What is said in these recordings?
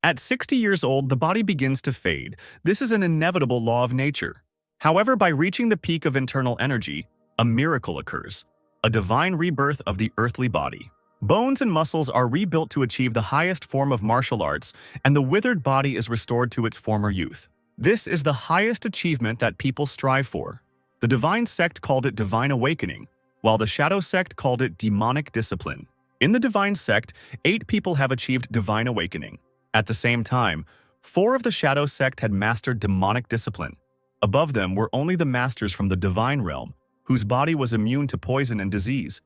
At 60 years old, the body begins to fade. This is an inevitable law of nature. However, by reaching the peak of internal energy, a miracle occurs, a divine rebirth of the earthly body. Bones and muscles are rebuilt to achieve the highest form of martial arts, and the withered body is restored to its former youth. This is the highest achievement that people strive for. The divine sect called it divine awakening, while the shadow sect called it demonic discipline. In the divine sect, 8 people have achieved divine awakening. At the same time, 4 of the shadow sect had mastered demonic discipline. Above them were only the masters from the divine realm, whose body was immune to poison and disease.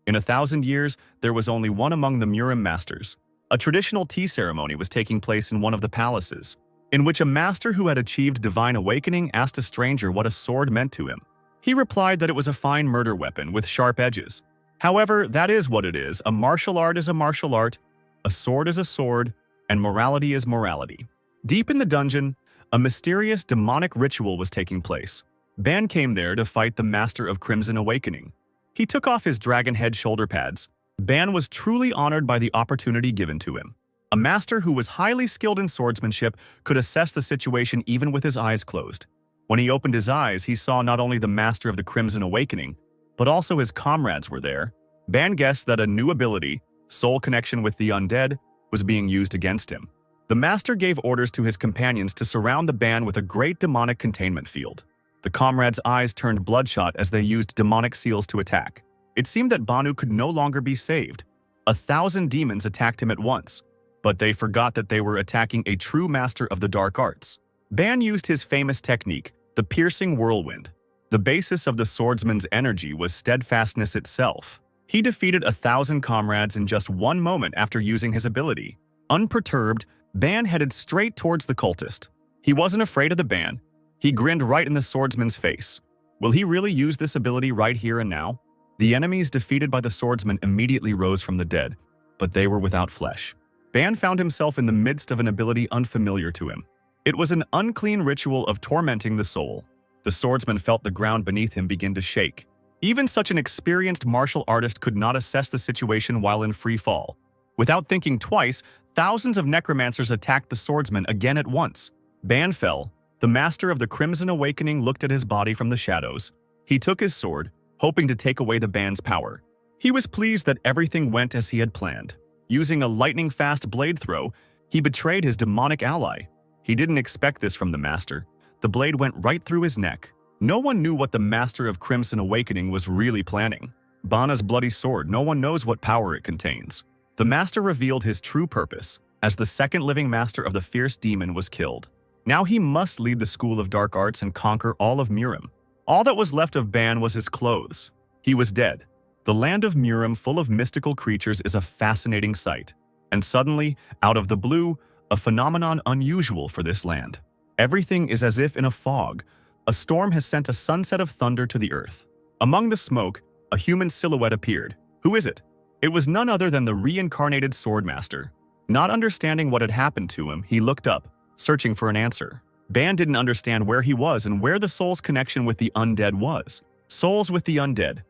In 1,000 years, there was only one among the Murim masters. A traditional tea ceremony was taking place in one of the palaces, in which a master who had achieved divine awakening asked a stranger what a sword meant to him. He replied that it was a fine murder weapon with sharp edges. However, that is what it is. A martial art is a martial art, a sword is a sword, and morality is morality. Deep in the dungeon, a mysterious demonic ritual was taking place. Ban came there to fight the master of Crimson Awakening. He took off his dragon head shoulder pads. Ban was truly honored by the opportunity given to him. A master who was highly skilled in swordsmanship could assess the situation even with his eyes closed. When he opened his eyes, he saw not only the master of the Crimson Awakening, but also his comrades were there. Ban guessed that a new ability, soul connection with the undead, was being used against him. The master gave orders to his companions to surround the Ban with a great demonic containment field. The comrades' eyes turned bloodshot as they used demonic seals to attack. It seemed that Banu could no longer be saved. 1,000 demons attacked him at once, but they forgot that they were attacking a true master of the dark arts. Ban used his famous technique, the piercing whirlwind. The basis of the swordsman's energy was steadfastness itself. He defeated 1,000 comrades in just one moment after using his ability. Unperturbed, Ban headed straight towards the cultist. He wasn't afraid of the Ban. He grinned right in the swordsman's face. Will he really use this ability right here and now? The enemies defeated by the swordsman immediately rose from the dead, but they were without flesh. Ban found himself in the midst of an ability unfamiliar to him. It was an unclean ritual of tormenting the soul. The swordsman felt the ground beneath him begin to shake. Even such an experienced martial artist could not assess the situation while in free fall. Without thinking twice, thousands of necromancers attacked the swordsman again at once. Ban fell. The master of the Crimson Awakening looked at his body from the shadows. He took his sword, hoping to take away the Ban's power. He was pleased that everything went as he had planned. Using a lightning-fast blade throw, he betrayed his demonic ally. He didn't expect this from the master. The blade went right through his neck. No one knew what the master of Crimson Awakening was really planning. Bana's bloody sword, no one knows what power it contains. The master revealed his true purpose, as the second living master of the fierce demon was killed. Now he must lead the school of dark arts and conquer all of Murim. All that was left of Ban was his clothes. He was dead. The land of Murim, full of mystical creatures, is a fascinating sight. And suddenly, out of the blue, a phenomenon unusual for this land. Everything is as if in a fog. A storm has sent a sunset of thunder to the earth. Among the smoke, a human silhouette appeared. Who is it? It was none other than the reincarnated swordmaster. Not understanding what had happened to him, he looked up, searching for an answer. Ban didn't understand where he was and where the soul's connection with the undead was. Souls with the undead.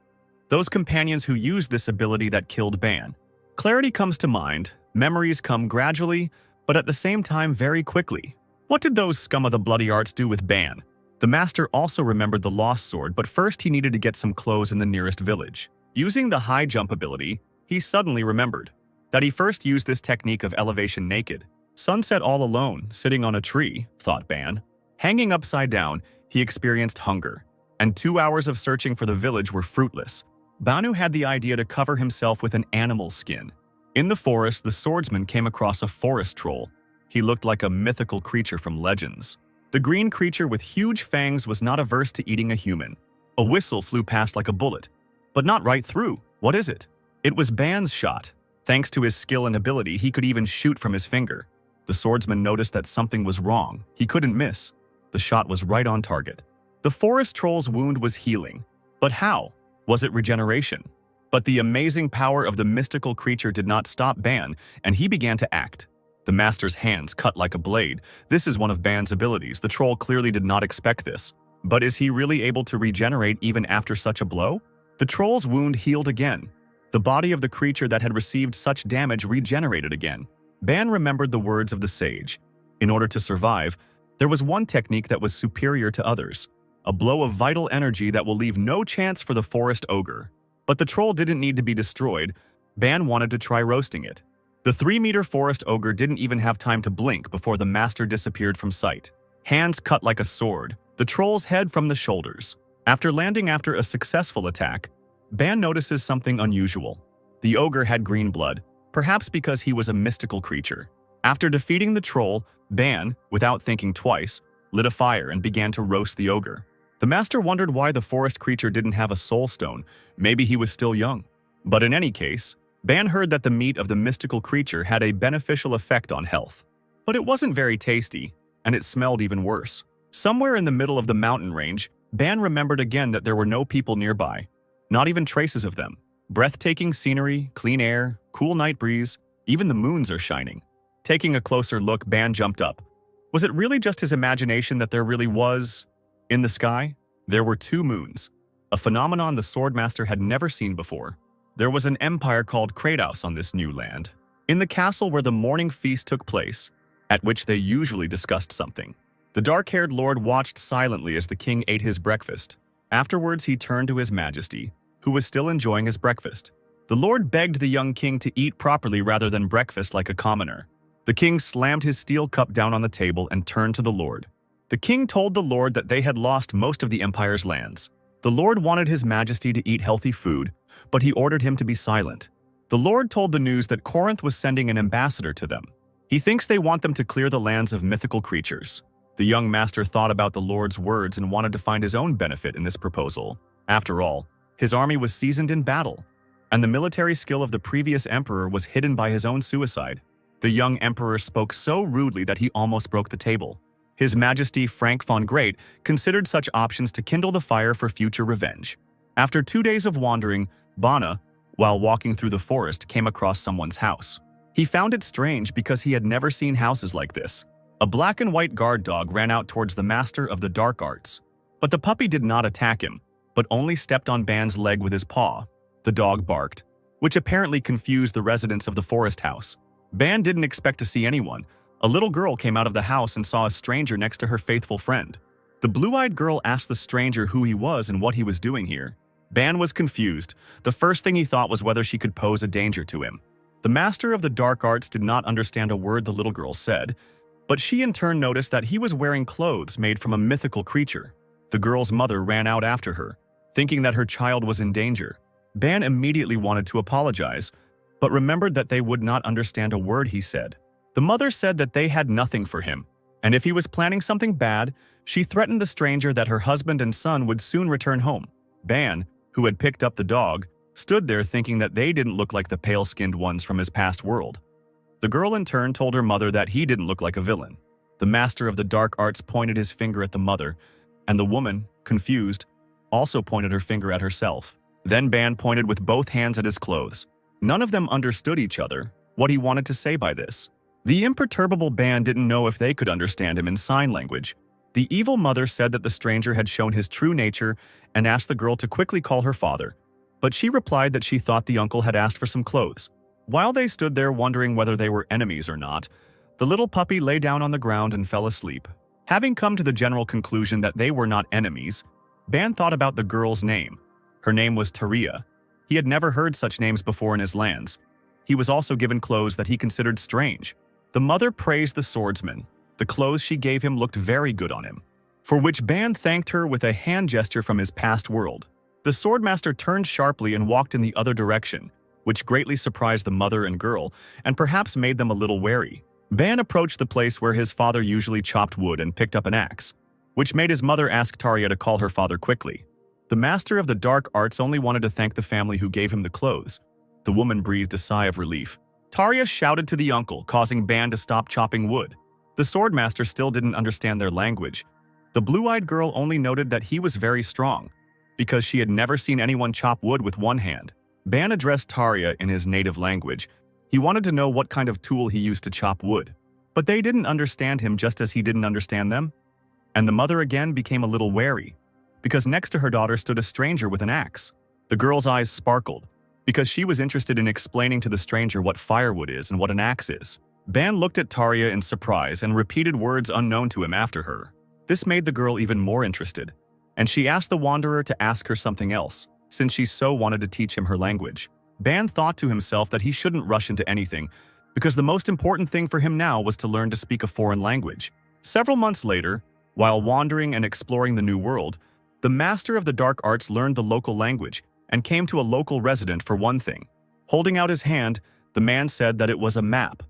Those companions who used this ability that killed Ban. Clarity comes to mind, memories come gradually, but at the same time very quickly. What did those scum of the bloody arts do with Ban? The master also remembered the lost sword, but first he needed to get some clothes in the nearest village. Using the high jump ability, he suddenly remembered that he first used this technique of elevation naked. Sunset all alone, sitting on a tree, thought Ban. Hanging upside down, he experienced hunger, and 2 hours of searching for the village were fruitless. Banu had the idea to cover himself with an animal skin. In the forest, the swordsman came across a forest troll. He looked like a mythical creature from legends. The green creature with huge fangs was not averse to eating a human. A whistle flew past like a bullet, but not right through. What is it? It was Ban's shot. Thanks to his skill and ability, he could even shoot from his finger. The swordsman noticed that something was wrong. He couldn't miss. The shot was right on target. The forest troll's wound was healing. But how? Was it regeneration? But the amazing power of the mystical creature did not stop Ban, and he began to act. The master's hands cut like a blade. This is one of Ban's abilities. The troll clearly did not expect this. But is he really able to regenerate even after such a blow? The troll's wound healed again. The body of the creature that had received such damage regenerated again. Ban remembered the words of the sage. In order to survive, there was one technique that was superior to others, a blow of vital energy that will leave no chance for the forest ogre. But the troll didn't need to be destroyed. Ban wanted to try roasting it. The 3-meter forest ogre didn't even have time to blink before the master disappeared from sight. Hands cut like a sword, the troll's head from the shoulders. After landing after a successful attack, Ban notices something unusual. The ogre had green blood, perhaps because he was a mystical creature. After defeating the troll, Ban, without thinking twice, lit a fire and began to roast the ogre. The master wondered why the forest creature didn't have a soul stone. Maybe he was still young. But in any case, Ban heard that the meat of the mystical creature had a beneficial effect on health. But it wasn't very tasty, and it smelled even worse. Somewhere in the middle of the mountain range, Ban remembered again that there were no people nearby, not even traces of them. Breathtaking scenery, clean air, cool night breeze, even the moons are shining. Taking a closer look, Ban jumped up. Was it really just his imagination that there really was? In the sky, there were 2 moons, a phenomenon the Swordmaster had never seen before. There was an empire called Kratos on this new land, in the castle where the morning feast took place, at which they usually discussed something. The dark-haired lord watched silently as the king ate his breakfast. Afterwards, he turned to his majesty, who was still enjoying his breakfast. The lord begged the young king to eat properly rather than breakfast like a commoner. The king slammed his steel cup down on the table and turned to the lord. The king told the lord that they had lost most of the empire's lands. The lord wanted his majesty to eat healthy food, but he ordered him to be silent. The lord told the news that Corinth was sending an ambassador to them. He thinks they want them to clear the lands of mythical creatures. The young master thought about the lord's words and wanted to find his own benefit in this proposal. After all, his army was seasoned in battle, and the military skill of the previous emperor was hidden by his own suicide. The young emperor spoke so rudely that he almost broke the table. His Majesty Frank von Great considered such options to kindle the fire for future revenge. After 2 days of wandering, Bana, while walking through the forest, came across someone's house. He found it strange because he had never seen houses like this. A black and white guard dog ran out towards the master of the dark arts. But the puppy did not attack him, but only stepped on Ban's leg with his paw. The dog barked, which apparently confused the residents of the forest house. Ban didn't expect to see anyone. A little girl came out of the house and saw a stranger next to her faithful friend. The blue-eyed girl asked the stranger who he was and what he was doing here. Ban was confused. The first thing he thought was whether she could pose a danger to him. The master of the dark arts did not understand a word the little girl said, but she in turn noticed that he was wearing clothes made from a mythical creature. The girl's mother ran out after her, thinking that her child was in danger. Ban immediately wanted to apologize, but remembered that they would not understand a word he said. The mother said that they had nothing for him, and if he was planning something bad, she threatened the stranger that her husband and son would soon return home. Ban, who had picked up the dog, stood there thinking that they didn't look like the pale-skinned ones from his past world. The girl in turn told her mother that he didn't look like a villain. The master of the dark arts pointed his finger at the mother, and the woman, confused, also pointed her finger at herself. Then Ban pointed with both hands at his clothes. None of them understood each other, what he wanted to say by this. The imperturbable Ban didn't know if they could understand him in sign language. The evil mother said that the stranger had shown his true nature and asked the girl to quickly call her father, but she replied that she thought the uncle had asked for some clothes. While they stood there wondering whether they were enemies or not, the little puppy lay down on the ground and fell asleep. Having come to the general conclusion that they were not enemies, Ban thought about the girl's name. Her name was Taria. He had never heard such names before in his lands. He was also given clothes that he considered strange. The mother praised the swordsman. The clothes she gave him looked very good on him, for which Ban thanked her with a hand gesture from his past world. The swordmaster turned sharply and walked in the other direction, which greatly surprised the mother and girl, and perhaps made them a little wary. Ban approached the place where his father usually chopped wood and picked up an axe, which made his mother ask Taria to call her father quickly. The master of the dark arts only wanted to thank the family who gave him the clothes. The woman breathed a sigh of relief. Taria shouted to the uncle, causing Ban to stop chopping wood. The swordmaster still didn't understand their language. The blue-eyed girl only noted that he was very strong, because she had never seen anyone chop wood with one hand. Ban addressed Taria in his native language. He wanted to know what kind of tool he used to chop wood. But they didn't understand him just as he didn't understand them. And the mother again became a little wary, because next to her daughter stood a stranger with an axe. The girl's eyes sparkled, because she was interested in explaining to the stranger what firewood is and what an axe is. Ban looked at Tarja in surprise and repeated words unknown to him after her. This made the girl even more interested, and she asked the wanderer to ask her something else, since she so wanted to teach him her language. Ban thought to himself that he shouldn't rush into anything, because the most important thing for him now was to learn to speak a foreign language. Several months later, while wandering and exploring the new world, the master of the dark arts learned the local language and came to a local resident for one thing. Holding out his hand, the man said that it was a map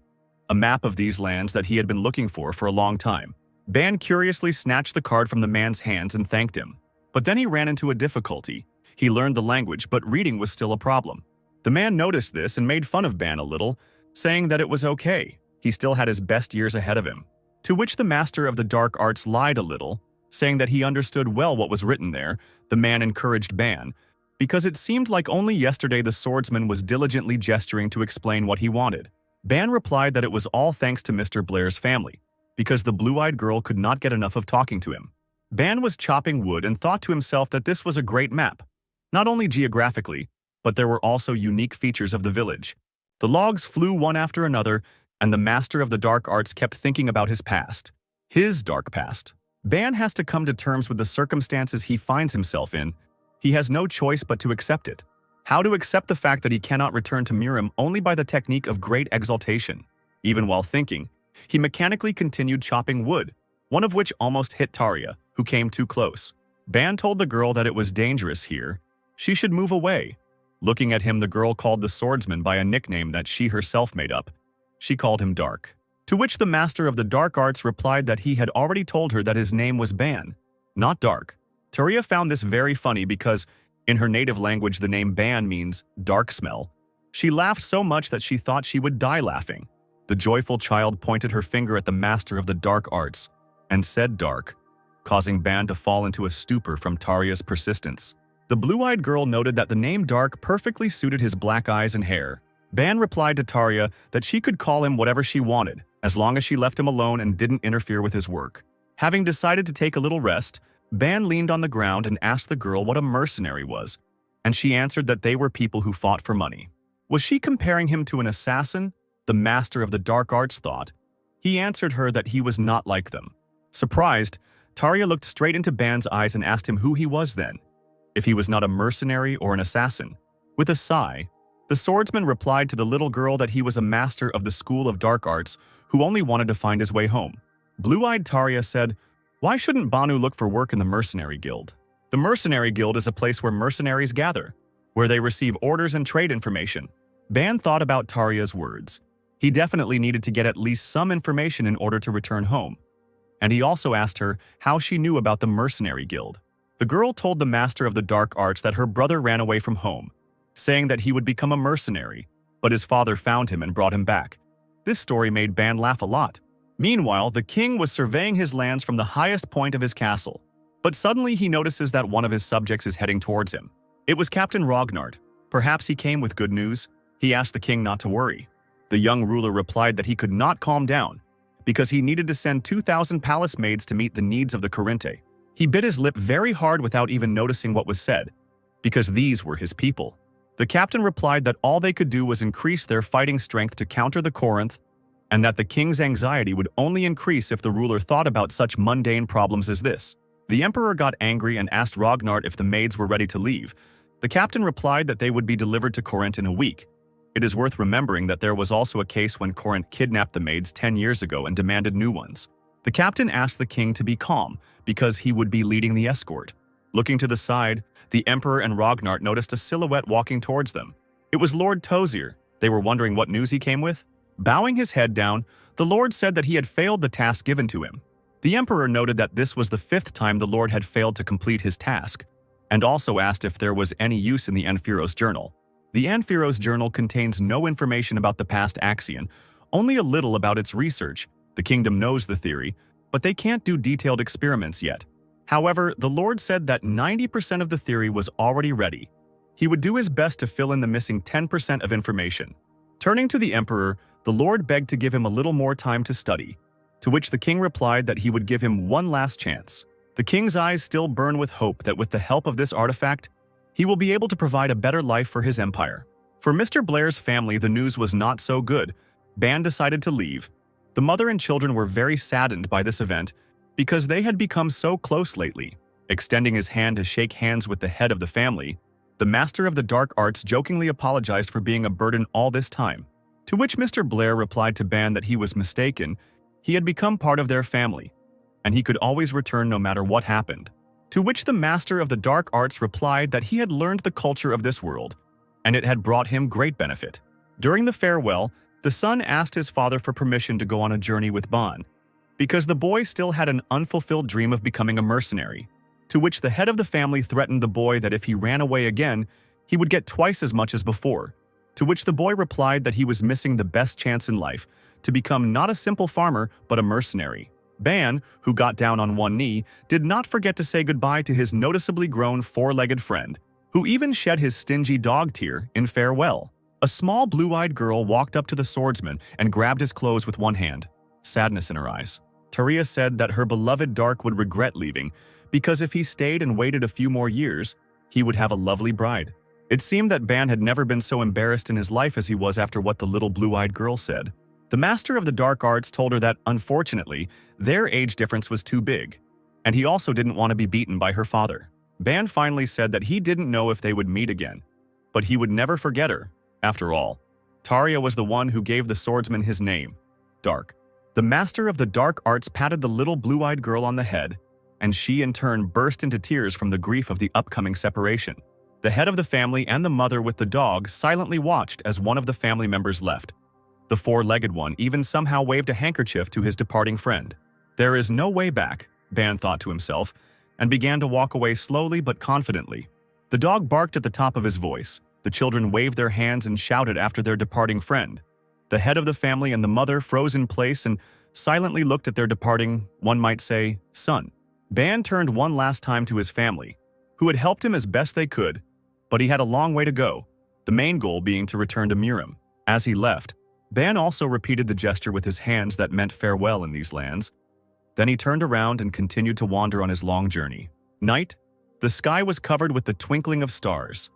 of these lands that he had been looking for a long time. Ban curiously snatched the card from the man's hands and thanked him. But then he ran into a difficulty. He learned the language, but reading was still a problem. The man noticed this and made fun of Ban a little, saying that it was okay. He still had his best years ahead of him. To which the master of the dark arts lied a little, saying that he understood well what was written there. The man encouraged Ban, because it seemed like only yesterday the swordsman was diligently gesturing to explain what he wanted. Ban replied that it was all thanks to Mr. Blair's family, because the blue-eyed girl could not get enough of talking to him. Ban was chopping wood and thought to himself that this was a great map, not only geographically, but there were also unique features of the village. The logs flew one after another, and the master of the dark arts kept thinking about his past. His dark past. Ban has to come to terms with the circumstances he finds himself in. He has no choice but to accept it. How to accept the fact that he cannot return to Mirim only by the technique of great exaltation. Even while thinking, he mechanically continued chopping wood, one of which almost hit Tarja, who came too close. Ban told the girl that it was dangerous here. She should move away. Looking at him, the girl called the swordsman by a nickname that she herself made up. She called him Dark. To which the master of the dark arts replied that he had already told her that his name was Ban, not Dark. Tarja found this very funny because, in her native language, the name Ban means dark smell. She laughed so much that she thought she would die laughing. The joyful child pointed her finger at the master of the dark arts and said Dark, causing Ban to fall into a stupor from Tarja's persistence. The blue-eyed girl noted that the name Dark perfectly suited his black eyes and hair. Ban replied to Tarja that she could call him whatever she wanted, as long as she left him alone and didn't interfere with his work. Having decided to take a little rest, Ban leaned on the ground and asked the girl what a mercenary was, and she answered that they were people who fought for money. Was she comparing him to an assassin? The master of the dark arts thought. He answered her that he was not like them. Surprised, Tarja looked straight into Ban's eyes and asked him who he was then, if he was not a mercenary or an assassin. With a sigh, the swordsman replied to the little girl that he was a master of the school of dark arts who only wanted to find his way home. Blue-eyed Tarja said, "Why shouldn't Banu look for work in the mercenary guild? The mercenary guild is a place where mercenaries gather, where they receive orders and trade information." Ban thought about Tarja's words. He definitely needed to get at least some information in order to return home. And he also asked her how she knew about the mercenary guild. The girl told the master of the dark arts that her brother ran away from home, saying that he would become a mercenary, but his father found him and brought him back. This story made Ban laugh a lot. Meanwhile, the king was surveying his lands from the highest point of his castle, but suddenly he notices that one of his subjects is heading towards him. It was Captain Rognard. Perhaps he came with good news. He asked the king not to worry. The young ruler replied that he could not calm down, because he needed to send 2,000 palace maids to meet the needs of the Corinte. He bit his lip very hard without even noticing what was said, because these were his people. The captain replied that all they could do was increase their fighting strength to counter the Corinth, and that the king's anxiety would only increase if the ruler thought about such mundane problems as this. The emperor got angry and asked Rognard if the maids were ready to leave. The captain replied that they would be delivered to Corinth in a week. It is worth remembering that there was also a case when Corinth kidnapped the maids 10 years ago and demanded new ones. The captain asked the king to be calm, because he would be leading the escort. Looking to the side, the emperor and Rognard noticed a silhouette walking towards them. It was Lord Tozier. They were wondering what news he came with. Bowing his head down, the lord said that he had failed the task given to him. The emperor noted that this was the 5th time the lord had failed to complete his task, and also asked if there was any use in the Anfiros journal. The Anfiros journal contains no information about the past Axion, only a little about its research. The kingdom knows the theory, but they can't do detailed experiments yet. However, the lord said that 90% of the theory was already ready. He would do his best to fill in the missing 10% of information. Turning to the emperor, the lord begged to give him a little more time to study, to which the king replied that he would give him one last chance. The king's eyes still burn with hope that with the help of this artifact, he will be able to provide a better life for his empire. For Mr. Blair's family, the news was not so good, Ban decided to leave. The mother and children were very saddened by this event because they had become so close lately. Extending his hand to shake hands with the head of the family, the master of the dark arts jokingly apologized for being a burden all this time. To which Mr. Blair replied to Ban that he was mistaken, he had become part of their family, and he could always return no matter what happened. To which the master of the dark arts replied that he had learned the culture of this world, and it had brought him great benefit. During the farewell, the son asked his father for permission to go on a journey with Ban, because the boy still had an unfulfilled dream of becoming a mercenary. To which the head of the family threatened the boy that if he ran away again, he would get twice as much as before. To which the boy replied that he was missing the best chance in life to become not a simple farmer but a mercenary. Ban, who got down on one knee, did not forget to say goodbye to his noticeably grown four-legged friend, who even shed his stingy dog tear in farewell. A small blue-eyed girl walked up to the swordsman and grabbed his clothes with one hand, sadness in her eyes. Taria said that her beloved Dark would regret leaving, because if he stayed and waited a few more years, he would have a lovely bride. It seemed that Ban had never been so embarrassed in his life as he was after what the little blue-eyed girl said. The master of the dark arts told her that, unfortunately, their age difference was too big, and he also didn't want to be beaten by her father. Ban finally said that he didn't know if they would meet again, but he would never forget her. After all, Taria was the one who gave the swordsman his name, Dark. The master of the dark arts patted the little blue-eyed girl on the head, and she in turn burst into tears from the grief of the upcoming separation. The head of the family and the mother with the dog silently watched as one of the family members left. The four-legged one even somehow waved a handkerchief to his departing friend. There is no way back, Ban thought to himself, and began to walk away slowly but confidently. The dog barked at the top of his voice. The children waved their hands and shouted after their departing friend. The head of the family and the mother froze in place and silently looked at their departing, one might say, son. Ban turned one last time to his family, who had helped him as best they could, but he had a long way to go, the main goal being to return to Murim. As he left, Ban also repeated the gesture with his hands that meant farewell in these lands. Then he turned around and continued to wander on his long journey. Night, the sky was covered with the twinkling of stars.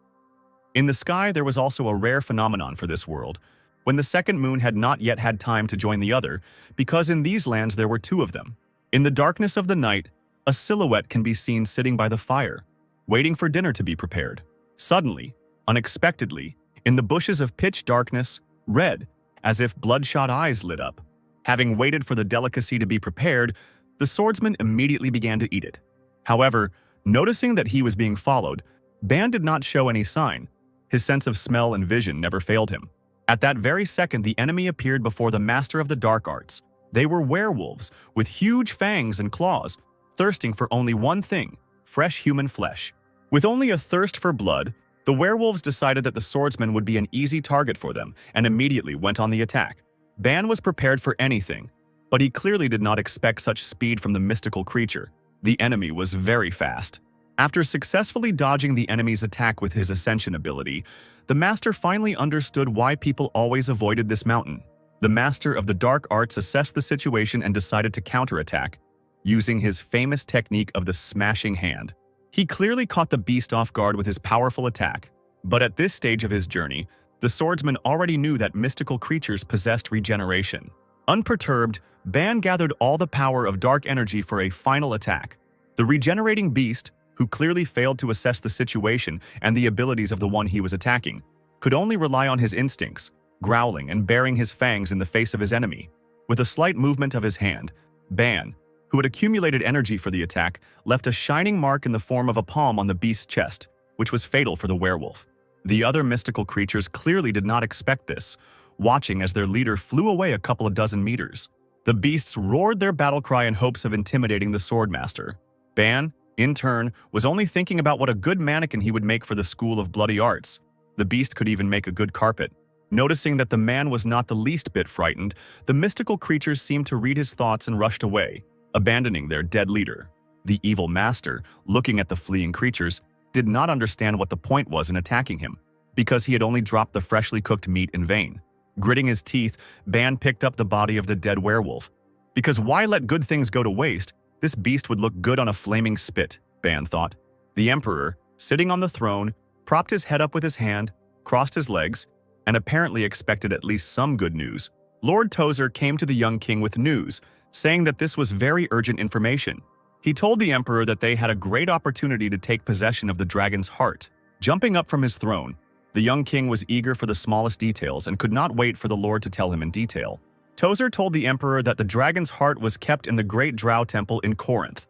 In the sky, there was also a rare phenomenon for this world, when the second moon had not yet had time to join the other, because in these lands there were two of them. In the darkness of the night, a silhouette can be seen sitting by the fire, waiting for dinner to be prepared. Suddenly, unexpectedly, in the bushes of pitch darkness, red, as if bloodshot eyes lit up. Having waited for the delicacy to be prepared, the swordsman immediately began to eat it. However, noticing that he was being followed, Ban did not show any sign. His sense of smell and vision never failed him. At that very second, the enemy appeared before the master of the dark arts. They were werewolves with huge fangs and claws, thirsting for only one thing, fresh human flesh. With only a thirst for blood, the werewolves decided that the swordsman would be an easy target for them and immediately went on the attack. Ban was prepared for anything, but he clearly did not expect such speed from the mystical creature. The enemy was very fast. After successfully dodging the enemy's attack with his ascension ability, the master finally understood why people always avoided this mountain. The master of the dark arts assessed the situation and decided to counterattack, using his famous technique of the smashing hand. He clearly caught the beast off guard with his powerful attack, but at this stage of his journey, the swordsman already knew that mystical creatures possessed regeneration. Unperturbed, Ban gathered all the power of dark energy for a final attack. The regenerating beast, who clearly failed to assess the situation and the abilities of the one he was attacking, could only rely on his instincts, growling and baring his fangs in the face of his enemy. With a slight movement of his hand, Ban, who had accumulated energy for the attack, left a shining mark in the form of a palm on the beast's chest, which was fatal for the werewolf. The other mystical creatures clearly did not expect this, watching as their leader flew away a couple of dozen meters. The beasts roared their battle cry in hopes of intimidating the swordmaster. Ban, in turn, was only thinking about what a good mannequin he would make for the School of Bloody Arts. The beast could even make a good carpet. Noticing that the man was not the least bit frightened, the mystical creatures seemed to read his thoughts and rushed away, abandoning their dead leader. The evil master, looking at the fleeing creatures, did not understand what the point was in attacking him, because he had only dropped the freshly cooked meat in vain. Gritting his teeth, Ban picked up the body of the dead werewolf. Because why let good things go to waste? This beast would look good on a flaming spit, Ban thought. The emperor, sitting on the throne, propped his head up with his hand, crossed his legs, and apparently expected at least some good news. Lord Tozer came to the young king with news, saying that this was very urgent information. He told the emperor that they had a great opportunity to take possession of the dragon's heart. Jumping up from his throne, the young king was eager for the smallest details and could not wait for the lord to tell him in detail. Tozer told the emperor that the dragon's heart was kept in the great Drow temple in Corinth,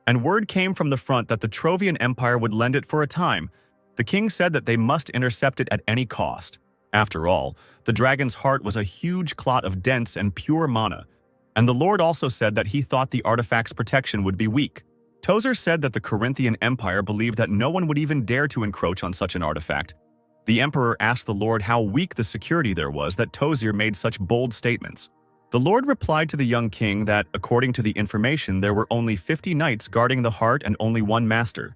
and word came from the front that the Trovian Empire would lend it for a time. The king said that they must intercept it at any cost. After all, the dragon's heart was a huge clot of dense and pure mana, and the lord also said that he thought the artifact's protection would be weak. Tozer said that the Corinthian Empire believed that no one would even dare to encroach on such an artifact. The emperor asked the lord how weak the security there was that Tozer made such bold statements. The lord replied to the young king that, according to the information, there were only 50 knights guarding the heart and only one master,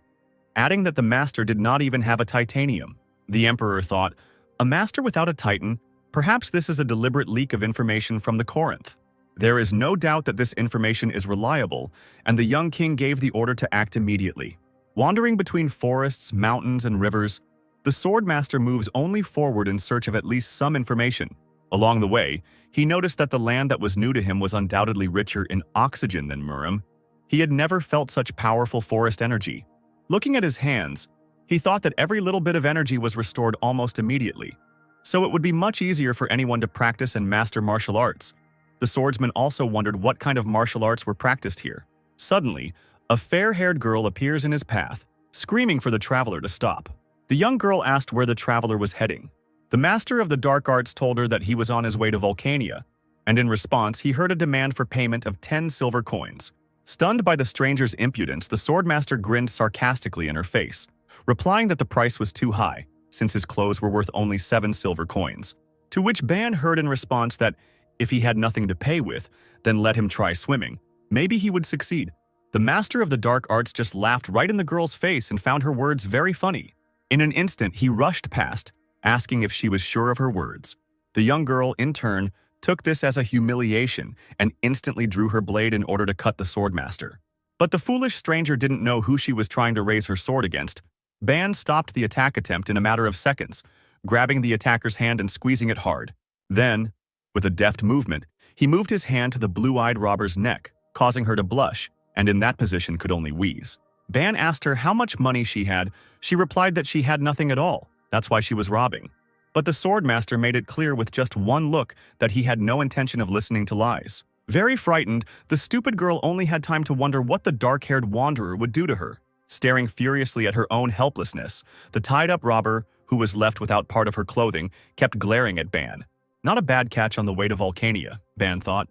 adding that the master did not even have a titanium. The emperor thought, a master without a titan? Perhaps this is a deliberate leak of information from the Corinth. There is no doubt that this information is reliable, and the young king gave the order to act immediately. Wandering between forests, mountains, and rivers, the swordmaster moves only forward in search of at least some information. Along the way, he noticed that the land that was new to him was undoubtedly richer in oxygen than Murim. He had never felt such powerful forest energy. Looking at his hands, he thought that every little bit of energy was restored almost immediately, so it would be much easier for anyone to practice and master martial arts. The swordsman also wondered what kind of martial arts were practiced here. Suddenly, a fair-haired girl appears in his path, screaming for the traveler to stop. The young girl asked where the traveler was heading. The master of the dark arts told her that he was on his way to Vulcania, and in response, he heard a demand for payment of 10 silver coins. Stunned by the stranger's impudence, the swordmaster grinned sarcastically in her face, replying that the price was too high, since his clothes were worth only 7 silver coins. To which Ban heard in response that if he had nothing to pay with, then let him try swimming. Maybe he would succeed. The master of the dark arts just laughed right in the girl's face and found her words very funny. In an instant, he rushed past, asking if she was sure of her words. The young girl, in turn, took this as a humiliation and instantly drew her blade in order to cut the swordmaster. But the foolish stranger didn't know who she was trying to raise her sword against. Ban stopped the attack attempt in a matter of seconds, grabbing the attacker's hand and squeezing it hard. Then, with a deft movement, he moved his hand to the blue-eyed robber's neck, causing her to blush, and in that position could only wheeze. Ban asked her how much money she had. She replied that she had nothing at all. That's why she was robbing. But the swordmaster made it clear with just one look that he had no intention of listening to lies. Very frightened, the stupid girl only had time to wonder what the dark-haired wanderer would do to her. Staring furiously at her own helplessness, the tied-up robber, who was left without part of her clothing, kept glaring at Ban. Not a bad catch on the way to Vulcania, Ban thought.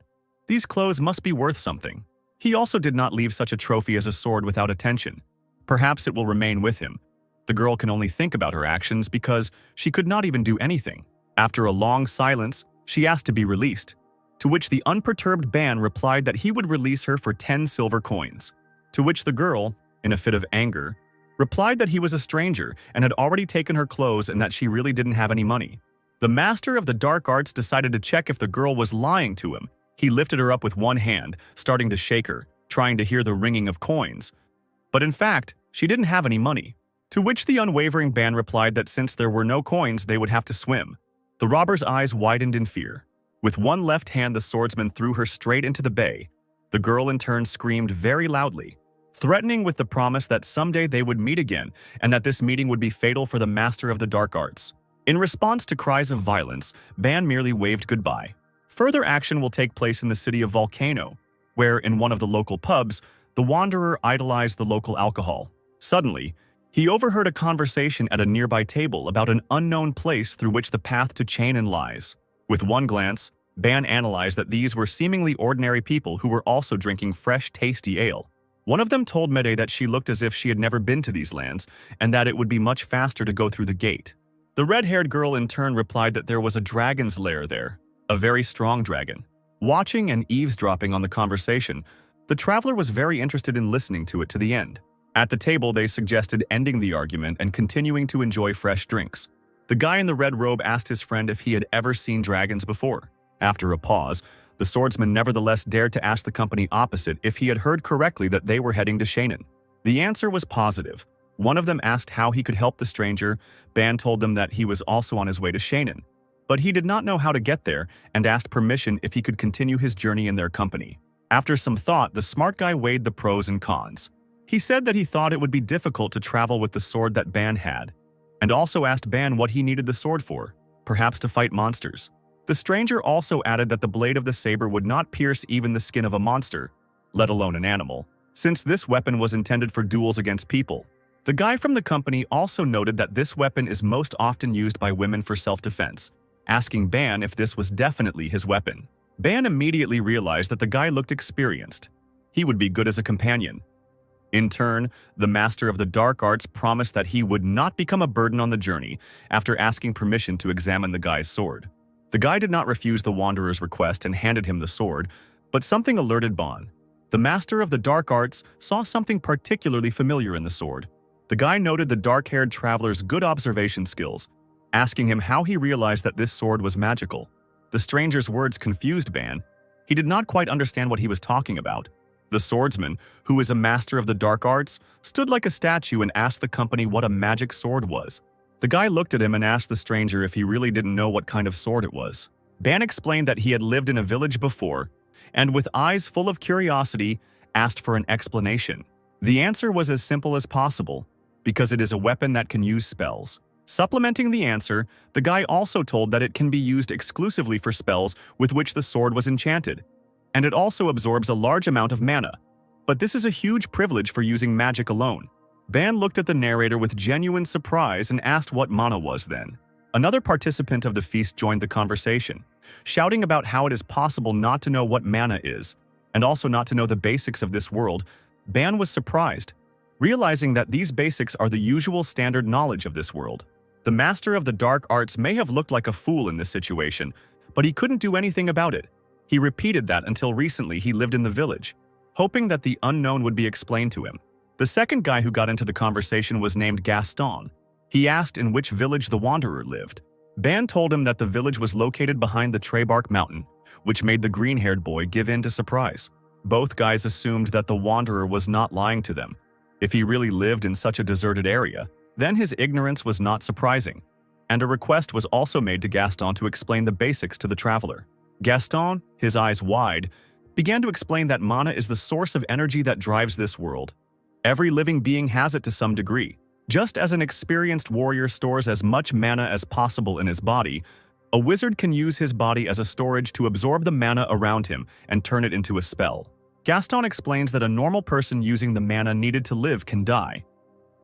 These clothes must be worth something. He also did not leave such a trophy as a sword without attention. Perhaps it will remain with him. The girl can only think about her actions because she could not even do anything. After a long silence, she asked to be released, to which the unperturbed Ban replied that he would release her for 10 silver coins. To which the girl, in a fit of anger, replied that he was a stranger and had already taken her clothes and that she really didn't have any money. The master of the dark arts decided to check if the girl was lying to him. He lifted her up with one hand, starting to shake her, trying to hear the ringing of coins. But in fact, she didn't have any money. To which the unwavering Ban replied that since there were no coins, they would have to swim. The robber's eyes widened in fear. With one left hand, the swordsman threw her straight into the bay. The girl in turn screamed very loudly, threatening with the promise that someday they would meet again and that this meeting would be fatal for the master of the dark arts. In response to cries of violence, Ban merely waved goodbye. Further action will take place in the city of Volcano, where, in one of the local pubs, the wanderer idolized the local alcohol. Suddenly, he overheard a conversation at a nearby table about an unknown place through which the path to Chainan lies. With one glance, Ban analyzed that these were seemingly ordinary people who were also drinking fresh, tasty ale. One of them told Mede that she looked as if she had never been to these lands, and that it would be much faster to go through the gate. The red-haired girl in turn replied that there was a dragon's lair there, a very strong dragon. Watching and eavesdropping on the conversation, the traveler was very interested in listening to it to the end. At the table, they suggested ending the argument and continuing to enjoy fresh drinks. The guy in the red robe asked his friend if he had ever seen dragons before. After a pause, the swordsman nevertheless dared to ask the company opposite if he had heard correctly that they were heading to Chainan. The answer was positive. One of them asked how he could help the stranger. Ban told them that he was also on his way to Chainan. but he did not know how to get there and asked permission if he could continue his journey in their company. After some thought, the smart guy weighed the pros and cons. He said that he thought it would be difficult to travel with the sword that Ban had, and also asked Ban what he needed the sword for, perhaps to fight monsters. The stranger also added that the blade of the saber would not pierce even the skin of a monster, let alone an animal, since this weapon was intended for duels against people. The guy from the company also noted that this weapon is most often used by women for self-defense, asking Ban if this was definitely his weapon. Ban immediately realized that the guy looked experienced. He would be good as a companion. In turn, the master of the dark arts promised that he would not become a burden on the journey after asking permission to examine the guy's sword. The guy did not refuse the wanderer's request and handed him the sword, but something alerted Ban. The master of the dark arts saw something particularly familiar in the sword. The guy noted the dark-haired traveler's good observation skills, asking him how he realized that this sword was magical. The stranger's words confused Ban. He did not quite understand what he was talking about. The swordsman, who is a master of the dark arts, stood like a statue and asked the company what a magic sword was. The guy looked at him and asked the stranger if he really didn't know what kind of sword it was. Ban explained that he had lived in a village before, and with eyes full of curiosity, asked for an explanation. The answer was as simple as possible, because it is a weapon that can use spells. Supplementing the answer, the guy also told that it can be used exclusively for spells with which the sword was enchanted, and it also absorbs a large amount of mana. But this is a huge privilege for using magic alone. Ban looked at the narrator with genuine surprise and asked what mana was then. Another participant of the feast joined the conversation, shouting about how it is possible not to know what mana is, and also not to know the basics of this world. Ban was surprised, realizing that these basics are the usual standard knowledge of this world. The master of the dark arts may have looked like a fool in this situation, but he couldn't do anything about it. He repeated that until recently he lived in the village, hoping that the unknown would be explained to him. The second guy who got into the conversation was named Gaston. He asked in which village the wanderer lived. Ban told him that the village was located behind the Trebark Mountain, which made the green-haired boy give in to surprise. Both guys assumed that the wanderer was not lying to them. If he really lived in such a deserted area, then his ignorance was not surprising, and a request was also made to Gaston to explain the basics to the traveler. Gaston, his eyes wide, began to explain that mana is the source of energy that drives this world. Every living being has it to some degree. Just as an experienced warrior stores as much mana as possible in his body, a wizard can use his body as a storage to absorb the mana around him and turn it into a spell. Gaston explains that a normal person using the mana needed to live can die.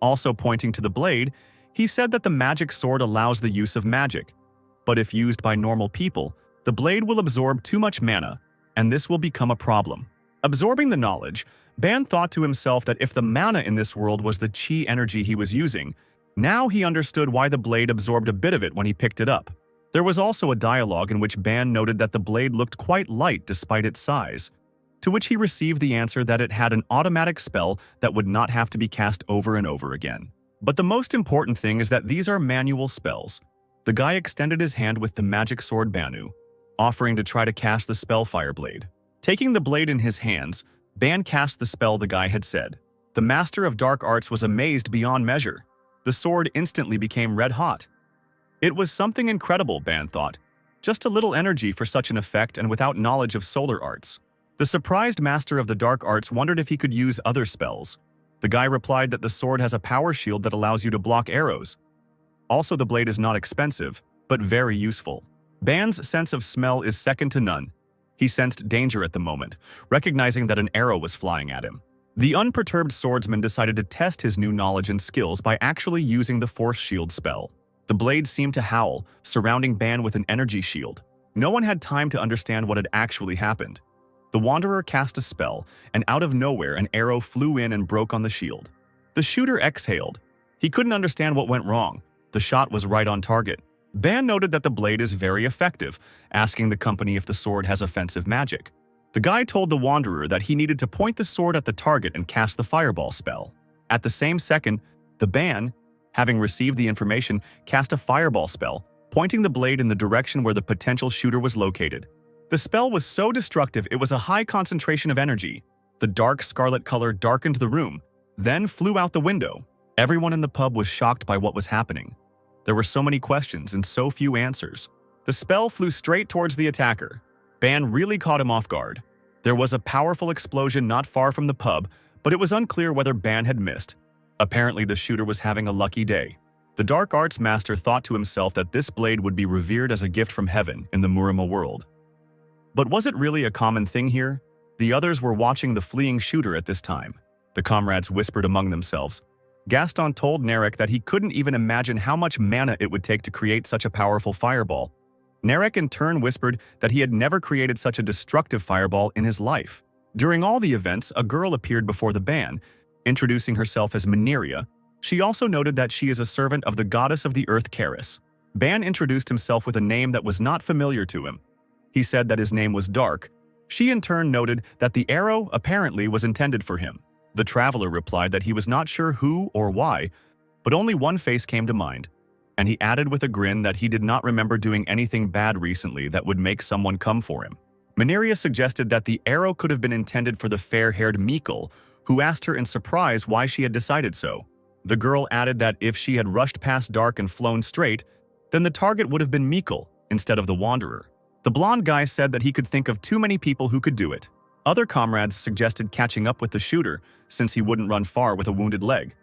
Also pointing to the blade, he said that the magic sword allows the use of magic, but if used by normal people, the blade will absorb too much mana, and this will become a problem. Absorbing the knowledge, Ban thought to himself that if the mana in this world was the chi energy he was using, now he understood why the blade absorbed a bit of it when he picked it up. There was also a dialogue in which Ban noted that the blade looked quite light despite its size, to which he received the answer that it had an automatic spell that would not have to be cast over and over again. But the most important thing is that these are manual spells. The guy extended his hand with the magic sword Banu, offering to try to cast the spell Fire Blade. Taking the blade in his hands, Ban cast the spell the guy had said. The master of dark arts was amazed beyond measure. The sword instantly became red hot. It was something incredible, Ban thought. Just a little energy for such an effect and without knowledge of solar arts. The surprised master of the dark arts wondered if he could use other spells. The guy replied that the sword has a power shield that allows you to block arrows. Also, the blade is not expensive, but very useful. Ban's sense of smell is second to none. He sensed danger at the moment, recognizing that an arrow was flying at him. The unperturbed swordsman decided to test his new knowledge and skills by actually using the force shield spell. The blade seemed to howl, surrounding Ban with an energy shield. No one had time to understand what had actually happened. The wanderer cast a spell, and out of nowhere an arrow flew in and broke on the shield. The shooter exhaled. He couldn't understand what went wrong. The shot was right on target. Ban noted that the blade is very effective, asking the company if the sword has offensive magic. The guy told the wanderer that he needed to point the sword at the target and cast the fireball spell. At the same second, the Ban, having received the information, cast a fireball spell, pointing the blade in the direction where the potential shooter was located. The spell was so destructive it was a high concentration of energy. The dark scarlet color darkened the room, then flew out the window. Everyone in the pub was shocked by what was happening. There were so many questions and so few answers. The spell flew straight towards the attacker. Ban really caught him off guard. There was a powerful explosion not far from the pub, but it was unclear whether Ban had missed. Apparently, the shooter was having a lucky day. The dark arts master thought to himself that this blade would be revered as a gift from heaven in the Murama world. But was it really a common thing here? The others were watching the fleeing shooter at this time. The comrades whispered among themselves. Gaston told Narek that he couldn't even imagine how much mana it would take to create such a powerful fireball. Narek in turn whispered that he had never created such a destructive fireball in his life. During all the events, a girl appeared before the ban, introducing herself as Mineria. She also noted that she is a servant of the goddess of the earth Karis. Ban introduced himself with a name that was not familiar to him. He said that his name was Dark. She in turn noted that the arrow apparently was intended for him. The traveler replied that he was not sure who or why, but only one face came to mind. And he added with a grin that he did not remember doing anything bad recently that would make someone come for him. Mineria suggested that the arrow could have been intended for the fair-haired Mikkel, who asked her in surprise why she had decided so. The girl added that if she had rushed past Dark and flown straight, then the target would have been Mikkel instead of the Wanderer. The blonde guy said that he could think of too many people who could do it. Other comrades suggested catching up with the shooter, since he wouldn't run far with a wounded leg.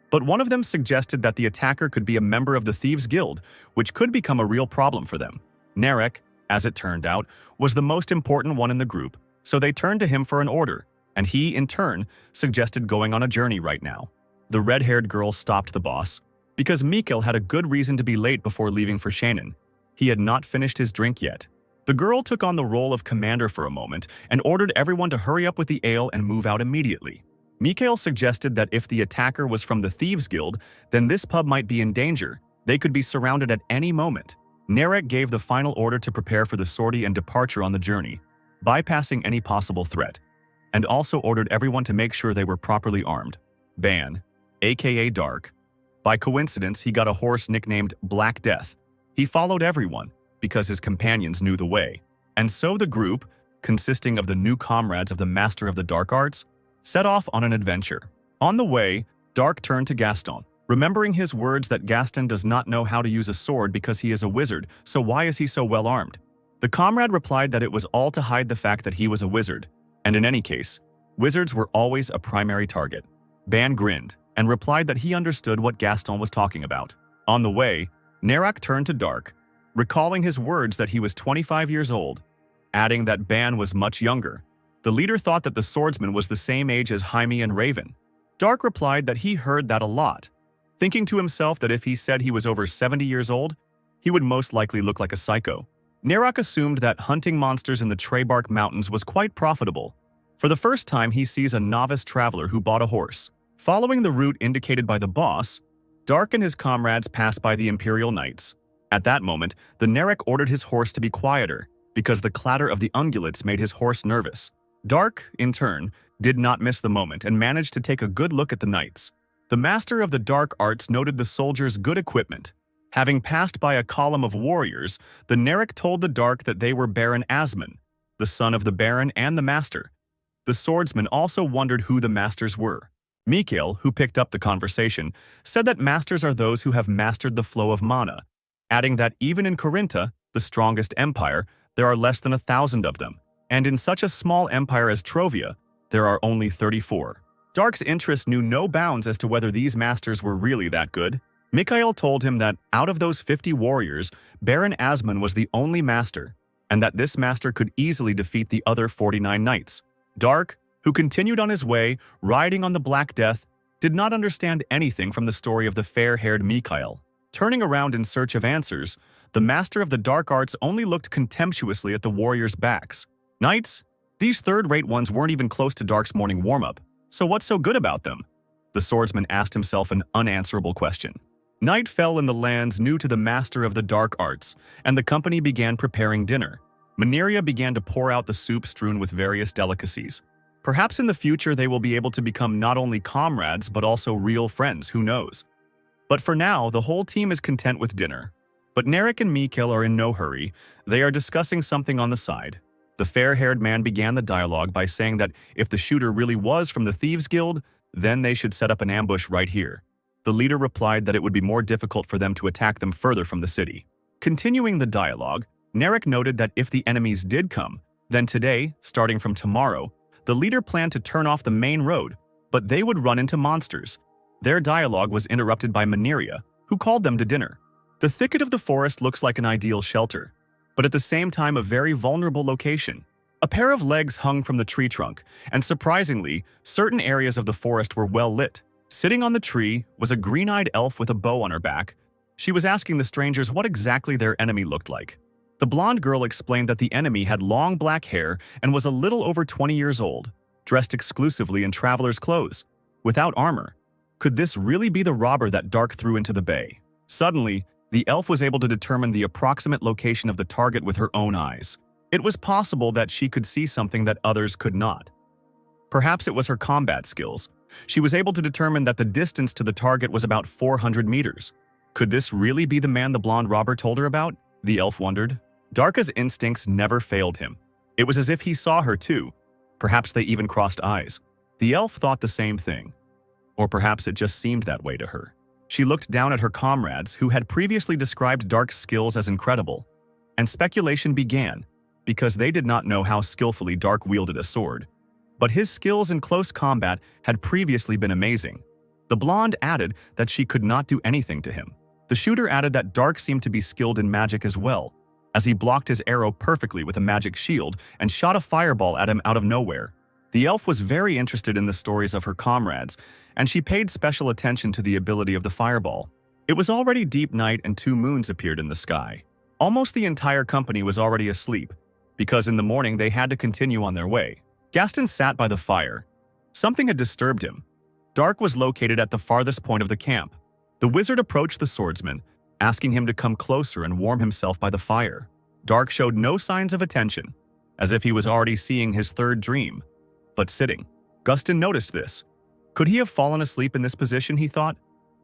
But one of them suggested that the attacker could be a member of the Thieves Guild, which could become a real problem for them. Narek, as it turned out, was the most important one in the group, so they turned to him for an order, and he, in turn, suggested going on a journey right now. The red-haired girl stopped the boss, because Mikkel had a good reason to be late before leaving for Shannon. He had not finished his drink yet. The girl took on the role of commander for a moment and ordered everyone to hurry up with the ale and move out immediately. Mikkel suggested that if the attacker was from the Thieves Guild, then this pub might be in danger. They could be surrounded at any moment. Narek gave the final order to prepare for the sortie and departure on the journey, bypassing any possible threat, and also ordered everyone to make sure they were properly armed. Ban, aka Dark. By coincidence, he got a horse nicknamed Black Death. He followed everyone, because his companions knew the way. And so the group, consisting of the new comrades of the Master of the Dark Arts, set off on an adventure. On the way, Dark turned to Gaston, remembering his words that Gaston does not know how to use a sword because he is a wizard, so why is he so well armed? The comrade replied that it was all to hide the fact that he was a wizard, and in any case, wizards were always a primary target. Ban grinned and replied that he understood what Gaston was talking about. On the way, Narek turned to Dark, recalling his words that he was 25 years old, adding that Ban was much younger. The leader thought that the swordsman was the same age as Jaime and Raven. Dark replied that he heard that a lot, thinking to himself that if he said he was over 70 years old, he would most likely look like a psycho. Narek assumed that hunting monsters in the Treybark Mountains was quite profitable. For the first time, he sees a novice traveler who bought a horse. Following the route indicated by the boss, Dark and his comrades passed by the Imperial Knights. At that moment, the Narek ordered his horse to be quieter, because the clatter of the ungulates made his horse nervous. Dark, in turn, did not miss the moment and managed to take a good look at the knights. The Master of the Dark Arts noted the soldiers' good equipment. Having passed by a column of warriors, the Narek told the Dark that they were Baron Asmon, the son of the Baron and the Master. The swordsman also wondered who the Masters were. Mikkel, who picked up the conversation, said that Masters are those who have mastered the flow of mana, adding that even in Corinta, the strongest empire, there are less than 1,000 of them, and in such a small empire as Trovia, there are only 34. Dark's interest knew no bounds as to whether these masters were really that good. Mikhail told him that out of those 50 warriors, Baron Asmon was the only master, and that this master could easily defeat the other 49 knights. Dark, who continued on his way, riding on the Black Death, did not understand anything from the story of the fair-haired Mikhail. Turning around in search of answers, the Master of the Dark Arts only looked contemptuously at the warriors' backs. Knights? These third-rate ones weren't even close to Dark's morning warm-up, so what's so good about them? The swordsman asked himself an unanswerable question. Night fell in the lands new to the Master of the Dark Arts, and the company began preparing dinner. Mineria began to pour out the soup strewn with various delicacies. Perhaps in the future they will be able to become not only comrades but also real friends, who knows? But for now, the whole team is content with dinner. But Narek and Mikkel are in no hurry. They are discussing something on the side. The fair-haired man began the dialogue by saying that if the shooter really was from the Thieves Guild, then they should set up an ambush right here. The leader replied that it would be more difficult for them to attack them further from the city. Continuing the dialogue, Narek noted that if the enemies did come, then today, starting from tomorrow, the leader planned to turn off the main road, but they would run into monsters. Their dialogue was interrupted by Manhwa, who called them to dinner. The thicket of the forest looks like an ideal shelter, but at the same time a very vulnerable location. A pair of legs hung from the tree trunk, and surprisingly, certain areas of the forest were well lit. Sitting on the tree was a green-eyed elf with a bow on her back. She was asking the strangers what exactly their enemy looked like. The blonde girl explained that the enemy had long black hair and was a little over 20 years old, dressed exclusively in traveler's clothes, without armor. Could this really be the robber that Dark threw into the bay? Suddenly, the elf was able to determine the approximate location of the target with her own eyes. It was possible that she could see something that others could not. Perhaps it was her combat skills. She was able to determine that the distance to the target was about 400 meters. Could this really be the man the blonde robber told her about? The elf wondered. Darka's instincts never failed him. It was as if he saw her too. Perhaps they even crossed eyes. The elf thought the same thing. Or perhaps it just seemed that way to her. She looked down at her comrades who had previously described Dark's skills as incredible. And speculation began, because they did not know how skillfully Dark wielded a sword. But his skills in close combat had previously been amazing. The blonde added that she could not do anything to him. The shooter added that Dark seemed to be skilled in magic as well, as he blocked his arrow perfectly with a magic shield and shot a fireball at him out of nowhere. The elf was very interested in the stories of her comrades, and she paid special attention to the ability of the fireball. It was already deep night and 2 moons appeared in the sky. Almost the entire company was already asleep, because in the morning they had to continue on their way. Gaston sat by the fire. Something had disturbed him. Dark was located at the farthest point of the camp. The wizard approached the swordsman, asking him to come closer and warm himself by the fire. Dark showed no signs of attention, as if he was already seeing his third dream, but sitting. Gaston noticed this. Could he have fallen asleep in this position, he thought?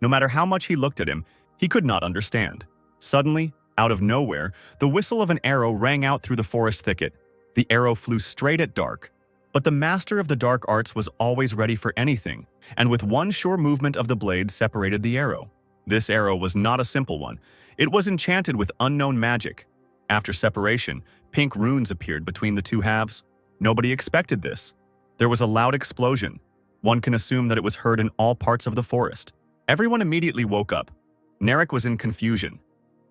No matter how much he looked at him, he could not understand. Suddenly, out of nowhere, the whistle of an arrow rang out through the forest thicket. The arrow flew straight at Dark. But the master of the dark arts was always ready for anything, and with one sure movement of the blade separated the arrow. This arrow was not a simple one. It was enchanted with unknown magic. After separation, pink runes appeared between the 2 halves. Nobody expected this. There was a loud explosion. One can assume that it was heard in all parts of the forest. Everyone immediately woke up. Narek was in confusion.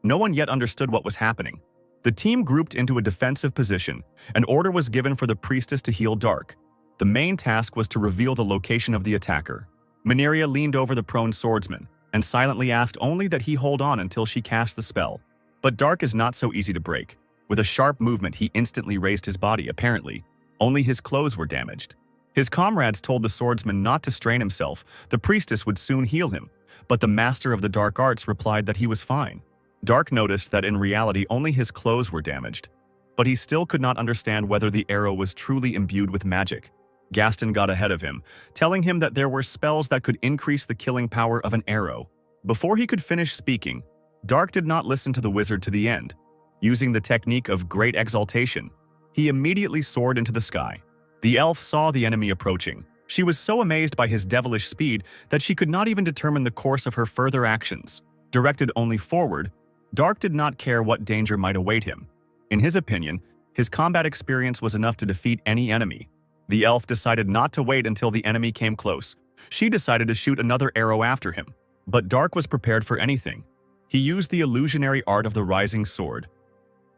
No one yet understood what was happening. The team grouped into a defensive position. An order was given for the priestess to heal Dark. The main task was to reveal the location of the attacker. Manhwa leaned over the prone swordsman and silently asked only that he hold on until she cast the spell. But Dark is not so easy to break. With a sharp movement, he instantly raised his body, apparently. Only his clothes were damaged. His comrades told the swordsman not to strain himself. The priestess would soon heal him. But the master of the dark arts replied that he was fine. Dark noticed that in reality only his clothes were damaged, but he still could not understand whether the arrow was truly imbued with magic. Gaston got ahead of him, telling him that there were spells that could increase the killing power of an arrow. Before he could finish speaking, Dark did not listen to the wizard to the end. Using the technique of great exaltation, he immediately soared into the sky. The elf saw the enemy approaching. She was so amazed by his devilish speed that she could not even determine the course of her further actions. Directed only forward, Dark did not care what danger might await him. In his opinion, his combat experience was enough to defeat any enemy. The elf decided not to wait until the enemy came close. She decided to shoot another arrow after him. But Dark was prepared for anything. He used the illusionary art of the rising sword.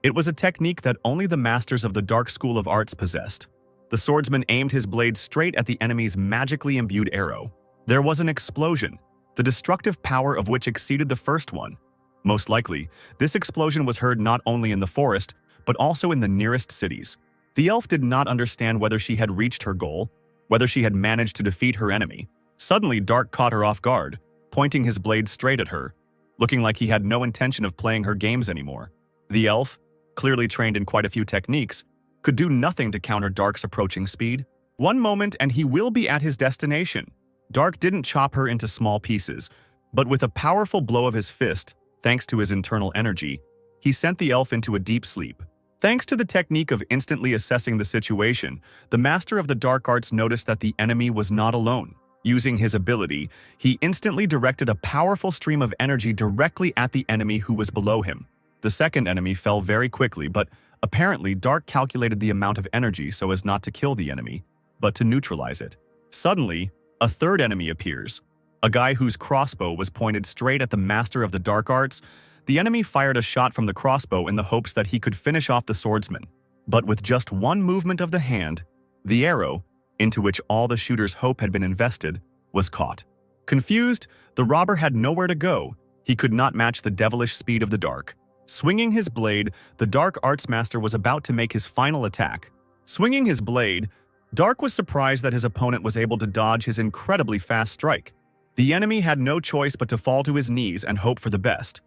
It was a technique that only the masters of the dark school of arts possessed. The swordsman aimed his blade straight at the enemy's magically imbued arrow. There was an explosion, the destructive power of which exceeded the first one. Most likely, this explosion was heard not only in the forest, but also in the nearest cities. The elf did not understand whether she had reached her goal, whether she had managed to defeat her enemy. Suddenly, Dark caught her off guard, pointing his blade straight at her, looking like he had no intention of playing her games anymore. The elf, clearly trained in quite a few techniques, could do nothing to counter Dark's approaching speed. One moment and he will be at his destination. Dark didn't chop her into small pieces, but with a powerful blow of his fist, thanks to his internal energy, he sent the elf into a deep sleep. Thanks to the technique of instantly assessing the situation, the master of the dark arts noticed that the enemy was not alone. Using his ability, he instantly directed a powerful stream of energy directly at the enemy who was below him. The second enemy fell very quickly, but apparently Dark calculated the amount of energy so as not to kill the enemy, but to neutralize it. Suddenly, a third enemy appears. A guy whose crossbow was pointed straight at the master of the dark arts. The enemy fired a shot from the crossbow in the hopes that he could finish off the swordsman. But with just one movement of the hand, the arrow, into which all the shooter's hope had been invested, was caught. Confused, the robber had nowhere to go. He could not match the devilish speed of the Dark. Swinging his blade, the Dark Arts Master was about to make his final attack. Swinging his blade, Dark was surprised that his opponent was able to dodge his incredibly fast strike. The enemy had no choice but to fall to his knees and hope for the best.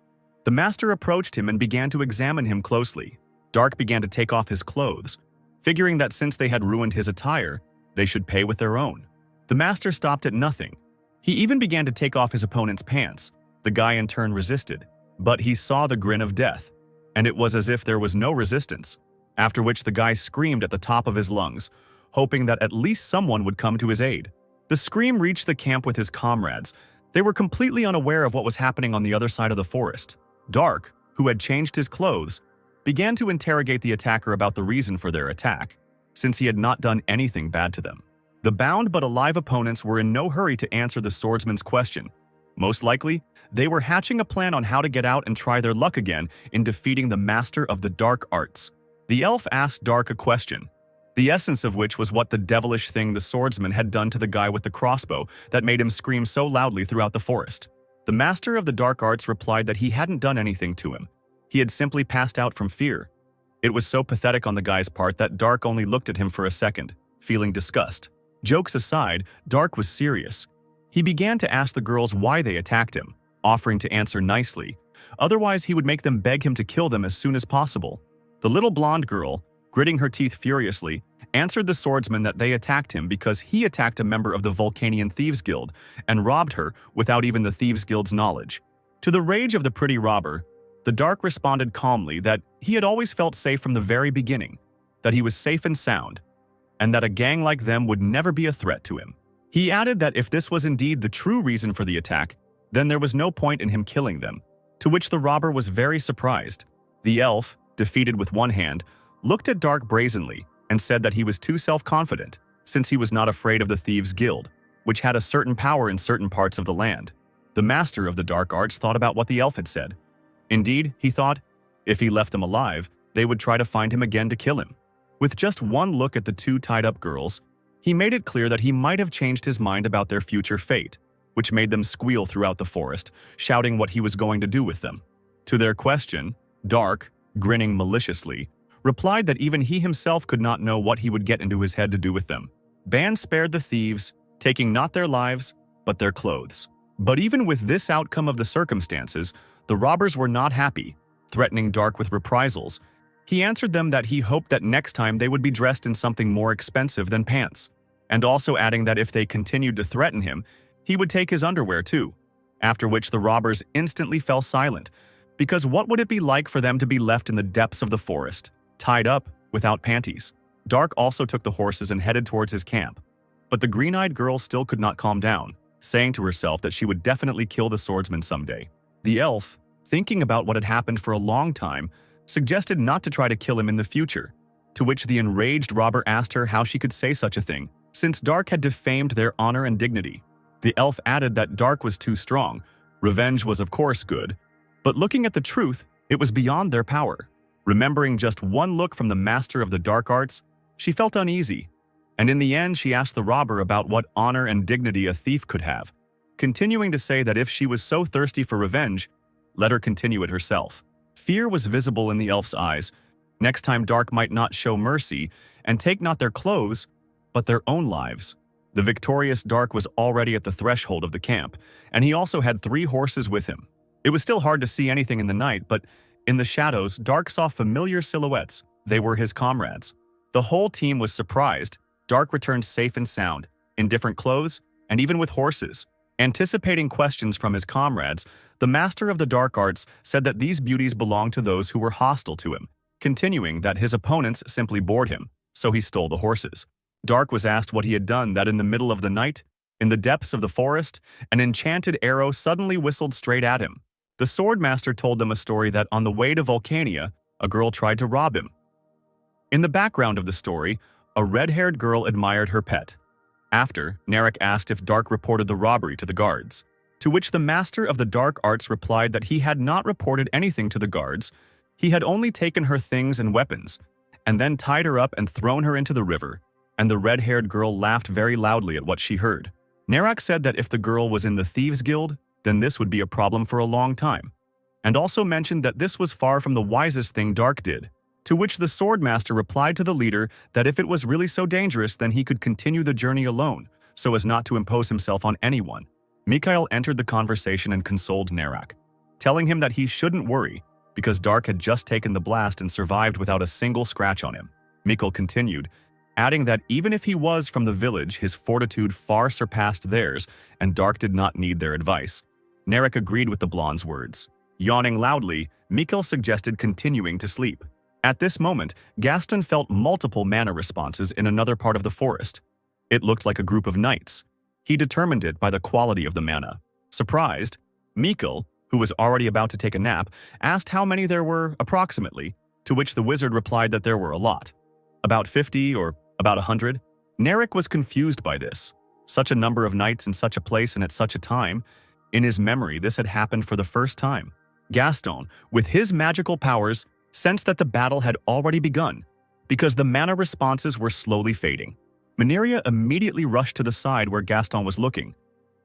The Master approached him and began to examine him closely. Dark began to take off his clothes, figuring that since they had ruined his attire, they should pay with their own. The Master stopped at nothing. He even began to take off his opponent's pants. The guy in turn resisted, but he saw the grin of death, and it was as if there was no resistance, after which the guy screamed at the top of his lungs, hoping that at least someone would come to his aid. The scream reached the camp with his comrades. They were completely unaware of what was happening on the other side of the forest. Dark, who had changed his clothes, began to interrogate the attacker about the reason for their attack, since he had not done anything bad to them. The bound but alive opponents were in no hurry to answer the swordsman's question. Most likely, they were hatching a plan on how to get out and try their luck again in defeating the master of the dark arts. The elf asked Dark a question, the essence of which was what the devilish thing the swordsman had done to the guy with the crossbow that made him scream so loudly throughout the forest. The master of the dark arts replied that he hadn't done anything to him. He had simply passed out from fear. It was so pathetic on the guy's part that Dark only looked at him for a second, feeling disgust. Jokes aside, Dark was serious. He began to ask the girls why they attacked him, offering to answer nicely. Otherwise, he would make them beg him to kill them as soon as possible. The little blonde girl, gritting her teeth furiously, answered the swordsman that they attacked him because he attacked a member of the Vulcanian Thieves Guild and robbed her without even the Thieves Guild's knowledge. To the rage of the pretty robber, the Dark responded calmly that he had always felt safe from the very beginning, that he was safe and sound, and that a gang like them would never be a threat to him. He added that if this was indeed the true reason for the attack, then there was no point in him killing them, to which the robber was very surprised. The elf, defeated with one hand, looked at Dark brazenly and said that he was too self-confident, since he was not afraid of the Thieves Guild, which had a certain power in certain parts of the land. The master of the dark arts thought about what the elf had said. Indeed, he thought, if he left them alive, they would try to find him again to kill him. With just one look at the two tied-up girls, he made it clear that he might have changed his mind about their future fate, which made them squeal throughout the forest, shouting what he was going to do with them. To their question, Dark, grinning maliciously, replied that even he himself could not know what he would get into his head to do with them. Ban spared the thieves, taking not their lives, but their clothes. But even with this outcome of the circumstances, the robbers were not happy, threatening Dark with reprisals. He answered them that he hoped that next time they would be dressed in something more expensive than pants, and also adding that if they continued to threaten him, he would take his underwear too, after which the robbers instantly fell silent, because what would it be like for them to be left in the depths of the forest, tied up, without panties? Dark also took the horses and headed towards his camp, but the green-eyed girl still could not calm down, saying to herself that she would definitely kill the swordsman someday. The elf, thinking about what had happened for a long time, suggested not to try to kill him in the future, to which the enraged robber asked her how she could say such a thing, since Dark had defamed their honor and dignity. The elf added that Dark was too strong. Revenge was of course good, but looking at the truth, it was beyond their power. Remembering just one look from the master of the dark arts, she felt uneasy, and in the end she asked the robber about what honor and dignity a thief could have, continuing to say that if she was so thirsty for revenge, let her continue it herself. Fear was visible in the elf's eyes. Next time Dark might not show mercy and take not their clothes, but their own lives. The victorious Dark was already at the threshold of the camp, and he also had 3 horses with him. It was still hard to see anything in the night, but in the shadows, Dark saw familiar silhouettes. They were his comrades. The whole team was surprised. Dark returned safe and sound, in different clothes, and even with horses. Anticipating questions from his comrades, the master of the dark arts said that these beauties belonged to those who were hostile to him, continuing that his opponents simply bored him, so he stole the horses. Dark was asked what he had done that in the middle of the night, in the depths of the forest, an enchanted arrow suddenly whistled straight at him. The swordmaster told them a story that on the way to Vulcania, a girl tried to rob him. In the background of the story, a red-haired girl admired her pet. After, Narek asked if Dark reported the robbery to the guards, to which the master of the dark arts replied that he had not reported anything to the guards, he had only taken her things and weapons, and then tied her up and thrown her into the river, and the red-haired girl laughed very loudly at what she heard. Narek said that if the girl was in the Thieves' Guild, then this would be a problem for a long time, and also mentioned that this was far from the wisest thing Dark did, to which the swordmaster replied to the leader that if it was really so dangerous then he could continue the journey alone, so as not to impose himself on anyone. Mikhail entered the conversation and consoled Narek, telling him that he shouldn't worry, because Dark had just taken the blast and survived without a single scratch on him. Mikhail continued, adding that even if he was from the village, his fortitude far surpassed theirs, and Dark did not need their advice. Narek agreed with the blonde's words. Yawning loudly, Mikhail suggested continuing to sleep. At this moment, Gaston felt multiple mana responses in another part of the forest. It looked like a group of knights. He determined it by the quality of the mana. Surprised, Mikhail, who was already about to take a nap, asked how many there were approximately, to which the wizard replied that there were a lot. About 50 or about 100? Narek was confused by this. Such a number of knights in such a place and at such a time. In his memory, this had happened for the first time. Gaston, with his magical powers, sensed that the battle had already begun, because the mana responses were slowly fading. Mineria immediately rushed to the side where Gaston was looking.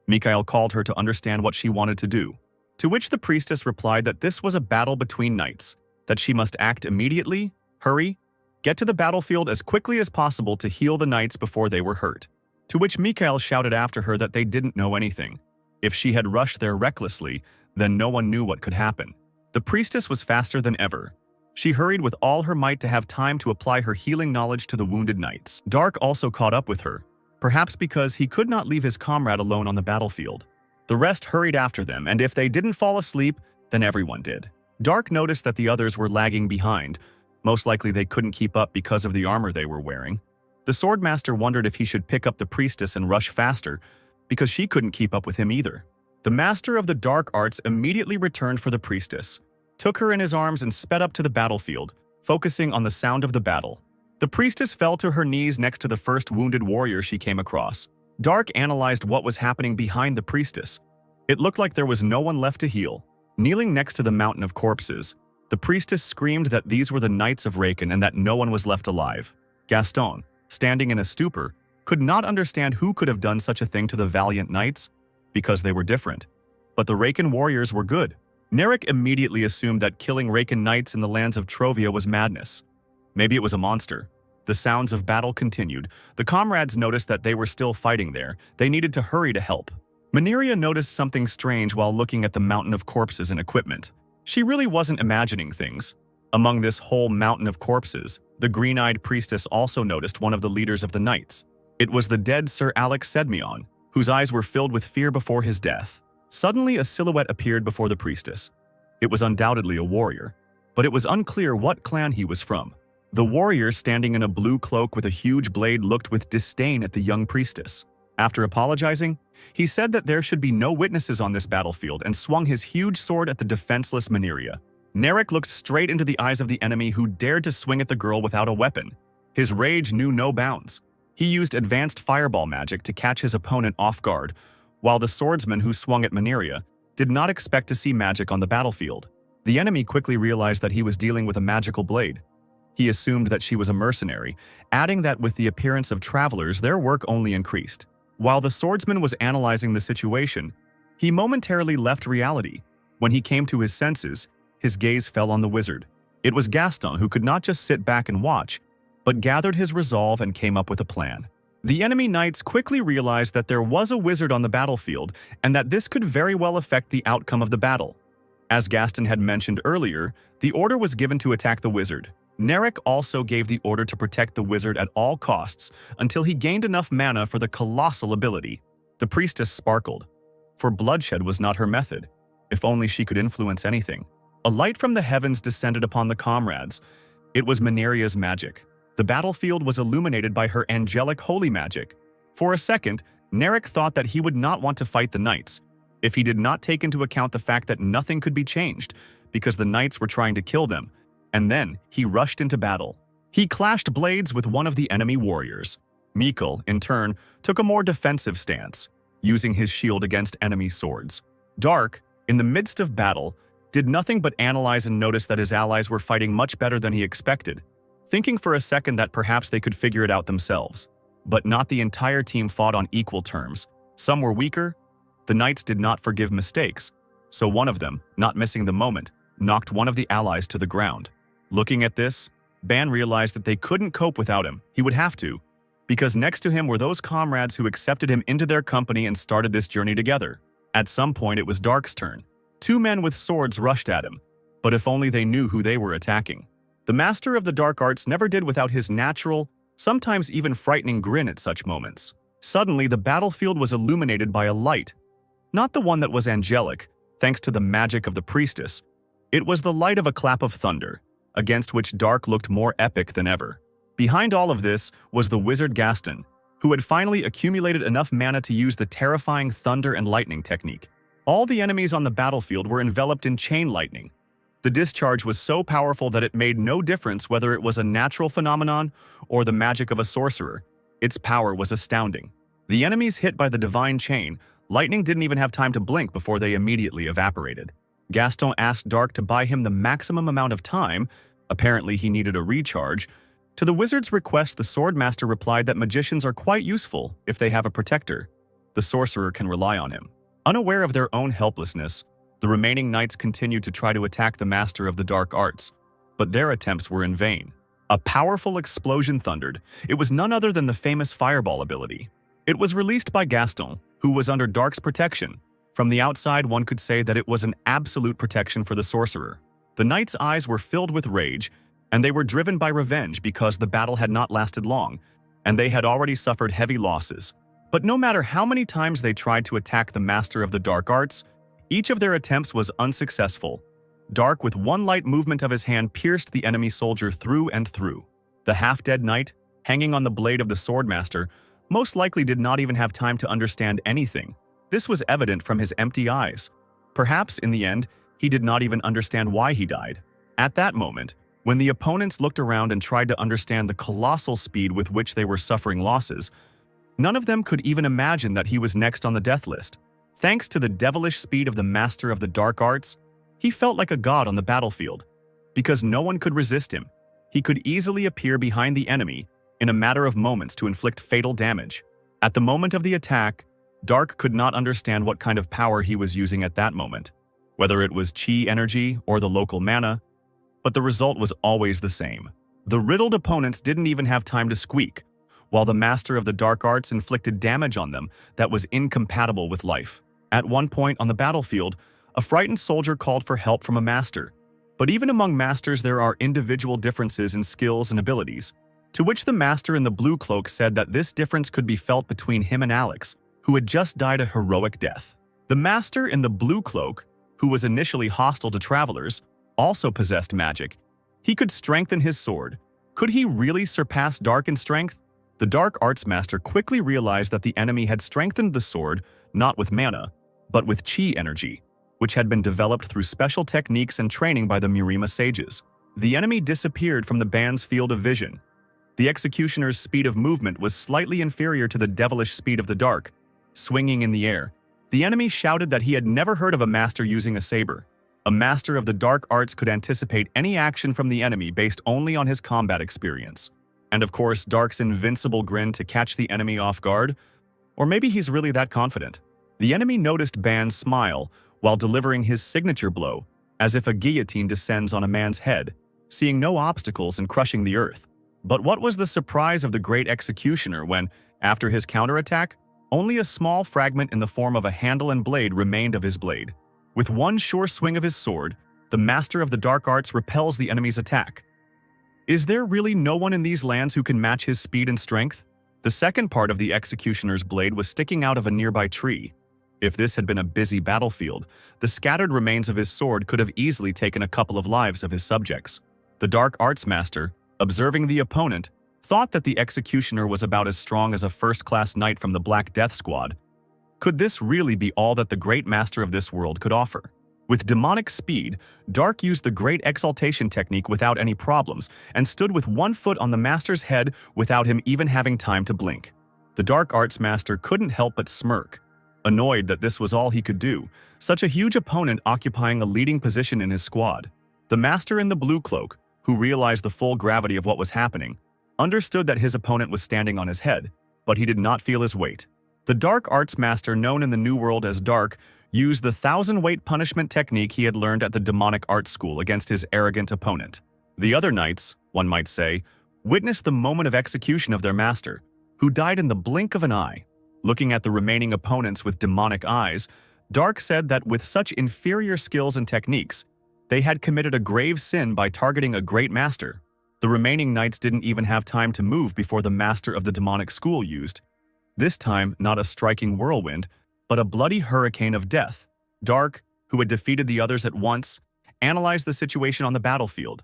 Mikhail called her to understand what she wanted to do, to which the priestess replied that this was a battle between knights, that she must act immediately, hurry, get to the battlefield as quickly as possible to heal the knights before they were hurt, to which Mikhail shouted after her that they didn't know anything. If she had rushed there recklessly, then no one knew what could happen. The priestess was faster than ever. She hurried with all her might to have time to apply her healing knowledge to the wounded knights. Dark also caught up with her, perhaps because he could not leave his comrade alone on the battlefield. The rest hurried after them, and if they didn't fall asleep, then everyone did. Dark noticed that the others were lagging behind. Most likely they couldn't keep up because of the armor they were wearing. The swordmaster wondered if he should pick up the priestess and rush faster, because she couldn't keep up with him either. The master of the dark arts immediately returned for the priestess, took her in his arms and sped up to the battlefield, focusing on the sound of the battle. The priestess fell to her knees next to the first wounded warrior she came across. Dark analyzed what was happening behind the priestess. It looked like there was no one left to heal. Kneeling next to the mountain of corpses, the priestess screamed that these were the knights of Raken and that no one was left alive. Gaston, standing in a stupor, could not understand who could have done such a thing to the valiant knights, because they were different. But the Raken warriors were good. Narek immediately assumed that killing Raken knights in the lands of Trovia was madness. Maybe it was a monster. The sounds of battle continued. The comrades noticed that they were still fighting there. They needed to hurry to help. Mineria noticed something strange while looking at the mountain of corpses and equipment. She really wasn't imagining things. Among this whole mountain of corpses, the green-eyed priestess also noticed one of the leaders of the knights. It was the dead Sir Alex Sedmion, whose eyes were filled with fear before his death. Suddenly, a silhouette appeared before the priestess. It was undoubtedly a warrior, but it was unclear what clan he was from. The warrior, standing in a blue cloak with a huge blade, looked with disdain at the young priestess. After apologizing, he said that there should be no witnesses on this battlefield and swung his huge sword at the defenseless Mineria. Narek looked straight into the eyes of the enemy who dared to swing at the girl without a weapon. His rage knew no bounds. He used advanced fireball magic to catch his opponent off guard, while the swordsman who swung at Mineria did not expect to see magic on the battlefield. The enemy quickly realized that he was dealing with a magical blade. He assumed that she was a mercenary, adding that with the appearance of travelers, their work only increased. While the swordsman was analyzing the situation, he momentarily left reality. When he came to his senses, his gaze fell on the wizard. It was Gaston who could not just sit back and watch, but gathered his resolve and came up with a plan. The enemy knights quickly realized that there was a wizard on the battlefield and that this could very well affect the outcome of the battle. As Gaston had mentioned earlier, the order was given to attack the wizard. Narek also gave the order to protect the wizard at all costs until he gained enough mana for the colossal ability. The priestess sparkled, for bloodshed was not her method. If only she could influence anything. A light from the heavens descended upon the comrades. It was Mineria's magic. The battlefield was illuminated by her angelic holy magic. For a second, Narek thought that he would not want to fight the knights, if he did not take into account the fact that nothing could be changed because the knights were trying to kill them, and then he rushed into battle. He clashed blades with one of the enemy warriors. Mikkel, in turn, took a more defensive stance, using his shield against enemy swords. Dark, in the midst of battle, did nothing but analyze and notice that his allies were fighting much better than he expected, thinking for a second that perhaps they could figure it out themselves. But not the entire team fought on equal terms. Some were weaker. The knights did not forgive mistakes, so one of them, not missing the moment, knocked one of the allies to the ground. Looking at this, Ban realized that they couldn't cope without him. He would have to, because next to him were those comrades who accepted him into their company and started this journey together. At some point, it was Dark's turn. Two men with swords rushed at him, but if only they knew who they were attacking. The master of the dark arts never did without his natural, sometimes even frightening grin at such moments. Suddenly, the battlefield was illuminated by a light. Not the one that was angelic, thanks to the magic of the priestess. It was the light of a clap of thunder, against which Dark looked more epic than ever. Behind all of this was the wizard Gaston, who had finally accumulated enough mana to use the terrifying thunder and lightning technique. All the enemies on the battlefield were enveloped in chain lightning. The discharge was so powerful that it made no difference whether it was a natural phenomenon or the magic of a sorcerer. Its power was astounding. The enemies hit by the divine chain, lightning didn't even have time to blink before they immediately evaporated. Gaston asked Dark to buy him the maximum amount of time. Apparently, he needed a recharge. To the wizard's request, the swordmaster replied that magicians are quite useful if they have a protector. The sorcerer can rely on him. Unaware of their own helplessness, the remaining knights continued to try to attack the master of the dark arts, but their attempts were in vain. A powerful explosion thundered. It was none other than the famous fireball ability. It was released by Gaston, who was under Dark's protection. From the outside, one could say that it was an absolute protection for the sorcerer. The knights' eyes were filled with rage, and they were driven by revenge because the battle had not lasted long, and they had already suffered heavy losses. But no matter how many times they tried to attack the master of the dark arts, each of their attempts was unsuccessful. Dark, with one light movement of his hand, pierced the enemy soldier through and through. The half-dead knight, hanging on the blade of the swordmaster, most likely did not even have time to understand anything. This was evident from his empty eyes. Perhaps, in the end, he did not even understand why he died. At that moment, when the opponents looked around and tried to understand the colossal speed with which they were suffering losses, none of them could even imagine that he was next on the death list. Thanks to the devilish speed of the master of the dark arts, he felt like a god on the battlefield. Because no one could resist him, he could easily appear behind the enemy in a matter of moments to inflict fatal damage. At the moment of the attack, Dark could not understand what kind of power he was using at that moment, whether it was chi energy or the local mana, but the result was always the same. The riddled opponents didn't even have time to squeak, while the master of the dark arts inflicted damage on them that was incompatible with life. At one point on the battlefield, a frightened soldier called for help from a master. But even among masters, there are individual differences in skills and abilities, to which the master in the blue cloak said that this difference could be felt between him and Alex, who had just died a heroic death. The master in the blue cloak, who was initially hostile to travelers, also possessed magic. He could strengthen his sword. Could he really surpass Dark in strength? The Dark Arts Master quickly realized that the enemy had strengthened the sword not with mana, but with chi energy, which had been developed through special techniques and training by the Murima sages. The enemy disappeared from the band's field of vision. The executioner's speed of movement was slightly inferior to the devilish speed of the dark. Swinging in the air, the enemy shouted that he had never heard of a master using a saber. A master of the dark arts could anticipate any action from the enemy based only on his combat experience. And of course, Dark's invincible grin to catch the enemy off guard. Or maybe he's really that confident. The enemy noticed Ban's smile while delivering his signature blow, as if a guillotine descends on a man's head, seeing no obstacles and crushing the earth. But what was the surprise of the great executioner when, after his counterattack, only a small fragment in the form of a handle and blade remained of his blade. With one sure swing of his sword, the master of the dark arts repels the enemy's attack. Is there really no one in these lands who can match his speed and strength? The second part of the executioner's blade was sticking out of a nearby tree. If this had been a busy battlefield, the scattered remains of his sword could have easily taken a couple of lives of his subjects. The dark arts master, observing the opponent, thought that the executioner was about as strong as a first-class knight from the Black Death Squad. Could this really be all that the great master of this world could offer? With demonic speed, Dark used the Great Exaltation technique without any problems and stood with one foot on the master's head without him even having time to blink. The Dark Arts master couldn't help but smirk, annoyed that this was all he could do, such a huge opponent occupying a leading position in his squad. The master in the blue cloak, who realized the full gravity of what was happening, understood that his opponent was standing on his head, but he did not feel his weight. The Dark Arts master, known in the New World as Dark, used the 1,000-weight punishment technique he had learned at the demonic art school against his arrogant opponent. The other knights, one might say, witnessed the moment of execution of their master, who died in the blink of an eye. Looking at the remaining opponents with demonic eyes, Dark said that with such inferior skills and techniques, they had committed a grave sin by targeting a great master. The remaining knights didn't even have time to move before the master of the demonic school used, this time not a striking whirlwind, but a bloody hurricane of death. Dark, who had defeated the others at once, analyzed the situation on the battlefield.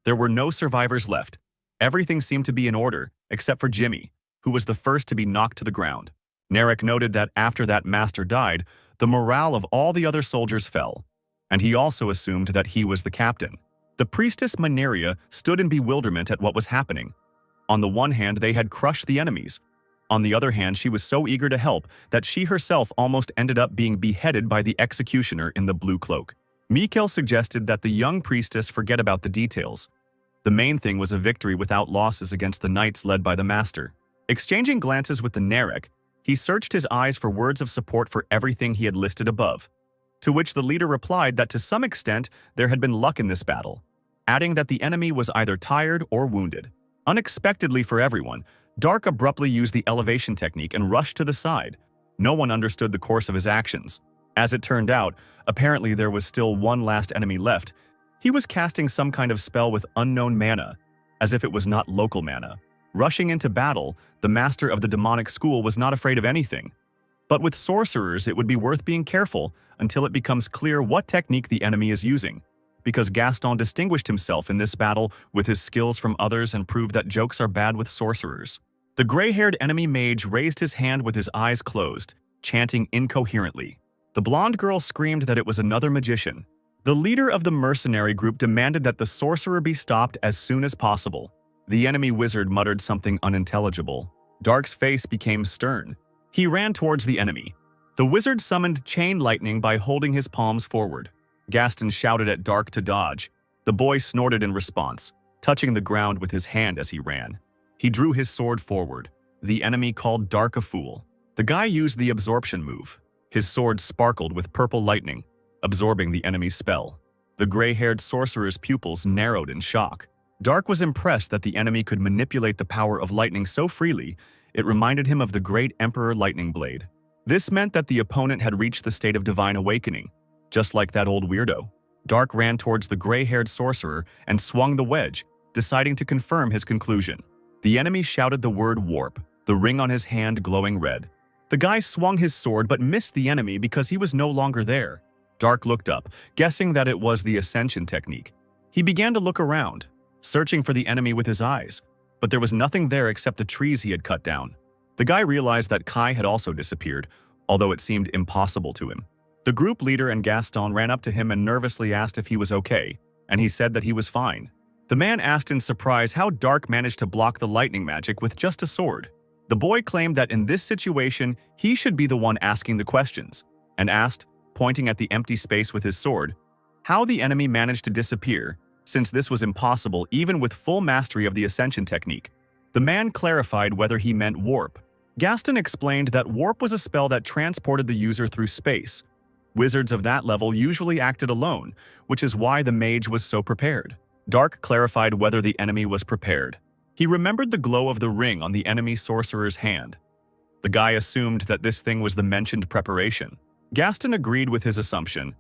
There were no survivors left. Everything seemed to be in order, except for Jimmy, who was the first to be knocked to the ground. Narek noted that after that master died, the morale of all the other soldiers fell, and he also assumed that he was the captain. The priestess Maneria stood in bewilderment at what was happening. On the one hand, they had crushed the enemies. On the other hand, she was so eager to help that she herself almost ended up being beheaded by the executioner in the blue cloak. Mikhail suggested that the young priestess forget about the details. The main thing was a victory without losses against the knights led by the master. Exchanging glances with the Narek, he searched his eyes for words of support for everything he had listed above, to which the leader replied that to some extent there had been luck in this battle, adding that the enemy was either tired or wounded. Unexpectedly for everyone, Dark abruptly used the elevation technique and rushed to the side. No one understood the course of his actions. As it turned out, apparently there was still one last enemy left. He was casting some kind of spell with unknown mana, as if it was not local mana. Rushing into battle, the master of the demonic school was not afraid of anything. But with sorcerers, it would be worth being careful until it becomes clear what technique the enemy is using, because Gaston distinguished himself in this battle with his skills from others and proved that jokes are bad with sorcerers. The gray-haired enemy mage raised his hand with his eyes closed, chanting incoherently. The blonde girl screamed that it was another magician. The leader of the mercenary group demanded that the sorcerer be stopped as soon as possible. The enemy wizard muttered something unintelligible. Dark's face became stern. He ran towards the enemy. The wizard summoned chain lightning by holding his palms forward. Gaston shouted at Dark to dodge. The boy snorted in response, touching the ground with his hand as he ran. He drew his sword forward. The enemy called Dark a fool. The guy used the absorption move. His sword sparkled with purple lightning, absorbing the enemy's spell. The gray-haired sorcerer's pupils narrowed in shock. Dark was impressed that the enemy could manipulate the power of lightning so freely, it reminded him of the great Emperor Lightning Blade. This meant that the opponent had reached the state of divine awakening, just like that old weirdo. Dark ran towards the gray-haired sorcerer and swung the wedge, deciding to confirm his conclusion. The enemy shouted the word warp, the ring on his hand glowing red. The guy swung his sword but missed the enemy because he was no longer there. Dark looked up, guessing that it was the ascension technique. He began to look around, searching for the enemy with his eyes, but there was nothing there except the trees he had cut down. The guy realized that Kai had also disappeared, although it seemed impossible to him. The group leader and Gaston ran up to him and nervously asked if he was okay, and he said that he was fine. The man asked in surprise how Dark managed to block the lightning magic with just a sword. The boy claimed that in this situation, he should be the one asking the questions, and asked, pointing at the empty space with his sword, how the enemy managed to disappear, since this was impossible even with full mastery of the ascension technique. The man clarified whether he meant warp. Gaston explained that warp was a spell that transported the user through space. Wizards of that level usually acted alone, which is why the mage was so prepared. Dark clarified whether the enemy was prepared. He remembered the glow of the ring on the enemy sorcerer's hand. The guy assumed that this thing was the mentioned preparation. Gaston agreed with his assumption.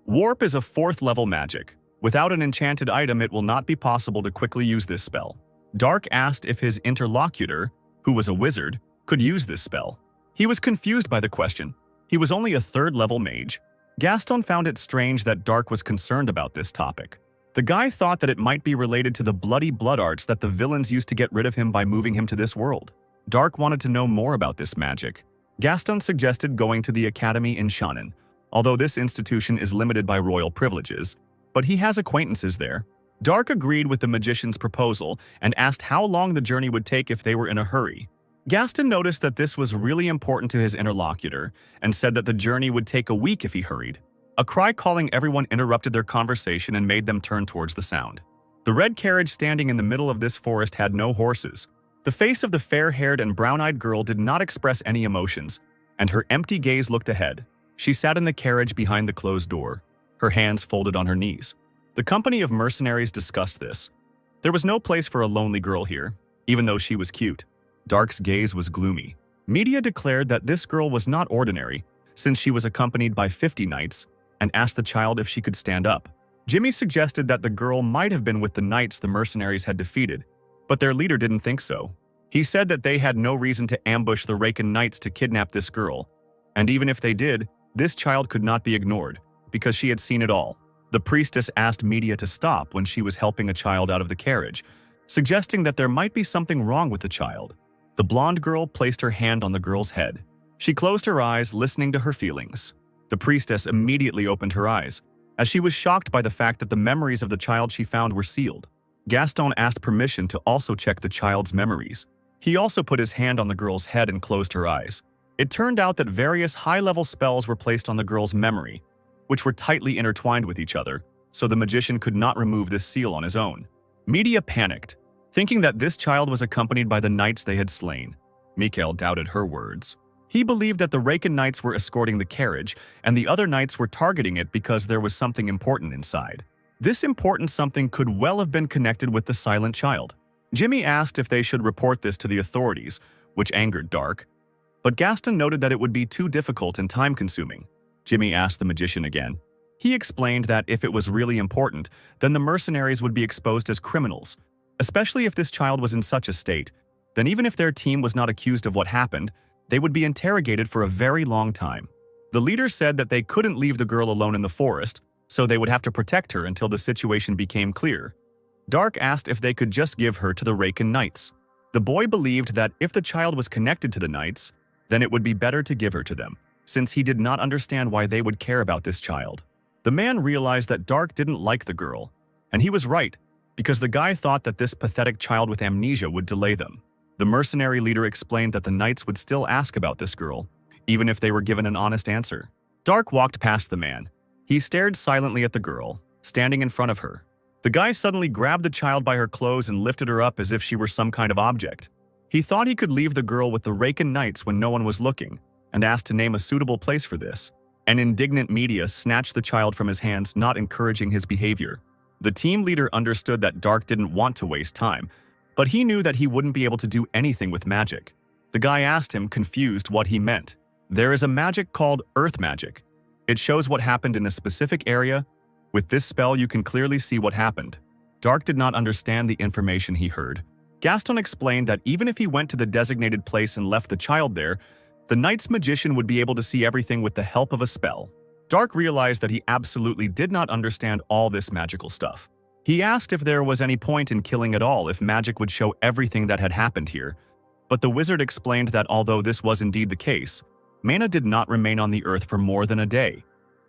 Warp is a 4th-level magic. Without an enchanted item, it will not be possible to quickly use this spell. Dark asked if his interlocutor, who was a wizard, could use this spell. He was confused by the question. He was only a 3rd-level mage. Gaston found it strange that Dark was concerned about this topic. The guy thought that it might be related to the bloody blood arts that the villains used to get rid of him by moving him to this world. Dark wanted to know more about this magic. Gaston suggested going to the academy in Shannon, although this institution is limited by royal privileges, but he has acquaintances there. Dark agreed with the magician's proposal and asked how long the journey would take if they were in a hurry. Gaston noticed that this was really important to his interlocutor and said that the journey would take a week if he hurried. A cry calling everyone interrupted their conversation and made them turn towards the sound. The red carriage standing in the middle of this forest had no horses. The face of the fair-haired and brown-eyed girl did not express any emotions, and her empty gaze looked ahead. She sat in the carriage behind the closed door, her hands folded on her knees. The company of mercenaries discussed this. There was no place for a lonely girl here, even though she was cute. Dark's gaze was gloomy. Media declared that this girl was not ordinary, since she was accompanied by 50 knights, and asked the child if she could stand up. Jimmy suggested that the girl might have been with the knights the mercenaries had defeated, but their leader didn't think so. He said that they had no reason to ambush the Raken knights to kidnap this girl, and even if they did, this child could not be ignored, because she had seen it all. The priestess asked Media to stop when she was helping a child out of the carriage, suggesting that there might be something wrong with the child. The blonde girl placed her hand on the girl's head. She closed her eyes, listening to her feelings. The priestess immediately opened her eyes, as she was shocked by the fact that the memories of the child she found were sealed. Gaston asked permission to also check the child's memories. He also put his hand on the girl's head and closed her eyes. It turned out that various high-level spells were placed on the girl's memory, which were tightly intertwined with each other, so the magician could not remove this seal on his own. Media panicked, thinking that this child was accompanied by the knights they had slain. Mikhail doubted her words. He believed that the Raken knights were escorting the carriage, and the other knights were targeting it because there was something important inside. This important something could well have been connected with the silent child. Jimmy asked if they should report this to the authorities, which angered Dark, but Gaston noted that it would be too difficult and time-consuming. Jimmy asked the magician again. He explained that if it was really important, then the mercenaries would be exposed as criminals, especially if this child was in such a state. Then even if their team was not accused of what happened, they would be interrogated for a very long time. The leader said that they couldn't leave the girl alone in the forest, so they would have to protect her until the situation became clear. Dark asked if they could just give her to the Raken knights. The boy believed that if the child was connected to the knights, then it would be better to give her to them, since he did not understand why they would care about this child. The man realized that Dark didn't like the girl, and he was right, because the guy thought that this pathetic child with amnesia would delay them. The mercenary leader explained that the knights would still ask about this girl, even if they were given an honest answer. Dark walked past the man. He stared silently at the girl, standing in front of her. The guy suddenly grabbed the child by her clothes and lifted her up as if she were some kind of object. He thought he could leave the girl with the Raken knights when no one was looking, and asked to name a suitable place for this. An indignant Media snatched the child from his hands, not encouraging his behavior. The team leader understood that Dark didn't want to waste time, but he knew that he wouldn't be able to do anything with magic. The guy asked him, confused, what he meant. There is a magic called Earth Magic. It shows what happened in a specific area. With this spell, you can clearly see what happened. Dark did not understand the information he heard. Gaston explained that even if he went to the designated place and left the child there, the knight's magician would be able to see everything with the help of a spell. Dark realized that he absolutely did not understand all this magical stuff. He asked if there was any point in killing at all if magic would show everything that had happened here, but the wizard explained that although this was indeed the case, mana did not remain on the earth for more than a day,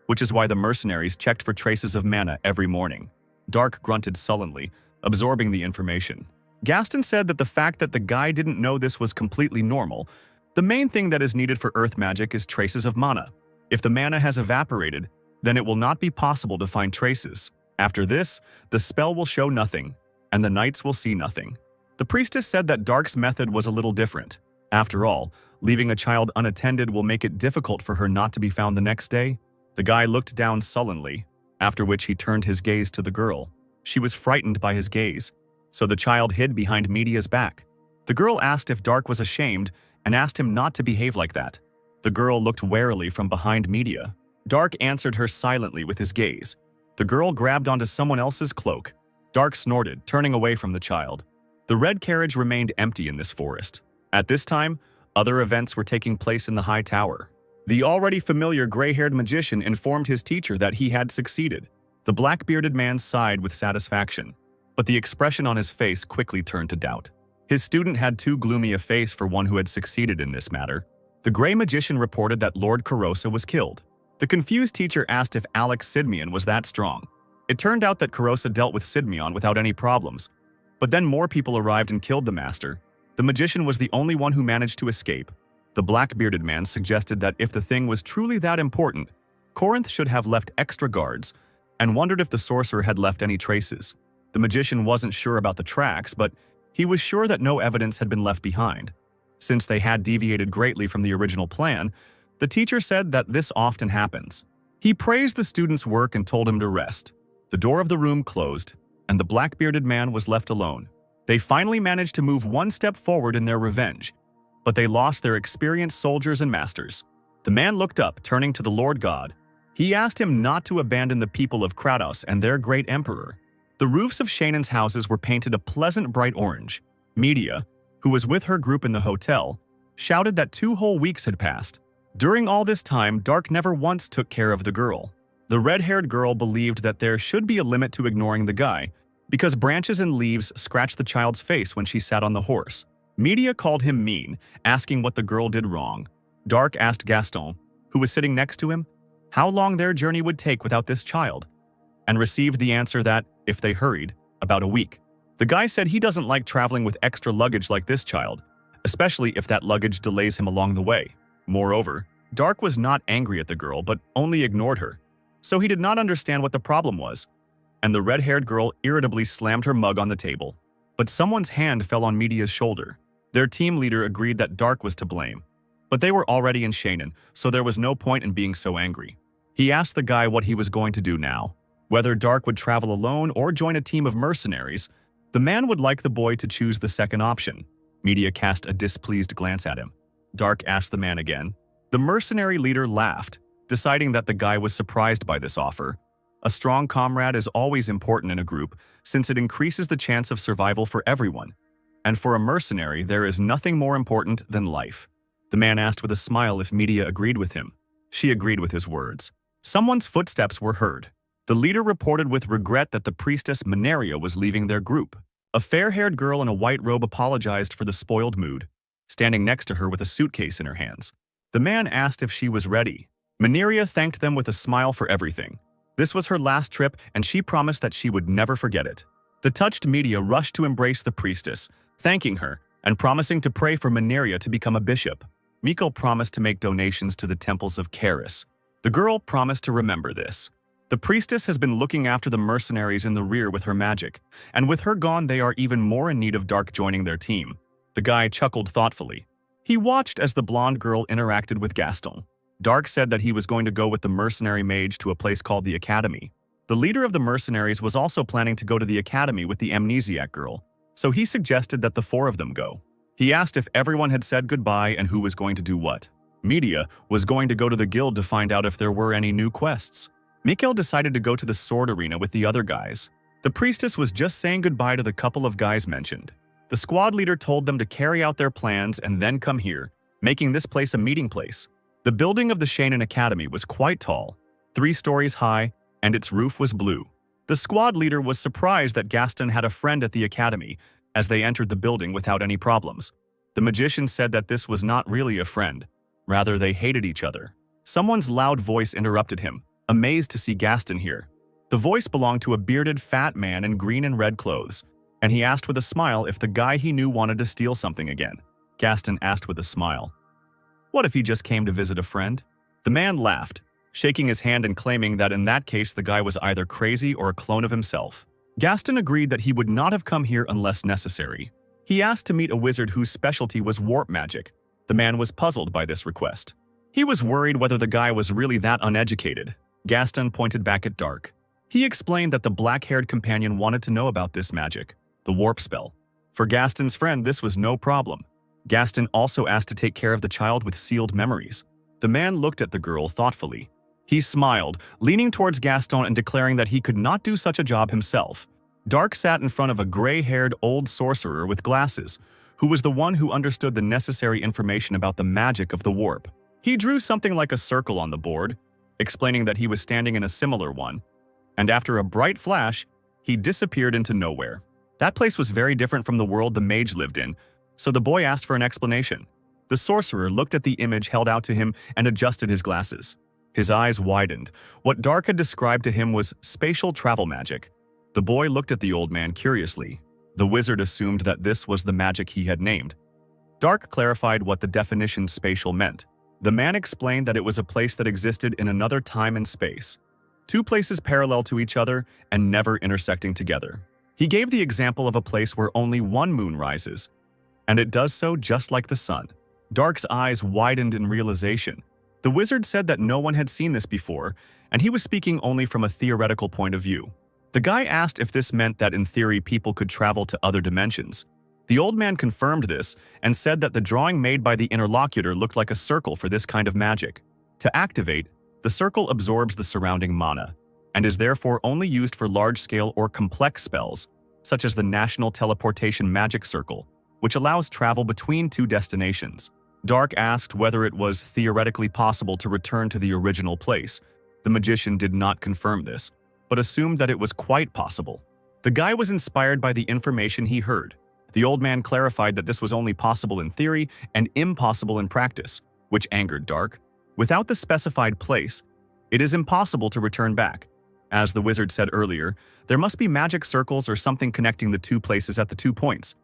which is why the mercenaries checked for traces of mana every morning. Dark grunted sullenly, absorbing the information. Gaston said that the fact that the guy didn't know this was completely normal. The main thing that is needed for earth magic is traces of mana. If the mana has evaporated, then it will not be possible to find traces. After this, the spell will show nothing, and the knights will see nothing. The priestess said that Dark's method was a little different. After all, leaving a child unattended will make it difficult for her not to be found the next day. The guy looked down sullenly, after which he turned his gaze to the girl. She was frightened by his gaze, so the child hid behind Media's back. The girl asked if Dark was ashamed and asked him not to behave like that. The girl looked warily from behind Media. Dark answered her silently with his gaze. The girl grabbed onto someone else's cloak. Dark snorted, turning away from the child. The red carriage remained empty in this forest. At this time, other events were taking place in the high tower. The already familiar gray-haired magician informed his teacher that he had succeeded. The black-bearded man sighed with satisfaction, but the expression on his face quickly turned to doubt. His student had too gloomy a face for one who had succeeded in this matter. The Grey Magician reported that Lord Kurosa was killed. The confused teacher asked if Alex Sidmion was that strong. It turned out that Kurosa dealt with Sidmion without any problems. But then more people arrived and killed the master. The magician was the only one who managed to escape. The black-bearded man suggested that if the thing was truly that important, Corinth should have left extra guards, and wondered if the sorcerer had left any traces. The magician wasn't sure about the tracks, but he was sure that no evidence had been left behind. Since they had deviated greatly from the original plan, the teacher said that this often happens. He praised the student's work and told him to rest. The door of the room closed, and the black-bearded man was left alone. They finally managed to move one step forward in their revenge, but they lost their experienced soldiers and masters. The man looked up, turning to the Lord God. He asked him not to abandon the people of Kratos and their great emperor. The roofs of Shannon's houses were painted a pleasant bright orange. Media, who was with her group in the hotel, shouted that 2 whole weeks had passed. During all this time, Dark never once took care of the girl. The red-haired girl believed that there should be a limit to ignoring the guy, because branches and leaves scratched the child's face when she sat on the horse. Media called him mean, asking what the girl did wrong. Dark asked Gaston, who was sitting next to him, how long their journey would take without this child, and received the answer that, if they hurried, about a week. The guy said he doesn't like traveling with extra luggage like this child, especially if that luggage delays him along the way. Moreover, Dark was not angry at the girl but only ignored her, so he did not understand what the problem was, and the red-haired girl irritably slammed her mug on the table. But someone's hand fell on Media's shoulder. Their team leader agreed that Dark was to blame, but they were already in Shannon, so there was no point in being so angry. He asked the guy what he was going to do now. Whether Dark would travel alone or join a team of mercenaries, the man would like the boy to choose the second option. Media cast a displeased glance at him. Dark asked the man again. The mercenary leader laughed, deciding that the guy was surprised by this offer. A strong comrade is always important in a group, since it increases the chance of survival for everyone. And for a mercenary, there is nothing more important than life. The man asked with a smile if Media agreed with him. She agreed with his words. Someone's footsteps were heard. The leader reported with regret that the priestess Mineria was leaving their group. A fair-haired girl in a white robe apologized for the spoiled mood, standing next to her with a suitcase in her hands. The man asked if she was ready. Mineria thanked them with a smile for everything. This was her last trip, and she promised that she would never forget it. The touched Media rushed to embrace the priestess, thanking her and promising to pray for Mineria to become a bishop. Mikkel promised to make donations to the temples of Charis. The girl promised to remember this. The priestess has been looking after the mercenaries in the rear with her magic, and with her gone they are even more in need of Dark joining their team. The guy chuckled thoughtfully. He watched as the blonde girl interacted with Gaston. Dark said that he was going to go with the mercenary mage to a place called the Academy. The leader of the mercenaries was also planning to go to the Academy with the amnesiac girl, so he suggested that the 4 of them go. He asked if everyone had said goodbye and who was going to do what. Media was going to go to the guild to find out if there were any new quests. Mikkel decided to go to the sword arena with the other guys. The priestess was just saying goodbye to the couple of guys mentioned. The squad leader told them to carry out their plans and then come here, making this place a meeting place. The building of the Shannon Academy was quite tall, 3 stories high, and its roof was blue. The squad leader was surprised that Gaston had a friend at the academy as they entered the building without any problems. The magician said that this was not really a friend. Rather, they hated each other. Someone's loud voice interrupted him, amazed to see Gaston here. The voice belonged to a bearded, fat man in green and red clothes, and he asked with a smile if the guy he knew wanted to steal something again. Gaston asked with a smile, "What if he just came to visit a friend?" The man laughed, shaking his hand and claiming that in that case the guy was either crazy or a clone of himself. Gaston agreed that he would not have come here unless necessary. He asked to meet a wizard whose specialty was warp magic. The man was puzzled by this request. He was worried whether the guy was really that uneducated. Gaston pointed back at Dark. He explained that the black-haired companion wanted to know about this magic, the warp spell. For Gaston's friend, this was no problem. Gaston also asked to take care of the child with sealed memories. The man looked at the girl thoughtfully. He smiled, leaning towards Gaston and declaring that he could not do such a job himself. Dark sat in front of a gray-haired old sorcerer with glasses, who was the one who understood the necessary information about the magic of the warp. He drew something like a circle on the board, explaining that he was standing in a similar one, and after a bright flash, he disappeared into nowhere. That place was very different from the world the mage lived in, so the boy asked for an explanation. The sorcerer looked at the image held out to him and adjusted his glasses. His eyes widened. What Dark had described to him was spatial travel magic. The boy looked at the old man curiously. The wizard assumed that this was the magic he had named. Dark clarified what the definition spatial meant. The man explained that it was a place that existed in another time and space. Two places parallel to each other and never intersecting together. He gave the example of a place where only one moon rises, and it does so just like the sun. Dark's eyes widened in realization. The wizard said that no one had seen this before, and he was speaking only from a theoretical point of view. The guy asked if this meant that in theory people could travel to other dimensions. The old man confirmed this and said that the drawing made by the interlocutor looked like a circle for this kind of magic. To activate, the circle absorbs the surrounding mana, and is therefore only used for large-scale or complex spells, such as the National Teleportation Magic Circle, which allows travel between two destinations. Dark asked whether it was theoretically possible to return to the original place. The magician did not confirm this, but assumed that it was quite possible. The guy was inspired by the information he heard. The old man clarified that this was only possible in theory and impossible in practice, which angered Dark. Without the specified place, it is impossible to return back. As the wizard said earlier, there must be magic circles or something connecting the two places at the 2 points,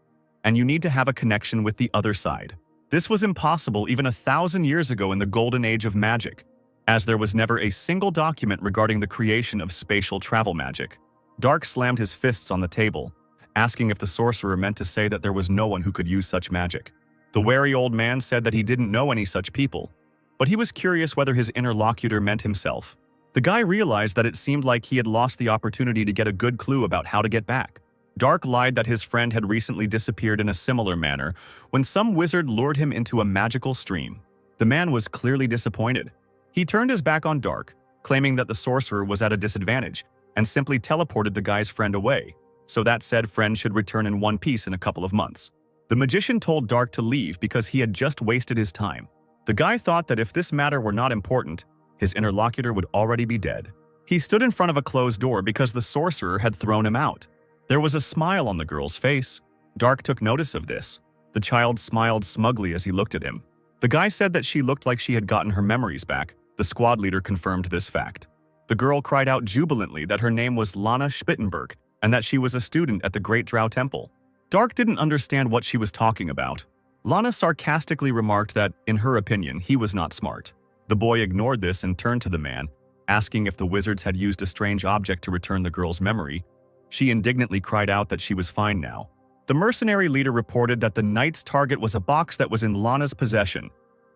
and you need to have a connection with the other side. This was impossible even 1,000 years ago in the golden age of magic, as there was never a single document regarding the creation of spatial travel magic. Dark slammed his fists on the table, asking if the sorcerer meant to say that there was no one who could use such magic. The wary old man said that he didn't know any such people, but he was curious whether his interlocutor meant himself. The guy realized that it seemed like he had lost the opportunity to get a good clue about how to get back. Dark lied that his friend had recently disappeared in a similar manner when some wizard lured him into a magical stream. The man was clearly disappointed. He turned his back on Dark, claiming that the sorcerer was at a disadvantage, and simply teleported the guy's friend away, so that said friend should return in one piece in a couple of months. The magician told Dark to leave because he had just wasted his time. The guy thought that if this matter were not important, his interlocutor would already be dead. He stood in front of a closed door because the sorcerer had thrown him out. There was a smile on the girl's face. Dark took notice of this. The child smiled smugly as he looked at him. The guy said that she looked like she had gotten her memories back. The squad leader confirmed this fact. The girl cried out jubilantly that her name was Lana Spittenberg and that she was a student at the Great Drow Temple. Dark didn't understand what she was talking about. Lana sarcastically remarked that, in her opinion, he was not smart. The boy ignored this and turned to the man, asking if the wizards had used a strange object to return the girl's memory. She indignantly cried out that she was fine now. The mercenary leader reported that the knight's target was a box that was in Lana's possession.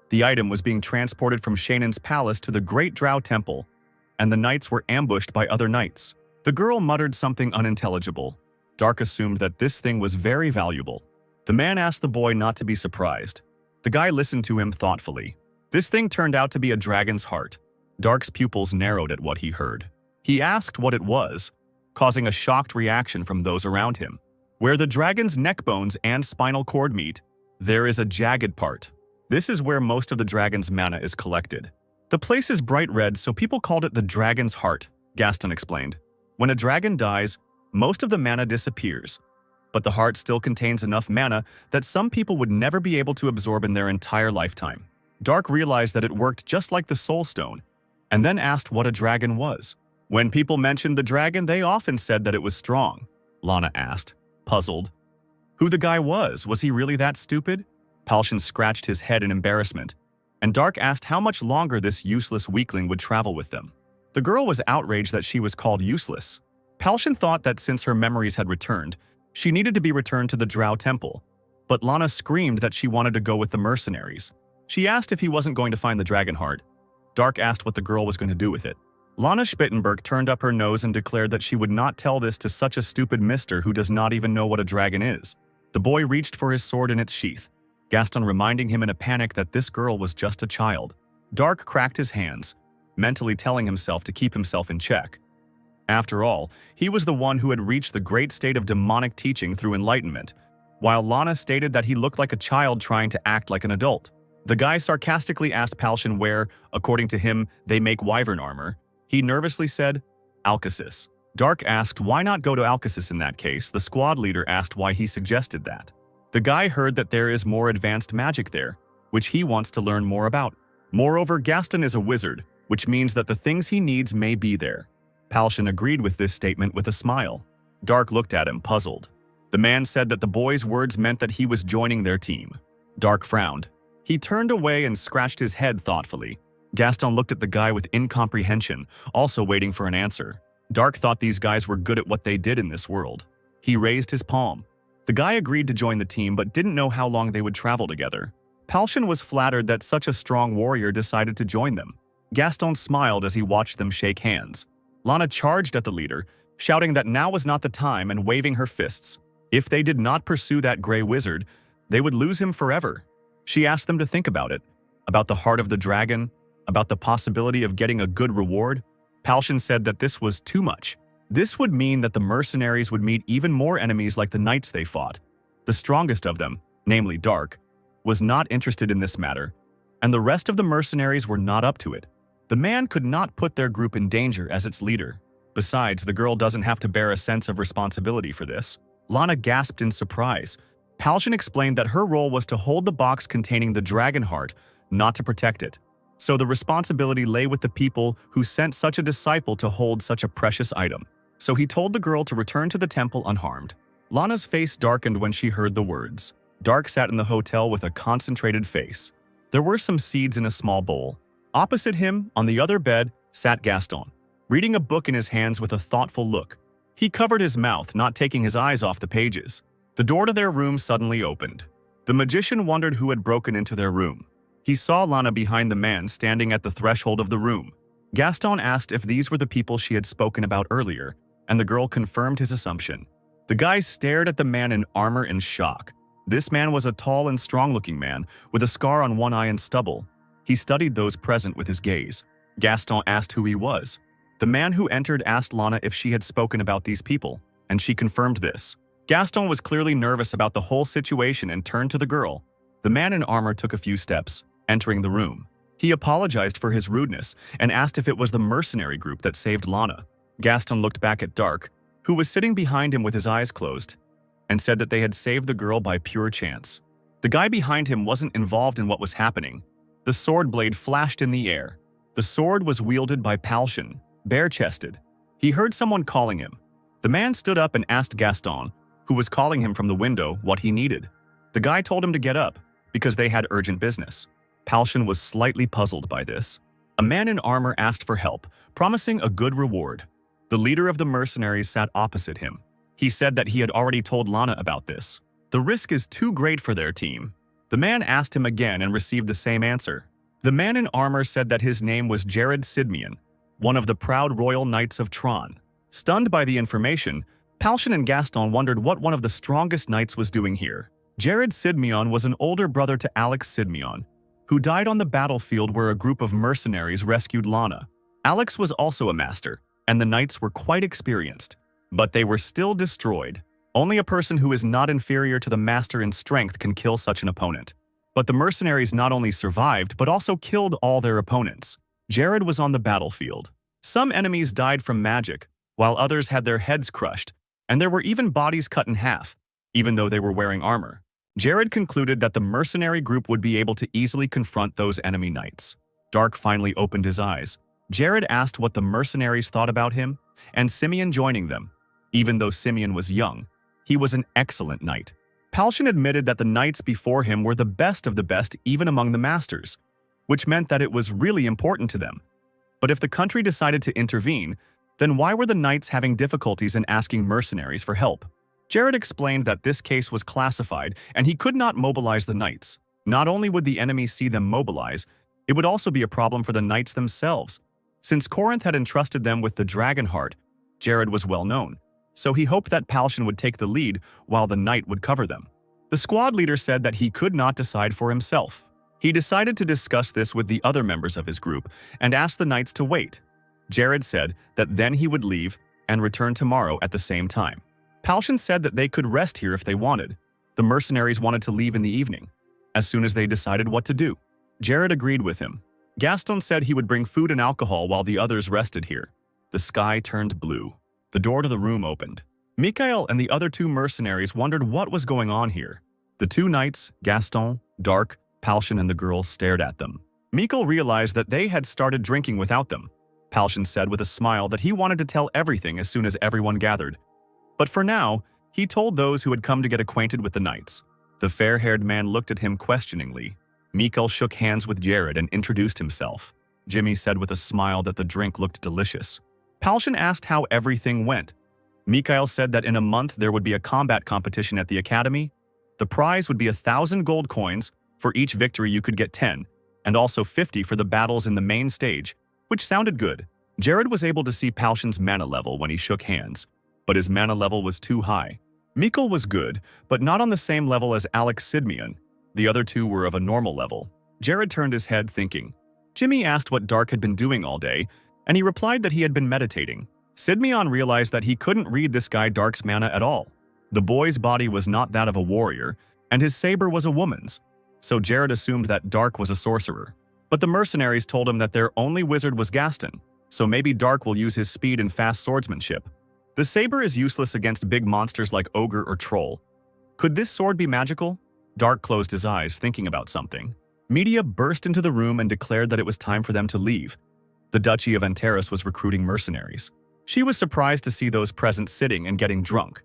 The item was being transported from Shannon's palace to the Great Drow Temple, and the knights were ambushed by other knights. The girl muttered something unintelligible. Dark assumed that this thing was very valuable. The man asked the boy not to be surprised. The guy listened to him thoughtfully. This thing turned out to be a dragon's heart. Dark's pupils narrowed at what he heard. He asked what it was, causing a shocked reaction from those around him. Where the dragon's neck bones and spinal cord meet, there is a jagged part. This is where most of the dragon's mana is collected. The place is bright red, so people called it the dragon's heart, Gaston explained. When a dragon dies, most of the mana disappears, but the heart still contains enough mana that some people would never be able to absorb in their entire lifetime. Dark realized that it worked just like the soul stone, and then asked what a dragon was. When people mentioned the dragon, they often said that it was strong. Lana asked, puzzled. Who the guy was he really that stupid? Palshan scratched his head in embarrassment, and Dark asked how much longer this useless weakling would travel with them. The girl was outraged that she was called useless. Palshan thought that since her memories had returned, she needed to be returned to the Drow Temple, but Lana screamed that she wanted to go with the mercenaries. She asked if he wasn't going to find the dragon heart. Dark asked what the girl was going to do with it. Lana Spittenberg turned up her nose and declared that she would not tell this to such a stupid mister who does not even know what a dragon is. The boy reached for his sword in its sheath, Gaston reminding him in a panic that this girl was just a child. Dark cracked his hands, mentally telling himself to keep himself in check. After all, he was the one who had reached the great state of demonic teaching through enlightenment, while Lana stated that he looked like a child trying to act like an adult. The guy sarcastically asked Palshan where, according to him, they make wyvern armor. He nervously said, Alcasis. Dark asked why not go to Alcasis in that case. The squad leader asked why he suggested that. The guy heard that there is more advanced magic there. which he wants to learn more about. Moreover, Gaston is a wizard, which means that the things he needs may be there. Palshan agreed with this statement with a smile. Dark looked at him, puzzled. The man said that the boy's words meant that he was joining their team. Dark frowned. He turned away and scratched his head thoughtfully. Gaston looked at the guy with incomprehension, also waiting for an answer. Dark thought these guys were good at what they did in this world. He raised his palm. The guy agreed to join the team but didn't know how long they would travel together. Palshan was flattered that such a strong warrior decided to join them. Gaston smiled as he watched them shake hands. Lana charged at the leader, shouting that now was not the time and waving her fists. If they did not pursue that gray wizard, they would lose him forever. She asked them to think about it, about the heart of the dragon, about the possibility of getting a good reward. Palshan said that this was too much. This would mean that the mercenaries would meet even more enemies like the knights they fought. The strongest of them, namely Dark, was not interested in this matter, and the rest of the mercenaries were not up to it. The man could not put their group in danger as its leader. Besides, the girl doesn't have to bear a sense of responsibility for this. Lana gasped in surprise. Palshan explained that her role was to hold the box containing the dragon heart, not to protect it. So the responsibility lay with the people who sent such a disciple to hold such a precious item. So he told the girl to return to the temple unharmed. Lana's face darkened when she heard the words. Dark sat in the hotel with a concentrated face. There were some seeds in a small bowl. Opposite him, on the other bed, sat Gaston, reading a book in his hands with a thoughtful look. He covered his mouth, not taking his eyes off the pages. The door to their room suddenly opened. The magician wondered who had broken into their room. He saw Lana behind the man standing at the threshold of the room. Gaston asked if these were the people she had spoken about earlier, and the girl confirmed his assumption. The guys stared at the man in armor in shock. This man was a tall and strong-looking man, with a scar on one eye and stubble. He studied those present with his gaze. Gaston asked who he was. The man who entered asked Lana if she had spoken about these people, and she confirmed this. Gaston was clearly nervous about the whole situation and turned to the girl. The man in armor took a few steps, entering the room. He apologized for his rudeness and asked if it was the mercenary group that saved Lana. Gaston looked back at Dark, who was sitting behind him with his eyes closed, and said that they had saved the girl by pure chance. The guy behind him wasn't involved in what was happening. The sword blade flashed in the air. The sword was wielded by Palshan, bare-chested. He heard someone calling him. The man stood up and asked Gaston, who was calling him from the window, what he needed. The guy told him to get up, because they had urgent business. Palshan was slightly puzzled by this. A man in armor asked for help, promising a good reward. The leader of the mercenaries sat opposite him. He said that he had already told Lana about this. The risk is too great for their team. The man asked him again and received the same answer. The man in armor said that his name was Jared Sidmian, one of the proud royal knights of Tron. Stunned by the information, Palshan and Gaston wondered what one of the strongest knights was doing here. Jared Sidmian was an older brother to Alex Sidmian, who died on the battlefield where a group of mercenaries rescued Lana. Alex was also a master, and the knights were quite experienced. But they were still destroyed. Only a person who is not inferior to the master in strength can kill such an opponent. But the mercenaries not only survived, but also killed all their opponents. Jared was on the battlefield. Some enemies died from magic, while others had their heads crushed, and there were even bodies cut in half, even though they were wearing armor. Jared concluded that the mercenary group would be able to easily confront those enemy knights. Dark finally opened his eyes. Jared asked what the mercenaries thought about him, and Simeon joining them. Even though Simeon was young, he was an excellent knight. Palshan admitted that the knights before him were the best of the best even among the masters, which meant that it was really important to them. But if the country decided to intervene, then why were the knights having difficulties in asking mercenaries for help? Jared explained that this case was classified and he could not mobilize the knights. Not only would the enemy see them mobilize, it would also be a problem for the knights themselves. Since Corinth had entrusted them with the dragon heart, Jared was well known, so he hoped that Palshan would take the lead while the knight would cover them. The squad leader said that he could not decide for himself. He decided to discuss this with the other members of his group and asked the knights to wait. Jared said that then he would leave and return tomorrow at the same time. Palshan said that they could rest here if they wanted. The mercenaries wanted to leave in the evening, as soon as they decided what to do. Jared agreed with him. Gaston said he would bring food and alcohol while the others rested here. The sky turned blue. The door to the room opened. Mikhail and the other two mercenaries wondered what was going on here. The two knights, Gaston, Dark, Palshan and the girl stared at them. Mikkel realized that they had started drinking without them. Palshan said with a smile that he wanted to tell everything as soon as everyone gathered. But for now, he told those who had come to get acquainted with the knights. The fair-haired man looked at him questioningly. Mikkel shook hands with Jared and introduced himself. Jimmy said with a smile that the drink looked delicious. Palshan asked how everything went. Mikhail said that in a month there would be a combat competition at the academy. The prize would be 1,000 gold coins. For each victory you could get 10, and also 50 for the battles in the main stage, which sounded good. Jared was able to see Palshan's mana level when he shook hands, but his mana level was too high. Mikkel was good, but not on the same level as Alex Sidmian. The other two were of a normal level. Jared turned his head thinking. Jimmy asked what Dark had been doing all day, and he replied that he had been meditating. Sidmian realized that he couldn't read this guy Dark's mana at all. The boy's body was not that of a warrior, and his saber was a woman's. So Jared assumed that Dark was a sorcerer. But the mercenaries told him that their only wizard was Gaston, so maybe Dark will use his speed and fast swordsmanship. The saber is useless against big monsters like ogre or troll. Could this sword be magical? Dark closed his eyes, thinking about something. Media burst into the room and declared that it was time for them to leave. The Duchy of Antares was recruiting mercenaries. She was surprised to see those present sitting and getting drunk,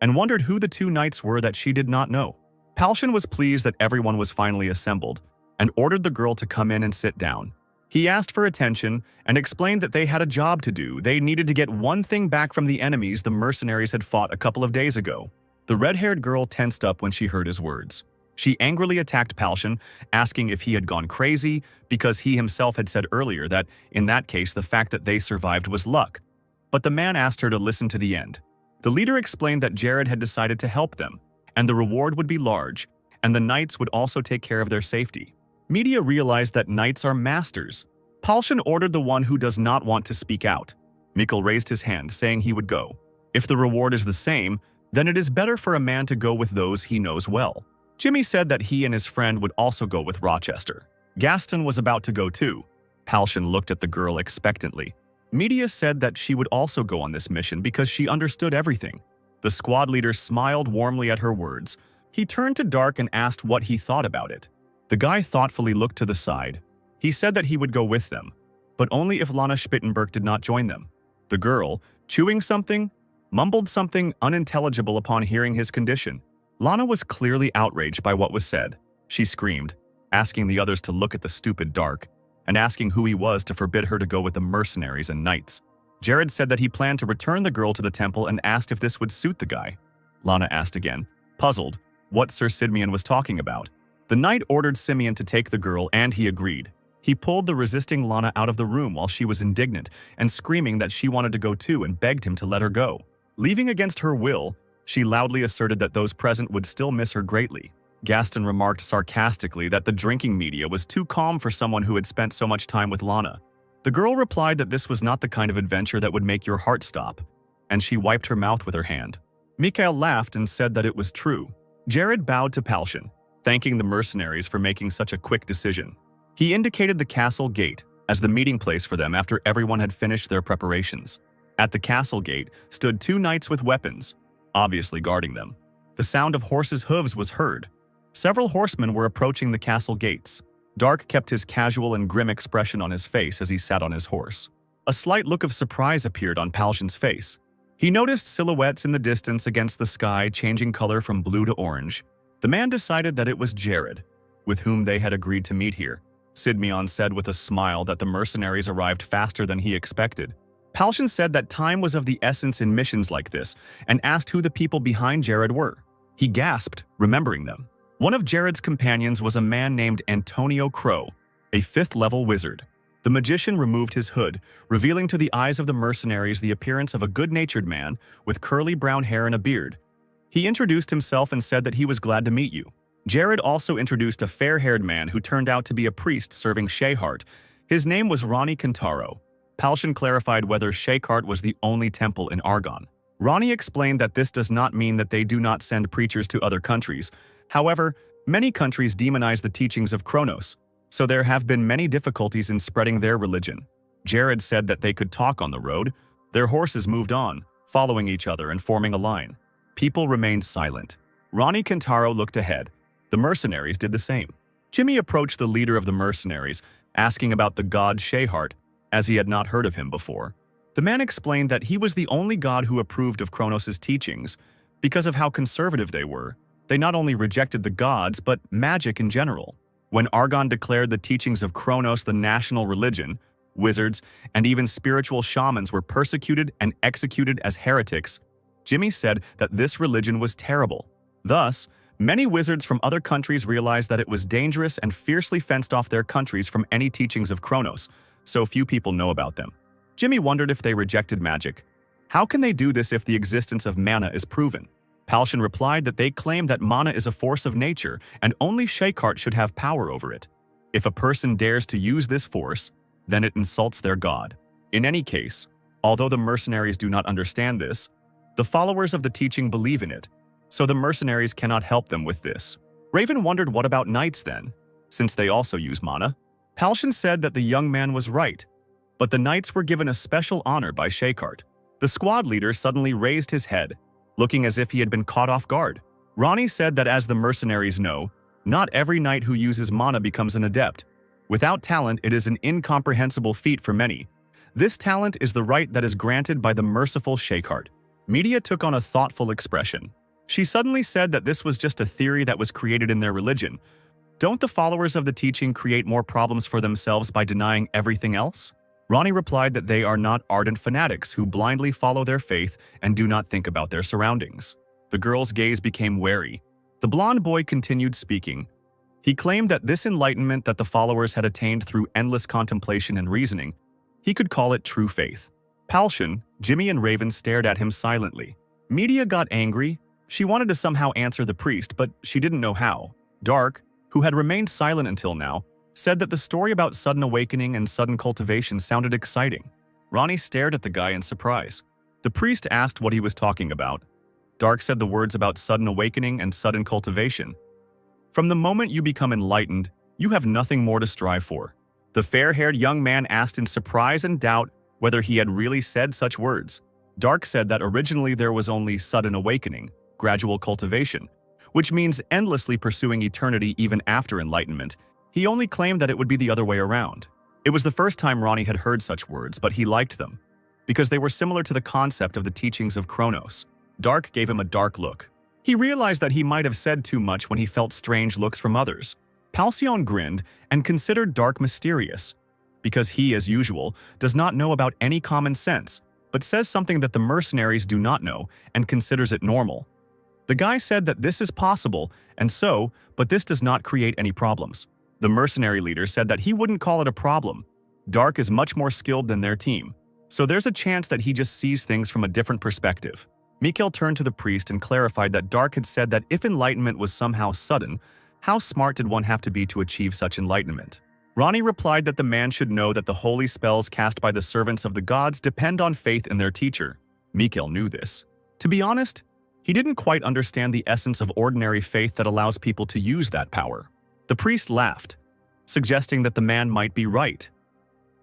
and wondered who the two knights were that she did not know. Palshan was pleased that everyone was finally assembled and ordered the girl to come in and sit down. He asked for attention and explained that they had a job to do. They needed to get one thing back from the enemies the mercenaries had fought a couple of days ago. The red-haired girl tensed up when she heard his words. She angrily attacked Palshan, asking if he had gone crazy because he himself had said earlier that, in that case, the fact that they survived was luck. But the man asked her to listen to the end. The leader explained that Jared had decided to help them, and the reward would be large, and the knights would also take care of their safety. Media realized that knights are masters. Palshan ordered the one who does not want to speak out. Mikkel raised his hand, saying he would go. If the reward is the same, then it is better for a man to go with those he knows well. Jimmy said that he and his friend would also go with Rochester. Gaston was about to go too. Palshan looked at the girl expectantly. Media said that she would also go on this mission because she understood everything. The squad leader smiled warmly at her words. He turned to Dark and asked what he thought about it. The guy thoughtfully looked to the side. He said that he would go with them, but only if Lana Spittenberg did not join them. The girl, chewing something, mumbled something unintelligible upon hearing his condition. Lana was clearly outraged by what was said. She screamed, asking the others to look at the stupid Dark, and asking who he was to forbid her to go with the mercenaries and knights. Jared said that he planned to return the girl to the temple and asked if this would suit the guy. Lana asked again, puzzled, what Sir Sidmian was talking about. The knight ordered Simeon to take the girl, and he agreed. He pulled the resisting Lana out of the room while she was indignant and screaming that she wanted to go too and begged him to let her go. Leaving against her will, she loudly asserted that those present would still miss her greatly. Gaston remarked sarcastically that the drinking media was too calm for someone who had spent so much time with Lana. The girl replied that this was not the kind of adventure that would make your heart stop, and she wiped her mouth with her hand. Mikhail laughed and said that it was true. Jared bowed to Palshan, thanking the mercenaries for making such a quick decision. He indicated the castle gate as the meeting place for them after everyone had finished their preparations. At the castle gate stood two knights with weapons, obviously guarding them. The sound of horses' hooves was heard. Several horsemen were approaching the castle gates. Dark kept his casual and grim expression on his face as he sat on his horse. A slight look of surprise appeared on Palshan's face. He noticed silhouettes in the distance against the sky changing color from blue to orange. The man decided that it was Jared, with whom they had agreed to meet here. Sidmian said with a smile that the mercenaries arrived faster than he expected. Palshan said that time was of the essence in missions like this and asked who the people behind Jared were. He gasped, remembering them. One of Jared's companions was a man named Antonio Crow, a 5th-level wizard. The magician removed his hood, revealing to the eyes of the mercenaries the appearance of a good-natured man with curly brown hair and a beard. He introduced himself and said that he was glad to meet you. Jared also introduced a fair-haired man who turned out to be a priest serving Shayhart. His name was Ronnie Kintaro. Palshan clarified whether Shayhart was the only temple in Argon. Ronnie explained that this does not mean that they do not send preachers to other countries. However, many countries demonize the teachings of Kronos, so there have been many difficulties in spreading their religion. Jared said that they could talk on the road. Their horses moved on, following each other and forming a line. People remained silent. Ronnie Kintaro looked ahead. The mercenaries did the same. Jimmy approached the leader of the mercenaries, asking about the god Shayhart, as he had not heard of him before. The man explained that he was the only god who approved of Kronos' teachings. Because of how conservative they were, they not only rejected the gods, but magic in general. When Argon declared the teachings of Kronos the national religion, wizards, and even spiritual shamans were persecuted and executed as heretics, Jimmy said that this religion was terrible. Thus, many wizards from other countries realized that it was dangerous and fiercely fenced off their countries from any teachings of Kronos, so few people know about them. Jimmy wondered if they rejected magic. How can they do this if the existence of mana is proven? Palshan replied that they claim that mana is a force of nature and only Shayhart should have power over it. If a person dares to use this force, then it insults their god. In any case, although the mercenaries do not understand this, the followers of the teaching believe in it, so the mercenaries cannot help them with this. Raven wondered what about knights then, since they also use mana? Palshan said that the young man was right, but the knights were given a special honor by Shayhart. The squad leader suddenly raised his head, looking as if he had been caught off guard. Ronnie said that as the mercenaries know, not every knight who uses mana becomes an adept. Without talent, it is an incomprehensible feat for many. This talent is the right that is granted by the merciful Shayhart. Media took on a thoughtful expression. She suddenly said that this was just a theory that was created in their religion. Don't the followers of the teaching create more problems for themselves by denying everything else? Ronnie replied that they are not ardent fanatics who blindly follow their faith and do not think about their surroundings. The girl's gaze became wary. The blonde boy continued speaking. He claimed that this enlightenment that the followers had attained through endless contemplation and reasoning, he could call it true faith. Palshan, Jimmy and Raven stared at him silently. Media got angry. She wanted to somehow answer the priest, but she didn't know how. Dark, who had remained silent until now, said that the story about sudden awakening and sudden cultivation sounded exciting. Ronnie stared at the guy in surprise. The priest asked what he was talking about. Dark said the words about sudden awakening and sudden cultivation. From the moment you become enlightened, you have nothing more to strive for. The fair-haired young man asked in surprise and doubt whether he had really said such words. Dark said that originally there was only sudden awakening, gradual cultivation, which means endlessly pursuing eternity even after enlightenment. He only claimed that it would be the other way around. It was the first time Ronnie had heard such words, but he liked them, because they were similar to the concept of the teachings of Kronos. Dark gave him a dark look. He realized that he might have said too much when he felt strange looks from others. Palshan grinned and considered Dark mysterious, because he, as usual, does not know about any common sense, but says something that the mercenaries do not know and considers it normal. The guy said that this is possible, and so, but this does not create any problems. The mercenary leader said that he wouldn't call it a problem. Dark is much more skilled than their team, so there's a chance that he just sees things from a different perspective. Mikhail turned to the priest and clarified that Dark had said that if enlightenment was somehow sudden, how smart did one have to be to achieve such enlightenment? Ronnie replied that the man should know that the holy spells cast by the servants of the gods depend on faith in their teacher. Mikhail knew this. To be honest, he didn't quite understand the essence of ordinary faith that allows people to use that power. The priest laughed, suggesting that the man might be right.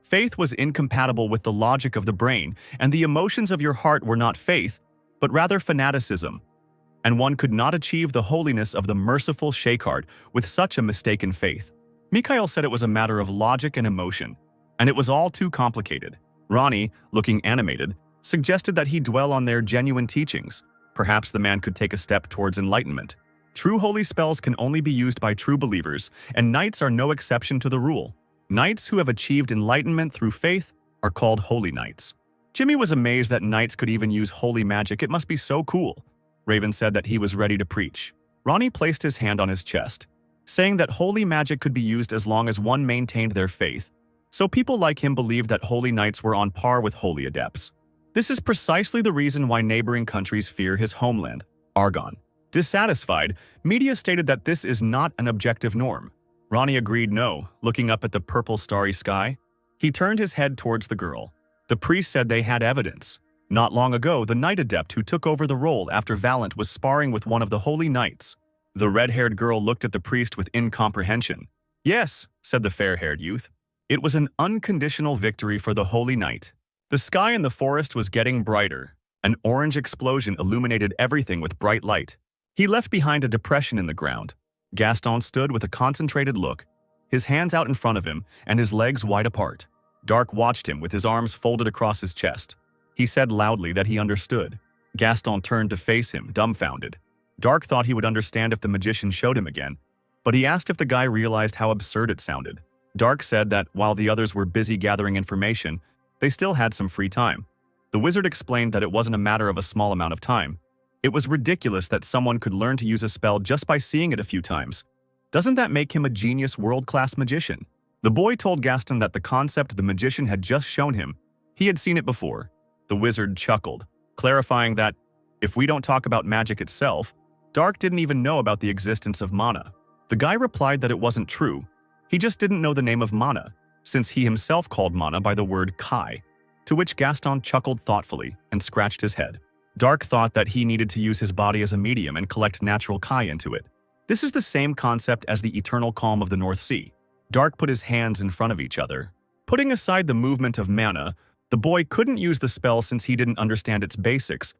Faith was incompatible with the logic of the brain, and the emotions of your heart were not faith, but rather fanaticism. And one could not achieve the holiness of the merciful Shayhart with such a mistaken faith. Mikhail said it was a matter of logic and emotion, and it was all too complicated. Ronnie, looking animated, suggested that he dwell on their genuine teachings. Perhaps the man could take a step towards enlightenment. True holy spells can only be used by true believers, and knights are no exception to the rule. Knights who have achieved enlightenment through faith are called holy knights. Jimmy was amazed that knights could even use holy magic. It must be so cool. Raven said that he was ready to preach. Ronnie placed his hand on his chest, saying that holy magic could be used as long as one maintained their faith. So people like him believed that holy knights were on par with holy adepts. This is precisely the reason why neighboring countries fear his homeland, Argon. Dissatisfied, media stated that this is not an objective norm. Ronnie agreed no, looking up at the purple starry sky. He turned his head towards the girl. The priest said they had evidence. Not long ago, the knight adept who took over the role after Valent was sparring with one of the holy knights. The red-haired girl looked at the priest with incomprehension. Yes, said the fair-haired youth. It was an unconditional victory for the holy knight. The sky in the forest was getting brighter. An orange explosion illuminated everything with bright light. He left behind a depression in the ground. Gaston stood with a concentrated look, his hands out in front of him and his legs wide apart. Dark watched him with his arms folded across his chest. He said loudly that he understood. Gaston turned to face him, dumbfounded. Dark thought he would understand if the magician showed him again, but he asked if the guy realized how absurd it sounded. Dark said that while the others were busy gathering information, they still had some free time. The wizard explained that it wasn't a matter of a small amount of time. It was ridiculous that someone could learn to use a spell just by seeing it a few times. Doesn't that make him a genius world-class magician? The boy told Gaston that the concept the magician had just shown him, he had seen it before. The wizard chuckled, clarifying that, if we don't talk about magic itself, Dark didn't even know about the existence of mana. The guy replied that it wasn't true. He just didn't know the name of mana, since he himself called mana by the word kai, to which Gaston chuckled thoughtfully and scratched his head. Dark thought that he needed to use his body as a medium and collect natural kai into it. This is the same concept as the eternal calm of the North Sea. Dark put his hands in front of each other. Putting aside the movement of mana, the boy couldn't use the spell since he didn't understand its basics.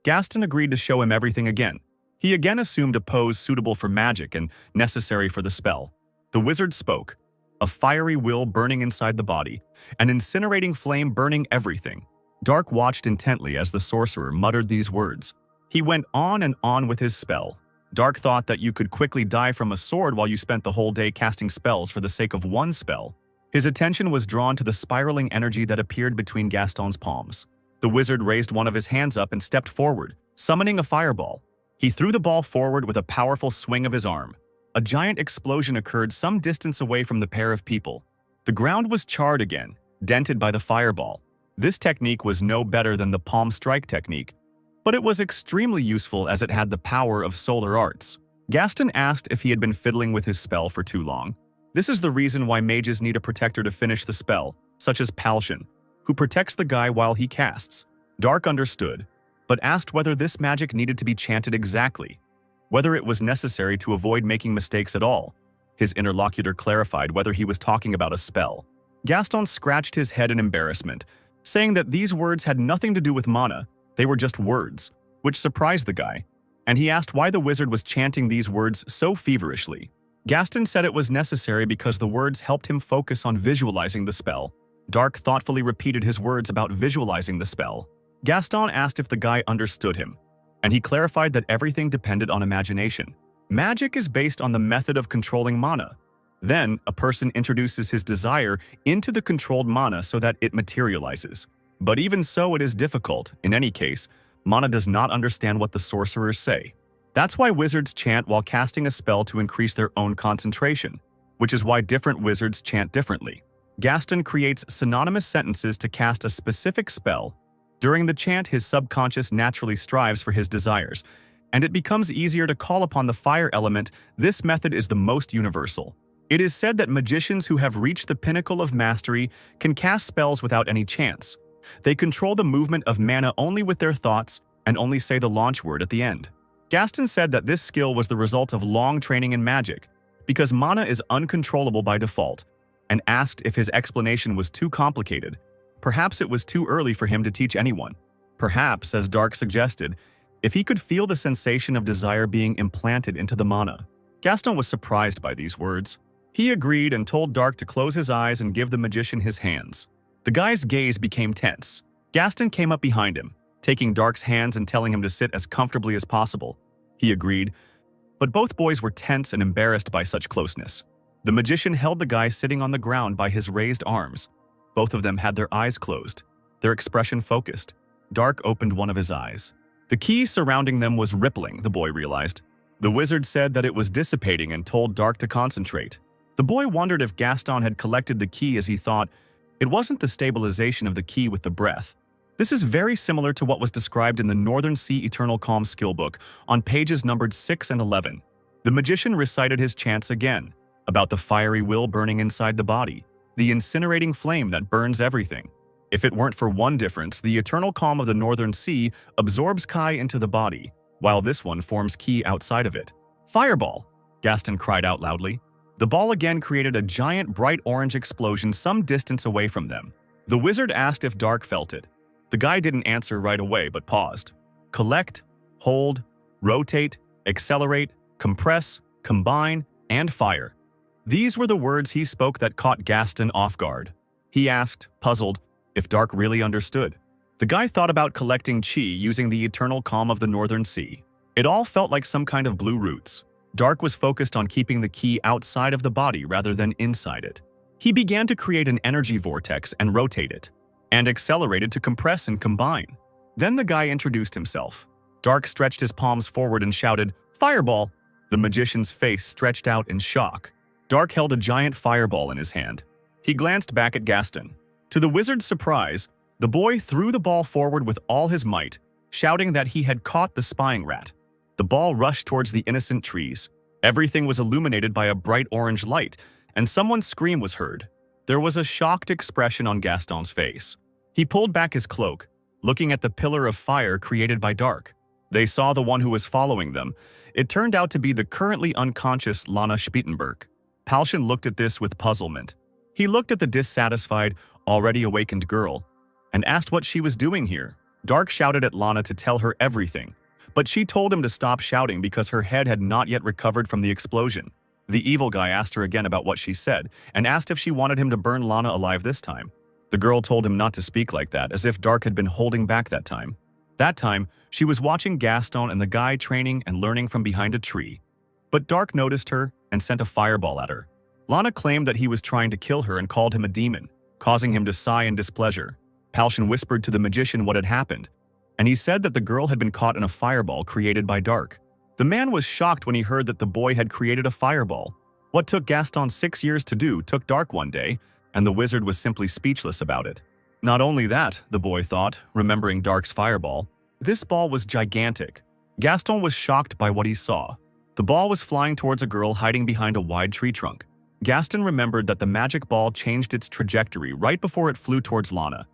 Gaston agreed to show him everything again. He again assumed a pose suitable for magic and necessary for the spell. The wizard spoke, a fiery will burning inside the body, an incinerating flame burning everything. Dark watched intently as the sorcerer muttered these words. He went on and on with his spell. Dark thought that you could quickly die from a sword while you spent the whole day casting spells for the sake of one spell. His attention was drawn to the spiraling energy that appeared between Gaston's palms. The wizard raised one of his hands up and stepped forward, summoning a fireball. He threw the ball forward with a powerful swing of his arm. A giant explosion occurred some distance away from the pair of people. The ground was charred again, dented by the fireball. This technique was no better than the palm strike technique, but it was extremely useful as it had the power of solar arts. Gaston asked if he had been fiddling with his spell for too long. This is the reason why mages need a protector to finish the spell, such as Palshan, who protects the guy while he casts. Dark understood, but asked whether this magic needed to be chanted exactly, whether it was necessary to avoid making mistakes at all. His interlocutor clarified whether he was talking about a spell. Gaston scratched his head in embarrassment, saying that these words had nothing to do with mana, they were just words, which surprised the guy, and he asked why the wizard was chanting these words so feverishly. Gaston said it was necessary because the words helped him focus on visualizing the spell. Dark thoughtfully repeated his words about visualizing the spell. Gaston asked if the guy understood him, and he clarified that everything depended on imagination. Magic is based on the method of controlling mana. Then, a person introduces his desire into the controlled mana so that it materializes. But even so, it is difficult. In any case, mana does not understand what the sorcerers say. That's why wizards chant while casting a spell to increase their own concentration, which is why different wizards chant differently. Gaston creates synonymous sentences to cast a specific spell. During the chant, his subconscious naturally strives for his desires, and it becomes easier to call upon the fire element. This method is the most universal. It is said that magicians who have reached the pinnacle of mastery can cast spells without any chance. They control the movement of mana only with their thoughts and only say the launch word at the end. Gaston said that this skill was the result of long training in magic, because mana is uncontrollable by default, and asked if his explanation was too complicated. Perhaps it was too early for him to teach anyone. Perhaps, as Dark suggested, if he could feel the sensation of desire being implanted into the mana. Gaston was surprised by these words. He agreed and told Dark to close his eyes and give the magician his hands. The guy's gaze became tense. Gaston came up behind him, taking Dark's hands and telling him to sit as comfortably as possible. He agreed, but both boys were tense and embarrassed by such closeness. The magician held the guy sitting on the ground by his raised arms. Both of them had their eyes closed, their expression focused. Dark opened one of his eyes. The key surrounding them was rippling, the boy realized. The wizard said that it was dissipating and told Dark to concentrate. The boy wondered if Gaston had collected the key, as he thought it wasn't the stabilization of the key with the breath. This is very similar to what was described in the Northern Sea Eternal Calm skill book on pages numbered 6 and 11. The magician recited his chants again, about the fiery will burning inside the body, the incinerating flame that burns everything. If it weren't for one difference, the eternal calm of the Northern Sea absorbs kai into the body, while this one forms ki outside of it. Fireball! Gaston cried out loudly. The ball again created a giant bright orange explosion some distance away from them. The wizard asked if Dark felt it. The guy didn't answer right away but paused. Collect, hold, rotate, accelerate, compress, combine, and fire. These were the words he spoke that caught Gaston off guard. He asked, puzzled, if Dark really understood. The guy thought about collecting chi using the eternal calm of the northern sea. It all felt like some kind of blue roots. Dark was focused on keeping the ki outside of the body rather than inside it. He began to create an energy vortex and rotate it, and accelerated to compress and combine. Then the guy introduced himself. Dark stretched his palms forward and shouted, "Fireball!" The magician's face stretched out in shock. Dark held a giant fireball in his hand. He glanced back at Gaston. To the wizard's surprise, the boy threw the ball forward with all his might, shouting that he had caught the spying rat. The ball rushed towards the innocent trees. Everything was illuminated by a bright orange light, and someone's scream was heard. There was a shocked expression on Gaston's face. He pulled back his cloak, looking at the pillar of fire created by Dark. They saw the one who was following them. It turned out to be the currently unconscious Lana Spittenberg. Palshan looked at this with puzzlement. He looked at the dissatisfied, already awakened girl, and asked what she was doing here. Dark shouted at Lana to tell her everything, but she told him to stop shouting because her head had not yet recovered from the explosion. The evil guy asked her again about what she said, and asked if she wanted him to burn Lana alive this time. The girl told him not to speak like that, as if Dark had been holding back that time. That time, she was watching Gaston and the guy training and learning from behind a tree. But Dark noticed her and sent a fireball at her. Lana claimed that he was trying to kill her and called him a demon, causing him to sigh in displeasure. Palshan whispered to the magician what had happened, and he said that the girl had been caught in a fireball created by Dark. The man was shocked when he heard that the boy had created a fireball. What took Gaston 6 years to do took Dark one day, and the wizard was simply speechless about it. Not only that, the boy thought, remembering Dark's fireball, this ball was gigantic. Gaston was shocked by what he saw. The ball was flying towards a girl hiding behind a wide tree trunk. Gaston remembered that the magic ball changed its trajectory right before it flew towards Lana.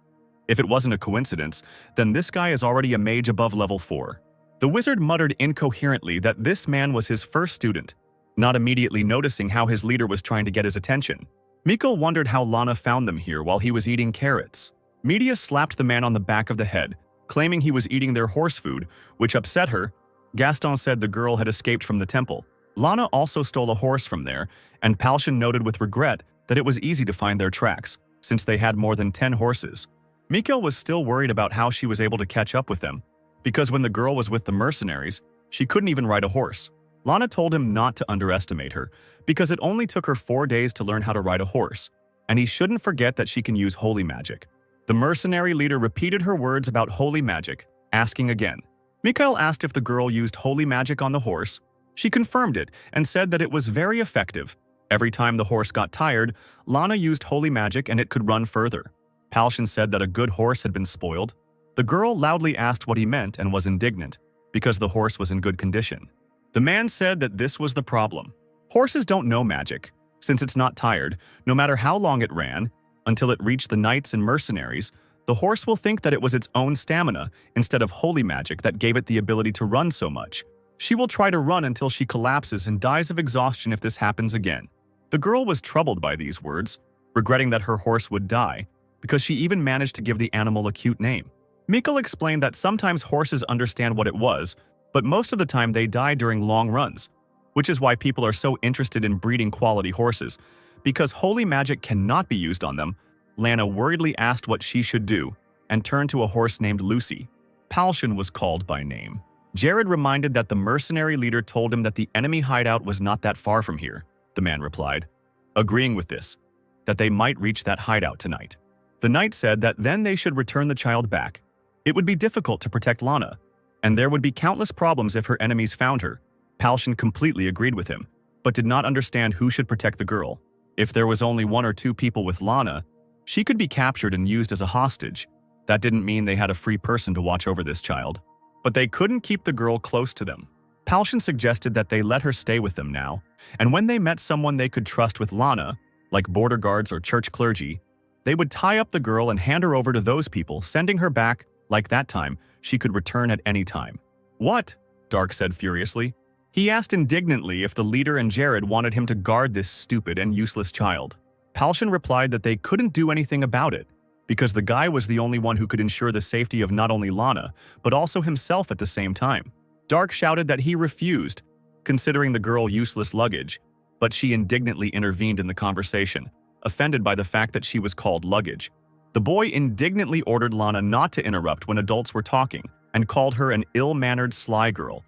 If it wasn't a coincidence, then this guy is already a mage above level 4. The wizard muttered incoherently that this man was his first student, not immediately noticing how his leader was trying to get his attention. Miko wondered how Lana found them here while he was eating carrots. Media slapped the man on the back of the head, claiming he was eating their horse food, which upset her. Gaston said the girl had escaped from the temple. Lana also stole a horse from there, and Palshan noted with regret that it was easy to find their tracks, since they had more than 10 horses. Miko was still worried about how she was able to catch up with them, because when the girl was with the mercenaries, she couldn't even ride a horse. Lana told him not to underestimate her, because it only took her 4 days to learn how to ride a horse, and he shouldn't forget that she can use holy magic. The mercenary leader repeated her words about holy magic, asking again. Mikhail asked if the girl used holy magic on the horse. She confirmed it and said that it was very effective. Every time the horse got tired, Lana used holy magic and it could run further. Palshan said that a good horse had been spoiled. The girl loudly asked what he meant and was indignant, because the horse was in good condition. The man said that this was the problem. Horses don't know magic, since it's not tired, no matter how long it ran, until it reached the knights and mercenaries. The horse will think that it was its own stamina instead of holy magic that gave it the ability to run so much. She will try to run until she collapses and dies of exhaustion if this happens again. The girl was troubled by these words, regretting that her horse would die, because she even managed to give the animal a cute name. Mikkel explained that sometimes horses understand what it was, but most of the time they die during long runs, which is why people are so interested in breeding quality horses. Because holy magic cannot be used on them, Lana worriedly asked what she should do and turned to a horse named Lucy. Palshan was called by name. Jared reminded that the mercenary leader told him that the enemy hideout was not that far from here, the man replied, agreeing with this, that they might reach that hideout tonight. The knight said that then they should return the child back. It would be difficult to protect Lana, and there would be countless problems if her enemies found her. Palshan completely agreed with him, but did not understand who should protect the girl. If there was only 1 or 2 people with Lana, she could be captured and used as a hostage. That didn't mean they had a free person to watch over this child. But they couldn't keep the girl close to them. Palshan suggested that they let her stay with them now, and when they met someone they could trust with Lana, like border guards or church clergy, they would tie up the girl and hand her over to those people, sending her back. Like that time, she could return at any time. What? Dark said furiously. He asked indignantly if the leader and Jared wanted him to guard this stupid and useless child. Palshan replied that they couldn't do anything about it, because the guy was the only one who could ensure the safety of not only Lana, but also himself at the same time. Dark shouted that he refused, considering the girl useless luggage, but she indignantly intervened in the conversation, offended by the fact that she was called luggage. The boy indignantly ordered Lana not to interrupt when adults were talking and called her an ill-mannered sly girl.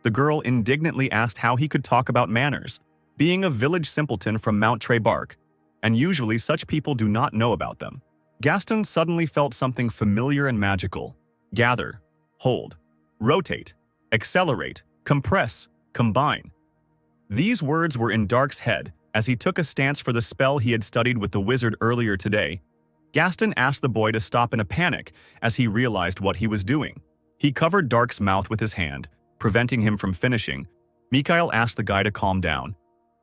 The girl indignantly asked how he could talk about manners, being a village simpleton from Mount Trebark, and usually such people do not know about them. Gaston suddenly felt something familiar and magical. Gather, hold, rotate, accelerate, compress, combine. These words were in Dark's head as he took a stance for the spell he had studied with the wizard earlier today. Gaston asked the boy to stop in a panic as he realized what he was doing. He covered Dark's mouth with his hand, preventing him from finishing. Mikhail asked the guy to calm down.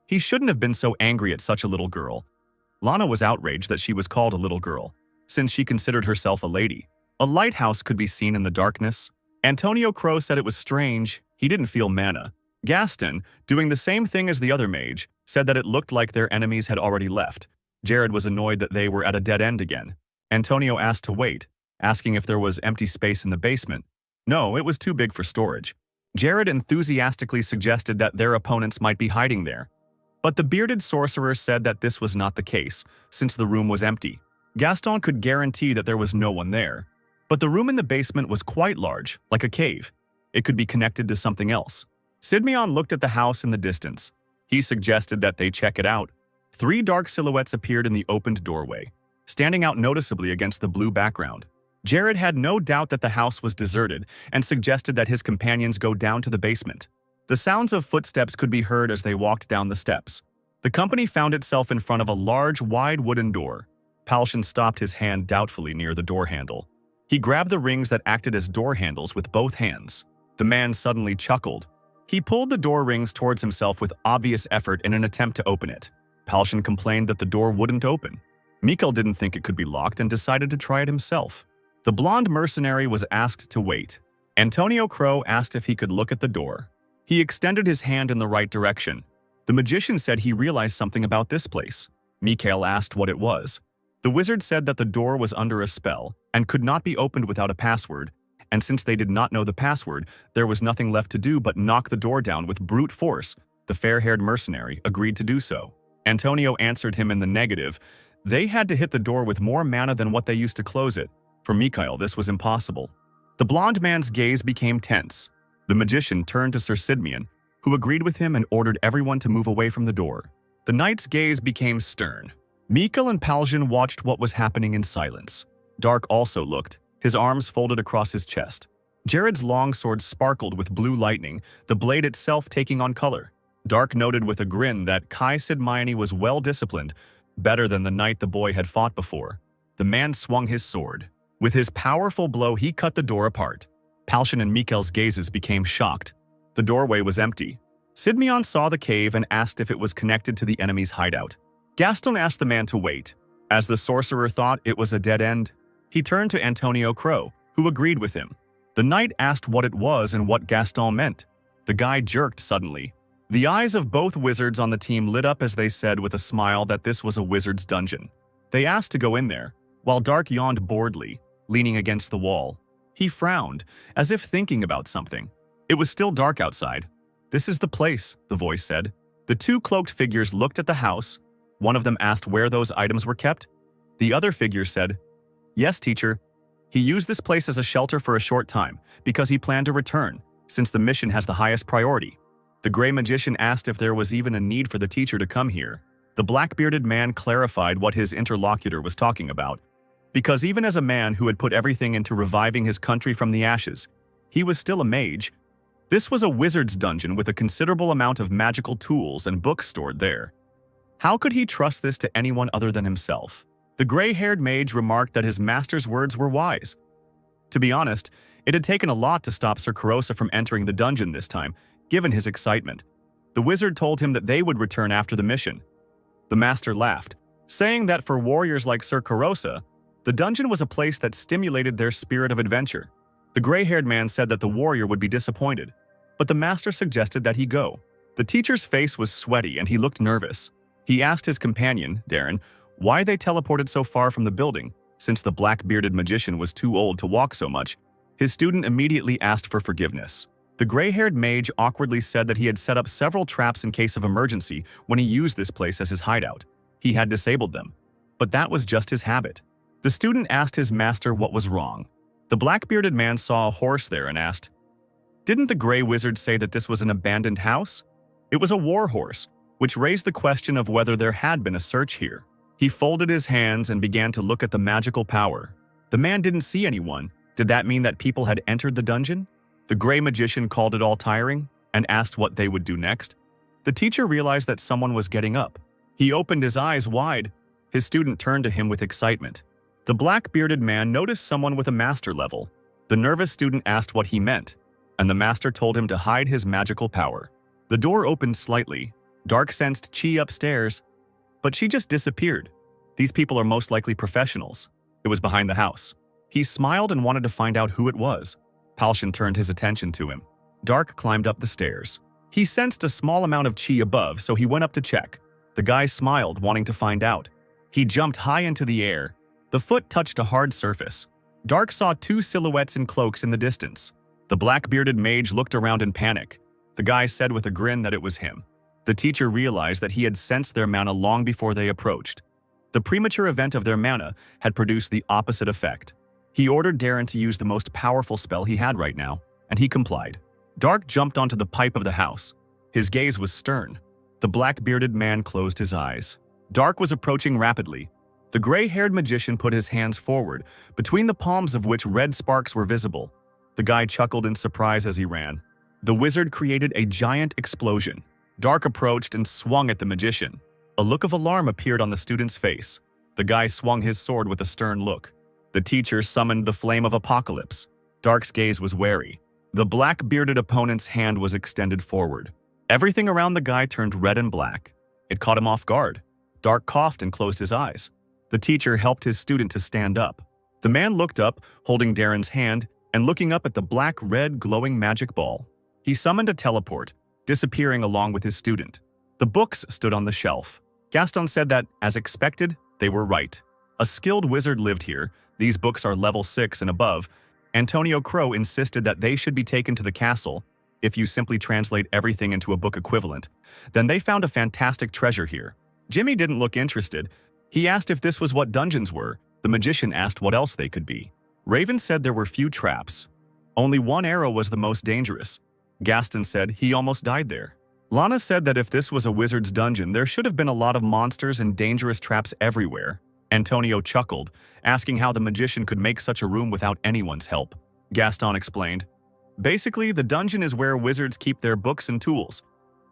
He shouldn't have been so angry at such a little girl. Lana was outraged that she was called a little girl, since she considered herself a lady. A lighthouse could be seen in the darkness. Antonio Crow said it was strange. He didn't feel mana. Gaston, doing the same thing as the other mage, said that it looked like their enemies had already left. Jared was annoyed that they were at a dead end again. Antonio asked to wait, asking if there was empty space in the basement. No, it was too big for storage. Jared enthusiastically suggested that their opponents might be hiding there. But the bearded sorcerer said that this was not the case, since the room was empty. Gaston could guarantee that there was no one there. But the room in the basement was quite large, like a cave. It could be connected to something else. Sidmion looked at the house in the distance. He suggested that they check it out. 3 dark silhouettes appeared in the opened doorway, standing out noticeably against the blue background. Jared had no doubt that the house was deserted and suggested that his companions go down to the basement. The sounds of footsteps could be heard as they walked down the steps. The company found itself in front of a large, wide wooden door. Palshan stopped his hand doubtfully near the door handle. He grabbed the rings that acted as door handles with both hands. The man suddenly chuckled. He pulled the door rings towards himself with obvious effort in an attempt to open it. Palshan complained that the door wouldn't open. Mikhail didn't think it could be locked and decided to try it himself. The blonde mercenary was asked to wait. Antonio Crow asked if he could look at the door. He extended his hand in the right direction. The magician said he realized something about this place. Mikhail asked what it was. The wizard said that the door was under a spell and could not be opened without a password, and since they did not know the password, there was nothing left to do but knock the door down with brute force. The fair-haired mercenary agreed to do so. Antonio answered him in the negative. They had to hit the door with more mana than what they used to close it. For Mikhail, this was impossible. The blonde man's gaze became tense. The magician turned to Sir Sidmion, who agreed with him and ordered everyone to move away from the door. The knight's gaze became stern. Mikhail and Palshan watched what was happening in silence. Dark also looked, his arms folded across his chest. Jared's longsword sparkled with blue lightning, the blade itself taking on color. Dark noted with a grin that Kai Sidmione was well-disciplined, better than the knight the boy had fought before. The man swung his sword. With his powerful blow, he cut the door apart. Palshan and Mikhail's gazes became shocked. The doorway was empty. Sidmion saw the cave and asked if it was connected to the enemy's hideout. Gaston asked the man to wait. As the sorcerer thought it was a dead end, he turned to Antonio Crow, who agreed with him. The knight asked what it was and what Gaston meant. The guy jerked suddenly. The eyes of both wizards on the team lit up as they said with a smile that this was a wizard's dungeon. They asked to go in there, while Dark yawned boredly, leaning against the wall. He frowned, as if thinking about something. It was still dark outside. "This is the place," the voice said. The 2 cloaked figures looked at the house. One of them asked where those items were kept. The other figure said, "Yes, teacher. He used this place as a shelter for a short time, because he planned to return, since the mission has the highest priority." The gray magician asked if there was even a need for the teacher to come here. The black-bearded man clarified what his interlocutor was talking about, because even as a man who had put everything into reviving his country from the ashes, he was still a mage. This was a wizard's dungeon with a considerable amount of magical tools and books stored there. How could he trust this to anyone other than himself? The gray-haired mage remarked that his master's words were wise. To be honest, it had taken a lot to stop Sir Carosa from entering the dungeon this time, given his excitement. The wizard told him that they would return after the mission. The master laughed, saying that for warriors like Sir Carosa, the dungeon was a place that stimulated their spirit of adventure. The gray-haired man said that the warrior would be disappointed, but the master suggested that he go. The teacher's face was sweaty and he looked nervous. He asked his companion, Darren, why they teleported so far from the building. Since the black-bearded magician was too old to walk so much, his student immediately asked for forgiveness. The gray-haired mage awkwardly said that he had set up several traps in case of emergency when he used this place as his hideout. He had disabled them, but that was just his habit. The student asked his master what was wrong. The black-bearded man saw a horse there and asked, "Didn't the gray wizard say that this was an abandoned house?" It was a war horse, which raised the question of whether there had been a search here. He folded his hands and began to look at the magical power. The man didn't see anyone. Did that mean that people had entered the dungeon? The gray magician called it all tiring and asked what they would do next. The teacher realized that someone was getting up. He opened his eyes wide. His student turned to him with excitement. The black-bearded man noticed someone with a master level. The nervous student asked what he meant, and the master told him to hide his magical power. The door opened slightly. Dark sensed Chi upstairs, but she just disappeared. These people are most likely professionals. It was behind the house. He smiled and wanted to find out who it was. Palshan turned his attention to him. Dark climbed up the stairs. He sensed a small amount of Chi above, so he went up to check. The guy smiled, wanting to find out. He jumped high into the air. The foot touched a hard surface. Dark saw two silhouettes in cloaks in the distance. The black-bearded mage looked around in panic. The guy said with a grin that it was him. The teacher realized that he had sensed their mana long before they approached. The premature event of their mana had produced the opposite effect. He ordered Darren to use the most powerful spell he had right now, and he complied. Dark jumped onto the pipe of the house. His gaze was stern. The black-bearded man closed his eyes. Dark was approaching rapidly. The gray-haired magician put his hands forward, between the palms of which red sparks were visible. The guy chuckled in surprise as he ran. The wizard created a giant explosion. Dark approached and swung at the magician. A look of alarm appeared on the student's face. The guy swung his sword with a stern look. The teacher summoned the flame of apocalypse. Dark's gaze was wary. The black-bearded opponent's hand was extended forward. Everything around the guy turned red and black. It caught him off guard. Dark coughed and closed his eyes. The teacher helped his student to stand up. The man looked up, holding Darren's hand, and looking up at the black-red glowing magic ball. He summoned a teleport, disappearing along with his student. The books stood on the shelf. Gaston said that, as expected, they were right. A skilled wizard lived here. These books are level 6 and above. Antonio Crow insisted that they should be taken to the castle. If you simply translate everything into a book equivalent, then they found a fantastic treasure here. Jimmy didn't look interested. He asked if this was what dungeons were. The magician asked what else they could be. Raven said there were few traps. Only one arrow was the most dangerous. Gaston said he almost died there. Lana said that if this was a wizard's dungeon, there should have been a lot of monsters and dangerous traps everywhere. Antonio chuckled, asking how the magician could make such a room without anyone's help. Gaston explained, "Basically, the dungeon is where wizards keep their books and tools.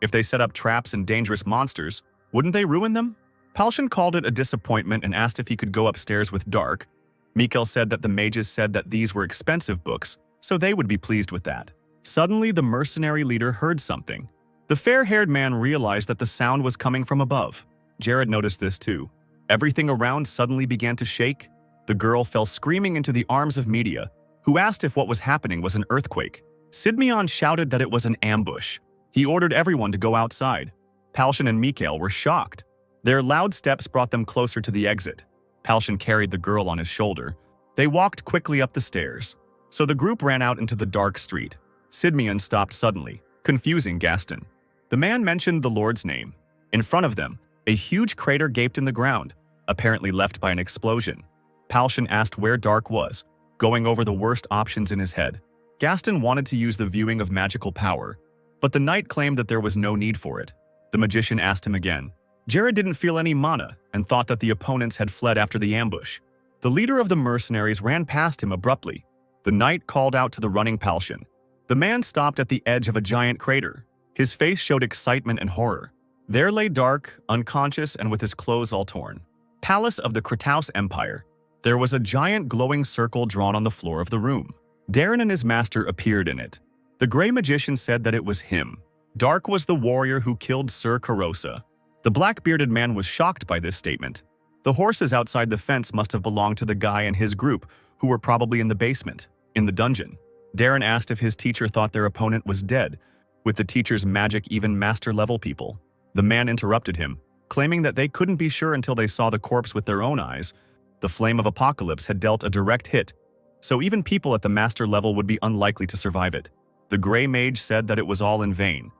If they set up traps and dangerous monsters, wouldn't they ruin them?" Palshan called it a disappointment and asked if he could go upstairs with Dark. Mikael said that the mages said that these were expensive books, so they would be pleased with that. Suddenly, the mercenary leader heard something. The fair-haired man realized that the sound was coming from above. Jared noticed this too. Everything around suddenly began to shake. The girl fell screaming into the arms of Media, who asked if what was happening was an earthquake. Sidmion shouted that it was an ambush. He ordered everyone to go outside. Palshan and Mikael were shocked. Their loud steps brought them closer to the exit. Palshan carried the girl on his shoulder. They walked quickly up the stairs. So the group ran out into the dark street. Sidmion stopped suddenly, confusing Gaston. The man mentioned the Lord's name. In front of them, a huge crater gaped in the ground, apparently left by an explosion. Palshan asked where Dark was, going over the worst options in his head. Gaston wanted to use the viewing of magical power, but the knight claimed that there was no need for it. The magician asked him again. Jared didn't feel any mana and thought that the opponents had fled after the ambush. The leader of the mercenaries ran past him abruptly. The knight called out to the running Palshan. The man stopped at the edge of a giant crater. His face showed excitement and horror. There lay Dark, unconscious and with his clothes all torn. Palace of the Krataus Empire. There was a giant glowing circle drawn on the floor of the room. Darren and his master appeared in it. The gray magician said that it was him. Dark was the warrior who killed Sir Carosa. The black-bearded man was shocked by this statement. The horses outside the fence must have belonged to the guy and his group, who were probably in the basement, in the dungeon. Darren asked if his teacher thought their opponent was dead. With the teacher's magic, even master-level people. The man interrupted him, claiming that they couldn't be sure until they saw the corpse with their own eyes. The flame of apocalypse had dealt a direct hit, so even people at the master level would be unlikely to survive it. The gray mage said that it was all in vain,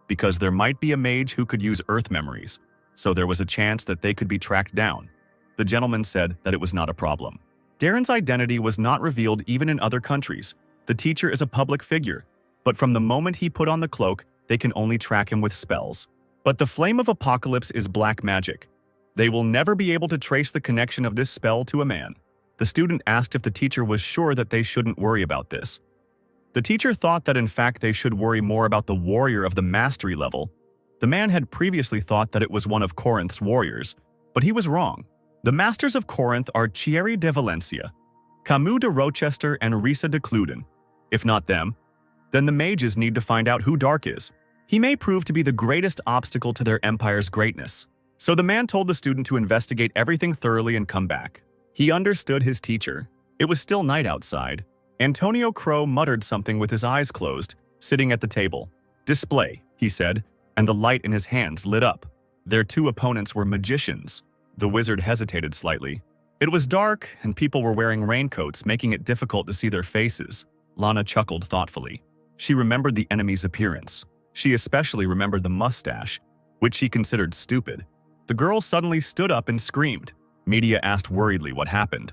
because there might be a mage who could use earth memories, so there was a chance that they could be tracked down. The gentleman said that it was not a problem. Darren's identity was not revealed even in other countries. The teacher is a public figure, but from the moment he put on the cloak, they can only track him with spells. But the Flame of Apocalypse is black magic. They will never be able to trace the connection of this spell to a man. The student asked if the teacher was sure that they shouldn't worry about this. The teacher thought that in fact they should worry more about the warrior of the mastery level. The man had previously thought that it was one of Corinth's warriors, but he was wrong. The masters of Corinth are Thierry de Valencia, Camus de Rochester, and Risa de Cluden. If not them, then the mages need to find out who Dark is. He may prove to be the greatest obstacle to their empire's greatness. So the man told the student to investigate everything thoroughly and come back. He understood his teacher. It was still night outside. Antonio Crow muttered something with his eyes closed, sitting at the table. "Display," he said, and the light in his hands lit up. Their two opponents were magicians. The wizard hesitated slightly. It was dark, and people were wearing raincoats, making it difficult to see their faces. Lana chuckled thoughtfully. She remembered the enemy's appearance. She especially remembered the mustache, which she considered stupid. The girl suddenly stood up and screamed. Media asked worriedly what happened.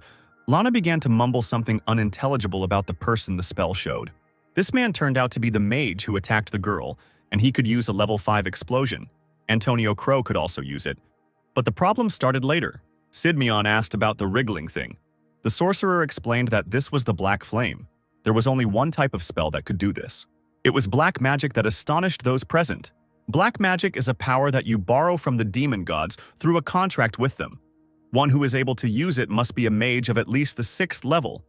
Lana began to mumble something unintelligible about the person the spell showed. This man turned out to be the mage who attacked the girl, and he could use a level 5 explosion. Antonio Crow could also use it. But the problem started later. Sidmeon asked about the wriggling thing. The sorcerer explained that this was the Black Flame. There was only one type of spell that could do this. It was black magic that astonished those present. Black magic is a power that you borrow from the demon gods through a contract with them. One who is able to use it must be a mage of at least the 6th level.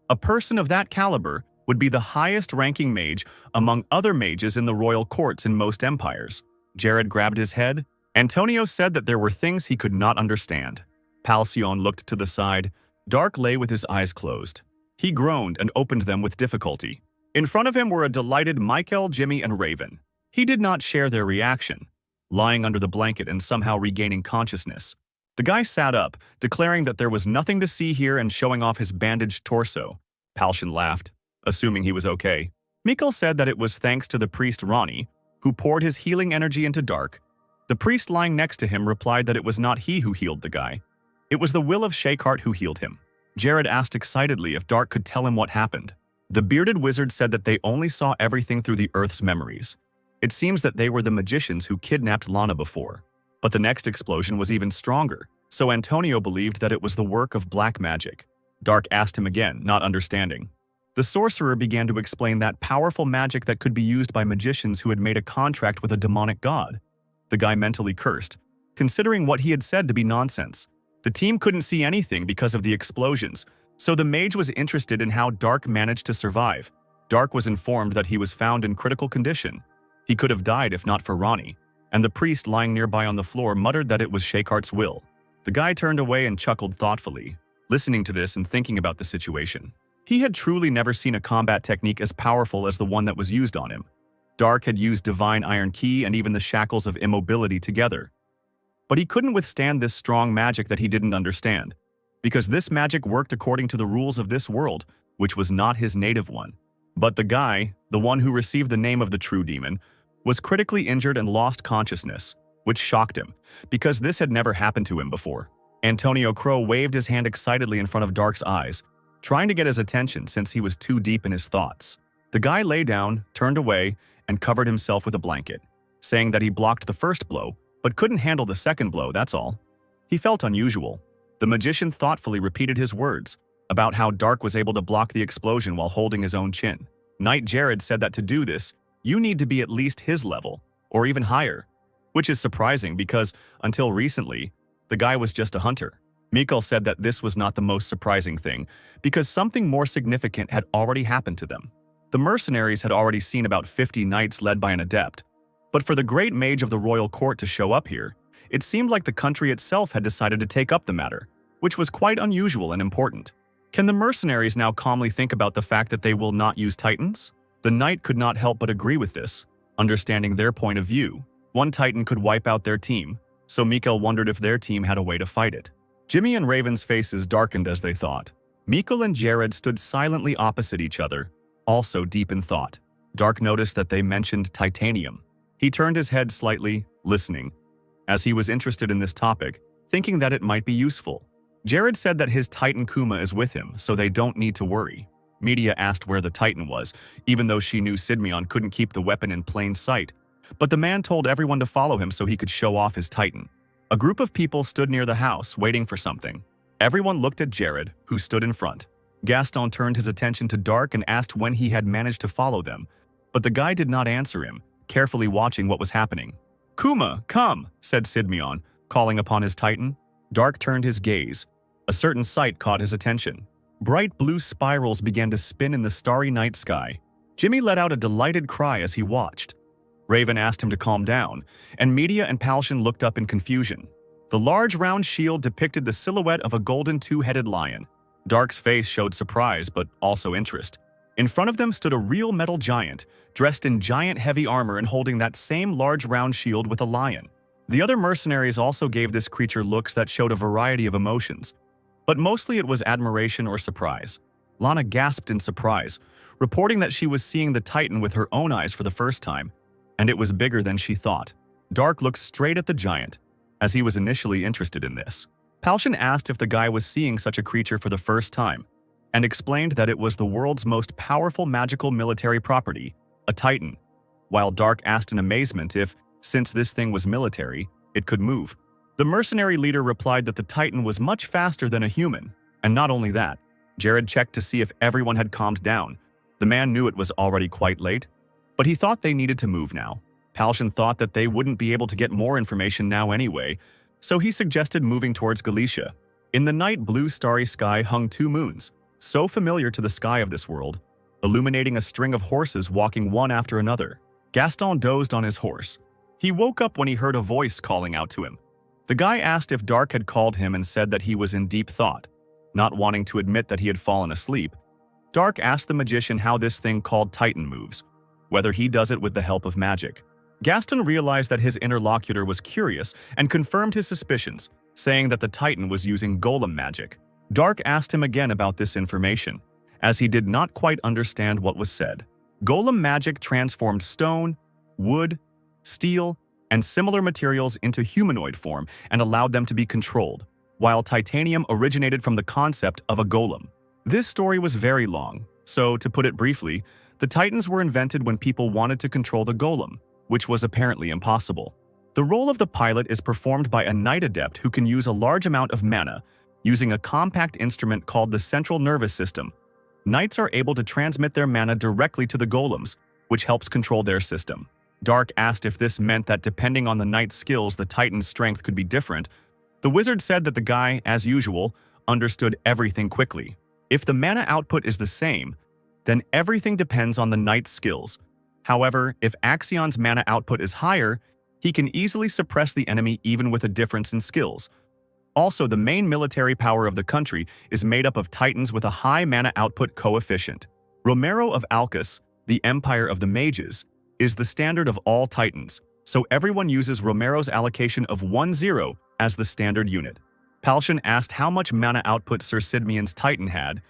A person of that caliber would be the highest-ranking mage among other mages in the royal courts in most empires. Jared grabbed his head. Antonio said that there were things he could not understand. Halcyon looked to the side. Dark lay with his eyes closed. He groaned and opened them with difficulty. In front of him were a delighted Michael, Jimmy, and Raven. He did not share their reaction, lying under the blanket and somehow regaining consciousness. The guy sat up, declaring that there was nothing to see here and showing off his bandaged torso. Halcyon laughed, assuming he was okay. Mikkel said that it was thanks to the priest Ronnie, who poured his healing energy into Dark. The priest lying next to him replied that it was not he who healed the guy. It was the will of Shakehart who healed him. Jared asked excitedly if Dark could tell him what happened. The bearded wizard said that they only saw everything through the Earth's memories. It seems that they were the magicians who kidnapped Lana before. But the next explosion was even stronger, so Antonio believed that it was the work of black magic. Dark asked him again, not understanding. The sorcerer began to explain that powerful magic that could be used by magicians who had made a contract with a demonic god. The guy mentally cursed, considering what he had said to be nonsense. The team couldn't see anything because of the explosions, so the mage was interested in how Dark managed to survive. Dark was informed that he was found in critical condition. He could have died if not for Ronnie, and the priest lying nearby on the floor muttered that it was Shakehart's will. The guy turned away and chuckled thoughtfully, listening to this and thinking about the situation. He had truly never seen a combat technique as powerful as the one that was used on him. Dark had used Divine Iron Key and even the Shackles of Immobility together. But he couldn't withstand this strong magic that he didn't understand, because this magic worked according to the rules of this world, which was not his native one. But the guy, the one who received the name of the True Demon, was critically injured and lost consciousness, which shocked him, because this had never happened to him before. Antonio Crow waved his hand excitedly in front of Dark's eyes, trying to get his attention since he was too deep in his thoughts. The guy lay down, turned away, and covered himself with a blanket, saying that he blocked the first blow, but couldn't handle the second blow, that's all. He felt unusual. The magician thoughtfully repeated his words about how Dark was able to block the explosion while holding his own chin. Knight Jared said that to do this, you need to be at least his level, or even higher, which is surprising because, until recently, the guy was just a hunter. Mikkel said that this was not the most surprising thing, because something more significant had already happened to them. The mercenaries had already seen about 50 knights led by an adept, but for the great mage of the royal court to show up here, it seemed like the country itself had decided to take up the matter, which was quite unusual and important. Can the mercenaries now calmly think about the fact that they will not use titans? The knight could not help but agree with this, understanding their point of view. One titan could wipe out their team, so Mikkel wondered if their team had a way to fight it. Jimmy and Raven's faces darkened as they thought. Mikkel and Jared stood silently opposite each other, also deep in thought. Dark noticed that they mentioned titanium. He turned his head slightly, listening, as he was interested in this topic, thinking that it might be useful. Jared said that his Titan Kuma is with him, so they don't need to worry. Media asked where the Titan was, even though she knew Sidmeon couldn't keep the weapon in plain sight. But the man told everyone to follow him so he could show off his Titan. A group of people stood near the house, waiting for something. Everyone looked at Jared, who stood in front. Gaston turned his attention to Dark and asked when he had managed to follow them. But the guy did not answer him, carefully watching what was happening. "Kuma, come," said Sidmeon, calling upon his Titan. Dark turned his gaze. A certain sight caught his attention. Bright blue spirals began to spin in the starry night sky. Jimmy let out a delighted cry as he watched. Raven asked him to calm down, and Media and Palshan looked up in confusion. The large round shield depicted the silhouette of a golden two-headed lion. Dark's face showed surprise, but also interest. In front of them stood a real metal giant, dressed in giant heavy armor and holding that same large round shield with a lion. The other mercenaries also gave this creature looks that showed a variety of emotions, but mostly it was admiration or surprise. Lana gasped in surprise, reporting that she was seeing the Titan with her own eyes for the first time, and it was bigger than she thought. Dark looked straight at the giant, as he was initially interested in this. Palshan asked if the guy was seeing such a creature for the first time, and explained that it was the world's most powerful magical military property, a Titan, while Dark asked in amazement if, since this thing was military, it could move. The mercenary leader replied that the Titan was much faster than a human, and not only that, Jared checked to see if everyone had calmed down. The man knew it was already quite late, but he thought they needed to move now. Palshan thought that they wouldn't be able to get more information now anyway, so he suggested moving towards Galicia. In the night blue starry sky hung two moons, so familiar to the sky of this world, illuminating a string of horses walking one after another. Gaston dozed on his horse. He woke up when he heard a voice calling out to him. The guy asked if Dark had called him and said that he was in deep thought. Not wanting to admit that he had fallen asleep, Dark asked the magician how this thing called Titan moves, whether he does it with the help of magic. Gaston realized that his interlocutor was curious and confirmed his suspicions, saying that the Titan was using golem magic. Dark asked him again about this information, as he did not quite understand what was said. Golem magic transformed stone, wood, steel, and similar materials into humanoid form and allowed them to be controlled, while titanium originated from the concept of a golem. This story was very long, so to put it briefly, the Titans were invented when people wanted to control the golem, which was apparently impossible. The role of the pilot is performed by a knight adept who can use a large amount of mana, using a compact instrument called the central nervous system. Knights are able to transmit their mana directly to the golems, which helps control their system. Dark asked if this meant that depending on the knight's skills, the Titan's strength could be different. The wizard said that the guy, as usual, understood everything quickly. If the mana output is the same, then everything depends on the knight's skills. However, if Axion's mana output is higher, he can easily suppress the enemy even with a difference in skills. Also, the main military power of the country is made up of Titans with a high mana output coefficient. Romero of Alcus, the Empire of the Mages, is the standard of all Titans, so everyone uses Romero's allocation of 1-0 as the standard unit. Palshan asked how much mana output Sir Sidmeon's Titan had,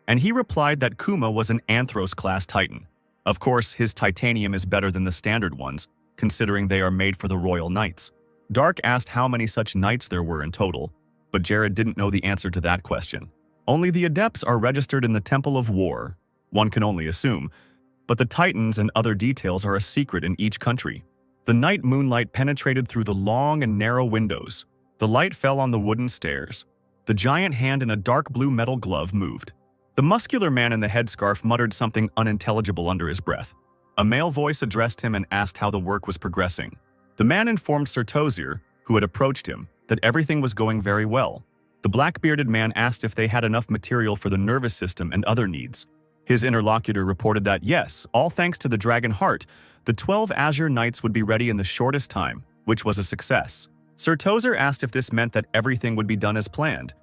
and he replied that Kuma was an Anthros-class Titan. Of course, his titanium is better than the standard ones, considering they are made for the Royal Knights. Dark asked how many such knights there were in total, but Jared didn't know the answer to that question. Only the adepts are registered in the Temple of War, one can only assume, but the Titans and other details are a secret in each country. The night moonlight penetrated through the long and narrow windows. The light fell on the wooden stairs. The giant hand in a dark blue metal glove moved. The muscular man in the headscarf muttered something unintelligible under his breath. A male voice addressed him and asked how the work was progressing. The man informed Sir Tozier, who had approached him, that everything was going very well. The black-bearded man asked if they had enough material for the nervous system and other needs. His interlocutor reported that yes, all thanks to the Dragon Heart, the 12 Azure Knights would be ready in the shortest time, which was a success. Sir Tozer asked if this meant that everything would be done as planned,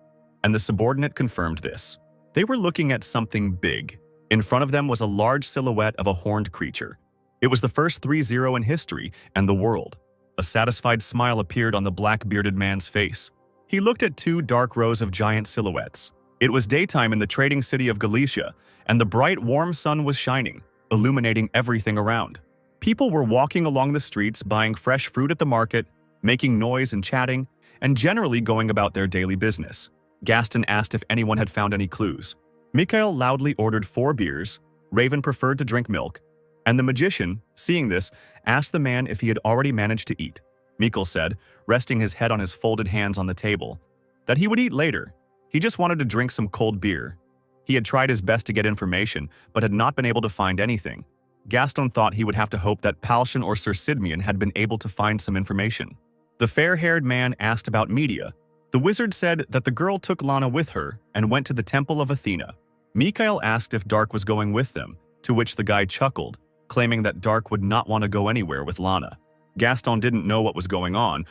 and the subordinate confirmed this. They were looking at something big. In front of them was a large silhouette of a horned creature. It was the first 3-0 in history and the world. A satisfied smile appeared on the black-bearded man's face. He looked at two dark rows of giant silhouettes. It was daytime in the trading city of Galicia, and the bright, warm sun was shining. illuminating everything around. People were walking along the streets, buying fresh fruit at the market, making noise and chatting, and generally going about their daily business. Gaston asked if anyone had found any clues. Mikhail loudly ordered 4 beers, Raven preferred to drink milk, and the magician, seeing this, asked the man if he had already managed to eat. Mikhail said, resting his head on his folded hands on the table, that he would eat later. He just wanted to drink some cold beer. He had tried his best to get information, but had not been able to find anything. Gaston thought he would have to hope that Palshan or Sir Sidmian had been able to find some information. The fair-haired man asked about Media. The wizard said that the girl took Lana with her and went to the Temple of Athena. Mikhail asked if Dark was going with them, to which the guy chuckled, claiming that Dark would not want to go anywhere with Lana. Gaston didn't know what was going on,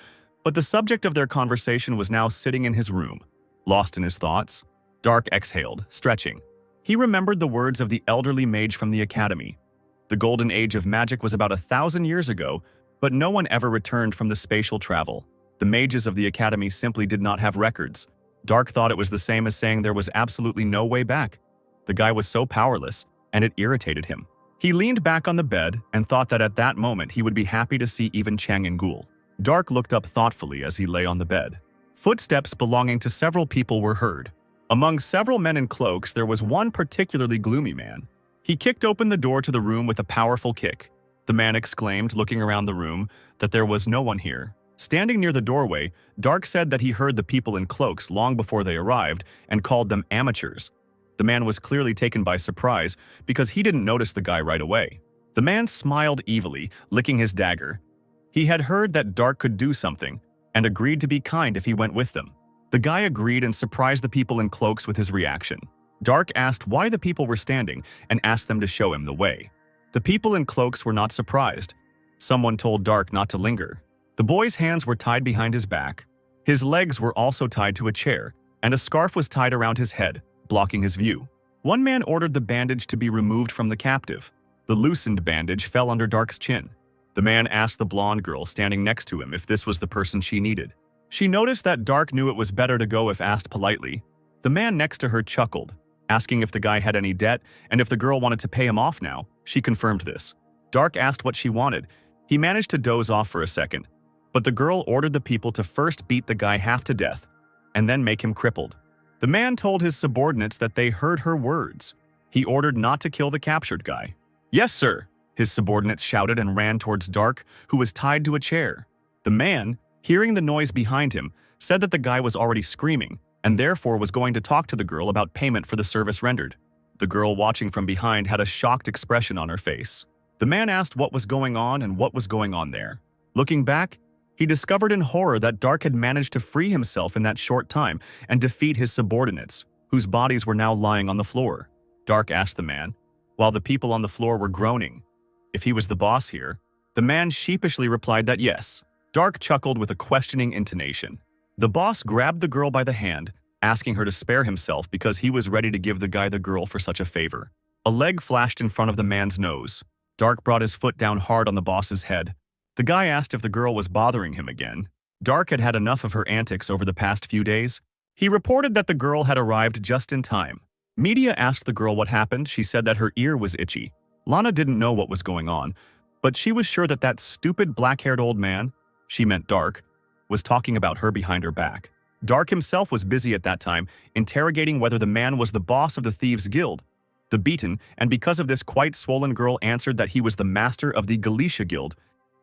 but the subject of their conversation was now sitting in his room. Lost in his thoughts, Dark exhaled, stretching. He remembered the words of the elderly mage from the academy. The golden age of magic was about 1,000 years ago, but no one ever returned from the spatial travel. The mages of the academy simply did not have records. Dark thought it was the same as saying there was absolutely no way back. The guy was so powerless, and it irritated him. He leaned back on the bed and thought that at that moment he would be happy to see even Chang and Ghoul. Dark looked up thoughtfully as he lay on the bed. Footsteps belonging to several people were heard. Among several men in cloaks, there was one particularly gloomy man. He kicked open the door to the room with a powerful kick. The man exclaimed, looking around the room, that there was no one here. Standing near the doorway, Dark said that he heard the people in cloaks long before they arrived and called them amateurs. The man was clearly taken by surprise because he didn't notice the guy right away. The man smiled evilly, licking his dagger. He had heard that Dark could do something and agreed to be kind if he went with them. The guy agreed and surprised the people in cloaks with his reaction. Dark asked why the people were standing and asked them to show him the way. The people in cloaks were not surprised. Someone told Dark not to linger. The boy's hands were tied behind his back. His legs were also tied to a chair, and a scarf was tied around his head, blocking his view. One man ordered the bandage to be removed from the captive. The loosened bandage fell under Dark's chin. The man asked the blonde girl standing next to him if this was the person she needed. She noticed that Dark knew it was better to go if asked politely. The man next to her chuckled, asking if the guy had any debt and if the girl wanted to pay him off now. She confirmed this. Dark asked what she wanted. He managed to doze off for a second, but the girl ordered the people to first beat the guy half to death and then make him crippled. The man told his subordinates that they heard her words. He ordered not to kill the captured guy. "Yes, sir," his subordinates shouted and ran towards Dark, who was tied to a chair. The man, hearing the noise behind him, said that the guy was already screaming and therefore was going to talk to the girl about payment for the service rendered. The girl watching from behind had a shocked expression on her face. The man asked what was going on and what was going on there. Looking back, he discovered in horror that Dark had managed to free himself in that short time and defeat his subordinates, whose bodies were now lying on the floor. Dark asked the man, while the people on the floor were groaning, if he was the boss here. The man sheepishly replied that yes. Dark chuckled with a questioning intonation. The boss grabbed the girl by the hand, asking her to spare himself because he was ready to give the guy the girl for such a favor. A leg flashed in front of the man's nose. Dark brought his foot down hard on the boss's head. The guy asked if the girl was bothering him again. Dark had had enough of her antics over the past few days. He reported that the girl had arrived just in time. Media asked the girl what happened. She said that her ear was itchy. Lana didn't know what was going on, but she was sure that that stupid black-haired old man, she meant Dark, was talking about her behind her back. Dark himself was busy at that time, interrogating whether the man was the boss of the Thieves' Guild. The beaten, and because of this quite swollen girl answered that he was the master of the Galicia Guild.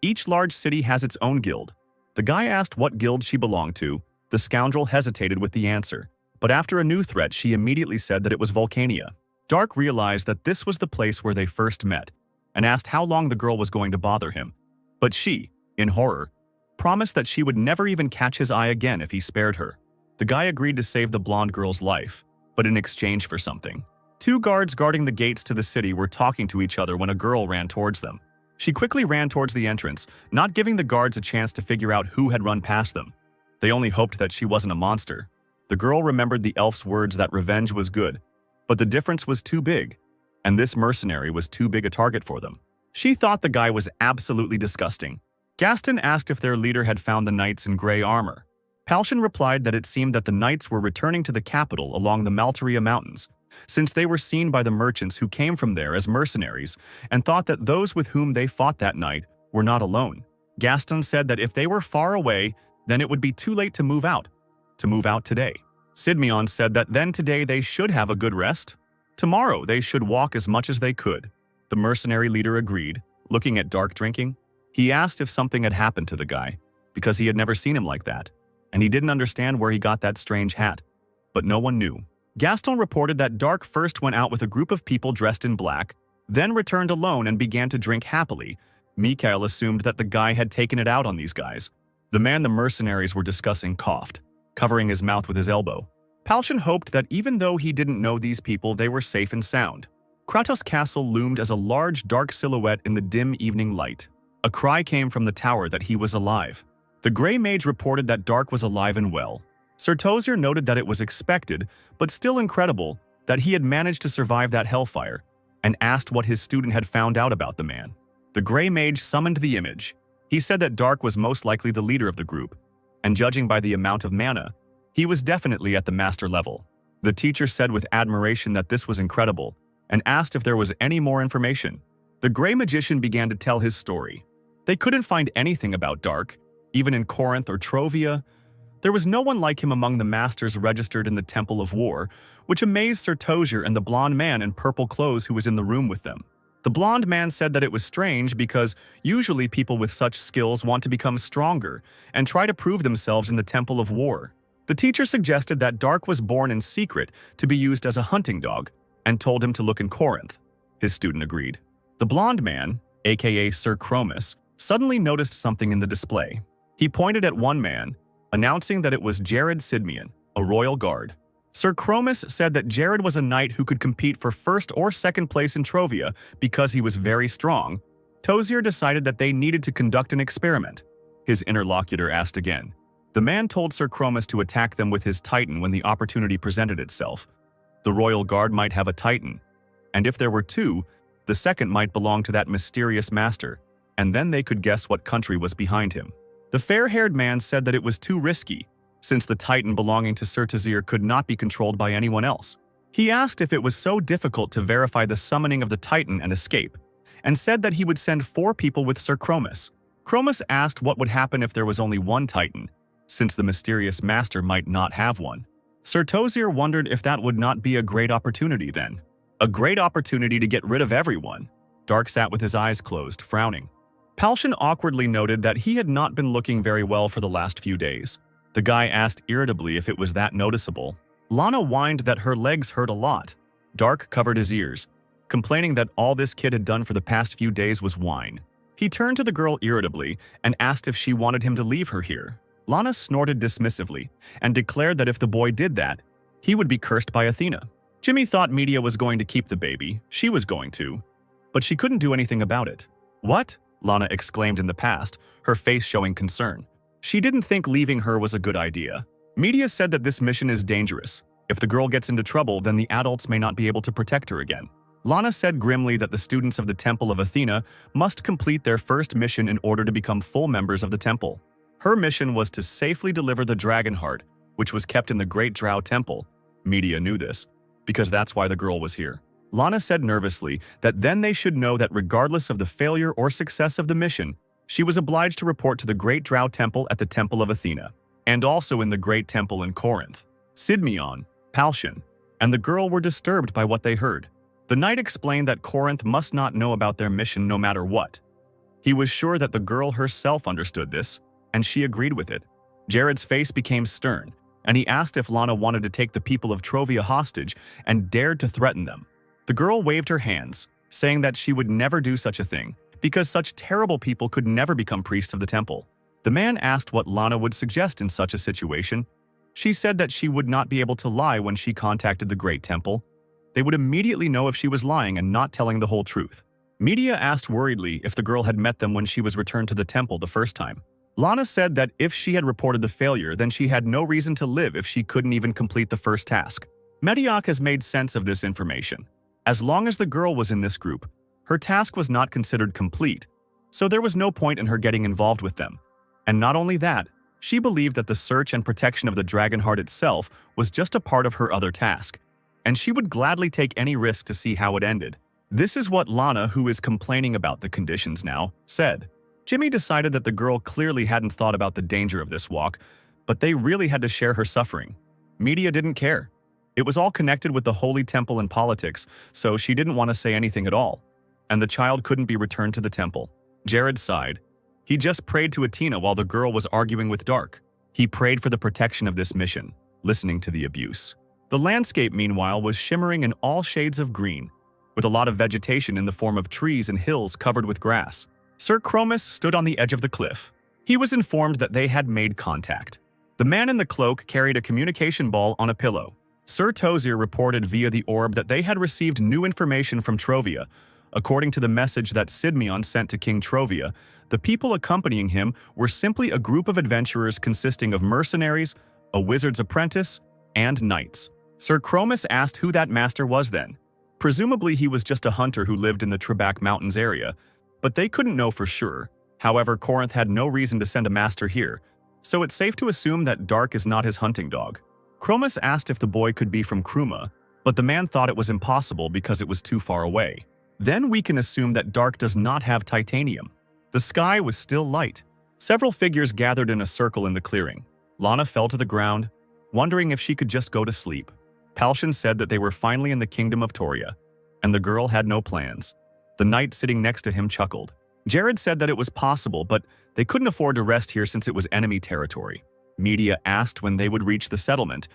Each large city has its own guild. The guy asked what guild she belonged to. The scoundrel hesitated with the answer, but after a new threat she immediately said that it was Volcania. Dark realized that this was the place where they first met, and asked how long the girl was going to bother him. But she, in horror, promised that she would never even catch his eye again if he spared her. The guy agreed to save the blonde girl's life, but in exchange for something. 2 guards guarding the gates to the city were talking to each other when a girl ran towards them. She quickly ran towards the entrance, not giving the guards a chance to figure out who had run past them. They only hoped that she wasn't a monster. The girl remembered the elf's words that revenge was good, but the difference was too big, and this mercenary was too big a target for them. She thought the guy was absolutely disgusting. Gaston asked if their leader had found the knights in gray armor. Palshan replied that it seemed that the knights were returning to the capital along the Maltaria Mountains, since they were seen by the merchants who came from there as mercenaries and thought that those with whom they fought that night were not alone. Gaston said that if they were far away, then it would be too late to move out today. Sidmion said that then today they should have a good rest. Tomorrow they should walk as much as they could. The mercenary leader agreed, looking at Dark drinking. He asked if something had happened to the guy, because he had never seen him like that, and he didn't understand where he got that strange hat. But no one knew. Gaston reported that Dark first went out with a group of people dressed in black, then returned alone and began to drink happily. Mikhail assumed that the guy had taken it out on these guys. The man the mercenaries were discussing coughed, covering his mouth with his elbow. Palshan hoped that even though he didn't know these people, they were safe and sound. Kratos' castle loomed as a large dark silhouette in the dim evening light. A cry came from the tower that he was alive. The Grey Mage reported that Dark was alive and well. Sir Tozier noted that it was expected, but still incredible, that he had managed to survive that hellfire, and asked what his student had found out about the man. The Grey Mage summoned the image. He said that Dark was most likely the leader of the group, and judging by the amount of mana, he was definitely at the master level. The teacher said with admiration that this was incredible, and asked if there was any more information. The Grey Magician began to tell his story. They couldn't find anything about Dark, even in Corinth or Trovia. There was no one like him among the masters registered in the Temple of War, which amazed Sir Tozier and the blonde man in purple clothes who was in the room with them. The blonde man said that it was strange because usually people with such skills want to become stronger and try to prove themselves in the Temple of War. The teacher suggested that Dark was born in secret to be used as a hunting dog and told him to look in Corinth. His student agreed. The blonde man, aka Sir Chromis, suddenly noticed something in the display. He pointed at one man, announcing that it was Jared Sidmion, a royal guard. Sir Chromis said that Jared was a knight who could compete for first or second place in Trovia because he was very strong. Tozier decided that they needed to conduct an experiment. His interlocutor asked again. The man told Sir Chromis to attack them with his titan when the opportunity presented itself. The royal guard might have a titan, and if there were two, the second might belong to that mysterious master, and then they could guess what country was behind him. The fair-haired man said that it was too risky, since the titan belonging to Sir Tozier could not be controlled by anyone else. He asked if it was so difficult to verify the summoning of the titan and escape, and said that he would send 4 people with Sir Chromis. Chromis asked what would happen if there was only one titan, since the mysterious master might not have one. Sir Tozier wondered if that would not be a great opportunity then. A great opportunity to get rid of everyone. Dark sat with his eyes closed, frowning. Palshan awkwardly noted that he had not been looking very well for the last few days. The guy asked irritably if it was that noticeable. Lana whined that her legs hurt a lot. Dark covered his ears, complaining that all this kid had done for the past few days was whine. He turned to the girl irritably and asked if she wanted him to leave her here. Lana snorted dismissively and declared that if the boy did that, he would be cursed by Athena. Jimmy thought Media was going to keep the baby. She was going to, but she couldn't do anything about it. What? Lana exclaimed in the past, her face showing concern. She didn't think leaving her was a good idea. Media said that this mission is dangerous. If the girl gets into trouble, then the adults may not be able to protect her again. Lana said grimly that the students of the Temple of Athena must complete their first mission in order to become full members of the temple. Her mission was to safely deliver the dragon heart, which was kept in the Great Drow Temple. Media knew this, because that's why the girl was here. Lana said nervously that then they should know that regardless of the failure or success of the mission, she was obliged to report to the Great Drow Temple at the Temple of Athena, and also in the Great Temple in Corinth. Sidmion, Palshan, and the girl were disturbed by what they heard. The knight explained that Corinth must not know about their mission no matter what. He was sure that the girl herself understood this, and she agreed with it. Jared's face became stern, and he asked if Lana wanted to take the people of Trovia hostage and dared to threaten them. The girl waved her hands, saying that she would never do such a thing, because such terrible people could never become priests of the temple. The man asked what Lana would suggest in such a situation. She said that she would not be able to lie when she contacted the Great Temple. They would immediately know if she was lying and not telling the whole truth. Media asked worriedly if the girl had met them when she was returned to the temple the first time. Lana said that if she had reported the failure, then she had no reason to live if she couldn't even complete the first task. Mediac has made sense of this information. As long as the girl was in this group, her task was not considered complete, so there was no point in her getting involved with them. And not only that, she believed that the search and protection of the dragon heart itself was just a part of her other task. and she would gladly take any risk to see how it ended. This is what Lana, who is complaining about the conditions now, said. Jimmy decided that the girl clearly hadn't thought about the danger of this walk, but they really had to share her suffering. Media didn't care. It was all connected with the Holy Temple and politics, so she didn't want to say anything at all. And the child couldn't be returned to the temple. Jared sighed. He just prayed to Athena while the girl was arguing with Dark. He prayed for the protection of this mission, listening to the abuse. The landscape, meanwhile, was shimmering in all shades of green, with a lot of vegetation in the form of trees and hills covered with grass. Sir Chromis stood on the edge of the cliff. He was informed that they had made contact. The man in the cloak carried a communication ball on a pillow. Sir Tozier reported via the orb that they had received new information from Trovia. According to the message that Sidmion sent to King Trovia, the people accompanying him were simply a group of adventurers consisting of mercenaries, a wizard's apprentice, and knights. Sir Chromis asked who that master was then. Presumably he was just a hunter who lived in the Trebak Mountains area, but they couldn't know for sure. However, Corinth had no reason to send a master here, so it's safe to assume that Dark is not his hunting dog. Chromis asked if the boy could be from Kruma, but the man thought it was impossible because it was too far away. Then we can assume that Dark does not have titanium. The sky was still light. Several figures gathered in a circle in the clearing. Lana fell to the ground, wondering if she could just go to sleep. Palshan said that they were finally in the kingdom of Toria, and the girl had no plans. The knight sitting next to him chuckled. Jared said that it was possible, but they couldn't afford to rest here since it was enemy territory. Media asked when they would reach the settlement.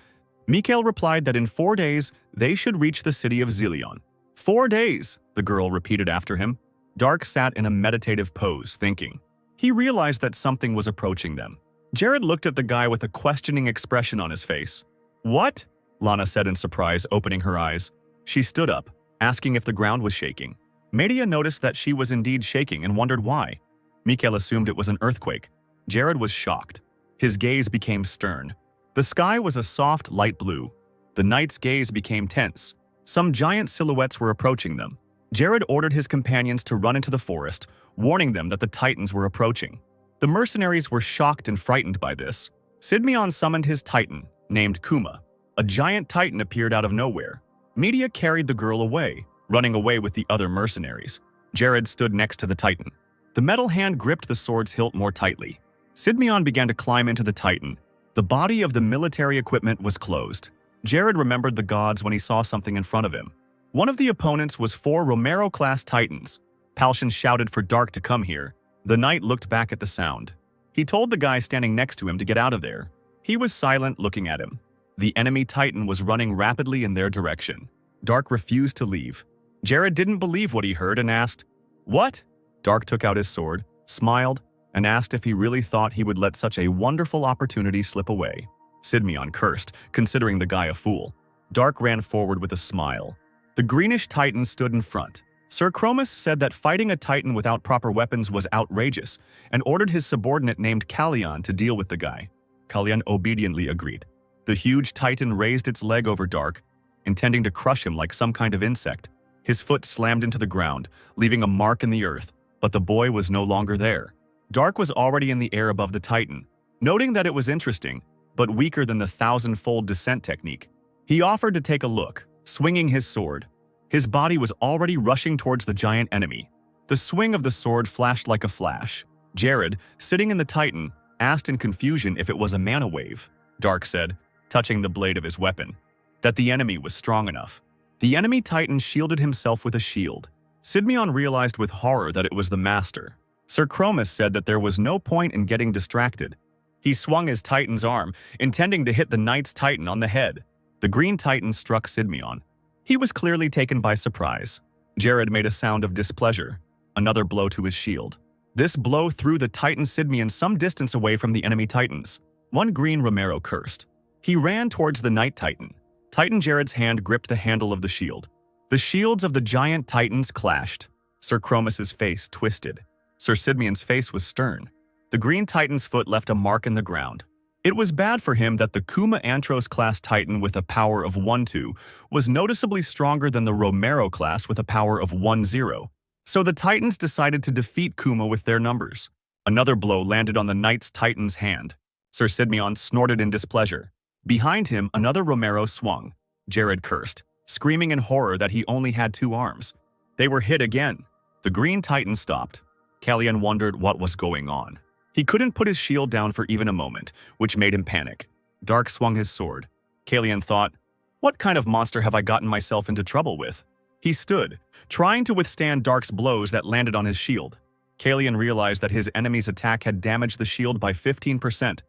Mikhail replied that in 4 days, they should reach the city of Zilion. 4 days, the girl repeated after him. Dark sat in a meditative pose, thinking. He realized that something was approaching them. Jared looked at the guy with a questioning expression on his face. What? Lana said in surprise, opening her eyes. She stood up, asking if the ground was shaking. Media noticed that she was indeed shaking and wondered why. Mikhail assumed it was an earthquake. Jared was shocked. His gaze became stern. The sky was a soft, light blue. The knight's gaze became tense. Some giant silhouettes were approaching them. Jared ordered his companions to run into the forest, warning them that the Titans were approaching. The mercenaries were shocked and frightened by this. Sidmion summoned his Titan, named Kuma. A giant Titan appeared out of nowhere. Media carried the girl away, running away with the other mercenaries. Jared stood next to the Titan. The metal hand gripped the sword's hilt more tightly. Sidmion began to climb into the Titan. The body of the military equipment was closed. Jared remembered the gods when he saw something in front of him. One of the opponents was 4 Romero-class Titans. Palshan shouted for Dark to come here. The knight looked back at the sound. He told the guy standing next to him to get out of there. He was silent, looking at him. The enemy Titan was running rapidly in their direction. Dark refused to leave. Jared didn't believe what he heard and asked, "What?" Dark took out his sword, smiled, and asked if he really thought he would let such a wonderful opportunity slip away. Sidmion cursed, considering the guy a fool. Dark ran forward with a smile. The greenish Titan stood in front. Sir Chromis said that fighting a Titan without proper weapons was outrageous and ordered his subordinate named Kalyan to deal with the guy. Kalyan obediently agreed. The huge Titan raised its leg over Dark, intending to crush him like some kind of insect. His foot slammed into the ground, leaving a mark in the earth, but the boy was no longer there. Dark was already in the air above the Titan, noting that it was interesting, but weaker than the 1,000-fold descent technique. He offered to take a look, swinging his sword. His body was already rushing towards the giant enemy. The swing of the sword flashed like a flash. Jared, sitting in the Titan, asked in confusion if it was a mana wave. Dark said, touching the blade of his weapon, that the enemy was strong enough. The enemy Titan shielded himself with a shield. Sidmion realized with horror that it was the master. Sir Chromis said that there was no point in getting distracted. He swung his Titan's arm, intending to hit the knight's Titan on the head. The green Titan struck Sidmion. He was clearly taken by surprise. Jared made a sound of displeasure, another blow to his shield. This blow threw the Titan Sidmion some distance away from the enemy Titans. One green Romero cursed. He ran towards the Knight Titan. Titan Jared's hand gripped the handle of the shield. The shields of the giant Titans clashed. Sir Chromis's face twisted. Sir Sidmion's face was stern. The green Titan's foot left a mark in the ground. It was bad for him that the Kuma Antros class Titan with a power of 1-2 was noticeably stronger than the Romero class with a power of 1-0. So the Titans decided to defeat Kuma with their numbers. Another blow landed on the Knight's Titan's hand. Sir Sidmion snorted in displeasure. Behind him, another Romero swung. Jared cursed. screaming in horror that he only had 2 arms. They were hit again. The Green Titan stopped. Kalyan wondered what was going on. He couldn't put his shield down for even a moment, which made him panic. Dark swung his sword. Kalyan thought, "What kind of monster have I gotten myself into trouble with?" He stood, trying to withstand Dark's blows that landed on his shield. Kalyan realized that his enemy's attack had damaged the shield by 15%.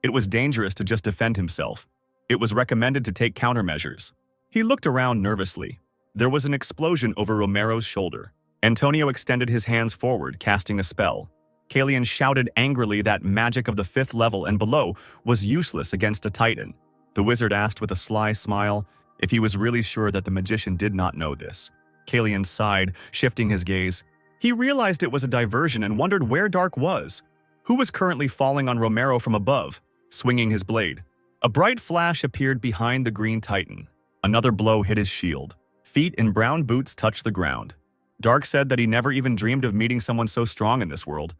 It was dangerous to just defend himself. It was recommended to take countermeasures. He looked around nervously. There was an explosion over Romero's shoulder. Antonio extended his hands forward, casting a spell. Kalyan shouted angrily that magic of the 5th level and below was useless against a Titan. The wizard asked with a sly smile if he was really sure that the magician did not know this. Kalyan sighed, shifting his gaze. He realized it was a diversion and wondered where Dark was. Who was currently falling on Romero from above, swinging his blade? A bright flash appeared behind the Green Titan. Another blow hit his shield. Feet in brown boots touched the ground. Dark said that he never even dreamed of meeting someone so strong in this world.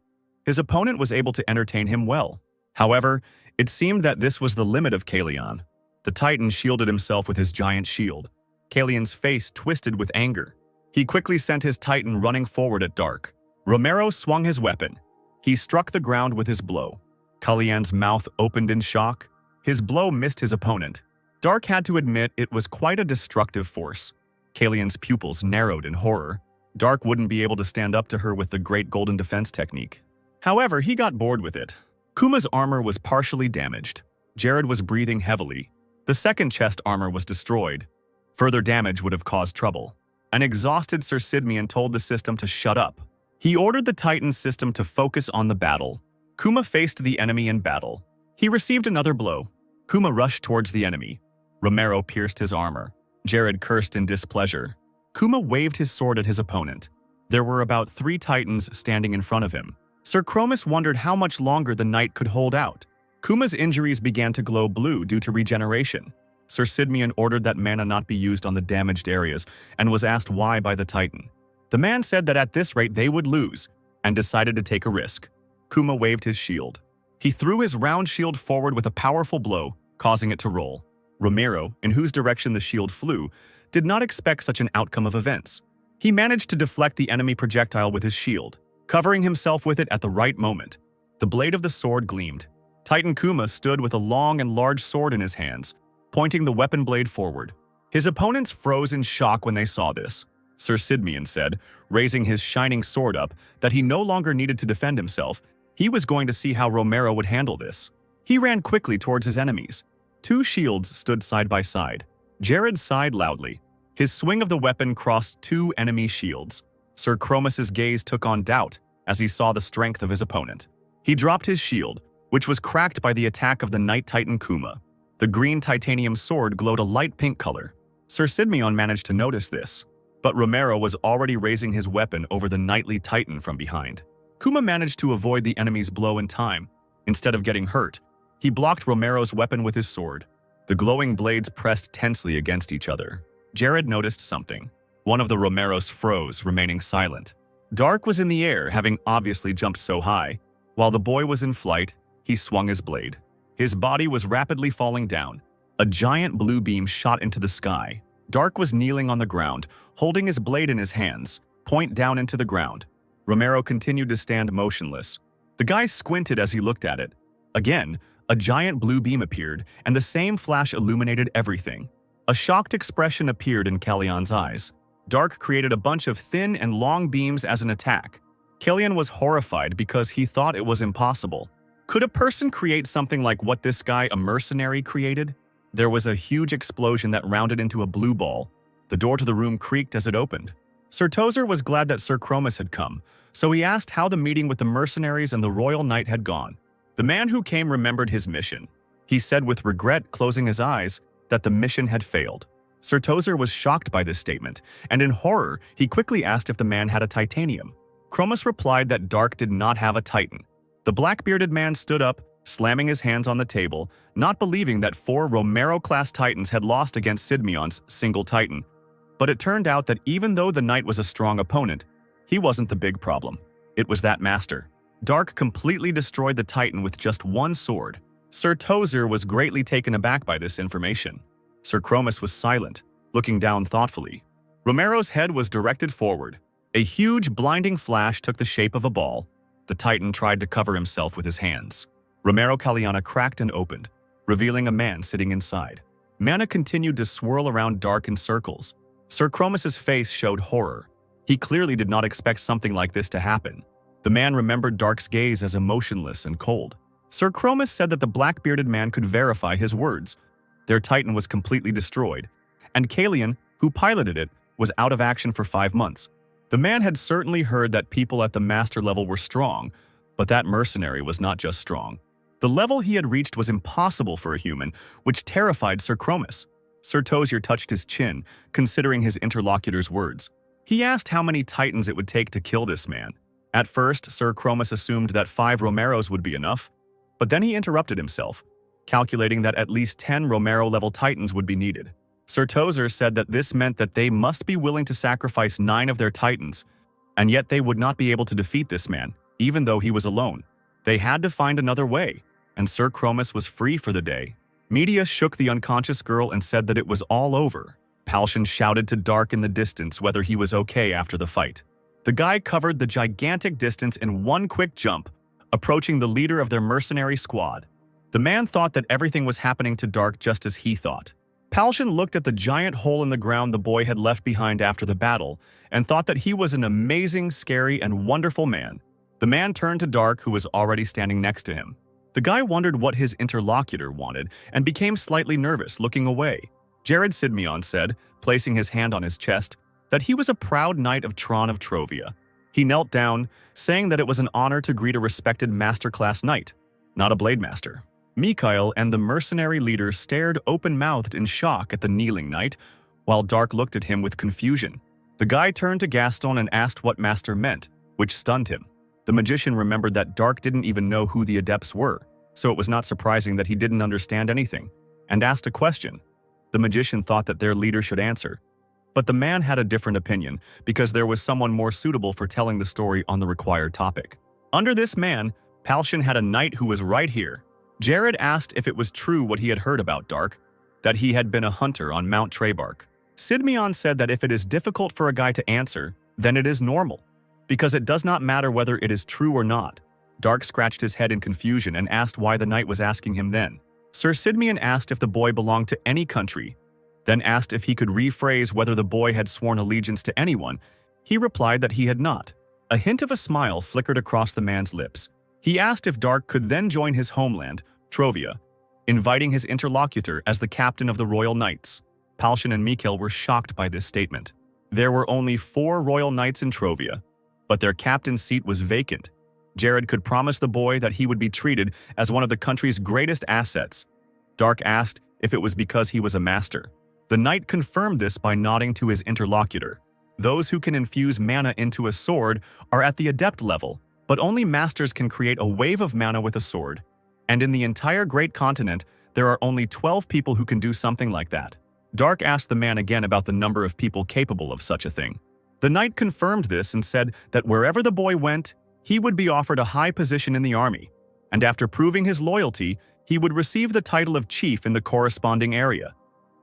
His opponent was able to entertain him well. However, it seemed that this was the limit of Kalyan. The Titan shielded himself with his giant shield. Kalyan's face twisted with anger. He quickly sent his Titan running forward at Dark. Romero swung his weapon. He struck the ground with his blow. Kalyan's mouth opened in shock. His blow missed his opponent. Dark had to admit it was quite a destructive force. Kalyan's pupils narrowed in horror. Dark wouldn't be able to stand up to her with the Great Golden Defense technique. However, he got bored with it. Kuma's armor was partially damaged. Jared was breathing heavily. The second chest armor was destroyed. Further damage would have caused trouble. An exhausted Sir Sidmian told the system to shut up. He ordered the Titan system to focus on the battle. Kuma faced the enemy in battle. He received another blow. Kuma rushed towards the enemy. Romero pierced his armor. Jared cursed in displeasure. Kuma waved his sword at his opponent. There were about 3 Titans standing in front of him. Sir Chromis wondered how much longer the knight could hold out. Kuma's injuries began to glow blue due to regeneration. Sir Sidmian ordered that mana not be used on the damaged areas and was asked why by the Titan. The man said that at this rate they would lose and decided to take a risk. Kuma waved his shield. He threw his round shield forward with a powerful blow, causing it to roll. Romero, in whose direction the shield flew, did not expect such an outcome of events. He managed to deflect the enemy projectile with his shield, covering himself with it at the right moment. The blade of the sword gleamed. Titan Kuma stood with a long and large sword in his hands, pointing the weapon blade forward. His opponents froze in shock when they saw this. Sir Sidmian said, raising his shining sword up, that he no longer needed to defend himself. He was going to see how Romero would handle this. He ran quickly towards his enemies. 2 shields stood side by side. Jared sighed loudly. His swing of the weapon crossed 2 enemy shields. Sir Chromis's gaze took on doubt as he saw the strength of his opponent. He dropped his shield, which was cracked by the attack of the Knight Titan Kuma. The green titanium sword glowed a light pink color. Sir Sidmion managed to notice this, but Romero was already raising his weapon over the knightly Titan from behind. Kuma managed to avoid the enemy's blow in time. Instead of getting hurt, he blocked Romero's weapon with his sword. The glowing blades pressed tensely against each other. Jared noticed something. One of the Romeros froze, remaining silent. Dark was in the air, having obviously jumped so high. While the boy was in flight, he swung his blade. His body was rapidly falling down. A giant blue beam shot into the sky. Dark was kneeling on the ground, holding his blade in his hands, point down into the ground. Romero continued to stand motionless. The guy squinted as he looked at it. Again, a giant blue beam appeared, and the same flash illuminated everything. A shocked expression appeared in Kalyan's eyes. Dark created a bunch of thin and long beams as an attack. Kalyan was horrified because he thought it was impossible. Could a person create something like what this guy, a mercenary, created? There was a huge explosion that rounded into a blue ball. The door to the room creaked as it opened. Sir Tozer was glad that Sir Chromis had come, so he asked how the meeting with the mercenaries and the royal knight had gone. The man who came remembered his mission. He said with regret, closing his eyes, that the mission had failed. Sir Tozer was shocked by this statement, and in horror, he quickly asked if the man had a titanium. Chromis replied that Dark did not have a titan. The black-bearded man stood up, slamming his hands on the table, not believing that 4 Romero-class titans had lost against Sidmion's single titan. But it turned out that even though the knight was a strong opponent, he wasn't the big problem. It was that master. Dark completely destroyed the titan with just 1 sword. Sir Tozer was greatly taken aback by this information. Sir Chromis was silent, looking down thoughtfully. Romero's head was directed forward. A huge, blinding flash took the shape of a ball. The Titan tried to cover himself with his hands. Romero Caliana cracked and opened, revealing a man sitting inside. Mana continued to swirl around Dark in circles. Sir Chromus's face showed horror. He clearly did not expect something like this to happen. The man remembered Dark's gaze as emotionless and cold. Sir Chromus said that the black-bearded man could verify his words. Their Titan was completely destroyed, and Kalian, who piloted it, was out of action for 5 months. The man had certainly heard that people at the master level were strong, but that mercenary was not just strong. The level he had reached was impossible for a human, which terrified Sir Chromus. Sir Tozier touched his chin, considering his interlocutor's words. He asked how many Titans it would take to kill this man. At first, Sir Chromus assumed that 5 Romeros would be enough, but then he interrupted himself, calculating that at least 10 Romero-level Titans would be needed. Sir Tozer said that this meant that they must be willing to sacrifice 9 of their Titans, and yet they would not be able to defeat this man, even though he was alone. They had to find another way, and Sir Chromus was free for the day. Media shook the unconscious girl and said that it was all over. Palshan shouted to Dark in the distance whether he was okay after the fight. The guy covered the gigantic distance in one quick jump, approaching the leader of their mercenary squad. The man thought that everything was happening to Dark just as he thought. Palshan looked at the giant hole in the ground the boy had left behind after the battle and thought that he was an amazing, scary, and wonderful man. The man turned to Dark, who was already standing next to him. The guy wondered what his interlocutor wanted and became slightly nervous, looking away. Jared Sidmion said, placing his hand on his chest, that he was a proud knight of Tron of Trovia. He knelt down, saying that it was an honor to greet a respected master-class knight, not a blade master. Mikhail and the mercenary leader stared open-mouthed in shock at the kneeling knight, while Dark looked at him with confusion. The guy turned to Gaston and asked what master meant, which stunned him. The magician remembered that Dark didn't even know who the adepts were, so it was not surprising that he didn't understand anything, and asked a question. The magician thought that their leader should answer. But the man had a different opinion, because there was someone more suitable for telling the story on the required topic. Under this man, Palshan had a knight who was right here. Jared asked if it was true what he had heard about Dark, that he had been a hunter on Mount Trebark. Sidmion said that if it is difficult for a guy to answer, then it is normal, because it does not matter whether it is true or not. Dark scratched his head in confusion and asked why the knight was asking him then. Sir Sidmion asked if the boy belonged to any country, then asked if he could rephrase whether the boy had sworn allegiance to anyone. He replied that he had not. A hint of a smile flickered across the man's lips. He asked if Dark could then join his homeland, Trovia, inviting his interlocutor as the captain of the Royal Knights. Palshan and Mikhail were shocked by this statement. There were only 4 Royal Knights in Trovia, but their captain's seat was vacant. Jared could promise the boy that he would be treated as one of the country's greatest assets. Dark asked if it was because he was a master. The knight confirmed this by nodding to his interlocutor. Those who can infuse mana into a sword are at the adept level, but only masters can create a wave of mana with a sword. And in the entire Great Continent, there are only 12 people who can do something like that. Dark asked the man again about the number of people capable of such a thing. The knight confirmed this and said that wherever the boy went, he would be offered a high position in the army, and after proving his loyalty, he would receive the title of chief in the corresponding area.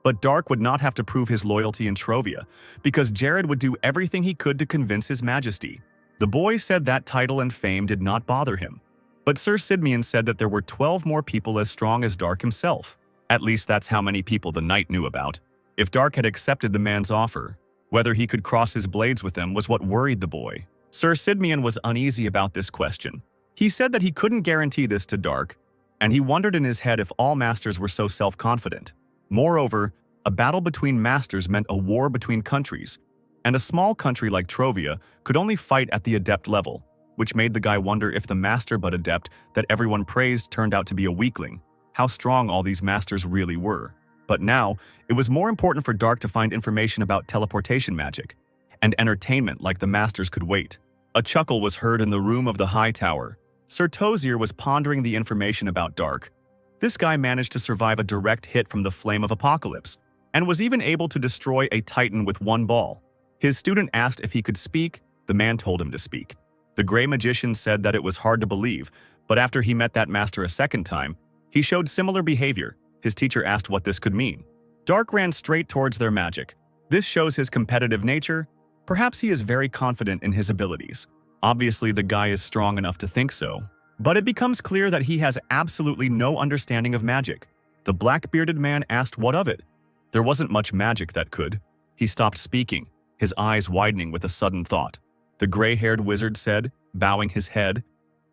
But Dark would not have to prove his loyalty in Trovia, because Jared would do everything he could to convince his majesty. The boy said that title and fame did not bother him. But Sir Sidmion said that there were 12 more people as strong as Dark himself. At least that's how many people the knight knew about. If Dark had accepted the man's offer, whether he could cross his blades with them was what worried the boy. Sir Sidmion was uneasy about this question. He said that he couldn't guarantee this to Dark, and he wondered in his head if all masters were so self-confident. Moreover, a battle between masters meant a war between countries, and a small country like Trovia could only fight at the adept level, which made the guy wonder if the master but adept that everyone praised turned out to be a weakling, how strong all these masters really were. But now, it was more important for Dark to find information about teleportation magic, and entertainment like the masters could wait. A chuckle was heard in the room of the high tower. Sir Tozier was pondering the information about Dark. This guy managed to survive a direct hit from the Flame of Apocalypse, and was even able to destroy a Titan with 1 ball. His student asked if he could speak. The man told him to speak. The Grey Magician said that it was hard to believe, but after he met that master a second time, he showed similar behavior. His teacher asked what this could mean. Dark ran straight towards their magic, This shows his competitive nature. Perhaps he is very confident in his abilities. Obviously, the guy is strong enough to think so. But it becomes clear that he has absolutely no understanding of magic. The black-bearded man asked what of it. There wasn't much magic that could. He stopped speaking, his eyes widening with a sudden thought. The gray-haired wizard said, bowing his head,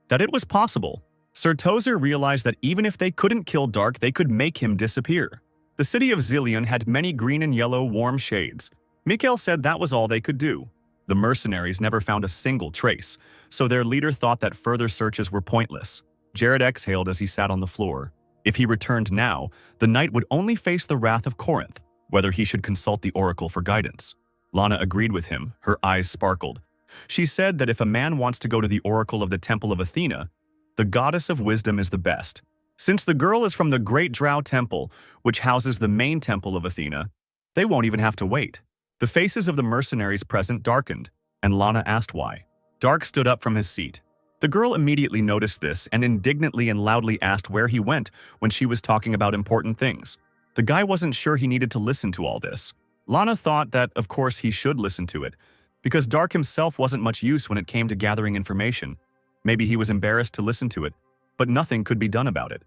that it was possible. Sir Tozer realized that even if they couldn't kill Dark, they could make him disappear. The city of Zillion had many green and yellow warm shades. Mikhail said that was all they could do. The mercenaries never found a single trace, so their leader thought that further searches were pointless. Jared exhaled as he sat on the floor. If he returned now, the knight would only face the wrath of Corinth, whether he should consult the oracle for guidance. Lana agreed with him, her eyes sparkled. She said that if a man wants to go to the oracle of the Temple of Athena, the goddess of wisdom is the best. Since the girl is from the Great Drow Temple, which houses the main temple of Athena, they won't even have to wait. The faces of the mercenaries present darkened, and Lana asked why. Dark stood up from his seat. The girl immediately noticed this and indignantly and loudly asked where he went when she was talking about important things. The guy wasn't sure he needed to listen to all this. Lana thought that, of course, he should listen to it, because Dark himself wasn't much use when it came to gathering information. Maybe he was embarrassed to listen to it, but nothing could be done about it.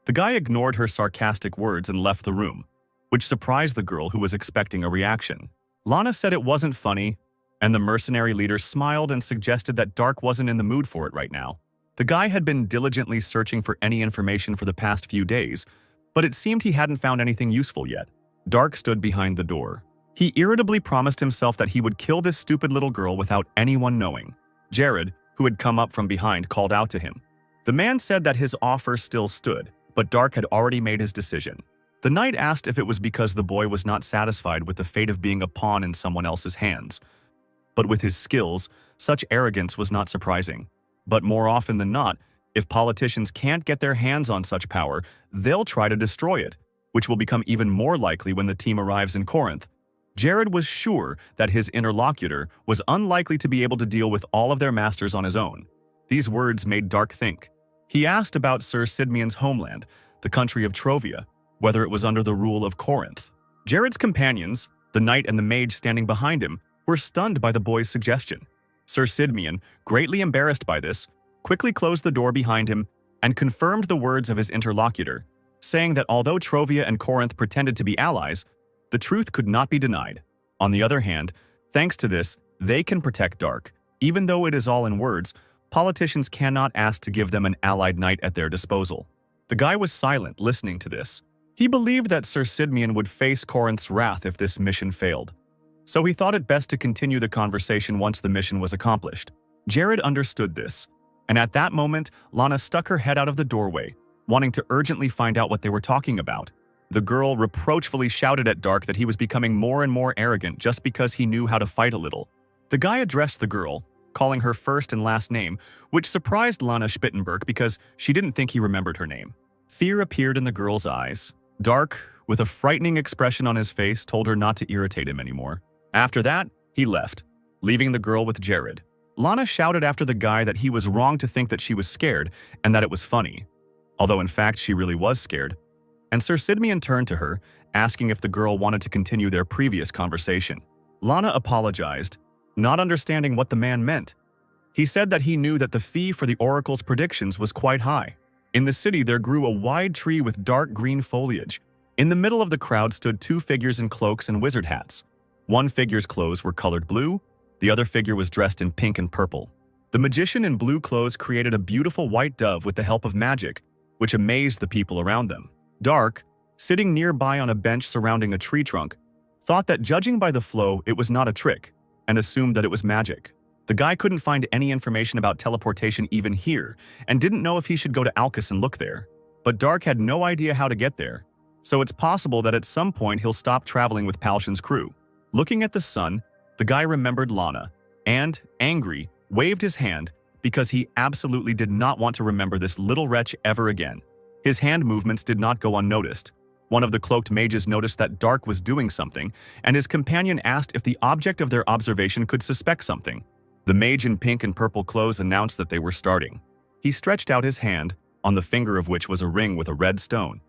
The guy ignored her sarcastic words and left the room, which surprised the girl who was expecting a reaction. Lana said it wasn't funny, and the mercenary leader smiled and suggested that Dark wasn't in the mood for it right now. The guy had been diligently searching for any information for the past few days, but it seemed he hadn't found anything useful yet. Dark stood behind the door. He irritably promised himself that he would kill this stupid little girl without anyone knowing. Jared, who had come up from behind, called out to him. The man said that his offer still stood, but Dark had already made his decision. The knight asked if it was because the boy was not satisfied with the fate of being a pawn in someone else's hands. But with his skills, such arrogance was not surprising. But more often than not, if politicians can't get their hands on such power, they'll try to destroy it, which will become even more likely when the team arrives in Corinth. Jared was sure that his interlocutor was unlikely to be able to deal with all of their masters on his own. These words made Dark think. He asked about Sir Sidmian's homeland, the country of Trovia, whether it was under the rule of Corinth. Jared's companions, the knight and the mage standing behind him, were stunned by the boy's suggestion. Sir Sidmian, greatly embarrassed by this, quickly closed the door behind him and confirmed the words of his interlocutor, saying that although Trovia and Corinth pretended to be allies, the truth could not be denied. On the other hand, thanks to this, they can protect Dark. Even though it is all in words, politicians cannot ask to give them an allied knight at their disposal. The guy was silent, listening to this. He believed that Sir Sidmian would face Corinth's wrath if this mission failed, so he thought it best to continue the conversation once the mission was accomplished. Jared understood this, and at that moment, Lana stuck her head out of the doorway, wanting to urgently find out what they were talking about. The girl reproachfully shouted at Dark that he was becoming more and more arrogant just because he knew how to fight a little. The guy addressed the girl, calling her first and last name, which surprised Lana Spittenberg because she didn't think he remembered her name. Fear appeared in the girl's eyes. Dark, with a frightening expression on his face, told her not to irritate him anymore. After that, he left, leaving the girl with Jared. Lana shouted after the guy that he was wrong to think that she was scared and that it was funny, although in fact she really was scared. And Sir Sidmian turned to her, asking if the girl wanted to continue their previous conversation. Lana apologized, not understanding what the man meant. He said that he knew that the fee for the oracle's predictions was quite high. In the city, there grew a wide tree with dark green foliage. In the middle of the crowd stood two figures in cloaks and wizard hats. One figure's clothes were colored blue, the other figure was dressed in pink and purple. The magician in blue clothes created a beautiful white dove with the help of magic, which amazed the people around them. Dark, sitting nearby on a bench surrounding a tree trunk, thought that judging by the flow, it was not a trick, and assumed that it was magic. The guy couldn't find any information about teleportation even here, and didn't know if he should go to Alcus and look there. But Dark had no idea how to get there, so it's possible that at some point he'll stop traveling with Palshan's crew. Looking at the sun, the guy remembered Lana, and, angry, waved his hand because he absolutely did not want to remember this little wretch ever again. His hand movements did not go unnoticed. One of the cloaked mages noticed that Dark was doing something, and his companion asked if the object of their observation could suspect something. The mage in pink and purple clothes announced that they were starting. He stretched out his hand, on the finger of which was a ring with a red stone.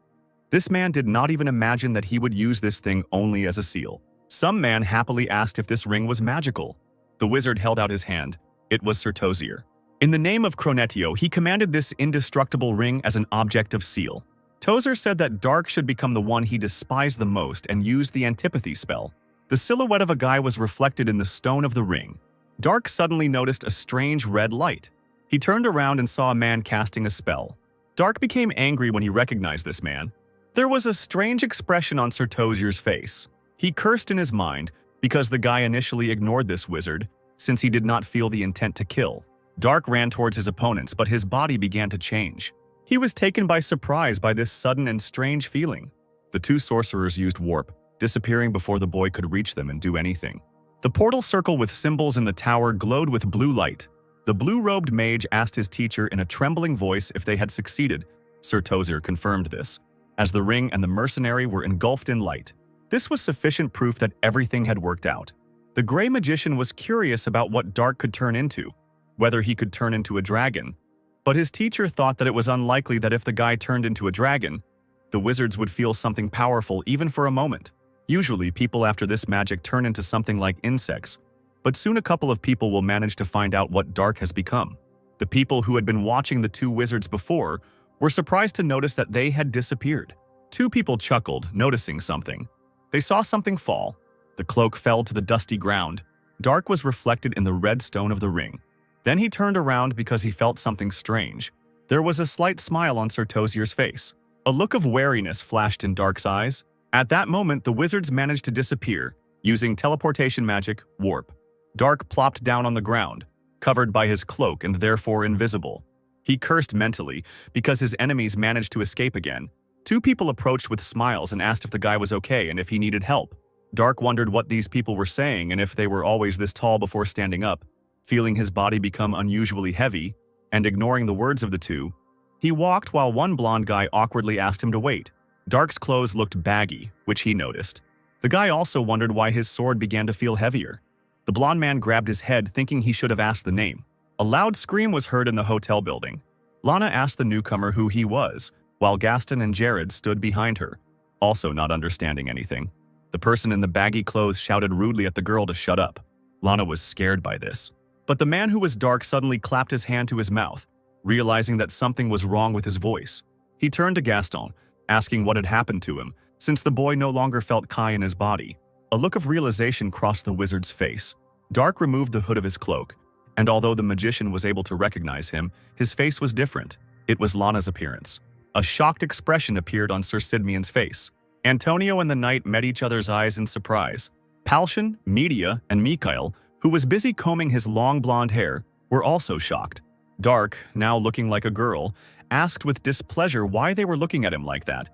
This man did not even imagine that he would use this thing only as a seal. Some man happily asked if this ring was magical. The wizard held out his hand. It was Sir Tozier. In the name of Cronetio, he commanded this indestructible ring as an object of seal. Tozer said that Dark should become the one he despised the most and used the antipathy spell. The silhouette of a guy was reflected in the stone of the ring. Dark suddenly noticed a strange red light. He turned around and saw a man casting a spell. Dark became angry when he recognized this man. There was a strange expression on Sir Tozier's face. He cursed in his mind because the guy initially ignored this wizard, since he did not feel the intent to kill. Dark ran towards his opponents, but his body began to change. He was taken by surprise by this sudden and strange feeling. The two sorcerers used warp, disappearing before the boy could reach them and do anything. The portal circle with symbols in the tower glowed with blue light. The blue-robed mage asked his teacher in a trembling voice if they had succeeded. Sir Tozier confirmed this, as the ring and the mercenary were engulfed in light. This was sufficient proof that everything had worked out. The gray magician was curious about what Dark could turn into, whether he could turn into a dragon. But his teacher thought that it was unlikely that if the guy turned into a dragon, the wizards would feel something powerful even for a moment. Usually, people after this magic turn into something like insects, but soon a couple of people will manage to find out what Dark has become. The people who had been watching the two wizards before were surprised to notice that they had disappeared. Two people chuckled, noticing something. They saw something fall. The cloak fell to the dusty ground. Dark was reflected in the red stone of the ring. Then he turned around because he felt something strange. There was a slight smile on Sir Tozier's face. A look of wariness flashed in Dark's eyes. At that moment, the wizards managed to disappear, using teleportation magic, warp. Dark plopped down on the ground, covered by his cloak and therefore invisible. He cursed mentally because his enemies managed to escape again. Two people approached with smiles and asked if the guy was okay and if he needed help. Dark wondered what these people were saying and if they were always this tall before standing up. Feeling his body become unusually heavy, and ignoring the words of the two, he walked while one blonde guy awkwardly asked him to wait. Dark's clothes looked baggy, which he noticed. The guy also wondered why his sword began to feel heavier. The blonde man grabbed his head, thinking he should have asked the name. A loud scream was heard in the hotel building. Lana asked the newcomer who he was, while Gaston and Jared stood behind her, also not understanding anything. The person in the baggy clothes shouted rudely at the girl to shut up. Lana was scared by this. But the man who was Dark suddenly clapped his hand to his mouth, realizing that something was wrong with his voice. He turned to Gaston, asking what had happened to him, since the boy no longer felt Kai in his body. A look of realization crossed the wizard's face. Dark removed the hood of his cloak, and although the magician was able to recognize him, his face was different. It was Lana's appearance. A shocked expression appeared on Sir Sidmian's face. Antonio and the knight met each other's eyes in surprise. Palshan, Media, and Mikhail, who was busy combing his long blonde hair, were also shocked. Dark, now looking like a girl, asked with displeasure why they were looking at him like that.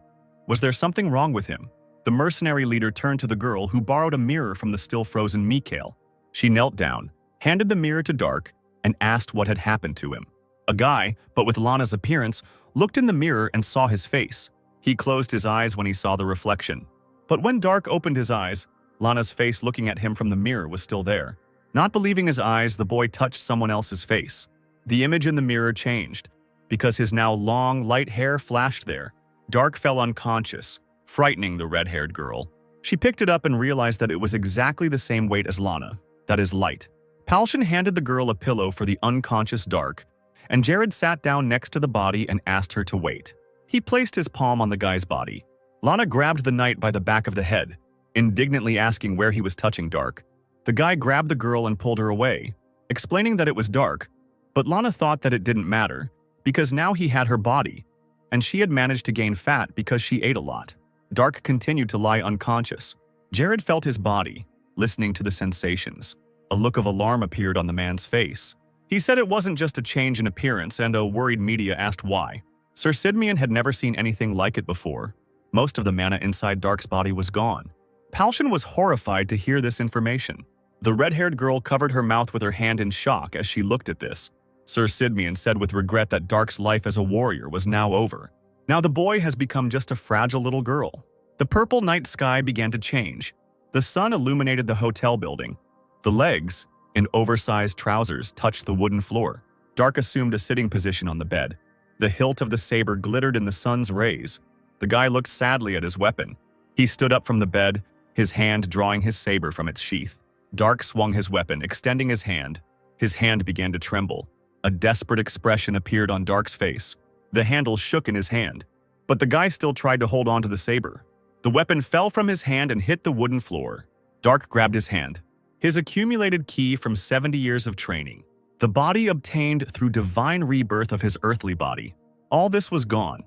Was there something wrong with him? The mercenary leader turned to the girl who borrowed a mirror from the still-frozen Mikhail. She knelt down, handed the mirror to Dark, and asked what had happened to him. A guy, but with Lana's appearance, looked in the mirror and saw his face. He closed his eyes when he saw the reflection. But when Dark opened his eyes, Lana's face looking at him from the mirror was still there. Not believing his eyes, the boy touched someone else's face. The image in the mirror changed, because his now long, light hair flashed there. Dark fell unconscious, frightening the red-haired girl. She picked it up and realized that it was exactly the same weight as Lana, that is light. Palshan handed the girl a pillow for the unconscious Dark, and Jared sat down next to the body and asked her to wait. He placed his palm on the guy's body. Lana grabbed the knight by the back of the head, indignantly asking where he was touching Dark. The guy grabbed the girl and pulled her away, explaining that it was Dark, but Lana thought that it didn't matter, because now he had her body, and she had managed to gain fat because she ate a lot. Dark continued to lie unconscious. Jared felt his body, listening to the sensations. A look of alarm appeared on the man's face. He said it wasn't just a change in appearance, and a worried Media asked why. Sir Sidmian had never seen anything like it before. Most of the mana inside Dark's body was gone. Palshan was horrified to hear this information. The red-haired girl covered her mouth with her hand in shock as she looked at this. Sir Sidmian said with regret that Dark's life as a warrior was now over. Now the boy has become just a fragile little girl. The purple night sky began to change. The sun illuminated the hotel building. The legs, in oversized trousers, touched the wooden floor. Dark assumed a sitting position on the bed. The hilt of the saber glittered in the sun's rays. The guy looked sadly at his weapon. He stood up from the bed, his hand drawing his saber from its sheath. Dark swung his weapon, extending his hand. His hand began to tremble. A desperate expression appeared on Dark's face. The handle shook in his hand, but the guy still tried to hold on to the saber. The weapon fell from his hand and hit the wooden floor. Dark grabbed his hand. His accumulated ki from 70 years of training. The body obtained through divine rebirth of his earthly body. All this was gone.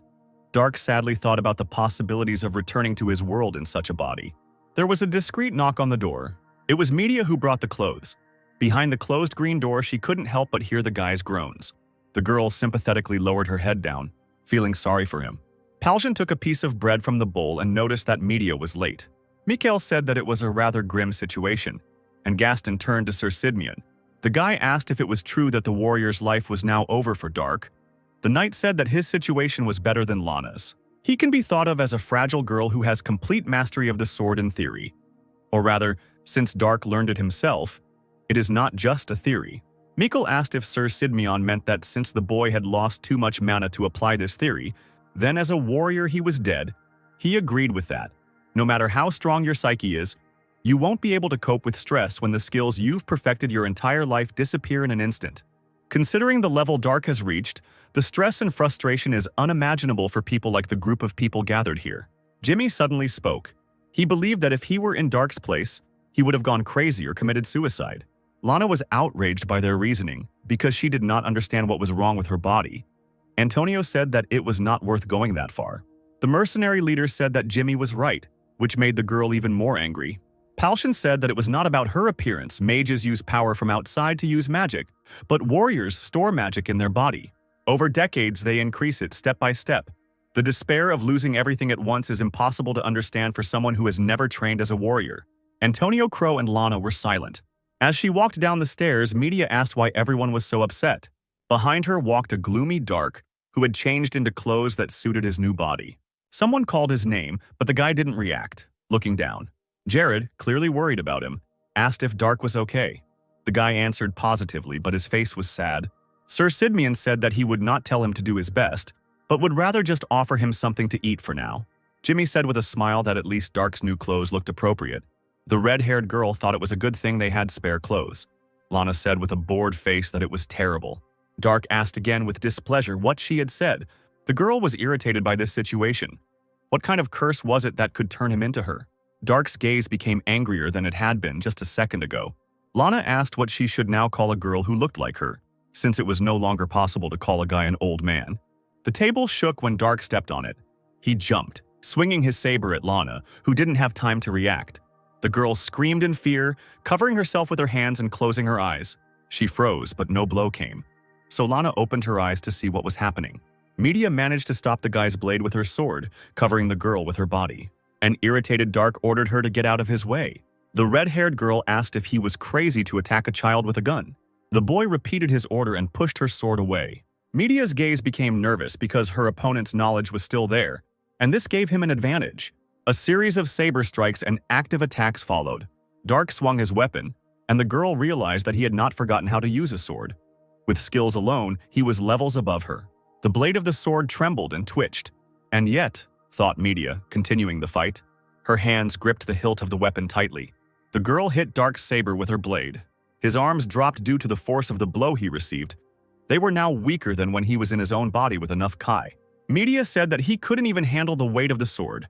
Dark sadly thought about the possibilities of returning to his world in such a body. There was a discreet knock on the door. It was Media who brought the clothes. Behind the closed green door, she couldn't help but hear the guy's groans. The girl sympathetically lowered her head down, feeling sorry for him. Palshan took a piece of bread from the bowl and noticed that Media was late. Mikael said that it was a rather grim situation, and Gaston turned to Sir Sidmian. The guy asked if it was true that the warrior's life was now over for Dark. The knight said that his situation was better than Lana's. He can be thought of as a fragile girl who has complete mastery of the sword in theory. Or rather, since Dark learned it himself, it is not just a theory. Mikkel asked if Sir Sidmian meant that since the boy had lost too much mana to apply this theory, then as a warrior he was dead. He agreed with that. No matter how strong your psyche is, you won't be able to cope with stress when the skills you've perfected your entire life disappear in an instant. Considering the level Dark has reached, the stress and frustration is unimaginable for people like the group of people gathered here. Jimmy suddenly spoke. He believed that if he were in Dark's place, he would have gone crazy or committed suicide. Lana was outraged by their reasoning because she did not understand what was wrong with her body. Antonio said that it was not worth going that far. The mercenary leader said that Jimmy was right, which made the girl even more angry. Palshan said that it was not about her appearance. Mages use power from outside to use magic, but warriors store magic in their body. Over decades, they increase it step by step. The despair of losing everything at once is impossible to understand for someone who has never trained as a warrior. Antonio, Crow, and Lana were silent. As she walked down the stairs, Media asked why everyone was so upset. Behind her walked a gloomy Dark, who had changed into clothes that suited his new body. Someone called his name, but the guy didn't react, looking down. Jared, clearly worried about him, asked if Dark was okay. The guy answered positively, but his face was sad. Sir Sidmian said that he would not tell him to do his best, but would rather just offer him something to eat for now. Jimmy said with a smile that at least Dark's new clothes looked appropriate. The red-haired girl thought it was a good thing they had spare clothes. Lana said with a bored face that it was terrible. Dark asked again with displeasure what she had said. The girl was irritated by this situation. What kind of curse was it that could turn him into her? Dark's gaze became angrier than it had been just a second ago. Lana asked what she should now call a girl who looked like her, since it was no longer possible to call a guy an old man. The table shook when Dark stepped on it. He jumped, swinging his saber at Lana, who didn't have time to react. The girl screamed in fear, covering herself with her hands and closing her eyes. She froze, but no blow came. So Lana opened her eyes to see what was happening. Media managed to stop the guy's blade with her sword, covering the girl with her body. An irritated Dark ordered her to get out of his way. The red-haired girl asked if he was crazy to attack a child with a gun. The boy repeated his order and pushed her sword away. Media's gaze became nervous because her opponent's knowledge was still there, and this gave him an advantage. A series of saber strikes and active attacks followed. Dark swung his weapon, and the girl realized that he had not forgotten how to use a sword. With skills alone, he was levels above her. The blade of the sword trembled and twitched. And yet, thought Media, continuing the fight, her hands gripped the hilt of the weapon tightly. The girl hit Dark's saber with her blade. His arms dropped due to the force of the blow he received. They were now weaker than when he was in his own body with enough Kai. Media said that he couldn't even handle the weight of the sword,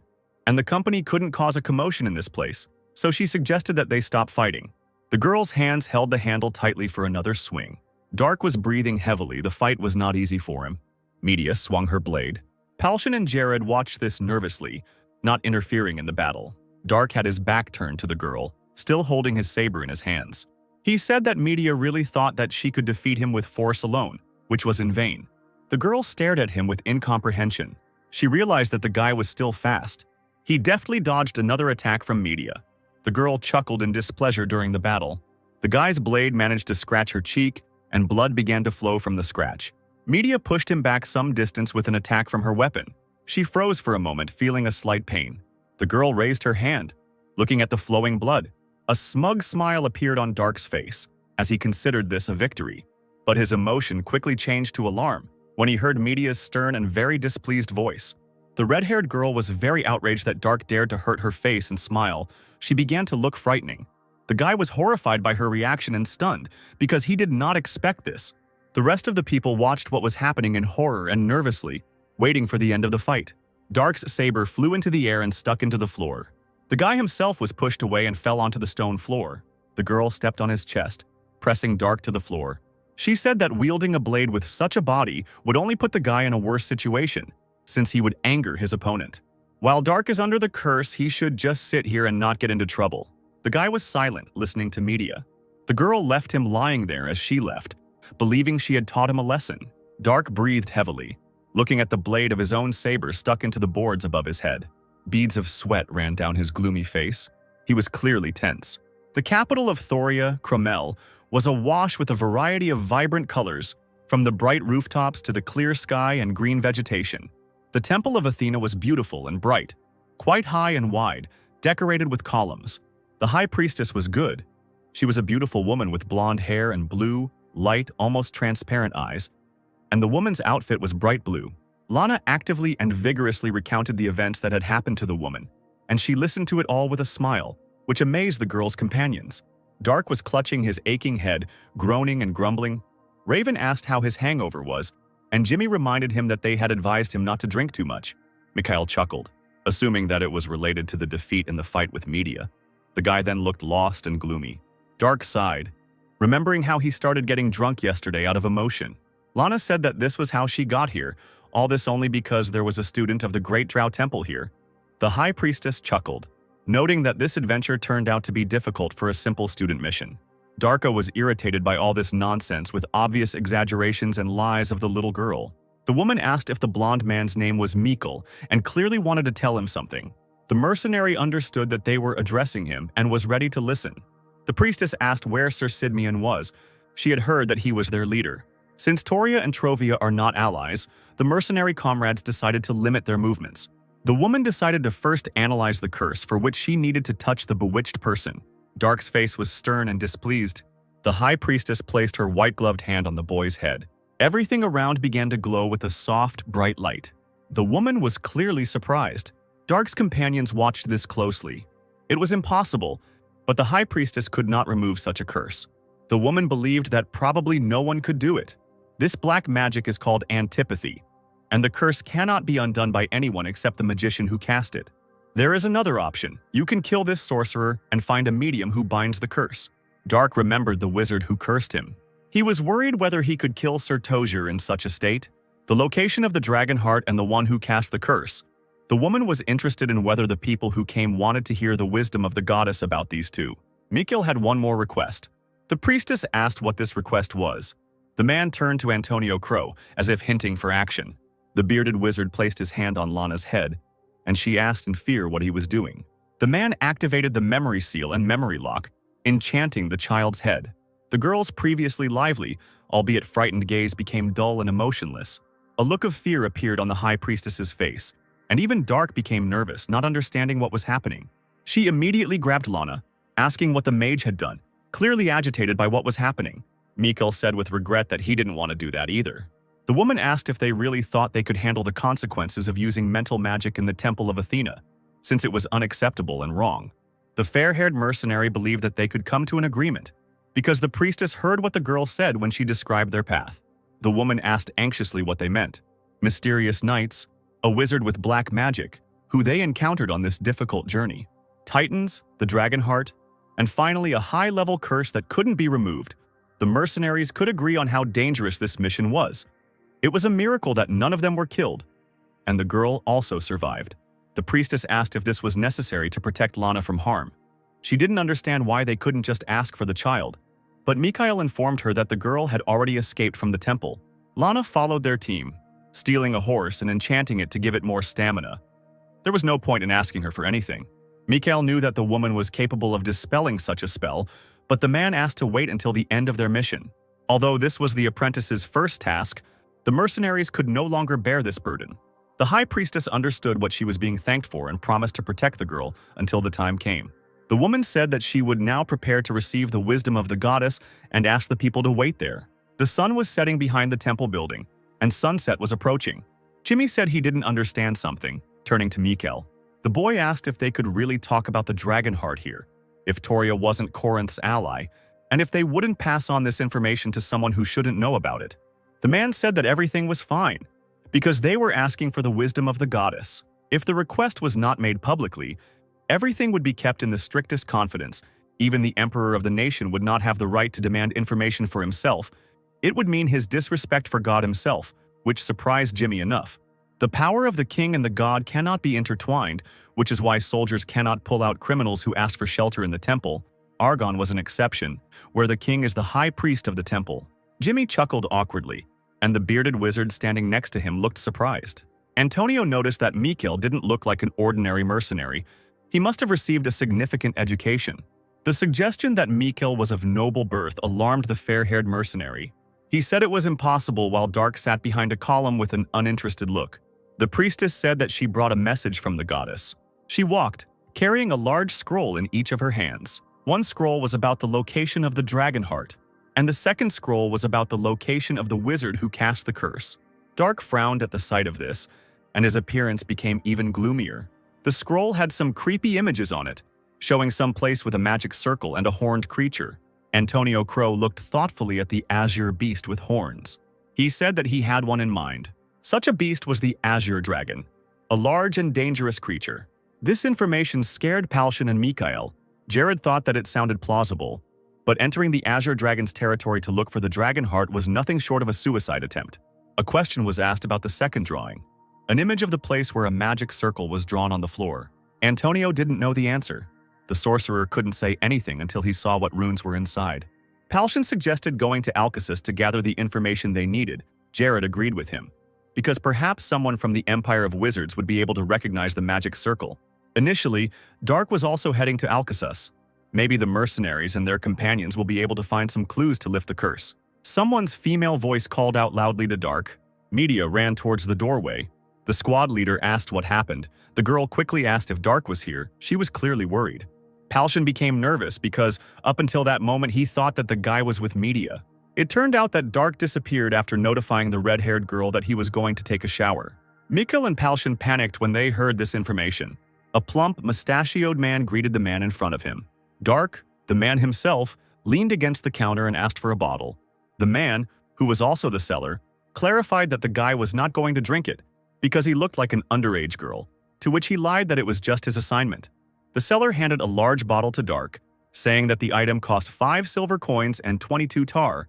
and the company couldn't cause a commotion in this place, so she suggested that they stop fighting. The girl's hands held the handle tightly for another swing. Dark was breathing heavily. The fight was not easy for him. Media swung her blade. Palshan and Jared watched this nervously, not interfering in the battle. Dark had his back turned to the girl, still holding his saber in his hands. He said that Media really thought that she could defeat him with force alone, which was in vain. The girl stared at him with incomprehension. She realized that the guy was still fast. He deftly dodged another attack from Media. The girl chuckled in displeasure during the battle. The guy's blade managed to scratch her cheek, and blood began to flow from the scratch. Media pushed him back some distance with an attack from her weapon. She froze for a moment, feeling a slight pain. The girl raised her hand, looking at the flowing blood. A smug smile appeared on Dark's face as he considered this a victory. But his emotion quickly changed to alarm when he heard Media's stern and very displeased voice. The red-haired girl was very outraged that Dark dared to hurt her face and smile. She began to look frightening. The guy was horrified by her reaction and stunned, because he did not expect this. The rest of the people watched what was happening in horror and nervously, waiting for the end of the fight. Dark's saber flew into the air and stuck into the floor. The guy himself was pushed away and fell onto the stone floor. The girl stepped on his chest, pressing Dark to the floor. She said that wielding a blade with such a body would only put the guy in a worse situation, since he would anger his opponent. While Dark is under the curse, he should just sit here and not get into trouble. The guy was silent, listening to media. The girl left him lying there as she left, believing she had taught him a lesson. Dark breathed heavily, looking at the blade of his own saber stuck into the boards above his head. Beads of sweat ran down his gloomy face. He was clearly tense. The capital of Thoria, Cromel, was awash with a variety of vibrant colors, from the bright rooftops to the clear sky and green vegetation. The Temple of Athena was beautiful and bright, quite high and wide, decorated with columns. The High Priestess was good. She was a beautiful woman with blonde hair and blue, light, almost transparent eyes, and the woman's outfit was bright blue. Lana actively and vigorously recounted the events that had happened to the woman, and she listened to it all with a smile, which amazed the girl's companions. Dark was clutching his aching head, groaning and grumbling. Raven asked how his hangover was, and Jimmy reminded him that they had advised him not to drink too much. Mikhail chuckled, assuming that it was related to the defeat in the fight with media. The guy then looked lost and gloomy. Dark sighed, remembering how he started getting drunk yesterday out of emotion. Lana said that this was how she got here, all this only because there was a student of the Great Drow Temple here. The High Priestess chuckled, noting that this adventure turned out to be difficult for a simple student mission. Darko was irritated by all this nonsense with obvious exaggerations and lies of the little girl. The woman asked if the blonde man's name was Mikkel and clearly wanted to tell him something. The mercenary understood that they were addressing him and was ready to listen. The priestess asked where Sir Sidmian was. She had heard that he was their leader. Since Toria and Trovia are not allies, the mercenary comrades decided to limit their movements. The woman decided to first analyze the curse for which she needed to touch the bewitched person. Dark's face was stern and displeased. The High Priestess placed her white-gloved hand on the boy's head. Everything around began to glow with a soft, bright light. The woman was clearly surprised. Dark's companions watched this closely. It was impossible, but the High Priestess could not remove such a curse. The woman believed that probably no one could do it. This black magic is called antipathy, and the curse cannot be undone by anyone except the magician who cast it. There is another option. You can kill this sorcerer and find a medium who binds the curse. Dark remembered the wizard who cursed him. He was worried whether he could kill Sir Tozier in such a state. The location of the dragon heart and the one who cast the curse. The woman was interested in whether the people who came wanted to hear the wisdom of the goddess about these two. Mikhail had one more request. The priestess asked what this request was. The man turned to Antonio Crow, as if hinting for action. The bearded wizard placed his hand on Lana's head, and she asked in fear what he was doing. The man activated the memory seal and memory lock, enchanting the child's head. The girl's previously lively, albeit frightened gaze became dull and emotionless. A look of fear appeared on the High Priestess's face, and even Dark became nervous, not understanding what was happening. She immediately grabbed Lana, asking what the mage had done, clearly agitated by what was happening. Mikhail said with regret that he didn't want to do that either. The woman asked if they really thought they could handle the consequences of using mental magic in the Temple of Athena, since it was unacceptable and wrong. The fair-haired mercenary believed that they could come to an agreement, because the priestess heard what the girl said when she described their path. The woman asked anxiously what they meant. Mysterious knights, a wizard with black magic, who they encountered on this difficult journey. Titans, the dragon heart, and finally a high-level curse that couldn't be removed. The mercenaries could agree on how dangerous this mission was. It was a miracle that none of them were killed, and the girl also survived. The priestess asked if this was necessary to protect Lana from harm. She didn't understand why they couldn't just ask for the child, but Mikhail informed her that the girl had already escaped from the temple. Lana followed their team, stealing a horse and enchanting it to give it more stamina. There was no point in asking her for anything. Mikhail knew that the woman was capable of dispelling such a spell, but the man asked to wait until the end of their mission. Although this was the apprentice's first task, the mercenaries could no longer bear this burden. The High Priestess understood what she was being thanked for and promised to protect the girl until the time came. The woman said that she would now prepare to receive the wisdom of the goddess and asked the people to wait there. The sun was setting behind the temple building, and sunset was approaching. Jimmy said he didn't understand something, turning to Mikkel. The boy asked if they could really talk about the dragon heart here, if Toria wasn't Corinth's ally, and if they wouldn't pass on this information to someone who shouldn't know about it. The man said that everything was fine, because they were asking for the wisdom of the goddess. If the request was not made publicly, everything would be kept in the strictest confidence. Even the emperor of the nation would not have the right to demand information for himself. It would mean his disrespect for God himself, which surprised Jimmy enough. The power of the king and the god cannot be intertwined, which is why soldiers cannot pull out criminals who ask for shelter in the temple. Argon was an exception, where the king is the high priest of the temple. Jimmy chuckled awkwardly, and the bearded wizard standing next to him looked surprised. Antonio noticed that Mikkel didn't look like an ordinary mercenary. He must have received a significant education. The suggestion that Mikkel was of noble birth alarmed the fair-haired mercenary. He said it was impossible while Dark sat behind a column with an uninterested look. The priestess said that she brought a message from the goddess. She walked, carrying a large scroll in each of her hands. One scroll was about the location of the dragon heart, and the second scroll was about the location of the wizard who cast the curse. Dark frowned at the sight of this, and his appearance became even gloomier. The scroll had some creepy images on it, showing some place with a magic circle and a horned creature. Antonio Crow looked thoughtfully at the azure beast with horns. He said that he had one in mind. Such a beast was the azure dragon, a large and dangerous creature. This information scared Palshan and Mikhail. Jared thought that it sounded plausible, but entering the azure dragon's territory to look for the dragon heart was nothing short of a suicide attempt. A question was asked about the second drawing, an image of the place where a magic circle was drawn on the floor. Antonio didn't know the answer. The sorcerer couldn't say anything until he saw what runes were inside. Palshan suggested going to Alcasis to gather the information they needed. Jared agreed with him, because perhaps someone from the Empire of Wizards would be able to recognize the magic circle. Initially, Dark was also heading to Alcasis. Maybe the mercenaries and their companions will be able to find some clues to lift the curse. Someone's female voice called out loudly to Dark. Media ran towards the doorway. The squad leader asked what happened. The girl quickly asked if Dark was here. She was clearly worried. Palshan became nervous because, up until that moment, he thought that the guy was with Media. It turned out that Dark disappeared after notifying the red-haired girl that he was going to take a shower. Mikkel and Palshan panicked when they heard this information. A plump, mustachioed man greeted the man in front of him. Dark, the man himself, leaned against the counter and asked for a bottle. The man, who was also the seller, clarified that the guy was not going to drink it because he looked like an underage girl, to which he lied that it was just his assignment. The seller handed a large bottle to Dark, saying that the item cost 5 silver coins and 22 tar,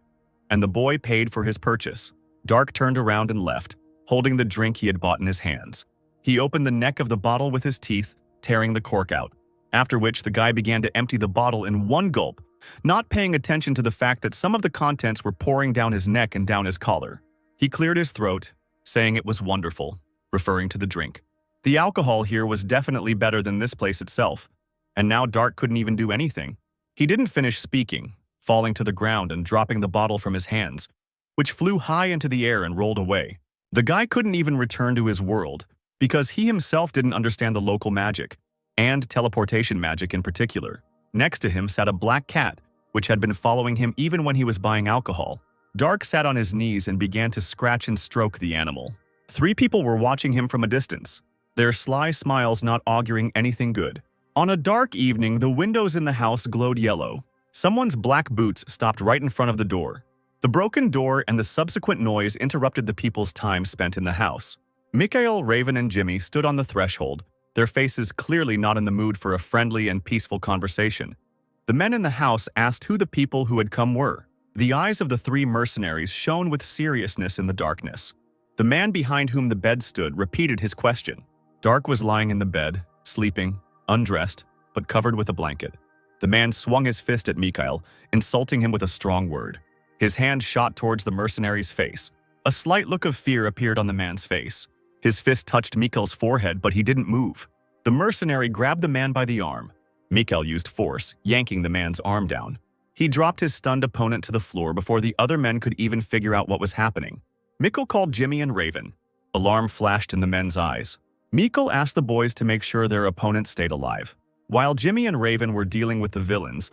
and the boy paid for his purchase. Dark turned around and left, holding the drink he had bought in his hands. He opened the neck of the bottle with his teeth, tearing the cork out, after which the guy began to empty the bottle in one gulp, not paying attention to the fact that some of the contents were pouring down his neck and down his collar. He cleared his throat, saying it was wonderful, referring to the drink. The alcohol here was definitely better than this place itself, and now Dark couldn't even do anything. He didn't finish speaking, falling to the ground and dropping the bottle from his hands, which flew high into the air and rolled away. The guy couldn't even return to his world, because he himself didn't understand the local magic, and teleportation magic in particular. Next to him sat a black cat, which had been following him even when he was buying alcohol. Dark sat on his knees and began to scratch and stroke the animal. 3 people were watching him from a distance, their sly smiles not auguring anything good. On a dark evening, the windows in the house glowed yellow. Someone's black boots stopped right in front of the door. The broken door and the subsequent noise interrupted the people's time spent in the house. Mikhail, Raven, and Jimmy stood on the threshold, their faces clearly not in the mood for a friendly and peaceful conversation. The men in the house asked who the people who had come were. The eyes of the 3 mercenaries shone with seriousness in the darkness. The man behind whom the bed stood repeated his question. Dark was lying in the bed, sleeping, undressed, but covered with a blanket. The man swung his fist at Mikhail, insulting him with a strong word. His hand shot towards the mercenary's face. A slight look of fear appeared on the man's face. His fist touched Mikhail's forehead, but he didn't move. The mercenary grabbed the man by the arm. Mikhail used force, yanking the man's arm down. He dropped his stunned opponent to the floor before the other men could even figure out what was happening. Mikhail called Jimmy and Raven. Alarm flashed in the men's eyes. Mikhail asked the boys to make sure their opponents stayed alive. While Jimmy and Raven were dealing with the villains,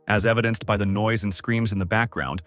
as evidenced by the noise and screams in the background,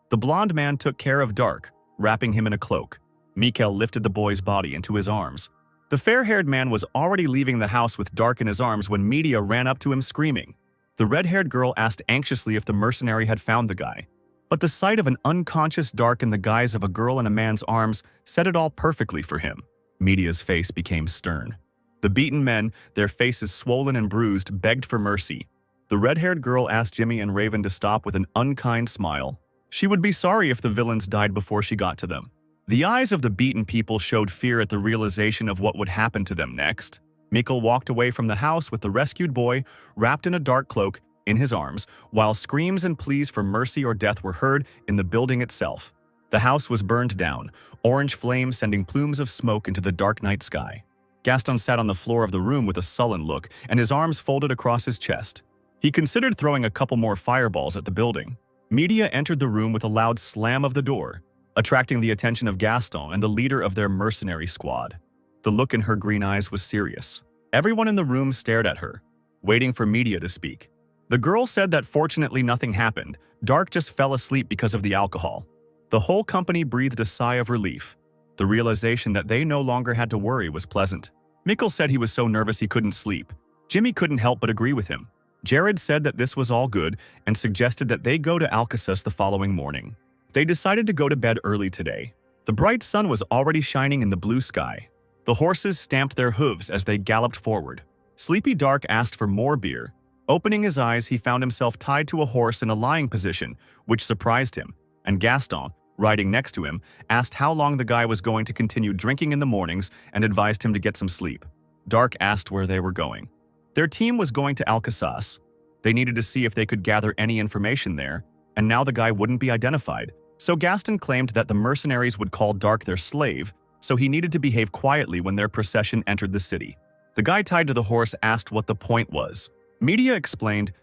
the blonde man took care of Dark, wrapping him in a cloak. Mikhail lifted the boy's body into his arms. The fair-haired man was already leaving the house with Dark in his arms when Media ran up to him screaming. The red-haired girl asked anxiously if the mercenary had found the guy. But the sight of an unconscious Dark in the guise of a girl in a man's arms said it all perfectly for him. Media's face became stern. The beaten men, their faces swollen and bruised, begged for mercy. The red-haired girl asked Jimmy and Raven to stop with an unkind smile. She would be sorry if the villains died before she got to them. The eyes of the beaten people showed fear at the realization of what would happen to them next. Mikhail walked away from the house with the rescued boy, wrapped in a dark cloak, in his arms, while screams and pleas for mercy or death were heard in the building itself. The house was burned down, orange flames sending plumes of smoke into the dark night sky. Gaston sat on the floor of the room with a sullen look and his arms folded across his chest. He considered throwing a couple more fireballs at the building. Media entered the room with a loud slam of the door, attracting the attention of Gaston and the leader of their mercenary squad. The look in her green eyes was serious. Everyone in the room stared at her, waiting for Media to speak. The girl said that fortunately nothing happened. Dark just fell asleep because of the alcohol. The whole company breathed a sigh of relief. The realization that they no longer had to worry was pleasant. Mikhail said he was so nervous he couldn't sleep. Jimmy couldn't help but agree with him. Jared said that this was all good and suggested that they go to Alcatraz the following morning. They decided to go to bed early today. The bright sun was already shining in the blue sky. The horses stamped their hooves as they galloped forward. Sleepy Dark asked for more beer. Opening his eyes, he found himself tied to a horse in a lying position, which surprised him, and Gaston, riding next to him, asked how long the guy was going to continue drinking in the mornings and advised him to get some sleep. Dark asked where they were going. Their team was going to Alcatraz. They needed to see if they could gather any information there, and now the guy wouldn't be identified. So Gaston claimed that the mercenaries would call Dark their slave, so he needed to behave quietly when their procession entered the city. The guy tied to the horse asked what the point was. Media explained,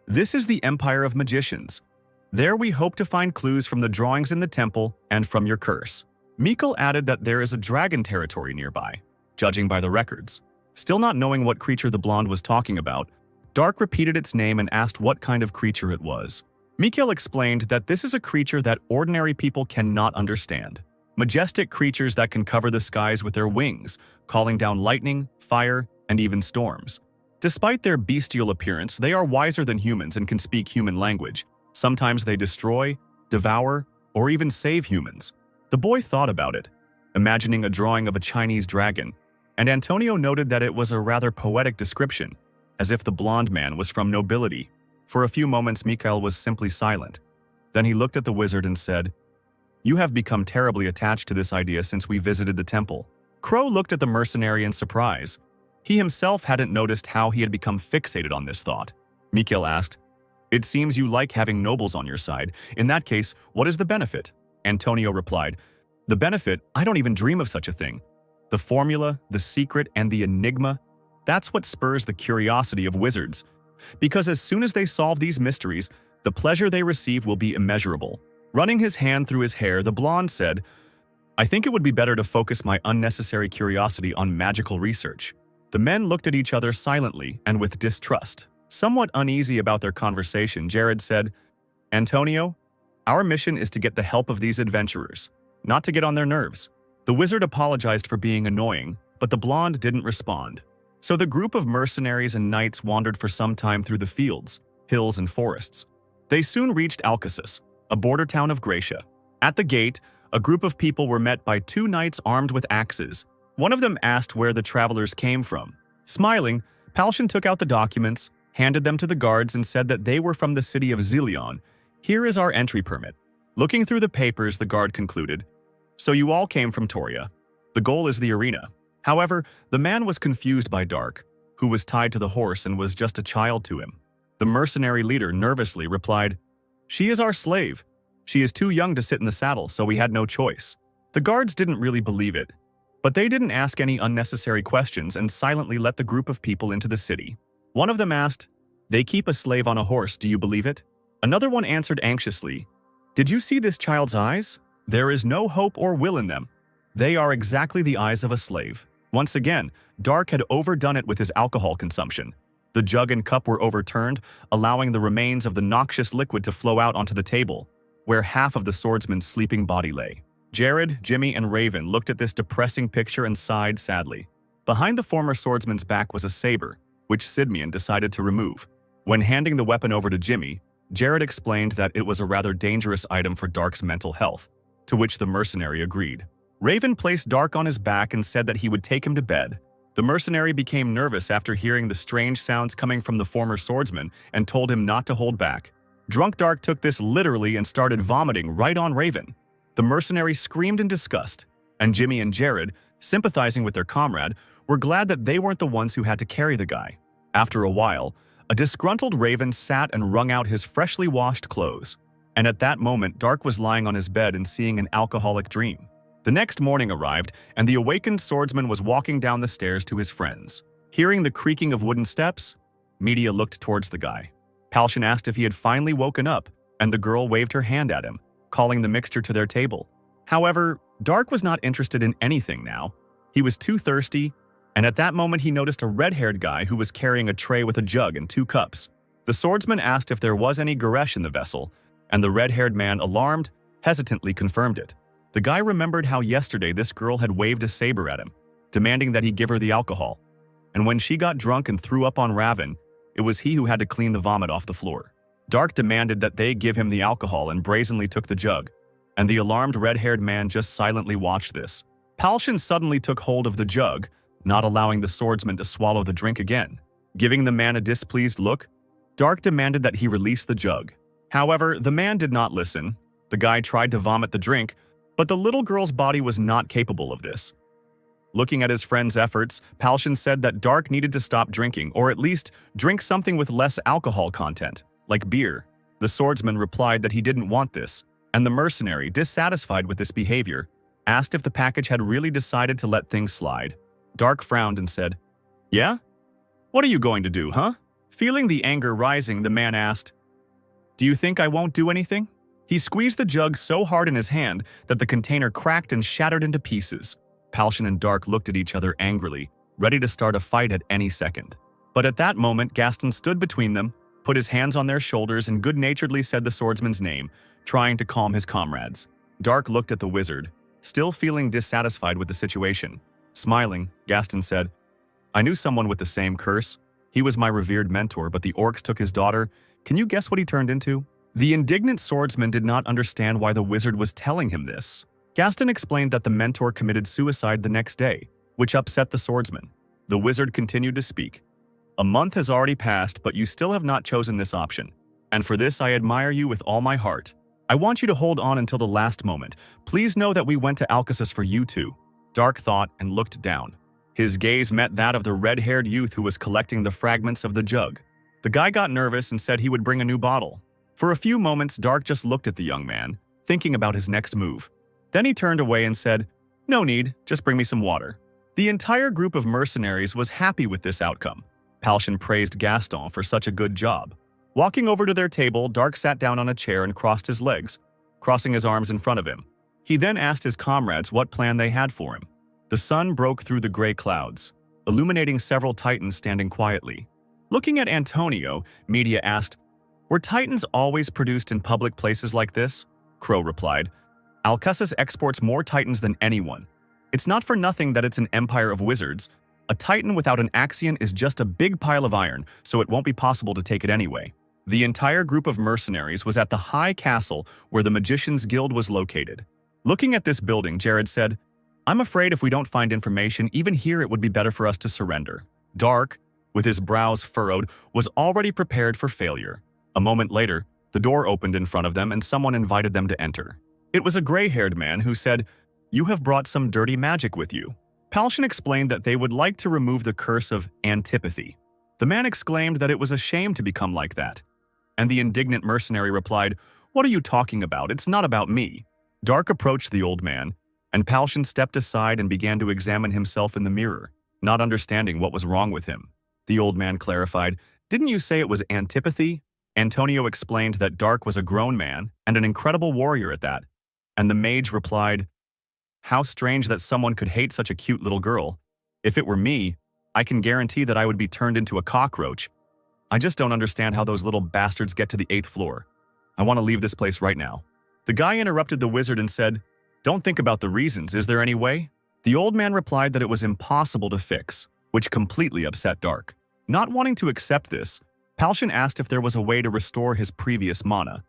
"This is the Empire of Magicians. There we hope to find clues from the drawings in the temple and from your curse." Mikhail added that there is a dragon territory nearby, judging by the records. Still not knowing what creature the blonde was talking about, Dark repeated its name and asked what kind of creature it was. Mikhail explained that this is a creature that ordinary people cannot understand. Majestic creatures that can cover the skies with their wings, calling down lightning, fire, and even storms. Despite their bestial appearance, they are wiser than humans and can speak human language. Sometimes they destroy, devour, or even save humans. The boy thought about it, imagining a drawing of a Chinese dragon, and Antonio noted that it was a rather poetic description, as if the blonde man was from nobility. For a few moments, Mikhail was simply silent. Then he looked at the wizard and said, "You have become terribly attached to this idea since we visited the temple." Crow looked at the mercenary in surprise. He himself hadn't noticed how he had become fixated on this thought. Mikhail asked, "It seems you like having nobles on your side. In that case, what is the benefit?" Antonio replied, "The benefit? I don't even dream of such a thing. The formula, the secret, and the enigma, that's what spurs the curiosity of wizards. Because as soon as they solve these mysteries, the pleasure they receive will be immeasurable." Running his hand through his hair, the blonde said, "I think it would be better to focus my unnecessary curiosity on magical research." The men looked at each other silently and with distrust. Somewhat uneasy about their conversation, Jared said, "Antonio, our mission is to get the help of these adventurers, not to get on their nerves." The wizard apologized for being annoying, but the blonde didn't respond. So the group of mercenaries and knights wandered for some time through the fields, hills, and forests. They soon reached Alcatraz, a border town of Gracia. At the gate, a group of people were met by two knights armed with axes. One of them asked where the travelers came from. Smiling, Palshan took out the documents, handed them to the guards, and said that they were from the city of Zilion. "Here is our entry permit." Looking through the papers, the guard concluded, "So you all came from Toria. The goal is the arena." However, the man was confused by Dark, who was tied to the horse and was just a child to him. The mercenary leader nervously replied, "She is our slave. She is too young to sit in the saddle, so we had no choice." The guards didn't really believe it, but they didn't ask any unnecessary questions and silently let the group of people into the city. One of them asked, "They keep a slave on a horse, do you believe it?" Another one answered anxiously, "Did you see this child's eyes? There is no hope or will in them. They are exactly the eyes of a slave." Once again, Dark had overdone it with his alcohol consumption. The jug and cup were overturned, allowing the remains of the noxious liquid to flow out onto the table, where half of the swordsman's sleeping body lay. Jared, Jimmy, and Raven looked at this depressing picture and sighed sadly. Behind the former swordsman's back was a saber, which Sidmian decided to remove. When handing the weapon over to Jimmy, Jared explained that it was a rather dangerous item for Dark's mental health, to which the mercenary agreed. Raven placed Dark on his back and said that he would take him to bed. The mercenary became nervous after hearing the strange sounds coming from the former swordsman and told him not to hold back. Drunk Dark took this literally and started vomiting right on Raven. The mercenary screamed in disgust, and Jimmy and Jared, sympathizing with their comrade, were glad that they weren't the ones who had to carry the guy. After a while, a disgruntled Raven sat and wrung out his freshly washed clothes. And at that moment, Dark was lying on his bed and seeing an alcoholic dream. The next morning arrived, and the awakened swordsman was walking down the stairs to his friends. Hearing the creaking of wooden steps, Media looked towards the guy. Palshan asked if he had finally woken up, and the girl waved her hand at him, calling the mixture to their table. However, Dark was not interested in anything now. He was too thirsty, and at that moment he noticed a red-haired guy who was carrying a tray with a jug and 2 cups. The swordsman asked if there was any Garesh in the vessel, and the red-haired man, alarmed, hesitantly confirmed it. The guy remembered how yesterday this girl had waved a saber at him, demanding that he give her the alcohol. And when she got drunk and threw up on Raven, it was he who had to clean the vomit off the floor. Dark demanded that they give him the alcohol and brazenly took the jug, and the alarmed red-haired man just silently watched this. Palshan suddenly took hold of the jug, not allowing the swordsman to swallow the drink again. Giving the man a displeased look, Dark demanded that he release the jug. However, the man did not listen. The guy tried to vomit the drink, but the little girl's body was not capable of this. Looking at his friend's efforts, Palshan said that Dark needed to stop drinking, or at least drink something with less alcohol content, like beer. The swordsman replied that he didn't want this, and the mercenary, dissatisfied with this behavior, asked if the package had really decided to let things slide. Dark frowned and said, "Yeah? What are you going to do, huh?" Feeling the anger rising, the man asked, "Do you think I won't do anything?" He squeezed the jug so hard in his hand that the container cracked and shattered into pieces. Palshan and Dark looked at each other angrily, ready to start a fight at any second. But at that moment, Gaston stood between them, put his hands on their shoulders, and good-naturedly said the swordsman's name, trying to calm his comrades. Dark looked at the wizard, still feeling dissatisfied with the situation. Smiling, Gaston said, "I knew someone with the same curse. He was my revered mentor, but the orcs took his daughter. Can you guess what he turned into?" The indignant swordsman did not understand why the wizard was telling him this. Gaston explained that the mentor committed suicide the next day, which upset the swordsman. The wizard continued to speak. "A month has already passed, but you still have not chosen this option. And for this I admire you with all my heart. I want you to hold on until the last moment. Please know that we went to Alcasus for you two." Dark thought and looked down. His gaze met that of the red-haired youth who was collecting the fragments of the jug. The guy got nervous and said he would bring a new bottle. For a few moments, Dark just looked at the young man, thinking about his next move. Then he turned away and said, "No need, just bring me some water." The entire group of mercenaries was happy with this outcome. Palshan praised Gaston for such a good job. Walking over to their table, Dark sat down on a chair and crossed his legs, crossing his arms in front of him. He then asked his comrades what plan they had for him. The sun broke through the gray clouds, illuminating several titans standing quietly. Looking at Antonio, Media asked, "Were titans always produced in public places like this?" Crow replied, "Alcasus exports more titans than anyone. It's not for nothing that it's an empire of wizards. A titan without an axion is just a big pile of iron, so it won't be possible to take it anyway." The entire group of mercenaries was at the high castle where the Magician's Guild was located. Looking at this building, Jared said, "I'm afraid if we don't find information, even here it would be better for us to surrender." Dark, with his brows furrowed, was already prepared for failure. A moment later, the door opened in front of them and someone invited them to enter. It was a gray-haired man who said, "You have brought some dirty magic with you." Palshan explained that they would like to remove the curse of antipathy. The man exclaimed that it was a shame to become like that. And the indignant mercenary replied, "What are you talking about? It's not about me." Dark approached the old man, and Palshan stepped aside and began to examine himself in the mirror, not understanding what was wrong with him. The old man clarified, "Didn't you say it was antipathy?" Antonio explained that Dark was a grown man and an incredible warrior at that. And the mage replied, "How strange that someone could hate such a cute little girl. If it were me, I can guarantee that I would be turned into a cockroach. I just don't understand how those little bastards get to the 8th floor. I want to leave this place right now." The guy interrupted the wizard and said, Don't think about the reasons. Is there any way? The old man replied that it was impossible to fix, which completely upset Dark. Not wanting to accept this, Palshan asked if there was a way to restore his previous mana.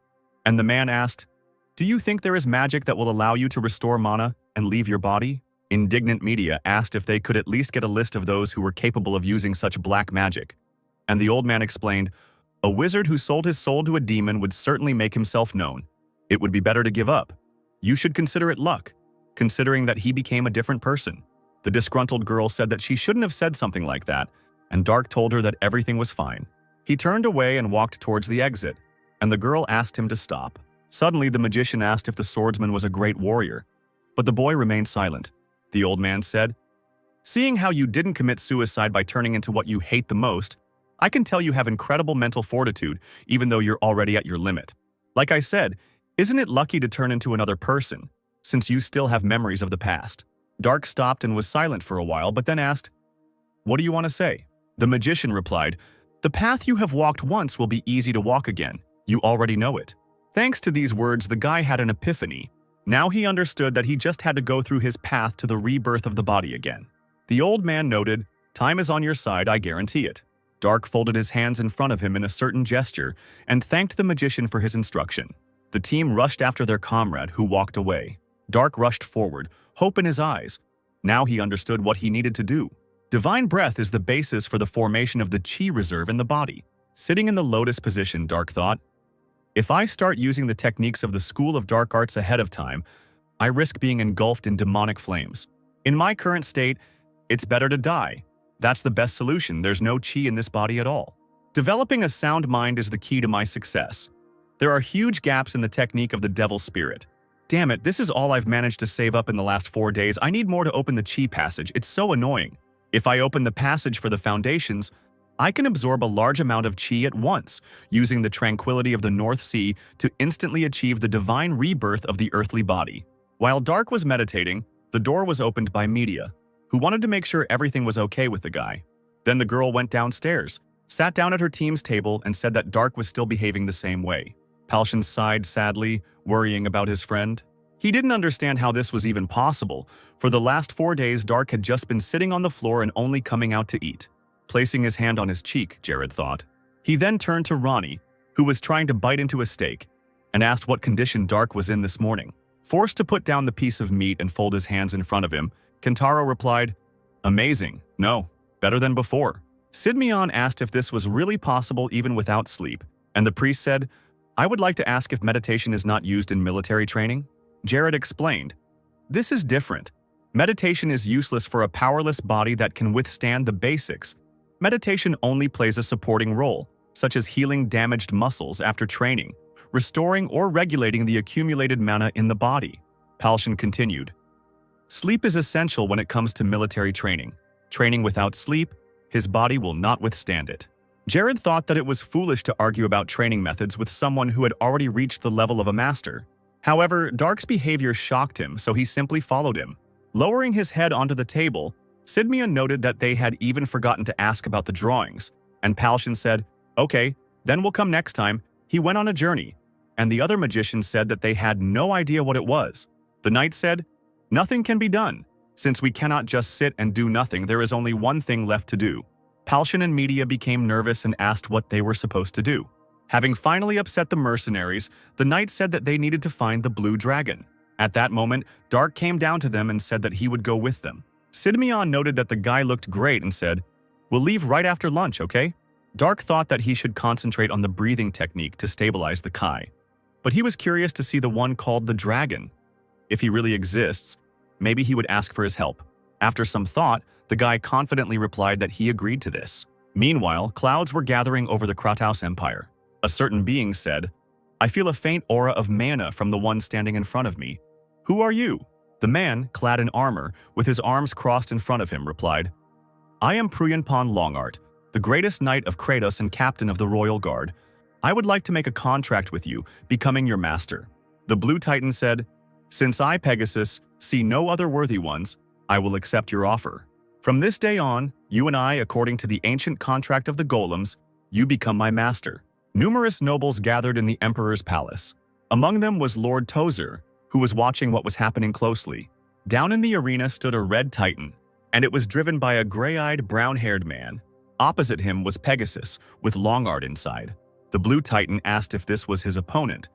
And the man asked, "Do you think there is magic that will allow you to restore mana and leave your body?" Indignant media asked if they could at least get a list of those who were capable of using such black magic. And the old man explained, "A wizard who sold his soul to a demon would certainly make himself known. It would be better to give up. You should consider it luck, considering that he became a different person." The disgruntled girl said that she shouldn't have said something like that, and Dark told her that everything was fine. He turned away and walked towards the exit, and the girl asked him to stop. Suddenly, the magician asked if the swordsman was a great warrior, but the boy remained silent. The old man said, "Seeing how you didn't commit suicide by turning into what you hate the most, I can tell you have incredible mental fortitude, even though you're already at your limit. Like I said, isn't it lucky to turn into another person, since you still have memories of the past?" Dark stopped and was silent for a while, but then asked, "What do you want to say?" The magician replied, "The path you have walked once will be easy to walk again. You already know it." Thanks to these words, the guy had an epiphany. Now he understood that he just had to go through his path to the rebirth of the body again. The old man noted, "Time is on your side, I guarantee it." Dark folded his hands in front of him in a certain gesture and thanked the magician for his instruction. The team rushed after their comrade, who walked away. Dark rushed forward, hope in his eyes. Now he understood what he needed to do. Divine breath is the basis for the formation of the chi reserve in the body. Sitting in the lotus position, Dark thought, "If I start using the techniques of the School of Dark Arts ahead of time, I risk being engulfed in demonic flames. In my current state, it's better to die. That's the best solution. There's no chi in this body at all. Developing a sound mind is the key to my success. There are huge gaps in the technique of the devil spirit. Damn it, this is all I've managed to save up in the last 4 days. I need more to open the chi passage. It's so annoying. If I open the passage for the foundations, I can absorb a large amount of chi at once, using the tranquility of the North Sea to instantly achieve the divine rebirth of the earthly body." While Dark was meditating, the door was opened by Media, who wanted to make sure everything was okay with the guy. Then the girl went downstairs, sat down at her team's table, and said that Dark was still behaving the same way. Palshan sighed sadly, worrying about his friend. He didn't understand how this was even possible. For the last 4 days, Dark had just been sitting on the floor and only coming out to eat. Placing his hand on his cheek, Jared thought. He then turned to Ronnie, who was trying to bite into a steak, and asked what condition Dark was in this morning. Forced to put down the piece of meat and fold his hands in front of him, Kentaro replied, "Amazing. No, better than before." Sidmion asked if this was really possible even without sleep, and the priest said, "I would like to ask if meditation is not used in military training." Jared explained, "This is different. Meditation is useless for a powerless body that can withstand the basics. Meditation only plays a supporting role, such as healing damaged muscles after training, restoring or regulating the accumulated mana in the body." Palshan continued, "Sleep is essential when it comes to military training. Training without sleep, his body will not withstand it." Jared thought that it was foolish to argue about training methods with someone who had already reached the level of a master. However, Dark's behavior shocked him, so he simply followed him. Lowering his head onto the table, Sidmion noted that they had even forgotten to ask about the drawings, and Palshan said, "Okay, then we'll come next time." He went on a journey, and the other magicians said that they had no idea what it was. The knight said, "Nothing can be done. Since we cannot just sit and do nothing, there is only one thing left to do." Palshan and Media became nervous and asked what they were supposed to do. Having finally upset the mercenaries, the knight said that they needed to find the blue dragon. At that moment, Dark came down to them and said that he would go with them. Sidmion noted that the guy looked great and said, "We'll leave right after lunch, okay?" Dark thought that he should concentrate on the breathing technique to stabilize the Kai. But he was curious to see the one called the dragon. If he really exists, maybe he would ask for his help. After some thought, the guy confidently replied that he agreed to this. Meanwhile, clouds were gathering over the Kratos Empire. A certain being said, "I feel a faint aura of mana from the one standing in front of me. Who are you?" The man, clad in armor, with his arms crossed in front of him, replied, "I am Pruyunpan Longart, the greatest knight of Kratos and captain of the Royal Guard. I would like to make a contract with you, becoming your master." The Blue Titan said, "Since I, Pegasus, see no other worthy ones, I will accept your offer. From this day on, you and I, according to the ancient contract of the golems, you become my master." Numerous nobles gathered in the emperor's palace. Among them was Lord Tozer, who was watching what was happening closely. Down in the arena stood a red titan, and it was driven by a gray-eyed, brown-haired man. Opposite him was Pegasus, with long art inside. The blue titan asked if this was his opponent,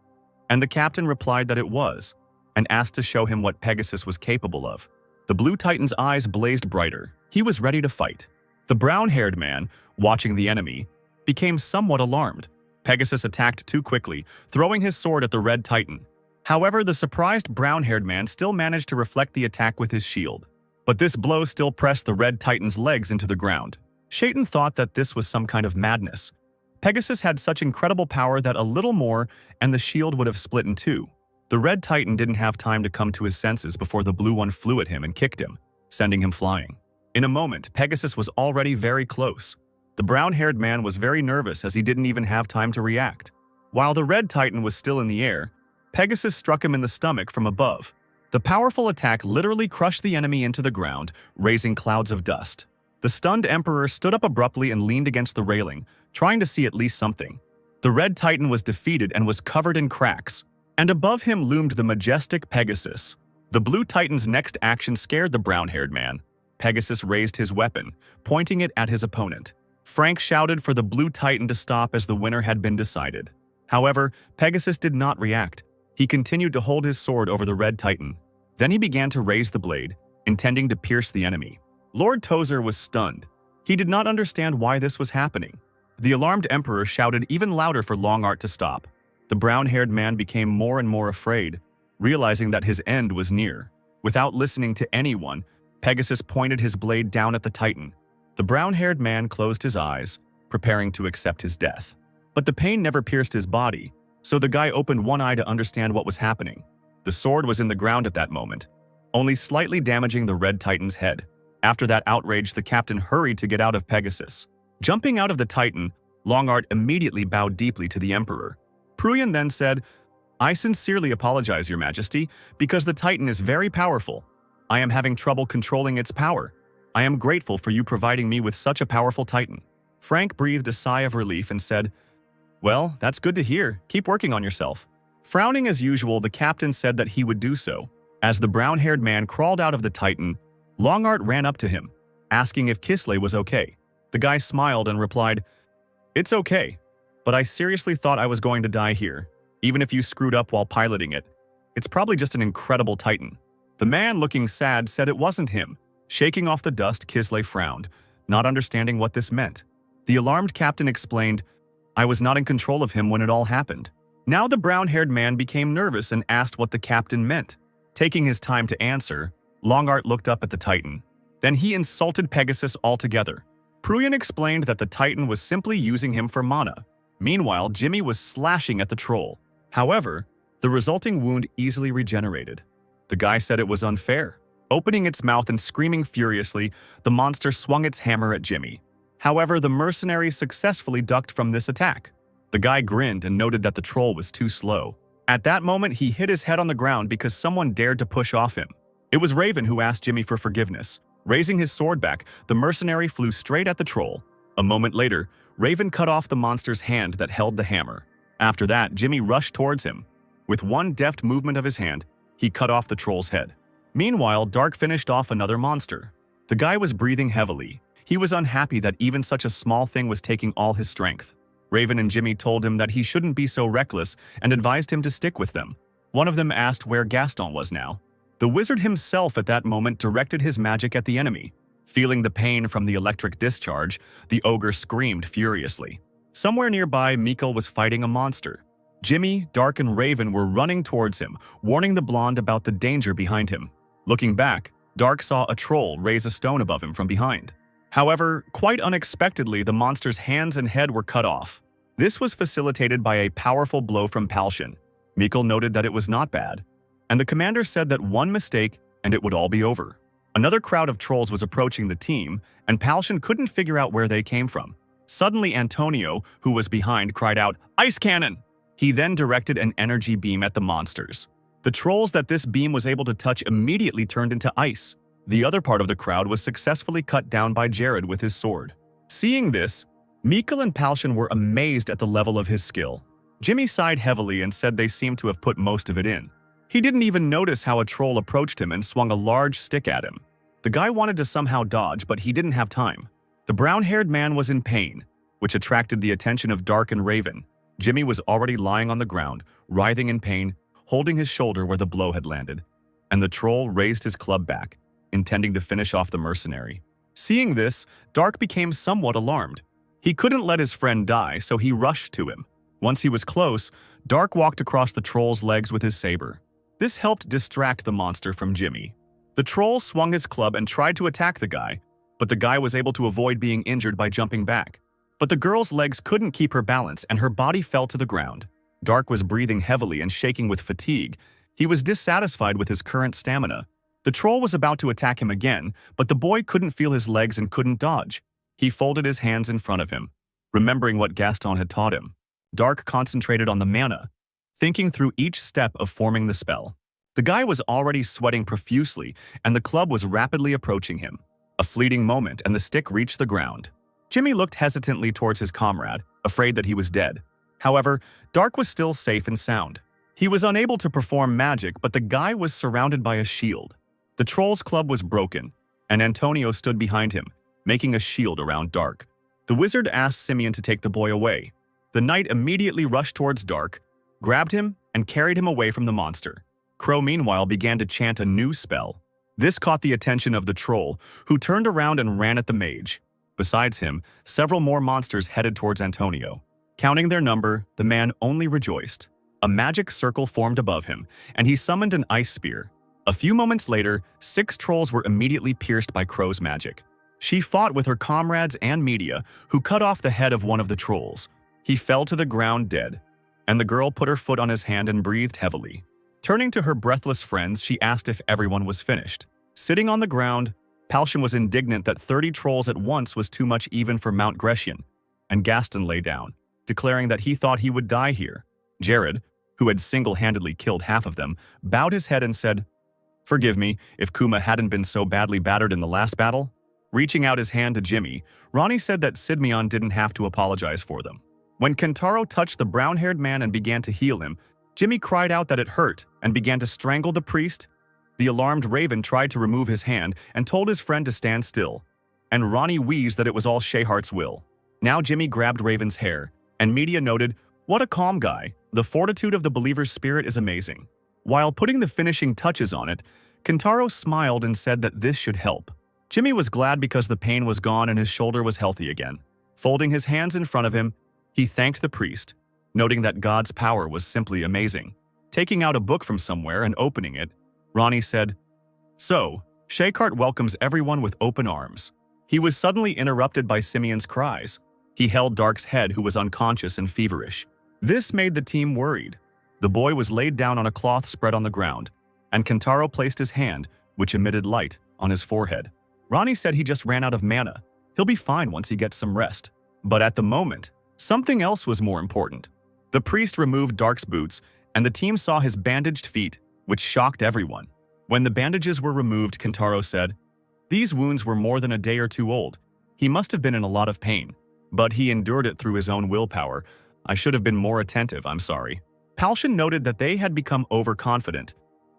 and the captain replied that it was, and asked to show him what Pegasus was capable of. The blue titan's eyes blazed brighter. He was ready to fight. The brown-haired man, watching the enemy, became somewhat alarmed. Pegasus attacked too quickly, throwing his sword at the red titan. However, the surprised brown-haired man still managed to reflect the attack with his shield. But this blow still pressed the red titan's legs into the ground. Shaitan thought that this was some kind of madness. Pegasus had such incredible power that a little more and the shield would have split in two. The red titan didn't have time to come to his senses before the blue one flew at him and kicked him, sending him flying. In a moment, Pegasus was already very close. The brown-haired man was very nervous as he didn't even have time to react. While the red titan was still in the air, Pegasus struck him in the stomach from above. The powerful attack literally crushed the enemy into the ground, raising clouds of dust. The stunned emperor stood up abruptly and leaned against the railing, trying to see at least something. The red titan was defeated and was covered in cracks, and above him loomed the majestic Pegasus. The blue titan's next action scared the brown-haired man. Pegasus raised his weapon, pointing it at his opponent. Frank shouted for the blue titan to stop as the winner had been decided. However, Pegasus did not react. He continued to hold his sword over the red titan. Then he began to raise the blade, intending to pierce the enemy. Lord Tozer was stunned. He did not understand why this was happening. The alarmed emperor shouted even louder for Longart to stop. The brown-haired man became more and more afraid, realizing that his end was near. Without listening to anyone, Pegasus pointed his blade down at the titan. The brown-haired man closed his eyes, preparing to accept his death. But the pain never pierced his body, so the guy opened one eye to understand what was happening. The sword was in the ground at that moment, only slightly damaging the red titan's head. After that outrage, the captain hurried to get out of Pegasus. Jumping out of the titan, Longart immediately bowed deeply to the emperor. Pruyan then said, "I sincerely apologize, your majesty, because the titan is very powerful. I am having trouble controlling its power. I am grateful for you providing me with such a powerful titan." Frank breathed a sigh of relief and said, "Well, that's good to hear. Keep working on yourself." Frowning as usual, the captain said that he would do so. As the brown-haired man crawled out of the titan, Longart ran up to him, asking if Kisley was okay. The guy smiled and replied, "It's okay, but I seriously thought I was going to die here, even if you screwed up while piloting it. It's probably just an incredible titan." The man, looking sad, said it wasn't him. Shaking off the dust, Kisley frowned, not understanding what this meant. The alarmed captain explained, "I was not in control of him when it all happened." Now the brown-haired man became nervous and asked what the captain meant. Taking his time to answer, Longart looked up at the titan. Then he insulted Pegasus altogether. Pruyan explained that the titan was simply using him for mana. Meanwhile, Jimmy was slashing at the troll. However, the resulting wound easily regenerated. The guy said it was unfair. Opening its mouth and screaming furiously, the monster swung its hammer at Jimmy. However, the mercenary successfully ducked from this attack. The guy grinned and noted that the troll was too slow. At that moment, he hit his head on the ground because someone dared to push off him. It was Raven who asked Jimmy for forgiveness. Raising his sword back, the mercenary flew straight at the troll. A moment later, Raven cut off the monster's hand that held the hammer. After that, Jimmy rushed towards him. With one deft movement of his hand, he cut off the troll's head. Meanwhile, Dark finished off another monster. The guy was breathing heavily. He was unhappy that even such a small thing was taking all his strength. Raven and Jimmy told him that he shouldn't be so reckless and advised him to stick with them. One of them asked where Gaston was now. The wizard himself at that moment directed his magic at the enemy. Feeling the pain from the electric discharge, the ogre screamed furiously. Somewhere nearby, Mikkel was fighting a monster. Jimmy, Dark, and Raven were running towards him, warning the blonde about the danger behind him. Looking back, Dark saw a troll raise a stone above him from behind. However, quite unexpectedly, the monster's hands and head were cut off. This was facilitated by a powerful blow from Palshan. Mikkel noted that it was not bad, and the commander said that one mistake and it would all be over. Another crowd of trolls was approaching the team, and Palshan couldn't figure out where they came from. Suddenly, Antonio, who was behind, cried out, "Ice cannon!" He then directed an energy beam at the monsters. The trolls that this beam was able to touch immediately turned into ice. The other part of the crowd was successfully cut down by Jared with his sword. Seeing this, Mikkel and Palshan were amazed at the level of his skill. Jimmy sighed heavily and said they seemed to have put most of it in. He didn't even notice how a troll approached him and swung a large stick at him. The guy wanted to somehow dodge, but he didn't have time. The brown-haired man was in pain, which attracted the attention of Dark and Raven. Jimmy was already lying on the ground, writhing in pain, holding his shoulder where the blow had landed. And the troll raised his club back, intending to finish off the mercenary. Seeing this, Dark became somewhat alarmed. He couldn't let his friend die, so he rushed to him. Once he was close, Dark walked across the troll's legs with his saber. This helped distract the monster from Jimmy. The troll swung his club and tried to attack the guy, but the guy was able to avoid being injured by jumping back. But the girl's legs couldn't keep her balance and her body fell to the ground. Dark was breathing heavily and shaking with fatigue. He was dissatisfied with his current stamina. The troll was about to attack him again, but the boy couldn't feel his legs and couldn't dodge. He folded his hands in front of him, remembering what Gaston had taught him. Dark concentrated on the mana, thinking through each step of forming the spell. The guy was already sweating profusely, and the club was rapidly approaching him. A fleeting moment, and the stick reached the ground. Jimmy looked hesitantly towards his comrade, afraid that he was dead. However, Dark was still safe and sound. He was unable to perform magic, but the guy was surrounded by a shield. The troll's club was broken, and Antonio stood behind him, making a shield around Dark. The wizard asked Simeon to take the boy away. The knight immediately rushed towards Dark, grabbed him, and carried him away from the monster. Crow meanwhile began to chant a new spell. This caught the attention of the troll, who turned around and ran at the mage. Besides him, several more monsters headed towards Antonio. Counting their number, the man only rejoiced. A magic circle formed above him, and he summoned an ice spear. A few moments later, 6 trolls were immediately pierced by Crow's magic. She fought with her comrades and media, who cut off the head of one of the trolls. He fell to the ground dead, and the girl put her foot on his hand and breathed heavily. Turning to her breathless friends, she asked if everyone was finished. Sitting on the ground, Palshan was indignant that 30 trolls at once was too much even for Mount Grecian, and Gaston lay down, declaring that he thought he would die here. Jared, who had single-handedly killed half of them, bowed his head and said, "Forgive me if Kuma hadn't been so badly battered in the last battle." Reaching out his hand to Jimmy, Ronnie said that Sidmion didn't have to apologize for them. When Kentaro touched the brown-haired man and began to heal him, Jimmy cried out that it hurt and began to strangle the priest. The alarmed Raven tried to remove his hand and told his friend to stand still, and Ronnie wheezed that it was all Shayhart's will. Now Jimmy grabbed Raven's hair, and media noted, "What a calm guy. The fortitude of the believer's spirit is amazing." While putting the finishing touches on it, Kentaro smiled and said that this should help. Jimmy was glad because the pain was gone and his shoulder was healthy again. Folding his hands in front of him, he thanked the priest, noting that God's power was simply amazing. Taking out a book from somewhere and opening it, Ronnie said, "So, Shaykhart welcomes everyone with open arms." He was suddenly interrupted by Simeon's cries. He held Dark's head, who was unconscious and feverish. This made the team worried. The boy was laid down on a cloth spread on the ground, and Kentaro placed his hand, which emitted light, on his forehead. Ronnie said he just ran out of mana. He'll be fine once he gets some rest. But at the moment, something else was more important. The priest removed Dark's boots, and the team saw his bandaged feet, which shocked everyone. When the bandages were removed, Kentaro said, "These wounds were more than a day or two old. He must have been in a lot of pain. But he endured it through his own willpower. I should have been more attentive, I'm sorry." Palshan noted that they had become overconfident,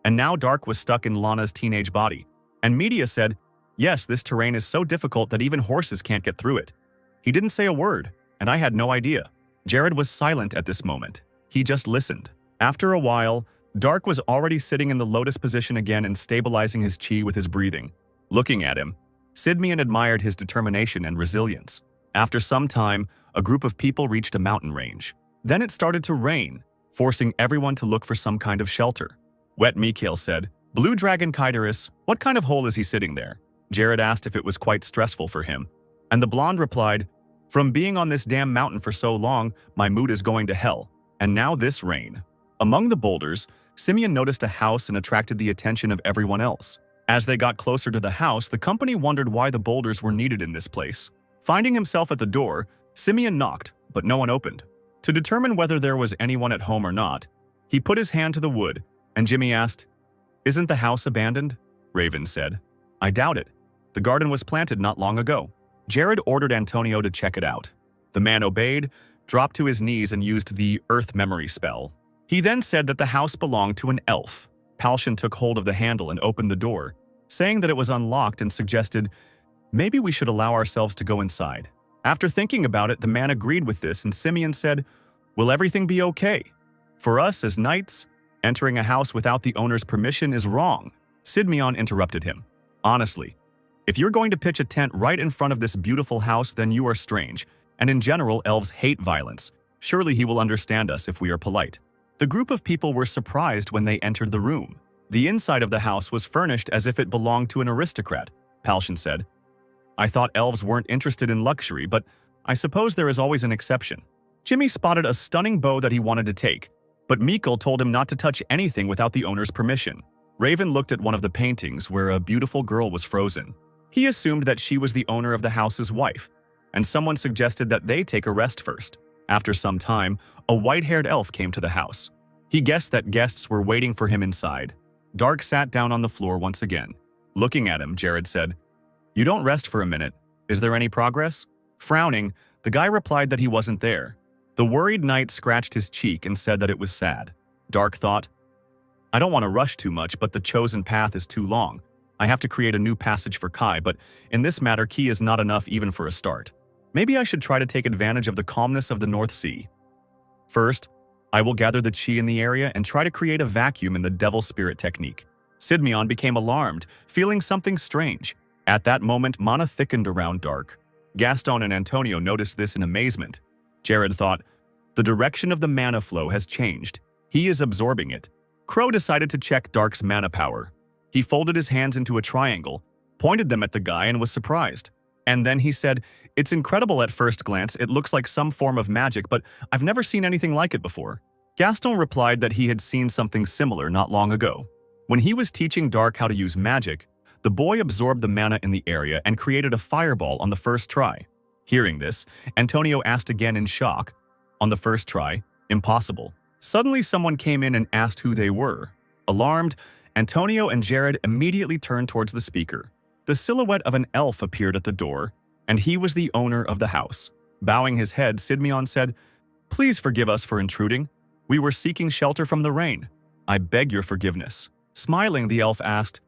and now Dark was stuck in Lana's teenage body. And media said, "Yes, this terrain is so difficult that even horses can't get through it." He didn't say a word, and I had no idea. Jared was silent at this moment. He just listened. After a while, Dark was already sitting in the lotus position again and stabilizing his chi with his breathing. Looking at him, Sidmian admired his determination and resilience. After some time, a group of people reached a mountain range. Then it started to rain, forcing everyone to look for some kind of shelter. Wet Mikhail said, "Blue Dragon Kaidaris, what kind of hole is he sitting there?" Jared asked if it was quite stressful for him, and the blonde replied, "From being on this damn mountain for so long, my mood is going to hell, and now this rain." Among the boulders, Simeon noticed a house and attracted the attention of everyone else. As they got closer to the house, the company wondered why the boulders were needed in this place. Finding himself at the door, Simeon knocked, but no one opened. To determine whether there was anyone at home or not, he put his hand to the wood, and Jimmy asked, "Isn't the house abandoned?" Raven said, "I doubt it. The garden was planted not long ago." Jared ordered Antonio to check it out. The man obeyed, dropped to his knees and used the Earth Memory spell. He then said that the house belonged to an elf. Palshan took hold of the handle and opened the door, saying that it was unlocked and suggested, maybe we should allow ourselves to go inside. After thinking about it, the man agreed with this and Simeon said, will everything be okay? For us as knights, entering a house without the owner's permission is wrong. Simeon interrupted him. Honestly, if you're going to pitch a tent right in front of this beautiful house, then you are strange, and in general, elves hate violence. Surely he will understand us if we are polite. The group of people were surprised when they entered the room. The inside of the house was furnished as if it belonged to an aristocrat, Palshan said. I thought elves weren't interested in luxury, but I suppose there is always an exception. Jimmy spotted a stunning bow that he wanted to take, but Mikkel told him not to touch anything without the owner's permission. Raven looked at one of the paintings where a beautiful girl was frozen. He assumed that she was the owner of the house's wife, and someone suggested that they take a rest first. After some time, a white-haired elf came to the house. He guessed that guests were waiting for him inside. Dark sat down on the floor once again. Looking at him, Jared said, "You don't rest for a minute. Is there any progress?" Frowning, the guy replied that he wasn't there. The worried knight scratched his cheek and said that it was sad. Dark thought, I don't want to rush too much, but the chosen path is too long. I have to create a new passage for Kai, but in this matter, Ki is not enough even for a start. Maybe I should try to take advantage of the calmness of the North Sea. First, I will gather the chi in the area and try to create a vacuum in the devil spirit technique. Simeon became alarmed, feeling something strange. At that moment, mana thickened around Dark. Gaston and Antonio noticed this in amazement. Jared thought, the direction of the mana flow has changed. He is absorbing it. Crow decided to check Dark's mana power. He folded his hands into a triangle, pointed them at the guy and was surprised. And then he said, it's incredible at first glance, it looks like some form of magic, but I've never seen anything like it before. Gaston replied that he had seen something similar not long ago. When he was teaching Dark how to use magic, the boy absorbed the mana in the area and created a fireball on the first try. Hearing this, Antonio asked again in shock. On the first try, impossible. Suddenly someone came in and asked who they were. Alarmed, Antonio and Jared immediately turned towards the speaker. The silhouette of an elf appeared at the door, and he was the owner of the house. Bowing his head, Simeon said, "Please forgive us for intruding. We were seeking shelter from the rain. I beg your forgiveness." Smiling, the elf asked,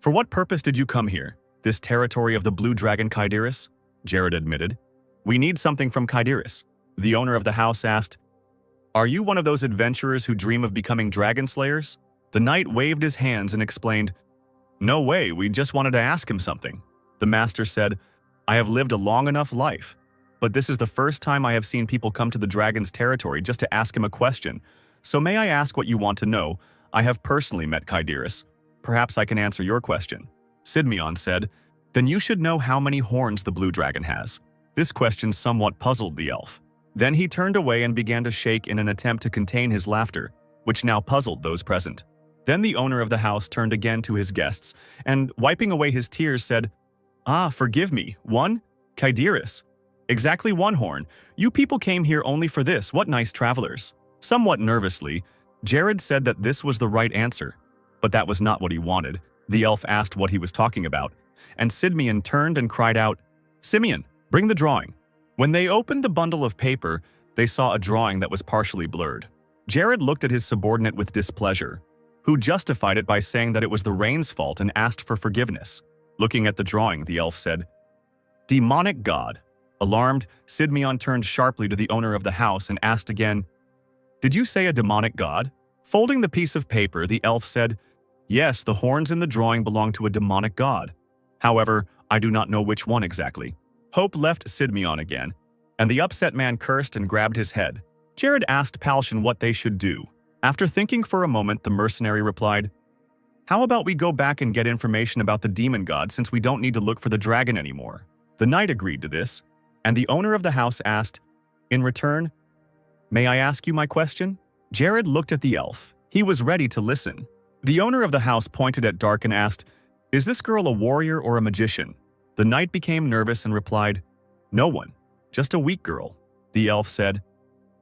"For what purpose did you come here? This territory of the blue dragon Kaidiris?" Jared admitted, "We need something from Kaidiris." The owner of the house asked, "Are you one of those adventurers who dream of becoming dragon slayers?" The knight waved his hands and explained, "No way, we just wanted to ask him something." The master said, "I have lived a long enough life, but this is the first time I have seen people come to the dragon's territory just to ask him a question. So may I ask what you want to know? I have personally met Kaidiris. Perhaps I can answer your question." Simeon said, "Then you should know how many horns the blue dragon has." This question somewhat puzzled the elf. Then he turned away and began to shake in an attempt to contain his laughter, which now puzzled those present. Then the owner of the house turned again to his guests and, wiping away his tears, said, "Ah, forgive me. One? Kaidiris. Exactly one horn. You people came here only for this. What nice travelers." Somewhat nervously, Jared said that this was the right answer, but that was not what he wanted. The elf asked what he was talking about, and Simeon turned and cried out, "Simeon, bring the drawing." When they opened the bundle of paper, they saw a drawing that was partially blurred. Jared looked at his subordinate with displeasure, who justified it by saying that it was the rain's fault and asked for forgiveness. Looking at the drawing, the elf said, "Demonic god." Alarmed, Simeon turned sharply to the owner of the house and asked again, "Did you say a demonic god?" Folding the piece of paper, the elf said, "Yes, the horns in the drawing belong to a demonic god. However, I do not know which one exactly." Hope left Simeon again, and the upset man cursed and grabbed his head. Jared asked Palshan what they should do. After thinking for a moment, the mercenary replied, "How about we go back and get information about the demon god since we don't need to look for the dragon anymore?" The knight agreed to this, and the owner of the house asked, "In return, may I ask you my question?" Jared looked at the elf. He was ready to listen. The owner of the house pointed at Dark and asked, "Is this girl a warrior or a magician?" The knight became nervous and replied, "No one, just a weak girl." The elf said,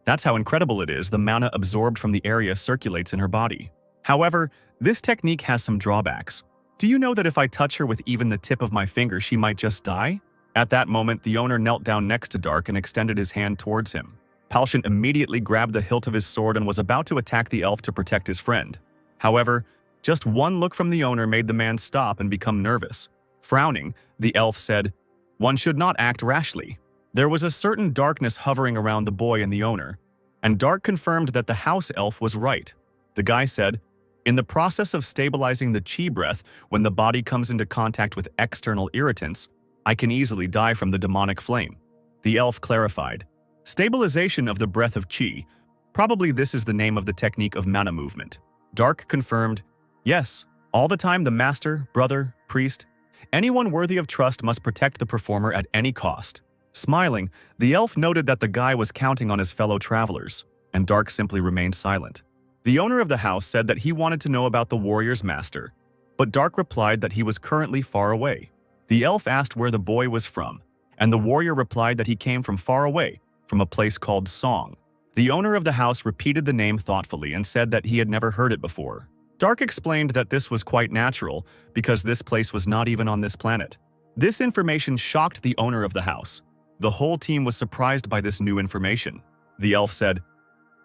"That's how incredible it is. The mana absorbed from the area circulates in her body. However, this technique has some drawbacks. Do you know that if I touch her with even the tip of my finger, she might just die?" At that moment, the owner knelt down next to Dark and extended his hand towards him. Palshan immediately grabbed the hilt of his sword and was about to attack the elf to protect his friend. However, Just one look from the owner made the man stop and become nervous. Frowning, the elf said, "One should not act rashly." There was a certain darkness hovering around the boy and the owner, and Dark confirmed that the house elf was right. The guy said, "In the process of stabilizing the chi breath, when the body comes into contact with external irritants, I can easily die from the demonic flame." The elf clarified, "Stabilization of the breath of chi. Probably this is the name of the technique of mana movement." Dark confirmed, "Yes, all the time the master, brother, priest, anyone worthy of trust must protect the performer at any cost." Smiling, the elf noted that the guy was counting on his fellow travelers, and Dark simply remained silent. The owner of the house said that he wanted to know about the warrior's master, but Dark replied that he was currently far away. The elf asked where the boy was from, and the warrior replied that he came from far away, from a place called Song. The owner of the house repeated the name thoughtfully and said that he had never heard it before. Dark explained that this was quite natural because this place was not even on this planet. This information shocked the owner of the house. The whole team was surprised by this new information. The elf said,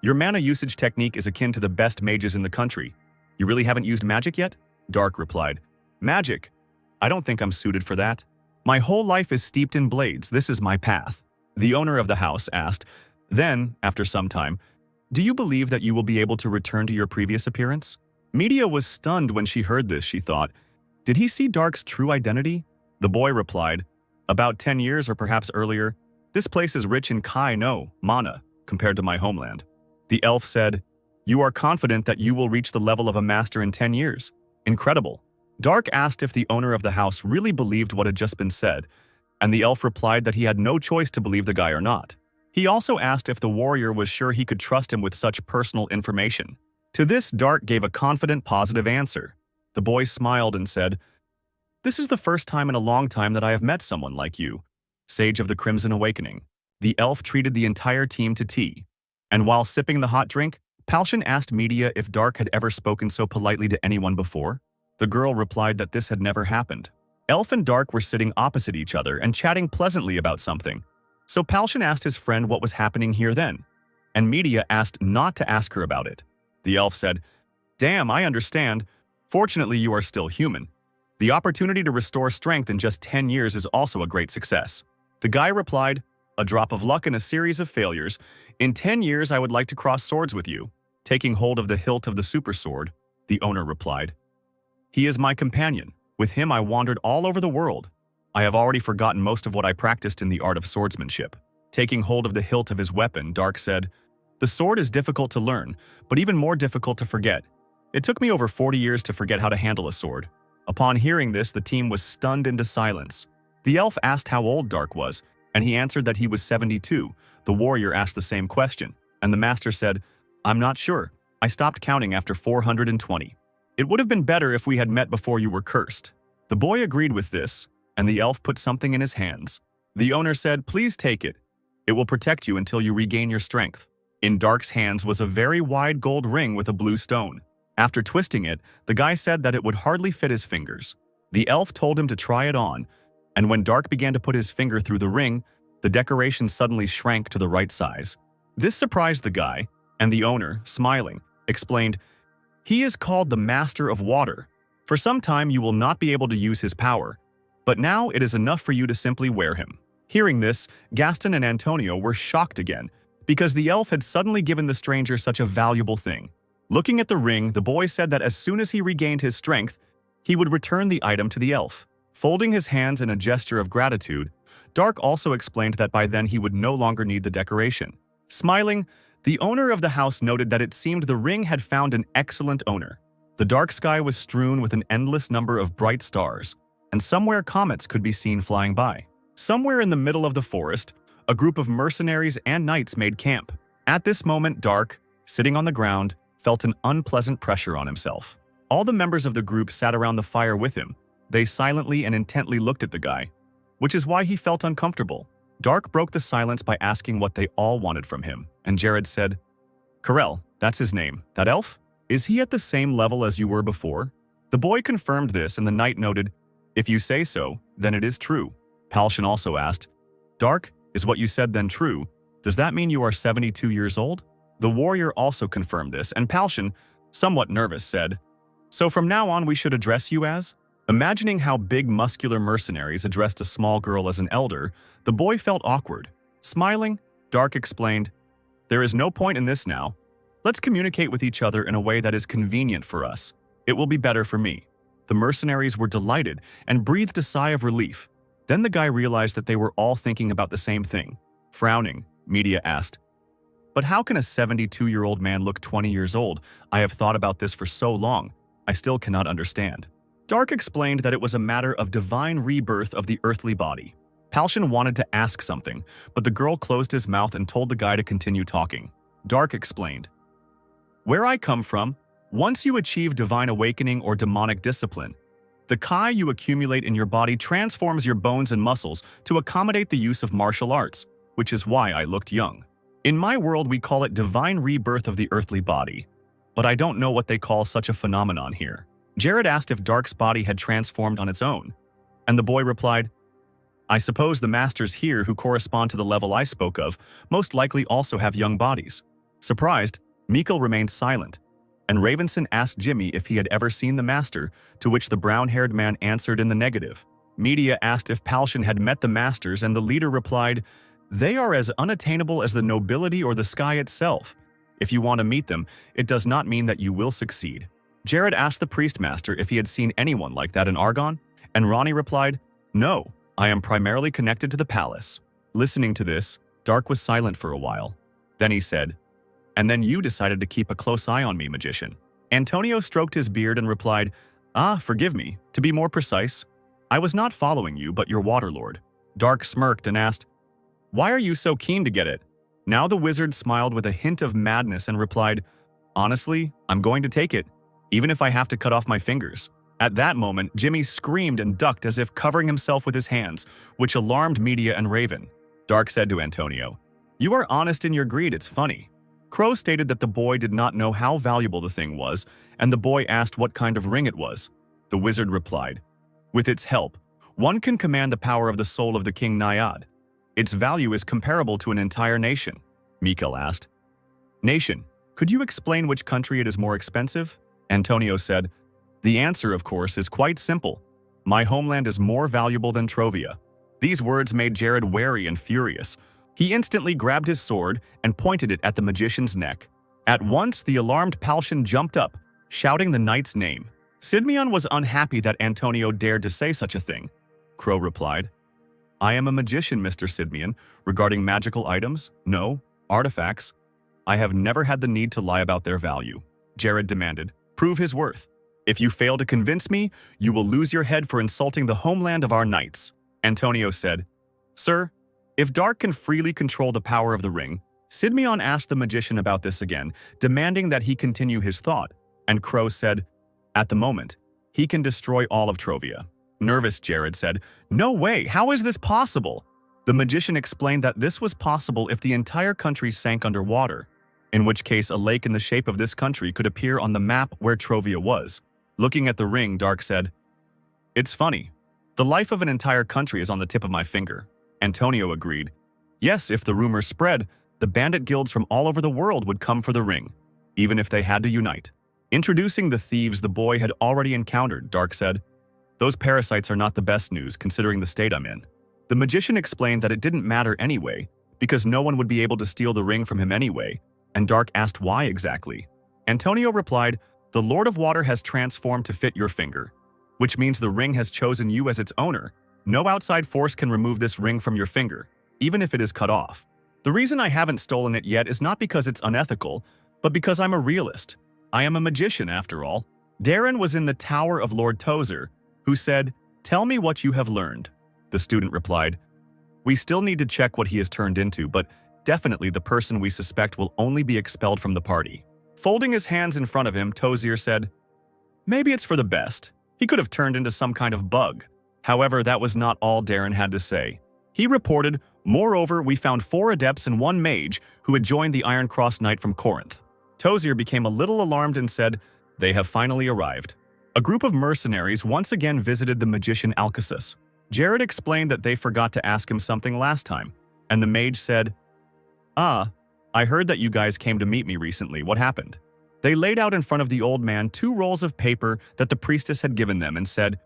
"Your mana usage technique is akin to the best mages in the country. You really haven't used magic yet?" Dark replied, "Magic? I don't think I'm suited for that. My whole life is steeped in blades. This is my path." The owner of the house asked, then, after some time, "Do you believe that you will be able to return to your previous appearance?" Media was stunned when she heard this. She thought, "Did he see Dark's true identity?" The boy replied, "About 10 years or perhaps earlier. This place is rich in kai no, mana, compared to my homeland." The elf said, "You are confident that you will reach the level of a master in 10 years? Incredible." Dark asked if the owner of the house really believed what had just been said, and the elf replied that he had no choice to believe the guy or not. He also asked if the warrior was sure he could trust him with such personal information. To this, Dark gave a confident, positive answer. The boy smiled and said, "This is the first time in a long time that I have met someone like you, Sage of the Crimson Awakening." The elf treated the entire team to tea, and while sipping the hot drink, Palshan asked Media if Dark had ever spoken so politely to anyone before. The girl replied that this had never happened. Elf and Dark were sitting opposite each other and chatting pleasantly about something. So Palshan asked his friend what was happening here then, and Media asked not to ask her about it. The elf said, "Damn, I understand. Fortunately, you are still human. The opportunity to restore strength in just 10 years is also a great success." The guy replied, "A drop of luck and a series of failures. In 10 years, I would like to cross swords with you." Taking hold of the hilt of the super sword, the owner replied, "He is my companion. With him, I wandered all over the world. I have already forgotten most of what I practiced in the art of swordsmanship." Taking hold of the hilt of his weapon, Dark said, "The sword is difficult to learn, but even more difficult to forget. It took me over 40 years to forget how to handle a sword." Upon hearing this, the team was stunned into silence. The elf asked how old Dark was, and he answered that he was 72. The warrior asked the same question, and the master said, "I'm not sure. I stopped counting after 420. It would have been better if we had met before you were cursed." The boy agreed with this, and the elf put something in his hands. The owner said, "Please take it. It will protect you until you regain your strength." In Dark's hands was a very wide gold ring with a blue stone. After twisting it, the guy said that it would hardly fit his fingers. The elf told him to try it on, and when Dark began to put his finger through the ring, the decoration suddenly shrank to the right size. This surprised the guy, and the owner, smiling, explained, "He is called the Master of Water. For some time you will not be able to use his power, but now it is enough for you to simply wear him." Hearing this, Gaston and Antonio were shocked again, because the elf had suddenly given the stranger such a valuable thing. Looking at the ring, the boy said that as soon as he regained his strength, he would return the item to the elf. Folding his hands in a gesture of gratitude, Dark also explained that by then he would no longer need the decoration. Smiling, the owner of the house noted that it seemed the ring had found an excellent owner. The dark sky was strewn with an endless number of bright stars, and somewhere comets could be seen flying by. Somewhere in the middle of the forest, a group of mercenaries and knights made camp. At this moment, Dark, sitting on the ground, felt an unpleasant pressure on himself. All the members of the group sat around the fire with him. They silently and intently looked at the guy, which is why he felt uncomfortable. Dark broke the silence by asking what they all wanted from him, and Jared said, "Karel, that's his name. That elf? Is he at the same level as you were before?" The boy confirmed this, and the knight noted, "If you say so, then it is true." Palshan also asked, "Dark, is what you said then true? Does that mean you are 72 years old?" The warrior also confirmed this, and Palshan, somewhat nervous, said, So from now on we should address you as? Imagining how big muscular mercenaries addressed a small girl as an elder, the boy felt awkward. Smiling, Dark explained, "There is no point in this now. Let's communicate with each other in a way that is convenient for us. It will be better for me." The mercenaries were delighted and breathed a sigh of relief. Then the guy realized that they were all thinking about the same thing. Frowning, Media asked, "But how can a 72-year-old man look 20 years old? I have thought about this for so long. I still cannot understand." Dark explained that it was a matter of divine rebirth of the earthly body. Palshan wanted to ask something, but the girl closed his mouth and told the guy to continue talking. Dark explained, "Where I come from, once you achieve divine awakening or demonic discipline, the Kai you accumulate in your body transforms your bones and muscles to accommodate the use of martial arts, which is why I looked young. In my world we call it divine rebirth of the earthly body, but I don't know what they call such a phenomenon here." Jared asked if Dark's body had transformed on its own, and the boy replied, "I suppose the masters here who correspond to the level I spoke of most likely also have young bodies." Surprised, Mikkel remained silent, and Ravenson asked Jimmy if he had ever seen the master, to which the brown-haired man answered in the negative. Media asked if Palshan had met the masters, and the leader replied, "They are as unattainable as the nobility or the sky itself. If you want to meet them, it does not mean that you will succeed." Jared asked the priestmaster if he had seen anyone like that in Argon, and Ronnie replied, "No, I am primarily connected to the palace." Listening to this, Dark was silent for a while. Then he said, "And then you decided to keep a close eye on me, magician." Antonio stroked his beard and replied, Forgive me. To be more precise, I was not following you, but your waterlord." Dark smirked and asked, "Why are you so keen to get it?" Now the wizard smiled with a hint of madness and replied, "Honestly, I'm going to take it, even if I have to cut off my fingers." At that moment, Jimmy screamed and ducked as if covering himself with his hands, which alarmed Media and Raven. Dark said to Antonio, "You are honest in your greed, it's funny." Crow stated that the boy did not know how valuable the thing was, and the boy asked what kind of ring it was. The wizard replied, "With its help, one can command the power of the soul of the king Naiad. Its value is comparable to an entire nation." Mikkel asked, "Nation, could you explain which country it is more expensive?" Antonio said, "The answer, of course, is quite simple. My homeland is more valuable than Trovia." These words made Jared wary and furious. He instantly grabbed his sword and pointed it at the magician's neck. At once, the alarmed Palshan jumped up, shouting the knight's name. Sidmion was unhappy that Antonio dared to say such a thing. Crow replied, "I am a magician, Mr. Sidmion. Regarding magical items, no, artifacts, I have never had the need to lie about their value." Jared demanded, "Prove his worth. If you fail to convince me, you will lose your head for insulting the homeland of our knights." Antonio said, "Sir, if Dark can freely control the power of the ring," Sidmion asked the magician about this again, demanding that he continue his thought, and Crow said, "At the moment, he can destroy all of Trovia." Nervous, Jared said, "No way, how is this possible?" The magician explained that this was possible if the entire country sank underwater, in which case a lake in the shape of this country could appear on the map where Trovia was. Looking at the ring, Dark said, "It's funny. The life of an entire country is on the tip of my finger." Antonio agreed. Yes, if the rumor spread, the bandit guilds from all over the world would come for the ring, even if they had to unite. Introducing the thieves the boy had already encountered, Dark said, "Those parasites are not the best news considering the state I'm in." The magician explained that it didn't matter anyway, because no one would be able to steal the ring from him anyway, and Dark asked why exactly. Antonio replied, "The Lord of Water has transformed to fit your finger, which means the ring has chosen you as its owner. No outside force can remove this ring from your finger, even if it is cut off. The reason I haven't stolen it yet is not because it's unethical, but because I'm a realist. I am a magician, after all." Darren was in the tower of Lord Tozer, who said, "Tell me what you have learned." The student replied, "We still need to check what he has turned into, but definitely the person we suspect will only be expelled from the party." Folding his hands in front of him, Tozier said, "Maybe it's for the best. He could have turned into some kind of bug." However, that was not all Darren had to say. He reported, "Moreover, we found 4 adepts and 1 mage who had joined the Iron Cross Knight from Corinth." Tozier became a little alarmed and said, "They have finally arrived." A group of mercenaries once again visited the magician Alcasus. Jared explained that they forgot to ask him something last time, and the mage said, I heard that you guys came to meet me recently. What happened?" They laid out in front of the old man 2 rolls of paper that the priestess had given them and said,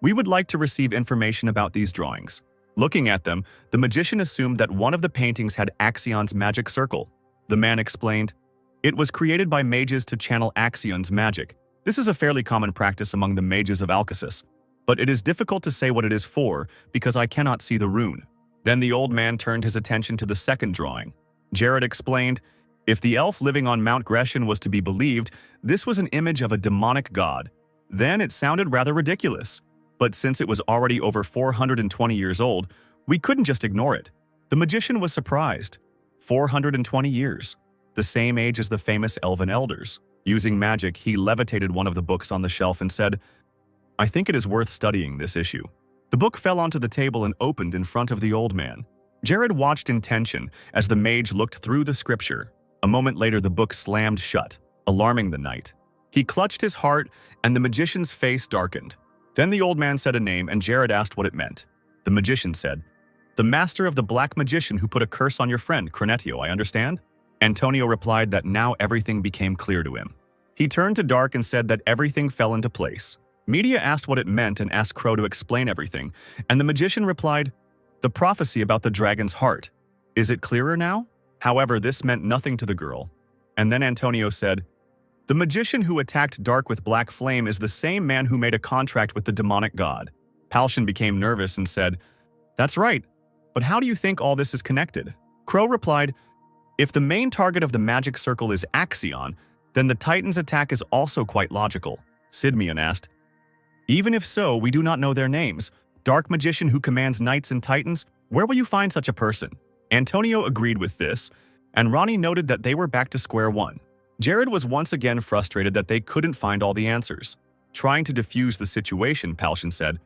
"We would like to receive information about these drawings." Looking at them, the magician assumed that one of the paintings had Axion's magic circle. The man explained, "It was created by mages to channel Axion's magic. This is a fairly common practice among the mages of Alcasis, but it is difficult to say what it is for because I cannot see the rune." Then the old man turned his attention to the second drawing. Jared explained, if the elf living on Mount Grecian was to be believed, this was an image of a demonic god. Then it sounded rather ridiculous. But since it was already over 420 years old, we couldn't just ignore it. The magician was surprised. 420 years, the same age as the famous elven elders. Using magic, he levitated one of the books on the shelf and said, "I think it is worth studying this issue." The book fell onto the table and opened in front of the old man. Jared watched in tension as the mage looked through the scripture. A moment later, the book slammed shut, alarming the knight. He clutched his heart, and the magician's face darkened. Then the old man said a name, and Jared asked what it meant. The magician said, "The master of the black magician who put a curse on your friend, Cronetio, I understand?" Antonio replied that now everything became clear to him. He turned to Dark and said that everything fell into place. Media asked what it meant and asked Crow to explain everything, and the magician replied, "The prophecy about the dragon's heart. Is it clearer now?" However, this meant nothing to the girl. And then Antonio said, "The magician who attacked Dark with black flame is the same man who made a contract with the demonic god." Palshan became nervous and said, "That's right, but how do you think all this is connected?" Crow replied, "If the main target of the magic circle is Axion, then the Titan's attack is also quite logical." Sidmian asked, "Even if so, we do not know their names. Dark magician who commands knights and titans, where will you find such a person?" Antonio agreed with this, and Ronnie noted that they were back to square one. Jared was once again frustrated that they couldn't find all the answers. Trying to defuse the situation, Palshan said,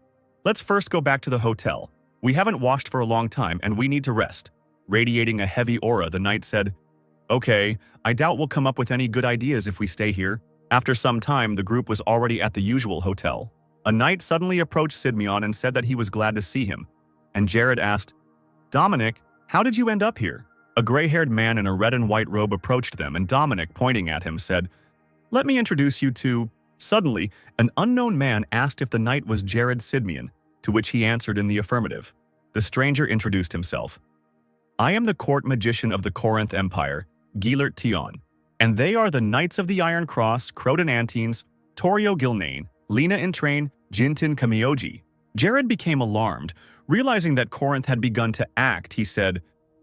"Let's first go back to the hotel. We haven't washed for a long time and we need to rest." Radiating a heavy aura, the knight said, "Okay, I doubt we'll come up with any good ideas if we stay here." After some time, the group was already at the usual hotel. A knight suddenly approached Sidmion and said that he was glad to see him. And Jared asked, "Dominic, how did you end up here?" A gray-haired man in a red and white robe approached them, and Dominic, pointing at him, said, "Let me introduce you to..." Suddenly, an unknown man asked if the knight was Jared Sidmion, to which he answered in the affirmative. The stranger introduced himself. "I am the court magician of the Corinth Empire, Gilert Tion, and they are the Knights of the Iron Cross, Croton Antines, Torio Gilnane, Lena Intrain, Jintin Kamioji." Jared became alarmed. Realizing that Corinth had begun to act, he said,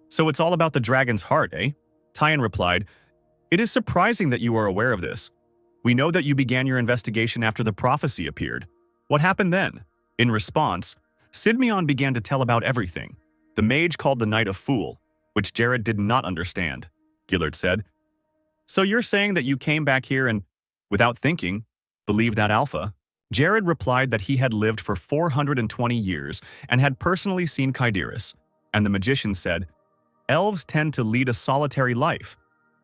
"So it's all about the dragon's heart, eh?" Tyon replied, "It is surprising that you are aware of this. We know that you began your investigation after the prophecy appeared. What happened then?" In response, Sidmion began to tell about everything. The mage called the knight a fool, which Jared did not understand. Gillard said, "So you're saying that you came back here and, without thinking, believed that alpha?" Jared replied that he had lived for 420 years and had personally seen Kaidiris, and the magician said, "Elves tend to lead a solitary life,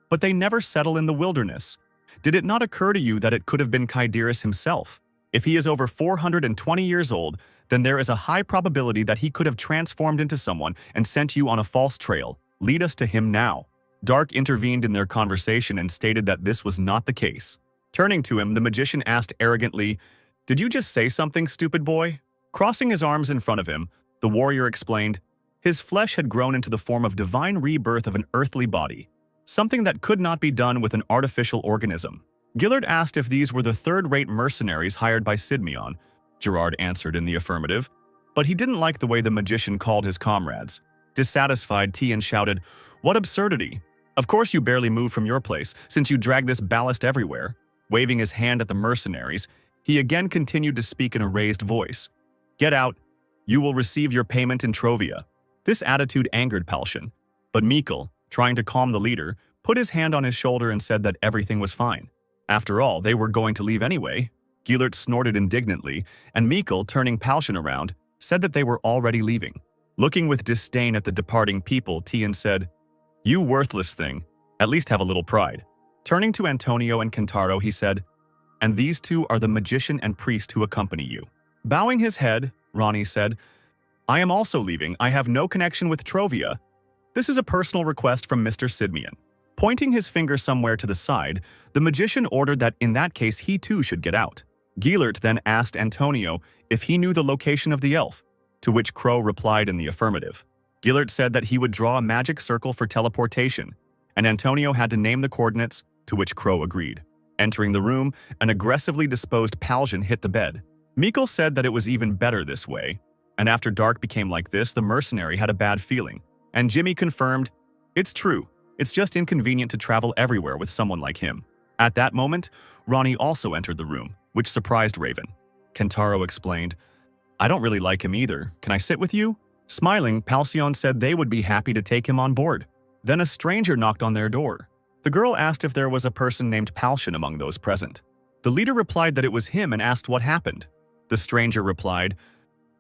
but they never settle in the wilderness. Did it not occur to you that it could have been Kaidiris himself? If he is over 420 years old, then there is a high probability that he could have transformed into someone and sent you on a false trail. Lead us to him now." Dark intervened in their conversation and stated that this was not the case. Turning to him, the magician asked arrogantly, "Did you just say something, stupid boy?" Crossing his arms in front of him, the warrior explained, his flesh had grown into the form of divine rebirth of an earthly body, something that could not be done with an artificial organism. Gillard asked if these were the third-rate mercenaries hired by Sidmion. Gerard answered in the affirmative, but he didn't like the way the magician called his comrades. Dissatisfied, Tian shouted, "What absurdity! Of course you barely moved from your place, since you drag this ballast everywhere." Waving his hand at the mercenaries, he again continued to speak in a raised voice. "Get out. You will receive your payment in Trovia." This attitude angered Palshan, but Mikkel, trying to calm the leader, put his hand on his shoulder and said that everything was fine. After all, they were going to leave anyway. Gillert snorted indignantly, and Mikkel, turning Palshan around, said that they were already leaving. Looking with disdain at the departing people, Tian said, "You worthless thing, at least have a little pride." Turning to Antonio and Kentaro, he said, "And these two are the magician and priest who accompany you." Bowing his head, Ronnie said, "I am also leaving. I have no connection with Trovia. This is a personal request from Mr. Sidmion." Pointing his finger somewhere to the side, the magician ordered that in that case he too should get out. Gellert then asked Antonio if he knew the location of the elf, to which Crow replied in the affirmative. Gellert said that he would draw a magic circle for teleportation, and Antonio had to name the coordinates, to which Crow agreed. Entering the room, an aggressively disposed Paljan hit the bed. Mikkel said that it was even better this way, and after Dark became like this, the mercenary had a bad feeling, and Jimmy confirmed, "It's true, it's just inconvenient to travel everywhere with someone like him." At that moment, Ronnie also entered the room, which surprised Raven. Kentaro explained, "I don't really like him either. Can I sit with you?" Smiling, Palsion said they would be happy to take him on board. Then a stranger knocked on their door. The girl asked if there was a person named Palsion among those present. The leader replied that it was him and asked what happened. The stranger replied,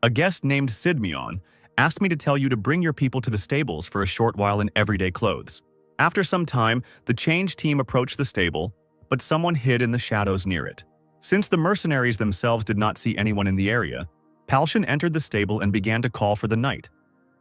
"A guest named Sidmion asked me to tell you to bring your people to the stables for a short while in everyday clothes." After some time, the change team approached the stable, but someone hid in the shadows near it. Since the mercenaries themselves did not see anyone in the area, Palsion entered the stable and began to call for the knight.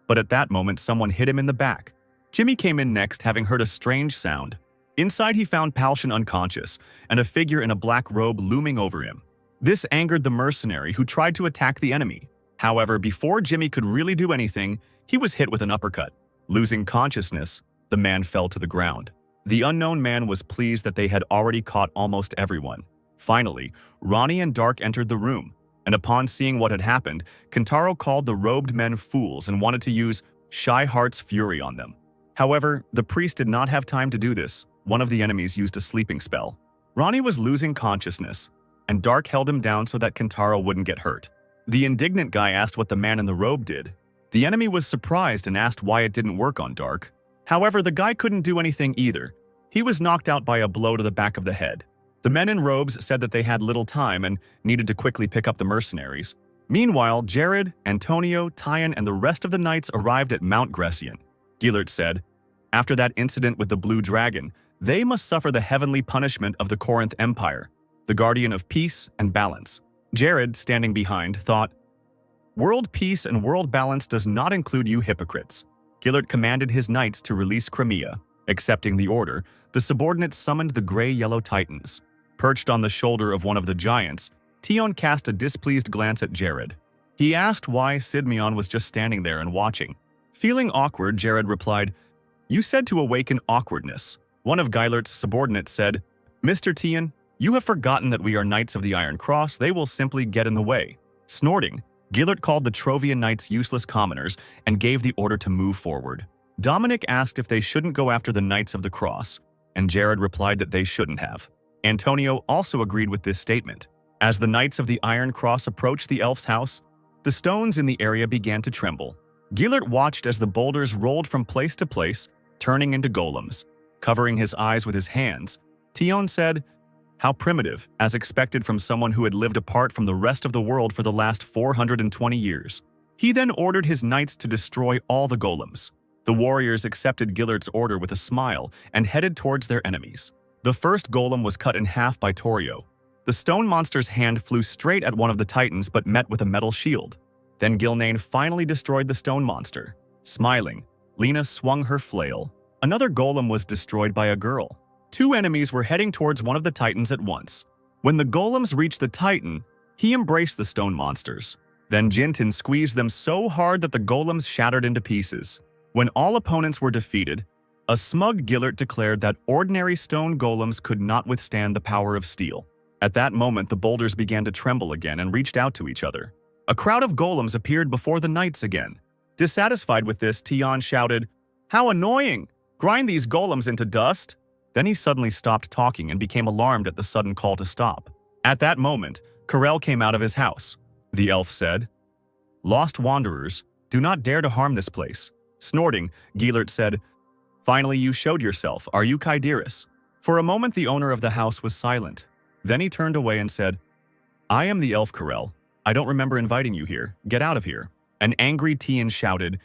But at that moment, someone hit him in the back. Jimmy came in next, having heard a strange sound. Inside, he found Palsion unconscious and a figure in a black robe looming over him. This angered the mercenary, who tried to attack the enemy. However, before Jimmy could really do anything, he was hit with an uppercut. Losing consciousness, the man fell to the ground. The unknown man was pleased that they had already caught almost everyone. Finally, Ronnie and Dark entered the room, and upon seeing what had happened, Kentaro called the robed men fools and wanted to use Shy Heart's fury on them. However, the priest did not have time to do this. One of the enemies used a sleeping spell. Ronnie was losing consciousness, and Dark held him down so that Kentaro wouldn't get hurt. The indignant guy asked what the man in the robe did. The enemy was surprised and asked why it didn't work on Dark. However, the guy couldn't do anything either. He was knocked out by a blow to the back of the head. The men in robes said that they had little time and needed to quickly pick up the mercenaries. Meanwhile, Jared, Antonio, Tyan, and the rest of the knights arrived at Mount Grecian. Gellert said, after that incident with the Blue Dragon, they must suffer the heavenly punishment of the Corinth Empire, the guardian of peace and balance. Jared, standing behind, thought, "World peace and world balance does not include you hypocrites." Gellert commanded his knights to release Crimea. Accepting the order, the subordinates summoned the gray-yellow titans. Perched on the shoulder of one of the giants, Tion cast a displeased glance at Jared. He asked why Sidmion was just standing there and watching. Feeling awkward, Jared replied, "You said to awaken awkwardness." One of Geilert's subordinates said, "Mr. Tion, you have forgotten that we are Knights of the Iron Cross. They will simply get in the way." Snorting, Gellert called the Trovian Knights useless commoners and gave the order to move forward. Dominic asked if they shouldn't go after the Knights of the Cross, and Jared replied that they shouldn't have. Antonio also agreed with this statement. As the Knights of the Iron Cross approached the elf's house, the stones in the area began to tremble. Gellert watched as the boulders rolled from place to place, turning into golems. Covering his eyes with his hands, Tion said, "How primitive, as expected from someone who had lived apart from the rest of the world for the last 420 years. He then ordered his knights to destroy all the golems. The warriors accepted Gellert's order with a smile and headed towards their enemies. The first golem was cut in half by Torio. The stone monster's hand flew straight at one of the titans but met with a metal shield. Then Gilnane finally destroyed the stone monster. Smiling, Lena swung her flail. Another golem was destroyed by a girl. Two enemies were heading towards one of the titans at once. When the golems reached the titan, he embraced the stone monsters. Then Jintin squeezed them so hard that the golems shattered into pieces. When all opponents were defeated, a smug Gellert declared that ordinary stone golems could not withstand the power of steel. At that moment, the boulders began to tremble again and reached out to each other. A crowd of golems appeared before the knights again. Dissatisfied with this, Tion shouted, "How annoying! Grind these golems into dust!" Then he suddenly stopped talking and became alarmed at the sudden call to stop. At that moment, Karel came out of his house. The elf said, "Lost wanderers, do not dare to harm this place." Snorting, Gellert said, "Finally you showed yourself, are you Kaidiris?" For a moment the owner of the house was silent. Then he turned away and said, "I am the elf Karel. I don't remember inviting you here. Get out of here." An angry Tian shouted,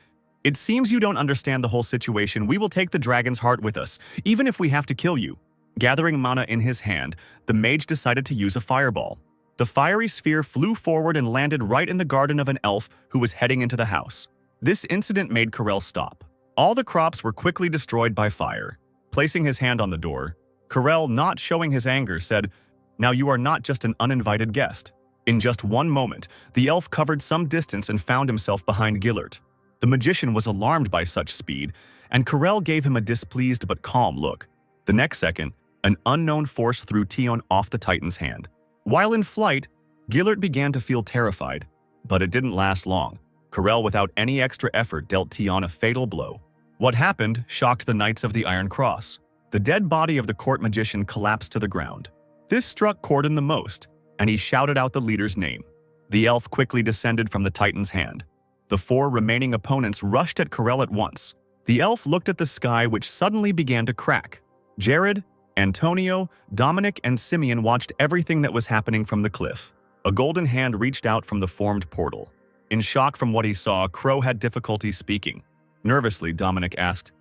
"It seems you don't understand the whole situation. We will take the dragon's heart with us, even if we have to kill you." Gathering mana in his hand, the mage decided to use a fireball. The fiery sphere flew forward and landed right in the garden of an elf who was heading into the house. This incident made Karel stop. All the crops were quickly destroyed by fire. Placing his hand on the door, Carell, not showing his anger, said, "Now you are not just an uninvited guest." In just one moment, the elf covered some distance and found himself behind Gillert. The magician was alarmed by such speed, and Carell gave him a displeased but calm look. The next second, an unknown force threw Tion off the Titan's hand. While in flight, Gillert began to feel terrified, but it didn't last long. Carell, without any extra effort, dealt Tion a fatal blow. What happened shocked the Knights of the Iron Cross. The dead body of the court magician collapsed to the ground. This struck Corden the most, and he shouted out the leader's name. The elf quickly descended from the Titan's hand. The 4 remaining opponents rushed at Carell at once. The elf looked at the sky, which suddenly began to crack. Jared, Antonio, Dominic, and Simeon watched everything that was happening from the cliff. A golden hand reached out from the formed portal. In shock from what he saw, Crow had difficulty speaking. Nervously, Dominic asked,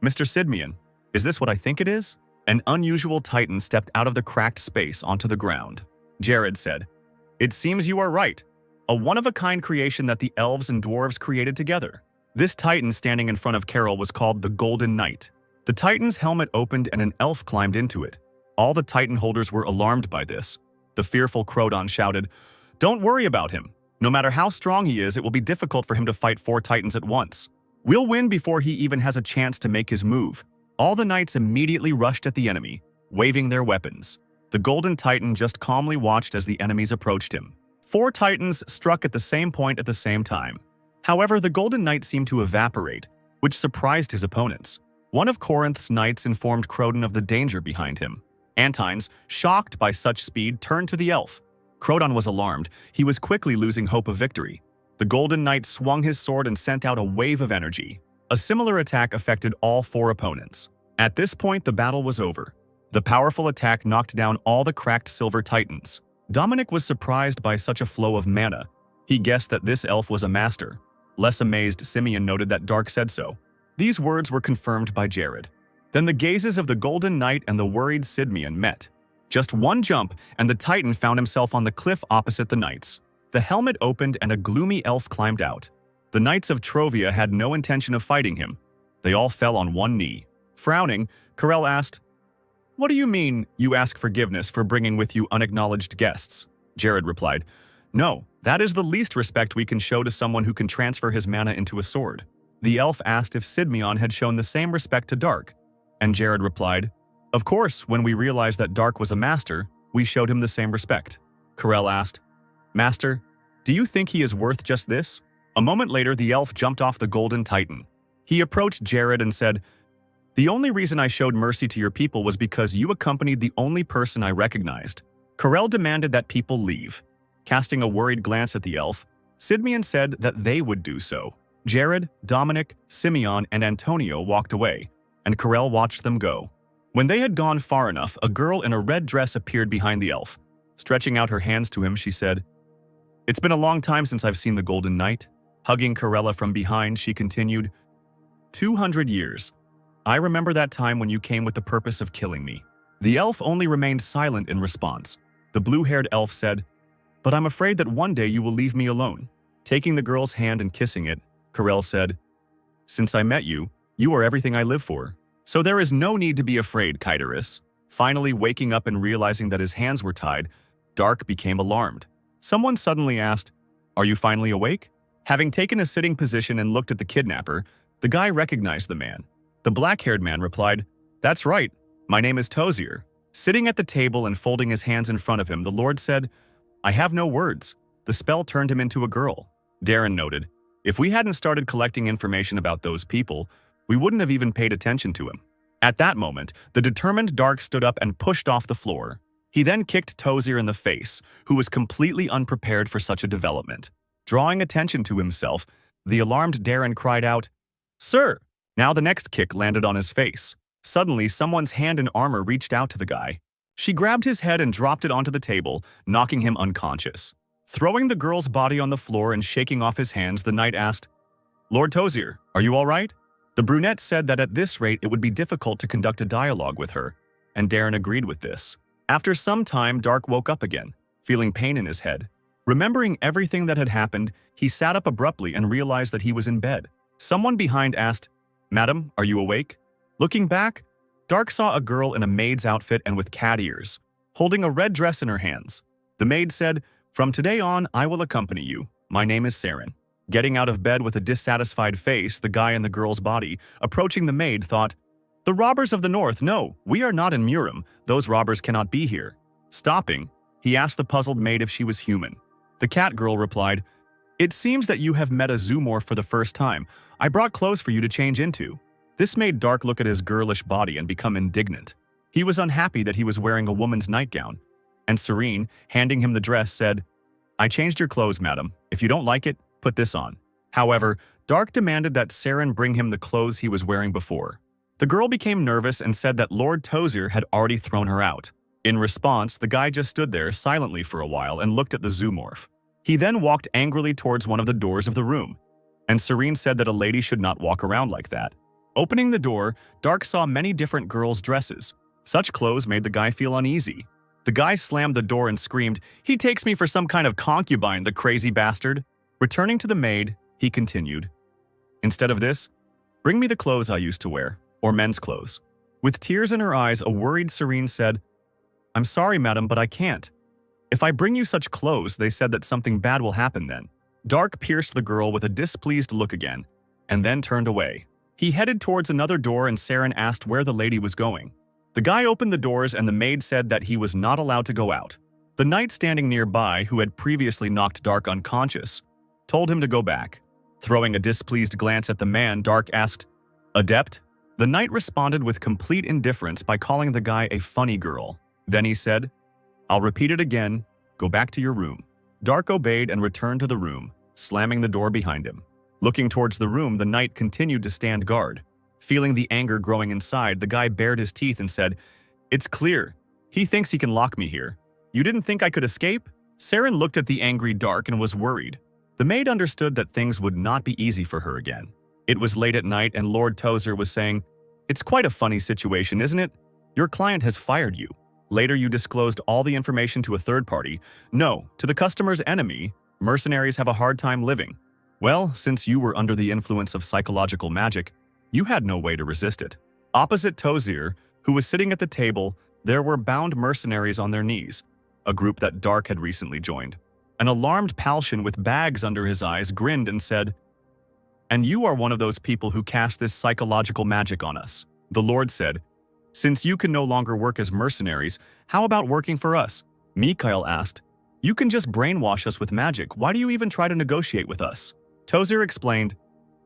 "Mr. Simeon, is this what I think it is?" An unusual Titan stepped out of the cracked space onto the ground. Jared said, "It seems you are right. A one-of-a-kind creation that the elves and dwarves created together." This Titan standing in front of Carell was called the Golden Knight. The Titan's helmet opened and an elf climbed into it. All the Titan holders were alarmed by this. The fearful Crodon shouted, "Don't worry about him. No matter how strong he is, it will be difficult for him to fight 4 Titans at once. We'll win before he even has a chance to make his move." All the knights immediately rushed at the enemy, waving their weapons. The Golden Titan just calmly watched as the enemies approached him. 4 Titans struck at the same point at the same time. However, the Golden Knight seemed to evaporate, which surprised his opponents. One of Corinth's knights informed Crodon of the danger behind him. Antines, shocked by such speed, turned to the elf. Crodon was alarmed. He was quickly losing hope of victory. The Golden Knight swung his sword and sent out a wave of energy. A similar attack affected all 4 opponents. At this point, the battle was over. The powerful attack knocked down all the cracked silver titans. Dominic was surprised by such a flow of mana. He guessed that this elf was a master. Less amazed, Simeon noted that Dark said so. These words were confirmed by Jared. Then the gazes of the Golden Knight and the worried Simeon met. Just one jump, and the Titan found himself on the cliff opposite the knights. The helmet opened and a gloomy elf climbed out. The Knights of Trovia had no intention of fighting him. They all fell on one knee. Frowning, Carell asked, "What do you mean, you ask forgiveness for bringing with you unacknowledged guests?" Jared replied, "No, that is the least respect we can show to someone who can transfer his mana into a sword." The elf asked if Simeon had shown the same respect to Dark, and Jared replied, "Of course, when we realized that Dark was a master, we showed him the same respect." Carell asked, "Master, do you think he is worth just this?" A moment later, the elf jumped off the Golden Titan. He approached Jared and said, "The only reason I showed mercy to your people was because you accompanied the only person I recognized." Carell demanded that people leave. Casting a worried glance at the elf, Simeon said that they would do so. Jared, Dominic, Simeon, and Antonio walked away, and Carell watched them go. When they had gone far enough, a girl in a red dress appeared behind the elf. Stretching out her hands to him, she said, "It's been a long time since I've seen the Golden Knight." Hugging Carella from behind, she continued, 200 years. I remember that time when you came with the purpose of killing me." The elf only remained silent in response. The blue-haired elf said, "But I'm afraid that one day you will leave me alone." Taking the girl's hand and kissing it, Carell said, "Since I met you, you are everything I live for. So there is no need to be afraid, Kyderis." Finally waking up and realizing that his hands were tied, Dark became alarmed. Someone suddenly asked, "Are you finally awake?" Having taken a sitting position and looked at the kidnapper, the guy recognized the man. The black-haired man replied, "That's right, my name is Tozier." Sitting at the table and folding his hands in front of him, the Lord said, "I have no words." The spell turned him into a girl. Darren noted, "If we hadn't started collecting information about those people, we wouldn't have even paid attention to him." At that moment, the determined Dark stood up and pushed off the floor. He then kicked Tozier in the face, who was completely unprepared for such a development. Drawing attention to himself, the alarmed Darren cried out, "Sir!" Now the next kick landed on his face. Suddenly, someone's hand in armor reached out to the guy. She grabbed his head and dropped it onto the table, knocking him unconscious. Throwing the girl's body on the floor and shaking off his hands, the knight asked, "Lord Tozier, are you all right?" The brunette said that at this rate it would be difficult to conduct a dialogue with her, and Darren agreed with this. After some time, Dark woke up again, feeling pain in his head. Remembering everything that had happened, he sat up abruptly and realized that he was in bed. Someone behind asked, "Madam, are you awake?" Looking back, Dark saw a girl in a maid's outfit and with cat ears, holding a red dress in her hands. The maid said, "From today on, I will accompany you. My name is Saren." Getting out of bed with a dissatisfied face, the guy in the girl's body, approaching the maid, thought, "The robbers of the north, no, we are not in Murim. Those robbers cannot be here." Stopping, he asked the puzzled maid if she was human. The cat girl replied, "It seems that you have met a zoomorph for the first time. I brought clothes for you to change into." This made Dark look at his girlish body and become indignant. He was unhappy that he was wearing a woman's nightgown, and Serene, handing him the dress, said, "I changed your clothes, madam. If you don't like it, put this on." However, Dark demanded that Saren bring him the clothes he was wearing before. The girl became nervous and said that Lord Tozier had already thrown her out. In response, the guy just stood there silently for a while and looked at the zoomorph. He then walked angrily towards one of the doors of the room, and Serene said that a lady should not walk around like that. Opening the door, Dark saw many different girls' dresses. Such clothes made the guy feel uneasy. The guy slammed the door and screamed, "He takes me for some kind of concubine, the crazy bastard." Returning to the maid, he continued, "Instead of this, bring me the clothes I used to wear, or men's clothes." With tears in her eyes, a worried Serene said, "I'm sorry, madam, but I can't. If I bring you such clothes, they said that something bad will happen then." Dark pierced the girl with a displeased look again, and then turned away. He headed towards another door and Saren asked where the lady was going. The guy opened the doors and the maid said that he was not allowed to go out. The knight standing nearby, who had previously knocked Dark unconscious, told him to go back. Throwing a displeased glance at the man, Dark asked, "Adept?" The knight responded with complete indifference by calling the guy a funny girl. Then he said, "I'll repeat it again. Go back to your room." Dark obeyed and returned to the room, slamming the door behind him. Looking towards the room, the knight continued to stand guard. Feeling the anger growing inside, the guy bared his teeth and said, "It's clear. He thinks he can lock me here. You didn't think I could escape?" Saren looked at the angry Dark and was worried. The maid understood that things would not be easy for her again. It was late at night and Lord Tozer was saying, "It's quite a funny situation, isn't it? Your client has fired you. Later you disclosed all the information to a third party. No, to the customer's enemy, mercenaries have a hard time living. Well, since you were under the influence of psychological magic, you had no way to resist it." Opposite Tozier, who was sitting at the table, there were bound mercenaries on their knees, a group that Dark had recently joined. An alarmed Palshan with bags under his eyes grinned and said, "And you are one of those people who cast this psychological magic on us." The Lord said, "Since you can no longer work as mercenaries, how about working for us?" Mikhail asked, "You can just brainwash us with magic. Why do you even try to negotiate with us?" Tozier explained,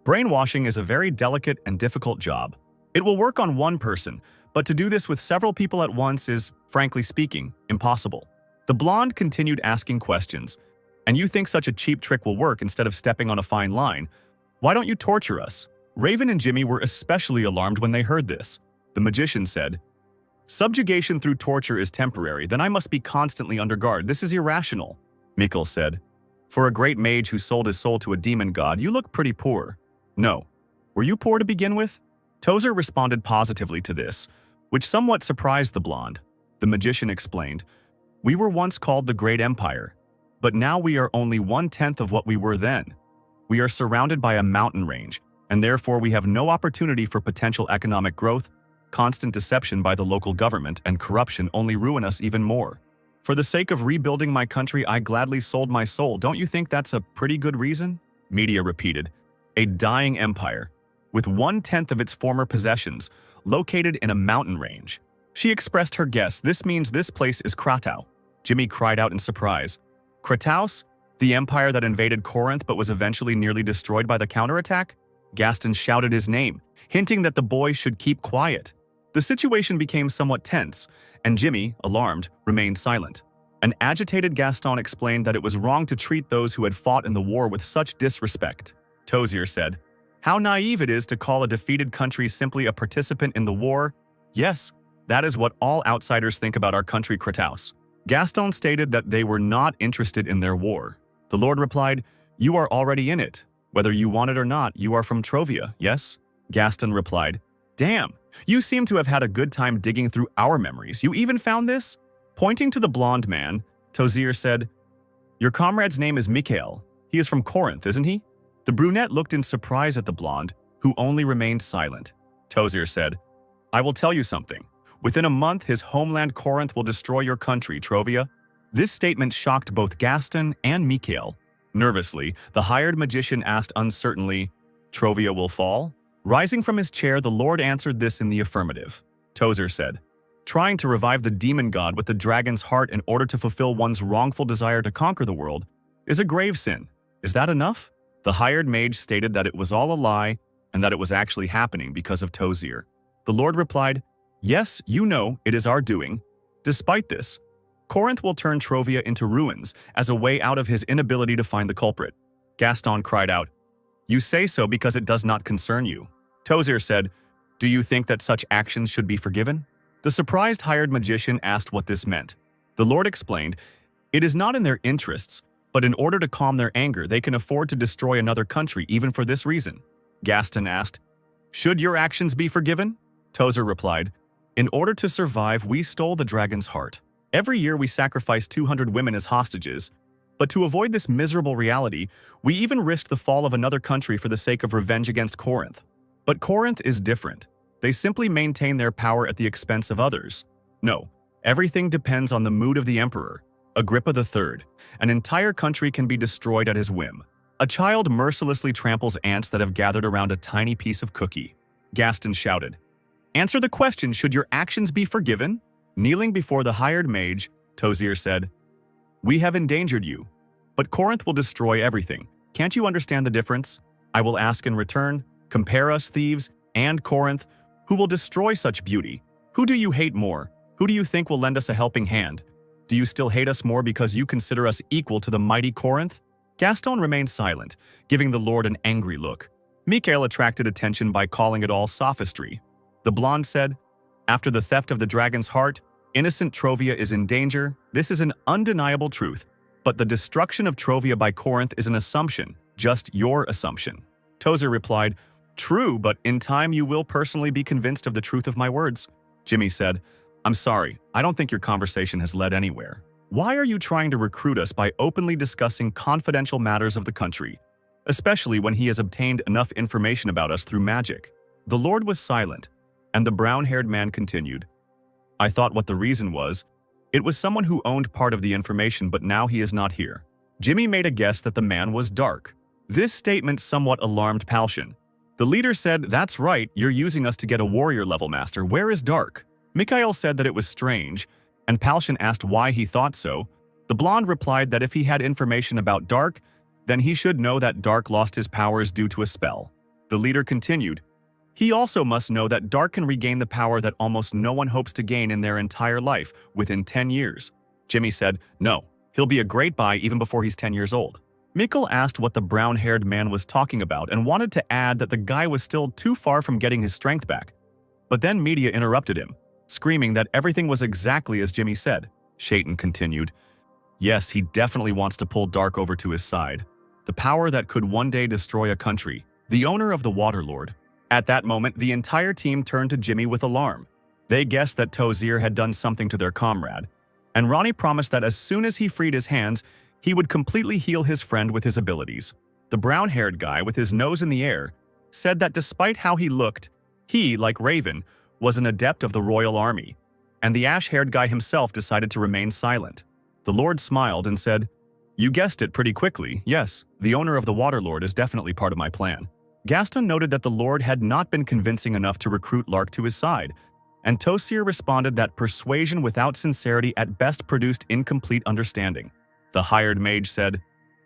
"Brainwashing is a very delicate and difficult job. It will work on one person, but to do this with several people at once is, frankly speaking, impossible." The blonde continued asking questions. "And you think such a cheap trick will work instead of stepping on a fine line? Why don't you torture us?" Raven and Jimmy were especially alarmed when they heard this. The magician said, "Subjugation through torture is temporary, then I must be constantly under guard. This is irrational." Mikhail said, "For a great mage who sold his soul to a demon god, you look pretty poor." "No. Were you poor to begin with?" Tozer responded positively to this, which somewhat surprised the blonde. The magician explained, "We were once called the Great Empire, but now we are only 1/10 of what we were then. We are surrounded by a mountain range, and therefore we have no opportunity for potential economic growth. Constant deception by the local government and corruption only ruin us even more. For the sake of rebuilding my country, I gladly sold my soul. Don't you think that's a pretty good reason?" Media repeated, "A dying empire, with 1/10 of its former possessions, located in a mountain range." She expressed her guess. "This means this place is Kratau." Jimmy cried out in surprise. "Krataus? The empire that invaded Corinth but was eventually nearly destroyed by the counterattack?" Gaston shouted his name, hinting that the boy should keep quiet. The situation became somewhat tense, and Jimmy, alarmed, remained silent. An agitated Gaston explained that it was wrong to treat those who had fought in the war with such disrespect. Tozier said, "How naive it is to call a defeated country simply a participant in the war. Yes, that is what all outsiders think about our country, Krataus." Gaston stated that they were not interested in their war. The Lord replied, "You are already in it. Whether you want it or not, you are from Trovia, yes?" Gaston replied, "Damn, you seem to have had a good time digging through our memories. You even found this?" Pointing to the blonde man, Tozier said, "Your comrade's name is Mikhail. He is from Corinth, isn't he?" The brunette looked in surprise at the blonde, who only remained silent. Tozier said, I will tell you something. Within a month, his homeland Corinth will destroy your country, Trovia. This statement shocked both Gaston and Mikhail. Nervously, the hired magician asked uncertainly, Trovia will fall? Rising from his chair, the Lord answered this in the affirmative. Tozer said, trying to revive the demon god with the dragon's heart in order to fulfill one's wrongful desire to conquer the world is a grave sin. Is that enough? The hired mage stated that it was all a lie and that it was actually happening because of Tozier. The Lord replied, yes, you know, it is our doing. Despite this, Corinth will turn Trovia into ruins as a way out of his inability to find the culprit. Gaston cried out, you say so because it does not concern you. Tozier said, do you think that such actions should be forgiven? The surprised hired magician asked what this meant. The Lord explained, it is not in their interests, but in order to calm their anger, they can afford to destroy another country even for this reason. Gaston asked, should your actions be forgiven? Tozer replied, in order to survive, we stole the dragon's heart. Every year we sacrifice 200 women as hostages, but to avoid this miserable reality, we even risked the fall of another country for the sake of revenge against Corinth. But Corinth is different. They simply maintain their power at the expense of others. No, everything depends on the mood of the emperor, Agrippa III. An entire country can be destroyed at his whim. A child mercilessly tramples ants that have gathered around a tiny piece of cookie. Gaston shouted, answer the question, should your actions be forgiven? Kneeling before the hired mage, Tozier said, we have endangered you, but Corinth will destroy everything. Can't you understand the difference? I will ask in return, compare us thieves and Corinth, who will destroy such beauty? Who do you hate more? Who do you think will lend us a helping hand? Do you still hate us more because you consider us equal to the mighty Corinth? Gaston remained silent, giving the Lord an angry look. Mikhail attracted attention by calling it all sophistry. The blonde said, after the theft of the dragon's heart, innocent Trovia is in danger. This is an undeniable truth. But the destruction of Trovia by Corinth is an assumption, just your assumption. Tozer replied, true, but in time you will personally be convinced of the truth of my words. Jimmy said, I'm sorry, I don't think your conversation has led anywhere. Why are you trying to recruit us by openly discussing confidential matters of the country, especially when he has obtained enough information about us through magic? The Lord was silent, and the brown-haired man continued, I thought what the reason was. It was someone who owned part of the information, but now he is not here. Jimmy made a guess that the man was Dark. This statement somewhat alarmed Palshan. The leader said, that's right, you're using us to get a warrior level master. Where is Dark? Mikhail said that it was strange, and Palshan asked why he thought so. The blonde replied that if he had information about Dark, then he should know that Dark lost his powers due to a spell. The leader continued, he also must know that Dark can regain the power that almost no one hopes to gain in their entire life within 10 years. Jimmy said, no, he'll be a great buy even before he's 10 years old. Mikhail asked what the brown-haired man was talking about and wanted to add that the guy was still too far from getting his strength back. But then media interrupted him, screaming that everything was exactly as Jimmy said. Shaitan continued, yes, he definitely wants to pull Dark over to his side. The power that could one day destroy a country, the owner of the Waterlord. At that moment, the entire team turned to Jimmy with alarm. They guessed that Tozier had done something to their comrade, and Ronnie promised that as soon as he freed his hands, he would completely heal his friend with his abilities. The brown-haired guy with his nose in the air said that despite how he looked, he, like Raven, was an adept of the royal army, and the ash-haired guy himself decided to remain silent. The Lord smiled and said, you guessed it pretty quickly. Yes, the owner of the Waterlord is definitely part of my plan. Gaston noted that the Lord had not been convincing enough to recruit Lark to his side, and Tozier responded that persuasion without sincerity at best produced incomplete understanding. The hired mage said,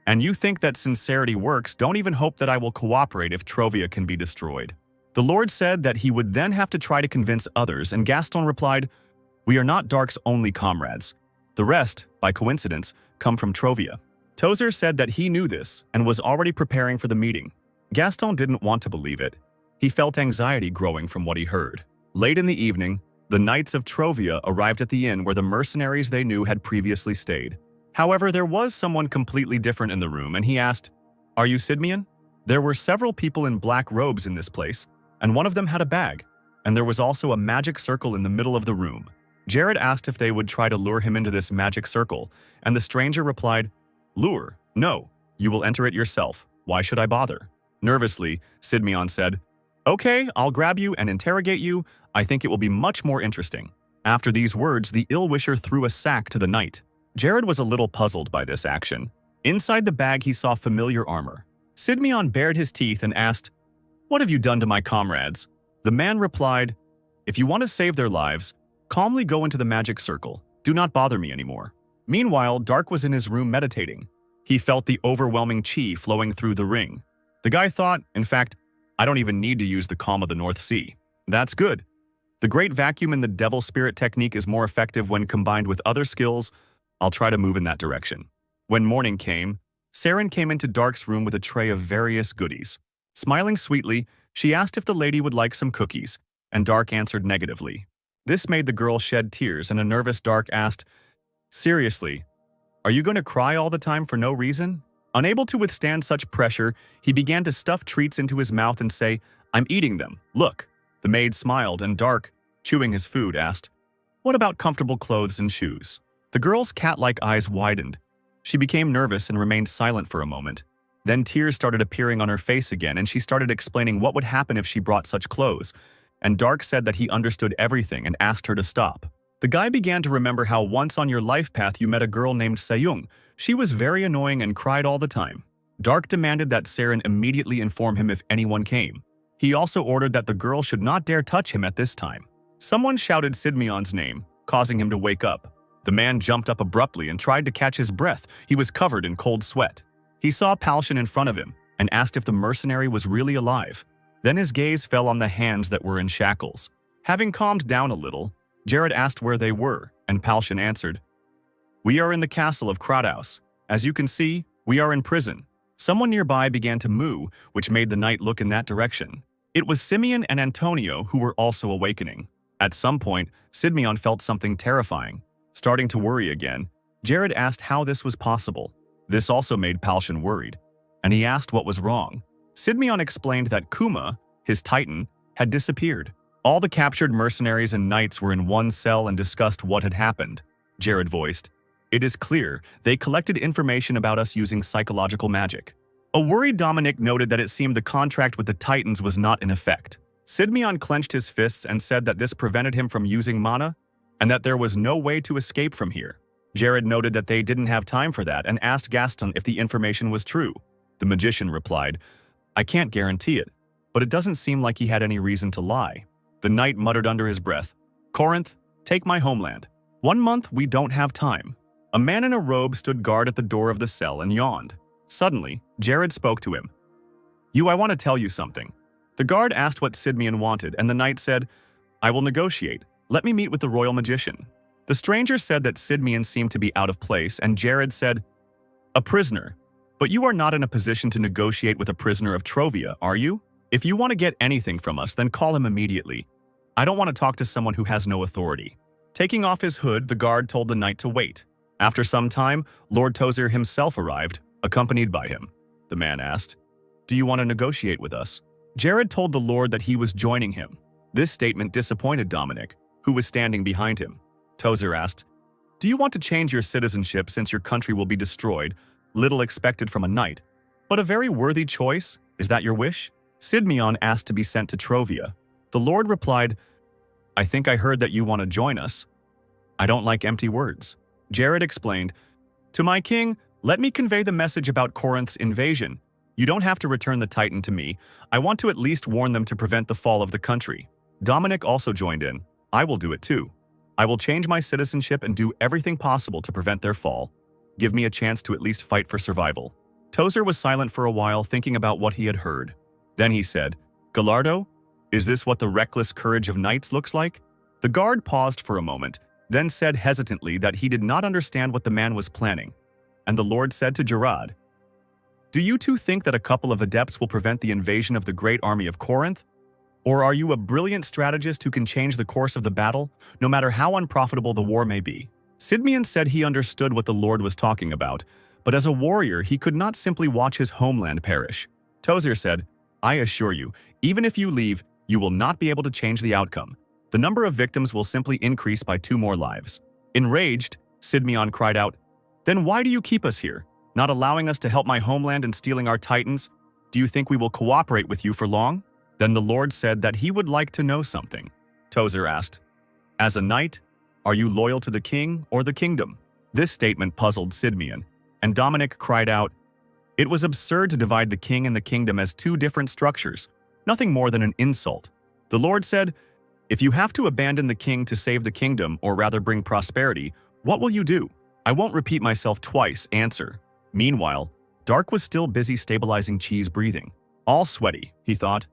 and you think that sincerity works, don't even hope that I will cooperate if Trovia can be destroyed. The Lord said that he would then have to try to convince others, and Gaston replied, we are not Dark's only comrades. The rest, by coincidence, come from Trovia. Tozer said that he knew this and was already preparing for the meeting. Gaston didn't want to believe it. He felt anxiety growing from what he heard. Late in the evening, the Knights of Trovia arrived at the inn where the mercenaries they knew had previously stayed. However, there was someone completely different in the room, and he asked, are you Sidmian? There were several people in black robes in this place, and one of them had a bag, and there was also a magic circle in the middle of the room. Jared asked if they would try to lure him into this magic circle, and the stranger replied, lure? No, you will enter it yourself. Why should I bother? Nervously, Sidmian said, okay, I'll grab you and interrogate you. I think it will be much more interesting." After these words, the ill-wisher threw a sack to the knight. Jared was a little puzzled by this action. Inside the bag, he saw familiar armor. Sidmion bared his teeth and asked, "What have you done to my comrades?" The man replied, "If you want to save their lives, calmly go into the magic circle. Do not bother me anymore." Meanwhile, Dark was in his room meditating. He felt the overwhelming chi flowing through the ring. The guy thought, in fact, "I don't even need to use the calm of the North Sea. That's good. The great vacuum in the devil spirit technique is more effective when combined with other skills. I'll try to move in that direction." When morning came, Saren came into Dark's room with a tray of various goodies. Smiling sweetly, she asked if the lady would like some cookies, and Dark answered negatively. This made the girl shed tears, and a nervous Dark asked, "Seriously, are you going to cry all the time for no reason?" Unable to withstand such pressure, he began to stuff treats into his mouth and say, "I'm eating them. Look." The maid smiled, and Dark, chewing his food, asked, "What about comfortable clothes and shoes?" The girl's cat-like eyes widened. She became nervous and remained silent for a moment. Then tears started appearing on her face again, and she started explaining what would happen if she brought such clothes. And Dark said that he understood everything and asked her to stop. The guy began to remember how once on your life path you met a girl named Seyung. She was very annoying and cried all the time. Dark demanded that Saren immediately inform him if anyone came. He also ordered that the girl should not dare touch him at this time. Someone shouted Sidmion's name, causing him to wake up. The man jumped up abruptly and tried to catch his breath. He was covered in cold sweat. He saw Palshan in front of him and asked if the mercenary was really alive. Then his gaze fell on the hands that were in shackles. Having calmed down a little, Jared asked where they were, and Palshan answered, "We are in the castle of Kratos. As you can see, we are in prison." Someone nearby began to moo, which made the knight look in that direction. It was Simeon and Antonio who were also awakening. At some point, Sidmion felt something terrifying. Starting to worry again, Jared asked how this was possible. This also made Palshan worried, and he asked what was wrong. Sidmion explained that Kuma, his titan, had disappeared. All the captured mercenaries and knights were in one cell and discussed what had happened. Jared voiced, "It is clear they collected information about us using psychological magic." A worried Dominic noted that it seemed the contract with the Titans was not in effect. Sidmion clenched his fists and said that this prevented him from using mana, and that there was no way to escape from here. Jared noted that they didn't have time for that and asked Gaston if the information was true. The magician replied, "I can't guarantee it, but it doesn't seem like he had any reason to lie." The knight muttered under his breath, "Corinth, take my homeland. 1 month, we don't have time." A man in a robe stood guard at the door of the cell and yawned. Suddenly, Jared spoke to him. I want to tell you something." The guard asked what Sidmion wanted, and the knight said, "I will negotiate. Let me meet with the royal magician." The stranger said that Sidmion seemed to be out of place, and Jared said, "A prisoner. But you are not in a position to negotiate with a prisoner of Trovia, are you? If you want to get anything from us, then call him immediately. I don't want to talk to someone who has no authority." Taking off his hood, the guard told the knight to wait. After some time, Lord Tozer himself arrived, accompanied by him. The man asked, "Do you want to negotiate with us?" Jared told the lord that he was joining him. This statement disappointed Dominic, who was standing behind him. Tozer asked, "Do you want to change your citizenship since your country will be destroyed? Little expected from a knight, but a very worthy choice. Is that your wish?" Sidmion asked to be sent to Trovia. The lord replied, "I think I heard that you want to join us. I don't like empty words." Jared explained, "To my king, let me convey the message about Corinth's invasion. You don't have to return the Titan to me. I want to at least warn them to prevent the fall of the country." Dominic also joined in. "I will do it too. I will change my citizenship and do everything possible to prevent their fall. Give me a chance to at least fight for survival." Tozer was silent for a while, thinking about what he had heard. Then he said, "Gallardo, is this what the reckless courage of knights looks like?" The guard paused for a moment, then said hesitantly that he did not understand what the man was planning. And the lord said to Gerard, "Do you two think that a couple of adepts will prevent the invasion of the great army of Corinth? Or are you a brilliant strategist who can change the course of the battle, no matter how unprofitable the war may be?" Sidmion said he understood what the lord was talking about, but as a warrior he could not simply watch his homeland perish. Tozer said, "I assure you, even if you leave, you will not be able to change the outcome. The number of victims will simply increase by 2 more lives." Enraged, Sidmion cried out, "Then why do you keep us here, not allowing us to help my homeland and stealing our titans? Do you think we will cooperate with you for long?" Then the lord said that he would like to know something. Tozer asked. As a knight, are you loyal to the king or the kingdom? This statement puzzled Sidmian, and Dominic cried out, it was absurd to divide the king and the kingdom as two different structures, nothing more than an insult. The Lord said, if you have to abandon the king to save the kingdom, or rather bring prosperity, what will you do? I won't repeat myself twice, answer. Meanwhile, Dark was still busy stabilizing Chi's breathing. All sweaty, he thought.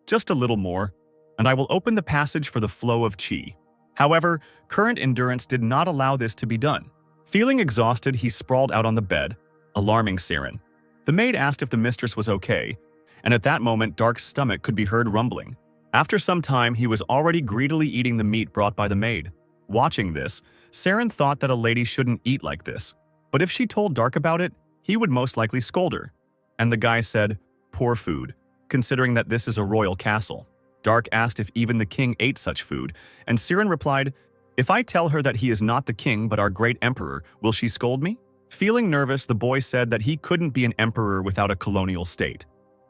Just a little more, and I will open the passage for the flow of Chi. However, current endurance did not allow this to be done. Feeling exhausted, he sprawled out on the bed, alarming Siren. The maid asked if the mistress was okay, and at that moment Dark's stomach could be heard rumbling. After some time, he was already greedily eating the meat brought by the maid. Watching this, Siren thought that a lady shouldn't eat like this, but if she told Dark about it, he would most likely scold her. And the guy said, poor food, considering that this is a royal castle. Dark asked if even the king ate such food, and Siren replied, if I tell her that he is not the king but our great emperor, will she scold me? Feeling nervous, the boy said that he couldn't be an emperor without a colonial state,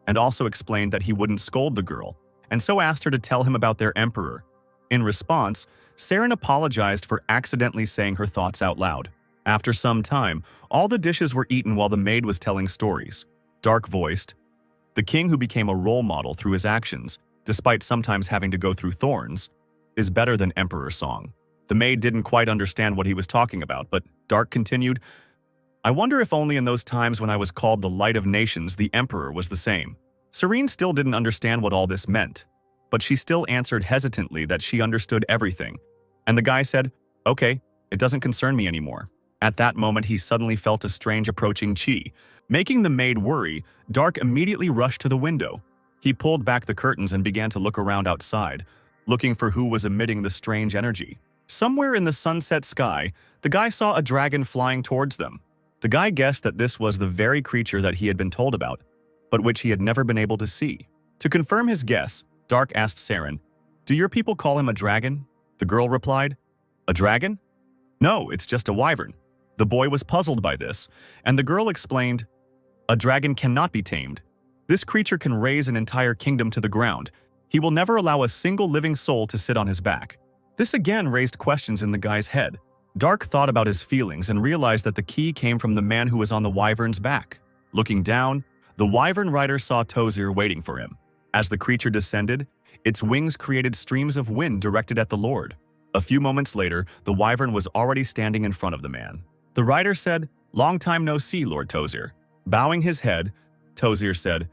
and also explained that he wouldn't scold the girl, and so asked her to tell him about their emperor. In response, Siren apologized for accidentally saying her thoughts out loud. After some time, all the dishes were eaten while the maid was telling stories. Dark voiced, the king who became a role model through his actions, despite sometimes having to go through thorns, is better than Emperor Song. The maid didn't quite understand what he was talking about, but Dark continued, I wonder if only in those times when I was called the Light of Nations, the Emperor was the same. Serene still didn't understand what all this meant, but she still answered hesitantly that she understood everything. And the guy said, okay, it doesn't concern me anymore. At that moment, he suddenly felt a strange approaching Chi. Making the maid worry, Dark immediately rushed to the window. He pulled back the curtains and began to look around outside, looking for who was emitting the strange energy. Somewhere in the sunset sky, the guy saw a dragon flying towards them. The guy guessed that this was the very creature that he had been told about, but which he had never been able to see. To confirm his guess, Dark asked Siren, do your people call him a dragon? The girl replied, a dragon? No, it's just a wyvern. The boy was puzzled by this, and the girl explained, a dragon cannot be tamed. This creature can raise an entire kingdom to the ground. He will never allow a single living soul to sit on his back. This again raised questions in the guy's head. Dark thought about his feelings and realized that the key came from the man who was on the wyvern's back. Looking down, the wyvern rider saw Tozer waiting for him. As the creature descended, its wings created streams of wind directed at the Lord. A few moments later, the wyvern was already standing in front of the man. The rider said, long time no see, Lord Tozer. Bowing his head, Tozer said,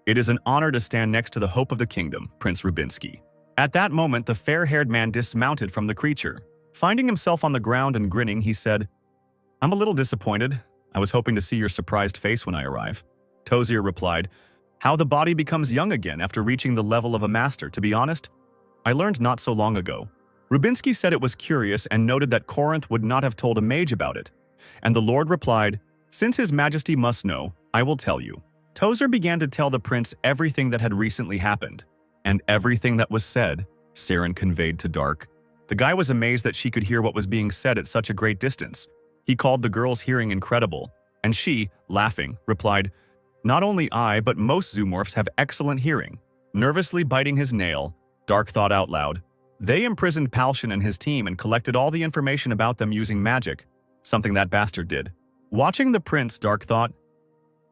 it is an honor to stand next to the hope of the kingdom, Prince Rubinsky. At that moment, the fair-haired man dismounted from the creature. Finding himself on the ground and grinning, he said, I'm a little disappointed. I was hoping to see your surprised face when I arrive. Tozer replied, how the body becomes young again after reaching the level of a master, to be honest, I learned not so long ago. Rubinsky said it was curious and noted that Corinth would not have told a mage about it. And the Lord replied, since His Majesty must know, I will tell you. Tozer began to tell the prince everything that had recently happened. And everything that was said, Siren conveyed to Dark. The guy was amazed that she could hear what was being said at such a great distance. He called the girl's hearing incredible, and she, laughing, replied, not only I, but most zoomorphs have excellent hearing. Nervously biting his nail, Dark thought out loud, they imprisoned Palshan and his team and collected all the information about them using magic, something that bastard did. Watching the prince, Dark thought,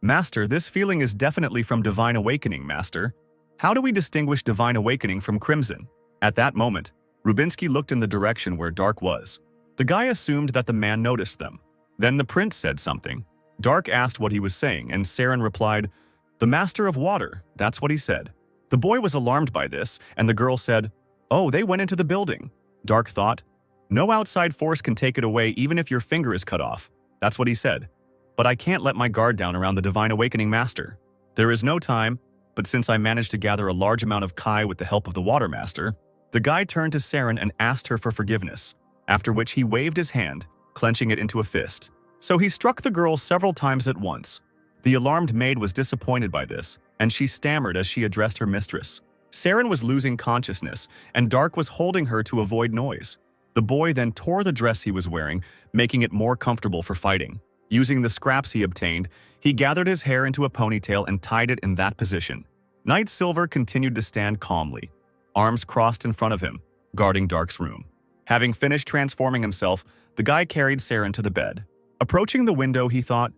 Master, this feeling is definitely from Divine Awakening, Master. How do we distinguish Divine Awakening from Crimson? At that moment, Rubinsky looked in the direction where Dark was. The guy assumed that the man noticed them. Then the prince said something. Dark asked what he was saying, and Siren replied, the Master of Water, that's what he said. The boy was alarmed by this, and the girl said, oh, they went into the building. Dark thought, no outside force can take it away even if your finger is cut off. That's what he said. But I can't let my guard down around the Divine Awakening Master. There is no time, but since I managed to gather a large amount of Kai with the help of the Water Master, the guy turned to Siren and asked her for forgiveness, after which he waved his hand, clenching it into a fist. So he struck the girl several times at once. The alarmed maid was disappointed by this, and she stammered as she addressed her mistress. Siren was losing consciousness, and Dark was holding her to avoid noise. The boy then tore the dress he was wearing, making it more comfortable for fighting. Using the scraps he obtained, he gathered his hair into a ponytail and tied it in that position. Knight Silver continued to stand calmly, arms crossed in front of him. guarding Dark's room. Having finished transforming himself, the guy carried Saren to the bed. Approaching the window, he thought,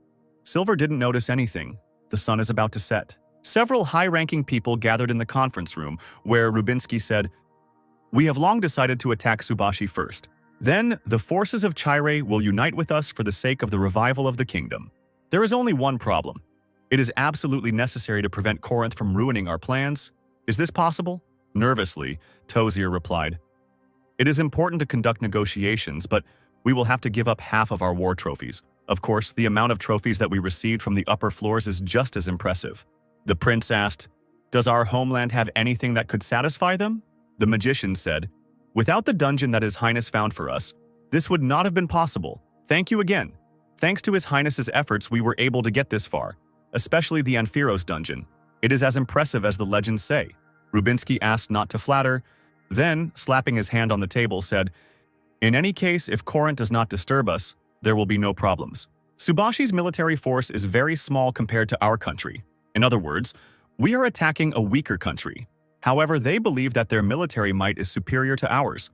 Silver didn't notice anything. The sun is about to set. Several high-ranking people gathered in the conference room, where Rubinsky said, "We have long decided to attack Subashi first. Then, the forces of Chire will unite with us for the sake of the revival of the kingdom. There is only one problem. It is absolutely necessary to prevent Corinth from ruining our plans. Is this possible?" Nervously, Tozier replied, "It is important to conduct negotiations, but we will have to give up half of our war trophies. Of course, the amount of trophies that we received from the upper floors is just as impressive." The prince asked, "Does our homeland have anything that could satisfy them?" The magician said, "Without the dungeon that His Highness found for us, this would not have been possible. Thank you again. Thanks to His Highness's efforts, we were able to get this far, especially the Amphiros dungeon. It is as impressive as the legends say." Rubinsky asked not to flatter, then, slapping his hand on the table, said, "In any case, if Corinth does not disturb us, there will be no problems. Subashi's military force is very small compared to our country. In other words, we are attacking a weaker country. However, they believe that their military might is superior to ours,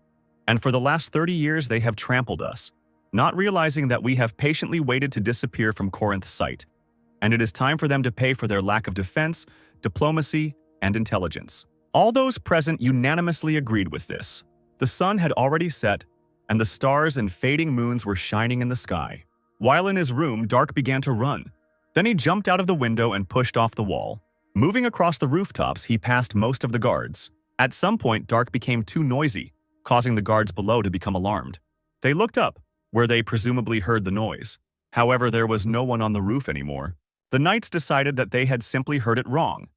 and for the last 30 years they have trampled us, not realizing that we have patiently waited to disappear from Corinth's sight, and it is time for them to pay for their lack of defense, diplomacy, and intelligence." All those present unanimously agreed with this. The sun had already set, and the stars and fading moons were shining in the sky. While in his room, Dark began to run. Then he jumped out of the window and pushed off the wall. Moving across the rooftops, he passed most of the guards. At some point, Dark became too noisy, causing the guards below to become alarmed. They looked up, where they presumably heard the noise. However, there was no one on the roof anymore. The knights decided that they had simply heard it wrong,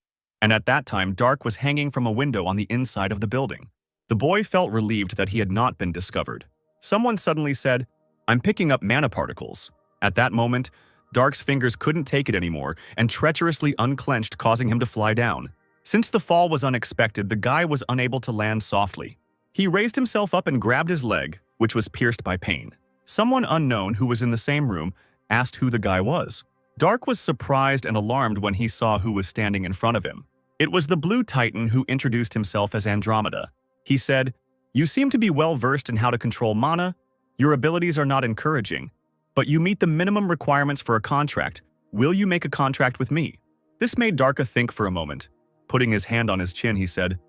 and at that time, Dark was hanging from a window on the inside of the building. The boy felt relieved that he had not been discovered. Someone suddenly said, "I'm picking up mana particles." At that moment, Dark's fingers couldn't take it anymore and treacherously unclenched, causing him to fly down. Since the fall was unexpected, the guy was unable to land softly. He raised himself up and grabbed his leg, which was pierced by pain. Someone unknown who was in the same room asked who the guy was. Dark was surprised and alarmed when he saw who was standing in front of him. It was the Blue Titan who introduced himself as Andromeda. He said, "You seem to be well-versed in how to control mana. Your abilities are not encouraging, but you meet the minimum requirements for a contract. Will you make a contract with me?" This made Darka think for a moment. Putting his hand on his chin, he said,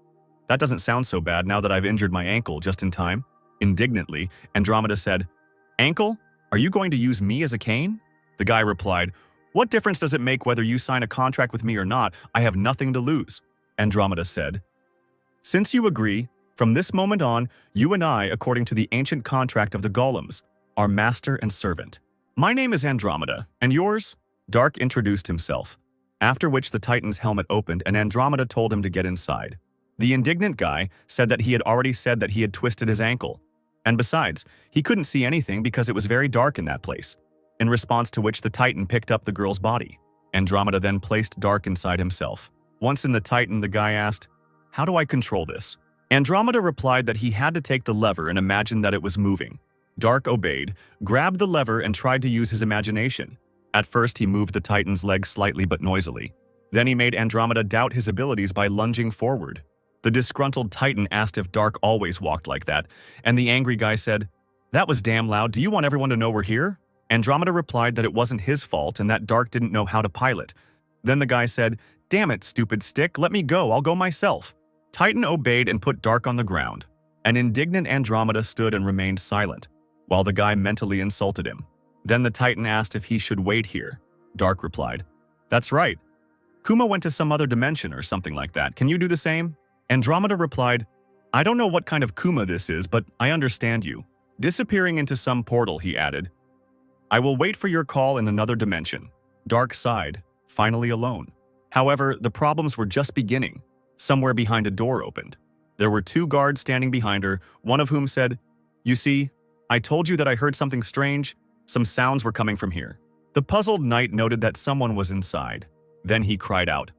"That doesn't sound so bad now that I've injured my ankle just in time." Indignantly, Andromeda said, "Ankle? Are you going to use me as a cane?" The guy replied, "What difference does it make whether you sign a contract with me or not? I have nothing to lose." Andromeda said, "Since you agree, from this moment on, you and I, according to the ancient contract of the golems, are master and servant. My name is Andromeda, and yours?" Dark introduced himself, after which the Titan's helmet opened and Andromeda told him to get inside. The indignant guy said that he had already said that he had twisted his ankle, and besides, he couldn't see anything because it was very dark in that place. In response to which the Titan picked up the girl's body. Andromeda then placed Dark inside himself. Once in the Titan, the guy asked, "How do I control this?" Andromeda replied that he had to take the lever and imagine that it was moving. Dark obeyed, grabbed the lever and tried to use his imagination. At first, he moved the Titan's leg slightly but noisily. Then he made Andromeda doubt his abilities by lunging forward. The disgruntled Titan asked if Dark always walked like that, and the angry guy said, "That was damn loud. Do you want everyone to know we're here?" Andromeda replied that it wasn't his fault and that Dark didn't know how to pilot. Then the guy said, "Damn it, stupid stick, let me go, I'll go myself." Titan obeyed and put Dark on the ground. An indignant Andromeda stood and remained silent, while the guy mentally insulted him. Then the Titan asked if he should wait here. Dark replied, "That's right. Kuma went to some other dimension or something like that. Can you do the same?" Andromeda replied, "I don't know what kind of Kuma this is, but I understand you." Disappearing into some portal, he added, "I will wait for your call in another dimension." Dark sighed, finally alone. However, the problems were just beginning. Somewhere behind a door opened. There were two guards standing behind her, one of whom said, "You see, I told you that I heard something strange. Some sounds were coming from here." The puzzled knight noted that someone was inside. Then he cried out,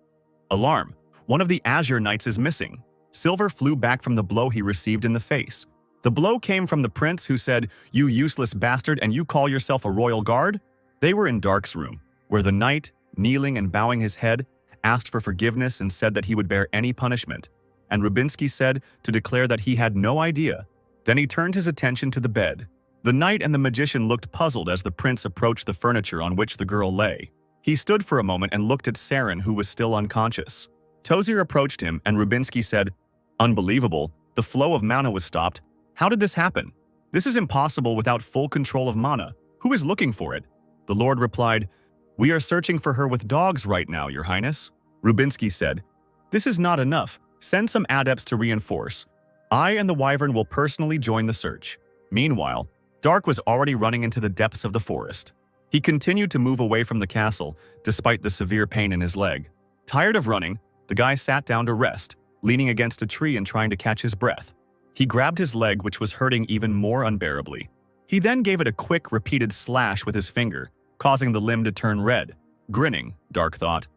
"Alarm! One of the Azure Knights is missing." Silver flew back from the blow he received in the face. The blow came from the prince, who said, "You useless bastard, and you call yourself a royal guard?" They were in Dark's room, where the knight, kneeling and bowing his head, asked for forgiveness and said that he would bear any punishment. and Rubinsky said to declare that he had no idea. Then he turned his attention to the bed. The knight and the magician looked puzzled as the prince approached the furniture on which the girl lay. He stood for a moment and looked at Saren, who was still unconscious. Tozier approached him, and Rubinsky said, "Unbelievable, the flow of mana was stopped. How did this happen? This is impossible without full control of mana. Who is looking for it?" The lord replied, "We are searching for her with dogs right now, your highness." Rubinsky said, "This is not enough. Send some adepts to reinforce. I and the wyvern will personally join the search." Meanwhile, Dark was already running into the depths of the forest. He continued to move away from the castle, despite the severe pain in his leg. Tired of running, the guy sat down to rest, leaning against a tree and trying to catch his breath. He grabbed his leg, which was hurting even more unbearably. He then gave it a quick, repeated slash with his finger, causing the limb to turn red. Grinning, Dark thought,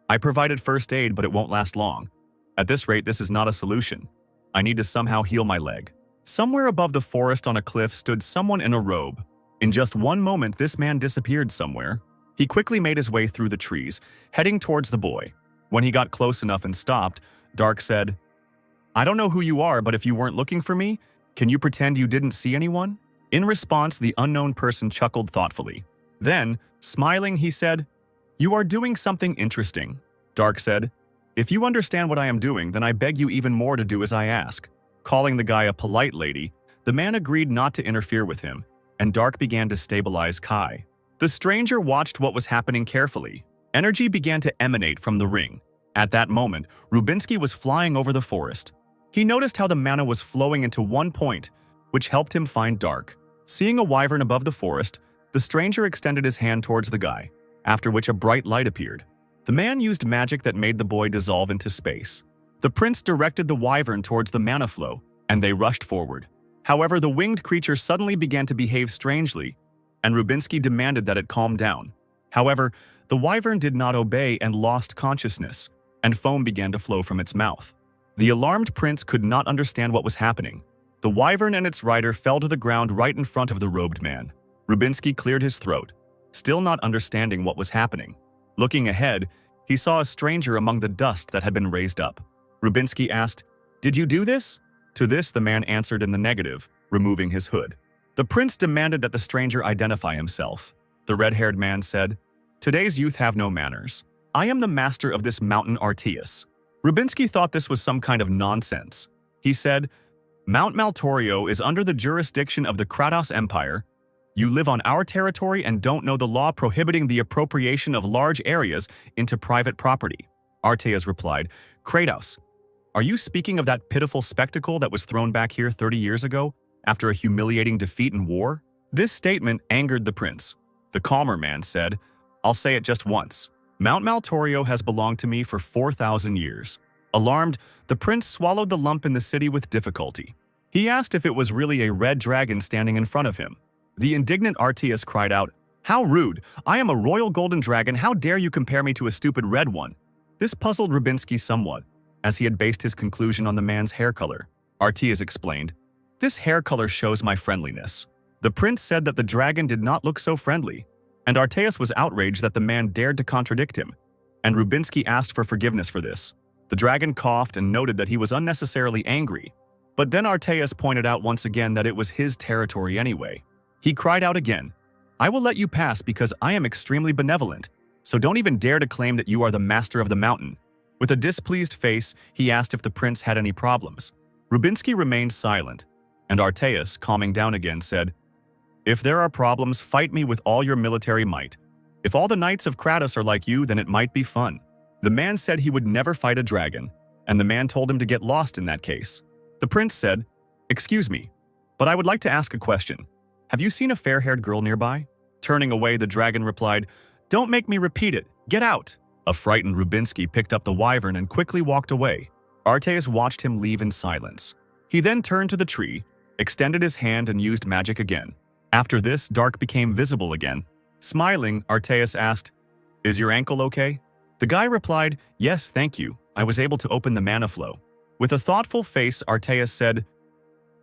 "I provided first aid, but it won't last long. At this rate, this is not a solution. I need to somehow heal my leg." Somewhere above the forest on a cliff stood someone in a robe. In just one moment, this man disappeared somewhere. He quickly made his way through the trees, heading towards the boy. When he got close enough and stopped, Dark said, "I don't know who you are, but if you weren't looking for me, can you pretend you didn't see anyone?" In response, the unknown person chuckled thoughtfully. Then, smiling, he said, "You are doing something interesting." Dark said, "If you understand what I am doing, then I beg you even more to do as I ask." Calling the guy a polite lady, the man agreed not to interfere with him, and Dark began to stabilize Kai. The stranger watched what was happening carefully. Energy began to emanate from the ring. At that moment, Rubinsky was flying over the forest. He noticed how the mana was flowing into one point, which helped him find Dark. Seeing a wyvern above the forest, the stranger extended his hand towards the guy, after which a bright light appeared. The man used magic that made the boy dissolve into space. The prince directed the wyvern towards the mana flow, and they rushed forward. However, the winged creature suddenly began to behave strangely, and Rubinsky demanded that it calm down. However, the wyvern did not obey and lost consciousness, and foam began to flow from its mouth. The alarmed prince could not understand what was happening. The wyvern and its rider fell to the ground right in front of the robed man. Rubinsky cleared his throat, still not understanding what was happening. Looking ahead, he saw a stranger among the dust that had been raised up. Rubinsky asked, "Did you do this?" To this, the man answered in the negative, removing his hood. The prince demanded that the stranger identify himself. The red-haired man said, "Today's youth have no manners. I am the master of this mountain Artias." Rubinsky thought this was some kind of nonsense. He said, "Mount Maltorio is under the jurisdiction of the Kratos Empire. You live on our territory and don't know the law prohibiting the appropriation of large areas into private property." Artias replied, "Kratos, are you speaking of that pitiful spectacle that was thrown back here 30 years ago after a humiliating defeat in war?" This statement angered the prince. The calmer man said, "I'll say it just once. Mount Maltorio has belonged to me for 4,000 years. Alarmed, the prince swallowed the lump in the city with difficulty. He asked if it was really a red dragon standing in front of him. The indignant Artias cried out, "How rude! I am a royal golden dragon. How dare you compare me to a stupid red one?" This puzzled Rubinsky somewhat, as he had based his conclusion on the man's hair color. Artias explained, "This hair color shows my friendliness." The prince said that the dragon did not look so friendly, and Artias was outraged that the man dared to contradict him, and Rubinsky asked for forgiveness for this. The dragon coughed and noted that he was unnecessarily angry, but then Artias pointed out once again that it was his territory anyway. He cried out again, "I will let you pass because I am extremely benevolent, so don't even dare to claim that you are the master of the mountain." With a displeased face, he asked if the prince had any problems. Rubinsky remained silent, and Artias, calming down again, said, "If there are problems, fight me with all your military might. If all the knights of Kratos are like you, then it might be fun." The man said he would never fight a dragon, and the man told him to get lost in that case. The prince said, "Excuse me, but I would like to ask a question. Have you seen a fair-haired girl nearby?" Turning away, the dragon replied, "Don't make me repeat it. Get out." A frightened Rubinsky picked up the wyvern and quickly walked away. Artias watched him leave in silence. He then turned to the tree, extended his hand and used magic again. After this, Dark became visible again. Smiling, Artias asked, "Is your ankle okay?" The guy replied, "Yes, thank you. I was able to open the mana flow." With a thoughtful face, Artias said,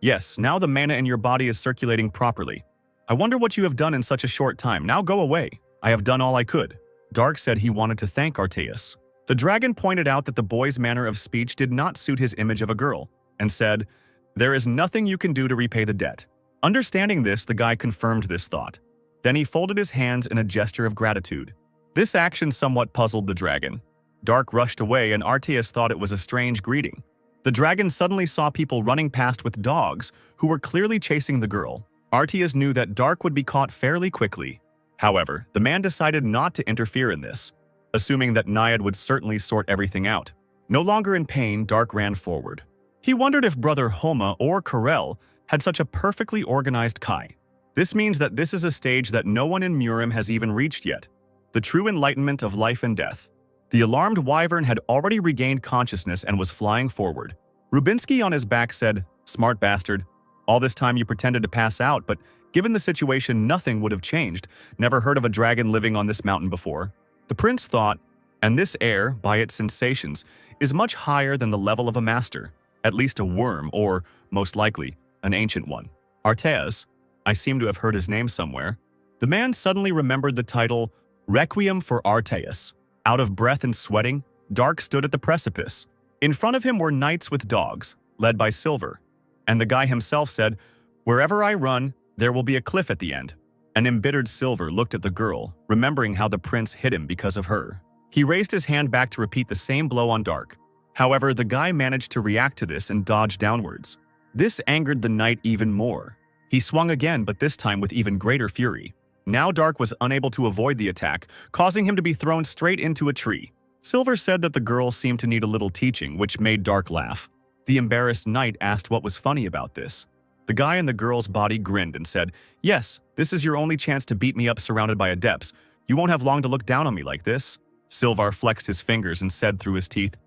"Yes, now the mana in your body is circulating properly. I wonder what you have done in such a short time. Now go away. I have done all I could." Dark said he wanted to thank Artias. The dragon pointed out that the boy's manner of speech did not suit his image of a girl, and said, "There is nothing you can do to repay the debt." Understanding this, the guy confirmed this thought. Then he folded his hands in a gesture of gratitude. This action somewhat puzzled the dragon. Dark rushed away, and Arteus thought it was a strange greeting. The dragon suddenly saw people running past with dogs who were clearly chasing the girl. Arteus knew that Dark would be caught fairly quickly. However, the man decided not to interfere in this, assuming that Naiad would certainly sort everything out. No longer in pain, Dark ran forward. He wondered if Brother Homa or Karel had such a perfectly organized Kai. This means that this is a stage that no one in Murim has even reached yet, the true enlightenment of life and death. The alarmed wyvern had already regained consciousness and was flying forward. Rubinsky on his back said, "Smart bastard. All this time you pretended to pass out, but given the situation, nothing would have changed. Never heard of a dragon living on this mountain before." The prince thought, and this air, by its sensations, is much higher than the level of a master, at least a worm or, most likely, an ancient one. Arteas, I seem to have heard his name somewhere. The man suddenly remembered the title Requiem for Arteas. Out of breath and sweating, Dark stood at the precipice. In front of him were knights with dogs, led by Silver. And the guy himself said, "Wherever I run, there will be a cliff at the end." An embittered Silver looked at the girl, remembering how the prince hit him because of her. He raised his hand back to repeat the same blow on Dark. However, the guy managed to react to this and dodge downwards. This angered the knight even more. He swung again, but this time with even greater fury. Now Dark was unable to avoid the attack, causing him to be thrown straight into a tree. Silver said that the girl seemed to need a little teaching, which made Dark laugh. The embarrassed knight asked what was funny about this. The guy in the girl's body grinned and said, "Yes, this is your only chance to beat me up surrounded by adepts. You won't have long to look down on me like this." Silvar flexed his fingers and said through his teeth,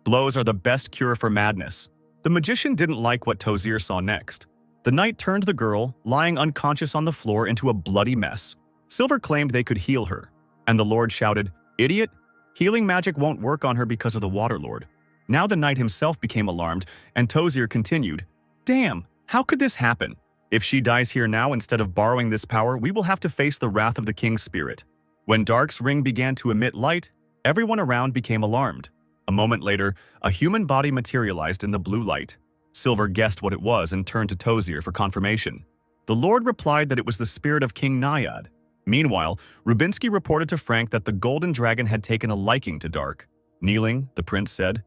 "Blows are the best cure for madness." The magician didn't like what Tozir saw next. The knight turned the girl, lying unconscious on the floor, into a bloody mess. Silver claimed they could heal her, and the lord shouted, "Idiot! Healing magic won't work on her because of the Water Lord." Now the knight himself became alarmed, and Tozir continued, "Damn, how could this happen? If she dies here now instead of borrowing this power, we will have to face the wrath of the king's spirit." When Dark's ring began to emit light, everyone around became alarmed. A moment later, a human body materialized in the blue light. Silver guessed what it was and turned to Tozir for confirmation. The lord replied that it was the spirit of King Naiad. Meanwhile, Rubinsky reported to Frank that the golden dragon had taken a liking to Dark. Kneeling, the prince said,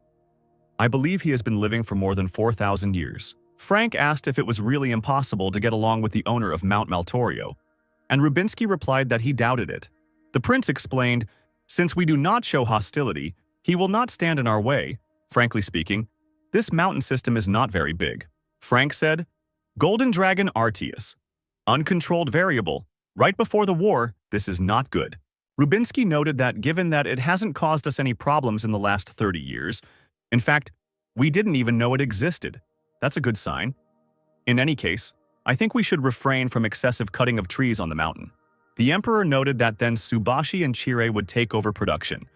"I believe he has been living for more than 4,000 years. Frank asked if it was really impossible to get along with the owner of Mount Maltorio, and Rubinsky replied that he doubted it. The prince explained, "Since we do not show hostility, he will not stand in our way. Frankly speaking, this mountain system is not very big." Frank said, "Golden Dragon Arteus. Uncontrolled variable. Right before the war, this is not good." Rubinsky noted that given that it hasn't caused us any problems in the last 30 years, in fact, we didn't even know it existed. That's a good sign. In any case, I think we should refrain from excessive cutting of trees on the mountain. The emperor noted that then Subashi and Chire would take over production,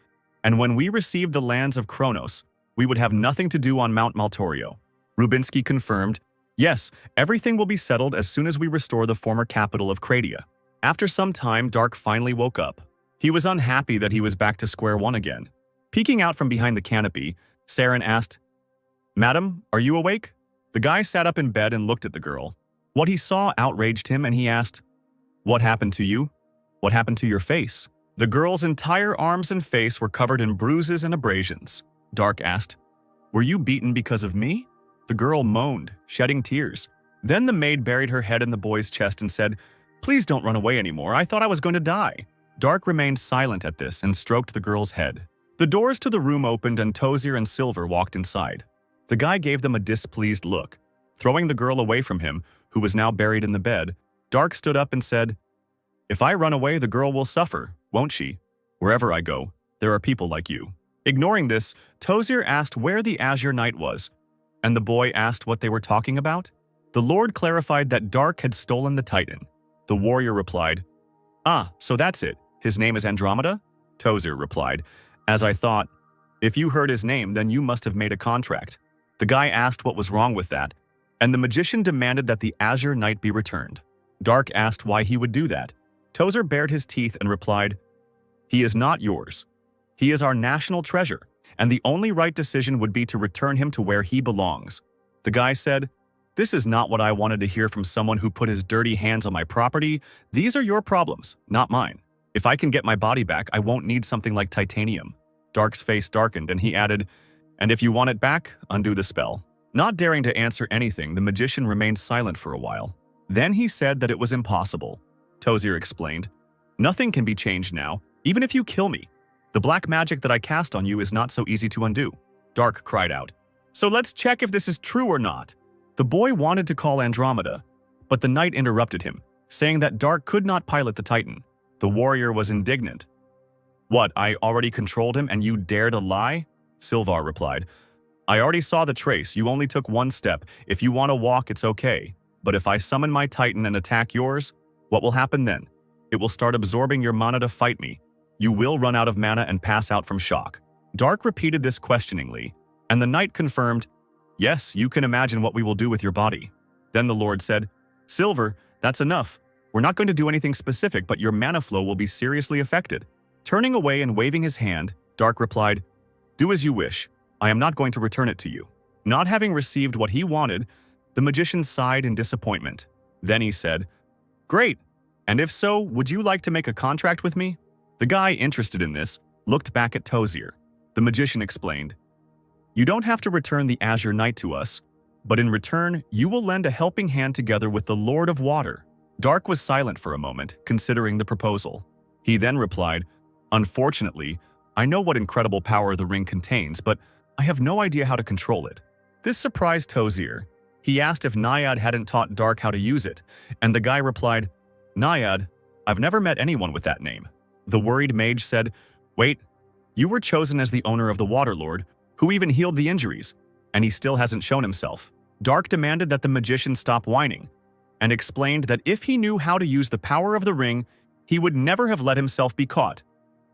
and when we received the lands of Kronos, we would have nothing to do on Mount Maltorio. Rubinsky confirmed, "Yes, everything will be settled as soon as we restore the former capital of Kradia." After some time, Dark finally woke up. He was unhappy that he was back to square one again. Peeking out from behind the canopy, Saren asked, "Madam, are you awake?" The guy sat up in bed and looked at the girl. What he saw outraged him, and he asked, "What happened to you? What happened to your face?" The girl's entire arms and face were covered in bruises and abrasions. Dark asked, "Were you beaten because of me?" The girl moaned, shedding tears. Then the maid buried her head in the boy's chest and said, "Please don't run away anymore. I thought I was going to die." Dark remained silent at this and stroked the girl's head. The doors to the room opened and Tozir and Silver walked inside. The guy gave them a displeased look. Throwing the girl away from him, who was now buried in the bed, Dark stood up and said, "If I run away, the girl will suffer, won't she? Wherever I go, there are people like you." Ignoring this, Tozir asked where the Azure Knight was, and the boy asked what they were talking about. The Lord clarified that Dark had stolen the Titan. The warrior replied, "Ah, so that's it. His name is Andromeda?" Tozir replied, "As I thought. If you heard his name, then you must have made a contract." The guy asked what was wrong with that, and the magician demanded that the Azure Knight be returned. Dark asked why he would do that. Tozir bared his teeth and replied, "He is not yours. He is our national treasure, and the only right decision would be to return him to where he belongs. The guy said, "This is not what I wanted to hear from someone who put his dirty hands on my property. These are your problems, not mine. If I can get my body back, I won't need something like titanium." Dark's face darkened, and he added, "And if you want it back, undo the spell." Not daring to answer anything, the magician remained silent for a while. Then he said that it was impossible. Tozier explained, "Nothing can be changed now, even if you kill me. The black magic that I cast on you is not so easy to undo." Dark cried out, "So let's check if this is true or not." The boy wanted to call Andromeda, but the knight interrupted him, saying that Dark could not pilot the Titan. The warrior was indignant. "What, I already controlled him and you dare to lie?" Silvar replied, "I already saw the trace, you only took one step. If you want to walk, it's okay. But if I summon my Titan and attack yours, what will happen then? It will start absorbing your mana to fight me. You will run out of mana and pass out from shock." Dark repeated this questioningly, and the knight confirmed, "Yes, you can imagine what we will do with your body." Then the Lord said, "Silver, that's enough. We're not going to do anything specific, but your mana flow will be seriously affected." Turning away and waving his hand, Dark replied, "Do as you wish. I am not going to return it to you." Not having received what he wanted, the magician sighed in disappointment. Then he said, "Great. And if so, would you like to make a contract with me?" The guy, interested in this, looked back at Tozier. The magician explained, "You don't have to return the Azure Knight to us, but in return, you will lend a helping hand together with the Lord of Water." Dark was silent for a moment, considering the proposal. He then replied, "Unfortunately, I know what incredible power the ring contains, but I have no idea how to control it." This surprised Tozier. He asked if Naiad hadn't taught Dark how to use it, and the guy replied, "Naiad, I've never met anyone with that name." The worried mage said, "Wait, you were chosen as the owner of the Water Lord, who even healed the injuries, and he still hasn't shown himself." Dark demanded that the magician stop whining, and explained that if he knew how to use the power of the ring, he would never have let himself be caught.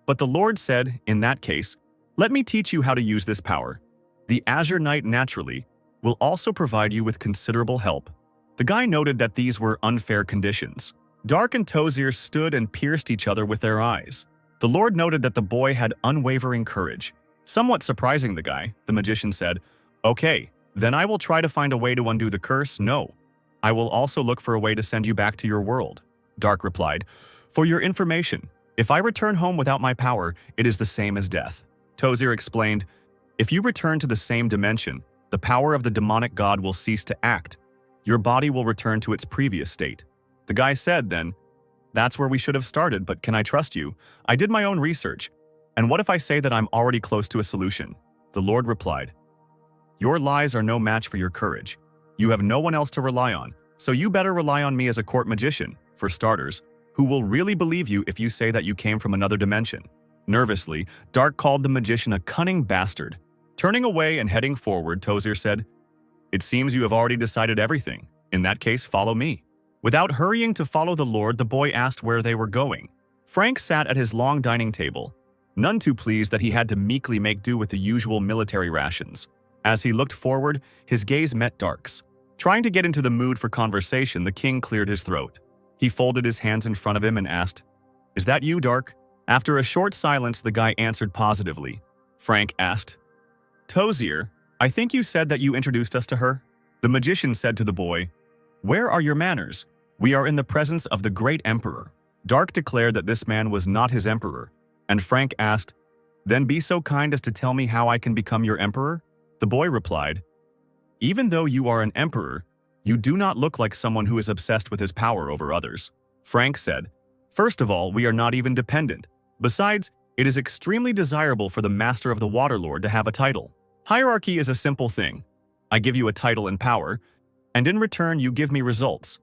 But the Lord said, "In that case, let me teach you how to use this power. The Azure Knight naturally will also provide you with considerable help." The guy noted that these were unfair conditions. Dark and Tozier stood and pierced each other with their eyes. The Lord noted that the boy had unwavering courage. Somewhat surprising the guy, the magician said, "Okay, then I will try to find a way to undo the curse. No, I will also look for a way to send you back to your world." Dark replied, "For your information, if I return home without my power, it is the same as death." Tozier explained, "If you return to the same dimension, the power of the demonic god will cease to act. Your body will return to its previous state." The guy said then, "That's where we should have started, but can I trust you? I did my own research. And what if I say that I'm already close to a solution?" The Lord replied, "Your lies are no match for your courage. You have no one else to rely on, so you better rely on me as a court magician, for starters, who will really believe you if you say that you came from another dimension." Nervously, Dark called the magician a cunning bastard. Turning away and heading forward, Tozier said, "It seems you have already decided everything. In that case, follow me." Without hurrying to follow the Lord, the boy asked where they were going. Frank sat at his long dining table, none too pleased that he had to meekly make do with the usual military rations. As he looked forward, his gaze met Dark's. Trying to get into the mood for conversation, the king cleared his throat. He folded his hands in front of him and asked, "Is that you, Dark?" After a short silence, the guy answered positively. Frank asked, "Tozier, I think you said that you introduced us to her?" The magician said to the boy, "Where are your manners? We are in the presence of the great emperor." Dark declared that this man was not his emperor, and Frank asked, "Then be so kind as to tell me how I can become your emperor?" The boy replied, "Even though you are an emperor, you do not look like someone who is obsessed with his power over others." Frank said, "First of all, we are not even dependent. Besides, it is extremely desirable for the Master of the Waterlord to have a title. Hierarchy is a simple thing. I give you a title and power, and in return you give me results.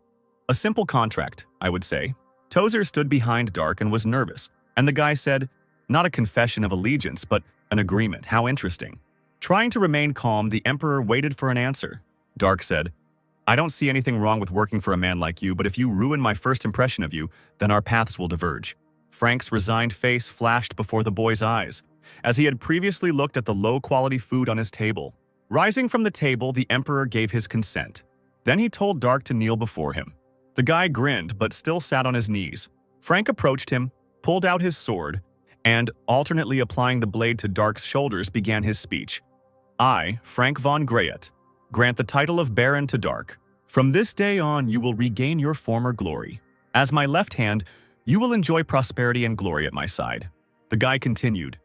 A simple contract, I would say." Tozier stood behind Dark and was nervous, and the guy said, "Not a confession of allegiance, but an agreement. How interesting." Trying to remain calm, the Emperor waited for an answer. Dark said, "I don't see anything wrong with working for a man like you, but if you ruin my first impression of you, then our paths will diverge." Frank's resigned face flashed before the boy's eyes, as he had previously looked at the low-quality food on his table. Rising from the table, the Emperor gave his consent. Then he told Dark to kneel before him. The guy grinned, but still sat on his knees. Frank approached him, pulled out his sword, and, alternately applying the blade to Dark's shoulders, began his speech. I, Frank von Greyet, grant the title of Baron to Dark. From this day on, you will regain your former glory. As my left hand, you will enjoy prosperity and glory at my side. The guy continued.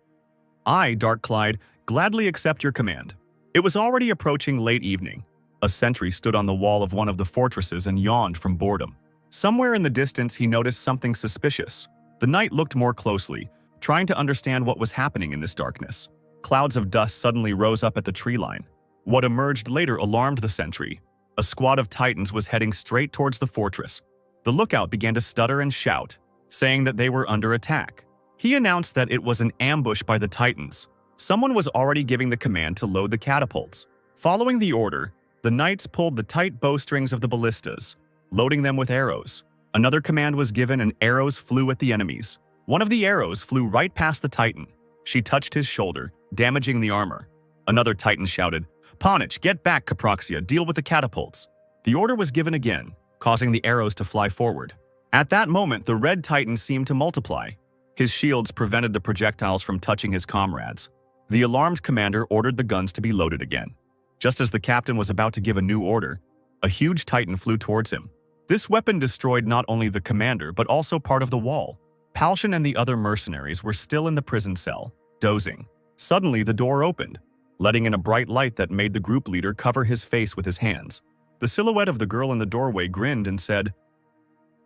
I, Dark Clyde, gladly accept your command. It was already approaching late evening. A sentry stood on the wall of one of the fortresses and yawned from boredom. Somewhere in the distance, he noticed something suspicious. The knight looked more closely, trying to understand what was happening in this darkness. Clouds of dust suddenly rose up at the tree line. What emerged later alarmed the sentry. A squad of titans was heading straight towards the fortress. The lookout began to stutter and shout, saying that they were under attack. He announced that it was an ambush by the titans. Someone was already giving the command to load the catapults. Following the order, the knights pulled the tight bowstrings of the ballistas, loading them with arrows. Another command was given and arrows flew at the enemies. One of the arrows flew right past the titan. She touched his shoulder, damaging the armor. Another titan shouted, "Ponich, get back, Caproxia, deal with the catapults." The order was given again, causing the arrows to fly forward. At that moment, the red titan seemed to multiply. His shields prevented the projectiles from touching his comrades. The alarmed commander ordered the guns to be loaded again. Just as the captain was about to give a new order, a huge titan flew towards him. This weapon destroyed not only the commander but also part of the wall. Palshan and the other mercenaries were still in the prison cell, dozing. Suddenly, the door opened, letting in a bright light that made the group leader cover his face with his hands. The silhouette of the girl in the doorway grinned and said,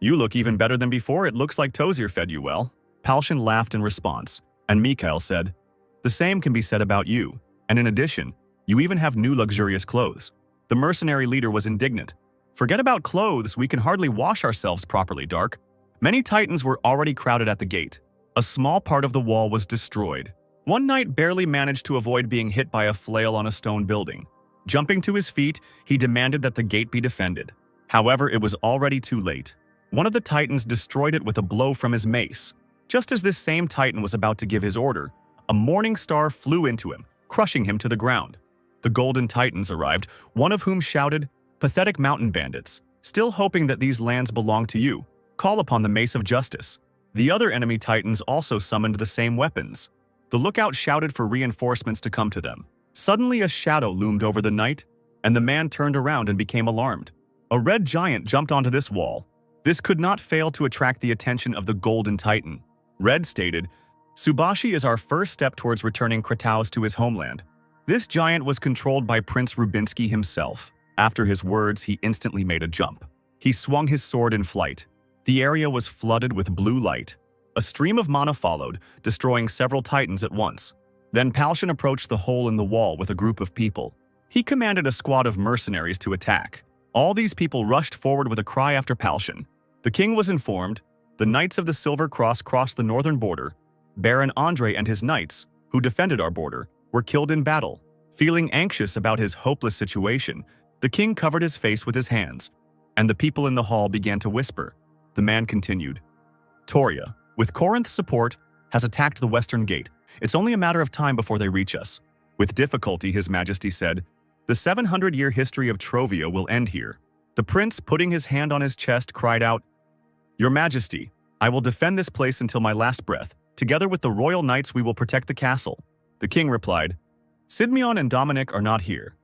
"You look even better than before. It looks like Tozier fed you well." Palshan laughed in response, and Mikhail said, "The same can be said about you, and in addition, you even have new luxurious clothes." The mercenary leader was indignant. "Forget about clothes, we can hardly wash ourselves properly, Dark." Many titans were already crowded at the gate. A small part of the wall was destroyed. One knight barely managed to avoid being hit by a flail on a stone building. Jumping to his feet, he demanded that the gate be defended. However, it was already too late. One of the titans destroyed it with a blow from his mace. Just as this same titan was about to give his order, a morning star flew into him, crushing him to the ground. The golden titans arrived, one of whom shouted, "Pathetic mountain bandits, still hoping that these lands belong to you, call upon the mace of justice." The other enemy titans also summoned the same weapons. The lookout shouted for reinforcements to come to them. Suddenly a shadow loomed over the knight, and the man turned around and became alarmed. A red giant jumped onto this wall. This could not fail to attract the attention of the golden titan. Red stated, "Subashi is our first step towards returning Krataus to his homeland." This giant was controlled by Prince Rubinsky himself. After his words, he instantly made a jump. He swung his sword in flight. The area was flooded with blue light. A stream of mana followed, destroying several titans at once. Then Palshan approached the hole in the wall with a group of people. He commanded a squad of mercenaries to attack. All these people rushed forward with a cry after Palshan. The king was informed. The Knights of the Silver Cross crossed the northern border. Baron Andre and his knights, who defended our border, were killed in battle. Feeling anxious about his hopeless situation, the king covered his face with his hands, and the people in the hall began to whisper. The man continued, "Toria, with Corinth's support, has attacked the western gate. It's only a matter of time before they reach us." With difficulty, His Majesty said, "The 700-year history of Trovia will end here." The prince, putting his hand on his chest, cried out, "Your Majesty, I will defend this place until my last breath. Together with the royal knights, we will protect the castle." The king replied, "Sidmion and Dominic are not here.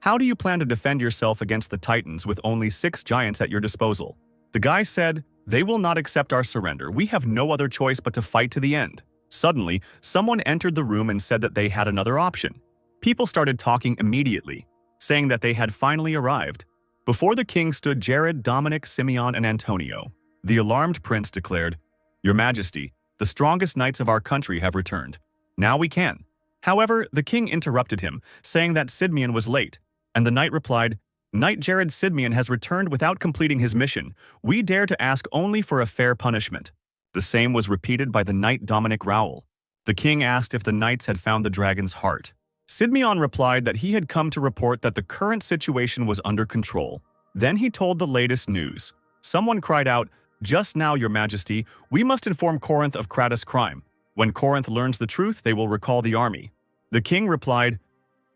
How do you plan to defend yourself against the titans with only 6 giants at your disposal?" The guy said, "They will not accept our surrender. We have no other choice but to fight to the end." Suddenly, someone entered the room and said that they had another option. People started talking immediately, saying that they had finally arrived. Before the king stood Jared, Dominic, Simeon, and Antonio. The alarmed prince declared, "Your Majesty, the strongest knights of our country have returned. Now we can." However, the king interrupted him, saying that Sidmion was late, and the knight replied, "Knight Jared Sidmion has returned without completing his mission. We dare to ask only for a fair punishment." The same was repeated by the knight Dominic Rowell. The king asked if the knights had found the dragon's heart. Sidmion replied that he had come to report that the current situation was under control. Then he told the latest news. Someone cried out, "Just now, Your Majesty, we must inform Corinth of Kratos' crime. When Corinth learns the truth, they will recall the army." The king replied,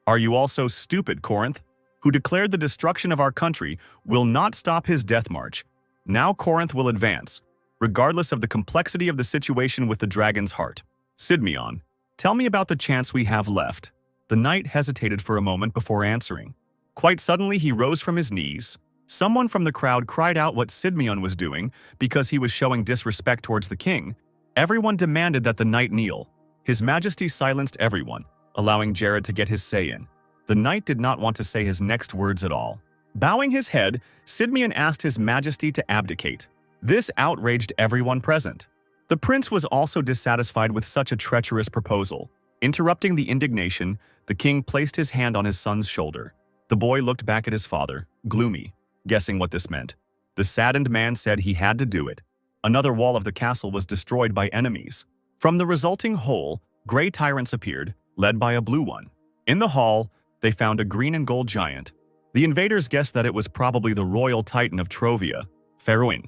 "Are you also stupid, Corinth, who declared the destruction of our country, will not stop his death march? Now Corinth will advance, regardless of the complexity of the situation with the dragon's heart." Sidmeon, tell me about the chance we have left. The knight hesitated for a moment before answering. Quite suddenly, he rose from his knees. Someone from the crowd cried out what Sidmeon was doing because he was showing disrespect towards the king. Everyone demanded that the knight kneel. His Majesty silenced everyone, allowing Jared to get his say in. The knight did not want to say his next words at all. Bowing his head, Sidmeon asked His Majesty to abdicate. This outraged everyone present. The prince was also dissatisfied with such a treacherous proposal. Interrupting the indignation, the king placed his hand on his son's shoulder. The boy looked back at his father, gloomy, guessing what this meant. The saddened man said he had to do it. Another wall of the castle was destroyed by enemies. From the resulting hole, gray tyrants appeared, led by a blue one. In the hall, they found a green and gold giant. The invaders guessed that it was probably the royal titan of Trovia, Feroin.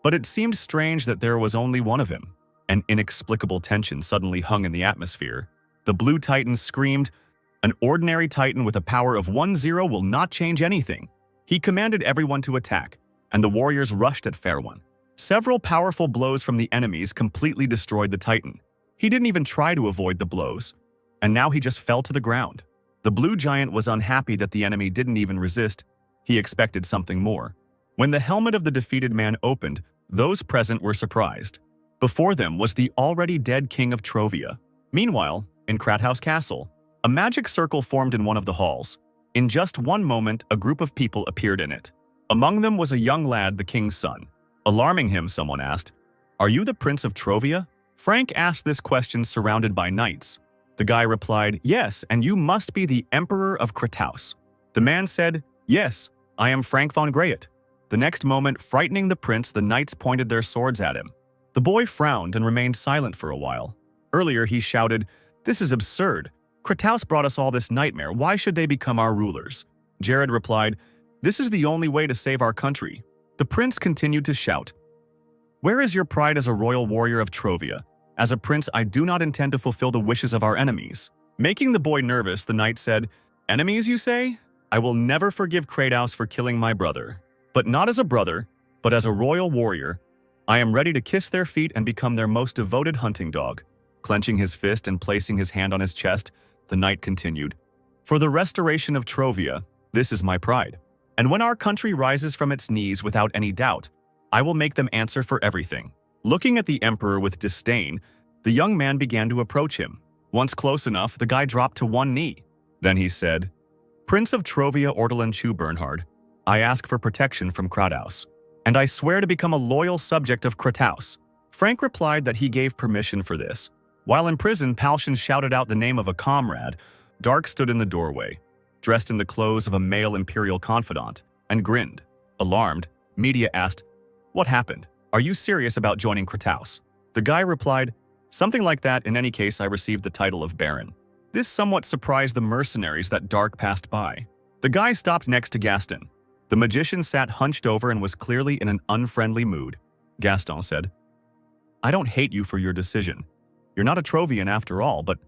But it seemed strange that there was only one of him. An inexplicable tension suddenly hung in the atmosphere. The blue titan screamed, "An ordinary titan with a power of 1-0 will not change anything." He commanded everyone to attack, and the warriors rushed at Feroin. Several powerful blows from the enemies completely destroyed the titan. He didn't even try to avoid the blows, and now he just fell to the ground. The blue giant was unhappy that the enemy didn't even resist. He expected something more. When the helmet of the defeated man opened, those present were surprised. Before them was the already dead king of Trovia. Meanwhile, in Krathaus Castle, a magic circle formed in one of the halls. In just one moment, a group of people appeared in it. Among them was a young lad, the king's son. Alarming him, someone asked, "Are you the Prince of Trovia?" Frank asked this question surrounded by knights. The guy replied, "Yes, and you must be the Emperor of Krathaus." The man said, "Yes, I am Frank von Greyet." The next moment, frightening the prince, the knights pointed their swords at him. The boy frowned and remained silent for a while. Earlier, he shouted, "This is absurd. Krathaus brought us all this nightmare. Why should they become our rulers?" Jared replied, "This is the only way to save our country." The prince continued to shout, "Where is your pride as a royal warrior of Trovia? As a prince, I do not intend to fulfill the wishes of our enemies." Making the boy nervous, the knight said, "Enemies, you say? I will never forgive Krathaus for killing my brother. But not as a brother, but as a royal warrior. I am ready to kiss their feet and become their most devoted hunting dog." Clenching his fist and placing his hand on his chest, the knight continued, "For the restoration of Trovia, this is my pride. And when our country rises from its knees without any doubt, I will make them answer for everything." Looking at the emperor with disdain, the young man began to approach him. Once close enough, the guy dropped to one knee. Then he said, "Prince of Trovia Ortolan Chu Bernhard, I ask for protection from Krathaus, and I swear to become a loyal subject of Krathaus." Frank replied that he gave permission for this. While in prison, Palshan shouted out the name of a comrade. Dark stood in the doorway, dressed in the clothes of a male imperial confidant, and grinned. Alarmed, Media asked, "What happened? Are you serious about joining Krathaus?" The guy replied, "Something like that. In any case, I received the title of Baron." This somewhat surprised the mercenaries that Dark passed by. The guy stopped next to Gaston. The magician sat hunched over and was clearly in an unfriendly mood. Gaston said, "I don't hate you for your decision. You're not a Trovian after all, but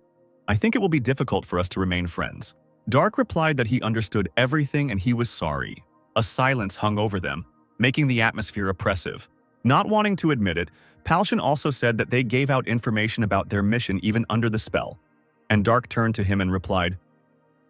I think it will be difficult for us to remain friends." Dark replied that he understood everything and he was sorry. A silence hung over them, making the atmosphere oppressive. Not wanting to admit it, Palshan also said that they gave out information about their mission even under the spell. And Dark turned to him and replied,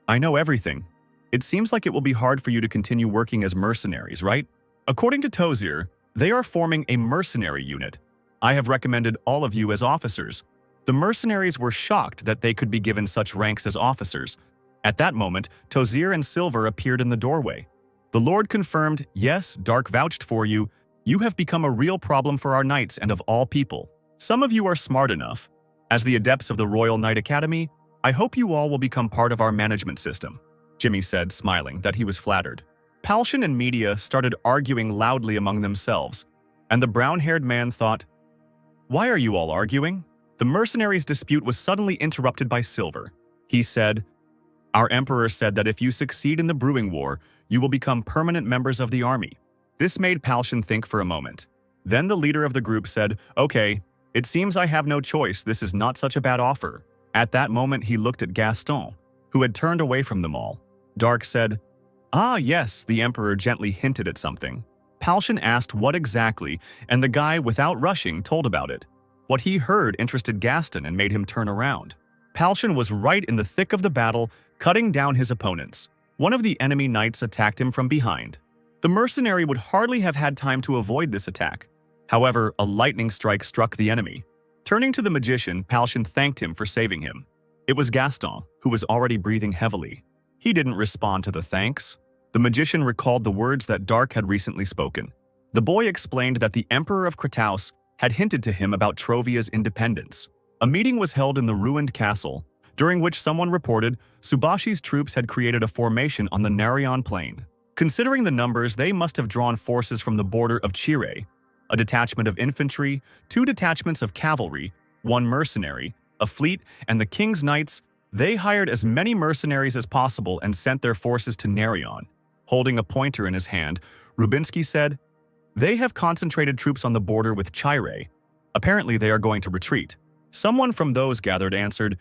"I know everything. It seems like it will be hard for you to continue working as mercenaries, right? According to Tozier, they are forming a mercenary unit. I have recommended all of you as officers." The mercenaries were shocked that they could be given such ranks as officers. At that moment, Tozier and Silver appeared in the doorway. The Lord confirmed, "Yes, Dark vouched for you. You have become a real problem for our knights and of all people. Some of you are smart enough. As the adepts of the Royal Knight Academy, I hope you all will become part of our management system." Jimmy said, smiling, that he was flattered. Palshan and Media started arguing loudly among themselves, and the brown-haired man thought, "Why are you all arguing?" The mercenaries' dispute was suddenly interrupted by Silver. He said, "Our emperor said that if you succeed in the brewing war, you will become permanent members of the army." This made Palshan think for a moment. Then the leader of the group said, "Okay, it seems I have no choice. This is not such a bad offer." At that moment, he looked at Gaston, who had turned away from them all. Dark said, "Ah, yes," the emperor gently hinted at something. Palshan asked what exactly, and the guy, without rushing, told about it. What he heard interested Gaston and made him turn around. Palshan was right in the thick of the battle, cutting down his opponents. One of the enemy knights attacked him from behind. The mercenary would hardly have had time to avoid this attack. However, a lightning strike struck the enemy. Turning to the magician, Palshan thanked him for saving him. It was Gaston, who was already breathing heavily. He didn't respond to the thanks. The magician recalled the words that Dark had recently spoken. The boy explained that the Emperor of Krataus had hinted to him about Trovia's independence. A meeting was held in the ruined castle, during which someone reported Subashi's troops had created a formation on the Narion plain. Considering the numbers, they must have drawn forces from the border of Chire, a detachment of infantry, 2 detachments of cavalry, 1 mercenary, a fleet, and the king's knights. They hired as many mercenaries as possible and sent their forces to Narion. Holding a pointer in his hand, Rubinsky said, "They have concentrated troops on the border with Chire. Apparently they are going to retreat." Someone from those gathered answered,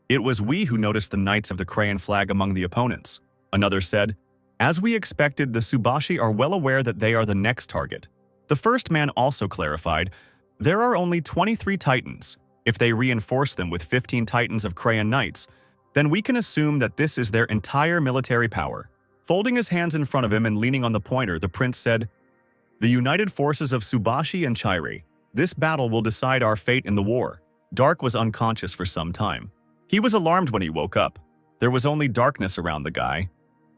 "It was we who noticed the Knights of the Crayon flag among the opponents." Another said, "As we expected, the Subashi are well aware that they are the next target." The first man also clarified, "There are only 23 Titans. If they reinforce them with 15 Titans of Crayon Knights, then we can assume that this is their entire military power." Folding his hands in front of him and leaning on the pointer, the prince said, "The united forces of Subashi and Chire. This battle will decide our fate in the war." Dark was unconscious for some time. He was alarmed when he woke up. There was only darkness around the guy,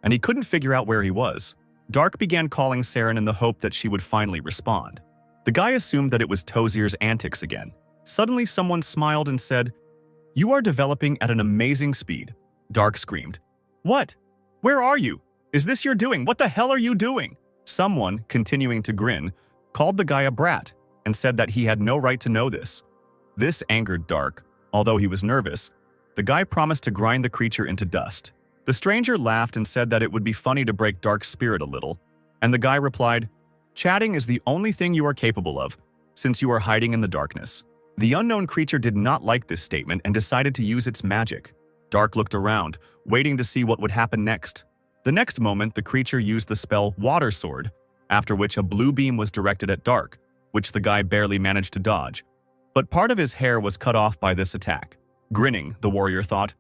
and he couldn't figure out where he was. Dark began calling Saren in the hope that she would finally respond. The guy assumed that it was Tozier's antics again. Suddenly someone smiled and said, "You are developing at an amazing speed." Dark screamed, "What? Where are you? Is this your doing? What the hell are you doing?" Someone, continuing to grin, called the guy a brat and said that he had no right to know this. This angered Dark. Although he was nervous, the guy promised to grind the creature into dust. The stranger laughed and said that it would be funny to break Dark's spirit a little, and the guy replied, "Chatting is the only thing you are capable of, since you are hiding in the darkness." The unknown creature did not like this statement and decided to use its magic. Dark looked around, waiting to see what would happen next. The next moment, the creature used the spell Water Sword, after which a blue beam was directed at Dark, which the guy barely managed to dodge. But part of his hair was cut off by this attack. Grinning, the warrior thought,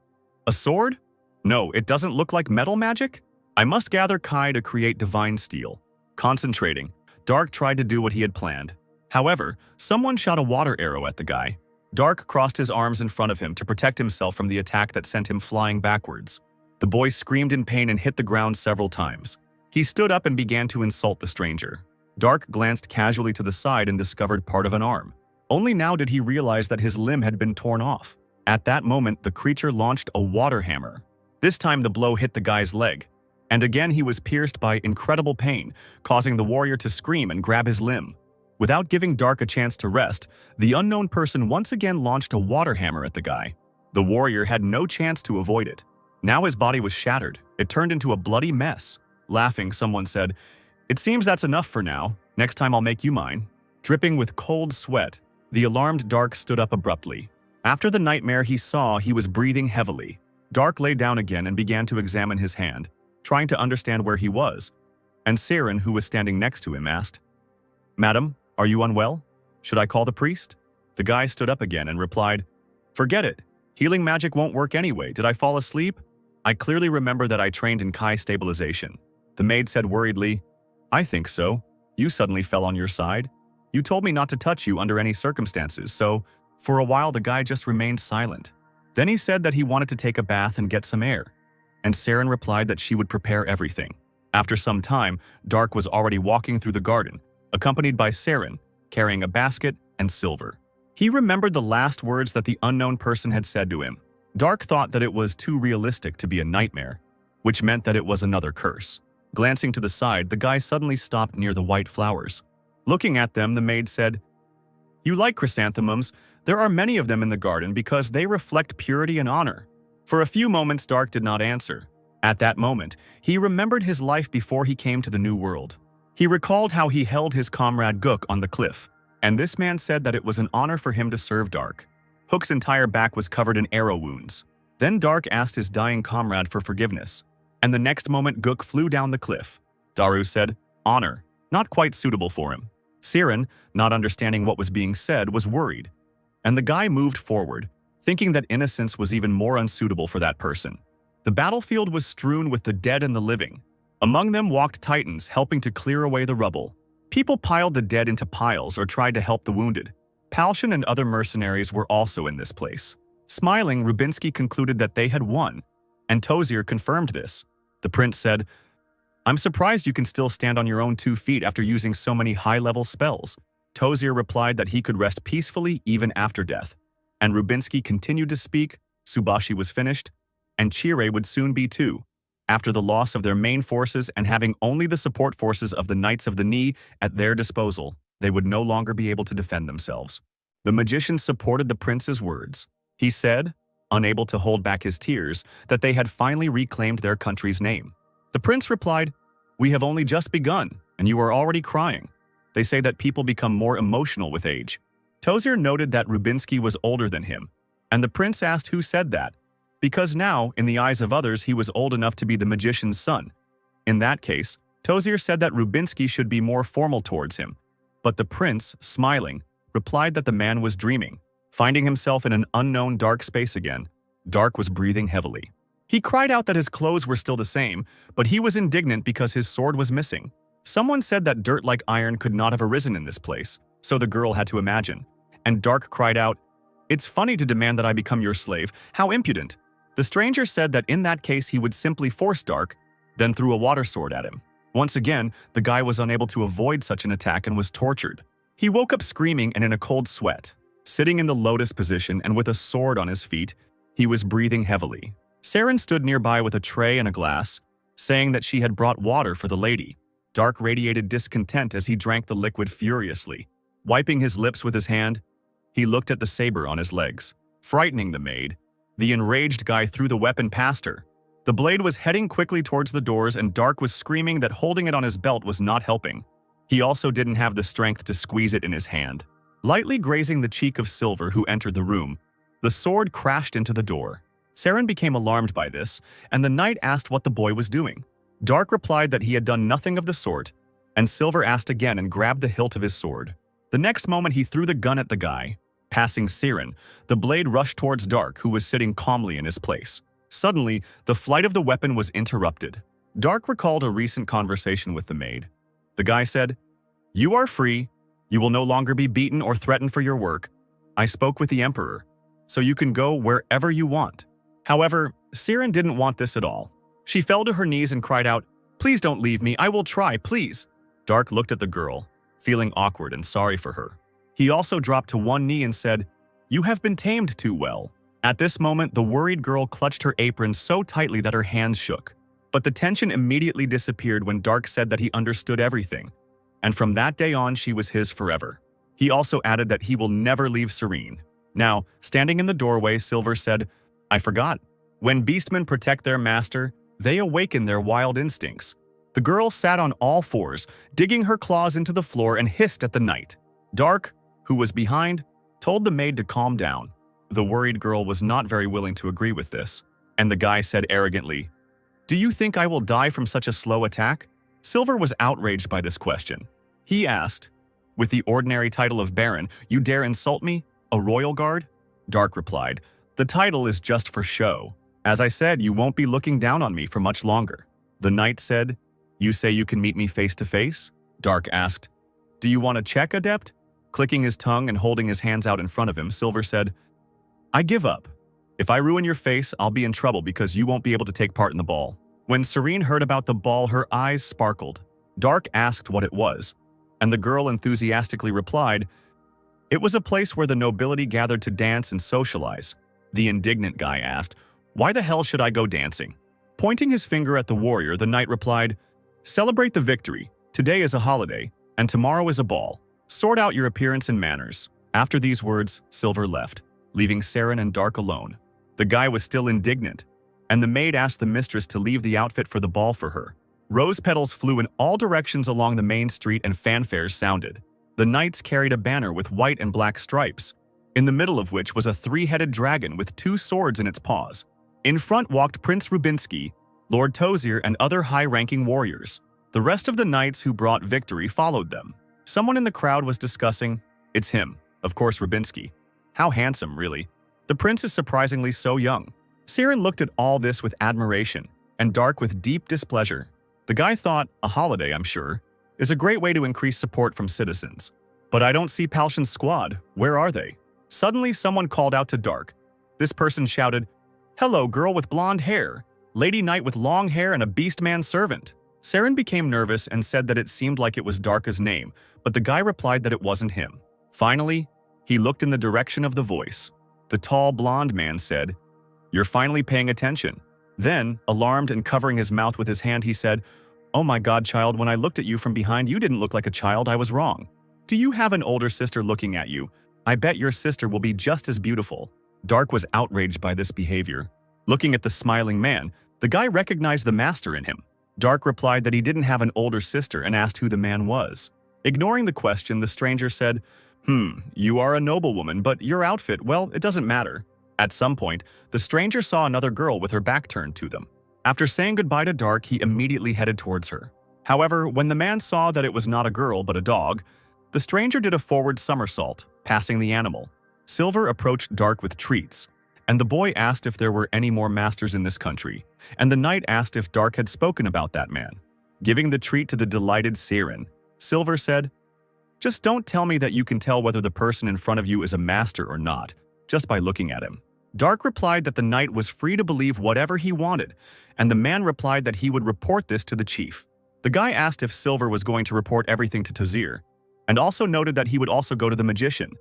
"A sword? No, it doesn't look like metal magic? I must gather Kai to create divine steel." Concentrating, Dark tried to do what he had planned. However, someone shot a water arrow at the guy. Dark crossed his arms in front of him to protect himself from the attack that sent him flying backwards. The boy screamed in pain and hit the ground several times. He stood up and began to insult the stranger. Dark glanced casually to the side and discovered part of an arm. Only now did he realize that his limb had been torn off. At that moment, the creature launched a water hammer. This time the blow hit the guy's leg, and again he was pierced by incredible pain, causing the warrior to scream and grab his limb. Without giving Dark a chance to rest, the unknown person once again launched a water hammer at the guy. The warrior had no chance to avoid it. Now his body was shattered. It turned into a bloody mess. Laughing, someone said, "It seems that's enough for now. Next time I'll make you mine." Dripping with cold sweat, the alarmed Dark stood up abruptly. After the nightmare he saw, he was breathing heavily. Dark lay down again and began to examine his hand, trying to understand where he was. And Saren, who was standing next to him, asked, "Madam, are you unwell? Should I call the priest?" The guy stood up again and replied, "Forget it. Healing magic won't work anyway. Did I fall asleep? I clearly remember that I trained in Kai stabilization." The maid said worriedly, "I think so. You suddenly fell on your side. You told me not to touch you under any circumstances, so for a while the guy just remained silent. Then he said that he wanted to take a bath and get some air, and Saren replied that she would prepare everything. After some time, Dark was already walking through the garden, accompanied by Saren, carrying a basket and silver. He remembered the last words that the unknown person had said to him. Dark thought that it was too realistic to be a nightmare, which meant that it was another curse. Glancing to the side, the guy suddenly stopped near the white flowers. Looking at them, the maid said, "You like chrysanthemums. There are many of them in the garden because they reflect purity and honor." For a few moments, Dark did not answer. At that moment, he remembered his life before he came to the New World. He recalled how he held his comrade Gook on the cliff, and this man said that it was an honor for him to serve Dark. Hook's entire back was covered in arrow wounds. Then Dark asked his dying comrade for forgiveness, and the next moment Gook flew down the cliff. Daru said, "Honor, not quite suitable for him." Siren, not understanding what was being said, was worried. and the guy moved forward, thinking that innocence was even more unsuitable for that person. The battlefield was strewn with the dead and the living. Among them walked titans, helping to clear away the rubble. People piled the dead into piles or tried to help the wounded. Palshan and other mercenaries were also in this place. Smiling, Rubinsky concluded that they had won, and Tozier confirmed this. The prince said, "I'm surprised you can still stand on your own 2 feet after using so many high-level spells." Tozier replied that he could rest peacefully even after death. And Rubinsky continued to speak, Subashi was finished, and Chire would soon be too. After the loss of their main forces and having only the support forces of the Knights of the Knee at their disposal, they would no longer be able to defend themselves. The magician supported the prince's words. He said, unable to hold back his tears, that they had finally reclaimed their country's name. The prince replied, "We have only just begun, and you are already crying. They say that people become more emotional with age." Tozier noted that Rubinsky was older than him, and the prince asked who said that, because now, in the eyes of others, he was old enough to be the magician's son. In that case, Tozier said that Rubinsky should be more formal towards him, but the prince, smiling, replied that the man was dreaming. Finding himself in an unknown dark space again, Dark was breathing heavily. He cried out that his clothes were still the same, but he was indignant because his sword was missing. Someone said that dirt like iron could not have arisen in this place, so the girl had to imagine. And Dark cried out, "It's funny to demand that I become your slave. How impudent." The stranger said that in that case he would simply force Dark, then threw a water sword at him. Once again, the guy was unable to avoid such an attack and was tortured. He woke up screaming and in a cold sweat. Sitting in the lotus position and with a sword on his feet, he was breathing heavily. Saren stood nearby with a tray and a glass, saying that she had brought water for the lady. Dark radiated discontent as he drank the liquid furiously. Wiping his lips with his hand, he looked at the saber on his legs, frightening the maid. The enraged guy threw the weapon past her. The blade was heading quickly towards the doors and Dark was screaming that holding it on his belt was not helping. He also didn't have the strength to squeeze it in his hand. Lightly grazing the cheek of Silver, who entered the room, the sword crashed into the door. Saren became alarmed by this, and the knight asked what the boy was doing. Dark replied that he had done nothing of the sort, and Silver asked again and grabbed the hilt of his sword. The next moment he threw the gun at the guy. Passing Saren, the blade rushed towards Dark, who was sitting calmly in his place. Suddenly, the flight of the weapon was interrupted. Dark recalled a recent conversation with the maid. The guy said, "You are free. You will no longer be beaten or threatened for your work. I spoke with the Emperor, so you can go wherever you want." However, Saren didn't want this at all. She fell to her knees and cried out, "Please don't leave me. I will try, please." Dark looked at the girl, feeling awkward and sorry for her. He also dropped to one knee and said, "You have been tamed too well." At this moment, the worried girl clutched her apron so tightly that her hands shook. But the tension immediately disappeared when Dark said that he understood everything. And from that day on, she was his forever. He also added that he will never leave Serene. Now, standing in the doorway, Silver said, "I forgot. When beastmen protect their master, they awaken their wild instincts." The girl sat on all fours, digging her claws into the floor and hissed at the knight. Dark, who was behind, told the maid to calm down. The worried girl was not very willing to agree with this, and the guy said arrogantly, "Do you think I will die from such a slow attack?" Silver was outraged by this question. He asked, "With the ordinary title of Baron, you dare insult me? A royal guard?" Dark replied, "The title is just for show. As I said, you won't be looking down on me for much longer." The knight said, "You say you can meet me face to face?" Dark asked, "Do you want to check, Adept?" Clicking his tongue and holding his hands out in front of him, Silver said, "I give up. If I ruin your face, I'll be in trouble because you won't be able to take part in the ball." When Serene heard about the ball, her eyes sparkled. Dark asked what it was, and the girl enthusiastically replied, "It was a place where the nobility gathered to dance and socialize." The indignant guy asked, "Why the hell should I go dancing?" Pointing his finger at the warrior, the knight replied, "Celebrate the victory. Today is a holiday, and tomorrow is a ball. Sort out your appearance and manners." After these words, Silver left, leaving Saren and Dark alone. The guy was still indignant, and the maid asked the mistress to leave the outfit for the ball for her. Rose petals flew in all directions along the main street and fanfares sounded. The knights carried a banner with white and black stripes, in the middle of which was a three-headed dragon with 2 swords in its paws. In front walked Prince Rubinsky, Lord Tozier, and other high-ranking warriors. The rest of the knights who brought victory followed them. Someone in the crowd was discussing, "It's him, of course, Rubinsky. How handsome, really. The prince is surprisingly so young. Siren looked at all this with admiration, and Dark with deep displeasure. The guy thought, a holiday, I'm sure, is a great way to increase support from citizens. But I don't see Palshan's squad. Where are they? Suddenly, someone called out to Dark. This person shouted, "Hello, girl with blonde hair, lady knight with long hair and a beastman servant." Siren became nervous and said that it seemed like it was Dark's name, but the guy replied that it wasn't him. Finally, he looked in the direction of the voice. The tall blonde man said, "You're finally paying attention." Then, alarmed and covering his mouth with his hand, he said, "Oh my God, child, when I looked at you from behind, you didn't look like a child. I was wrong. Do you have an older sister looking at you? I bet your sister will be just as beautiful." Dark was outraged by this behavior. Looking at the smiling man, the guy recognized the master in him. Dark replied that he didn't have an older sister and asked who the man was. Ignoring the question, the stranger said, You are a noblewoman, but your outfit, well, it doesn't matter." At some point, the stranger saw another girl with her back turned to them. After saying goodbye to Dark, he immediately headed towards her. However, when the man saw that it was not a girl but a dog, the stranger did a forward somersault, passing the animal. Silver approached Dark with treats, and the boy asked if there were any more masters in this country, and the knight asked if Dark had spoken about that man. Giving the treat to the delighted Siren, Silver said, "Just don't tell me that you can tell whether the person in front of you is a master or not, just by looking at him." Dark replied that the knight was free to believe whatever he wanted, and the man replied that he would report this to the chief. The guy asked if Silver was going to report everything to Tozir, and also noted that he would also go to the magician.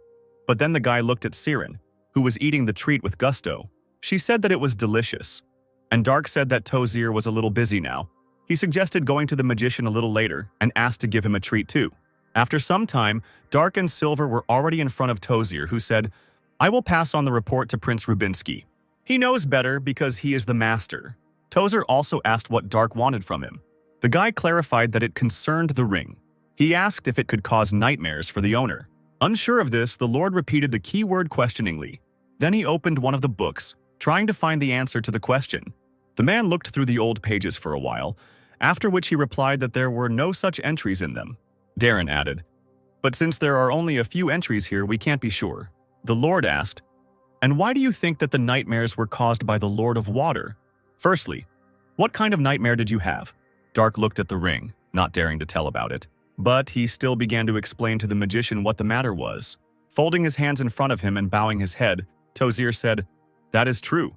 But then the guy looked at Siren, who was eating the treat with gusto. She said that it was delicious, and Dark said that Tozir was a little busy now. He suggested going to the magician a little later and asked to give him a treat too. After some time, Dark and Silver were already in front of Tozir, who said, "I will pass on the report to Prince Rubinsky. He knows better because he is the master." Tozir also asked what Dark wanted from him. The guy clarified that it concerned the ring. He asked if it could cause nightmares for the owner. Unsure of this, the Lord repeated the key word questioningly. Then he opened one of the books, trying to find the answer to the question. The man looked through the old pages for a while, after which he replied that there were no such entries in them. Darren added, "But since there are only a few entries here, we can't be sure." The Lord asked, "And why do you think that the nightmares were caused by the Lord of Water? Firstly, what kind of nightmare did you have?" Dark looked at the ring, not daring to tell about it. But he still began to explain to the magician what the matter was. Folding his hands in front of him and bowing his head, Tozir said, "That is true.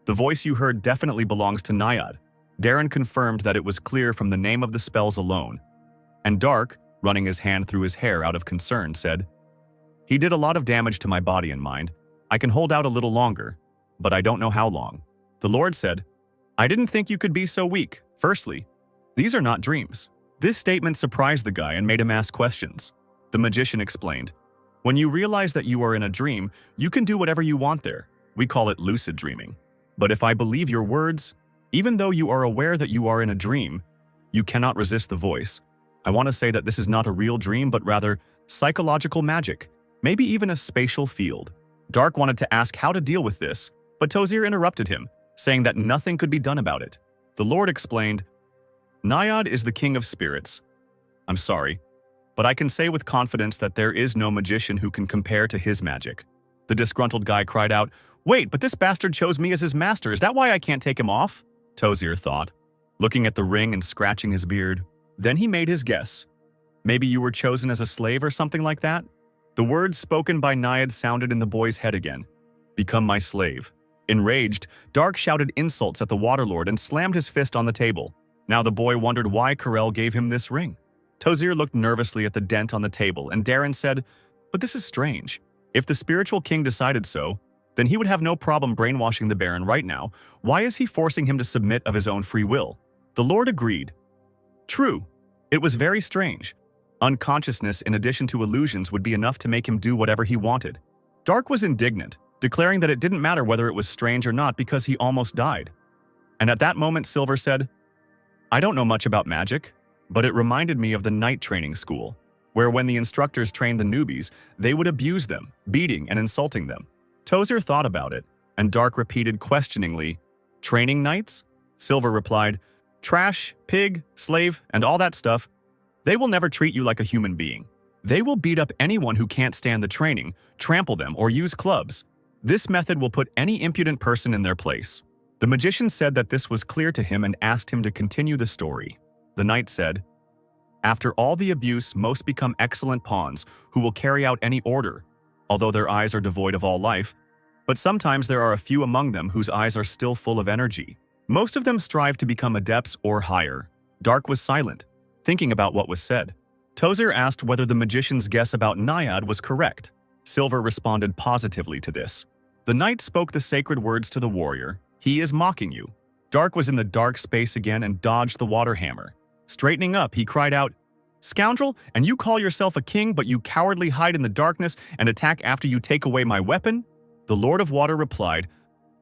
The voice you heard definitely belongs to Naiad." Darren confirmed that it was clear from the name of the spells alone. And Dark, running his hand through his hair out of concern, said, "He did a lot of damage to my body and mind. I can hold out a little longer, but I don't know how long." The Lord said, "I didn't think you could be so weak. Firstly, these are not dreams." This statement surprised the guy and made him ask questions. The magician explained, "When you realize that you are in a dream, you can do whatever you want there. We call it lucid dreaming. But if I believe your words, even though you are aware that you are in a dream, you cannot resist the voice. I want to say that this is not a real dream, but rather psychological magic, maybe even a spatial field." Dark wanted to ask how to deal with this, but Tozir interrupted him, saying that nothing could be done about it. The Lord explained, "Naiad is the king of spirits. I'm sorry, but I can say with confidence that there is no magician who can compare to his magic." The disgruntled guy cried out, "Wait, but this bastard chose me as his master. Is that why I can't take him off?" Tozir thought, looking at the ring and scratching his beard. Then he made his guess. "Maybe you were chosen as a slave or something like that?" The words spoken by Naiad sounded in the boy's head again. "Become my slave." Enraged, Dark shouted insults at the Waterlord and slammed his fist on the table. Now the boy wondered why Karel gave him this ring. Tozir looked nervously at the dent on the table, and Darren said, "But this is strange. If the spiritual king decided so, then he would have no problem brainwashing the Baron right now. Why is he forcing him to submit of his own free will?" The Lord agreed. True, it was very strange. Unconsciousness in addition to illusions would be enough to make him do whatever he wanted. Dark was indignant, declaring that it didn't matter whether it was strange or not because he almost died. And at that moment Silver said, "I don't know much about magic, but it reminded me of the night training school, where when the instructors trained the newbies, they would abuse them, beating and insulting them." Tozir thought about it, and Dark repeated questioningly, "Training knights?" Silver replied, "Trash, pig, slave, and all that stuff. They will never treat you like a human being. They will beat up anyone who can't stand the training, trample them, or use clubs. This method will put any impudent person in their place. The magician said that this was clear to him and asked him to continue the story. The knight said, "After all the abuse, most become excellent pawns who will carry out any order, although their eyes are devoid of all life. But sometimes there are a few among them whose eyes are still full of energy. Most of them strive to become adepts or higher." Dark was silent, thinking about what was said. Tozer asked whether the magician's guess about Naiad was correct. Silver responded positively to this. The knight spoke the sacred words to the warrior. "He is mocking you." Dark was in the dark space again and dodged the water hammer. Straightening up, he cried out, "Scoundrel, and you call yourself a king, but you cowardly hide in the darkness and attack after you take away my weapon?" The Lord of Water replied,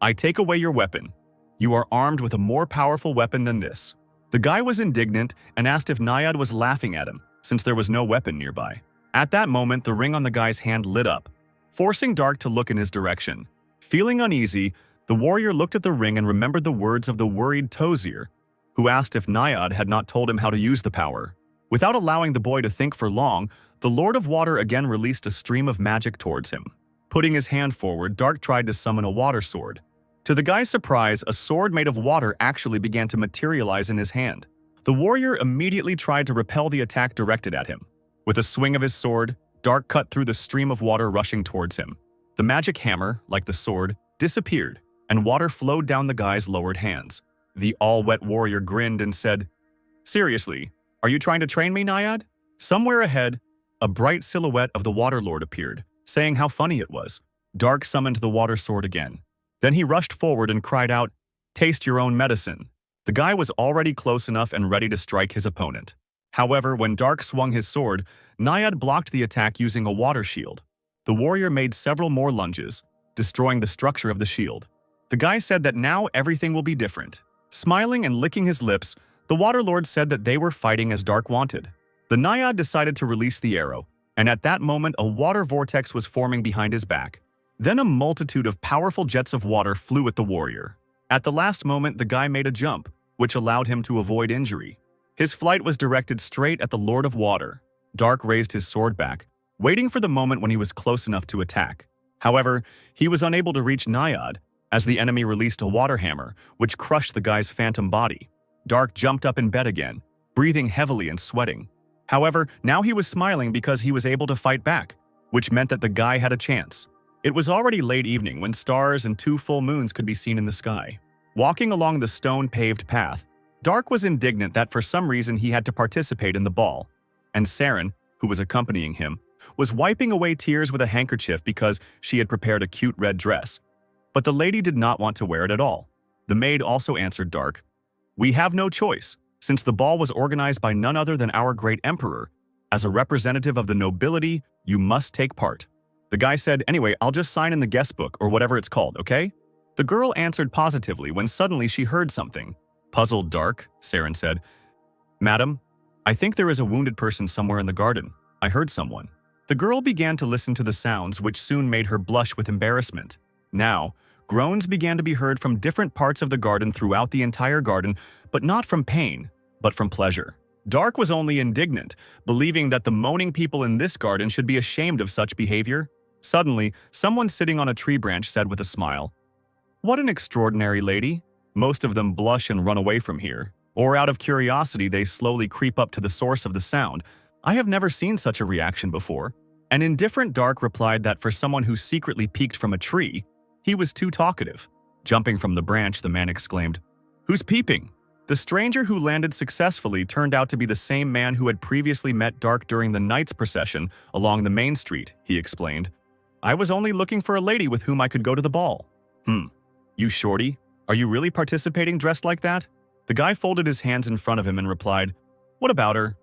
"I take away your weapon. You are armed with a more powerful weapon than this." The guy was indignant and asked if Naiad was laughing at him, since there was no weapon nearby. At that moment, the ring on the guy's hand lit up, forcing Dark to look in his direction. Feeling uneasy, the warrior looked at the ring and remembered the words of the worried Tozer, who asked if Naiad had not told him how to use the power. Without allowing the boy to think for long, the Lord of Water again released a stream of magic towards him. Putting his hand forward, Dark tried to summon a water sword. To the guy's surprise, a sword made of water actually began to materialize in his hand. The warrior immediately tried to repel the attack directed at him. With a swing of his sword, Dark cut through the stream of water rushing towards him. The magic hammer, like the sword, disappeared, and water flowed down the guy's lowered hands. The all-wet warrior grinned and said, "Seriously, are you trying to train me, Naiad?" Somewhere ahead, a bright silhouette of the Water Lord appeared, saying how funny it was. Dark summoned the water sword again. Then he rushed forward and cried out, "Taste your own medicine." The guy was already close enough and ready to strike his opponent. However, when Dark swung his sword, Naiad blocked the attack using a water shield. The warrior made several more lunges, destroying the structure of the shield. The guy said that now everything will be different. Smiling and licking his lips, the Water Lord said that they were fighting as Dark wanted. The Naiad decided to release the arrow, and at that moment a water vortex was forming behind his back. Then a multitude of powerful jets of water flew at the warrior. At the last moment, the guy made a jump, which allowed him to avoid injury. His flight was directed straight at the Lord of Water. Dark raised his sword back, waiting for the moment when he was close enough to attack. However, he was unable to reach Naiad, as the enemy released a water hammer, which crushed the guy's phantom body. Dark jumped up in bed again, breathing heavily and sweating. However, now he was smiling because he was able to fight back, which meant that the guy had a chance. It was already late evening when stars and 2 full moons could be seen in the sky. Walking along the stone-paved path, Dark was indignant that for some reason he had to participate in the ball, and Saren, who was accompanying him, was wiping away tears with a handkerchief because she had prepared a cute red dress. But the lady did not want to wear it at all. The maid also answered Dark, "We have no choice, since the ball was organized by none other than our great emperor. As a representative of the nobility, you must take part." The guy said, "Anyway, I'll just sign in the guest book or whatever it's called, okay?" The girl answered positively when suddenly she heard something. Puzzled Dark, Saren said, "Madam, I think there is a wounded person somewhere in the garden. I heard someone." The girl began to listen to the sounds, which soon made her blush with embarrassment. Now, groans began to be heard from different parts of the garden throughout the entire garden, but not from pain, but from pleasure. Dark was only indignant, believing that the moaning people in this garden should be ashamed of such behavior. Suddenly, someone sitting on a tree branch said with a smile, "What an extraordinary lady." Most of them blush and run away from here, or out of curiosity they slowly creep up to the source of the sound. I have never seen such a reaction before. An indifferent Dark replied that for someone who secretly peeked from a tree, he was too talkative. Jumping from the branch, the man exclaimed, "Who's peeping?" The stranger who landed successfully turned out to be the same man who had previously met Dark during the knight's procession along the main street, he explained. "I was only looking for a lady with whom I could go to the ball." You shorty, are you really participating dressed like that?" The guy folded his hands in front of him and replied, "What about her?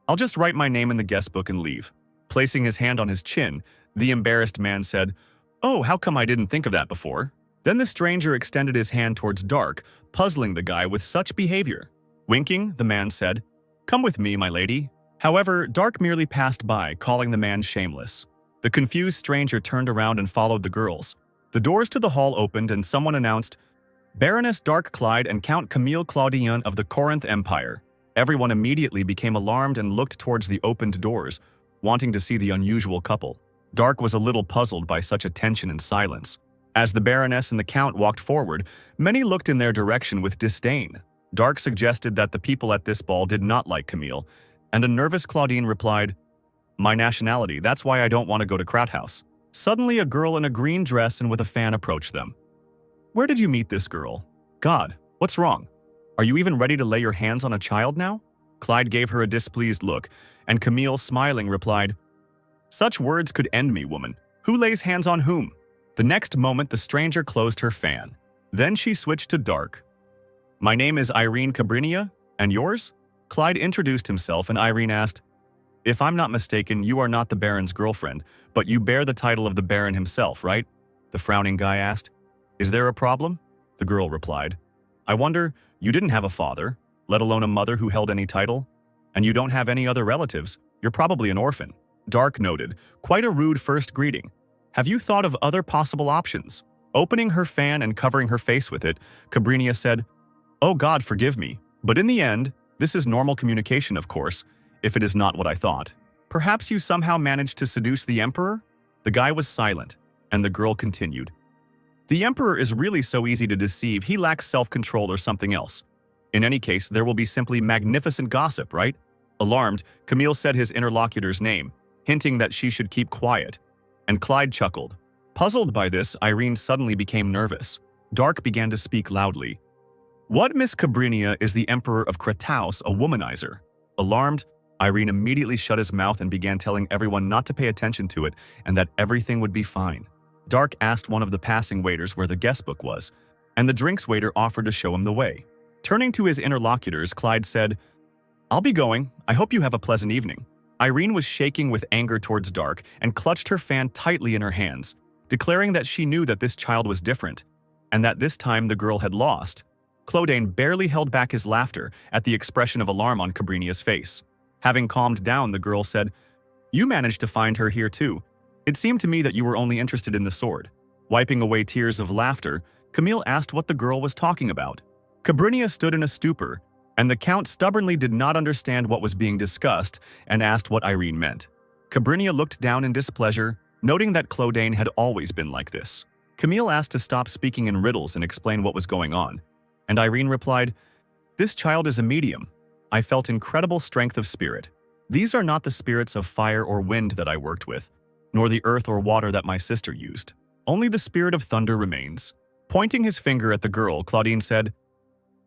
I'll just write my name in the guest book and leave." Placing his hand on his chin, the embarrassed man said, "Oh, how come I didn't think of that before?" Then the stranger extended his hand towards Dark, puzzling the guy with such behavior. Winking, the man said, "Come with me, my lady." However, Dark merely passed by, calling the man shameless. The confused stranger turned around and followed the girls. The doors to the hall opened and someone announced, "Baroness Dark Clyde and Count Camille Claudien of the Corinth Empire." Everyone immediately became alarmed and looked towards the opened doors. wanting to see the unusual couple. Dark was a little puzzled by such attention and silence. As the Baroness and the Count walked forward, many looked in their direction with disdain. Dark suggested that the people at this ball did not like Camille, and a nervous Claudine replied, "My nationality, that's why I don't want to go to Krat House." Suddenly, a girl in a green dress and with a fan approached them. "Where did you meet this girl? God, what's wrong? Are you even ready to lay your hands on a child now?" Clyde gave her a displeased look, and Camille, smiling, replied, "Such words could end me, woman. Who lays hands on whom?" The next moment, the stranger closed her fan. Then she switched to Dark. "My name is Irene Cabrinia, and yours?" Clyde introduced himself, and Irene asked, "If I'm not mistaken, you are not the Baron's girlfriend, but you bear the title of the Baron himself, right?" The frowning guy asked. "Is there a problem?" The girl replied, "I wonder, you didn't have a father, let alone a mother who held any title? And you don't have any other relatives. You're probably an orphan." Dark noted, "Quite a rude first greeting. Have you thought of other possible options?" Opening her fan and covering her face with it, Cabrinia said, "Oh God, forgive me. But in the end, this is normal communication, of course, if it is not what I thought. Perhaps you somehow managed to seduce the Emperor?" The guy was silent, and the girl continued, "The Emperor is really so easy to deceive, he lacks self-control or something else. In any case, there will be simply magnificent gossip, right?" Alarmed, Camille said his interlocutor's name, hinting that she should keep quiet, and Clyde chuckled. Puzzled by this, Irene suddenly became nervous. Dark began to speak loudly. "What, Miss Cabrinia, is the Emperor of Krataus a womanizer?" Alarmed, Irene immediately shut his mouth and began telling everyone not to pay attention to it and that everything would be fine. Dark asked one of the passing waiters where the guest book was, and the drinks waiter offered to show him the way. Turning to his interlocutors, Clyde said, "I'll be going. I hope you have a pleasant evening." Irene was shaking with anger towards Dark and clutched her fan tightly in her hands, declaring that she knew that this child was different, and that this time the girl had lost. Claudine barely held back his laughter at the expression of alarm on Cabrinia's face. Having calmed down, the girl said, "You managed to find her here too. It seemed to me that you were only interested in the sword." Wiping away tears of laughter, Camille asked what the girl was talking about. Cabrinia stood in a stupor, and the Count stubbornly did not understand what was being discussed and asked what Irene meant. Cabrinia looked down in displeasure, noting that Claudine had always been like this. Camille asked to stop speaking in riddles and explain what was going on, and Irene replied, "This child is a medium. I felt incredible strength of spirit. These are not the spirits of fire or wind that I worked with, nor the earth or water that my sister used. Only the spirit of thunder remains." Pointing his finger at the girl, Claudine said,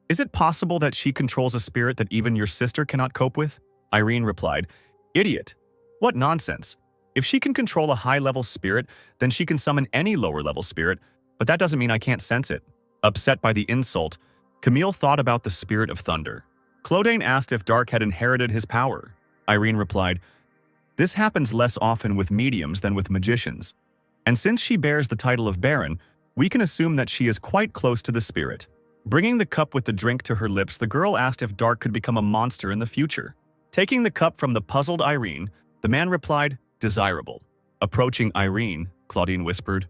"Is it possible that she controls a spirit that even your sister cannot cope with?" Irene replied, "Idiot. What nonsense. If she can control a high-level spirit, then she can summon any lower-level spirit, but that doesn't mean I can't sense it." Upset by the insult, Camille thought about the spirit of thunder. Claudine asked if Dark had inherited his power. Irene replied, "This happens less often with mediums than with magicians, and since she bears the title of Baron, we can assume that she is quite close to the spirit." Bringing the cup with the drink to her lips, the girl asked if Dark could become a monster in the future. Taking the cup from the puzzled Irene, the man replied, "Desirable." Approaching Irene, Claudine whispered,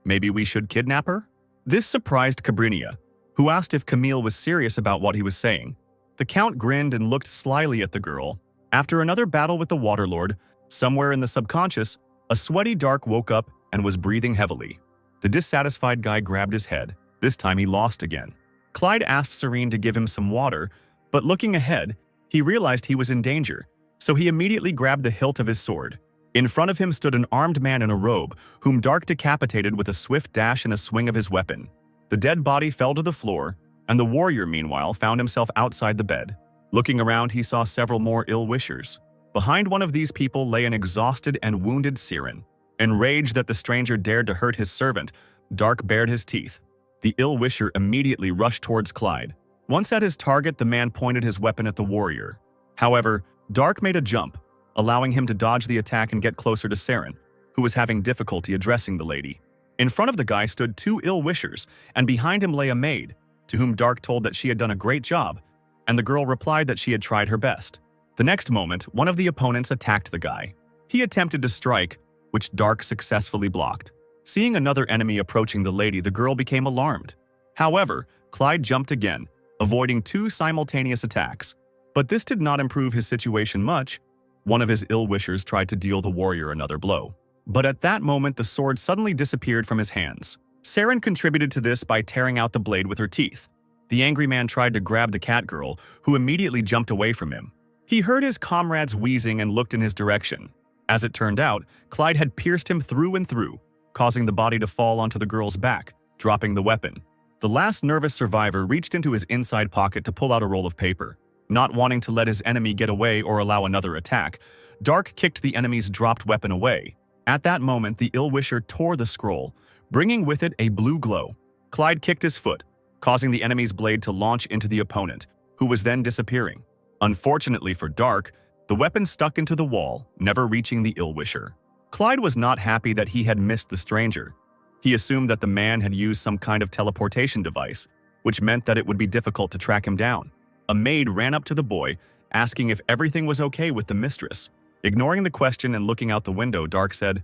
"Maybe we should kidnap her?" This surprised Cabrinia, who asked if Camille was serious about what he was saying. The Count grinned and looked slyly at the girl. After another battle with the Waterlord, somewhere in the subconscious, a sweaty Dark woke up and was breathing heavily. The dissatisfied guy grabbed his head. This time he lost again. Clyde asked Serene to give him some water, but looking ahead, he realized he was in danger, so he immediately grabbed the hilt of his sword. In front of him stood an armed man in a robe, whom Dark decapitated with a swift dash and a swing of his weapon. The dead body fell to the floor, and the warrior, meanwhile, found himself outside the bed. Looking around, he saw several more ill-wishers. Behind one of these people lay an exhausted and wounded Siren. Enraged that the stranger dared to hurt his servant, Dark bared his teeth. The ill-wisher immediately rushed towards Clyde. Once at his target, the man pointed his weapon at the warrior. However, Dark made a jump, allowing him to dodge the attack and get closer to Siren, who was having difficulty addressing the lady. In front of the guy stood two ill-wishers, and behind him lay a maid, to whom Dark told that she had done a great job, and the girl replied that she had tried her best. The next moment, one of the opponents attacked the guy. He attempted to strike, which Dark successfully blocked. Seeing another enemy approaching the lady, the girl became alarmed. However, Clyde jumped again, avoiding two simultaneous attacks. But this did not improve his situation much. One of his ill-wishers tried to deal the warrior another blow. But at that moment, the sword suddenly disappeared from his hands. Saren contributed to this by tearing out the blade with her teeth. The angry man tried to grab the cat girl, who immediately jumped away from him. He heard his comrades wheezing and looked in his direction. As it turned out, Clyde had pierced him through and through, causing the body to fall onto the girl's back, dropping the weapon. The last nervous survivor reached into his inside pocket to pull out a roll of paper. Not wanting to let his enemy get away or allow another attack, Dark kicked the enemy's dropped weapon away. At that moment, the ill-wisher tore the scroll, bringing with it a blue glow. Clyde kicked his foot, causing the enemy's blade to launch into the opponent, who was then disappearing. Unfortunately for Dark, the weapon stuck into the wall, never reaching the ill-wisher. Clyde was not happy that he had missed the stranger. He assumed that the man had used some kind of teleportation device, which meant that it would be difficult to track him down. A maid ran up to the boy, asking if everything was okay with the mistress. Ignoring the question and looking out the window, Dark said,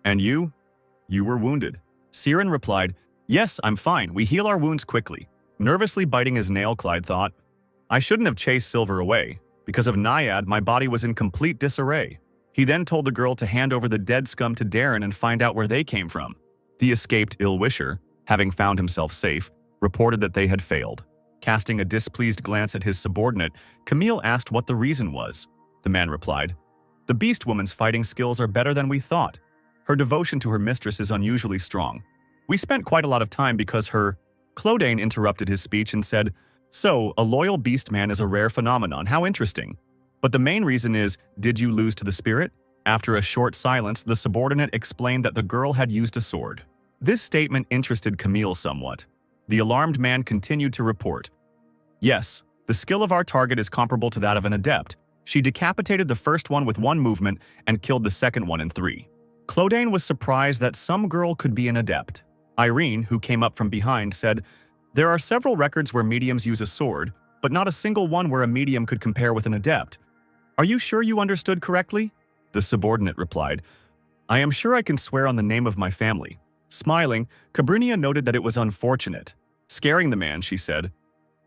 "And you? You were wounded." Siren replied, "Yes, I'm fine. We heal our wounds quickly." Nervously biting his nail, Clyde thought, "I shouldn't have chased Silver away. Because of Naiad, my body was in complete disarray." He then told the girl to hand over the dead scum to Darren and find out where they came from. The escaped ill-wisher, having found himself safe, reported that they had failed. Casting a displeased glance at his subordinate, Camille asked what the reason was. The man replied, "The beast woman's fighting skills are better than we thought. Her devotion to her mistress is unusually strong. We spent quite a lot of time because her—" Clodane interrupted his speech and said, "So, a loyal beast man is a rare phenomenon, how interesting. But the main reason is, did you lose to the spirit?" After a short silence, the subordinate explained that the girl had used a sword. This statement interested Camille somewhat. The alarmed man continued to report, "Yes, the skill of our target is comparable to that of an adept. She decapitated the first one with one movement and killed the second one in 3. Clodane was surprised that some girl could be an adept. Irene, who came up from behind, said, "There are several records where mediums use a sword, but not a single one where a medium could compare with an adept. Are you sure you understood correctly?" The subordinate replied, "I am sure I can swear on the name of my family." Smiling, Cabrinia noted that it was unfortunate. Scaring the man, she said,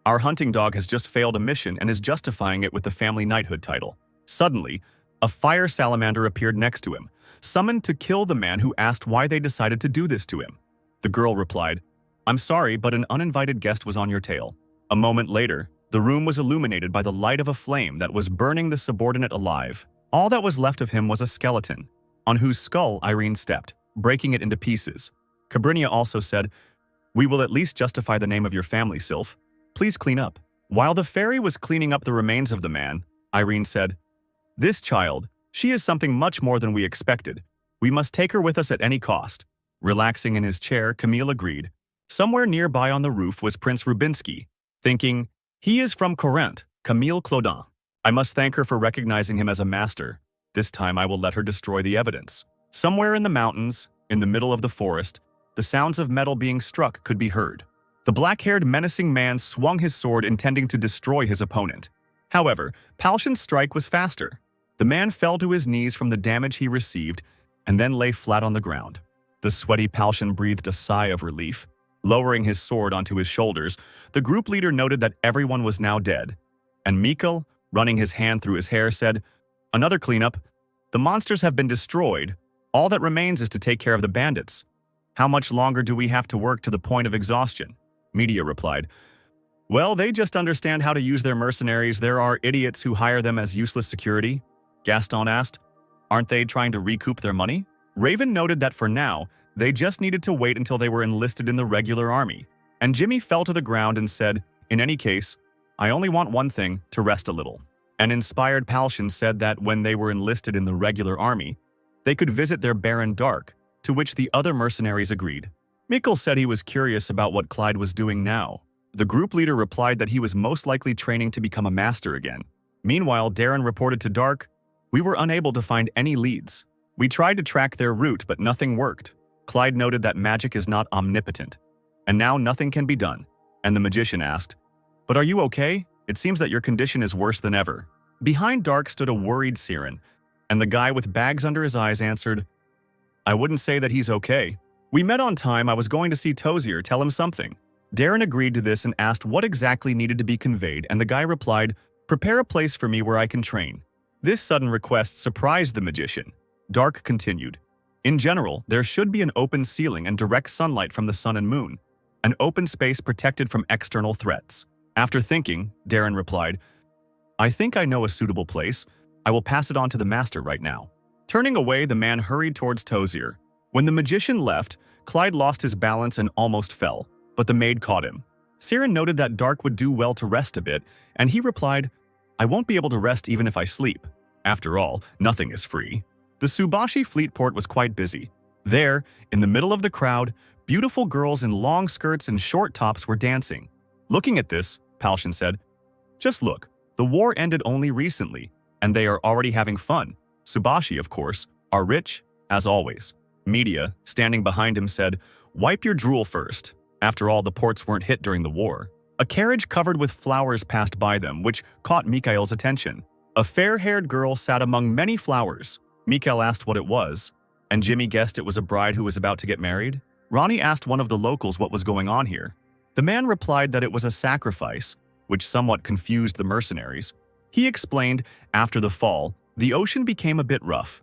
"Our hunting dog has just failed a mission and is justifying it with the family knighthood title." Suddenly, a fire salamander appeared next to him, summoned to kill the man who asked why they decided to do this to him. The girl replied, "I'm sorry, but an uninvited guest was on your tail." A moment later, the room was illuminated by the light of a flame that was burning the subordinate alive. All that was left of him was a skeleton, on whose skull Irene stepped, breaking it into pieces. Cabrinia also said, "We will at least justify the name of your family, Sylph. Please clean up." While the fairy was cleaning up the remains of the man, Irene said, "This child, she is something much more than we expected. We must take her with us at any cost." Relaxing in his chair, Camille agreed. Somewhere nearby on the roof was Prince Rubinsky, thinking, "He is from Corinth, Camille Clodin. I must thank her for recognizing him as a master. This time I will let her destroy the evidence." Somewhere in the mountains, in the middle of the forest, the sounds of metal being struck could be heard. The black-haired menacing man swung his sword intending to destroy his opponent. However, Palshan's strike was faster. The man fell to his knees from the damage he received and then lay flat on the ground. The sweaty Palshan breathed a sigh of relief. Lowering his sword onto his shoulders, the group leader noted that everyone was now dead. And Mikkel, running his hand through his hair, said, "Another cleanup. The monsters have been destroyed. All that remains is to take care of the bandits. How much longer do we have to work to the point of exhaustion?" Media replied, "Well, they just understand how to use their mercenaries. There are idiots who hire them as useless security." Gaston asked, "Aren't they trying to recoup their money?" Raven noted that for now, they just needed to wait until they were enlisted in the regular army. And Jimmy fell to the ground and said, "In any case, I only want one thing, to rest a little." An inspired Palshan said that when they were enlisted in the regular army, they could visit their Baron Dark, to which the other mercenaries agreed. Mikkel said he was curious about what Clyde was doing now. The group leader replied that he was most likely training to become a master again. Meanwhile, Darren reported to Dark, "We were unable to find any leads. We tried to track their route, but nothing worked." Clyde noted that magic is not omnipotent, and now nothing can be done. And the magician asked, "But are you okay? It seems that your condition is worse than ever." Behind Dark stood a worried Siren, and the guy with bags under his eyes answered, "I wouldn't say that he's okay. We met on time. I was going to see Tozier, tell him something." Darren agreed to this and asked what exactly needed to be conveyed, and the guy replied, "Prepare a place for me where I can train. This sudden request surprised the magician. Dark continued. In general, there should be an open ceiling and direct sunlight from the sun and moon, an open space protected from external threats. After thinking, Darren replied, I think I know a suitable place. I will pass it on to the master right now. Turning away, the man hurried towards Tozier. When the magician left, Clyde lost his balance and almost fell, but the maid caught him. Siren noted that Dark would do well to rest a bit, and he replied, I won't be able to rest even if I sleep. After all, nothing is free. The Subashi fleet port was quite busy. There, in the middle of the crowd, beautiful girls in long skirts and short tops were dancing. Looking at this, Palshan said, Just look, the war ended only recently, and they are already having fun. Subashi, of course, are rich, as always. Media, standing behind him, said, Wipe your drool first. After all, the ports weren't hit during the war. A carriage covered with flowers passed by them, which caught Mikhail's attention. A fair-haired girl sat among many flowers. Mikhail asked what it was, and Jimmy guessed it was a bride who was about to get married. Ronnie asked one of the locals what was going on here. The man replied that it was a sacrifice, which somewhat confused the mercenaries. He explained, after the fall, the ocean became a bit rough.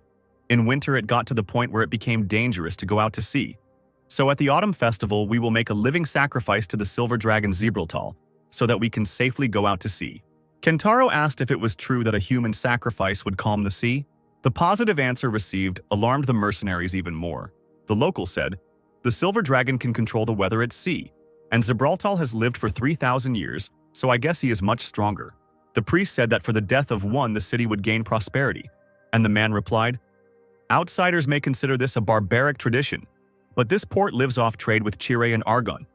In winter, it got to the point where it became dangerous to go out to sea. So at the autumn festival, we will make a living sacrifice to the silver dragon Zebraltal, so that we can safely go out to sea. Kentaro asked if it was true that a human sacrifice would calm the sea. The positive answer received alarmed the mercenaries even more. The local said, The silver dragon can control the weather at sea, and Zebraltal has lived for 3,000 years, so I guess he is much stronger. The priest said that for the death of one, the city would gain prosperity, and the man replied, Outsiders may consider this a barbaric tradition, but this port lives off trade with Chire and Argon.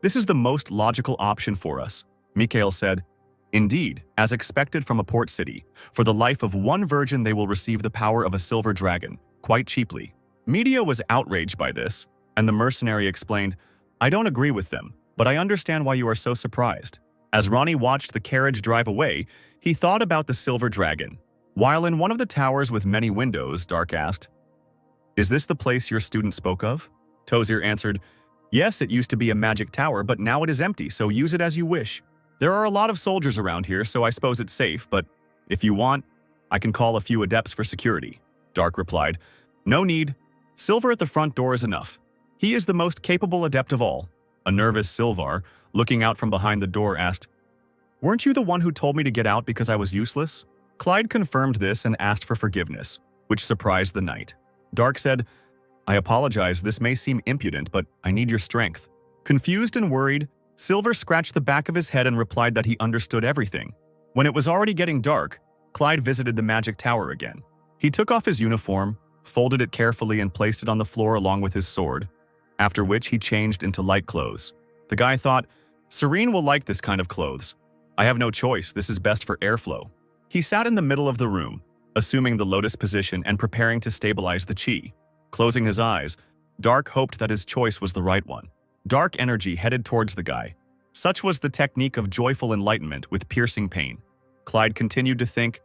This is the most logical option for us. Mikhail said, Indeed, as expected from a port city, for the life of one virgin they will receive the power of a silver dragon, quite cheaply. Media was outraged by this, and the mercenary explained, I don't agree with them, but I understand why you are so surprised. As Ronnie watched the carriage drive away, he thought about the silver dragon. While in one of the towers with many windows, Dark asked, Is this the place your student spoke of? Tozier answered, Yes, it used to be a magic tower, but now it is empty, so use it as you wish. There are a lot of soldiers around here, so I suppose it's safe, but if you want, I can call a few adepts for security. Dark replied, No need. Silver at the front door is enough. He is the most capable adept of all. A nervous Silvar, looking out from behind the door, asked, Weren't you the one who told me to get out because I was useless? Clyde confirmed this and asked for forgiveness, which surprised the knight. Dark said, I apologize, this may seem impudent, but I need your strength. Confused and worried, Silver scratched the back of his head and replied that he understood everything. When it was already getting dark, Clyde visited the magic tower again. He took off his uniform, folded it carefully and placed it on the floor along with his sword, after which he changed into light clothes. The guy thought, Serene will like this kind of clothes. I have no choice, this is best for airflow. He sat in the middle of the room, assuming the lotus position and preparing to stabilize the chi. Closing his eyes, Dark hoped that his choice was the right one. Dark energy headed towards the guy. Such was the technique of joyful enlightenment with piercing pain. Clyde continued to think,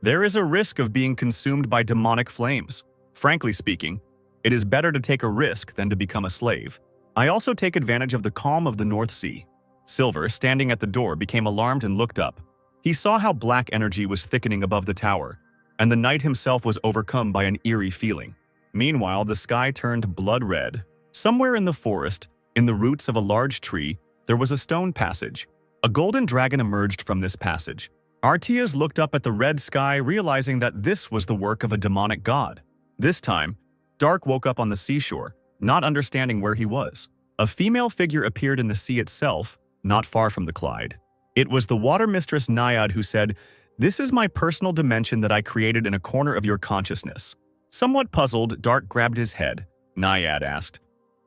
There is a risk of being consumed by demonic flames. Frankly speaking, it is better to take a risk than to become a slave. I also take advantage of the calm of the North Sea. Silver, standing at the door, became alarmed and looked up. He saw how black energy was thickening above the tower, and the knight himself was overcome by an eerie feeling. Meanwhile, the sky turned blood red. Somewhere in the forest, in the roots of a large tree, there was a stone passage. A golden dragon emerged from this passage. Artias looked up at the red sky, realizing that this was the work of a demonic god. This time, Dark woke up on the seashore, not understanding where he was. A female figure appeared in the sea itself, not far from the Clyde. It was the water mistress Naiad who said, This is my personal dimension that I created in a corner of your consciousness. Somewhat puzzled, Dark grabbed his head. Naiad asked,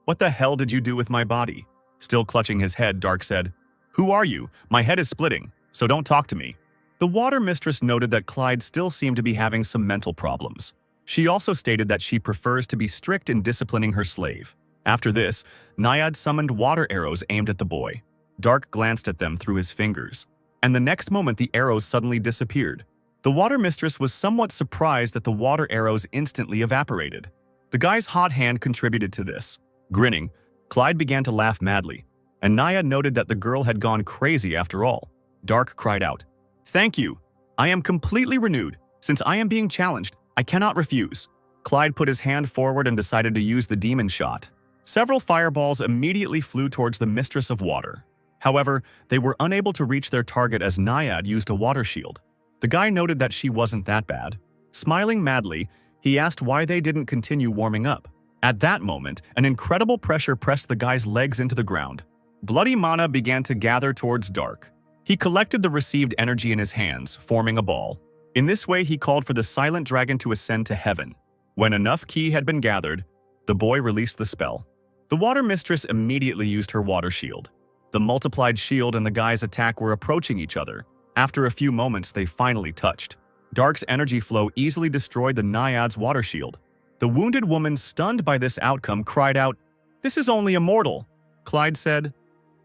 What the hell did you do with my body? Still clutching his head, Dark said, Who are you? My head is splitting, so don't talk to me. The water mistress noted that Clyde still seemed to be having some mental problems. She also stated that she prefers to be strict in disciplining her slave. After this, Naiad summoned water arrows aimed at the boy. Dark glanced at them through his fingers, and the next moment the arrows suddenly disappeared. The water mistress was somewhat surprised that the water arrows instantly evaporated. The guy's hot hand contributed to this. Grinning, Clyde began to laugh madly, and Naiad noted that the girl had gone crazy after all. Dark cried out, Thank you! I am completely renewed. Since I am being challenged, I cannot refuse. Clyde put his hand forward and decided to use the demon shot. Several fireballs immediately flew towards the Mistress of Water. However, they were unable to reach their target as Naiad used a water shield. The guy noted that she wasn't that bad. Smiling madly, he asked why they didn't continue warming up. At that moment, an incredible pressure pressed the guy's legs into the ground. Bloody mana began to gather towards Dark. He collected the received energy in his hands, forming a ball. In this way, he called for the silent dragon to ascend to heaven. When enough ki had been gathered, the boy released the spell. The water mistress immediately used her water shield. The multiplied shield and the guy's attack were approaching each other. After a few moments, they finally touched. Dark's energy flow easily destroyed the Naiad's water shield. The wounded woman, stunned by this outcome, cried out, "This is only a mortal." Clyde said,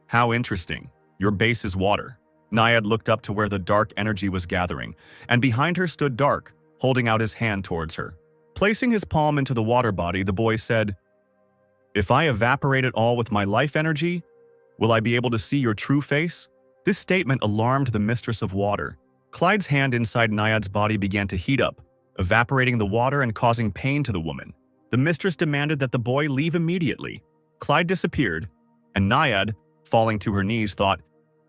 "How interesting. Your base is water." Naiad looked up to where the dark energy was gathering, and behind her stood Dark, holding out his hand towards her. Placing his palm into the water body, the boy said, "If I evaporate it all with my life energy, will I be able to see your true face?" This statement alarmed the Mistress of Water. Clyde's hand inside Naiad's body began to heat up, evaporating the water and causing pain to the woman. The mistress demanded that the boy leave immediately. Clyde disappeared, and Naiad, falling to her knees, thought,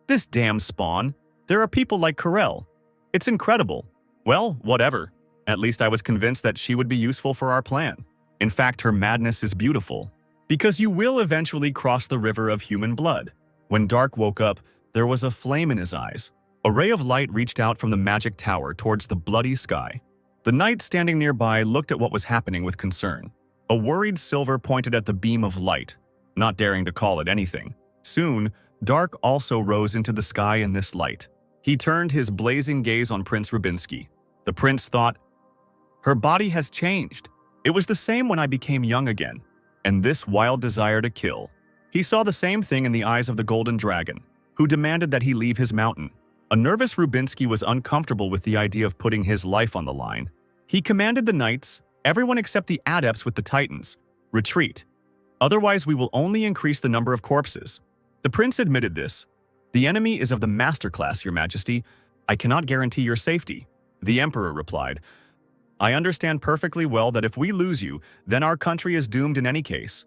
"This damn spawn. There are people like Corel. It's incredible. Well, whatever. At least I was convinced that she would be useful for our plan. In fact, her madness is beautiful. Because you will eventually cross the river of human blood." When Dark woke up, there was a flame in his eyes. A ray of light reached out from the magic tower towards the bloody sky. The knight standing nearby looked at what was happening with concern. A worried Silver pointed at the beam of light, not daring to call it anything. Soon, Dark also rose into the sky in this light. He turned his blazing gaze on Prince Rubinsky. The prince thought, "Her body has changed. It was the same when I became young again. And this wild desire to kill." He saw the same thing in the eyes of the Golden Dragon, who demanded that he leave his mountain. A nervous Rubinsky was uncomfortable with the idea of putting his life on the line. He commanded the knights, everyone except the adepts with the titans, retreat. Otherwise, we will only increase the number of corpses. The prince admitted this. "The enemy is of the master class, your majesty. I cannot guarantee your safety." The emperor replied, "I understand perfectly well that if we lose you, then our country is doomed in any case.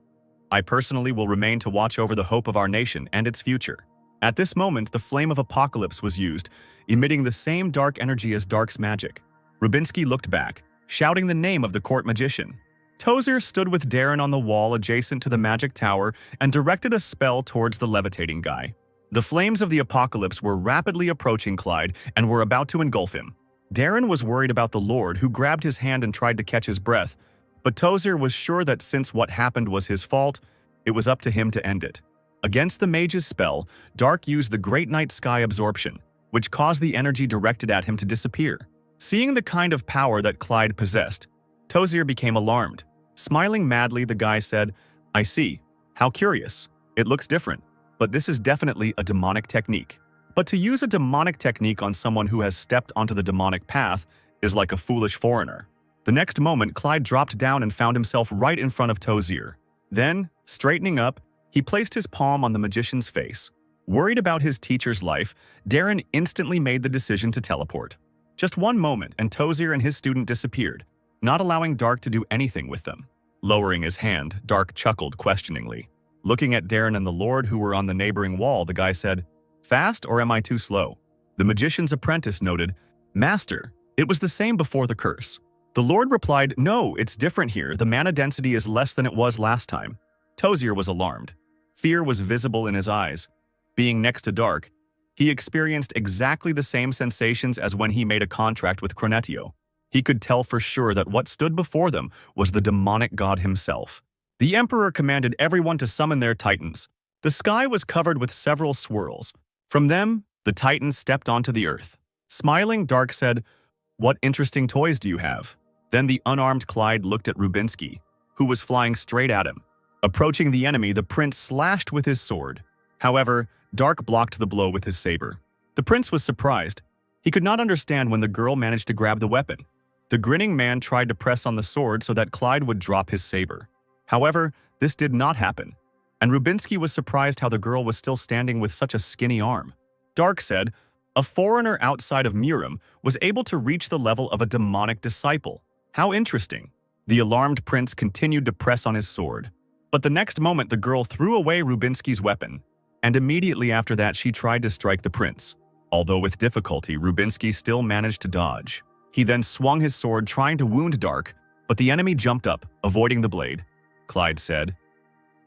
I personally will remain to watch over the hope of our nation and its future." At this moment, the flame of apocalypse was used, emitting the same dark energy as Dark's magic. Rubinsky looked back, shouting the name of the court magician. Tozer stood with Darren on the wall adjacent to the magic tower and directed a spell towards the levitating guy. The flames of the apocalypse were rapidly approaching Clyde and were about to engulf him. Darren was worried about the Lord, who grabbed his hand and tried to catch his breath, but Tozer was sure that since what happened was his fault, it was up to him to end it. Against the mage's spell, Dark used the Great Night Sky Absorption, which caused the energy directed at him to disappear. Seeing the kind of power that Clyde possessed, Tozer became alarmed. Smiling madly, the guy said, "I see. How curious. It looks different, but this is definitely a demonic technique." But to use a demonic technique on someone who has stepped onto the demonic path is like a foolish foreigner. The next moment, Clyde dropped down and found himself right in front of Tozer. Then, straightening up, he placed his palm on the magician's face. Worried about his teacher's life, Darren instantly made the decision to teleport. Just one moment, and Tozer and his student disappeared, not allowing Dark to do anything with them. Lowering his hand, Dark chuckled questioningly. Looking at Darren and the Lord, who were on the neighboring wall, the guy said, "Fast, or am I too slow?" The magician's apprentice noted, "Master, it was the same before the curse." The Lord replied, "No, it's different here. The mana density is less than it was last time." Tozer was alarmed. Fear was visible in his eyes. Being next to Dark, he experienced exactly the same sensations as when he made a contract with Cronetio. He could tell for sure that what stood before them was the demonic god himself. The Emperor commanded everyone to summon their titans. The sky was covered with several swirls. From them, the titans stepped onto the earth. Smiling, Dark said, "What interesting toys do you have?" Then the unarmed Clyde looked at Rubinsky, who was flying straight at him. Approaching the enemy, the prince slashed with his sword. However, Dark blocked the blow with his saber. The prince was surprised. He could not understand when the girl managed to grab the weapon. The grinning man tried to press on the sword so that Clyde would drop his saber. However, this did not happen, and Rubinsky was surprised how the girl was still standing with such a skinny arm. Dark said, A foreigner outside of Murim was able to reach the level of a demonic disciple. How interesting. The alarmed prince continued to press on his sword. But the next moment the girl threw away Rubinsky's weapon, and immediately after that she tried to strike the prince. Although with difficulty, Rubinsky still managed to dodge. He then swung his sword trying to wound Dark, but the enemy jumped up, avoiding the blade. Clyde said,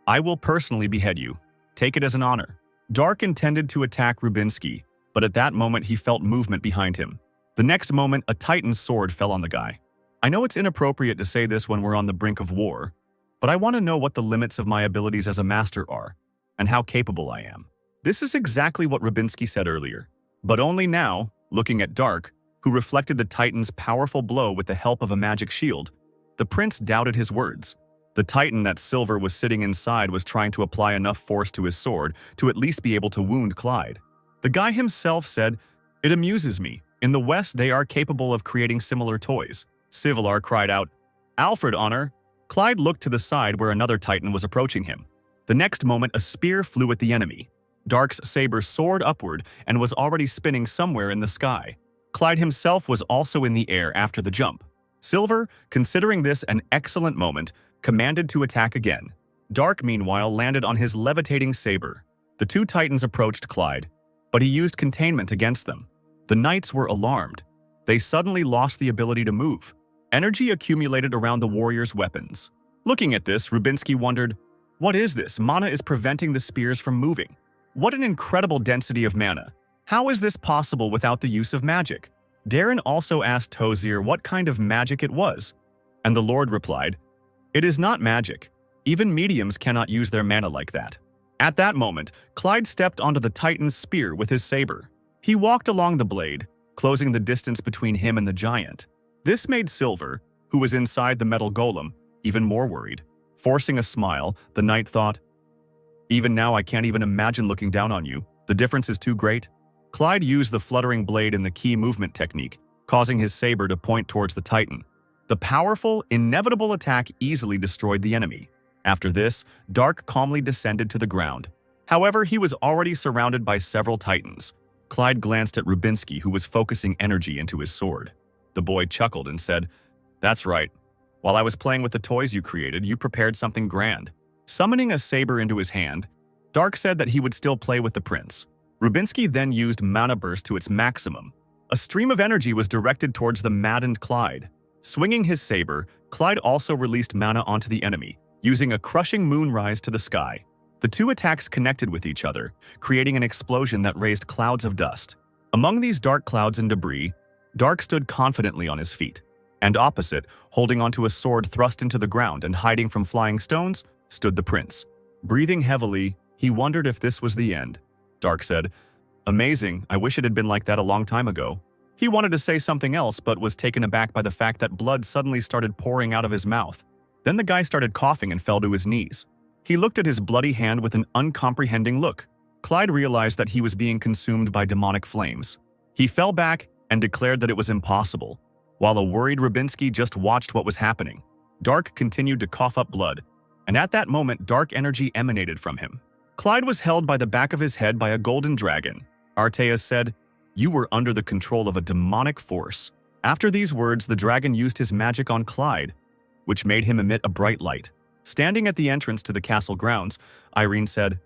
"I will personally behead you. Take it as an honor." Dark intended to attack Rubinsky, but at that moment he felt movement behind him. The next moment, a Titan's sword fell on the guy. I know it's inappropriate to say this when we're on the brink of war, but I want to know what the limits of my abilities as a master are, and how capable I am. This is exactly what Rubinsky said earlier, but only now, looking at Dark, who reflected the Titan's powerful blow with the help of a magic shield, the prince doubted his words. The Titan that Silver was sitting inside was trying to apply enough force to his sword to at least be able to wound Clyde. The guy himself said, "It amuses me. In the West, they are capable of creating similar toys." Civilar cried out, "Alfred, honor!" Clyde looked to the side where another Titan was approaching him. The next moment, a spear flew at the enemy. Dark's saber soared upward and was already spinning somewhere in the sky. Clyde himself was also in the air after the jump. Silver, considering this an excellent moment, commanded to attack again. Dark, meanwhile, landed on his levitating saber. The two Titans approached Clyde, but he used containment against them. The knights were alarmed. They suddenly lost the ability to move. Energy accumulated around the warriors' weapons. Looking at this, Rubinsky wondered, "What is this? Mana is preventing the spears from moving. What an incredible density of mana. How is this possible without the use of magic?" Darren also asked Tozier what kind of magic it was, and the Lord replied, "It is not magic. Even mediums cannot use their mana like that." At that moment, Clyde stepped onto the Titan's spear with his saber. He walked along the blade, closing the distance between him and the giant. This made Silver, who was inside the metal golem, even more worried. Forcing a smile, the knight thought, "Even now I can't even imagine looking down on you. The difference is too great." Clyde used the fluttering blade in the key movement technique, causing his saber to point towards the Titan. The powerful, inevitable attack easily destroyed the enemy. After this, Dark calmly descended to the ground. However, he was already surrounded by several Titans. Clyde glanced at Rubinsky, who was focusing energy into his sword. The boy chuckled and said, "That's right. While I was playing with the toys you created, you prepared something grand." Summoning a saber into his hand, Dark said that he would still play with the prince. Rubinsky then used Mana Burst to its maximum. A stream of energy was directed towards the maddened Clyde. Swinging his saber, Clyde also released mana onto the enemy, using a crushing moonrise to the sky. The two attacks connected with each other, creating an explosion that raised clouds of dust. Among these dark clouds and debris, Dark stood confidently on his feet, and opposite, holding onto a sword thrust into the ground and hiding from flying stones, stood the prince. Breathing heavily, he wondered if this was the end. Dark said, "Amazing, I wish it had been like that a long time ago." He wanted to say something else but was taken aback by the fact that blood suddenly started pouring out of his mouth. Then the guy started coughing and fell to his knees. He looked at his bloody hand with an uncomprehending look. Clyde realized that he was being consumed by demonic flames. He fell back and declared that it was impossible, while a worried Rubinsky just watched what was happening. Dark continued to cough up blood, and at that moment dark energy emanated from him. Clyde was held by the back of his head by a golden dragon. Arteas said, "You were under the control of a demonic force." After these words, the dragon used his magic on Clyde, which made him emit a bright light. Standing at the entrance to the castle grounds, Irene said,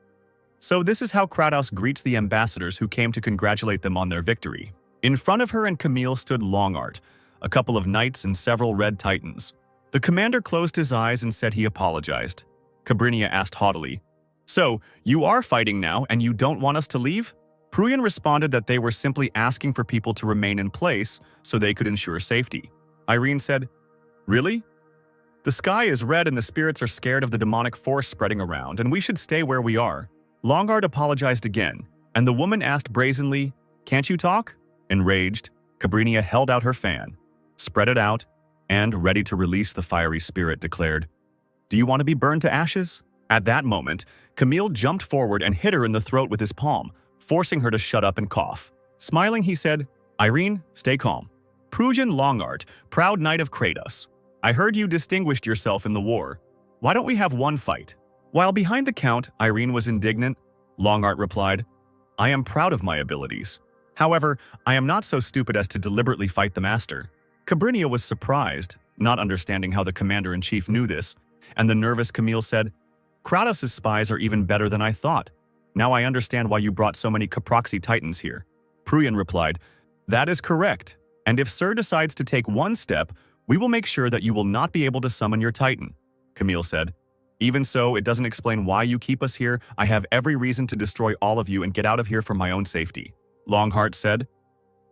"So this is how Kratos greets the ambassadors who came to congratulate them on their victory." In front of her and Camille stood Longart, a couple of knights and several red titans. The commander closed his eyes and said he apologized. Cabrinia asked haughtily, "So, you are fighting now and you don't want us to leave?" Pruian responded that they were simply asking for people to remain in place so they could ensure safety. Irene said, "Really? The sky is red and the spirits are scared of the demonic force spreading around, and we should stay where we are." Longard apologized again, and the woman asked brazenly, "Can't you talk?" Enraged, Cabrinia held out her fan, spread it out, and, ready to release the fiery spirit, declared, "Do you want to be burned to ashes?" At that moment, Camille jumped forward and hit her in the throat with his palm, forcing her to shut up and cough. Smiling, he said, "Irene, stay calm. Prujan Longart, proud knight of Kratos. I heard you distinguished yourself in the war. Why don't we have one fight?" While behind the count, Irene was indignant. Longart replied, "I am proud of my abilities. However, I am not so stupid as to deliberately fight the master. Cabrinia was surprised, not understanding how the commander-in-chief knew this, and the nervous Camille said, Kratos' spies are even better than I thought. Now I understand why you brought so many Caproxy Titans here. Pruyan replied, That is correct, and if Sir decides to take one step, we will make sure that you will not be able to summon your Titan. Camille said, Even so, it doesn't explain why you keep us here. I have every reason to destroy all of you and get out of here for my own safety. Longheart said,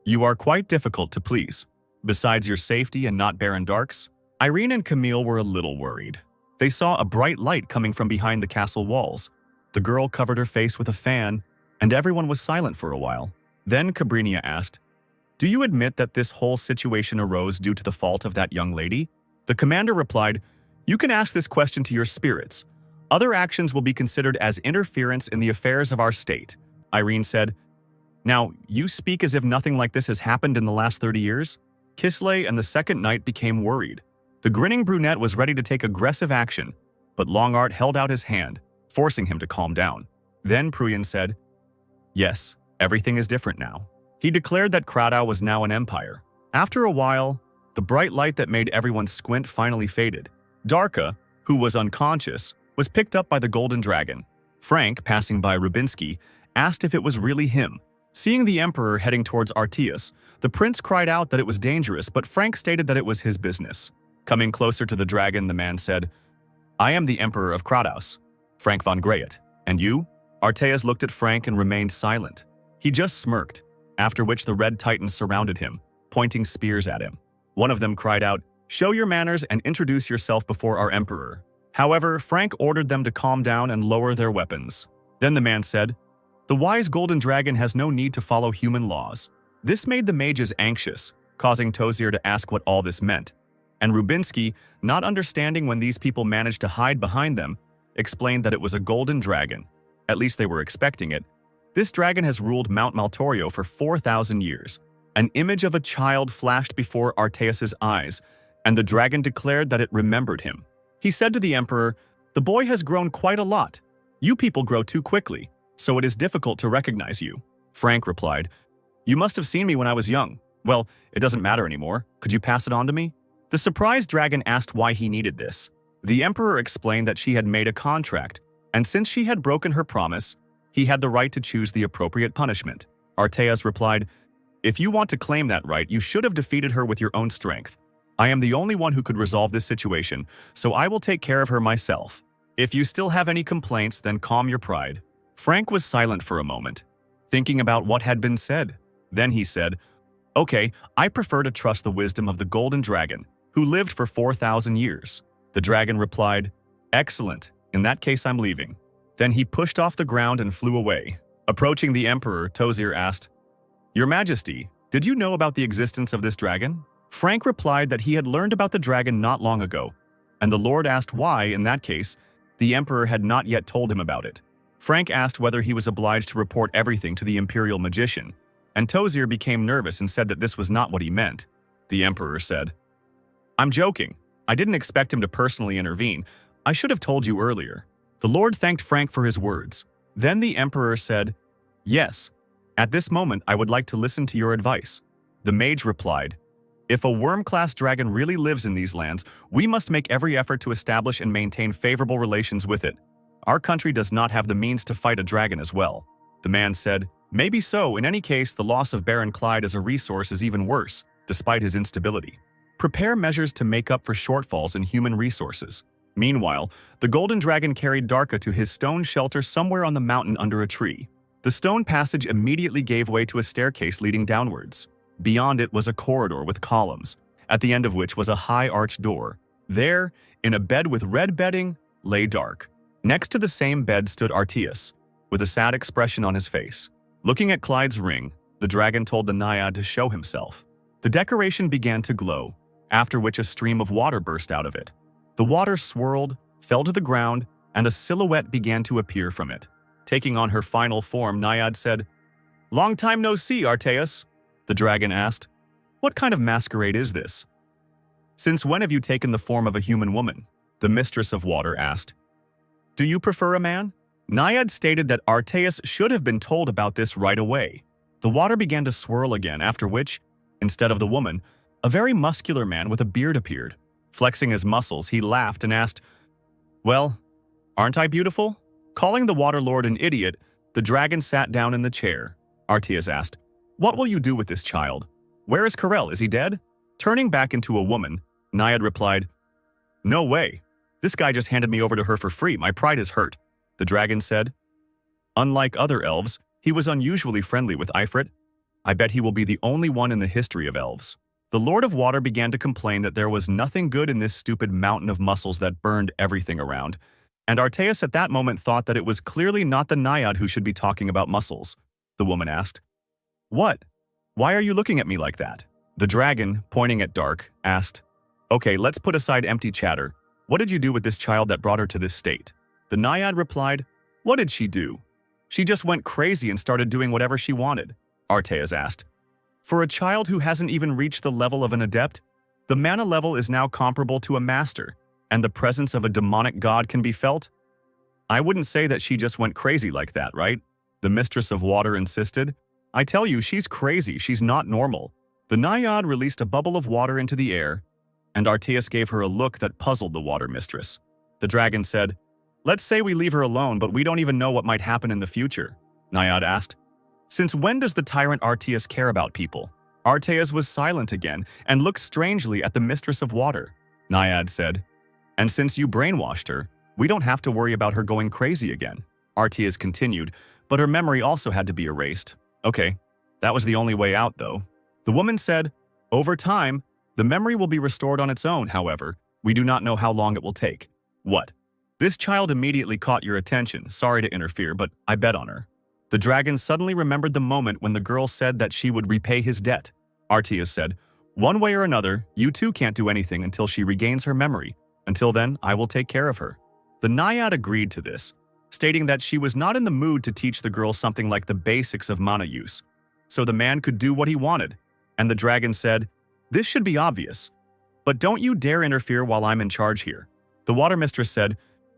You are quite difficult to please. Besides your safety and not Baron Dark's, Irene and Camille were a little worried. They saw a bright light coming from behind the castle walls. The girl covered her face with a fan, and everyone was silent for a while. Then Cabrinia asked, Do you admit that this whole situation arose due to the fault of that young lady? The commander replied, You can ask this question to your spirits. Other actions will be considered as interference in the affairs of our state. Irene said, Now, you speak as if nothing like this has happened in the last 30 years? Kisley and the second knight became worried. The grinning brunette was ready to take aggressive action, but Longart held out his hand, forcing him to calm down. Then Pruyan said, Yes, everything is different now. He declared that Kratos was now an empire. After a while, the bright light that made everyone squint finally faded. Darka, who was unconscious, was picked up by the Golden Dragon. Frank, passing by Rubinsky, asked if it was really him. Seeing the Emperor heading towards Artias, the prince cried out that it was dangerous, but Frank stated that it was his business. Coming closer to the dragon, the man said, I am the Emperor of Kratos, Frank von Greyet. And you? Artias looked at Frank and remained silent. He just smirked, after which the Red Titans surrounded him, pointing spears at him. One of them cried out, Show your manners and introduce yourself before our Emperor. However, Frank ordered them to calm down and lower their weapons. Then the man said, The wise Golden Dragon has no need to follow human laws. This made the mages anxious, causing Tozier to ask what all this meant. And Rubinsky, not understanding when these people managed to hide behind them, explained that it was a golden dragon. At least they were expecting it. This dragon has ruled Mount Maltorio for 4,000 years. An image of a child flashed before Artias' eyes, and the dragon declared that it remembered him. He said to the Emperor, The boy has grown quite a lot. You people grow too quickly, so it is difficult to recognize you. Frank replied, You must have seen me when I was young. Well, it doesn't matter anymore. Could you pass it on to me? The surprised dragon asked why he needed this. The Emperor explained that she had made a contract, and since she had broken her promise, he had the right to choose the appropriate punishment. Artias replied, If you want to claim that right, you should have defeated her with your own strength. I am the only one who could resolve this situation, so I will take care of her myself. If you still have any complaints, then calm your pride. Frank was silent for a moment, thinking about what had been said. Then he said, Okay, I prefer to trust the wisdom of the Golden Dragon, who lived for 4,000 years. The dragon replied, Excellent, in that case I'm leaving. Then he pushed off the ground and flew away. Approaching the Emperor, Tozier asked, Your Majesty, did you know about the existence of this dragon? Frank replied that he had learned about the dragon not long ago, and the Lord asked why, in that case, the Emperor had not yet told him about it. Frank asked whether he was obliged to report everything to the Imperial Magician, and Tozier became nervous and said that this was not what he meant. The Emperor said, I'm joking. I didn't expect him to personally intervene. I should have told you earlier. The Lord thanked Frank for his words. Then the Emperor said, Yes, at this moment I would like to listen to your advice. The mage replied, If a worm-class dragon really lives in these lands, we must make every effort to establish and maintain favorable relations with it. Our country does not have the means to fight a dragon as well. The man said, Maybe so. In any case, the loss of Baron Clyde as a resource is even worse, despite his instability. Prepare measures to make up for shortfalls in human resources. Meanwhile, the Golden Dragon carried Darka to his stone shelter somewhere on the mountain under a tree. The stone passage immediately gave way to a staircase leading downwards. Beyond it was a corridor with columns, at the end of which was a high arched door. There, in a bed with red bedding, lay Dark. Next to the same bed stood Artias, with a sad expression on his face. Looking at Clyde's ring, the dragon told the naiad to show himself. The decoration began to glow, after which a stream of water burst out of it. The water swirled, fell to the ground, and a silhouette began to appear from it. Taking on her final form, Naiad said, Long time no see, Artias. The dragon asked, What kind of masquerade is this? Since when have you taken the form of a human woman? The mistress of water asked. Do you prefer a man? Naiad stated that Artias should have been told about this right away. The water began to swirl again, after which, instead of the woman, a very muscular man with a beard appeared. Flexing his muscles, he laughed and asked, "Well, aren't I beautiful?" Calling the water lord an idiot, the dragon sat down in the chair. Arteas asked, "What will you do with this child? Where is Karel? Is he dead?" Turning back into a woman, Naiad replied, "No way. This guy just handed me over to her for free. My pride is hurt." The dragon said, "Unlike other elves, he was unusually friendly with Ifrit. I bet he will be the only one in the history of elves." The Lord of Water began to complain that there was nothing good in this stupid mountain of muscles that burned everything around, and Arteas at that moment thought that it was clearly not the Naiad who should be talking about muscles. The woman asked, "What? Why are you looking at me like that?" The dragon, pointing at Dark, asked, "Okay, let's put aside empty chatter. What did you do with this child that brought her to this state?" The Naiad replied, "What did she do? She just went crazy and started doing whatever she wanted." Arteas asked, "For a child who hasn't even reached the level of an adept, the mana level is now comparable to a master, and the presence of a demonic god can be felt? I wouldn't say that she just went crazy like that, right?" The Mistress of Water insisted. "I tell you, she's crazy. She's not normal." The Naiad released a bubble of water into the air, and Arteas gave her a look that puzzled the water mistress. The dragon said, "Let's say we leave her alone, but we don't even know what might happen in the future." Naiad asked, "Since when does the tyrant Arteas care about people?" Arteas was silent again and looked strangely at the Mistress of Water. Naiad said, "And since you brainwashed her, we don't have to worry about her going crazy again." Arteas continued, but her memory also had to be erased. "Okay, that was the only way out, though." The woman said, "Over time, the memory will be restored on its own, however. We do not know how long it will take." "What? This child immediately caught your attention. Sorry to interfere, but I bet on her." The dragon suddenly remembered the moment when the girl said that she would repay his debt. Arteas said, "One way or another, you too can't do anything until she regains her memory. Until then, I will take care of her." The Naiad agreed to this, stating that she was not in the mood to teach the girl something like the basics of mana use, so the man could do what he wanted. And the dragon said, "This should be obvious, but don't you dare interfere while I'm in charge here." The water mistress said,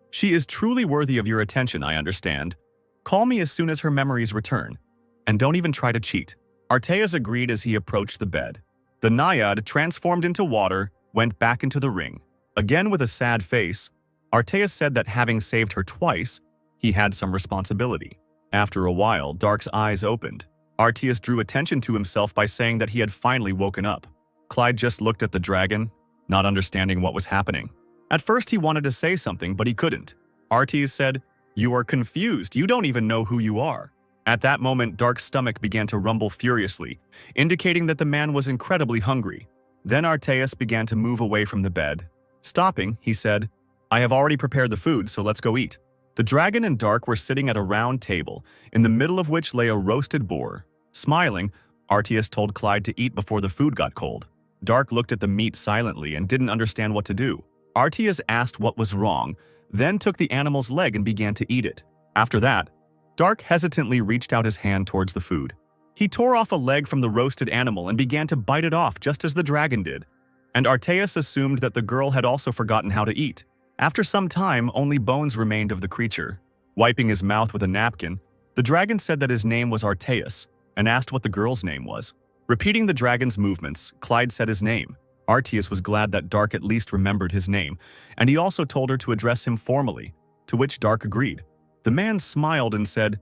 "She is truly worthy of your attention, I understand. Call me as soon as her memories return, and don't even try to cheat." Arteas agreed as he approached the bed. The Naiad, transformed into water, went back into the ring. Again with a sad face, Arteas said that having saved her twice, he had some responsibility. After a while, Dark's eyes opened. Arteas drew attention to himself by saying that he had finally woken up. Clyde just looked at the dragon, not understanding what was happening. At first he wanted to say something, but he couldn't. Arteas said, "You are confused. You don't even know who you are." At that moment, Dark's stomach began to rumble furiously, indicating that the man was incredibly hungry. Then Arteas began to move away from the bed. Stopping, he said, "I have already prepared the food, so let's go eat." The dragon and Dark were sitting at a round table, in the middle of which lay a roasted boar. Smiling, Arteas told Clyde to eat before the food got cold. Dark looked at the meat silently and didn't understand what to do. Arteas asked what was wrong, then took the animal's leg and began to eat it. After that, Dark hesitantly reached out his hand towards the food. He tore off a leg from the roasted animal and began to bite it off just as the dragon did. And Arteas assumed that the girl had also forgotten how to eat. After some time, only bones remained of the creature. Wiping his mouth with a napkin, the dragon said that his name was Arteas and asked what the girl's name was. Repeating the dragon's movements, Clyde said his name. Arteas was glad that Dark at least remembered his name, and he also told her to address him formally, to which Dark agreed. The man smiled and said,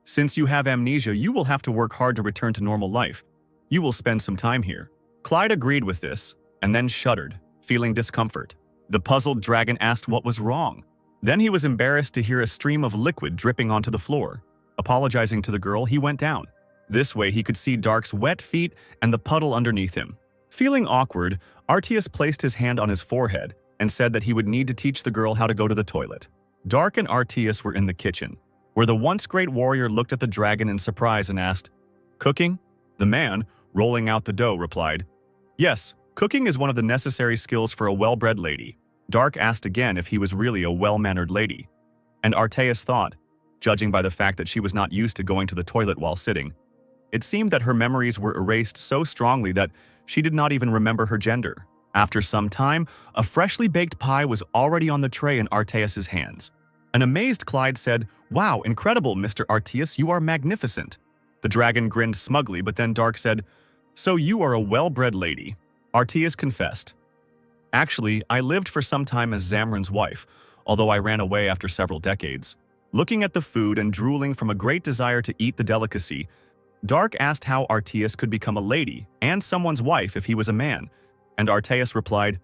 "Since you have amnesia, you will have to work hard to return to normal life. You will spend some time here." Clyde agreed with this, and then shuddered, feeling discomfort. The puzzled dragon asked what was wrong. Then he was embarrassed to hear a stream of liquid dripping onto the floor. Apologizing to the girl, he went down. This way he could see Dark's wet feet and the puddle underneath him. Feeling awkward, Arteas placed his hand on his forehead and said that he would need to teach the girl how to go to the toilet. Dark and Arteas were in the kitchen, where the once great warrior looked at the dragon in surprise and asked, "Cooking?" The man, rolling out the dough, replied, "Yes, cooking is one of the necessary skills for a well-bred lady." Dark asked again if he was really a well-mannered lady, and Arteas thought, judging by the fact that she was not used to going to the toilet while sitting, it seemed that her memories were erased so strongly that she did not even remember her gender. After some time, a freshly baked pie was already on the tray in Arteas's hands. An amazed Clyde said, "Wow, incredible, Mr. Arteas, you are magnificent." The dragon grinned smugly, but then Dark said, "So you are a well-bred lady." Arteas confessed, "Actually, I lived for some time as Zamran's wife, although I ran away after several decades." Looking at the food and drooling from a great desire to eat the delicacy, Dark asked how Arteas could become a lady and someone's wife if he was a man, and Arteas replied,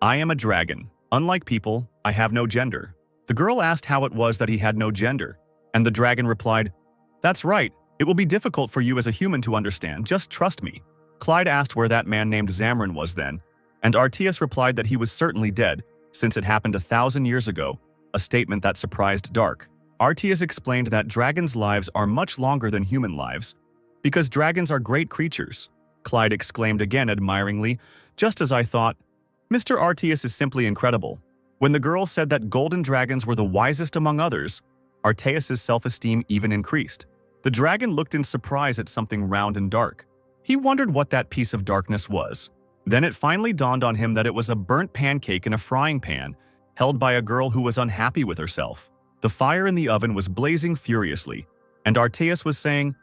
"I am a dragon. Unlike people, I have no gender." The girl asked how it was that he had no gender, and the dragon replied, "That's right. It will be difficult for you as a human to understand. Just trust me." Clyde asked where that man named Zamran was then, and Arteas replied that he was certainly dead, since it happened 1,000 years ago, a statement that surprised Dark. Arteas explained that dragons' lives are much longer than human lives, because dragons are great creatures. Clyde exclaimed again admiringly, "Just as I thought. Mr. Arteas is simply incredible." When the girl said that golden dragons were the wisest among others, Arteas' self-esteem even increased. The dragon looked in surprise at something round and dark. He wondered what that piece of darkness was. Then it finally dawned on him that it was a burnt pancake in a frying pan, held by a girl who was unhappy with herself. The fire in the oven was blazing furiously, and Arteas was saying,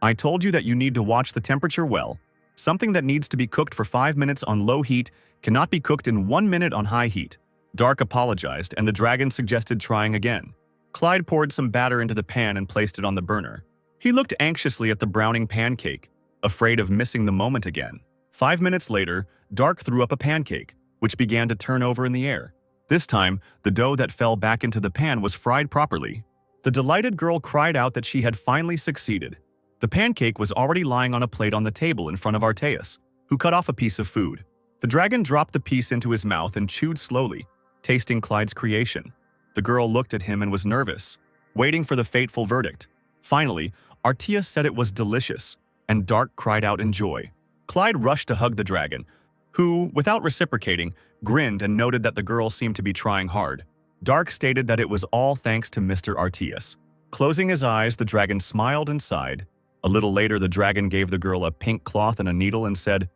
"I told you that you need to watch the temperature well. Something that needs to be cooked for 5 minutes on low heat cannot be cooked in 1 minute on high heat." Dark apologized, and the dragon suggested trying again. Clyde poured some batter into the pan and placed it on the burner. He looked anxiously at the browning pancake, afraid of missing the moment again. 5 minutes later, Dark threw up a pancake, which began to turn over in the air. This time, the dough that fell back into the pan was fried properly. The delighted girl cried out that she had finally succeeded. The pancake was already lying on a plate on the table in front of Arteas, who cut off a piece of food. The dragon dropped the piece into his mouth and chewed slowly, tasting Clyde's creation. The girl looked at him and was nervous, waiting for the fateful verdict. Finally, Arteas said it was delicious, and Dark cried out in joy. Clyde rushed to hug the dragon, who, without reciprocating, grinned and noted that the girl seemed to be trying hard. Dark stated that it was all thanks to Mr. Arteas. Closing his eyes, the dragon smiled and sighed. A little later, the dragon gave the girl a pink cloth and a needle and said,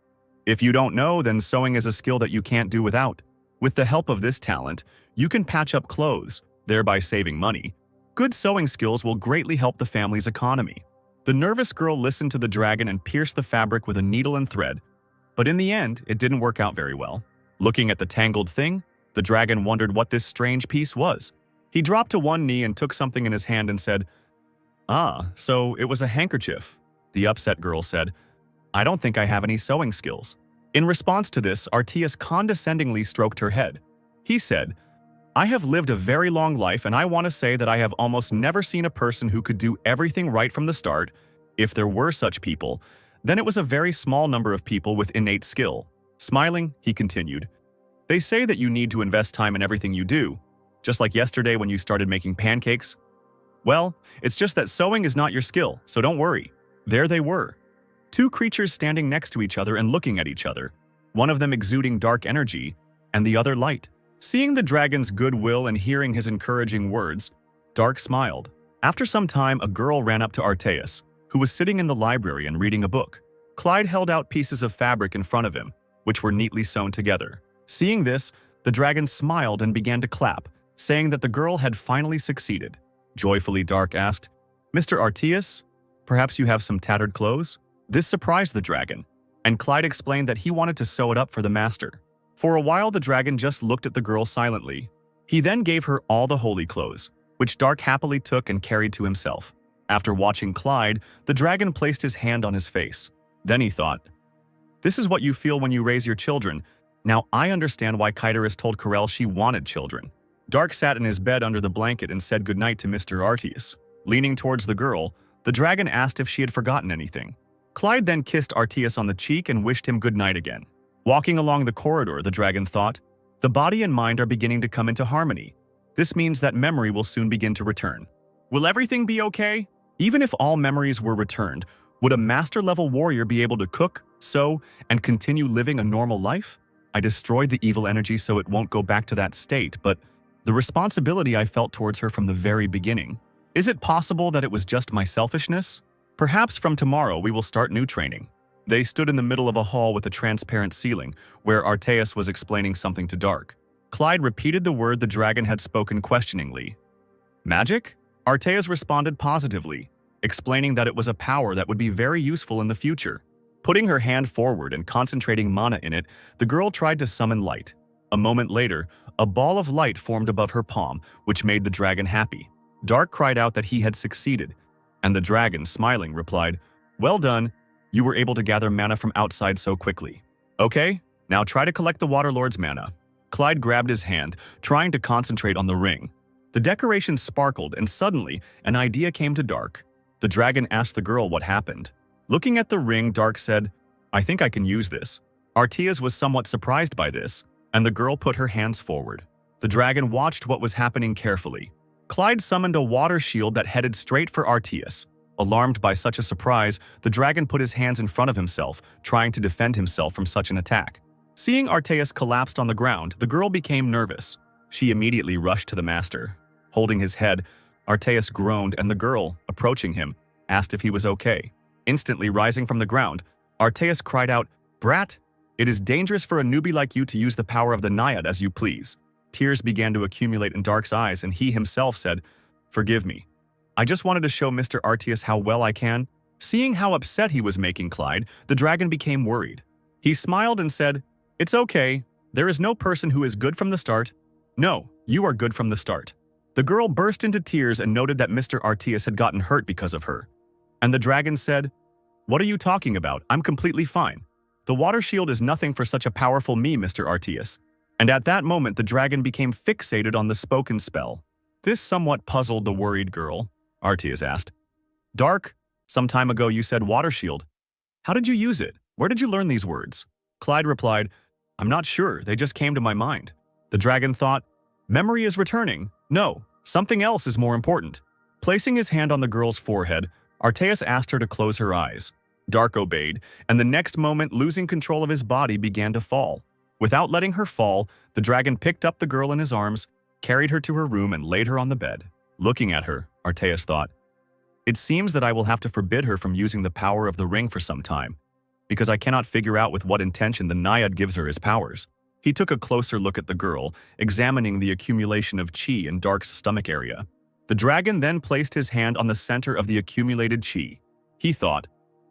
"If you don't know, then sewing is a skill that you can't do without. With the help of this talent, you can patch up clothes, thereby saving money. Good sewing skills will greatly help the family's economy." The nervous girl listened to the dragon and pierced the fabric with a needle and thread, but in the end, it didn't work out very well. Looking at the tangled thing, the dragon wondered what this strange piece was. He dropped to one knee and took something in his hand and said, "Ah, so it was a handkerchief." The upset girl said, "I don't think I have any sewing skills." In response to this, Arteas condescendingly stroked her head. He said, "I have lived a very long life, and I want to say that I have almost never seen a person who could do everything right from the start. If there were such people, then it was a very small number of people with innate skill." Smiling, he continued, "They say that you need to invest time in everything you do, just like yesterday when you started making pancakes. Well, it's just that sewing is not your skill, so don't worry." There they were, two creatures standing next to each other and looking at each other, one of them exuding dark energy and the other light. Seeing the dragon's goodwill and hearing his encouraging words, Dark smiled. After some time, a girl ran up to Arteas, who was sitting in the library and reading a book. Clyde held out pieces of fabric in front of him, which were neatly sewn together. Seeing this, the dragon smiled and began to clap, saying that the girl had finally succeeded. Joyfully, Dark asked, "Mr. Arteas, perhaps you have some tattered clothes?" This surprised the dragon, and Clyde explained that he wanted to sew it up for the master. For a while, the dragon just looked at the girl silently. He then gave her all the holy clothes, which Dark happily took and carried to himself. After watching Clyde, the dragon placed his hand on his face. Then he thought, "This is what you feel when you raise your children. Now I understand why Kyderis told Karel she wanted children." Dark sat in his bed under the blanket and said goodnight to Mr. Arteas. Leaning towards the girl, the dragon asked if she had forgotten anything. Clyde then kissed Arteas on the cheek and wished him goodnight again. Walking along the corridor, the dragon thought, "The body and mind are beginning to come into harmony. This means that memory will soon begin to return. Will everything be okay? Even if all memories were returned, would a master-level warrior be able to cook, sew, and continue living a normal life? I destroyed the evil energy so it won't go back to that state, but the responsibility I felt towards her from the very beginning. Is it possible that it was just my selfishness? Perhaps from tomorrow we will start new training." They stood in the middle of a hall with a transparent ceiling, where Arteas was explaining something to Dark. Clyde repeated the word the dragon had spoken questioningly. "Magic?" Arteas responded positively. explaining that it was a power that would be very useful in the future. Putting her hand forward and concentrating mana in it, the girl tried to summon light. A moment later, a ball of light formed above her palm, which made the dragon happy. Dark cried out that he had succeeded, and the dragon, smiling, replied, "Well done, you were able to gather mana from outside so quickly. Okay, now try to collect the Waterlord's mana." Clyde grabbed his hand, trying to concentrate on the ring. The decoration sparkled, and suddenly, an idea came to Dark. The dragon asked the girl what happened. Looking at the ring, Dark said, "I think I can use this." Artias was somewhat surprised by this, and the girl put her hands forward. The dragon watched what was happening carefully. Clyde summoned a water shield that headed straight for Artias. Alarmed by such a surprise, the dragon put his hands in front of himself, trying to defend himself from such an attack. Seeing Artias collapsed on the ground, the girl became nervous. She immediately rushed to the master. Holding his head, Artias groaned, and the girl, approaching him, asked if he was okay. Instantly rising from the ground, Artias cried out, "Brat, it is dangerous for a newbie like you to use the power of the Naiad as you please." Tears began to accumulate in Dark's eyes, and he himself said, "Forgive me. I just wanted to show Mr. Artias how well I can." Seeing how upset he was making Clyde, the dragon became worried. He smiled and said, "It's okay. There is no person who is good from the start. No, you are good from the start." The girl burst into tears and noted that Mr. Artias had gotten hurt because of her. And the dragon said, "What are you talking about? I'm completely fine. The water shield is nothing for such a powerful me, Mr. Artias." And at that moment, the dragon became fixated on the spoken spell. This somewhat puzzled the worried girl. Artias asked, "Dark, some time ago you said water shield. How did you use it? Where did you learn these words?" Clyde replied, "I'm not sure, they just came to my mind." The dragon thought, "Memory is returning. No, something else is more important." Placing his hand on the girl's forehead, Artias asked her to close her eyes. Dark obeyed, and the next moment, losing control of his body, began to fall. Without letting her fall, the dragon picked up the girl in his arms, carried her to her room, and laid her on the bed. Looking at her, Artias thought, "It seems that I will have to forbid her from using the power of the ring for some time, because I cannot figure out with what intention the Naiad gives her his powers." He took a closer look at the girl, examining the accumulation of chi in Dark's stomach area. The dragon then placed his hand on the center of the accumulated chi. He thought,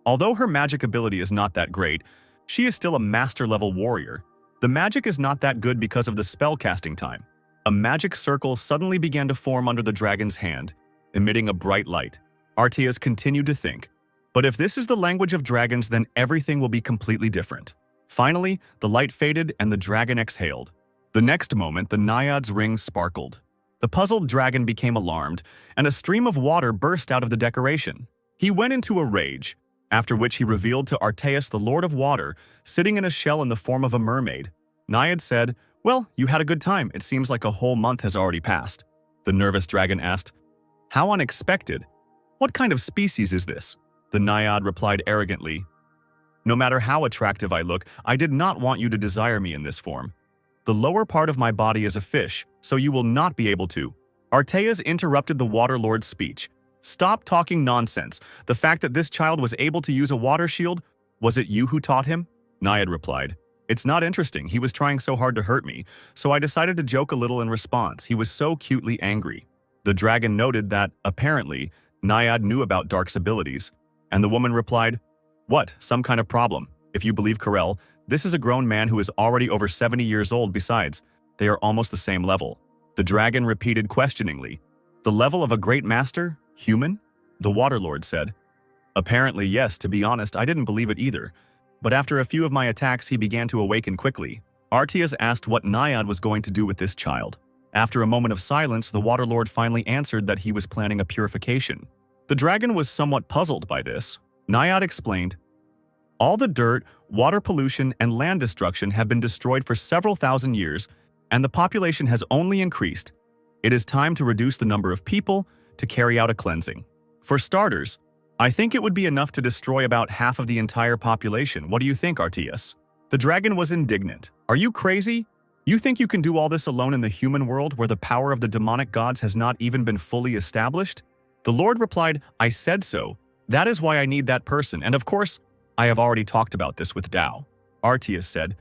although her magic ability is not that great, she is still a master-level warrior. The magic is not that good because of the spell-casting time. A magic circle suddenly began to form under the dragon's hand, emitting a bright light. Artias continued to think, but if this is the language of dragons, then everything will be completely different. Finally, the light faded and the dragon exhaled. The next moment, the Naiad's ring sparkled. The puzzled dragon became alarmed, and a stream of water burst out of the decoration. He went into a rage, after which he revealed to Artias the Lord of Water, sitting in a shell in the form of a mermaid. Naiad said, "Well, you had a good time. It seems like a whole month has already passed." The nervous dragon asked, "How unexpected. What kind of species is this?" The Naiad replied arrogantly, "No matter how attractive I look, I did not want you to desire me in this form. The lower part of my body is a fish, so you will not be able to." Artias interrupted the Water Lord's speech. "Stop talking nonsense. The fact that this child was able to use a water shield, was it you who taught him?" Naiad replied, "It's not interesting. He was trying so hard to hurt me, so I decided to joke a little in response. He was so cutely angry." The dragon noted that, apparently, Naiad knew about Dark's abilities, and the woman replied, "What, some kind of problem? If you believe Karel, this is a grown man who is already over 70 years old. Besides, they are almost the same level." The dragon repeated questioningly, "The level of a great master? Human?" The Waterlord said, "Apparently yes, to be honest, I didn't believe it either. But after a few of my attacks, he began to awaken quickly." Artias asked what Naiad was going to do with this child. After a moment of silence, the Waterlord finally answered that he was planning a purification. The dragon was somewhat puzzled by this. Naiad explained, "All the dirt, water pollution, and land destruction have been destroyed for several thousand years, and the population has only increased. It is time to reduce the number of people to carry out a cleansing. For starters, I think it would be enough to destroy about half of the entire population. What do you think, Artias?" The dragon was indignant. "Are you crazy? You think you can do all this alone in the human world where the power of the demonic gods has not even been fully established?" The Lord replied, "I said so. That is why I need that person, and of course, I have already talked about this with Tao." Artias said,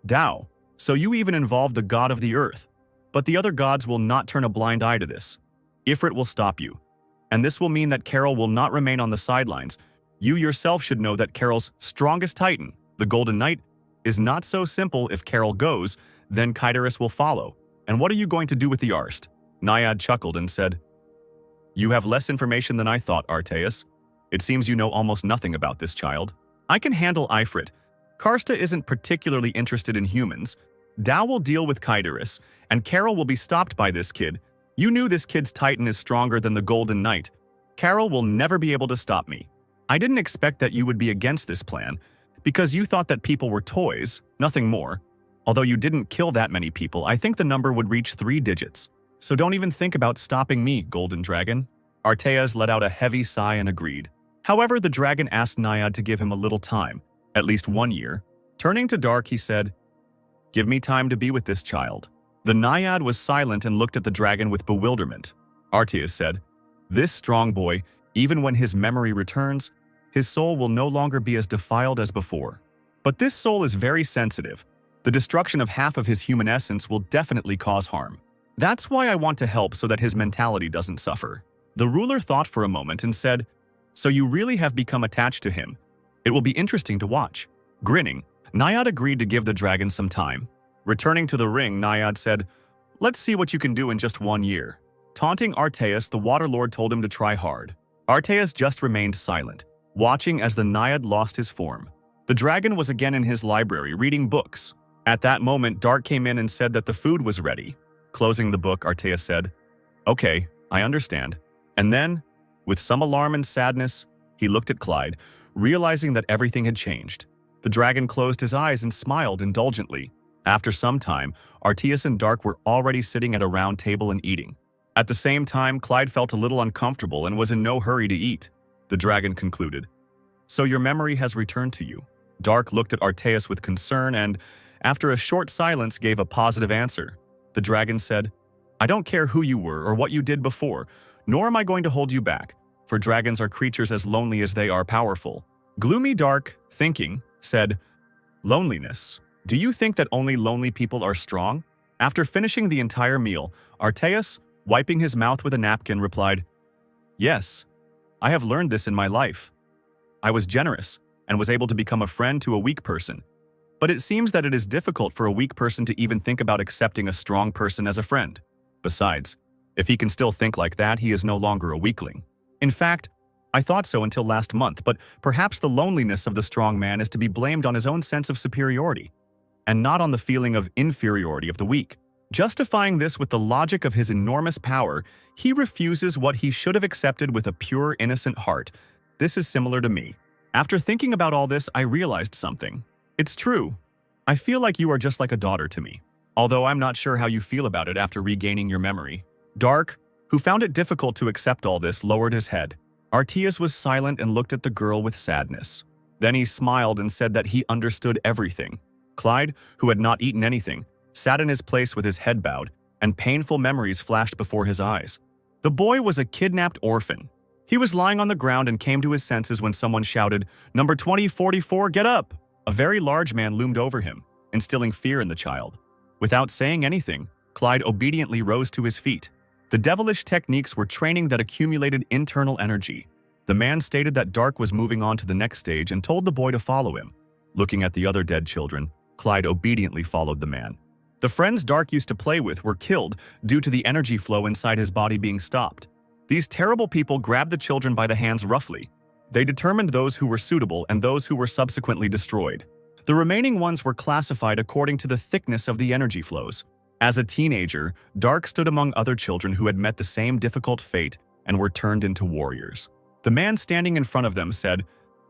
"Tao, so you even involved the god of the earth. But the other gods will not turn a blind eye to this. Ifrit will stop you. and this will mean that Carol will not remain on the sidelines. You yourself should know that Carol's strongest titan, the Golden Knight, is not so simple. If Carol goes, then Kyderis will follow. And what are you going to do with the Arst? Naiad chuckled and said, You have less information than I thought, Arteus. It seems you know almost nothing about this child. I can handle Ifrit. Karsta isn't particularly interested in humans. Dao will deal with Kyderis, and Carol will be stopped by this kid. You knew this kid's titan is stronger than the Golden Knight. Carol will never be able to stop me. I didn't expect that you would be against this plan, because you thought that people were toys, nothing more. Although you didn't kill that many people, I think the number would reach 3 digits. So don't even think about stopping me, Golden Dragon. Arteas let out a heavy sigh and agreed. However, the dragon asked Naiad to give him a little time, at least 1 year. Turning to Dark, he said, Give me time to be with this child. The Naiad was silent and looked at the dragon with bewilderment. Arteas said, This strong boy, even when his memory returns, his soul will no longer be as defiled as before. But this soul is very sensitive. The destruction of half of his human essence will definitely cause harm. That's why I want to help so that his mentality doesn't suffer. The ruler thought for a moment and said, So you really have become attached to him. It will be interesting to watch. Grinning, Naiad agreed to give the dragon some time. Returning to the ring, Naiad said, Let's see what you can do in just 1 year. Taunting Arteas, the Water Lord told him to try hard. Arteas just remained silent, watching as the Naiad lost his form. The dragon was again in his library, reading books. At that moment, Dark came in and said that the food was ready. Closing the book, Arteas said, Okay, I understand. And then, with some alarm and sadness, he looked at Clyde, realizing that everything had changed. The dragon closed his eyes and smiled indulgently. After some time, Arteas and Dark were already sitting at a round table and eating. At the same time, Clyde felt a little uncomfortable and was in no hurry to eat. The dragon concluded, So your memory has returned to you. Dark looked at Arteas with concern and, after a short silence, gave a positive answer. The dragon said, I don't care who you were or what you did before, nor am I going to hold you back, for dragons are creatures as lonely as they are powerful. Gloomy Dark, thinking, said, Loneliness. Do you think that only lonely people are strong? After finishing the entire meal, Arteas, wiping his mouth with a napkin, replied, Yes, I have learned this in my life. I was generous and was able to become a friend to a weak person. But it seems that it is difficult for a weak person to even think about accepting a strong person as a friend. Besides, if he can still think like that, he is no longer a weakling. In fact, I thought so until last month, but perhaps the loneliness of the strong man is to be blamed on his own sense of superiority, and not on the feeling of inferiority of the weak. Justifying this with the logic of his enormous power, he refuses what he should have accepted with a pure, innocent heart. This is similar to me. After thinking about all this, I realized something. It's true. I feel like you are just like a daughter to me, although I'm not sure how you feel about it after regaining your memory. Dark, who found it difficult to accept all this, lowered his head. Arteas was silent and looked at the girl with sadness. Then he smiled and said that he understood everything. Clyde, who had not eaten anything, sat in his place with his head bowed, and painful memories flashed before his eyes. The boy was a kidnapped orphan. He was lying on the ground and came to his senses when someone shouted, "Number 2044, get up!" A very large man loomed over him, instilling fear in the child. Without saying anything, Clyde obediently rose to his feet. The devilish techniques were training that accumulated internal energy. The man stated that Dark was moving on to the next stage and told the boy to follow him. Looking at the other dead children, Clyde obediently followed the man. The friends Dark used to play with were killed due to the energy flow inside his body being stopped. These terrible people grabbed the children by the hands roughly. They determined those who were suitable and those who were subsequently destroyed. The remaining ones were classified according to the thickness of the energy flows. As a teenager, Dark stood among other children who had met the same difficult fate and were turned into warriors. The man standing in front of them said,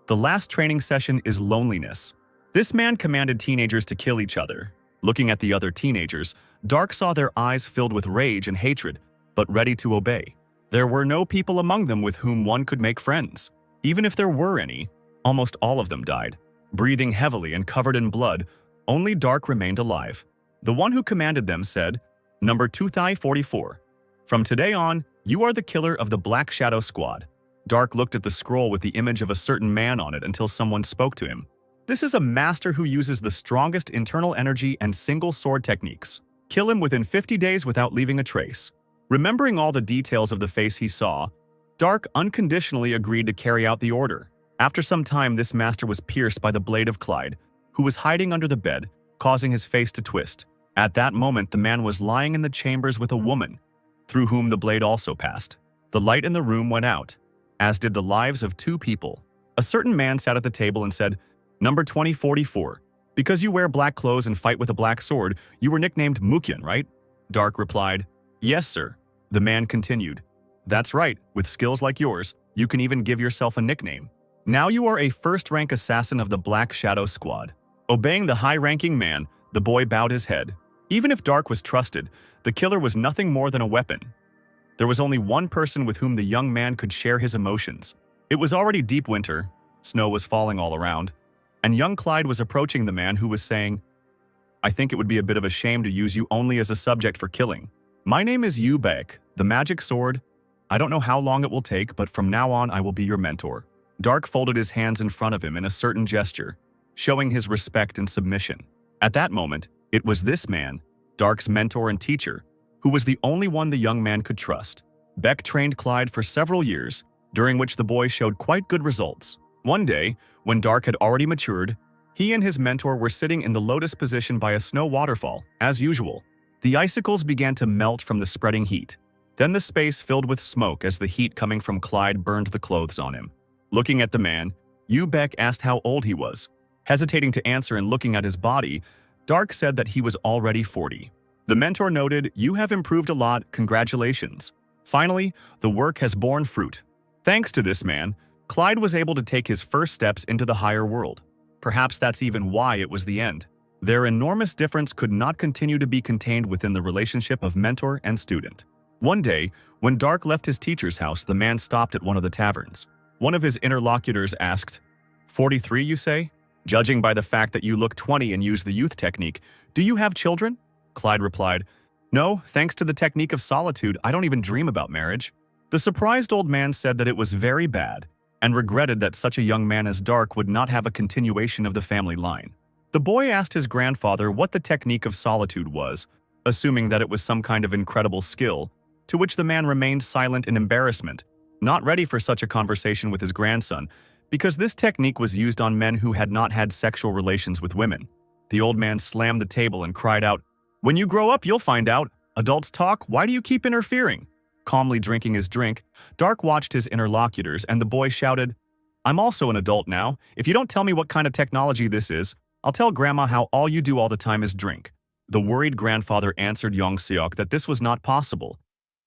"The last training session is loneliness." This man commanded teenagers to kill each other. Looking at the other teenagers, Dark saw their eyes filled with rage and hatred, but ready to obey. There were no people among them with whom one could make friends. Even if there were any, almost all of them died. Breathing heavily and covered in blood, only Dark remained alive. The one who commanded them said, "Number 2044. From today on, you are the killer of the Black Shadow Squad." Dark looked at the scroll with the image of a certain man on it until someone spoke to him. This is a master who uses the strongest internal energy and single sword techniques. Kill him within 50 days without leaving a trace. Remembering all the details of the face he saw, Dark unconditionally agreed to carry out the order. After some time, this master was pierced by the blade of Clyde, who was hiding under the bed, causing his face to twist. At that moment, the man was lying in the chambers with a woman, through whom the blade also passed. The light in the room went out, as did the lives of two people. A certain man sat at the table and said, "Number 2044. Because you wear black clothes and fight with a black sword, you were nicknamed Mukyan, right?" Dark replied, "Yes, sir." The man continued, "That's right, with skills like yours, you can even give yourself a nickname. Now you are a first-rank assassin of the Black Shadow Squad." Obeying the high-ranking man, the boy bowed his head. Even if Dark was trusted, the killer was nothing more than a weapon. There was only one person with whom the young man could share his emotions. It was already deep winter, snow was falling all around, and young Clyde was approaching the man who was saying, "I think it would be a bit of a shame to use you only as a subject for killing. My name is Yubek, the magic sword. I don't know how long it will take, but from now on I will be your mentor." Dark folded his hands in front of him in a certain gesture, showing his respect and submission. At that moment, it was this man, Dark's mentor and teacher, who was the only one the young man could trust. Beck trained Clyde for several years, during which the boy showed quite good results. One day, when Dark had already matured, he and his mentor were sitting in the lotus position by a snow waterfall, as usual. The icicles began to melt from the spreading heat. Then the space filled with smoke as the heat coming from Clyde burned the clothes on him. Looking at the man, Beck asked how old he was. Hesitating to answer and looking at his body, Dark said that he was already 40. The mentor noted, "You have improved a lot, congratulations. Finally, the work has borne fruit." Thanks to this man, Clyde was able to take his first steps into the higher world. Perhaps that's even why it was the end. Their enormous difference could not continue to be contained within the relationship of mentor and student. One day, when Dark left his teacher's house, the man stopped at one of the taverns. One of his interlocutors asked, 43, you say? Judging by the fact that you look 20 and use the youth technique, do you have children?" Clyde replied, "No, thanks to the technique of solitude, I don't even dream about marriage." The surprised old man said that it was very bad, and regretted that such a young man as Dark would not have a continuation of the family line. The boy asked his grandfather what the technique of solitude was, assuming that it was some kind of incredible skill, to which the man remained silent in embarrassment, not ready for such a conversation with his grandson, because this technique was used on men who had not had sexual relations with women. The old man slammed the table and cried out, "When you grow up, you'll find out. Adults talk, why do you keep interfering?" Calmly drinking his drink, Dark watched his interlocutors and the boy shouted, "I'm also an adult now. If you don't tell me what kind of technology this is, I'll tell Grandma how all you do all the time is drink." The worried grandfather answered Yong-seok that this was not possible,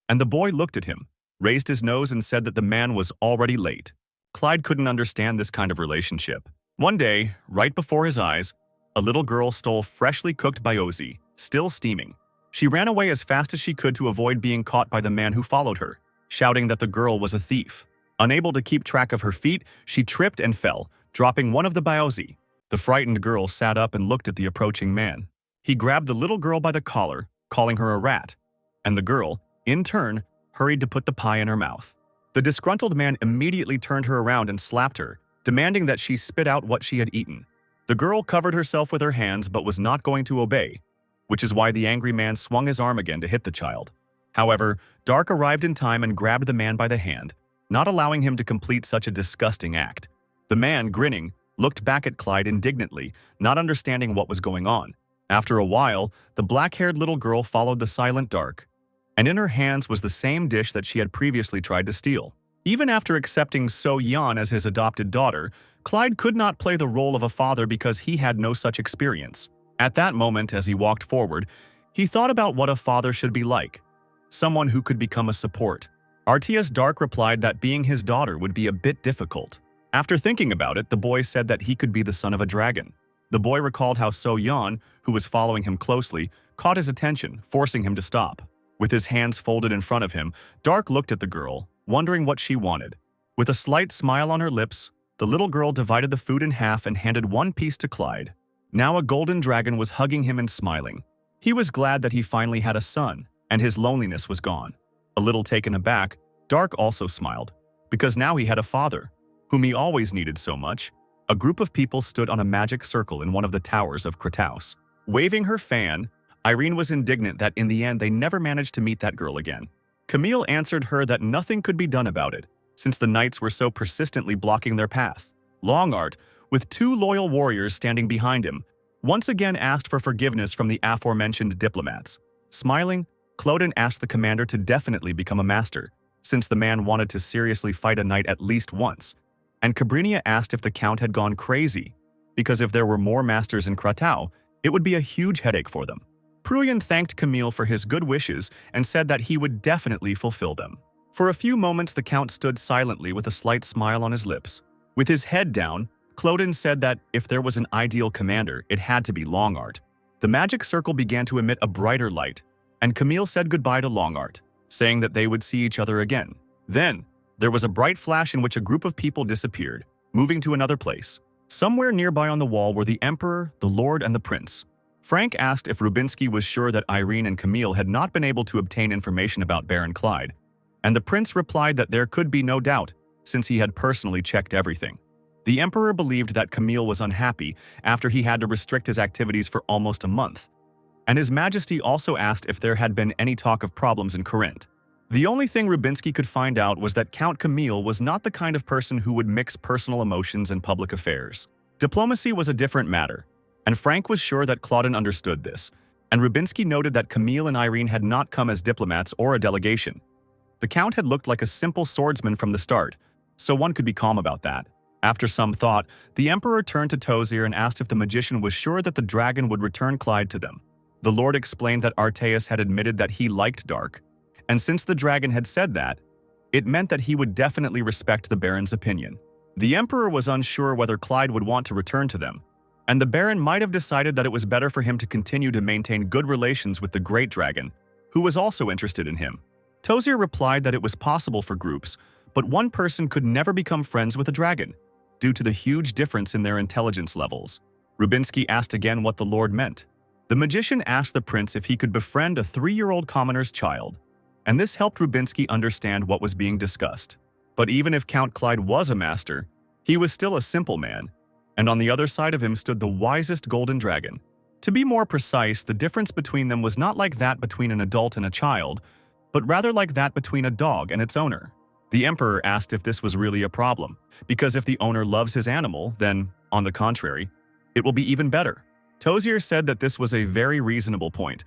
and the boy looked at him, raised his nose and said that the man was already late. Clyde couldn't understand this kind of relationship. One day, right before his eyes, a little girl stole freshly cooked byozi, still steaming. She ran away as fast as she could to avoid being caught by the man who followed her, shouting that the girl was a thief. Unable to keep track of her feet, she tripped and fell, dropping one of the byozi. The frightened girl sat up and looked at the approaching man. He grabbed the little girl by the collar, calling her a rat, and the girl, in turn, hurried to put the pie in her mouth. The disgruntled man immediately turned her around and slapped her, demanding that she spit out what she had eaten. The girl covered herself with her hands but was not going to obey, which is why the angry man swung his arm again to hit the child. However, Dark arrived in time and grabbed the man by the hand, not allowing him to complete such a disgusting act. The man, grinning, looked back at Clyde indignantly, not understanding what was going on. After a while, the black-haired little girl followed the silent Dark, and in her hands was the same dish that she had previously tried to steal. Even after accepting So Yeon as his adopted daughter, Clyde could not play the role of a father because he had no such experience. At that moment, as he walked forward, he thought about what a father should be like, someone who could become a support. RTS Dark replied that being his daughter would be a bit difficult. After thinking about it, the boy said that he could be the son of a dragon. The boy recalled how So Yeon, who was following him closely, caught his attention, forcing him to stop. With his hands folded in front of him, Dark looked at the girl, wondering what she wanted. With a slight smile on her lips, the little girl divided the food in half and handed one piece to Clyde. Now a golden dragon was hugging him and smiling. He was glad that he finally had a son, and his loneliness was gone. A little taken aback, Dark also smiled, because now he had a father, whom he always needed so much. A group of people stood on a magic circle in one of the towers of Kratos. Waving her fan, Irene was indignant that in the end they never managed to meet that girl again. Camille answered her that nothing could be done about it, since the knights were so persistently blocking their path. Longart, with two loyal warriors standing behind him, once again asked for forgiveness from the aforementioned diplomats. Smiling, Clodin asked the commander to definitely become a master, since the man wanted to seriously fight a knight at least once, and Cabrinia asked if the count had gone crazy, because if there were more masters in Kratau, it would be a huge headache for them. Pruyan thanked Camille for his good wishes and said that he would definitely fulfill them. For a few moments, the count stood silently with a slight smile on his lips. With his head down, Clodin said that if there was an ideal commander, it had to be Longart. The magic circle began to emit a brighter light, and Camille said goodbye to Longart, saying that they would see each other again. Then, there was a bright flash in which a group of people disappeared, moving to another place. Somewhere nearby on the wall were the Emperor, the Lord, and the Prince. Frank asked if Rubinsky was sure that Irene and Camille had not been able to obtain information about Baron Clyde, and the Prince replied that there could be no doubt, since he had personally checked everything. The Emperor believed that Camille was unhappy after he had to restrict his activities for almost a month, and His Majesty also asked if there had been any talk of problems in Corinth. The only thing Rubinsky could find out was that Count Camille was not the kind of person who would mix personal emotions and public affairs. Diplomacy was a different matter, and Frank was sure that Claudin understood this, and Rubinsky noted that Camille and Irene had not come as diplomats or a delegation. The Count had looked like a simple swordsman from the start, so one could be calm about that. After some thought, the Emperor turned to Tozier and asked if the magician was sure that the dragon would return Clyde to them. The Lord explained that Artaeus had admitted that he liked Dark, and since the dragon had said that, it meant that he would definitely respect the Baron's opinion. The Emperor was unsure whether Clyde would want to return to them, and the Baron might have decided that it was better for him to continue to maintain good relations with the Great Dragon, who was also interested in him. Tozier replied that it was possible for groups, but one person could never become friends with a dragon, due to the huge difference in their intelligence levels. Rubinsky asked again what the Lord meant. The magician asked the prince if he could befriend a 3-year-old commoner's child, and this helped Rubinsky understand what was being discussed. But even if Count Clyde was a master, he was still a simple man, and on the other side of him stood the wisest golden dragon. To be more precise, the difference between them was not like that between an adult and a child, but rather like that between a dog and its owner. The Emperor asked if this was really a problem, because if the owner loves his animal, then, on the contrary, it will be even better. Tozier said that this was a very reasonable point,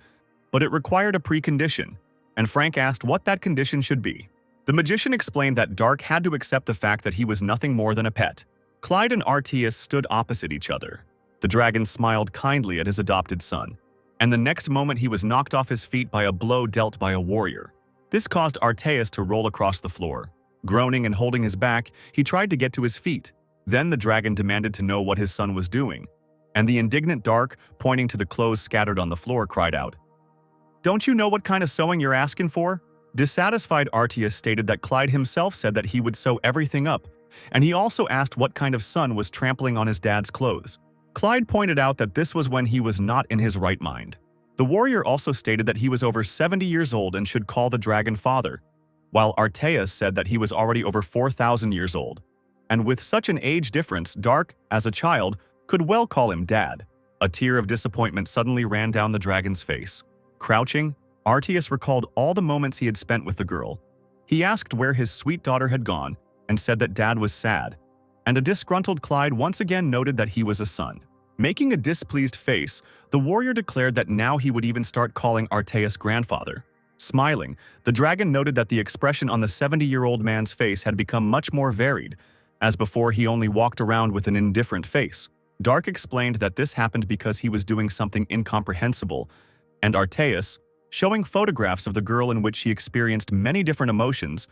but it required a precondition, and Frank asked what that condition should be. The magician explained that Dark had to accept the fact that he was nothing more than a pet. Clyde and Artaeus stood opposite each other. The dragon smiled kindly at his adopted son, and the next moment he was knocked off his feet by a blow dealt by a warrior. This caused Artaeus to roll across the floor. Groaning and holding his back, he tried to get to his feet. Then the dragon demanded to know what his son was doing, and the indignant Dark, pointing to the clothes scattered on the floor, cried out, "Don't you know what kind of sewing you're asking for?" Dissatisfied, Artaeus stated that Clyde himself said that he would sew everything up, and he also asked what kind of son was trampling on his dad's clothes. Clyde pointed out that this was when he was not in his right mind. The warrior also stated that he was over 70 years old and should call the dragon father, while Artaeus said that he was already over 4,000 years old. And with such an age difference, Dark, as a child, could well call him dad. A tear of disappointment suddenly ran down the dragon's face. Crouching, Artaeus recalled all the moments he had spent with the girl. He asked where his sweet daughter had gone and said that dad was sad, and a disgruntled Clyde once again noted that he was a son. Making a displeased face, the warrior declared that now he would even start calling Artaeus grandfather. Smiling, the dragon noted that the expression on the 70-year-old man's face had become much more varied, as before he only walked around with an indifferent face. Dark explained that this happened because he was doing something incomprehensible, and Artaeus, showing photographs of the girl in which he experienced many different emotions,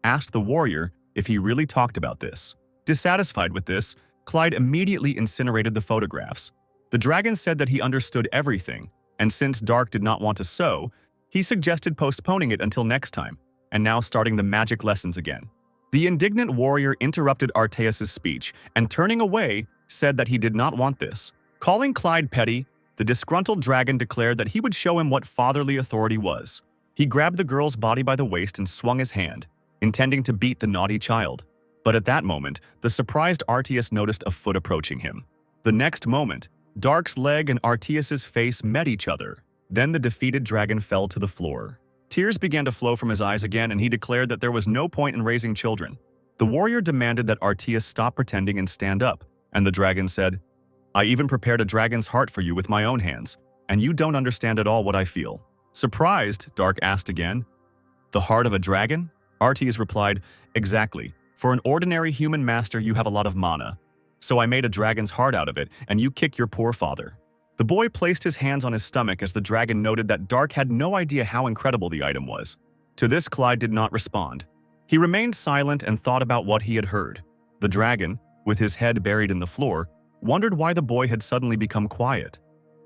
asked the warrior if he really talked about this. Dissatisfied with this, Clyde immediately incinerated the photographs. The dragon said that he understood everything, and since Dark did not want to sew, he suggested postponing it until next time, and now starting the magic lessons again. The indignant warrior interrupted Artaeus' speech and, turning away, said that he did not want this. Calling Clyde petty, the disgruntled dragon declared that he would show him what fatherly authority was. He grabbed the girl's body by the waist and swung his hand, intending to beat the naughty child. But at that moment, the surprised Artaeus noticed a foot approaching him. The next moment, Dark's leg and Artaeus' face met each other. Then the defeated dragon fell to the floor. Tears began to flow from his eyes again, and he declared that there was no point in raising children. The warrior demanded that Arteus stop pretending and stand up, and the dragon said, "I even prepared a dragon's heart for you with my own hands, and you don't understand at all what I feel." Surprised, Dark asked again, "The heart of a dragon?" Arteus replied, "Exactly. For an ordinary human master, you have a lot of mana. So I made a dragon's heart out of it, and you kick your poor father." The boy placed his hands on his stomach as the dragon noted that Dark had no idea how incredible the item was. To this, Clyde did not respond. He remained silent and thought about what he had heard. The dragon, with his head buried in the floor, wondered why the boy had suddenly become quiet.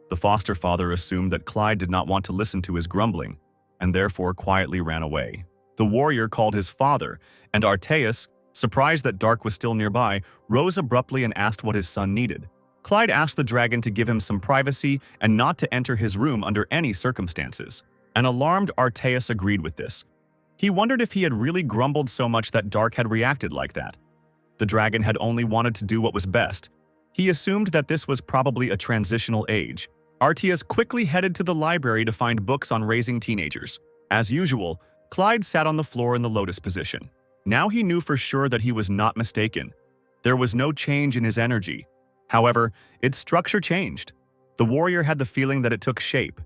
The foster father assumed that Clyde did not want to listen to his grumbling, and therefore quietly ran away. The warrior called his father, and Arteus, surprised that Dark was still nearby, rose abruptly and asked what his son needed. Clyde asked the dragon to give him some privacy and not to enter his room under any circumstances. An alarmed Arteus agreed with this. He wondered if he had really grumbled so much that Dark had reacted like that. The dragon had only wanted to do what was best. He assumed that this was probably a transitional age. Arteus quickly headed to the library to find books on raising teenagers. As usual, Clyde sat on the floor in the lotus position. Now he knew for sure that he was not mistaken. There was no change in his energy. However, its structure changed. The warrior had the feeling that it took shape.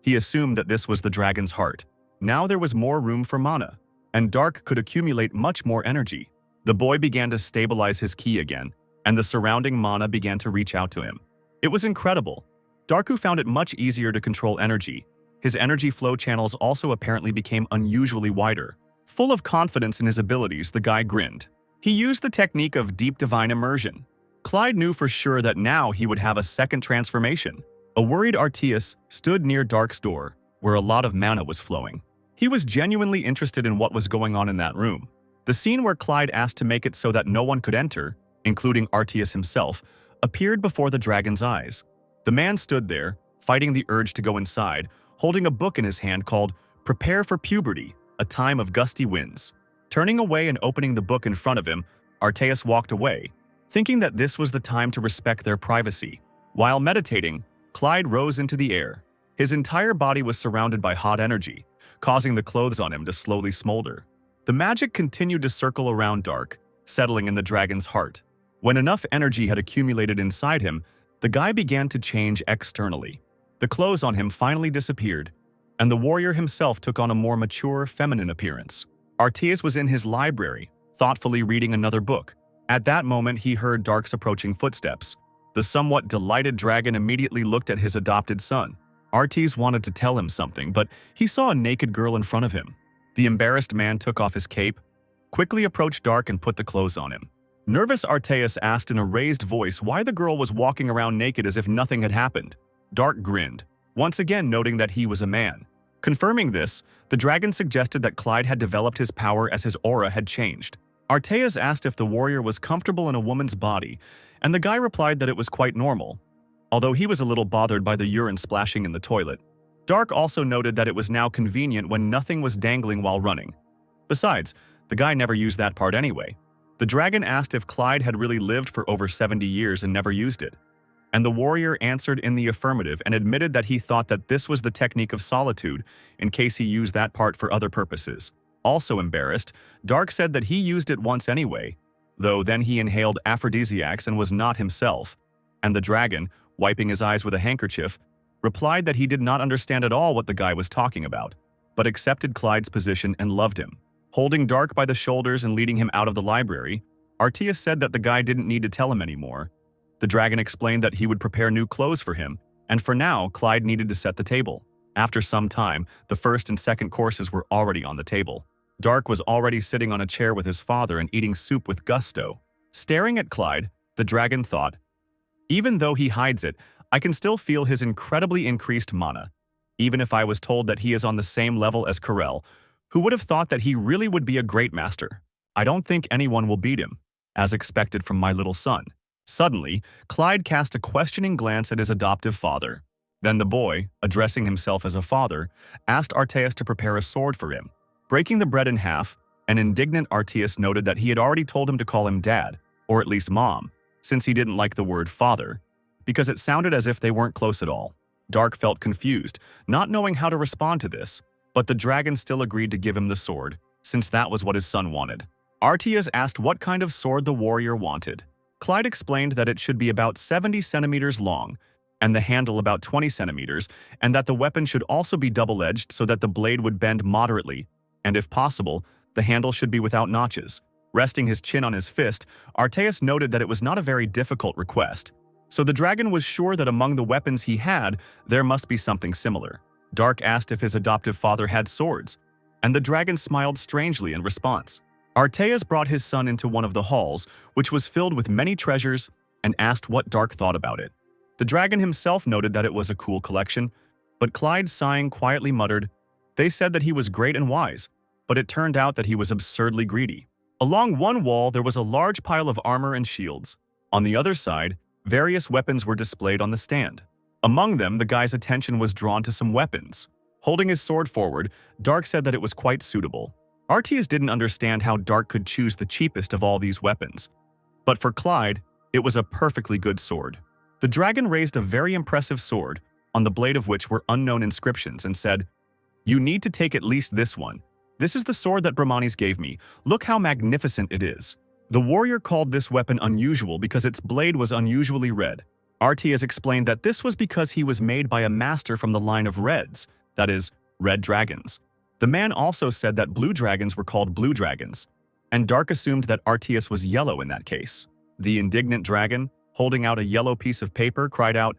He assumed that this was the dragon's heart. Now there was more room for mana, and Dark could accumulate much more energy. The boy began to stabilize his ki again, and the surrounding mana began to reach out to him. It was incredible. Darku found it much easier to control energy. His energy flow channels also apparently became unusually wider. Full of confidence in his abilities, the guy grinned. He used the technique of deep divine immersion. Clyde knew for sure that now he would have a second transformation. A worried Arteus stood near Dark's door, where a lot of mana was flowing. He was genuinely interested in what was going on in that room. The scene where Clyde asked to make it so that no one could enter, including Arteus himself, appeared before the dragon's eyes. The man stood there, fighting the urge to go inside, holding a book in his hand called Prepare for Puberty, a Time of Gusty Winds. Turning away and opening the book in front of him, Arteus walked away, thinking that this was the time to respect their privacy. While meditating, Clyde rose into the air. His entire body was surrounded by hot energy, causing the clothes on him to slowly smolder. The magic continued to circle around Dark, settling in the dragon's heart. When enough energy had accumulated inside him, the guy began to change externally. The clothes on him finally disappeared, and the warrior himself took on a more mature, feminine appearance. Arteus was in his library, thoughtfully reading another book. At that moment, he heard Dark's approaching footsteps. The somewhat delighted dragon immediately looked at his adopted son. Arteus wanted to tell him something, but he saw a naked girl in front of him. The embarrassed man took off his cape, quickly approached Dark and put the clothes on him. Nervous Arteus asked in a raised voice why the girl was walking around naked as if nothing had happened. Dark grinned, once again noting that he was a man. Confirming this, the dragon suggested that Clyde had developed his power as his aura had changed. Arteus asked if the warrior was comfortable in a woman's body, and the guy replied that it was quite normal, although he was a little bothered by the urine splashing in the toilet. Dark also noted that it was now convenient when nothing was dangling while running. Besides, the guy never used that part anyway. The dragon asked if Clyde had really lived for over 70 years and never used it, and the warrior answered in the affirmative and admitted that he thought that this was the technique of solitude in case he used that part for other purposes. Also embarrassed, Dark said that he used it once anyway, though then he inhaled aphrodisiacs and was not himself, and the dragon, wiping his eyes with a handkerchief, replied that he did not understand at all what the guy was talking about, but accepted Clyde's position and loved him. Holding Dark by the shoulders and leading him out of the library, Arteus said that the guy didn't need to tell him anymore. The dragon explained that he would prepare new clothes for him, and for now, Clyde needed to set the table. After some time, the first and second courses were already on the table. Dark was already sitting on a chair with his father and eating soup with gusto. Staring at Clyde, the dragon thought, "Even though he hides it, I can still feel his incredibly increased mana. Even if I was told that he is on the same level as Corel, who would have thought that he really would be a great master? I don't think anyone will beat him, as expected from my little son." Suddenly, Clyde cast a questioning glance at his adoptive father. Then the boy, addressing himself as a father, asked Arteus to prepare a sword for him. Breaking the bread in half, an indignant Arteus noted that he had already told him to call him dad, or at least mom, since he didn't like the word father, because it sounded as if they weren't close at all. Dark felt confused, not knowing how to respond to this, but the dragon still agreed to give him the sword, since that was what his son wanted. Artias asked what kind of sword the warrior wanted. Clyde explained that it should be about 70 centimeters long, and the handle about 20 centimeters, and that the weapon should also be double-edged so that the blade would bend moderately, and if possible, the handle should be without notches. Resting his chin on his fist, Artias noted that it was not a very difficult request, so the dragon was sure that among the weapons he had, there must be something similar. Dark asked if his adoptive father had swords, and the dragon smiled strangely in response. Artias brought his son into one of the halls, which was filled with many treasures, and asked what Dark thought about it. The dragon himself noted that it was a cool collection, but Clyde, sighing, quietly muttered, "They said that he was great and wise, but it turned out that he was absurdly greedy." Along one wall, there was a large pile of armor and shields. On the other side, various weapons were displayed on the stand. Among them, the guy's attention was drawn to some weapons. Holding his sword forward, Dark said that it was quite suitable. Artias didn't understand how Dark could choose the cheapest of all these weapons. But for Clyde, it was a perfectly good sword. The dragon raised a very impressive sword, on the blade of which were unknown inscriptions, and said, "You need to take at least this one. This is the sword that Brahmanis gave me. Look how magnificent it is." The warrior called this weapon unusual because its blade was unusually red. Artias explained that this was because he was made by a master from the line of reds, that is, red dragons. The man also said that blue dragons were called blue dragons, and Dark assumed that Artias was yellow in that case. The indignant dragon, holding out a yellow piece of paper, cried out,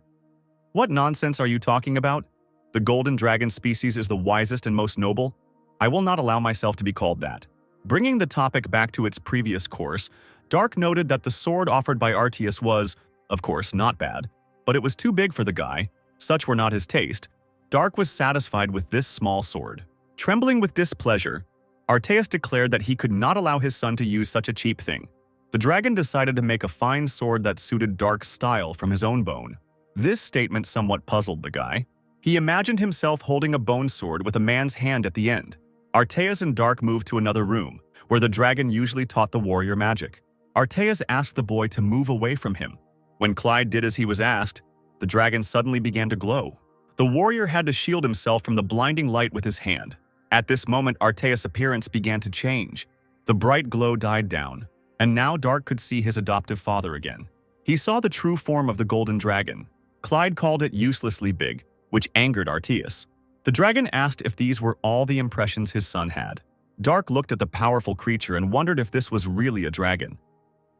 "What nonsense are you talking about? The golden dragon species is the wisest and most noble. I will not allow myself to be called that." Bringing the topic back to its previous course, Dark noted that the sword offered by Artias was, of course, not bad, but it was too big for the guy. Such were not his taste. Dark was satisfied with this small sword. Trembling with displeasure, Artias declared that he could not allow his son to use such a cheap thing. The dragon decided to make a fine sword that suited Dark's style from his own bone. This statement somewhat puzzled the guy. He imagined himself holding a bone sword with a man's hand at the end. Artias and Dark moved to another room, where the dragon usually taught the warrior magic. Artias asked the boy to move away from him. When Clyde did as he was asked, the dragon suddenly began to glow. The warrior had to shield himself from the blinding light with his hand. At this moment, Artias' appearance began to change. The bright glow died down, and now Dark could see his adoptive father again. He saw the true form of the golden dragon. Clyde called it uselessly big, which angered Artias. The dragon asked if these were all the impressions his son had. Dark looked at the powerful creature and wondered if this was really a dragon,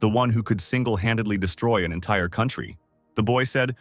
the one who could single-handedly destroy an entire country. The boy said,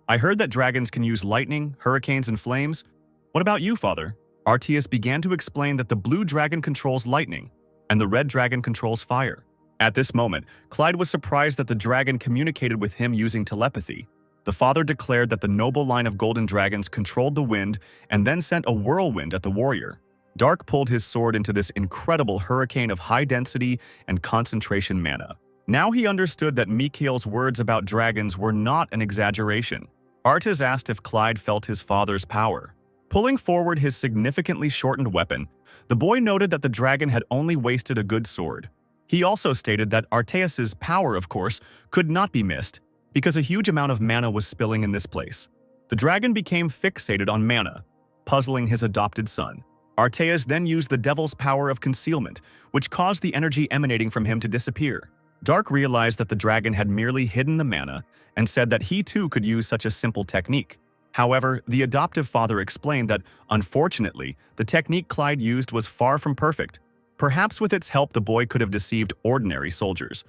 "I heard that dragons can use lightning, hurricanes, and flames. What about you, father?" Artias began to explain that the blue dragon controls lightning, and the red dragon controls fire. At this moment, Clyde was surprised that the dragon communicated with him using telepathy. The father declared that the noble line of golden dragons controlled the wind and then sent a whirlwind at the warrior. Dark pulled his sword into this incredible hurricane of high density and concentration mana. Now he understood that Mikhail's words about dragons were not an exaggeration. Artias asked if Clyde felt his father's power. Pulling forward his significantly shortened weapon, the boy noted that the dragon had only wasted a good sword. He also stated that Artias's power, of course, could not be missed, because a huge amount of mana was spilling in this place. The dragon became fixated on mana, puzzling his adopted son. Artias then used the devil's power of concealment, which caused the energy emanating from him to disappear. Dark realized that the dragon had merely hidden the mana and said that he too could use such a simple technique. However, the adoptive father explained that, unfortunately, the technique Clyde used was far from perfect. Perhaps with its help the boy could have deceived ordinary soldiers.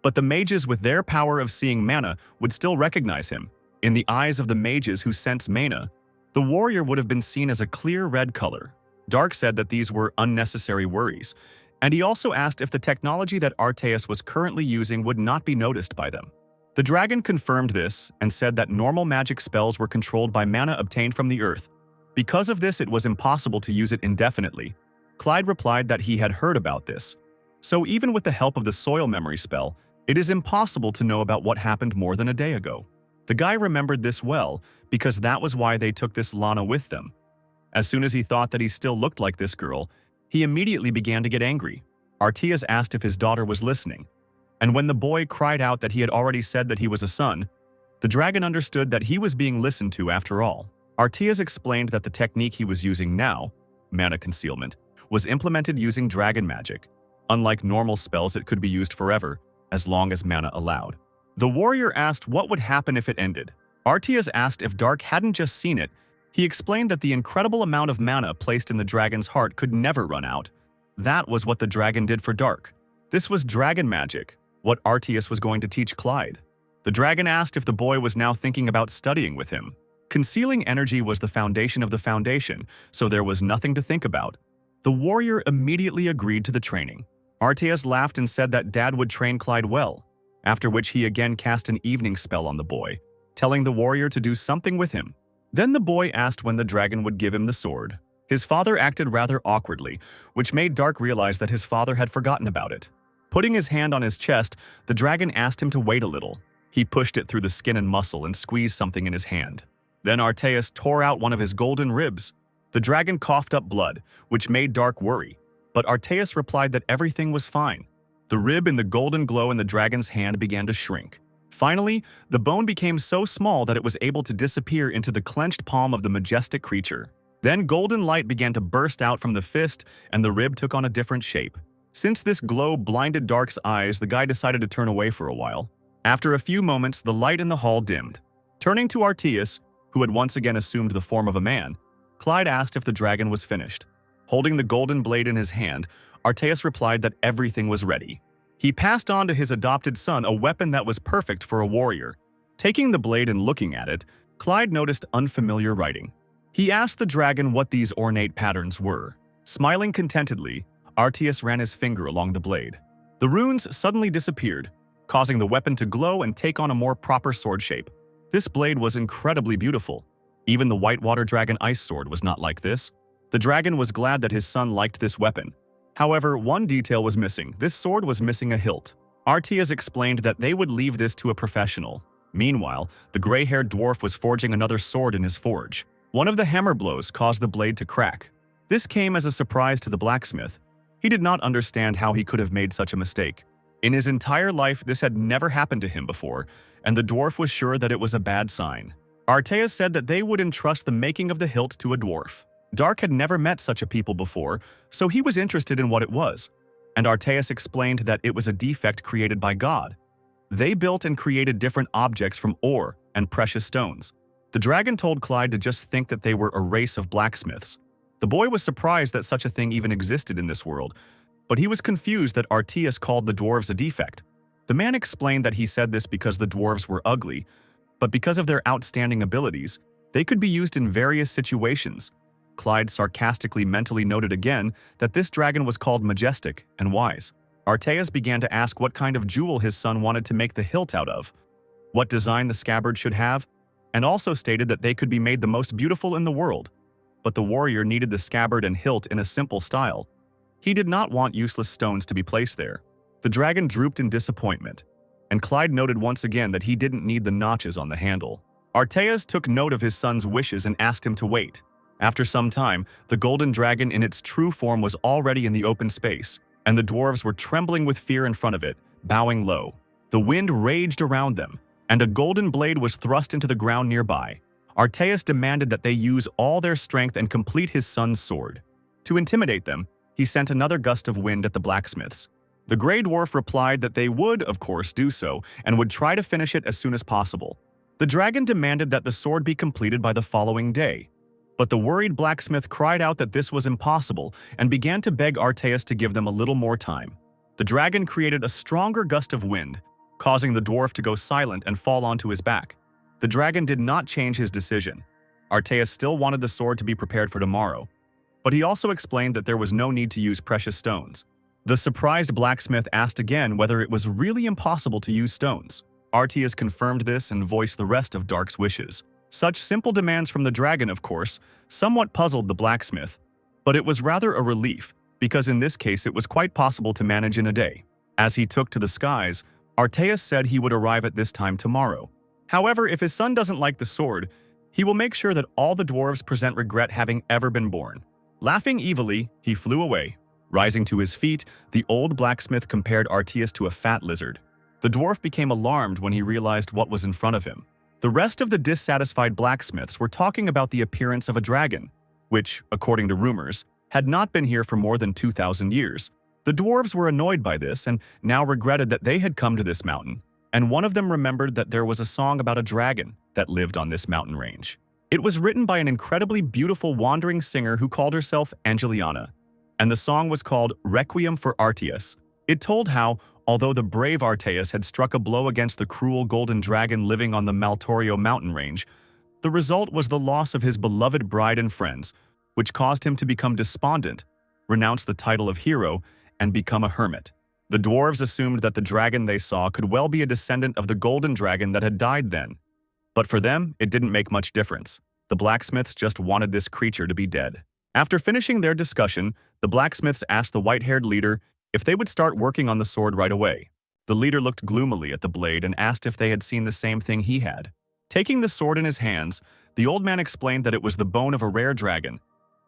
But the mages with their power of seeing mana would still recognize him. In the eyes of the mages who sense mana, the warrior would have been seen as a clear red color. Dark said that these were unnecessary worries, and he also asked if the technology that Artias was currently using would not be noticed by them. The dragon confirmed this and said that normal magic spells were controlled by mana obtained from the earth. Because of this, it was impossible to use it indefinitely. Clyde replied that he had heard about this. So even with the help of the soil memory spell, it is impossible to know about what happened more than a day ago. The guy remembered this well because that was why they took this Lana with them. As soon as he thought that he still looked like this girl, he immediately began to get angry. Artias asked if his daughter was listening, and when the boy cried out that he had already said that he was a son, the dragon understood that he was being listened to after all. Artias explained that the technique he was using now, mana concealment, was implemented using dragon magic. Unlike normal spells, it could be used forever, as long as mana allowed. The warrior asked what would happen if it ended. Arteas asked if Dark hadn't just seen it. He explained that the incredible amount of mana placed in the dragon's heart could never run out. That was what the dragon did for Dark. This was dragon magic, what Arteas was going to teach Clyde. The dragon asked if the boy was now thinking about studying with him. Concealing energy was the foundation of the foundation, so there was nothing to think about. The warrior immediately agreed to the training. Arteas laughed and said that Dad would train Clyde well, after which he again cast an evening spell on the boy, telling the warrior to do something with him. Then the boy asked when the dragon would give him the sword. His father acted rather awkwardly, which made Dark realize that his father had forgotten about it. Putting his hand on his chest, the dragon asked him to wait a little. He pushed it through the skin and muscle and squeezed something in his hand. Then Arteas tore out one of his golden ribs. The dragon coughed up blood, which made Dark worry, but Arteas replied that everything was fine. The rib in the golden glow in the dragon's hand began to shrink. Finally, the bone became so small that it was able to disappear into the clenched palm of the majestic creature. Then golden light began to burst out from the fist, and the rib took on a different shape. Since this glow blinded Dark's eyes, the guy decided to turn away for a while. After a few moments, the light in the hall dimmed. Turning to Arteas, who had once again assumed the form of a man, Clyde asked if the dragon was finished. Holding the golden blade in his hand, Arteas replied that everything was ready. He passed on to his adopted son a weapon that was perfect for a warrior. Taking the blade and looking at it, Clyde noticed unfamiliar writing. He asked the dragon what these ornate patterns were. Smiling contentedly, Arteas ran his finger along the blade. The runes suddenly disappeared, causing the weapon to glow and take on a more proper sword shape. This blade was incredibly beautiful. Even the Whitewater Dragon Ice Sword was not like this. The dragon was glad that his son liked this weapon. However, one detail was missing. This sword was missing a hilt. Arteas explained that they would leave this to a professional. Meanwhile, the gray-haired dwarf was forging another sword in his forge. One of the hammer blows caused the blade to crack. This came as a surprise to the blacksmith. He did not understand how he could have made such a mistake. In his entire life, this had never happened to him before, and the dwarf was sure that it was a bad sign. Arteas said that they would entrust the making of the hilt to a dwarf. Dark had never met such a people before, so he was interested in what it was, and Arteas explained that it was a defect created by God. They built and created different objects from ore and precious stones. The dragon told Clyde to just think that they were a race of blacksmiths. The boy was surprised that such a thing even existed in this world, but he was confused that Arteas called the dwarves a defect. The man explained that he said this because the dwarves were ugly, but because of their outstanding abilities, they could be used in various situations. Clyde sarcastically mentally noted again that this dragon was called majestic and wise. Arteas began to ask what kind of jewel his son wanted to make the hilt out of, what design the scabbard should have, and also stated that they could be made the most beautiful in the world. But the warrior needed the scabbard and hilt in a simple style. He did not want useless stones to be placed there. The dragon drooped in disappointment, and Clyde noted once again that he didn't need the notches on the handle. Arteas took note of his son's wishes and asked him to wait. After some time, the golden dragon in its true form was already in the open space, and the dwarves were trembling with fear in front of it, bowing low. The wind raged around them, and a golden blade was thrust into the ground nearby. Arteas demanded that they use all their strength and complete his son's sword. To intimidate them, he sent another gust of wind at the blacksmiths. The gray dwarf replied that they would, of course, do so, and would try to finish it as soon as possible. The dragon demanded that the sword be completed by the following day. But the worried blacksmith cried out that this was impossible and began to beg Arteas to give them a little more time. The dragon created a stronger gust of wind, causing the dwarf to go silent and fall onto his back. The dragon did not change his decision. Arteas still wanted the sword to be prepared for tomorrow, but he also explained that there was no need to use precious stones. The surprised blacksmith asked again whether it was really impossible to use stones. Arteas confirmed this and voiced the rest of Dark's wishes. Such simple demands from the dragon, of course, somewhat puzzled the blacksmith, but it was rather a relief, because in this case it was quite possible to manage in a day. As he took to the skies, Arteas said he would arrive at this time tomorrow. However, if his son doesn't like the sword, he will make sure that all the dwarves present regret having ever been born. Laughing evilly, he flew away. Rising to his feet, the old blacksmith compared Arteas to a fat lizard. The dwarf became alarmed when he realized what was in front of him. The rest of the dissatisfied blacksmiths were talking about the appearance of a dragon, which, according to rumors, had not been here for more than 2,000 years. The dwarves were annoyed by this and now regretted that they had come to this mountain, and one of them remembered that there was a song about a dragon that lived on this mountain range. It was written by an incredibly beautiful wandering singer who called herself Angeliana, and the song was called Requiem for Arteus. It told how, although the brave Arteus had struck a blow against the cruel golden dragon living on the Maltorio mountain range, the result was the loss of his beloved bride and friends, which caused him to become despondent, renounce the title of hero, and become a hermit. The dwarves assumed that the dragon they saw could well be a descendant of the golden dragon that had died then. But for them, it didn't make much difference. The blacksmiths just wanted this creature to be dead. After finishing their discussion, the blacksmiths asked the white-haired leader if they would start working on the sword right away. The leader looked gloomily at the blade and asked if they had seen the same thing he had. Taking the sword in his hands, the old man explained that it was the bone of a rare dragon.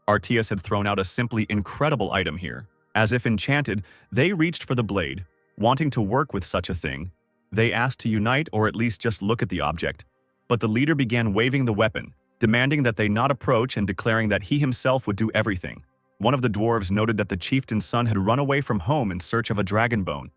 Arteus had thrown out a simply incredible item here. As if enchanted, they reached for the blade, wanting to work with such a thing. They asked to unite or at least just look at the object. But the leader began waving the weapon, demanding that they not approach and declaring that he himself would do everything. One of the dwarves noted that the chieftain's son had run away from home in search of a dragon bone,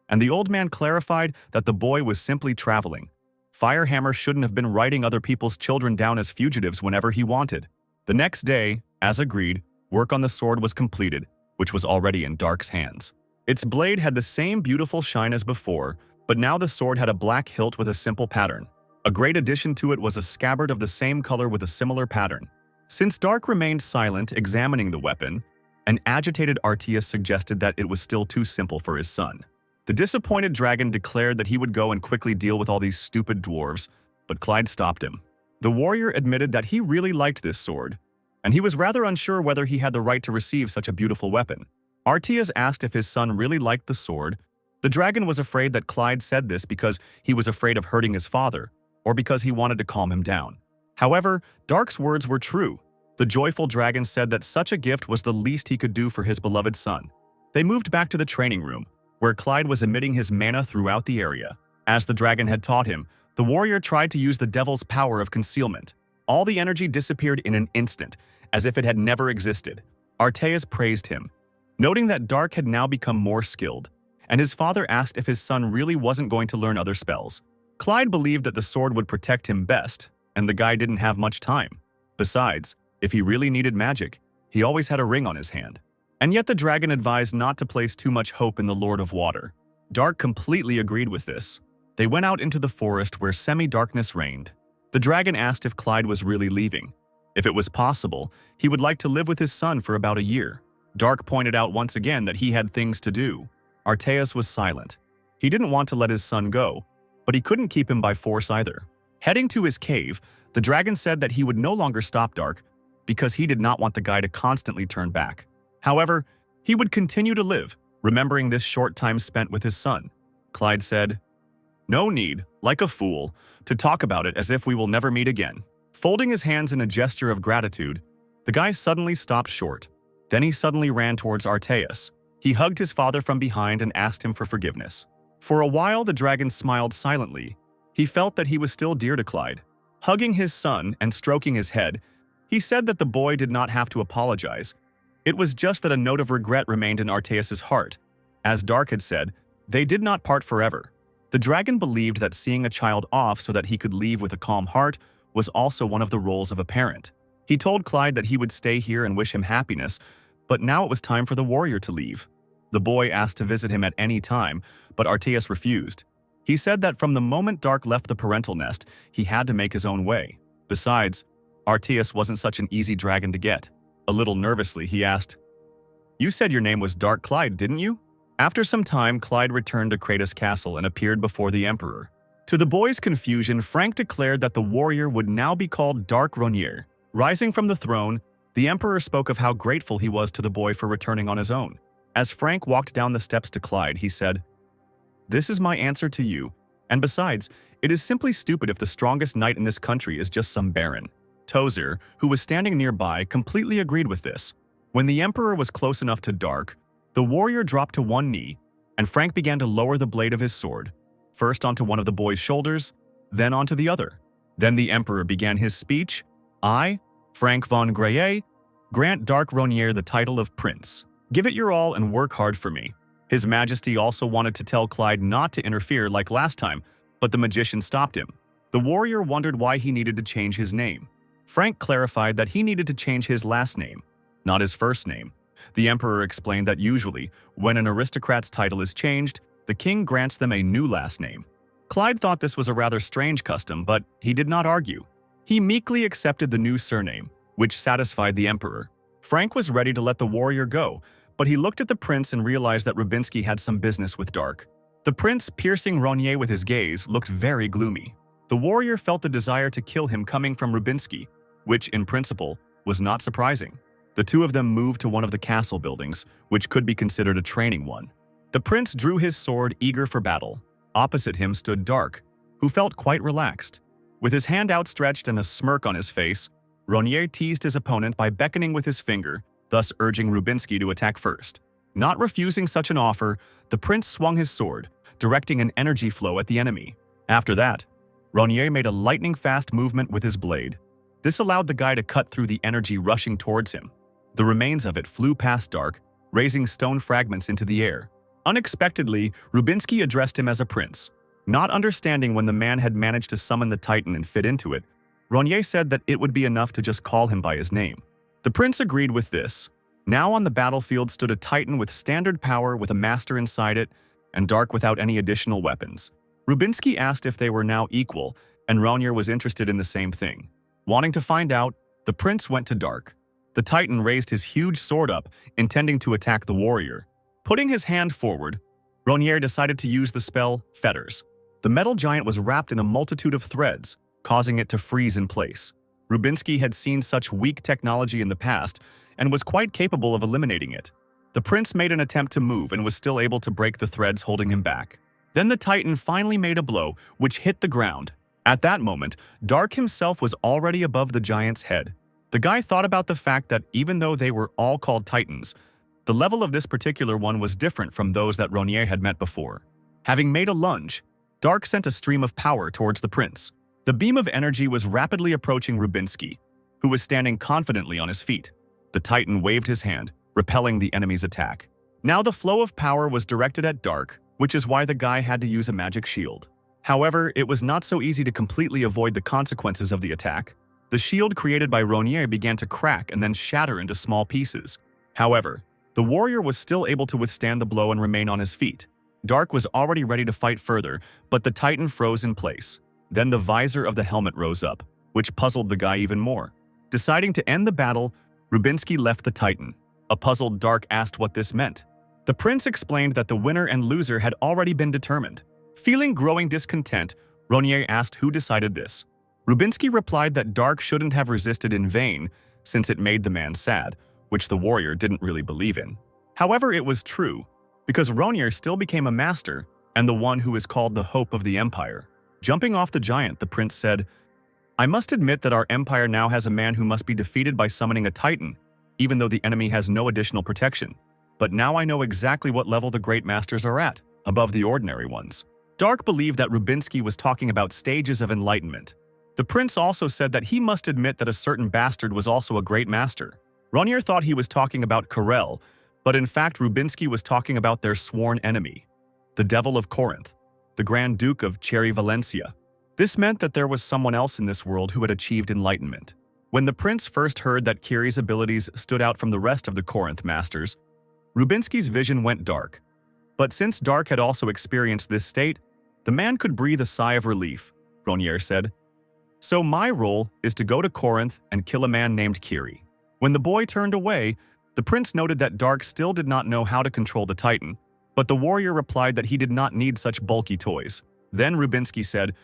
and the old man clarified that the boy was simply traveling. Firehammer shouldn't have been writing other people's children down as fugitives whenever he wanted. The next day, as agreed, work on the sword was completed, which was already in Dark's hands. Its blade had the same beautiful shine as before, but now the sword had a black hilt with a simple pattern. A great addition to it was a scabbard of the same color with a similar pattern. Since Dark remained silent, examining the weapon, an agitated Arteus suggested that it was still too simple for his son. The disappointed dragon declared that he would go and quickly deal with all these stupid dwarves, but Clyde stopped him. The warrior admitted that he really liked this sword, and he was rather unsure whether he had the right to receive such a beautiful weapon. Arteus asked if his son really liked the sword. The dragon was afraid that Clyde said this because he was afraid of hurting his father, or because he wanted to calm him down. However, Dark's words were true. The joyful dragon said that such a gift was the least he could do for his beloved son. They moved back to the training room, where Clyde was emitting his mana throughout the area. As the dragon had taught him, the warrior tried to use the devil's power of concealment. All the energy disappeared in an instant, as if it had never existed. Arteus praised him, noting that Dark had now become more skilled, and his father asked if his son really wasn't going to learn other spells. Clyde believed that the sword would protect him best, and the guy didn't have much time. Besides, if he really needed magic, he always had a ring on his hand. And yet the dragon advised not to place too much hope in the Lord of Water. Dark completely agreed with this. They went out into the forest where semi-darkness reigned. The dragon asked if Clyde was really leaving. If it was possible, he would like to live with his son for about a year. Dark pointed out once again that he had things to do. Arteus was silent. He didn't want to let his son go, but he couldn't keep him by force either. Heading to his cave, the dragon said that he would no longer stop Dark because he did not want the guy to constantly turn back. However, he would continue to live, remembering this short time spent with his son. Clyde said, "No need, like a fool, to talk about it as if we will never meet again." Folding his hands in a gesture of gratitude, the guy suddenly stopped short. Then he suddenly ran towards Arteus. He hugged his father from behind and asked him for forgiveness. For a while, the dragon smiled silently. He felt that he was still dear to Clyde. Hugging his son and stroking his head, he said that the boy did not have to apologize. It was just that a note of regret remained in Arteus's heart. As Dark had said, they did not part forever. The dragon believed that seeing a child off so that he could leave with a calm heart was also one of the roles of a parent. He told Clyde that he would stay here and wish him happiness, but now it was time for the warrior to leave. The boy asked to visit him at any time, but Arteus refused. He said that from the moment Dark left the parental nest, he had to make his own way. Besides, Arteus wasn't such an easy dragon to get. A little nervously, he asked, "You said your name was Dark Clyde, didn't you?" After some time, Clyde returned to Kratos' castle and appeared before the Emperor. To the boy's confusion, Frank declared that the warrior would now be called Dark Ronier. Rising from the throne, the Emperor spoke of how grateful he was to the boy for returning on his own. As Frank walked down the steps to Clyde, he said, "This is my answer to you, and besides, it is simply stupid if the strongest knight in this country is just some baron." Tozer, who was standing nearby, completely agreed with this. When the Emperor was close enough to Dark, the warrior dropped to one knee, and Frank began to lower the blade of his sword, first onto one of the boy's shoulders, then onto the other. Then the Emperor began his speech. "I, Frank von Greye, grant Dark Ronier the title of Prince." Give it your all and work hard for me. His Majesty also wanted to tell Clyde not to interfere like last time, but the magician stopped him. The warrior wondered why he needed to change his name. Frank clarified that he needed to change his last name, not his first name. The emperor explained that usually, when an aristocrat's title is changed, the king grants them a new last name. Clyde thought this was a rather strange custom, but he did not argue. He meekly accepted the new surname, which satisfied the emperor. Frank was ready to let the warrior go, but he looked at the prince and realized that Rubinsky had some business with Dark. The prince, piercing Ronier with his gaze, looked very gloomy. The warrior felt the desire to kill him coming from Rubinsky, which, in principle, was not surprising. The two of them moved to one of the castle buildings, which could be considered a training one. The prince drew his sword, eager for battle. Opposite him stood Dark, who felt quite relaxed. With his hand outstretched and a smirk on his face, Ronier teased his opponent by beckoning with his finger, thus urging Rubinsky to attack first. Not refusing such an offer, the prince swung his sword, directing an energy flow at the enemy. After that, Ronier made a lightning-fast movement with his blade. This allowed the guy to cut through the energy rushing towards him. The remains of it flew past Dark, raising stone fragments into the air. Unexpectedly, Rubinsky addressed him as a prince. Not understanding when the man had managed to summon the Titan and fit into it, Ronier said that it would be enough to just call him by his name. The prince agreed with this. Now on the battlefield stood a Titan with standard power with a master inside it, and Dark without any additional weapons. Rubinsky asked if they were now equal, and Ronier was interested in the same thing. Wanting to find out, the prince went to Dark. The Titan raised his huge sword up, intending to attack the warrior. Putting his hand forward, Ronier decided to use the spell Fetters. The metal giant was wrapped in a multitude of threads, causing it to freeze in place. Rubinsky had seen such weak technology in the past and was quite capable of eliminating it. The prince made an attempt to move and was still able to break the threads holding him back. Then the Titan finally made a blow, which hit the ground. At that moment, Dark himself was already above the giant's head. The guy thought about the fact that even though they were all called Titans, the level of this particular one was different from those that Ronier had met before. Having made a lunge, Dark sent a stream of power towards the prince. The beam of energy was rapidly approaching Rubinsky, who was standing confidently on his feet. The Titan waved his hand, repelling the enemy's attack. Now the flow of power was directed at Dark, which is why the guy had to use a magic shield. However, it was not so easy to completely avoid the consequences of the attack. The shield created by Ronier began to crack and then shatter into small pieces. However, the warrior was still able to withstand the blow and remain on his feet. Dark was already ready to fight further, but the Titan froze in place. Then the visor of the helmet rose up, which puzzled the guy even more. Deciding to end the battle, Rubinsky left the Titan. A puzzled Dark asked what this meant. The prince explained that the winner and loser had already been determined. Feeling growing discontent, Ronier asked who decided this. Rubinsky replied that Dark shouldn't have resisted in vain, since it made the man sad, which the warrior didn't really believe in. However, it was true, because Ronier still became a master and the one who is called the hope of the empire. Jumping off the giant, the prince said, "I must admit that our empire now has a man who must be defeated by summoning a Titan, even though the enemy has no additional protection. But now I know exactly what level the great masters are at, above the ordinary ones." Dark believed that Rubinsky was talking about stages of enlightenment. The prince also said that he must admit that a certain bastard was also a great master. Ronier thought he was talking about Karel, but in fact Rubinsky was talking about their sworn enemy, the Devil of Corinth, the Grand Duke of Cherry Valencia. This meant that there was someone else in this world who had achieved enlightenment. When the prince first heard that Kiri's abilities stood out from the rest of the Corinth masters, Rubinsky's vision went dark. But since Dark had also experienced this state, the man could breathe a sigh of relief, Ronier said. "So my role is to go to Corinth and kill a man named Kiri." When the boy turned away, the prince noted that Dark still did not know how to control the Titan, but the warrior replied that he did not need such bulky toys. Then Rubinsky said,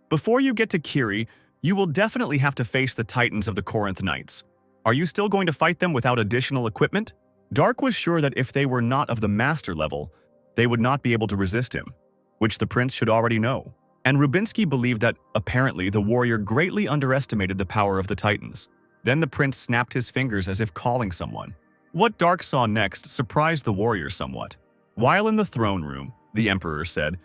"Before you get to Kiri, you will definitely have to face the Titans of the Corinth Knights. Are you still going to fight them without additional equipment?" Dark was sure that if they were not of the master level, they would not be able to resist him, which the prince should already know. And Rubinsky believed that, apparently, the warrior greatly underestimated the power of the Titans. Then the prince snapped his fingers as if calling someone. What Dark saw next surprised the warrior somewhat. While in the throne room, the emperor said,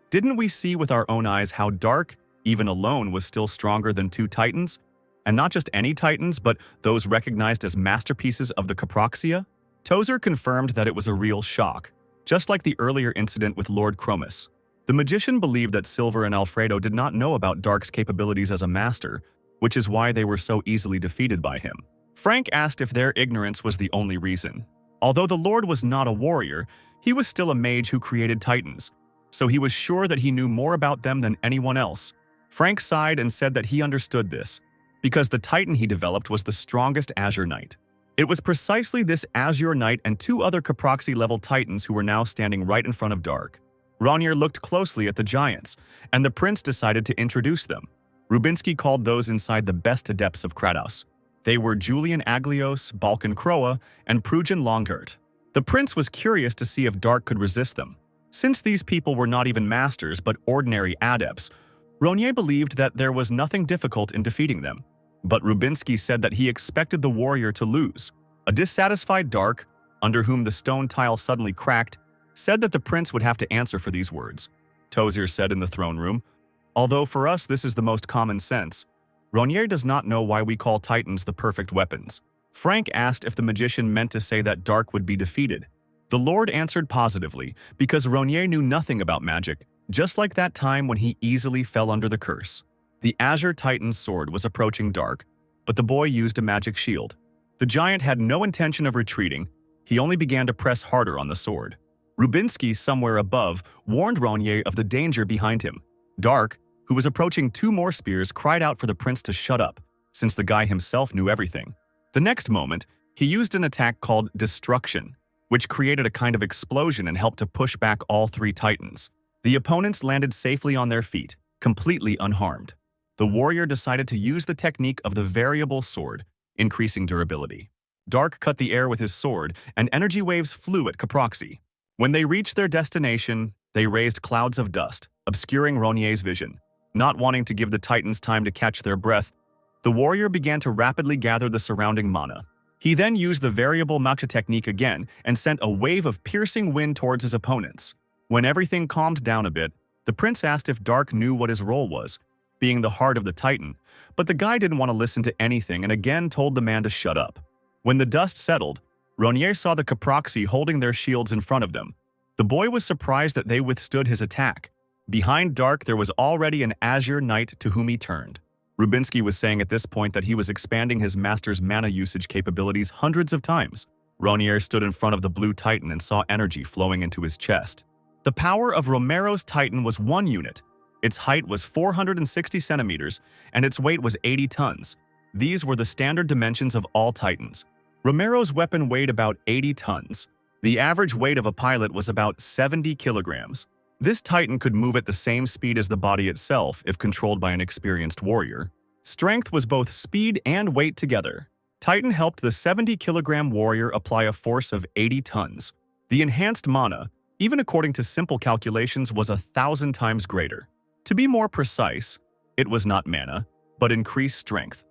"Didn't we see with our own eyes how Dark, even alone, was still stronger than two Titans? And not just any Titans, but those recognized as masterpieces of the Caproxia? Tozer confirmed that it was a real shock, just like the earlier incident with Lord Chromis. The magician believed that Silver and Alfredo did not know about Dark's capabilities as a master, which is why they were so easily defeated by him. Frank asked if their ignorance was the only reason. Although the Lord was not a warrior, he was still a mage who created titans, so he was sure that he knew more about them than anyone else. Frank sighed and said that he understood this, because the titan he developed was the strongest Azure Knight. It was precisely this Azure Knight and two other Caproxy-level titans who were now standing right in front of Dark. Ronnier looked closely at the giants, and the prince decided to introduce them. Rubinsky called those inside the best adepts of Kratos. They were Julian Aglios, Balkan Kroa, and Prujan Longert. The prince was curious to see if Dark could resist them. Since these people were not even masters but ordinary adepts, Ronnier believed that there was nothing difficult in defeating them. But Rubinsky said that he expected the warrior to lose. A dissatisfied Dark, under whom the stone tile suddenly cracked, said that the prince would have to answer for these words. Tozer said in the throne room, "Although for us this is the most common sense, Ronnier does not know why we call titans the perfect weapons." Frank asked if the magician meant to say that Dark would be defeated. The Lord answered positively, because Ronnier knew nothing about magic, just like that time when he easily fell under the curse. The Azure Titan's sword was approaching Dark, but the boy used a magic shield. The giant had no intention of retreating, he only began to press harder on the sword. Rubinsky, somewhere above, warned Ronnier of the danger behind him. Dark, who was approaching two more spears, cried out for the prince to shut up, since the guy himself knew everything. The next moment, he used an attack called Destruction, which created a kind of explosion and helped to push back all three titans. The opponents landed safely on their feet, completely unharmed. The warrior decided to use the technique of the variable sword, increasing durability. Dark cut the air with his sword, and energy waves flew at Caproxy. When they reached their destination, they raised clouds of dust, obscuring Ronnier's vision. Not wanting to give the titans time to catch their breath, the warrior began to rapidly gather the surrounding mana. He then used the variable matcha technique again and sent a wave of piercing wind towards his opponents. When everything calmed down a bit, the prince asked if Dark knew what his role was, being the heart of the titan, but the guy didn't want to listen to anything and again told the man to shut up. When the dust settled, Ronnier saw the Caproxy holding their shields in front of them. The boy was surprised that they withstood his attack. Behind Dark, there was already an Azure Knight to whom he turned. Rubinsky was saying at this point that he was expanding his master's mana usage capabilities hundreds of times. Ronnier stood in front of the blue titan and saw energy flowing into his chest. The power of Romero's titan was 1 unit. Its height was 460 centimeters, and its weight was 80 tons. These were the standard dimensions of all titans. Romero's weapon weighed about 80 tons. The average weight of a pilot was about 70 kilograms. This titan could move at the same speed as the body itself if controlled by an experienced warrior. Strength was both speed and weight together. Titan helped the 70-kilogram warrior apply a force of 80 tons. The enhanced mana, even according to simple calculations, was 1,000 times greater. To be more precise, it was not mana, but increased strength,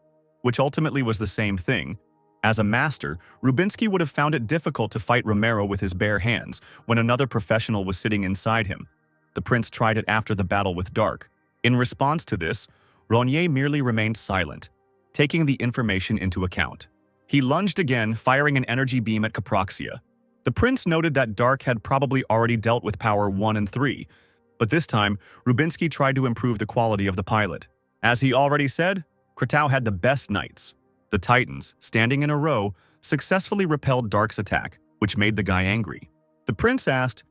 which ultimately was the same thing. As a master, Rubinsky would have found it difficult to fight Romero with his bare hands when another professional was sitting inside him. The prince tried it after the battle with Dark. In response to this, Ronnier merely remained silent, taking the information into account. He lunged again, firing an energy beam at Caproxia. The prince noted that Dark had probably already dealt with power 1 and 3, but this time, Rubinsky tried to improve the quality of the pilot. As he already said, Kratau had the best knights. The titans, standing in a row, successfully repelled Dark's attack, which made the guy angry. The prince asked,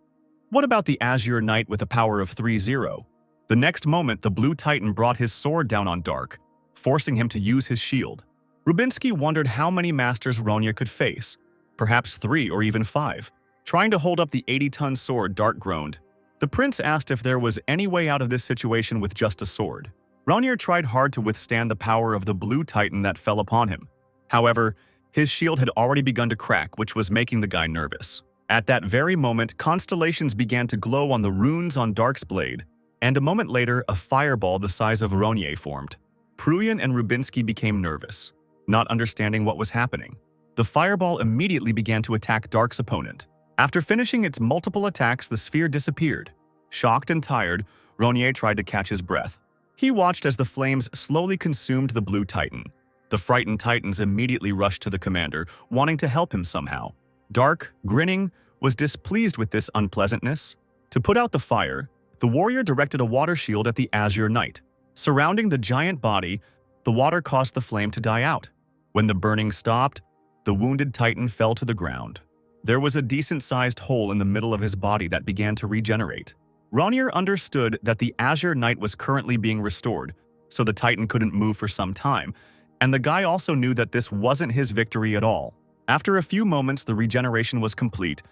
"What about the Azure Knight with a power of 3-0? The next moment, the blue titan brought his sword down on Dark, forcing him to use his shield. Rubinsky wondered how many masters Ronnier could face, perhaps 3 or even 5. Trying to hold up the 80-ton sword, Dark groaned. The prince asked if there was any way out of this situation with just a sword. Ronnier tried hard to withstand the power of the blue titan that fell upon him. However, his shield had already begun to crack, which was making the guy nervous. At that very moment, constellations began to glow on the runes on Dark's blade, and a moment later, a fireball the size of Ronnier formed. Pruyan and Rubinsky became nervous, not understanding what was happening. The fireball immediately began to attack Dark's opponent. After finishing its multiple attacks, the sphere disappeared. Shocked and tired, Ronnier tried to catch his breath. He watched as the flames slowly consumed the blue titan. The frightened titans immediately rushed to the commander, wanting to help him somehow. Dark, grinning, was displeased with this unpleasantness. To put out the fire, the warrior directed a water shield at the Azure Knight. Surrounding the giant body, the water caused the flame to die out. When the burning stopped, the wounded titan fell to the ground. There was a decent-sized hole in the middle of his body that began to regenerate. Ronir understood that the Azure Knight was currently being restored, so the titan couldn't move for some time, and the guy also knew that this wasn't his victory at all. After a few moments, the regeneration was complete,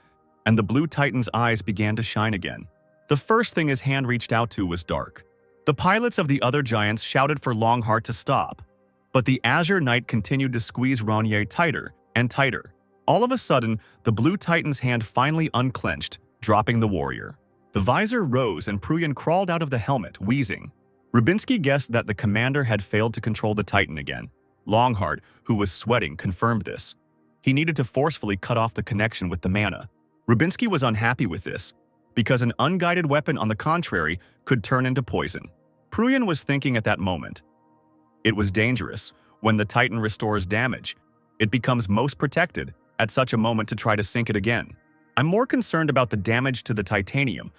and the blue titan's eyes began to shine again. The first thing his hand reached out to was Dark. The pilots of the other giants shouted for Longheart to stop, but the Azure Knight continued to squeeze Ronir tighter and tighter. All of a sudden, the blue titan's hand finally unclenched, dropping the warrior. The visor rose and Pruyan crawled out of the helmet, wheezing. Rubinsky guessed that the commander had failed to control the titan again. Longheart, who was sweating, confirmed this. He needed to forcefully cut off the connection with the mana. Rubinsky was unhappy with this, because an unguided weapon, on the contrary, could turn into poison. Pruyan was thinking at that moment. It was dangerous. When the titan restores damage, it becomes most protected at such a moment to try to sink it again. I'm more concerned about the damage to the titanium.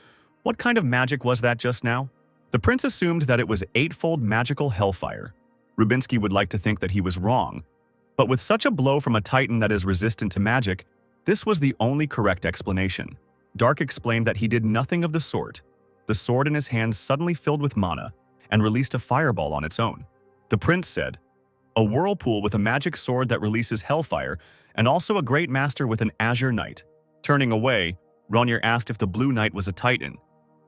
What kind of magic was that just now? The prince assumed that it was eightfold magical hellfire. Rubinsky would like to think that he was wrong, but with such a blow from a titan that is resistant to magic, this was the only correct explanation. Dark explained that he did nothing of the sort. The sword in his hands suddenly filled with mana and released a fireball on its own. The prince said, "A whirlpool with a magic sword that releases hellfire, and also a great master with an Azure Knight." Turning away, Ronir asked if the Blue Knight was a titan,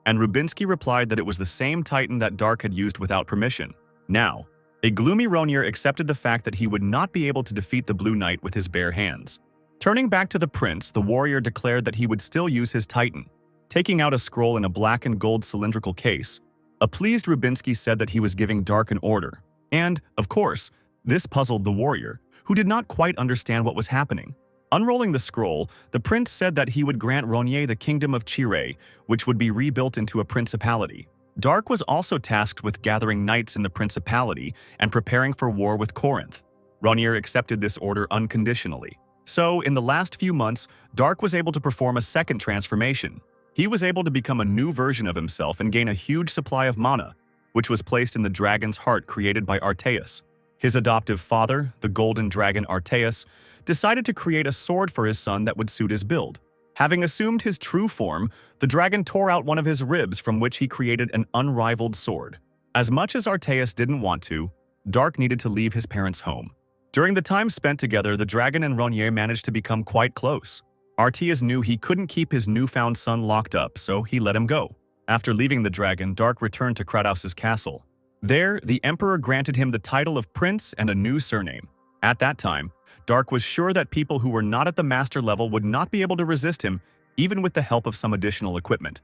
and Rubinsky replied that it was the same titan that Dark had used without permission. Now, a gloomy Ronir accepted the fact that he would not be able to defeat the Blue Knight with his bare hands. Turning back to the prince, the warrior declared that he would still use his titan. Taking out a scroll in a black and gold cylindrical case, a pleased Rubinsky said that he was giving Dark an order. And, of course, this puzzled the warrior, who did not quite understand what was happening. Unrolling the scroll, the prince said that he would grant Ronir the kingdom of Chire, which would be rebuilt into a principality. Dark was also tasked with gathering knights in the principality and preparing for war with Corinth. Ronir accepted this order unconditionally. So, in the last few months, Dark was able to perform a second transformation. He was able to become a new version of himself and gain a huge supply of mana, which was placed in the dragon's heart created by Arteus. His adoptive father, the golden dragon Arteus, decided to create a sword for his son that would suit his build. Having assumed his true form, the dragon tore out one of his ribs from which he created an unrivaled sword. As much as Arteus didn't want to, Dark needed to leave his parents' home. During the time spent together, the dragon and Ronir managed to become quite close. Arteus knew he couldn't keep his newfound son locked up, so he let him go. After leaving the dragon, Dark returned to Kratos' castle. There, the emperor granted him the title of prince and a new surname. At that time, Dark was sure that people who were not at the master level would not be able to resist him, even with the help of some additional equipment.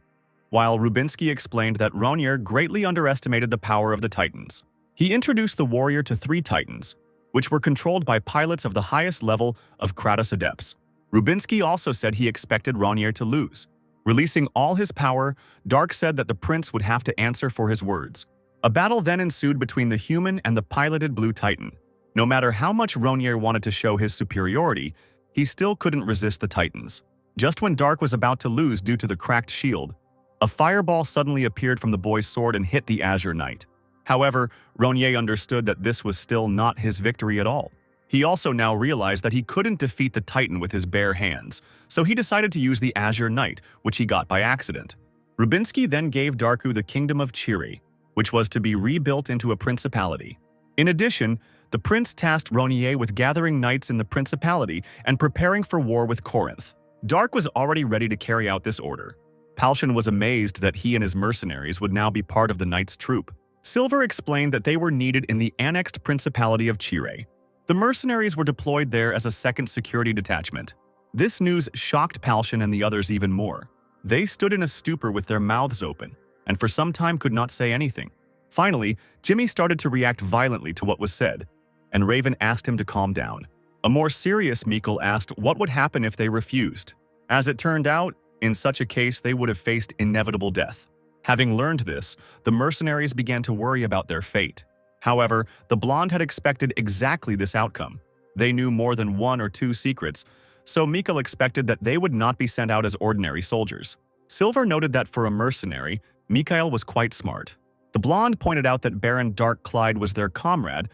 While Rubinsky explained that Ronir greatly underestimated the power of the titans. He introduced the warrior to 3 titans, which were controlled by pilots of the highest level of Kratos adepts. Rubinsky also said he expected Ronir to lose. Releasing all his power, Dark said that the prince would have to answer for his words. A battle then ensued between the human and the piloted Blue Titan. No matter how much Ronir wanted to show his superiority, he still couldn't resist the Titans. Just when Dark was about to lose due to the cracked shield, a fireball suddenly appeared from the boy's sword and hit the Azure Knight. However, Ronir understood that this was still not his victory at all. He also now realized that he couldn't defeat the Titan with his bare hands, so he decided to use the Azure Knight, which he got by accident. Rubinsky then gave Darku the kingdom of Chire, which was to be rebuilt into a principality. In addition, the prince tasked Ronir with gathering knights in the principality and preparing for war with Corinth. Dark was already ready to carry out this order. Palshan was amazed that he and his mercenaries would now be part of the knights' troop. Silver explained that they were needed in the annexed principality of Chire. The mercenaries were deployed there as a second security detachment. This news shocked Palshan and the others even more. They stood in a stupor with their mouths open, and for some time could not say anything. Finally, Jimmy started to react violently to what was said, and Raven asked him to calm down. A more serious Mikkel asked what would happen if they refused. As it turned out, in such a case they would have faced inevitable death. Having learned this, the mercenaries began to worry about their fate. However, the blonde had expected exactly this outcome. They knew more than 1 or 2 secrets, so Mikhail expected that they would not be sent out as ordinary soldiers. Silver noted that for a mercenary, Mikhail was quite smart. The blonde pointed out that Baron Dark Clyde was their comrade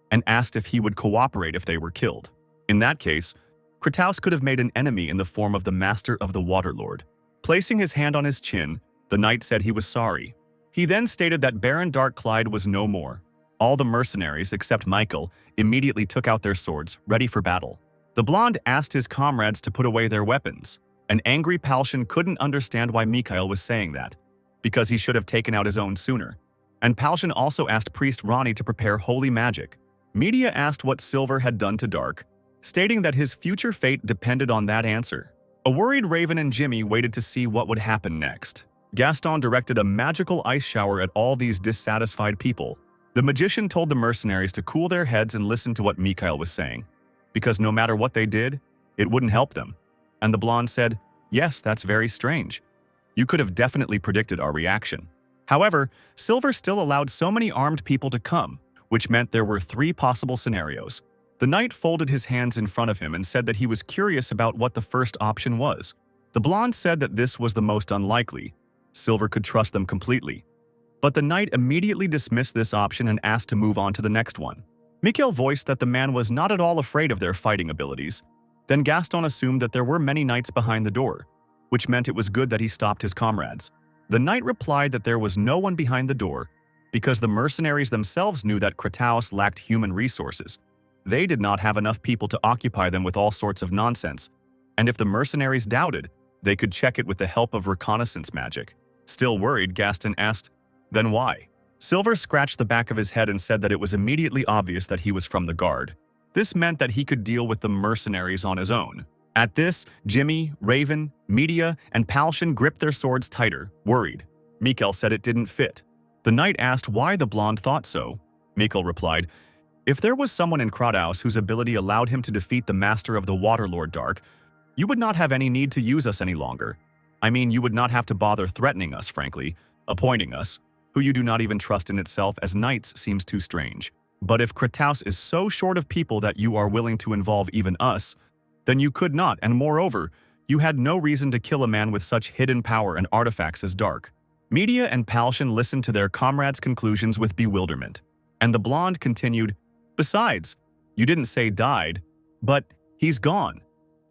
and asked if he would cooperate if they were killed. In that case, Kratos could have made an enemy in the form of the Master of the Waterlord. Placing his hand on his chin, the knight said he was sorry. He then stated that Baron Dark Clyde was no more. All the mercenaries, except Michael, immediately took out their swords, ready for battle. The blonde asked his comrades to put away their weapons. An angry Palshan couldn't understand why Mikhail was saying that, because he should have taken out his own sooner. And Palshan also asked Priest Ronnie to prepare holy magic. Media asked what Silver had done to Dark, stating that his future fate depended on that answer. A worried Raven and Jimmy waited to see what would happen next. Gaston directed a magical ice shower at all these dissatisfied people. The magician told the mercenaries to cool their heads and listen to what Mikhail was saying, because no matter what they did, it wouldn't help them. And the blonde said, "Yes, that's very strange. You could have definitely predicted our reaction." However, Silver still allowed so many armed people to come, which meant there were 3 possible scenarios. The knight folded his hands in front of him and said that he was curious about what the first option was. The blonde said that this was the most unlikely. Silver could trust them completely. But the knight immediately dismissed this option and asked to move on to the next one. Mikhail voiced that the man was not at all afraid of their fighting abilities. Then Gaston assumed that there were many knights behind the door, which meant it was good that he stopped his comrades. The knight replied that there was no one behind the door because the mercenaries themselves knew that Kratos lacked human resources. They did not have enough people to occupy them with all sorts of nonsense, and if the mercenaries doubted, they could check it with the help of reconnaissance magic. Still worried, Gaston asked, "Then why?" Silver scratched the back of his head and said that it was immediately obvious that he was from the guard. This meant that he could deal with the mercenaries on his own. At this, Jimmy, Raven, Media, and Palshan gripped their swords tighter, worried. Mikhail said it didn't fit. The knight asked why the blonde thought so. Mikhail replied, "If there was someone in Kratos whose ability allowed him to defeat the Master of the Waterlord Dark, you would not have any need to use us any longer. I mean, you would not have to bother threatening us, frankly, appointing us, who you do not even trust in itself as knights seems too strange. But if Kratos is so short of people that you are willing to involve even us, then you could not, and moreover, you had no reason to kill a man with such hidden power and artifacts as Dark." Media and Palshan listened to their comrades' conclusions with bewilderment, and the blonde continued, "Besides, you didn't say died, but he's gone.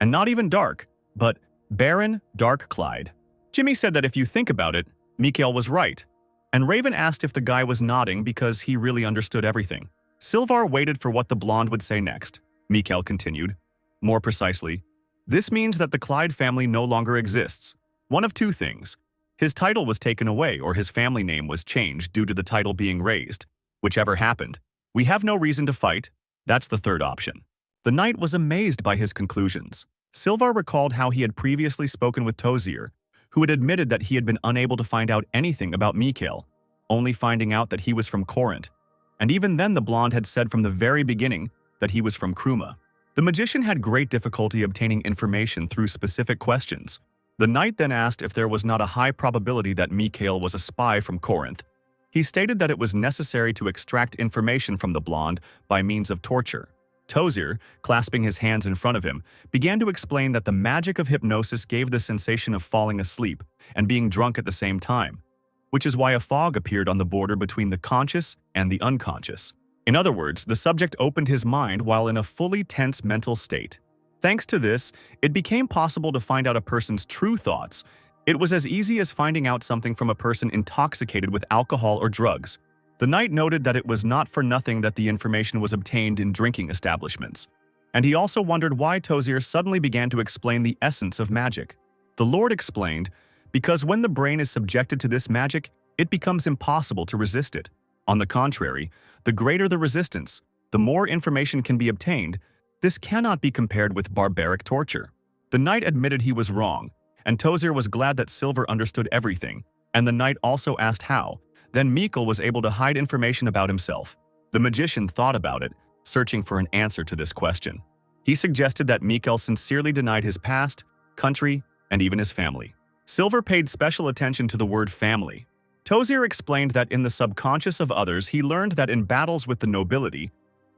And not even Dark, but Baron Dark Clyde." Jimmy said that if you think about it, Mikhail was right, and Raven asked if the guy was nodding because he really understood everything. Silvar waited for what the blonde would say next. Mikhail continued, "More precisely, this means that the Clyde family no longer exists. One of 2 things. His title was taken away or his family name was changed due to the title being raised. Whichever happened, we have no reason to fight. That's the 3rd option." The knight was amazed by his conclusions. Silvar recalled how he had previously spoken with Tozier, who had admitted that he had been unable to find out anything about Mikhail, only finding out that he was from Corinth. And even then the blonde had said from the very beginning that he was from Kruma. The magician had great difficulty obtaining information through specific questions. The knight then asked if there was not a high probability that Mikhail was a spy from Corinth. He stated that it was necessary to extract information from the blonde by means of torture. Tozier, clasping his hands in front of him, began to explain that the magic of hypnosis gave the sensation of falling asleep and being drunk at the same time, which is why a fog appeared on the border between the conscious and the unconscious. In other words, the subject opened his mind while in a fully tense mental state. Thanks to this, it became possible to find out a person's true thoughts. It was as easy as finding out something from a person intoxicated with alcohol or drugs. The knight noted that it was not for nothing that the information was obtained in drinking establishments. And he also wondered why Tozier suddenly began to explain the essence of magic. The Lord explained, because when the brain is subjected to this magic, it becomes impossible to resist it. On the contrary, the greater the resistance, the more information can be obtained. This cannot be compared with barbaric torture. The knight admitted he was wrong, and Tozier was glad that Silver understood everything, and the knight also asked how. Then Mikhail was able to hide information about himself. The magician thought about it, searching for an answer to this question. He suggested that Mikhail sincerely denied his past, country, and even his family. Silver paid special attention to the word family. Tozier explained that in the subconscious of others he learned that in battles with the nobility,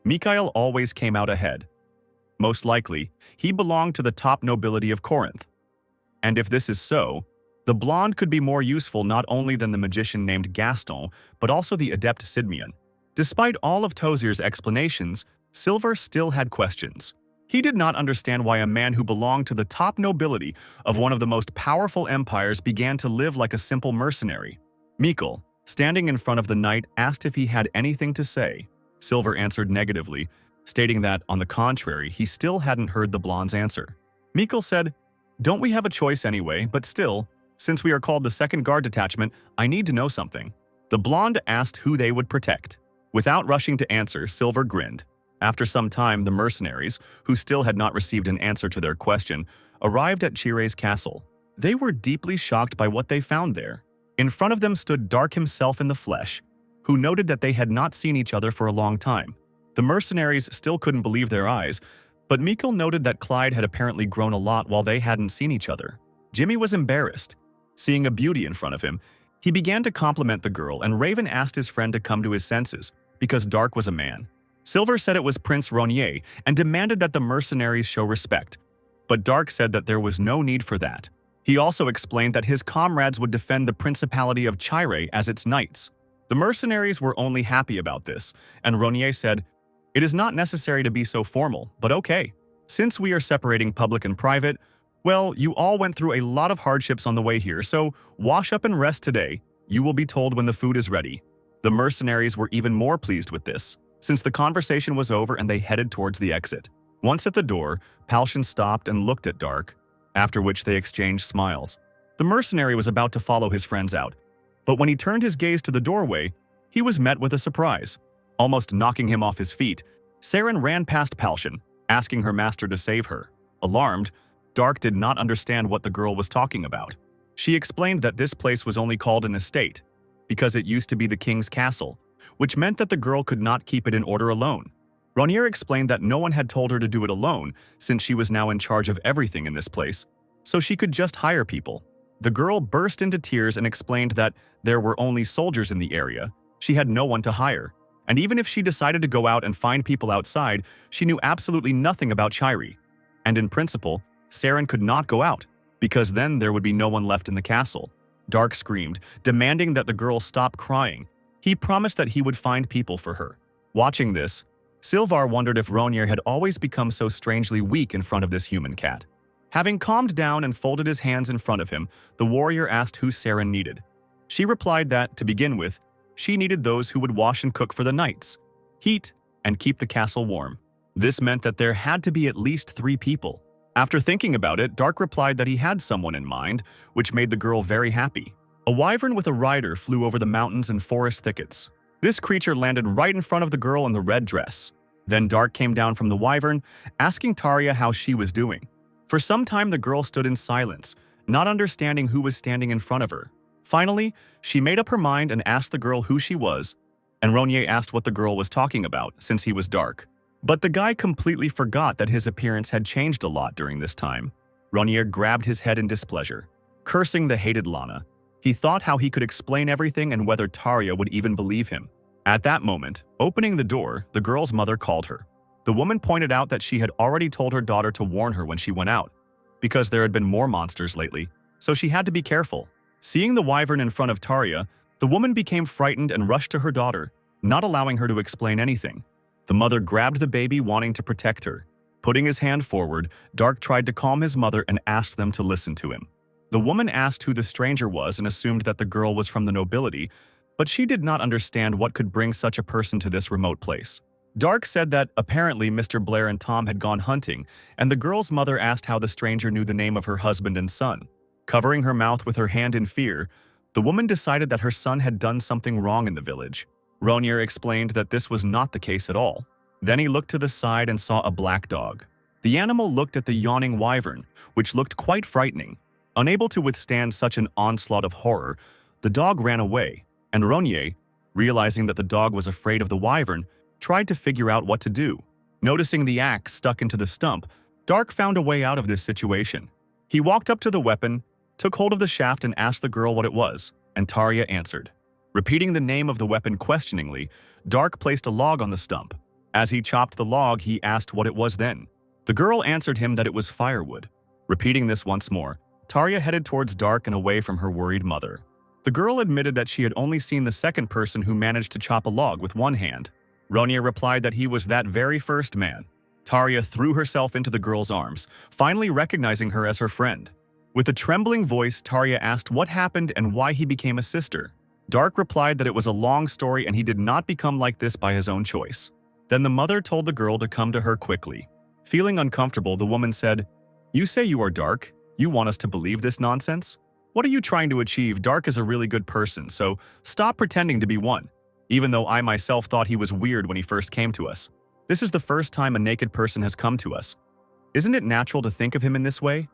Mikhail always came out ahead. Most likely, he belonged to the top nobility of Corinth. And if this is so, the blonde could be more useful not only than the magician named Gaston, but also the adept Sidmian. Despite all of Tozier's explanations, Silver still had questions. He did not understand why a man who belonged to the top nobility of one of the most powerful empires began to live like a simple mercenary. Mikkel, standing in front of the knight, asked if he had anything to say. Silver answered negatively, stating that, on the contrary, he still hadn't heard the blonde's answer. Mikkel said, "Don't we have a choice anyway, but still, since we are called the second guard detachment, I need to know something." The blonde asked who they would protect. Without rushing to answer, Silver grinned. After some time, the mercenaries, who still had not received an answer to their question, arrived at Chire's castle. They were deeply shocked by what they found there. In front of them stood Dark himself in the flesh, who noted that they had not seen each other for a long time. The mercenaries still couldn't believe their eyes, but Mikkel noted that Clyde had apparently grown a lot while they hadn't seen each other. Jimmy was embarrassed. Seeing a beauty in front of him, he began to compliment the girl, and Raven asked his friend to come to his senses, because Dark was a man. Silver said it was Prince Ronier and demanded that the mercenaries show respect, but Dark said that there was no need for that. He also explained that his comrades would defend the Principality of Chire as its knights. The mercenaries were only happy about this, and Ronier said, "It is not necessary to be so formal, but okay. Since we are separating public and private, well, you all went through a lot of hardships on the way here, so wash up and rest today. You will be told when the food is ready." The mercenaries were even more pleased with this, since the conversation was over and they headed towards the exit. Once at the door, Palshan stopped and looked at Dark, after which they exchanged smiles. The mercenary was about to follow his friends out, but when he turned his gaze to the doorway, he was met with a surprise. Almost knocking him off his feet, Saren ran past Palshan, asking her master to save her. Alarmed, Dark did not understand what the girl was talking about. She explained that this place was only called an estate, because it used to be the king's castle, which meant that the girl could not keep it in order alone. Ronier explained that no one had told her to do it alone, since she was now in charge of everything in this place, so she could just hire people. The girl burst into tears and explained that there were only soldiers in the area. She had no one to hire, and even if she decided to go out and find people outside, she knew absolutely nothing about Chire. And in principle, Saren could not go out, because then there would be no one left in the castle. Dark screamed, demanding that the girl stop crying. He promised that he would find people for her. Watching this, Silvar wondered if Ronier had always become so strangely weak in front of this human cat. Having calmed down and folded his hands in front of him, the warrior asked who Saren needed. She replied that, to begin with, she needed those who would wash and cook for the knights, heat, and keep the castle warm. This meant that there had to be at least 3 people. After thinking about it, Dark replied that he had someone in mind, which made the girl very happy. A wyvern with a rider flew over the mountains and forest thickets. This creature landed right in front of the girl in the red dress. Then Dark came down from the wyvern, asking Taria how she was doing. For some time the girl stood in silence, not understanding who was standing in front of her. Finally, she made up her mind and asked the girl who she was, and Ronier asked what the girl was talking about, since he was Dark. But the guy completely forgot that his appearance had changed a lot during this time. Ronier grabbed his head in displeasure, cursing the hated Lana. He thought how he could explain everything and whether Taria would even believe him. At that moment, opening the door, the girl's mother called her. The woman pointed out that she had already told her daughter to warn her when she went out, because there had been more monsters lately, so she had to be careful. Seeing the wyvern in front of Taria, the woman became frightened and rushed to her daughter, not allowing her to explain anything. The mother grabbed the baby, wanting to protect her. Putting his hand forward, Dark tried to calm his mother and asked them to listen to him. The woman asked who the stranger was and assumed that the girl was from the nobility, but she did not understand what could bring such a person to this remote place. Dark said that apparently Mr. Blair and Tom had gone hunting, and the girl's mother asked how the stranger knew the name of her husband and son. Covering her mouth with her hand in fear, the woman decided that her son had done something wrong in the village. Ronier explained that this was not the case at all. Then he looked to the side and saw a black dog. The animal looked at the yawning wyvern, which looked quite frightening. Unable to withstand such an onslaught of horror, the dog ran away, and Ronier, realizing that the dog was afraid of the wyvern, tried to figure out what to do. Noticing the axe stuck into the stump, Dark found a way out of this situation. He walked up to the weapon, took hold of the shaft and asked the girl what it was, and Taria answered. Repeating the name of the weapon questioningly, Dark placed a log on the stump. As he chopped the log, he asked what it was then. The girl answered him that it was firewood. Repeating this once more, Tarja headed towards Dark and away from her worried mother. The girl admitted that she had only seen the second person who managed to chop a log with one hand. Ronja replied that he was that very first man. Tarja threw herself into the girl's arms, finally recognizing her as her friend. With a trembling voice, Tarja asked what happened and why he became a sister. Dark replied that it was a long story and he did not become like this by his own choice. Then the mother told the girl to come to her quickly. Feeling uncomfortable, the woman said, "You say you are Dark? You want us to believe this nonsense? What are you trying to achieve? Dark is a really good person, so stop pretending to be one. Even though I myself thought he was weird when he first came to us. This is the first time a naked person has come to us. Isn't it natural to think of him in this way?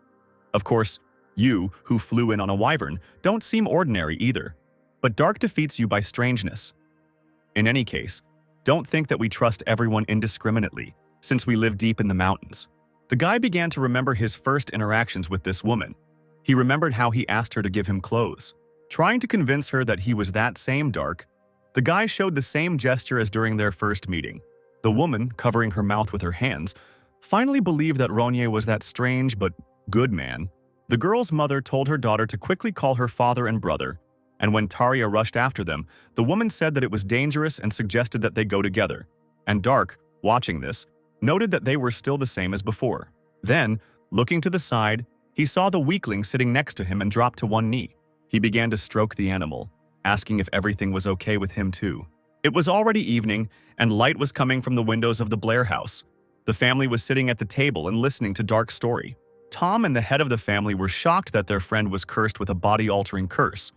Of course, you, who flew in on a wyvern, don't seem ordinary either. But Dark defeats you by strangeness. In any case, don't think that we trust everyone indiscriminately, since we live deep in the mountains." The guy began to remember his first interactions with this woman. He remembered how he asked her to give him clothes. Trying to convince her that he was that same Dark, the guy showed the same gesture as during their first meeting. The woman, covering her mouth with her hands, finally believed that Ronja was that strange but good man. The girl's mother told her daughter to quickly call her father and brother, and when Tarja rushed after them, the woman said that it was dangerous and suggested that they go together. And Dark, watching this, noted that they were still the same as before. Then, looking to the side, he saw the weakling sitting next to him and dropped to one knee. He began to stroke the animal, asking if everything was okay with him too. It was already evening, and light was coming from the windows of the Blair house. The family was sitting at the table and listening to Dark's story. Tom and the head of the family were shocked that their friend was cursed with a body-altering curse.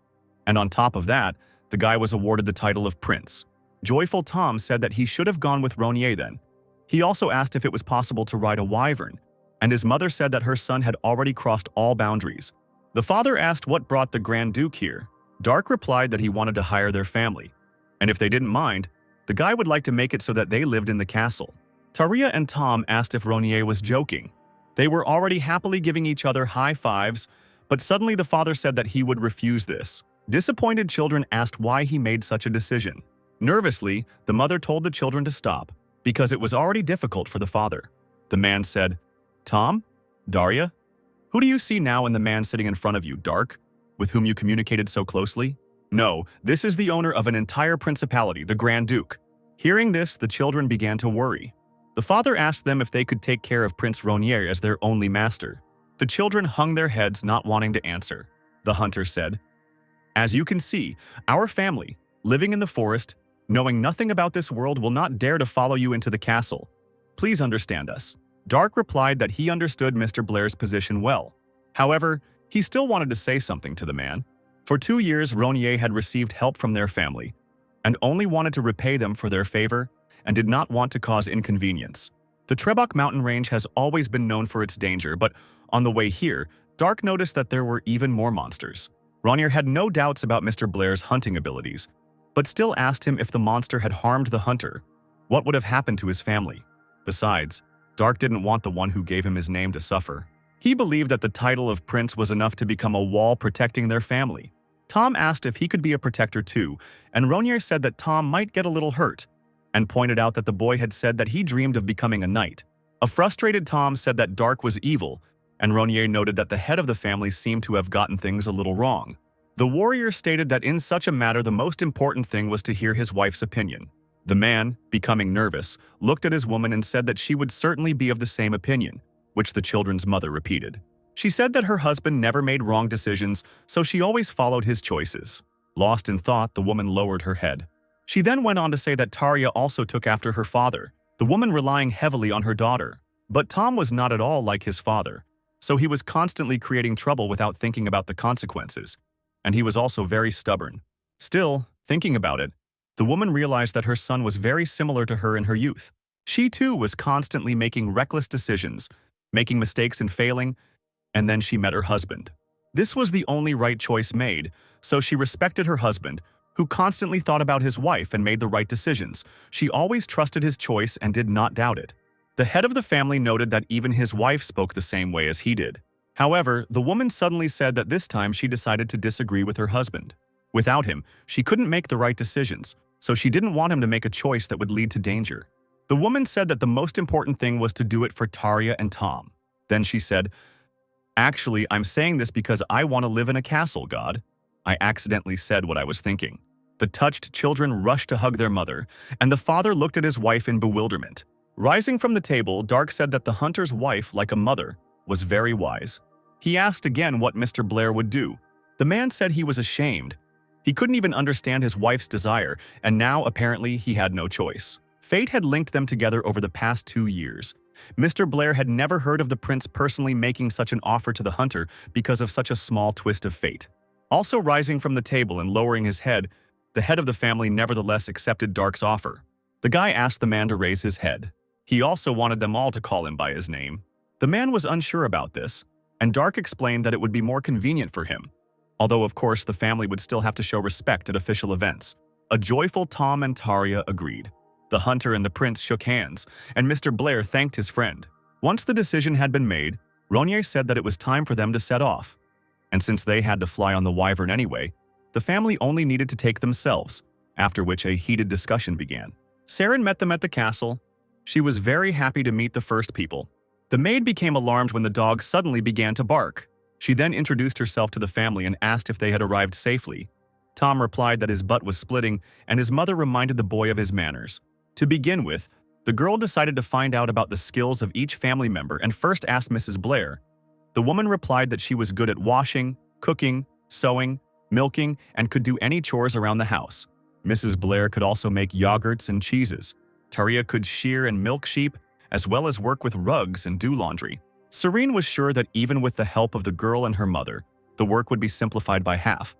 And on top of that, the guy was awarded the title of Prince. Joyful Tom said that he should have gone with Ronja then. He also asked if it was possible to ride a wyvern, and his mother said that her son had already crossed all boundaries. The father asked what brought the Grand Duke here. Dark replied that he wanted to hire their family, and if they didn't mind, the guy would like to make it so that they lived in the castle. Tarja and Tom asked if Ronja was joking. They were already happily giving each other high fives, but suddenly the father said that he would refuse this. Disappointed children asked why he made such a decision. Nervously, the mother told the children to stop, because it was already difficult for the father. The man said, "Tom? Darja? Who do you see now in the man sitting in front of you, Dark, with whom you communicated so closely? No, this is the owner of an entire principality, the Grand Duke." Hearing this, the children began to worry. The father asked them if they could take care of Prince Ronja as their only master. The children hung their heads, not wanting to answer. The hunter said, "As you can see, our family, living in the forest, knowing nothing about this world, will not dare to follow you into the castle. Please understand us." Dark replied that he understood Mr. Blair's position well. However, he still wanted to say something to the man. For 2 years, Ronja had received help from their family, and only wanted to repay them for their favor, and did not want to cause inconvenience. The Trebok mountain range has always been known for its danger, but on the way here, Dark noticed that there were even more monsters. Ronja had no doubts about Mr. Blair's hunting abilities, but still asked him if the monster had harmed the hunter. What would have happened to his family? Besides, Dark didn't want the one who gave him his name to suffer. He believed that the title of prince was enough to become a wall protecting their family. Tom asked if he could be a protector too, and Ronja said that Tom might get a little hurt, and pointed out that the boy had said that he dreamed of becoming a knight. A frustrated Tom said that Dark was evil, and Ronja noted that the head of the family seemed to have gotten things a little wrong. The warrior stated that in such a matter the most important thing was to hear his wife's opinion. The man, becoming nervous, looked at his woman and said that she would certainly be of the same opinion, which the children's mother repeated. She said that her husband never made wrong decisions, so she always followed his choices. Lost in thought, the woman lowered her head. She then went on to say that Tarja also took after her father, the woman relying heavily on her daughter. But Tom was not at all like his father, so he was constantly creating trouble without thinking about the consequences, and he was also very stubborn. Still, thinking about it, the woman realized that her son was very similar to her in her youth. She too was constantly making reckless decisions, making mistakes and failing, and then she met her husband. This was the only right choice made, so she respected her husband, who constantly thought about his wife and made the right decisions. She always trusted his choice and did not doubt it. The head of the family noted that even his wife spoke the same way as he did. However, the woman suddenly said that this time she decided to disagree with her husband. Without him, she couldn't make the right decisions, so she didn't want him to make a choice that would lead to danger. The woman said that the most important thing was to do it for Tarja and Tom. Then she said, "Actually, I'm saying this because I want to live in a castle, God." I accidentally said what I was thinking. The touched children rushed to hug their mother, and the father looked at his wife in bewilderment. Rising from the table, Dark said that the hunter's wife, like a mother, was very wise. He asked again what Mr. Blair would do. The man said he was ashamed. He couldn't even understand his wife's desire, and now apparently he had no choice. Fate had linked them together over the past 2 years. Mr. Blair had never heard of the prince personally making such an offer to the hunter because of such a small twist of fate. Also rising from the table and lowering his head, the head of the family nevertheless accepted Dark's offer. The guy asked the man to raise his head. He also wanted them all to call him by his name. The man was unsure about this, and Dark explained that it would be more convenient for him, although of course the family would still have to show respect at official events. A joyful Tom and Tarja agreed. The hunter and the prince shook hands, and Mr. Blair thanked his friend. Once the decision had been made, Ronier said that it was time for them to set off. And since they had to fly on the Wyvern anyway, the family only needed to take themselves, after which a heated discussion began. Saren met them at the castle. She was very happy to meet the first people. The maid became alarmed when the dog suddenly began to bark. She then introduced herself to the family and asked if they had arrived safely. Tom replied that his butt was splitting, and his mother reminded the boy of his manners. To begin with, the girl decided to find out about the skills of each family member and first asked Mrs. Blair. The woman replied that she was good at washing, cooking, sewing, milking, and could do any chores around the house. Mrs. Blair could also make yogurts and cheeses. Tarja could shear and milk sheep, as well as work with rugs and do laundry. Serene was sure that even with the help of the girl and her mother, the work would be simplified by half.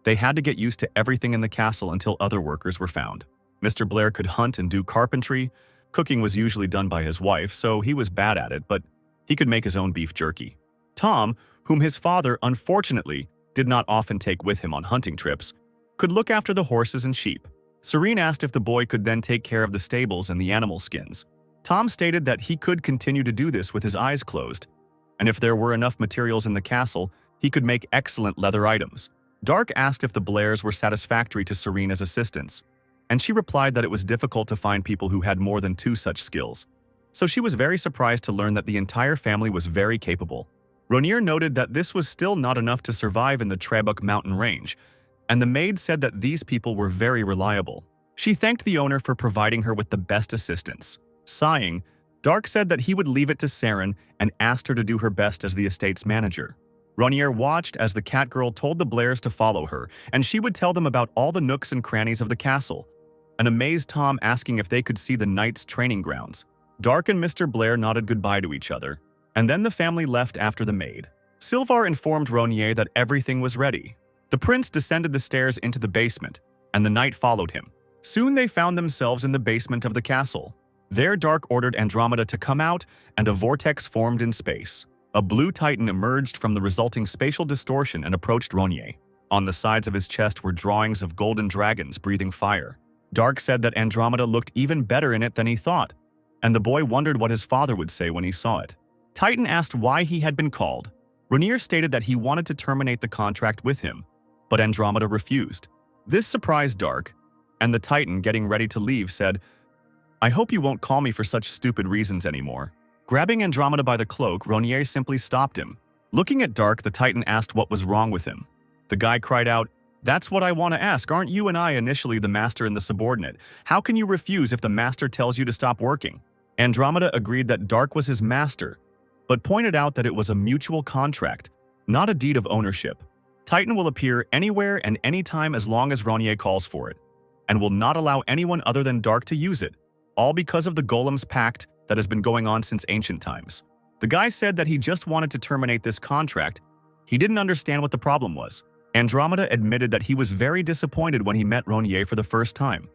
They had to get used to everything in the castle until other workers were found. Mr. Blair could hunt and do carpentry. Cooking was usually done by his wife, so he was bad at it, but he could make his own beef jerky. Tom, whom his father, unfortunately, did not often take with him on hunting trips, could look after the horses and sheep. Serene asked if the boy could then take care of the stables and the animal skins. Tom stated that he could continue to do this with his eyes closed, and if there were enough materials in the castle, he could make excellent leather items. Dark asked if the Blairs were satisfactory to Serene as assistants, and she replied that it was difficult to find people who had more than 2 such skills. So she was very surprised to learn that the entire family was very capable. Ronier noted that this was still not enough to survive in the Trebuk mountain range, and the maid said that these people were very reliable. She thanked the owner for providing her with the best assistance. Sighing, Dark said that he would leave it to Saren and asked her to do her best as the estate's manager. Ronier watched as the cat girl told the Blairs to follow her, and she would tell them about all the nooks and crannies of the castle. An amazed Tom asking if they could see the knights' training grounds. Dark and Mr. Blair nodded goodbye to each other, and then the family left after the maid. Sylvar informed Ronier that everything was ready. The prince descended the stairs into the basement, and the knight followed him. Soon they found themselves in the basement of the castle. There Dark ordered Andromeda to come out, and a vortex formed in space. A blue titan emerged from the resulting spatial distortion and approached Ronier. On the sides of his chest were drawings of golden dragons breathing fire. Dark said that Andromeda looked even better in it than he thought, and the boy wondered what his father would say when he saw it. Titan asked why he had been called. Ronier stated that he wanted to terminate the contract with him, but Andromeda refused. This surprised Dark, and the Titan, getting ready to leave, said, "I hope you won't call me for such stupid reasons anymore." Grabbing Andromeda by the cloak, Ronier simply stopped him. Looking at Dark, the Titan asked what was wrong with him. The guy cried out, "That's what I want to ask. Aren't you and I initially the master and the subordinate? How can you refuse if the master tells you to stop working?" Andromeda agreed that Dark was his master, but pointed out that it was a mutual contract, not a deed of ownership. Titan will appear anywhere and anytime as long as Ronier calls for it, and will not allow anyone other than Dark to use it, all because of the Golem's pact that has been going on since ancient times. The guy said that he just wanted to terminate this contract. He didn't understand what the problem was. Andromeda admitted that he was very disappointed when he met Ronier for the first time.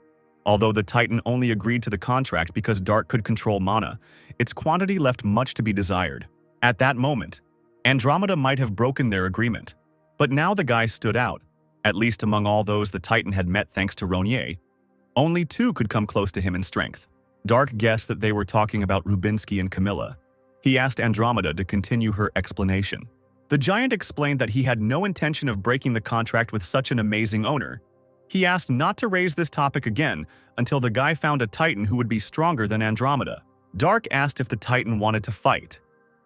Although the Titan only agreed to the contract because Dark could control mana, its quantity left much to be desired. At that moment, Andromeda might have broken their agreement. But now the guy stood out. At least among all those the Titan had met thanks to Ronier, only 2 could come close to him in strength. Dark guessed that they were talking about Rubinsky and Camilla. He asked Andromeda to continue her explanation. The giant explained that he had no intention of breaking the contract with such an amazing owner. He asked not to raise this topic again until the guy found a Titan who would be stronger than Andromeda. Dark asked if the Titan wanted to fight,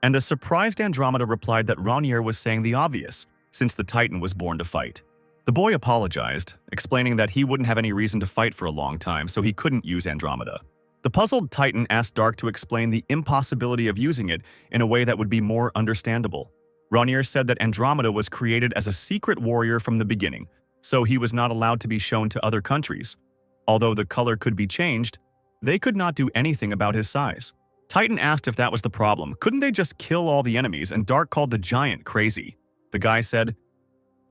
and a surprised Andromeda replied that Rainier was saying the obvious, since the Titan was born to fight. The boy apologized, explaining that he wouldn't have any reason to fight for a long time, so he couldn't use Andromeda. The puzzled Titan asked Dark to explain the impossibility of using it in a way that would be more understandable. Rainier said that Andromeda was created as a secret warrior from the beginning, so he was not allowed to be shown to other countries. Although the color could be changed, they could not do anything about his size. Titan asked if that was the problem. Couldn't they just kill all the enemies? And Dark called the giant crazy. The guy said,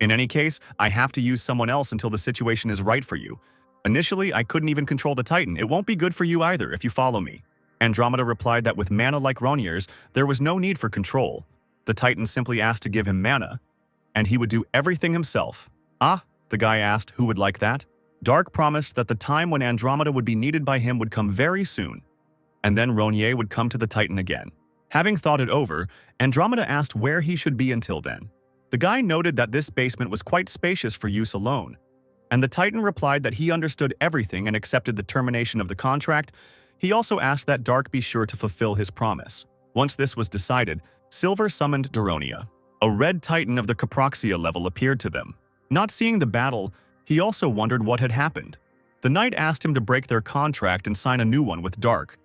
"In any case, I have to use someone else until the situation is right for you. Initially, I couldn't even control the Titan. It won't be good for you either if you follow me." Andromeda replied that with mana like Rainier's, there was no need for control. The Titan simply asked to give him mana, and he would do everything himself. "Ah?" the guy asked, who would like that? Dark promised that the time when Andromeda would be needed by him would come very soon, and then Rainier would come to the Titan again. Having thought it over, Andromeda asked where he should be until then. The guy noted that this basement was quite spacious for use alone, and the Titan replied that he understood everything and accepted the termination of the contract. He also asked that Dark be sure to fulfill his promise. Once this was decided, Silver summoned Daronia. A red Titan of the Caproxia level appeared to them. Not seeing the battle, he also wondered what had happened. The knight asked him to break their contract and sign a new one with Dark,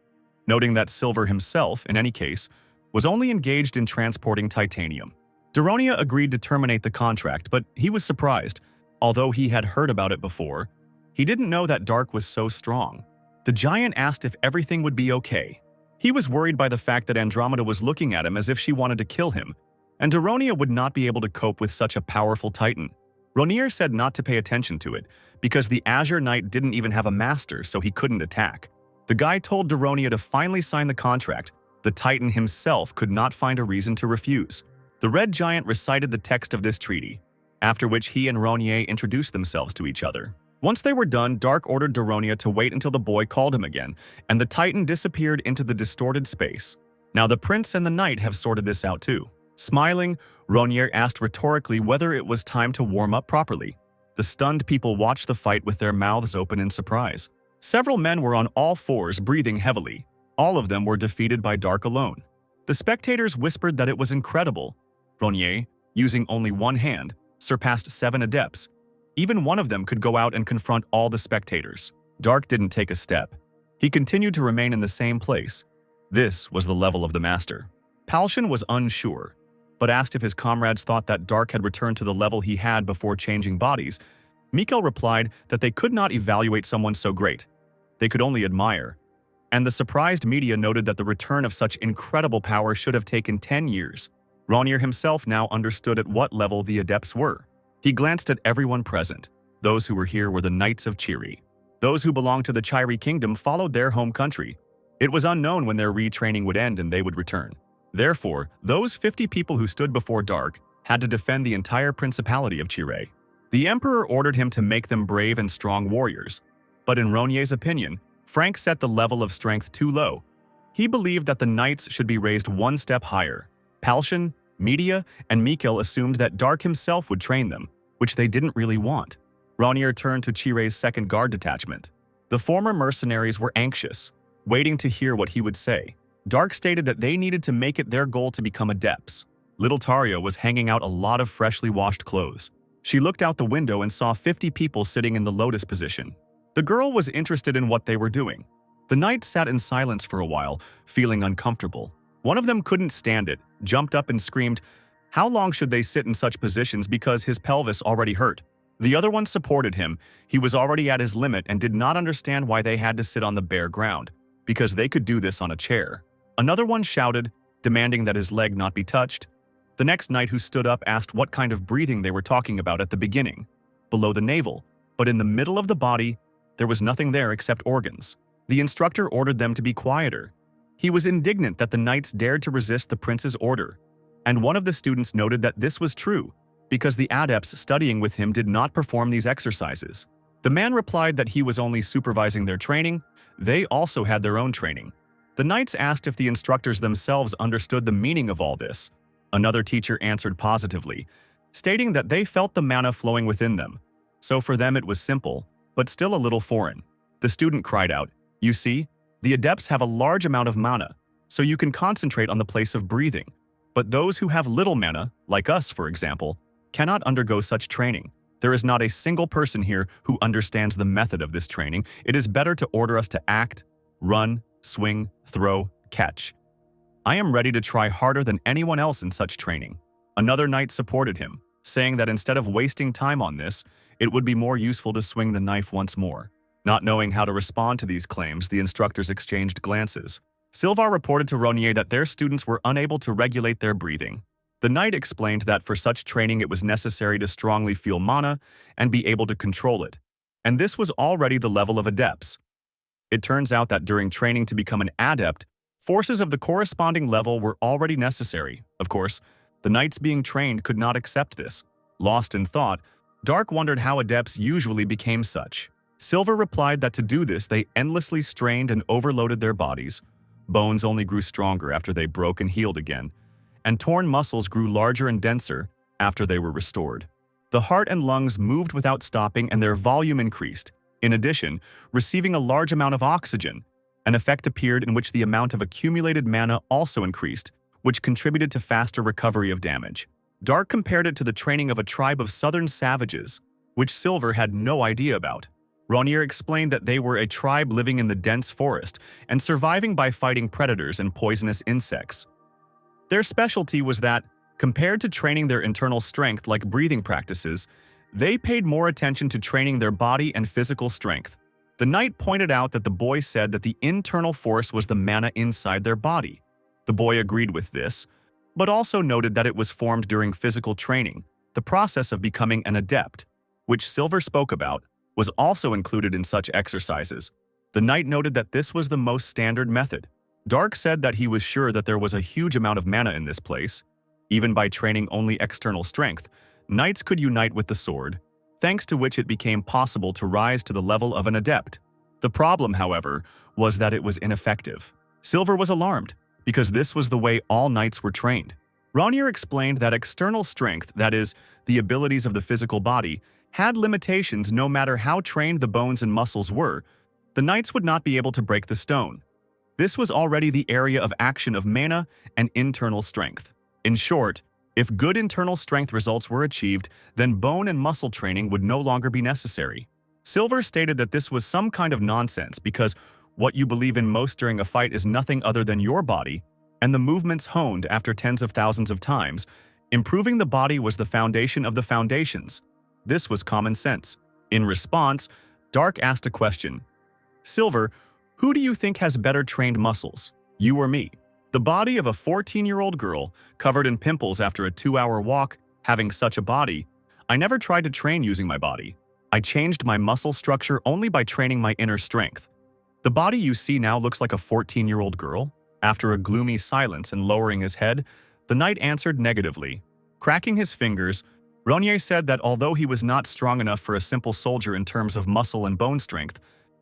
noting that Silver himself, in any case, was only engaged in transporting titanium. Daronia agreed to terminate the contract, but he was surprised. Although he had heard about it before, he didn't know that Dark was so strong. The giant asked if everything would be okay. He was worried by the fact that Andromeda was looking at him as if she wanted to kill him, and Daronia would not be able to cope with such a powerful Titan. Rainier said not to pay attention to it, because the Azure Knight didn't even have a master, so he couldn't attack. The guy told Daronia to finally sign the contract. The Titan himself could not find a reason to refuse. The red giant recited the text of this treaty, after which he and Rainier introduced themselves to each other. Once they were done, Dark ordered Daronia to wait until the boy called him again, and the Titan disappeared into the distorted space. Now the prince and the knight have sorted this out too. Smiling, Rainier asked rhetorically whether it was time to warm up properly. The stunned people watched the fight with their mouths open in surprise. Several men were on all fours, breathing heavily. All of them were defeated by Dark alone. The spectators whispered that it was incredible. Rainier, using only one hand, surpassed 7 adepts. Even one of them could go out and confront all the spectators. Dark didn't take a step. He continued to remain in the same place. This was the level of the master. Palshan was unsure, but asked if his comrades thought that Dark had returned to the level he had before changing bodies. Mikkel replied that they could not evaluate someone so great. They could only admire. And the surprised media noted that the return of such incredible power should have taken 10 years. Rainier himself now understood at what level the adepts were. He glanced at everyone present. Those who were here were the Knights of Chiri. Those who belonged to the Chiri kingdom followed their home country. It was unknown when their retraining would end and they would return. Therefore, those 50 people who stood before Dark had to defend the entire principality of Chire. The emperor ordered him to make them brave and strong warriors. But in Rainier's opinion, Frank set the level of strength too low. He believed that the knights should be raised one step higher. Palshan, Media, and Mikkel assumed that Dark himself would train them, which they didn't really want. Rainier turned to Chire's second guard detachment. The former mercenaries were anxious, waiting to hear what he would say. Dark stated that they needed to make it their goal to become adepts. Little Taria was hanging out a lot of freshly washed clothes. She looked out the window and saw 50 people sitting in the lotus position. The girl was interested in what they were doing. The knight sat in silence for a while, feeling uncomfortable. One of them couldn't stand it, jumped up and screamed, "How long should they sit in such positions because his pelvis already hurt?" The other one supported him. He was already at his limit and did not understand why they had to sit on the bare ground, because they could do this on a chair. Another one shouted, demanding that his leg not be touched. The next knight who stood up asked what kind of breathing they were talking about at the beginning. Below the navel, but in the middle of the body, there was nothing there except organs. The instructor ordered them to be quieter. He was indignant that the knights dared to resist the prince's order, and one of the students noted that this was true, because the adepts studying with him did not perform these exercises. The man replied that he was only supervising their training. They also had their own training. The knights asked if the instructors themselves understood the meaning of all this. Another teacher answered positively, stating that they felt the mana flowing within them. so for them it was simple, but still a little foreign. The student cried out, "You see, the adepts have a large amount of mana, so you can concentrate on the place of breathing. But those who have little mana, like us for example, cannot undergo such training. There is not a single person here who understands the method of this training. It is better to order us to act, run, swing, throw, catch. I am ready to try harder than anyone else in such training." Another knight supported him, saying that instead of wasting time on this, it would be more useful to swing the knife once more. Not knowing how to respond to these claims, the instructors exchanged glances. Silvar reported to Ronier that their students were unable to regulate their breathing. The knight explained that for such training it was necessary to strongly feel mana and be able to control it, and this was already the level of adepts. It turns out that during training to become an adept, forces of the corresponding level were already necessary. Of course, the knights being trained could not accept this. Lost in thought, Dark wondered how adepts usually became such. Silver replied that to do this they endlessly strained and overloaded their bodies. Bones only grew stronger after they broke and healed again, and torn muscles grew larger and denser after they were restored. The heart and lungs moved without stopping and their volume increased. In addition, receiving a large amount of oxygen, an effect appeared in which the amount of accumulated mana also increased, which contributed to faster recovery of damage. Dark compared it to the training of a tribe of southern savages, which Silver had no idea about. Ronier explained that they were a tribe living in the dense forest and surviving by fighting predators and poisonous insects. Their specialty was that, compared to training their internal strength like breathing practices, they paid more attention to training their body and physical strength. The knight pointed out that the boy said that the internal force was the mana inside their body. The boy agreed with this, but also noted that it was formed during physical training. The process of becoming an adept, which Silver spoke about, was also included in such exercises. The knight noted that this was the most standard method. Dark said that he was sure that there was a huge amount of mana in this place. Even by training only external strength, knights could unite with the sword, thanks to which it became possible to rise to the level of an adept. The problem, however, was that it was ineffective. Silver was alarmed, because this was the way all knights were trained. Ronier explained that external strength, that is, the abilities of the physical body, had limitations no matter how trained the bones and muscles were. The knights would not be able to break the stone. This was already the area of action of mana and internal strength. In short, if good internal strength results were achieved, then bone and muscle training would no longer be necessary. Silver stated that this was some kind of nonsense because what you believe in most during a fight is nothing other than your body, and the movements honed after tens of thousands of times. Improving the body was the foundation of the foundations. This was common sense. In response, Dark asked a question. "Silver, who do you think has better trained muscles, you or me?" The body of a 14-year-old girl, covered in pimples after a 2-hour walk, having such a body. I never tried to train using my body. I changed my muscle structure only by training my inner strength. The body you see now looks like a 14-year-old girl. After a gloomy silence and lowering his head, the knight answered negatively. Cracking his fingers, Ronier said that although he was not strong enough for a simple soldier in terms of muscle and bone strength,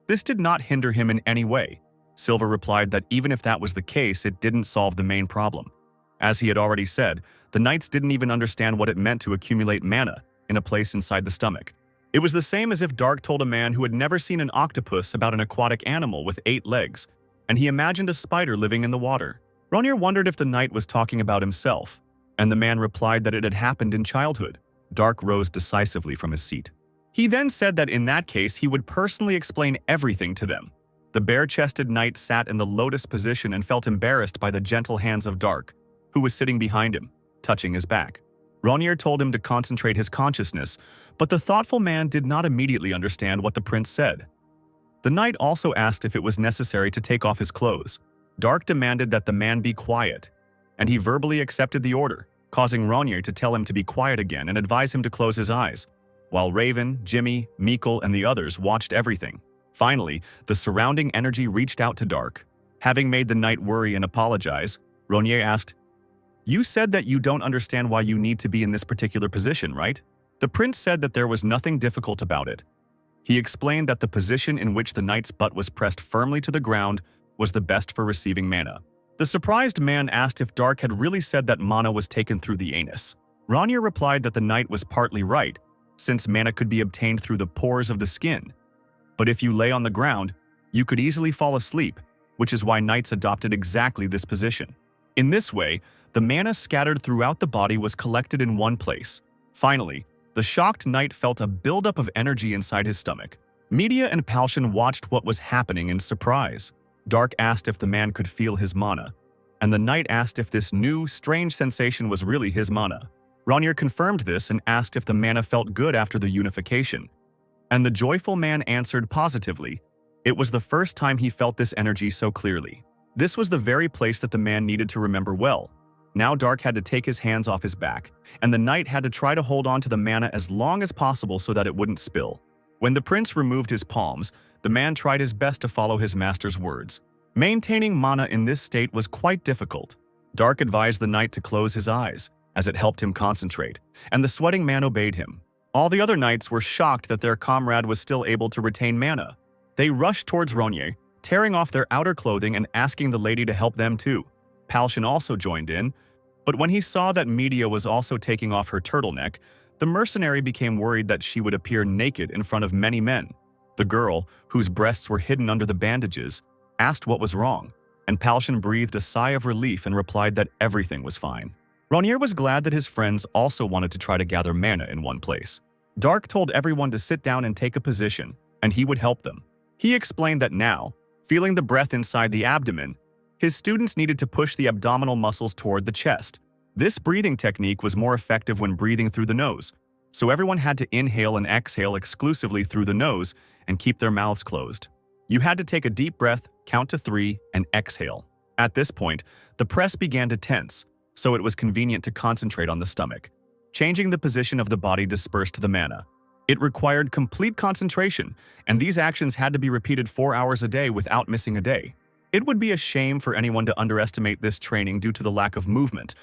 this did not hinder him in any way. Silver replied that even if that was the case, it didn't solve the main problem. As he had already said, the knights didn't even understand what it meant to accumulate mana in a place inside the stomach. It was the same as if Dark told a man who had never seen an octopus about an aquatic animal with 8 legs, and he imagined a spider living in the water. Ronier wondered if the knight was talking about himself, and the man replied that it had happened in childhood. Dark rose decisively from his seat. He then said that in that case he would personally explain everything to them. The bare-chested knight sat in the lotus position and felt embarrassed by the gentle hands of Dark, who was sitting behind him, touching his back. Ronier told him to concentrate his consciousness, but the thoughtful man did not immediately understand what the prince said. The knight also asked if it was necessary to take off his clothes. Dark demanded that the man be quiet, and he verbally accepted the order, causing Ronier to tell him to be quiet again and advise him to close his eyes, while Raven, Jimmy, Meekle, and the others watched everything. Finally, the surrounding energy reached out to Dark. Having made the knight worry and apologize, Ronier asked, "You said that you don't understand why you need to be in this particular position, right?" The prince said that there was nothing difficult about it. He explained that the position in which the knight's butt was pressed firmly to the ground was the best for receiving mana. The surprised man asked if Dark had really said that mana was taken through the anus. Ronier replied that the knight was partly right, since mana could be obtained through the pores of the skin. But if you lay on the ground, you could easily fall asleep, which is why knights adopted exactly this position. In this way, the mana scattered throughout the body was collected in one place. Finally, the shocked knight felt a buildup of energy inside his stomach. Media and Palshan watched what was happening in surprise. Dark asked if the man could feel his mana, and the knight asked if this new, strange sensation was really his mana. Ronir confirmed this and asked if the mana felt good after the unification, and the joyful man answered positively. It was the first time he felt this energy so clearly. This was the very place that the man needed to remember well. Now Dark had to take his hands off his back, and the knight had to try to hold on to the mana as long as possible so that it wouldn't spill. When the prince removed his palms, the man tried his best to follow his master's words. Maintaining mana in this state was quite difficult. Dark advised the knight to close his eyes, as it helped him concentrate, and the sweating man obeyed him. All the other knights were shocked that their comrade was still able to retain mana. They rushed towards Ronir, tearing off their outer clothing and asking the lady to help them too. Palshan also joined in, but when he saw that Media was also taking off her turtleneck, the mercenary became worried that she would appear naked in front of many men. The girl, whose breasts were hidden under the bandages, asked what was wrong, and Palshan breathed a sigh of relief and replied that everything was fine. Ronir was glad that his friends also wanted to try to gather mana in one place. Dark told everyone to sit down and take a position, and he would help them. He explained that now, feeling the breath inside the abdomen, his students needed to push the abdominal muscles toward the chest. This breathing technique was more effective when breathing through the nose, so everyone had to inhale and exhale exclusively through the nose and keep their mouths closed. You had to take a deep breath, count to 3, and exhale. At this point, the press began to tense, so it was convenient to concentrate on the stomach. Changing the position of the body dispersed the mana. It required complete concentration, and these actions had to be repeated 4 hours a day without missing a day. It would be a shame for anyone to underestimate this training due to the lack of movement.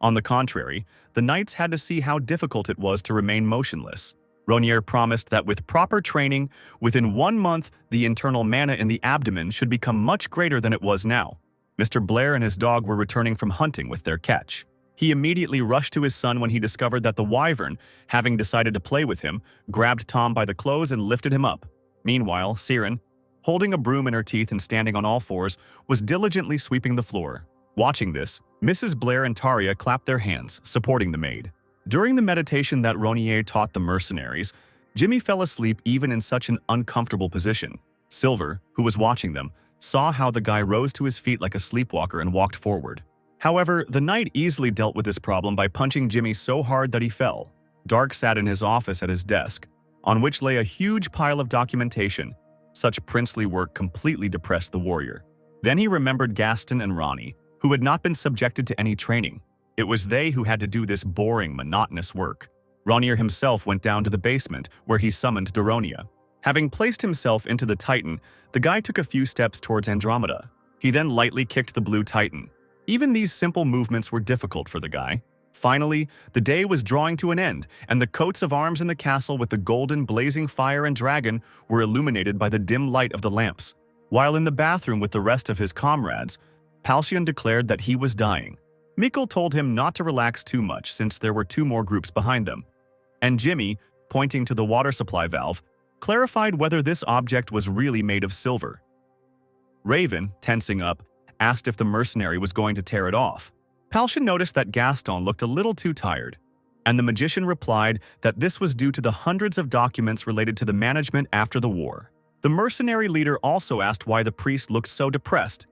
On the contrary, the knights had to see how difficult it was to remain motionless. Ronir promised that with proper training, within 1 month, the internal mana in the abdomen should become much greater than it was now. Mr. Blair and his dog were returning from hunting with their catch. He immediately rushed to his son when he discovered that the wyvern, having decided to play with him, grabbed Tom by the clothes and lifted him up. Meanwhile, Siren, holding a broom in her teeth and standing on all fours, was diligently sweeping the floor. Watching this, Mrs. Blair and Taria clapped their hands, supporting the maid. During the meditation that Ronir taught the mercenaries, Jimmy fell asleep even in such an uncomfortable position. Silver, who was watching them, saw how the guy rose to his feet like a sleepwalker and walked forward. However, the knight easily dealt with this problem by punching Jimmy so hard that he fell. Dark sat in his office at his desk, on which lay a huge pile of documentation. Such princely work completely depressed the warrior. Then he remembered Gaston and Ronnie, who had not been subjected to any training. It was they who had to do this boring, monotonous work. Ronir himself went down to the basement, where he summoned Daronia. Having placed himself into the Titan, the guy took a few steps towards Andromeda. He then lightly kicked the blue Titan. Even these simple movements were difficult for the guy. Finally, the day was drawing to an end, and the coats of arms in the castle with the golden blazing fire and dragon were illuminated by the dim light of the lamps. While in the bathroom with the rest of his comrades, Palshan declared that he was dying. Mikkel told him not to relax too much since there were 2 more groups behind them. And Jimmy, pointing to the water supply valve, clarified whether this object was really made of silver. Raven, tensing up, asked if the mercenary was going to tear it off. Palshan noticed that Gaston looked a little too tired, and the magician replied that this was due to the hundreds of documents related to the management after the war. The mercenary leader also asked why the priest looked so depressed,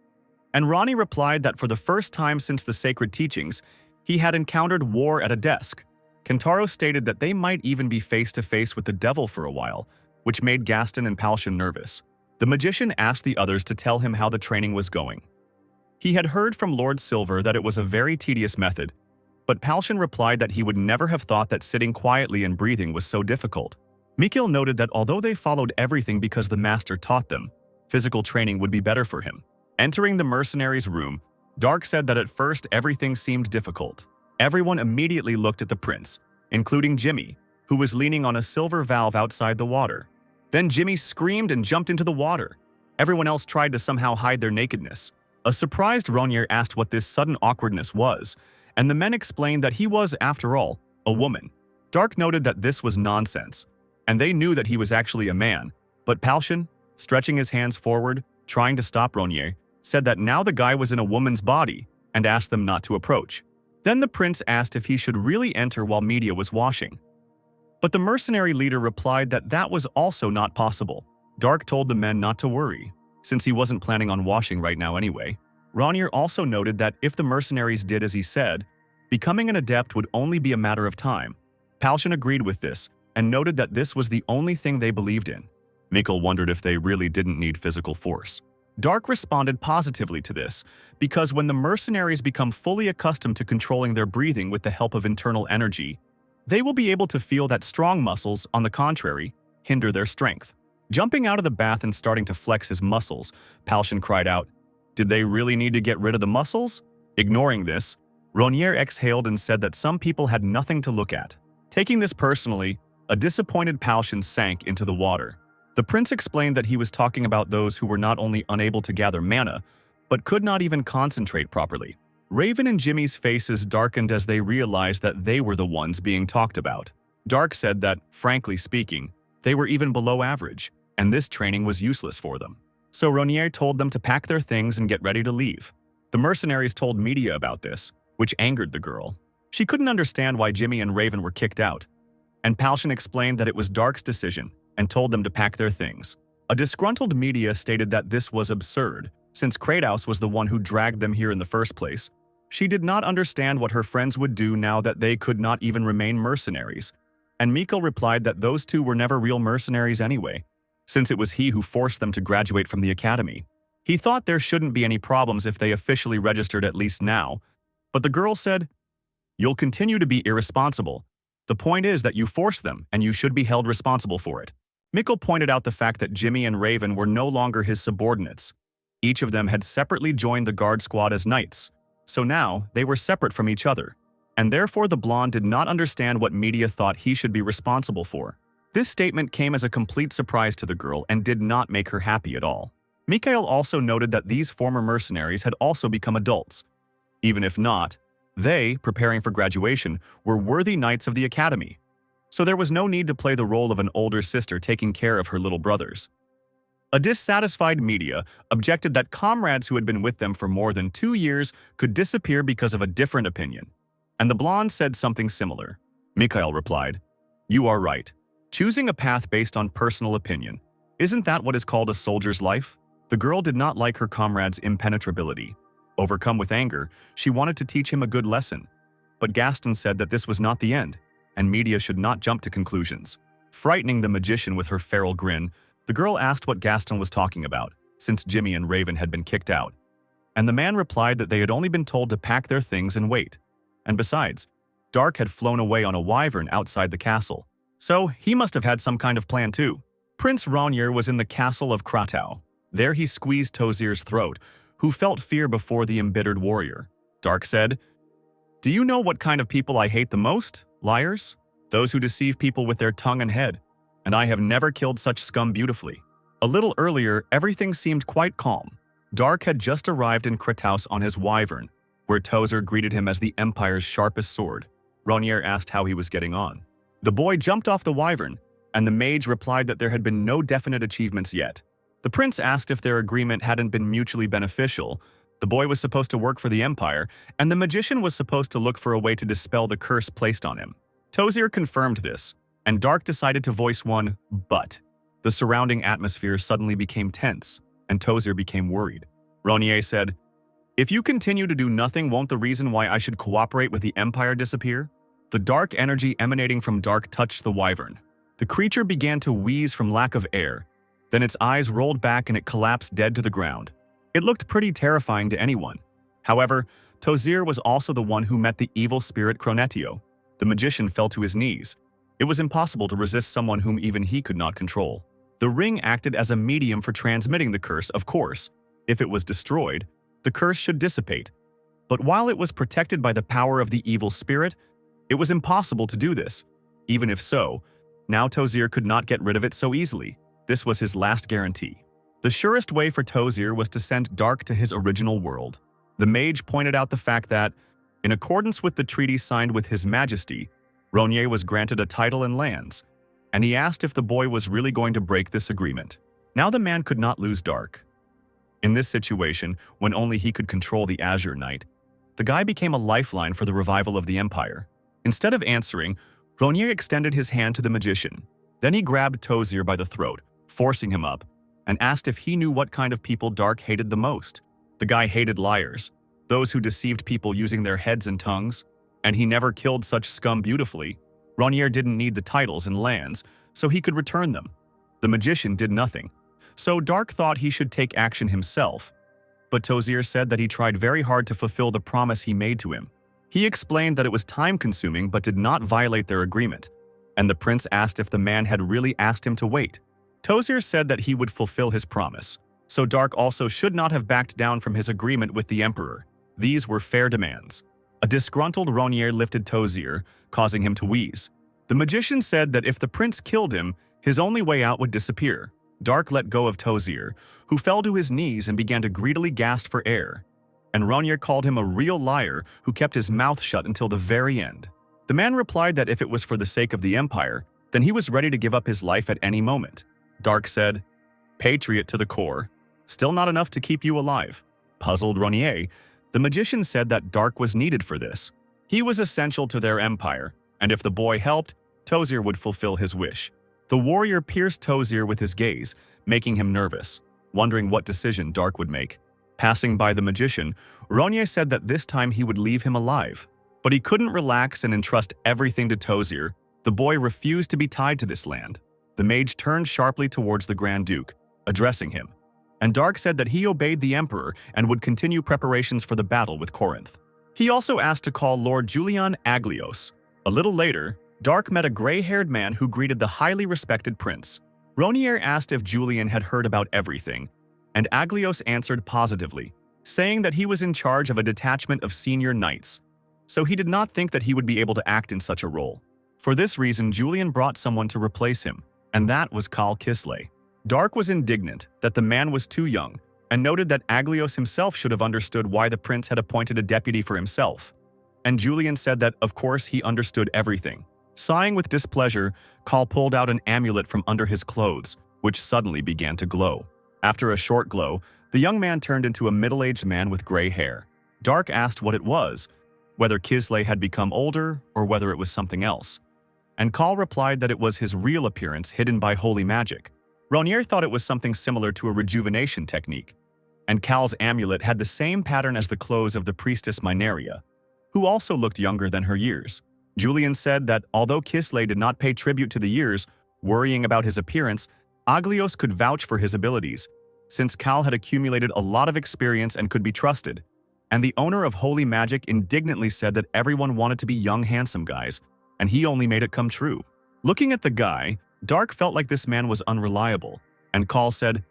and Ronnie replied that for the first time since the sacred teachings, he had encountered war at a desk. Kentaro stated that they might even be face-to-face with the devil for a while, which made Gaston and Palshan nervous. The magician asked the others to tell him how the training was going. He had heard from Lord Silver that it was a very tedious method, but Palshan replied that he would never have thought that sitting quietly and breathing was so difficult. Mikhail noted that although they followed everything because the master taught them, physical training would be better for him. Entering the mercenaries' room, Dark said that at first everything seemed difficult. Everyone immediately looked at the prince, including Jimmy, who was leaning on a silver valve outside the water. Then Jimmy screamed and jumped into the water. Everyone else tried to somehow hide their nakedness. A surprised Ronir asked what this sudden awkwardness was, and the men explained that he was, after all, a woman. Dark noted that this was nonsense, and they knew that he was actually a man, but Palshan, stretching his hands forward, trying to stop Ronier, said that now the guy was in a woman's body and asked them not to approach. Then the prince asked if he should really enter while Media was washing. But the mercenary leader replied that that was also not possible. Dark told the men not to worry, since he wasn't planning on washing right now anyway. Ronier also noted that if the mercenaries did as he said, becoming an adept would only be a matter of time. Palshan agreed with this and noted that this was the only thing they believed in. Mikkel wondered if they really didn't need physical force. Dark responded positively to this, because when the mercenaries become fully accustomed to controlling their breathing with the help of internal energy, they will be able to feel that strong muscles, on the contrary, hinder their strength. Jumping out of the bath and starting to flex his muscles, Palshan cried out, "Did they really need to get rid of the muscles?" Ignoring this, Ronier exhaled and said that some people had nothing to look at. Taking this personally, a disappointed Palshan sank into the water. The prince explained that he was talking about those who were not only unable to gather mana, but could not even concentrate properly. Raven and Jimmy's faces darkened as they realized that they were the ones being talked about. Dark said that, frankly speaking, they were even below average, and this training was useless for them. So Ronier told them to pack their things and get ready to leave. The mercenaries told Media about this, which angered the girl. She couldn't understand why Jimmy and Raven were kicked out, and Palshan explained that it was Dark's decision and told them to pack their things. A disgruntled Media stated that this was absurd, since Kratos was the one who dragged them here in the first place. She did not understand what her friends would do now that they could not even remain mercenaries, and Mikkel replied that those two were never real mercenaries anyway, since it was he who forced them to graduate from the academy. He thought there shouldn't be any problems if they officially registered at least now, but the girl said, "You'll continue to be irresponsible. The point is that you forced them, and you should be held responsible for it." Mikkel pointed out the fact that Jimmy and Raven were no longer his subordinates. Each of them had separately joined the guard squad as knights, so now they were separate from each other, and therefore the blonde did not understand what Media thought he should be responsible for. This statement came as a complete surprise to the girl and did not make her happy at all. Mikhail also noted that these former mercenaries had also become adults. Even if not, they, preparing for graduation, were worthy knights of the academy. So there was no need to play the role of an older sister taking care of her little brothers. A dissatisfied Media objected that comrades who had been with them for more than 2 years could disappear because of a different opinion, and the blonde said something similar. Mikhail replied, "You are right. Choosing a path based on personal opinion, isn't that what is called a soldier's life?" The girl did not like her comrade's impenetrability. Overcome with anger, she wanted to teach him a good lesson, but Gaston said that this was not the end, and Media should not jump to conclusions. Frightening the magician with her feral grin, the girl asked what Gaston was talking about, since Jimmy and Raven had been kicked out, and the man replied that they had only been told to pack their things and wait. And besides, Dark had flown away on a wyvern outside the castle, so he must have had some kind of plan too. Prince Ronier was in the castle of Kratau. There he squeezed Tozir's throat, who felt fear before the embittered warrior. Dark said, "Do you know what kind of people I hate the most? Liars? Those who deceive people with their tongue and head. And I have never killed such scum beautifully." A little earlier, everything seemed quite calm. Dark had just arrived in Krataus on his wyvern, where Tozir greeted him as the Empire's sharpest sword. Ronier asked how he was getting on. The boy jumped off the wyvern, and the mage replied that there had been no definite achievements yet. The prince asked if their agreement hadn't been mutually beneficial. The boy was supposed to work for the Empire, and the magician was supposed to look for a way to dispel the curse placed on him. Tozir confirmed this, and Dark decided to voice one but. The surrounding atmosphere suddenly became tense, and Tozir became worried. Ronier said, "If you continue to do nothing, won't the reason why I should cooperate with the Empire disappear?" The dark energy emanating from Dark touched the wyvern. The creature began to wheeze from lack of air. Then its eyes rolled back and it collapsed dead to the ground. It looked pretty terrifying to anyone. However, Tozir was also the one who met the evil spirit Cronetio. The magician fell to his knees. It was impossible to resist someone whom even he could not control. The ring acted as a medium for transmitting the curse, of course. If it was destroyed, the curse should dissipate. But while it was protected by the power of the evil spirit, it was impossible to do this. Even if so, now Tozir could not get rid of it so easily. This was his last guarantee. The surest way for Tozir was to send Dark to his original world. The mage pointed out the fact that, in accordance with the treaty signed with His Majesty, Ronnier was granted a title and lands, and he asked if the boy was really going to break this agreement. Now the man could not lose Dark. In this situation, when only he could control the Azure Knight, the guy became a lifeline for the revival of the Empire. Instead of answering, Ronnier extended his hand to the magician. Then he grabbed Tozier by the throat, forcing him up, and asked if he knew what kind of people Dark hated the most. The guy hated liars, those who deceived people using their heads and tongues, and he never killed such scum beautifully. Ronnier didn't need the titles and lands, so he could return them. The magician did nothing, so Dark thought he should take action himself. But Tozier said that he tried very hard to fulfill the promise he made to him. He explained that it was time-consuming but did not violate their agreement, and the prince asked if the man had really asked him to wait. Tozier said that he would fulfill his promise, so Dark also should not have backed down from his agreement with the emperor. These were fair demands. A disgruntled Ronnier lifted Tozier, causing him to wheeze. The magician said that if the prince killed him, his only way out would disappear. Dark let go of Tozier, who fell to his knees and began to greedily gasp for air. And Ronnier called him a real liar who kept his mouth shut until the very end. The man replied that if it was for the sake of the Empire, then he was ready to give up his life at any moment. Dark said, "Patriot to the core. Still not enough to keep you alive." Puzzled Ronnier, the magician said that Dark was needed for this. He was essential to their empire, and if the boy helped, Tozier would fulfill his wish. The warrior pierced Tozier with his gaze, making him nervous, wondering what decision Dark would make. Passing by the magician, Ronnier said that this time he would leave him alive. But he couldn't relax and entrust everything to Tozier. The boy refused to be tied to this land. The mage turned sharply towards the Grand Duke, addressing him. And Dark said that he obeyed the Emperor and would continue preparations for the battle with Corinth. He also asked to call Lord Julian Aglios. A little later, Dark met a gray-haired man who greeted the highly respected prince. Ronnier asked if Julian had heard about everything, and Aglios answered positively, saying that he was in charge of a detachment of senior knights, so he did not think that he would be able to act in such a role. For this reason, Julian brought someone to replace him, and that was Khal Kisley. Dark was indignant that the man was too young, and noted that Aglios himself should have understood why the prince had appointed a deputy for himself. And Julian said that, of course, he understood everything. Sighing with displeasure, Khal pulled out an amulet from under his clothes, which suddenly began to glow. After a short glow, the young man turned into a middle-aged man with gray hair. Dark asked what it was, whether Kisley had become older or whether it was something else. And Khal replied that it was his real appearance hidden by holy magic. Ronnier thought it was something similar to a rejuvenation technique, and Khal's amulet had the same pattern as the clothes of the priestess Mineria, who also looked younger than her years. Julian said that although Kisley did not pay tribute to the years, worrying about his appearance, Aglios could vouch for his abilities, since Khal had accumulated a lot of experience and could be trusted. And the owner of Holy Magic indignantly said that everyone wanted to be young, handsome guys, and he only made it come true. Looking at the guy, Dark felt like this man was unreliable, and Khal said,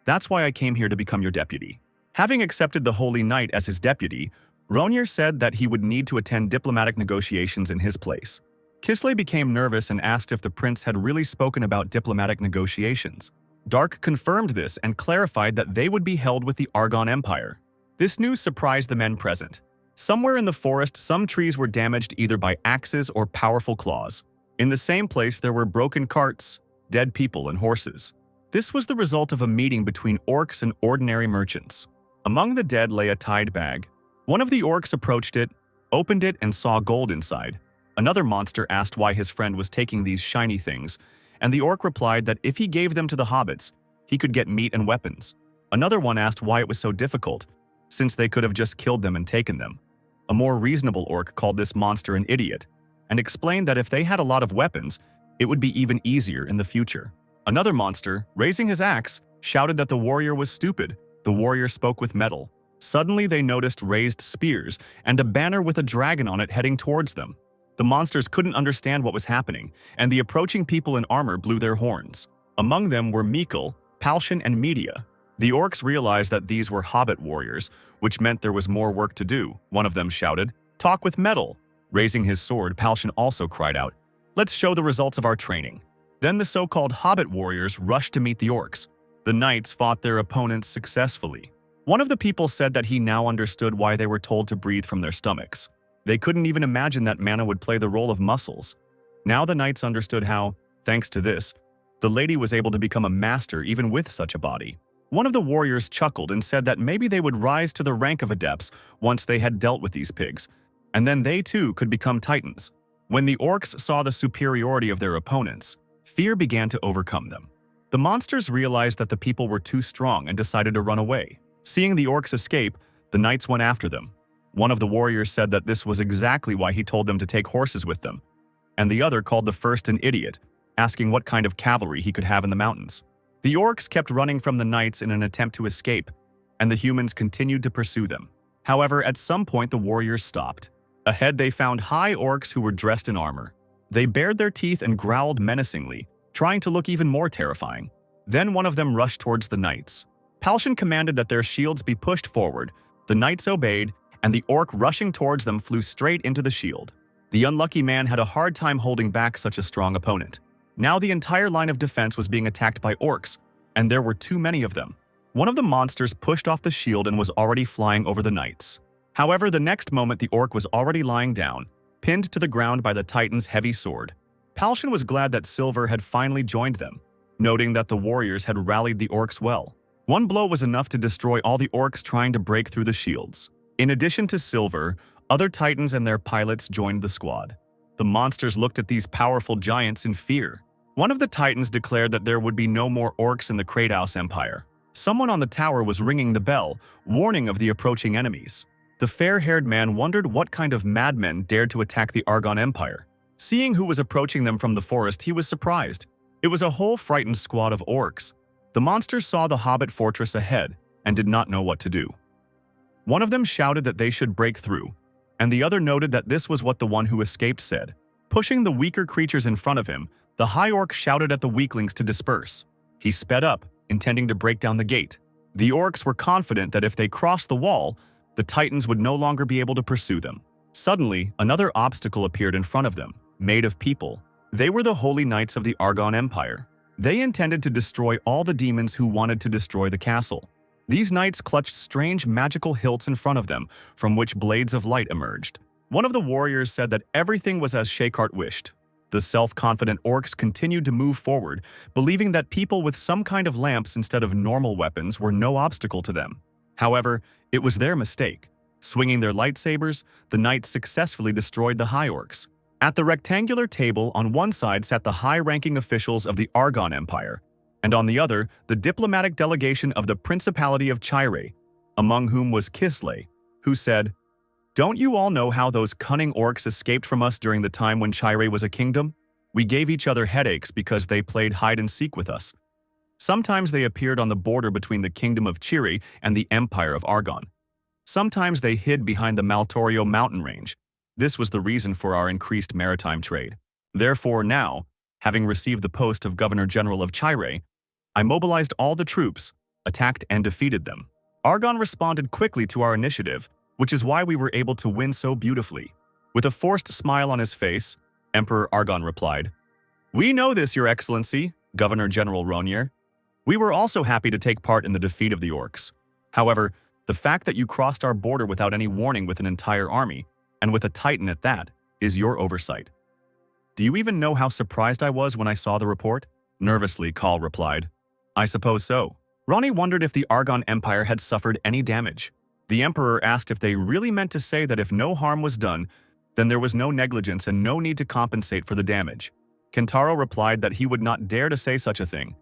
"That's why I came here to become your deputy." Having accepted the Holy Knight as his deputy, Ronnier said that he would need to attend diplomatic negotiations in his place. Kisley became nervous and asked if the prince had really spoken about diplomatic negotiations. Dark confirmed this and clarified that they would be held with the Argon Empire. This news surprised the men present. Somewhere in the forest, some trees were damaged either by axes or powerful claws. In the same place, there were broken carts, dead people, and horses. This was the result of a meeting between orcs and ordinary merchants. Among the dead lay a tied bag. One of the orcs approached it, opened it, and saw gold inside. Another monster asked why his friend was taking these shiny things, and the orc replied that if he gave them to the hobbits, he could get meat and weapons. Another one asked why it was so difficult, since they could have just killed them and taken them. A more reasonable orc called this monster an idiot, and explained that if they had a lot of weapons, it would be even easier in the future. Another monster, raising his axe, shouted that the warrior was stupid. The warrior spoke with metal. Suddenly they noticed raised spears and a banner with a dragon on it heading towards them. The monsters couldn't understand what was happening, and the approaching people in armor blew their horns. Among them were Mikkel, Palshan, and Media. The orcs realized that these were hobbit warriors, which meant there was more work to do. One of them shouted, "Talk with metal!" Raising his sword, Palshan also cried out, "Let's show the results of our training." Then the so-called hobbit warriors rushed to meet the orcs. The knights fought their opponents successfully. One of the people said that he now understood why they were told to breathe from their stomachs. They couldn't even imagine that mana would play the role of muscles. Now the knights understood how, thanks to this, the lady was able to become a master even with such a body. One of the warriors chuckled and said that maybe they would rise to the rank of adepts once they had dealt with these pigs, and then they too could become titans. When the orcs saw the superiority of their opponents, fear began to overcome them. The monsters realized that the people were too strong and decided to run away. Seeing the orcs escape, the knights went after them. One of the warriors said that this was exactly why he told them to take horses with them, and the other called the first an idiot, asking what kind of cavalry he could have in the mountains. The orcs kept running from the knights in an attempt to escape, and the humans continued to pursue them. However, at some point the warriors stopped. Ahead they found high orcs who were dressed in armor. They bared their teeth and growled menacingly, trying to look even more terrifying. Then one of them rushed towards the knights. Palshan commanded that their shields be pushed forward. The knights obeyed, and the orc rushing towards them flew straight into the shield. The unlucky man had a hard time holding back such a strong opponent. Now the entire line of defense was being attacked by orcs, and there were too many of them. One of the monsters pushed off the shield and was already flying over the knights. However, the next moment the orc was already lying down, pinned to the ground by the titan's heavy sword. Palshan was glad that Silver had finally joined them, noting that the warriors had rallied the orcs well. One blow was enough to destroy all the orcs trying to break through the shields. In addition to Silver, other titans and their pilots joined the squad. The monsters looked at these powerful giants in fear. One of the titans declared that there would be no more orcs in the Kratos Empire. Someone on the tower was ringing the bell, warning of the approaching enemies. The fair-haired man wondered what kind of madmen dared to attack the Argon Empire. Seeing who was approaching them from the forest, he was surprised. It was a whole frightened squad of orcs. The monsters saw the Hobbit fortress ahead and did not know what to do. One of them shouted that they should break through, and the other noted that this was what the one who escaped said. Pushing the weaker creatures in front of him, the high orc shouted at the weaklings to disperse. He sped up, intending to break down the gate. The orcs were confident that if they crossed the wall, the titans would no longer be able to pursue them. Suddenly, another obstacle appeared in front of them, made of people. They were the holy knights of the Argon Empire. They intended to destroy all the demons who wanted to destroy the castle. These knights clutched strange magical hilts in front of them, from which blades of light emerged. One of the warriors said that everything was as Shakart wished. The self-confident orcs continued to move forward, believing that people with some kind of lamps instead of normal weapons were no obstacle to them. However, it was their mistake. Swinging their lightsabers, the knights successfully destroyed the high orcs. At the rectangular table, on one side sat the high-ranking officials of the Argon Empire, and on the other, the diplomatic delegation of the Principality of Chire, among whom was Kisley, who said, "Don't you all know how those cunning orcs escaped from us during the time when Chire was a kingdom? We gave each other headaches because they played hide-and-seek with us. Sometimes they appeared on the border between the kingdom of Chire and the Empire of Argon. Sometimes they hid behind the Maltorio mountain range. This was the reason for our increased maritime trade. Therefore now, having received the post of Governor-General of Chire, I mobilized all the troops, attacked and defeated them. Argon responded quickly to our initiative, which is why we were able to win so beautifully." With a forced smile on his face, Emperor Argon replied, "We know this, Your Excellency, Governor-General Ronier. We were also happy to take part in the defeat of the orcs. However, the fact that you crossed our border without any warning with an entire army, and with a titan at that, is your oversight. Do you even know how surprised I was when I saw the report?" Nervously, Kahl replied, "I suppose so." Ronnie wondered if the Argon Empire had suffered any damage. The Emperor asked if they really meant to say that if no harm was done, then there was no negligence and no need to compensate for the damage. Kentaro replied that he would not dare to say such a thing,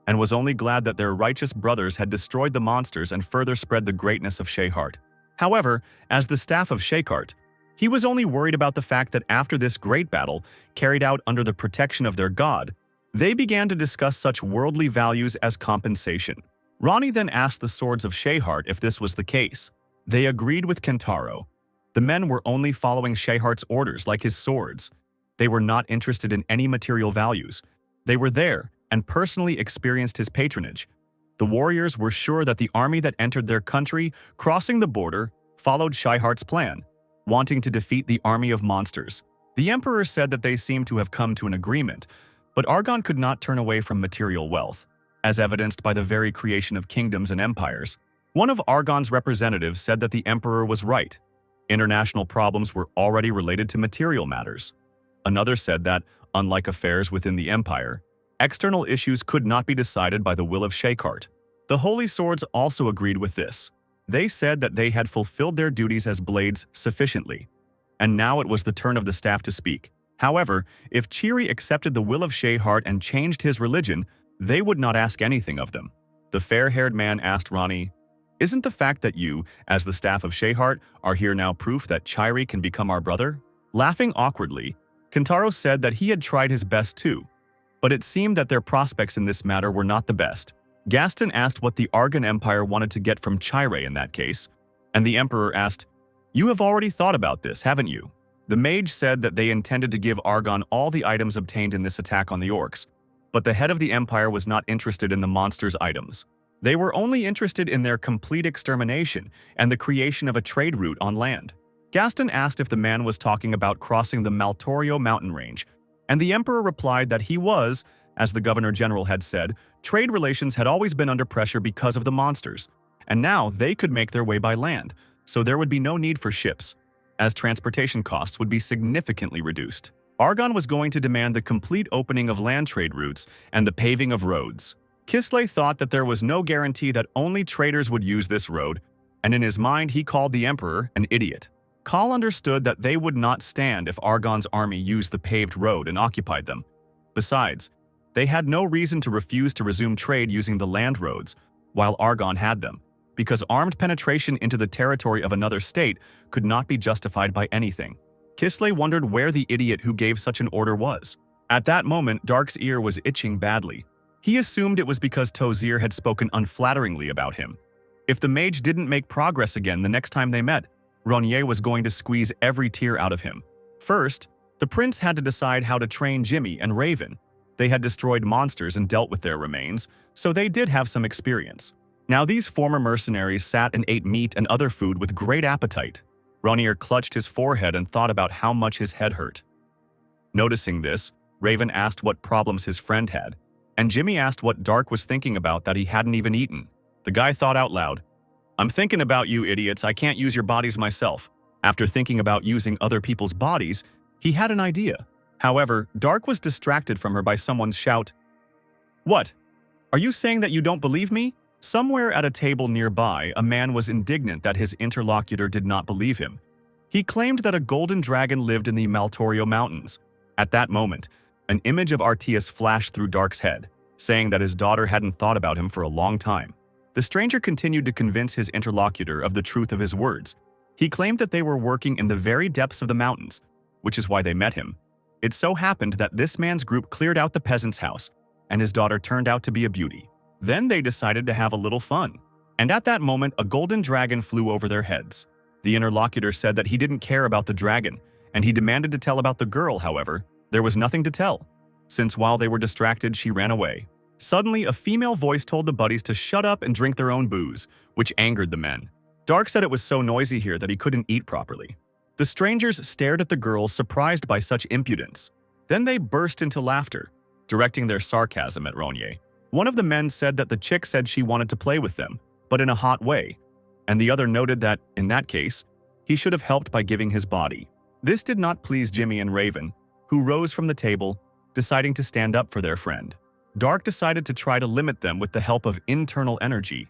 and was only glad that their righteous brothers had destroyed the monsters and further spread the greatness of Shayhart. However, as the staff of Shayhart, he was only worried about the fact that after this great battle, carried out under the protection of their god, they began to discuss such worldly values as compensation. Ronnie then asked the swords of Shayhart if this was the case. They agreed with Kentaro. The men were only following Shayhart's orders like his swords. They were not interested in any material values. They were there and personally experienced his patronage. The warriors were sure that the army that entered their country, crossing the border, followed Shayhart's plan, wanting to defeat the army of monsters. The Emperor said that they seemed to have come to an agreement, but Argon could not turn away from material wealth, as evidenced by the very creation of kingdoms and empires. One of Argon's representatives said that the Emperor was right. International problems were already related to material matters. Another said that, Unlike affairs within the empire, external issues could not be decided by the will of Shakart. The Holy Swords also agreed with this. They said that they had fulfilled their duties as blades sufficiently, and now it was the turn of the staff to speak. However, if Chiri accepted the will of Shayhart and changed his religion, they would not ask anything of them. The fair-haired man asked Ronnie, "Isn't the fact that you, as the staff of Shayhart, are here now proof that Chiri can become our brother?" Laughing awkwardly, Kentaro said that he had tried his best too, but it seemed that their prospects in this matter were not the best. Gaston asked what the Argon Empire wanted to get from Chire in that case, and the Emperor asked, "You have already thought about this, haven't you?" The mage said that they intended to give Argon all the items obtained in this attack on the orcs, but the head of the Empire was not interested in the monsters' items. They were only interested in their complete extermination and the creation of a trade route on land. Gaston asked if the man was talking about crossing the Maltorio mountain range, and the Emperor replied that he was, as the Governor-General had said, trade relations had always been under pressure because of the monsters, and now they could make their way by land, so there would be no need for ships, as transportation costs would be significantly reduced. Argon was going to demand the complete opening of land trade routes and the paving of roads. Kisley thought that there was no guarantee that only traders would use this road, and in his mind he called the Emperor an idiot. Kahl understood that they would not stand if Argon's army used the paved road and occupied them. Besides, they had no reason to refuse to resume trade using the land roads, while Argon had them, because armed penetration into the territory of another state could not be justified by anything. Kisley wondered where the idiot who gave such an order was. At that moment, Dark's ear was itching badly. He assumed it was because Tozier had spoken unflatteringly about him. If the mage didn't make progress again the next time they met, Ronier was going to squeeze every tear out of him. First, the prince had to decide how to train Jimmy and Raven. They had destroyed monsters and dealt with their remains, so they did have some experience. Now these former mercenaries sat and ate meat and other food with great appetite. Ronier clutched his forehead and thought about how much his head hurt. Noticing this, Raven asked what problems his friend had, and Jimmy asked what Dark was thinking about that he hadn't even eaten. The guy thought out loud, "I'm thinking about you idiots, I can't use your bodies myself." After thinking about using other people's bodies, he had an idea. However, Dark was distracted from her by someone's shout, "What? Are you saying that you don't believe me?" Somewhere at a table nearby, a man was indignant that his interlocutor did not believe him. He claimed that a golden dragon lived in the Maltorio Mountains. At that moment, an image of Artias flashed through Dark's head, saying that his daughter hadn't thought about him for a long time. The stranger continued to convince his interlocutor of the truth of his words. He claimed that they were working in the very depths of the mountains, which is why they met him. It so happened that this man's group cleared out the peasant's house, and his daughter turned out to be a beauty. Then they decided to have a little fun. And at that moment, a golden dragon flew over their heads. The interlocutor said that he didn't care about the dragon, and he demanded to tell about the girl, however. There was nothing to tell, since while they were distracted, she ran away. Suddenly, a female voice told the buddies to shut up and drink their own booze, which angered the men. Dark said it was so noisy here that he couldn't eat properly. The strangers stared at the girl, surprised by such impudence. Then they burst into laughter, directing their sarcasm at Ronier. One of the men said that the chick said she wanted to play with them, but in a hot way, and the other noted that, in that case, he should have helped by giving his body. This did not please Jimmy and Raven, who rose from the table, deciding to stand up for their friend. Dark decided to try to limit them with the help of internal energy.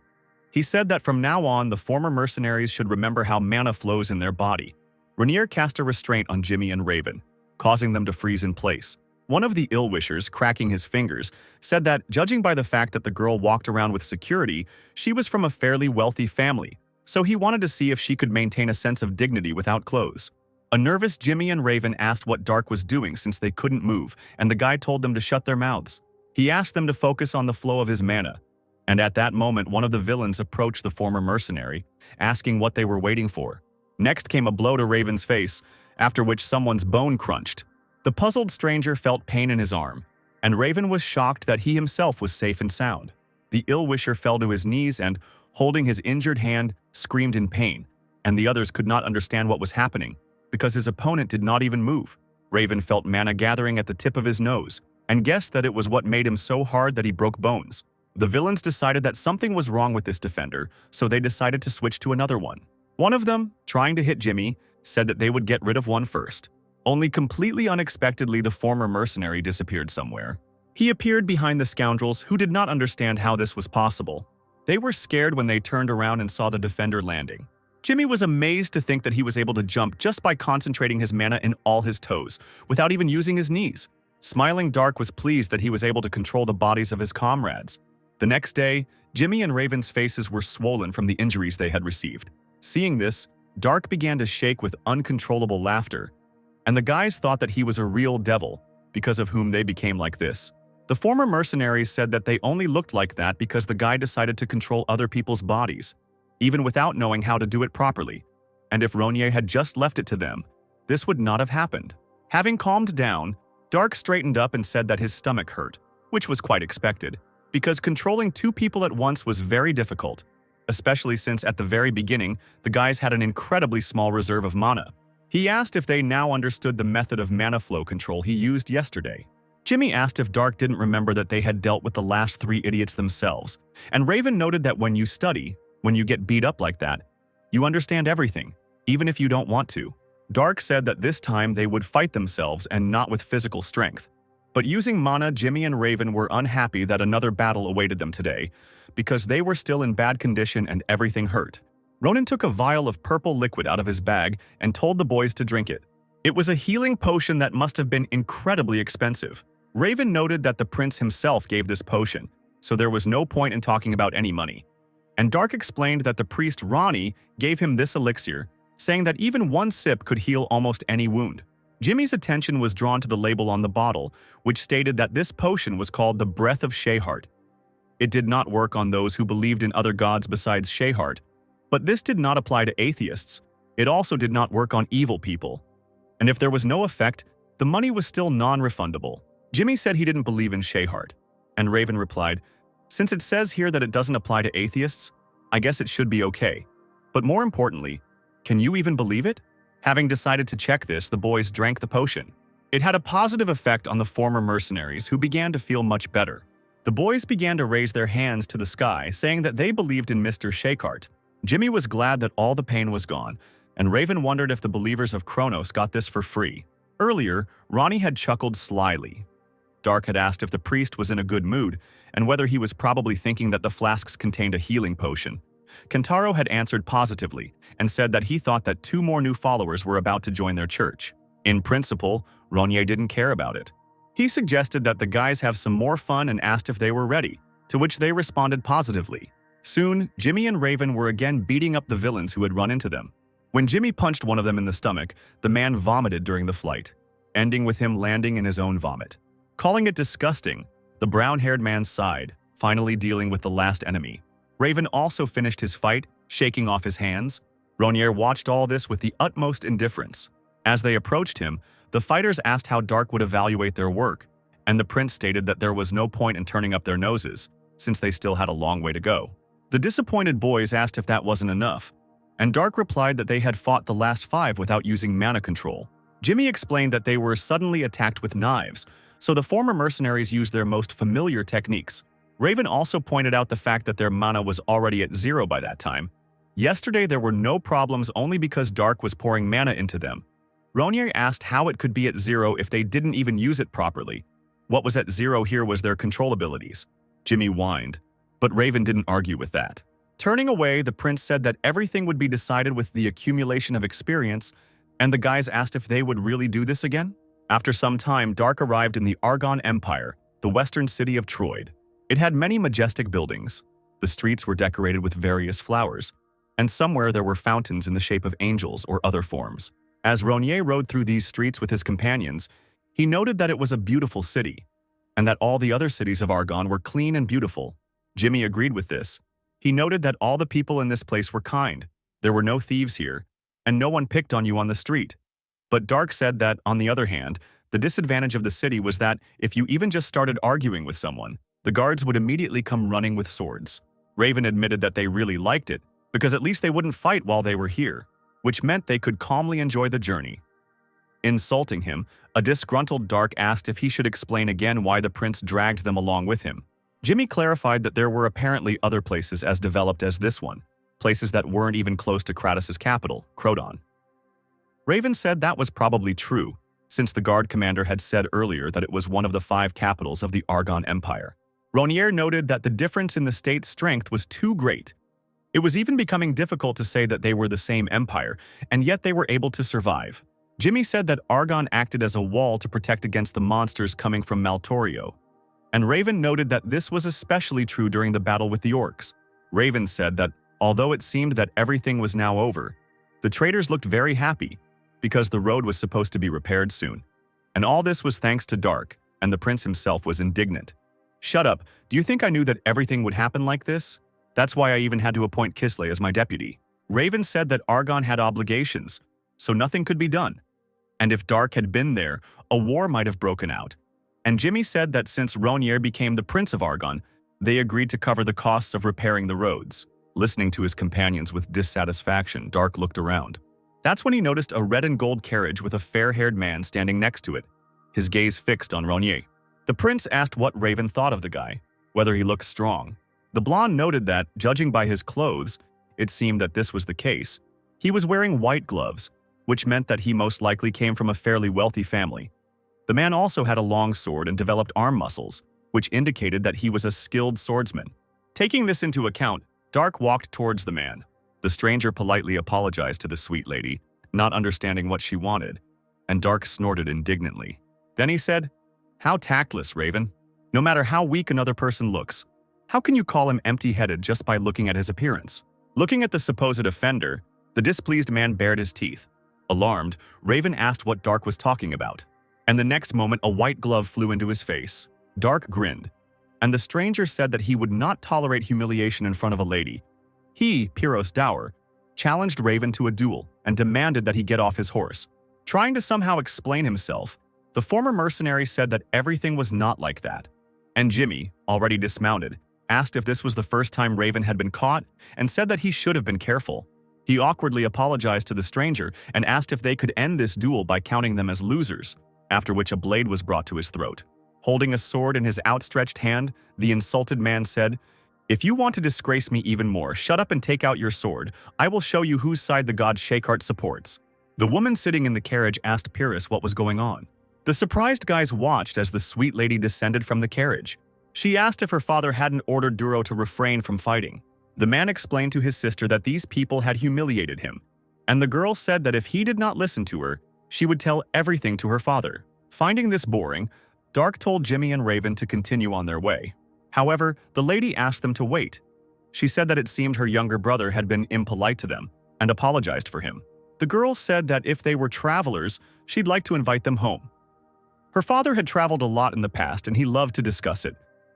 He said that from now on, the former mercenaries should remember how mana flows in their body. Rainier cast a restraint on Jimmy and Raven, causing them to freeze in place. One of the ill-wishers, cracking his fingers, said that, judging by the fact that the girl walked around with security, she was from a fairly wealthy family, so he wanted to see if she could maintain a sense of dignity without clothes. A nervous Jimmy and Raven asked what Dark was doing since they couldn't move, and the guy told them to shut their mouths. He asked them to focus on the flow of his mana, and at that moment one of the villains approached the former mercenary, asking what they were waiting for. Next came a blow to Raven's face, after which someone's bone crunched. The puzzled stranger felt pain in his arm, and Raven was shocked that he himself was safe and sound. The ill-wisher fell to his knees and, holding his injured hand, screamed in pain, and the others could not understand what was happening, because his opponent did not even move. Raven felt mana gathering at the tip of his nose, and guessed that it was what made him so hard that he broke bones. The villains decided that something was wrong with this defender, so they decided to switch to another one. One of them, trying to hit Jimmy, said that they would get rid of one first. Only completely unexpectedly the former mercenary disappeared somewhere. He appeared behind the scoundrels who did not understand how this was possible. They were scared when they turned around and saw the defender landing. Jimmy was amazed to think that he was able to jump just by concentrating his mana in all his toes, without even using his knees. Smiling Dark was pleased that he was able to control the bodies of his comrades. The next day, Jimmy and Raven's faces were swollen from the injuries they had received. Seeing this, Dark began to shake with uncontrollable laughter, and the guys thought that he was a real devil, because of whom they became like this. The former mercenaries said that they only looked like that because the guy decided to control other people's bodies, even without knowing how to do it properly. And if Ronye had just left it to them, this would not have happened. Having calmed down, Dark straightened up and said that his stomach hurt, which was quite expected, because controlling two people at once was very difficult, especially since at the very beginning, the guys had an incredibly small reserve of mana. He asked if they now understood the method of mana flow control he used yesterday. Jimmy asked if Dark didn't remember that they had dealt with the last three idiots themselves, and Raven noted that when you study, when you get beat up like that, you understand everything, even if you don't want to. Dark said that this time they would fight themselves and not with physical strength. But using mana, Jimmy and Raven were unhappy that another battle awaited them today, because they were still in bad condition and everything hurt. Ronan took a vial of purple liquid out of his bag and told the boys to drink it. It was a healing potion that must have been incredibly expensive. Raven noted that the prince himself gave this potion, so there was no point in talking about any money. And Dark explained that the priest Ronnie gave him this elixir, saying that even one sip could heal almost any wound. Jimmy's attention was drawn to the label on the bottle, which stated that this potion was called the Breath of Shehart. It did not work on those who believed in other gods besides Shehart, but this did not apply to atheists. It also did not work on evil people. And if there was no effect, the money was still non-refundable. Jimmy said he didn't believe in Shehart, and Raven replied, "Since it says here that it doesn't apply to atheists, I guess it should be okay. But more importantly, can you even believe it?" Having decided to check this, the boys drank the potion. It had a positive effect on the former mercenaries, who began to feel much better. The boys began to raise their hands to the sky, saying that they believed in Mr. Shehart. Jimmy was glad that all the pain was gone, and Raven wondered if the believers of Kronos got this for free. Earlier, Ronnie had chuckled slyly. Dark had asked if the priest was in a good mood, and whether he was probably thinking that the flasks contained a healing potion. Kentaro had answered positively, and said that he thought that 2 more new followers were about to join their church. In principle, Ronye didn't care about it. He suggested that the guys have some more fun and asked if they were ready, to which they responded positively. Soon, Jimmy and Raven were again beating up the villains who had run into them. When Jimmy punched one of them in the stomach, the man vomited during the flight, ending with him landing in his own vomit. Calling it disgusting, the brown-haired man sighed, finally dealing with the last enemy. Raven also finished his fight, shaking off his hands. Ronye watched all this with the utmost indifference. As they approached him, the fighters asked how Dark would evaluate their work, and the prince stated that there was no point in turning up their noses, since they still had a long way to go. The disappointed boys asked if that wasn't enough, and Dark replied that they had fought the last 5 without using mana control. Jimmy explained that they were suddenly attacked with knives, so the former mercenaries used their most familiar techniques. Raven also pointed out the fact that their mana was already at 0 by that time. Yesterday there were no problems only because Dark was pouring mana into them. Ronye asked how it could be at 0 if they didn't even use it properly. What was at 0 here was their control abilities. Jimmy whined, but Raven didn't argue with that. Turning away, the prince said that everything would be decided with the accumulation of experience, and the guys asked if they would really do this again. After some time, Dark arrived in the Argon Empire, the western city of Troy. It had many majestic buildings. The streets were decorated with various flowers, and somewhere there were fountains in the shape of angels or other forms. As Ronye rode through these streets with his companions, he noted that it was a beautiful city, and that all the other cities of Argon were clean and beautiful. Jimmy agreed with this. He noted that all the people in this place were kind. There were no thieves here, and no one picked on you on the street. But Dark said that, on the other hand, the disadvantage of the city was that if you even just started arguing with someone, the guards would immediately come running with swords. Raven admitted that they really liked it, because at least they wouldn't fight while they were here, which meant they could calmly enjoy the journey. Insulting him, a disgruntled Dark asked if he should explain again why the prince dragged them along with him. Jimmy clarified that there were apparently other places as developed as this one, places that weren't even close to Kratos' capital, Croton. Raven said that was probably true, since the guard commander had said earlier that it was one of the 5 capitals of the Argon Empire. Ronier noted that the difference in the state's strength was too great. It was even becoming difficult to say that they were the same empire, and yet they were able to survive. Jimmy said that Argon acted as a wall to protect against the monsters coming from Maltorio, and Raven noted that this was especially true during the battle with the orcs. Raven said that, although it seemed that everything was now over, the traders looked very happy, because the road was supposed to be repaired soon. And all this was thanks to Dark, and the prince himself was indignant. "Shut up, do you think I knew that everything would happen like this? That's why I even had to appoint Kisley as my deputy." Raven said that Argon had obligations, so nothing could be done. And if Dark had been there, a war might have broken out. And Jimmy said that since Ronier became the Prince of Argon, they agreed to cover the costs of repairing the roads. Listening to his companions with dissatisfaction, Dark looked around. That's when he noticed a red and gold carriage with a fair-haired man standing next to it, his gaze fixed on Ronier. The prince asked what Raven thought of the guy, whether he looked strong. The blonde noted that, judging by his clothes, it seemed that this was the case. He was wearing white gloves, which meant that he most likely came from a fairly wealthy family. The man also had a long sword and developed arm muscles, which indicated that he was a skilled swordsman. Taking this into account, Dark walked towards the man. The stranger politely apologized to the sweet lady, not understanding what she wanted, and Dark snorted indignantly. Then he said, "How tactless, Raven. No matter how weak another person looks, how can you call him empty-headed just by looking at his appearance?" Looking at the supposed offender, the displeased man bared his teeth. Alarmed, Raven asked what Dark was talking about, and the next moment a white glove flew into his face. Dark grinned, and the stranger said that he would not tolerate humiliation in front of a lady. He, Pyros Dower, challenged Raven to a duel and demanded that he get off his horse. Trying to somehow explain himself, the former mercenary said that everything was not like that. And Jimmy, already dismounted, asked if this was the first time Raven had been caught and said that he should have been careful. He awkwardly apologized to the stranger and asked if they could end this duel by counting them as losers, after which a blade was brought to his throat. Holding a sword in his outstretched hand, the insulted man said, "If you want to disgrace me even more, shut up and take out your sword. I will show you whose side the god Shakart supports." The woman sitting in the carriage asked Pyrrhus what was going on. The surprised guys watched as the sweet lady descended from the carriage. She asked if her father hadn't ordered Duro to refrain from fighting. The man explained to his sister that these people had humiliated him, and the girl said that if he did not listen to her, she would tell everything to her father. Finding this boring, Dark told Jimmy and Raven to continue on their way. However, the lady asked them to wait. She said that it seemed her younger brother had been impolite to them and apologized for him. The girl said that if they were travelers, she'd like to invite them home. Her father had traveled a lot in the past and he loved to discuss it,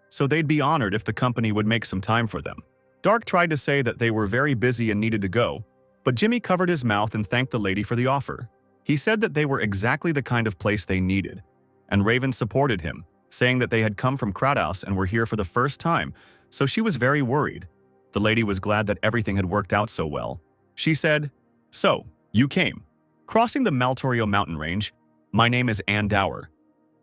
so they'd be honored if the company would make some time for them. Dark tried to say that they were very busy and needed to go, but Jimmy covered his mouth and thanked the lady for the offer. He said that they were exactly the kind of place they needed, and Raven supported him, saying that they had come from Kratos and were here for the first time, so she was very worried. The lady was glad that everything had worked out so well. She said, "So, you came. Crossing the Maltorio mountain range, my name is Anne Dower,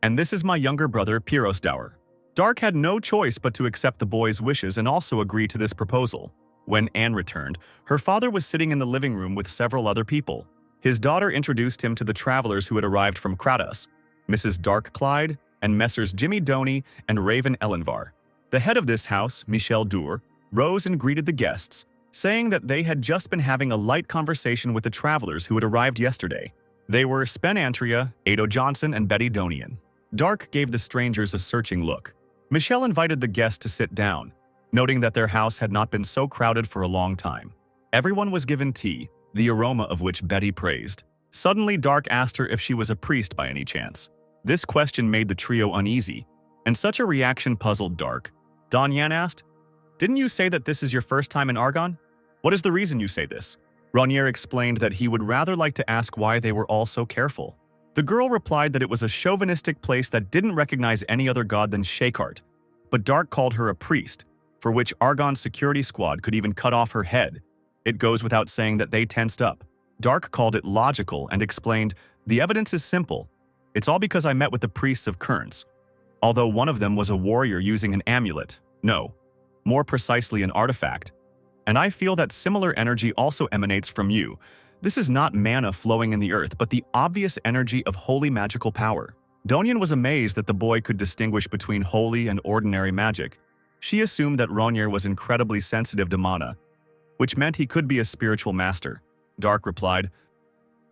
and this is my younger brother, Pyros Dower." Dark had no choice but to accept the boy's wishes and also agree to this proposal. When Anne returned, her father was sitting in the living room with several other people. His daughter introduced him to the travelers who had arrived from Kratos, Mrs. Dark Clyde, and Messrs. Jimmy Doney and Raven Ellenvar. The head of this house, Michel Dur, rose and greeted the guests, saying that they had just been having a light conversation with the travelers who had arrived yesterday. They were Spen Antria, Ado Johnson, and Betty Donian. Dark gave the strangers a searching look. Michelle invited the guests to sit down, noting that their house had not been so crowded for a long time. Everyone was given tea, the aroma of which Betty praised. Suddenly, Dark asked her if she was a priest by any chance. This question made the trio uneasy, and such a reaction puzzled Dark. Donyan asked, "Didn't you say that this is your first time in Argon? What is the reason you say this?" Ronier explained that he would rather like to ask why they were all so careful. The girl replied that it was a chauvinistic place that didn't recognize any other god than Shakart, but Dark called her a priest, for which Argon's security squad could even cut off her head. It goes without saying that they tensed up. Dark called it logical and explained, "The evidence is simple. It's all because I met with the priests of Kerns. Although one of them was a warrior using an amulet, no, more precisely an artifact. And I feel that similar energy also emanates from you, This is not mana flowing in the earth, but the obvious energy of holy magical power. Donian was amazed that the boy could distinguish between holy and ordinary magic. She assumed that Ronnier was incredibly sensitive to mana, which meant he could be a spiritual master. Dark replied,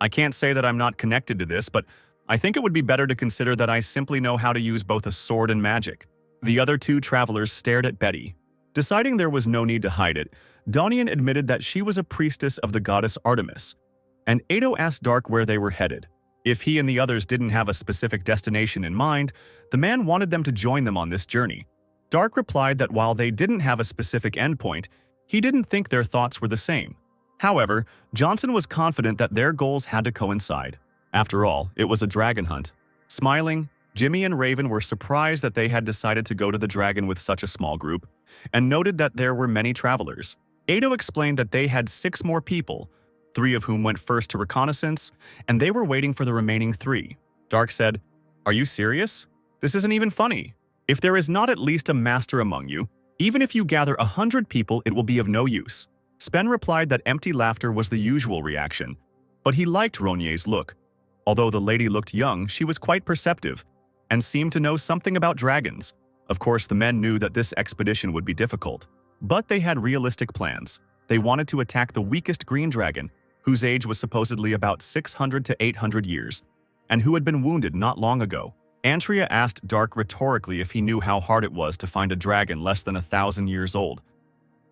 "I can't say that I'm not connected to this, but I think it would be better to consider that I simply know how to use both a sword and magic." The other two travelers stared at Betty. Deciding there was no need to hide it, Donian admitted that she was a priestess of the goddess Artemis, and Ado asked Dark where they were headed. If he and the others didn't have a specific destination in mind, the man wanted them to join them on this journey. Dark replied that while they didn't have a specific endpoint, he didn't think their thoughts were the same. However, Johnson was confident that their goals had to coincide. After all, it was a dragon hunt. Smiling, Jimmy and Raven were surprised that they had decided to go to the dragon with such a small group, and noted that there were many travelers. Ado explained that they had 6 more people, 3 of whom went first to reconnaissance, and they were waiting for the remaining 3. Dark said, "Are you serious? This isn't even funny. If there is not at least a master among you, even if you gather 100 people, it will be of no use." Spen replied that empty laughter was the usual reaction, but he liked Ronier's look. Although the lady looked young, she was quite perceptive, and seemed to know something about dragons. Of course, the men knew that this expedition would be difficult, but they had realistic plans. They wanted to attack the weakest green dragon, whose age was supposedly about 600 to 800 years, and who had been wounded not long ago. Antria asked Dark rhetorically if he knew how hard it was to find a dragon less than 1,000 years old.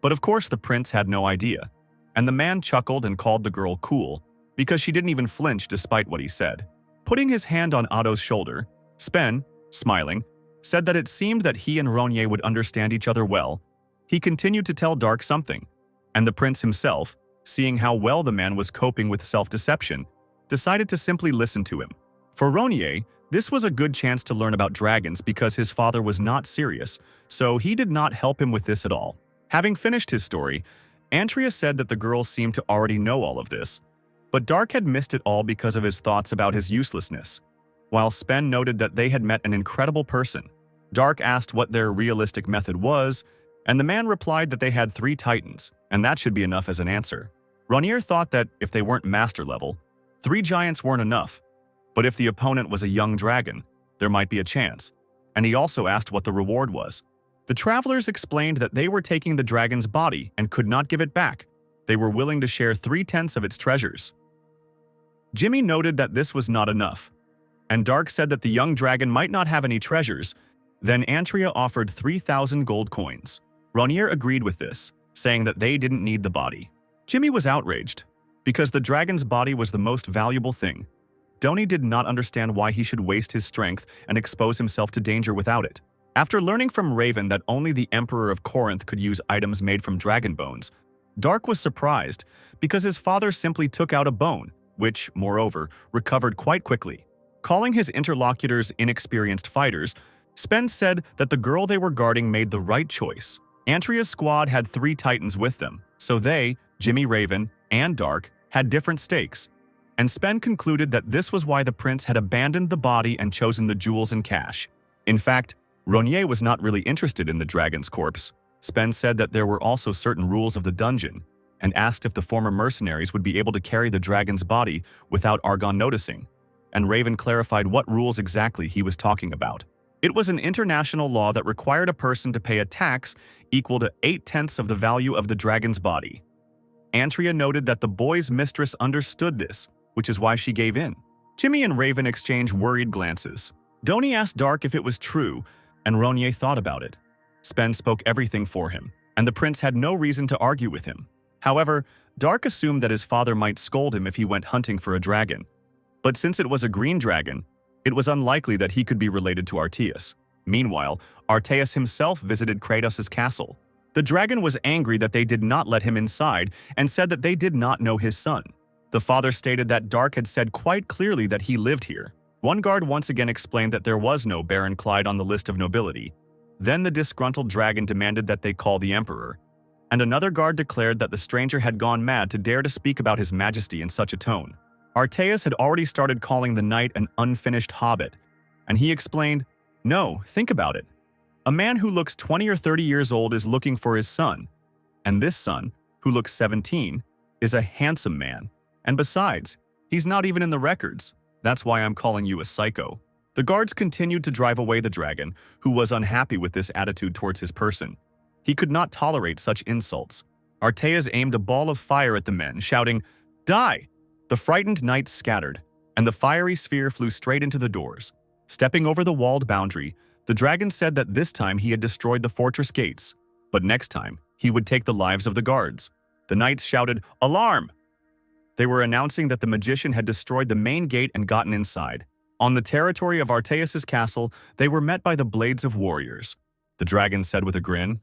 But of course the prince had no idea, and the man chuckled and called the girl cool, because she didn't even flinch despite what he said. Putting his hand on Otto's shoulder, Spen, smiling, said that it seemed that he and Ronier would understand each other well. He continued to tell Dark something, and the prince himself, seeing how well the man was coping with self-deception, decided to simply listen to him. For Ronier, this was a good chance to learn about dragons because his father was not serious, so he did not help him with this at all. Having finished his story, Antria said that the girl seemed to already know all of this, but Dark had missed it all because of his thoughts about his uselessness. While Spen noted that they had met an incredible person, Dark asked what their realistic method was, and the man replied that they had 3 titans, and that should be enough as an answer. Ronier thought that if they weren't master level, 3 giants weren't enough, but if the opponent was a young dragon, there might be a chance, and he also asked what the reward was. The travelers explained that they were taking the dragon's body and could not give it back. They were willing to share 3/10 of its treasures. Jimmy noted that this was not enough, and Dark said that the young dragon might not have any treasures. Then Antria offered 3,000 gold coins. Ronier agreed with this, saying that they didn't need the body. Jimmy was outraged, because the dragon's body was the most valuable thing. Doni did not understand why he should waste his strength and expose himself to danger without it. After learning from Raven that only the Emperor of Corinth could use items made from dragon bones, Dark was surprised because his father simply took out a bone, which, moreover, recovered quite quickly. Calling his interlocutors inexperienced fighters, Spence said that the girl they were guarding made the right choice. Antria's squad had 3 titans with them, so they, Jimmy, Raven, and Dark, had different stakes, and Spen concluded that this was why the prince had abandoned the body and chosen the jewels and cash. In fact, Ronier was not really interested in the dragon's corpse. Spen said that there were also certain rules of the dungeon, and asked if the former mercenaries would be able to carry the dragon's body without Argon noticing, and Raven clarified what rules exactly he was talking about. It was an international law that required a person to pay a tax equal to 8/10 of the value of the dragon's body. Antria noted that the boy's mistress understood this, which is why she gave in. Jimmy and Raven exchanged worried glances. Doni asked Dark if it was true, and Ronier thought about it. Spen spoke everything for him, and the prince had no reason to argue with him. However, Dark assumed that his father might scold him if he went hunting for a dragon. But since it was a green dragon, it was unlikely that he could be related to Arteus. Meanwhile, Arteus himself visited Kratos' castle. The dragon was angry that they did not let him inside and said that they did not know his son. The father stated that Dark had said quite clearly that he lived here. One guard once again explained that there was no Baron Clyde on the list of nobility. Then the disgruntled dragon demanded that they call the Emperor, and another guard declared that the stranger had gone mad to dare to speak about his majesty in such a tone. Arteus had already started calling the knight an unfinished hobbit, and he explained, "No, think about it. A man who looks 20 or 30 years old is looking for his son, and this son, who looks 17, is a handsome man, And besides, he's not even in the records. That's why I'm calling you a psycho." The guards continued to drive away the dragon, who was unhappy with this attitude towards his person. He could not tolerate such insults. Arteas aimed a ball of fire at the men, shouting, "Die!" The frightened knights scattered, and the fiery sphere flew straight into the doors. Stepping over the walled boundary, the dragon said that this time he had destroyed the fortress gates, but next time he would take the lives of the guards. The knights shouted, "Alarm!" They were announcing that the magician had destroyed the main gate and gotten inside. On the territory of Arteas's castle, they were met by the blades of warriors. The dragon said with a grin,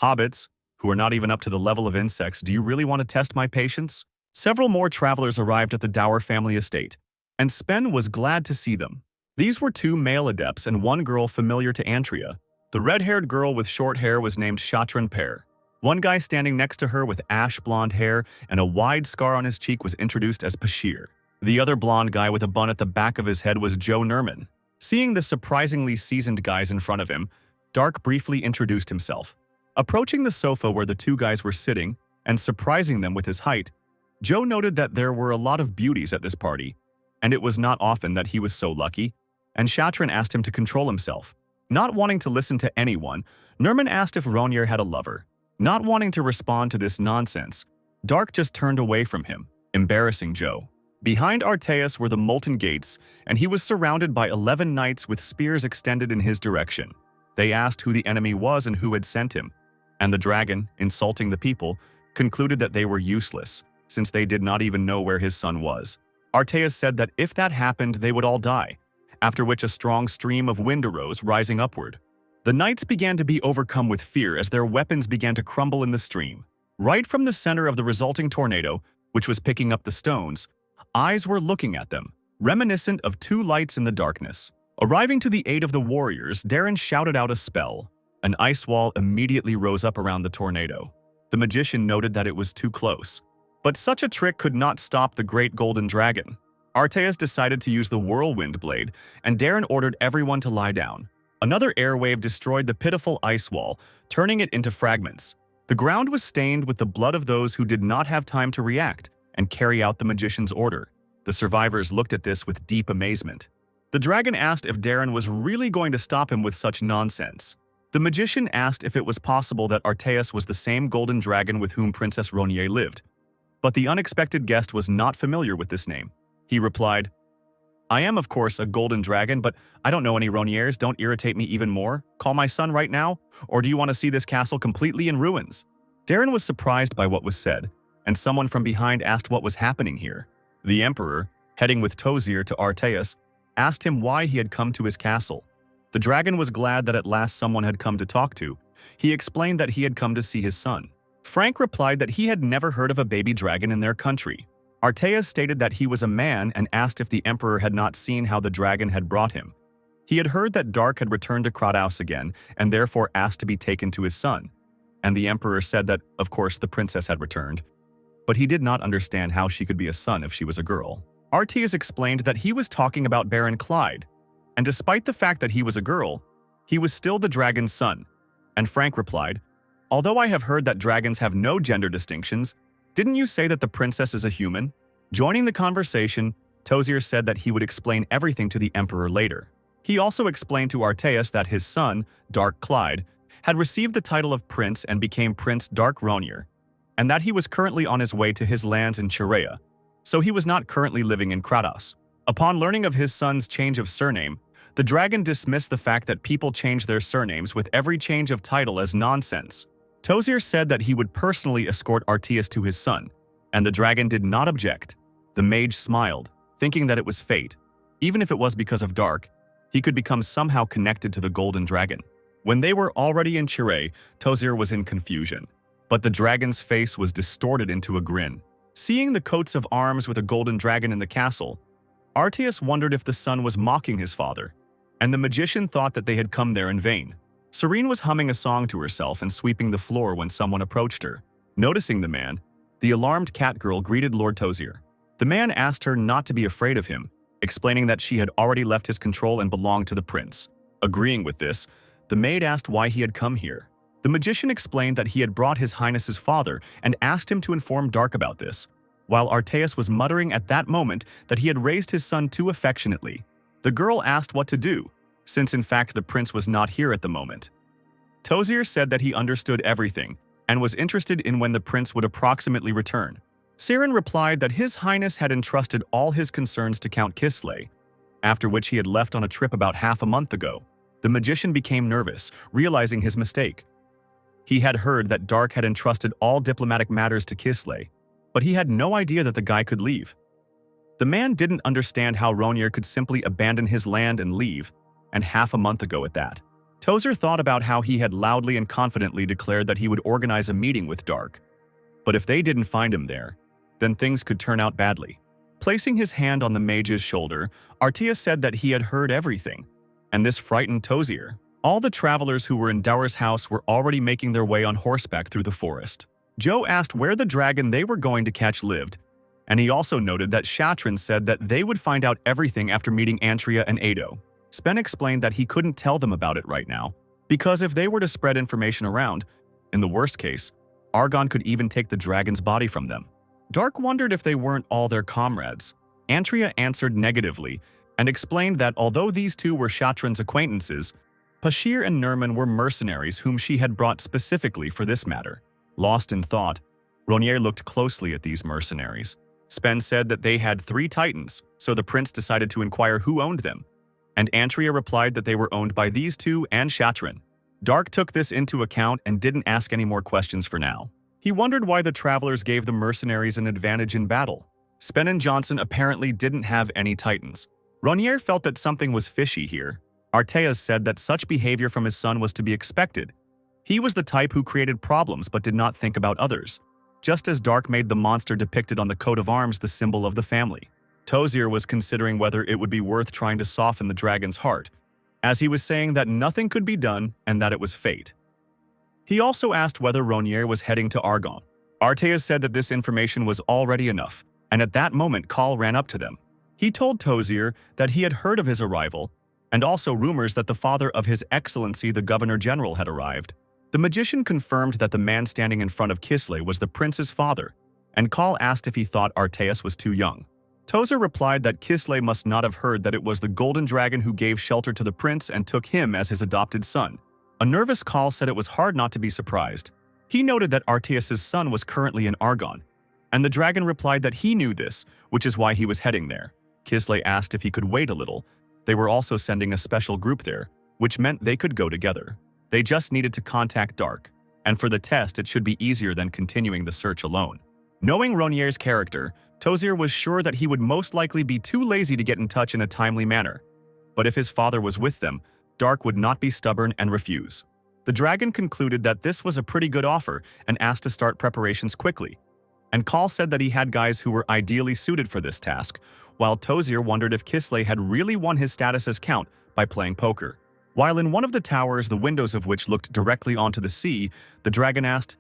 "Hobbits, who are not even up to the level of insects, do you really want to test my patience?" Several more travelers arrived at the Dower family estate, and Spen was glad to see them. These were 2 male adepts and 1 girl familiar to Antria. The red-haired girl with short hair was named Shatran Pear. One guy standing next to her with ash-blonde hair and a wide scar on his cheek was introduced as Pashir. The other blonde guy with a bun at the back of his head was Joe Nerman. Seeing the surprisingly seasoned guys in front of him, Dark briefly introduced himself. Approaching the sofa where the 2 guys were sitting and surprising them with his height, Joe noted that there were a lot of beauties at this party, and it was not often that he was so lucky, and Shatran asked him to control himself. Not wanting to listen to anyone, Nerman asked if Ronir had a lover. Not wanting to respond to this nonsense, Dark just turned away from him, embarrassing Joe. Behind Arteas were the molten gates, and he was surrounded by 11 knights with spears extended in his direction. They asked who the enemy was and who had sent him, and the dragon, insulting the people, concluded that they were useless, since they did not even know where his son was. Arteas said that if that happened, they would all die, after which a strong stream of wind arose, rising upward. The knights began to be overcome with fear as their weapons began to crumble in the stream. Right from the center of the resulting tornado, which was picking up the stones, eyes were looking at them, reminiscent of 2 lights in the darkness. Arriving to the aid of the warriors, Darren shouted out a spell. An ice wall immediately rose up around the tornado. The magician noted that it was too close. But such a trick could not stop the great golden dragon. Arteas decided to use the whirlwind blade, and Darren ordered everyone to lie down. Another airwave destroyed the pitiful ice wall, turning it into fragments. The ground was stained with the blood of those who did not have time to react and carry out the magician's order. The survivors looked at this with deep amazement. The dragon asked if Darren was really going to stop him with such nonsense. The magician asked if it was possible that Arteas was the same golden dragon with whom Princess Ronir lived. But the unexpected guest was not familiar with this name. He replied, "I am, of course, a golden dragon, but I don't know any Roniers. Don't irritate me even more. Call my son right now, or do you want to see this castle completely in ruins?" Darren was surprised by what was said, and someone from behind asked what was happening here. The emperor, heading with Tozir to Arteas, asked him why he had come to his castle. The dragon was glad that at last someone had come to talk to. He explained that he had come to see his son. Frank replied that he had never heard of a baby dragon in their country. Arteas stated that he was a man and asked if the emperor had not seen how the dragon had brought him. He had heard that Dark had returned to Kratos again and therefore asked to be taken to his son. And the emperor said that, of course, the princess had returned. But he did not understand how she could be a son if she was a girl. Arteas explained that he was talking about Baron Clyde, and despite the fact that he was a girl, he was still the dragon's son. And Frank replied, "Although I have heard that dragons have no gender distinctions, didn't you say that the princess is a human?" Joining the conversation, Tozir said that he would explain everything to the emperor later. He also explained to Arteas that his son, Dark Clyde, had received the title of prince and became Prince Dark Ronir, and that he was currently on his way to his lands in Chirea, so he was not currently living in Kratos. Upon learning of his son's change of surname, the dragon dismissed the fact that people change their surnames with every change of title as nonsense. Tozir said that he would personally escort Arteas to his son, and the dragon did not object. The mage smiled, thinking that it was fate. Even if it was because of Dark, he could become somehow connected to the golden dragon. When they were already in Chire, Tozir was in confusion, but the dragon's face was distorted into a grin. Seeing the coats of arms with a golden dragon in the castle, Arteas wondered if the son was mocking his father, and the magician thought that they had come there in vain. Serene was humming a song to herself and sweeping the floor when someone approached her. Noticing the man, the alarmed cat girl greeted Lord Tozir. The man asked her not to be afraid of him, explaining that she had already left his control and belonged to the prince. Agreeing with this, the maid asked why he had come here. The magician explained that he had brought His Highness's father and asked him to inform Dark about this. while Arteas was muttering at that moment that he had raised his son too affectionately. The girl asked what to do, since in fact the prince was not here at the moment. Tozier said that he understood everything and was interested in when the prince would approximately return. Siren replied that His Highness had entrusted all his concerns to Count Kislay, after which he had left on a trip about half a month ago. The magician became nervous, realizing his mistake. He had heard that Dark had entrusted all diplomatic matters to Kislay, but he had no idea that the guy could leave. The man didn't understand how Ronir could simply abandon his land and leave, and half a month ago at that. Tozer thought about how he had loudly and confidently declared that he would organize a meeting with Dark. But if they didn't find him there, then things could turn out badly. Placing his hand on the mage's shoulder, Artea said that he had heard everything, and this frightened Tozier. All the travelers who were in Dower's house were already making their way on horseback through the forest. Joe asked where the dragon they were going to catch lived, and he also noted that Shatran said that they would find out everything after meeting Antria and Ado. Spen explained that he couldn't tell them about it right now, because if they were to spread information around, in the worst case, Argon could even take the dragon's body from them. Dark wondered if they weren't all their comrades. Antria answered negatively and explained that although these two were Shatran's acquaintances, Pashir and Nerman were mercenaries whom she had brought specifically for this matter. Lost in thought, Ronir looked closely at these mercenaries. Spen said that they had 3 titans, so the prince decided to inquire who owned them, and Antria replied that they were owned by these two and Shatran. Dark took this into account and didn't ask any more questions for now. He wondered why the travelers gave the mercenaries an advantage in battle. Spen and Johnson apparently didn't have any titans. Ronir felt that something was fishy here. Arteas said that such behavior from his son was to be expected. He was the type who created problems but did not think about others, just as Dark made the monster depicted on the coat of arms the symbol of the family. Tozier was considering whether it would be worth trying to soften the dragon's heart, as he was saying that nothing could be done and that it was fate. He also asked whether Ronir was heading to Argon. Arteas said that this information was already enough, and at that moment Kahl ran up to them. He told Tozier that he had heard of his arrival, and also rumors that the father of His Excellency the Governor-General had arrived. The magician confirmed that the man standing in front of Kislay was the prince's father, and Kahl asked if he thought Arteas was too young. Tozer replied that Kislay must not have heard that it was the golden dragon who gave shelter to the prince and took him as his adopted son. A nervous Kahl said it was hard not to be surprised. He noted that Arteas's son was currently in Argon, and the dragon replied that he knew this, which is why he was heading there. Kislay asked if he could wait a little. They were also sending a special group there, which meant they could go together. They just needed to contact Dark, and for the test it should be easier than continuing the search alone. Knowing Ronier's character, Tozier was sure that he would most likely be too lazy to get in touch in a timely manner. But if his father was with them, Dark would not be stubborn and refuse. The dragon concluded that this was a pretty good offer and asked to start preparations quickly. And Kahl said that he had guys who were ideally suited for this task, while Tozier wondered if Kislay had really won his status as count by playing poker. While in one of the towers, the windows of which looked directly onto the sea, the dragon asked,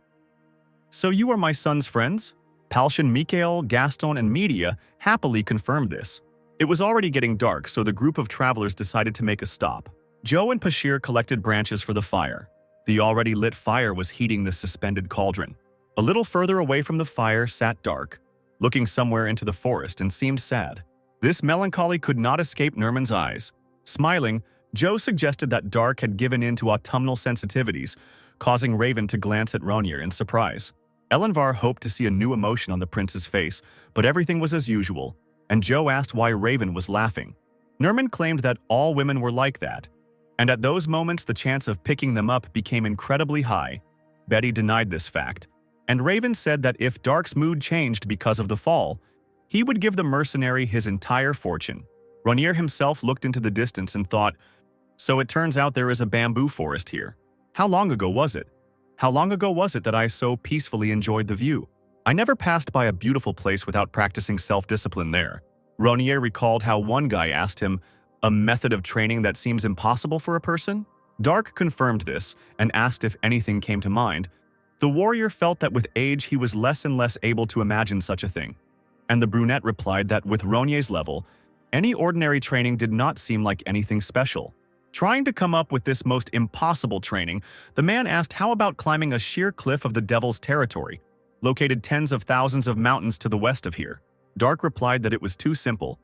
"So you are my son's friends?" Palshan, Mikhail, Gaston, and Media happily confirmed this. It was already getting dark, so the group of travelers decided to make a stop. Joe and Pashir collected branches for the fire. The already lit fire was heating the suspended cauldron. A little further away from the fire sat Dark, looking somewhere into the forest, and seemed sad. This melancholy could not escape Nerman's eyes. Smiling, Joe suggested that Dark had given in to autumnal sensitivities, causing Raven to glance at Ronir in surprise. Elenvar hoped to see a new emotion on the prince's face, but everything was as usual, and Joe asked why Raven was laughing. Nerman claimed that all women were like that, and at those moments the chance of picking them up became incredibly high. Betty denied this fact, and Raven said that if Dark's mood changed because of the fall, he would give the mercenary his entire fortune. Ronir himself looked into the distance and thought, "So it turns out there is a bamboo forest here. How long ago was it? How long ago was it that I so peacefully enjoyed the view? I never passed by a beautiful place without practicing self-discipline there." Ronir recalled how one guy asked him, "A method of training that seems impossible for a person?" Dark confirmed this and asked if anything came to mind. The warrior felt that with age he was less and less able to imagine such a thing. And the brunette replied that with Ronier's level, any ordinary training did not seem like anything special. Trying to come up with this most impossible training, the man asked how about climbing a sheer cliff of the devil's territory. located tens of thousands of mountains to the west of here. Dark replied that it was too simple,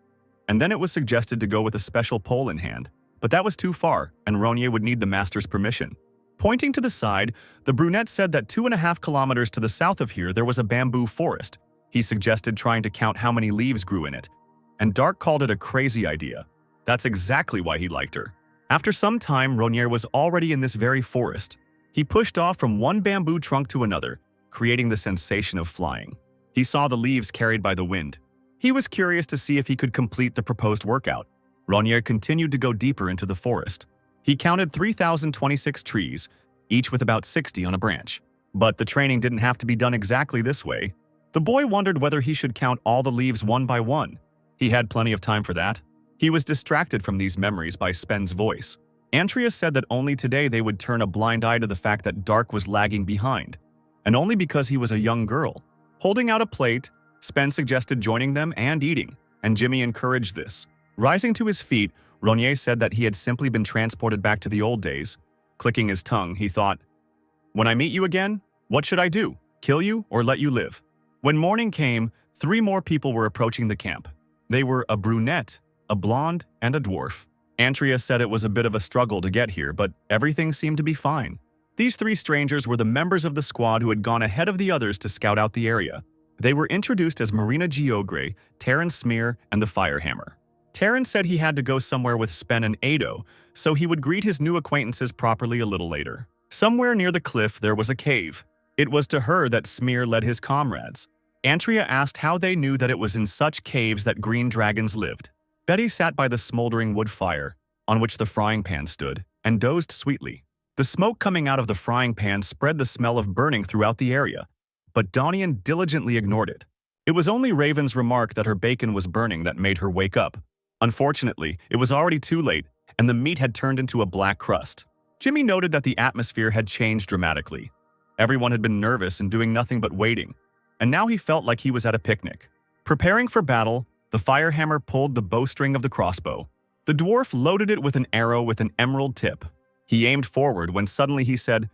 and then it was suggested to go with a special pole in hand. But that was too far, and Ronier would need the master's permission. Pointing to the side, the brunette said that 2.5 kilometers to the south of here there was a bamboo forest. He suggested trying to count how many leaves grew in it, and Dark called it a crazy idea. That's exactly why he liked her. After some time, Ronier was already in this very forest. He pushed off from one bamboo trunk to another, creating the sensation of flying. He saw the leaves carried by the wind. He was curious to see if he could complete the proposed workout. Ronier continued to go deeper into the forest. He counted 3,026 trees, each with about 60 on a branch. But the training didn't have to be done exactly this way. The boy wondered whether he should count all the leaves one by one. He had plenty of time for that. He was distracted from these memories by Spen's voice. Antria said that only today they would turn a blind eye to the fact that Dark was lagging behind, and only because he was a young girl. Holding out a plate, Spen suggested joining them and eating, and Jimmy encouraged this. Rising to his feet, Ronier said that he had simply been transported back to the old days. Clicking his tongue, he thought, "When I meet you again, what should I do? Kill you or let you live?" When morning came, 3 more people were approaching the camp. They were a brunette, a blonde, and a dwarf. Antria said it was a bit of a struggle to get here, but everything seemed to be fine. These 3 strangers were the members of the squad who had gone ahead of the others to scout out the area. They were introduced as Marina Giogre, Terran Smear, and the Firehammer. Terran said he had to go somewhere with Spen and Ado, so he would greet his new acquaintances properly a little later. Somewhere near the cliff there was a cave. It was to her that Smear led his comrades. Antria asked how they knew that it was in such caves that green dragons lived. Betty sat by the smoldering wood fire, on which the frying pan stood, and dozed sweetly. The smoke coming out of the frying pan spread the smell of burning throughout the area, but Donian diligently ignored it. It was only Raven's remark that her bacon was burning that made her wake up. Unfortunately, it was already too late, and the meat had turned into a black crust. Jimmy noted that the atmosphere had changed dramatically. Everyone had been nervous and doing nothing but waiting, and now he felt like he was at a picnic. Preparing for battle, the Firehammer pulled the bowstring of the crossbow. The dwarf loaded it with an arrow with an emerald tip. He aimed forward when suddenly he said,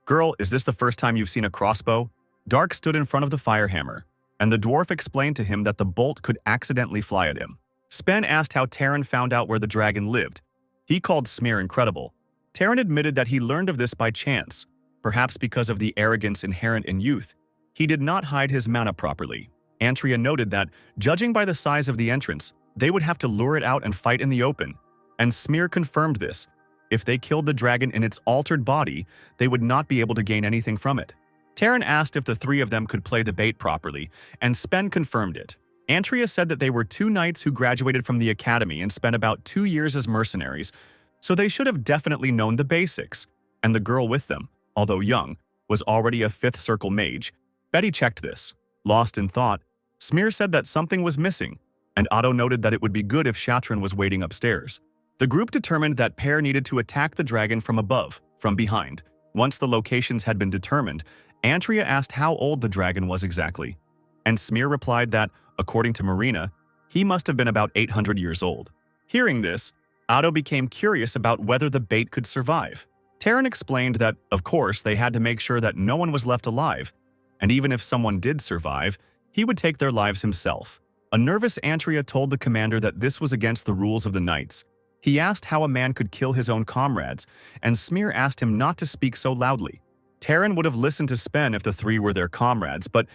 "Girl, is this the first time you've seen a crossbow?" Dark stood in front of the Firehammer, and the dwarf explained to him that the bolt could accidentally fly at him. Spen asked how Terran found out where the dragon lived. He called Smear incredible. Terran admitted that he learned of this by chance, perhaps because of the arrogance inherent in youth. He did not hide his mana properly. Antria noted that, judging by the size of the entrance, they would have to lure it out and fight in the open. And Smear confirmed this. If they killed the dragon in its altered body, they would not be able to gain anything from it. Terran asked if the 3 of them could play the bait properly, and Spen confirmed it. Antria said that they were 2 knights who graduated from the academy and spent about 2 years as mercenaries, so they should have definitely known the basics. And the girl with them, although young, was already a 5th circle mage. Betty checked this. Lost in thought, Smear said that something was missing, and Otto noted that it would be good if Shatran was waiting upstairs. The group determined that pair needed to attack the dragon from above, from behind. Once the locations had been determined, Antria asked how old the dragon was exactly, and Smear replied that, according to Marina, he must have been about 800 years old. Hearing this, Otto became curious about whether the bait could survive. Terran explained that, of course, they had to make sure that no one was left alive, and even if someone did survive, he would take their lives himself. A nervous Antria told the commander that this was against the rules of the knights. He asked how a man could kill his own comrades, and Smear asked him not to speak so loudly. Terran would have listened to Spen if the 3 were their comrades, but,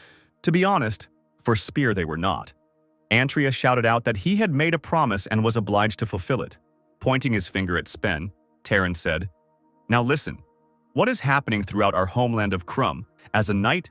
to be honest, for Spear they were not. Antria shouted out that he had made a promise and was obliged to fulfill it. Pointing his finger at Spen, Terran said, "Now listen, what is happening throughout our homeland of Krum? As a knight,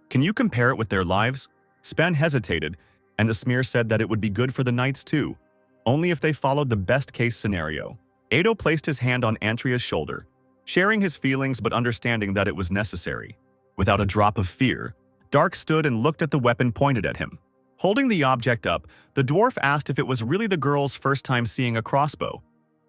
can you compare it with their lives?" Spen hesitated, and the Smear said that it would be good for the knights too, only if they followed the best-case scenario. Ado placed his hand on Antria's shoulder, sharing his feelings but understanding that it was necessary. Without a drop of fear, Dark stood and looked at the weapon pointed at him. Holding the object up, the dwarf asked if it was really the girl's first time seeing a crossbow,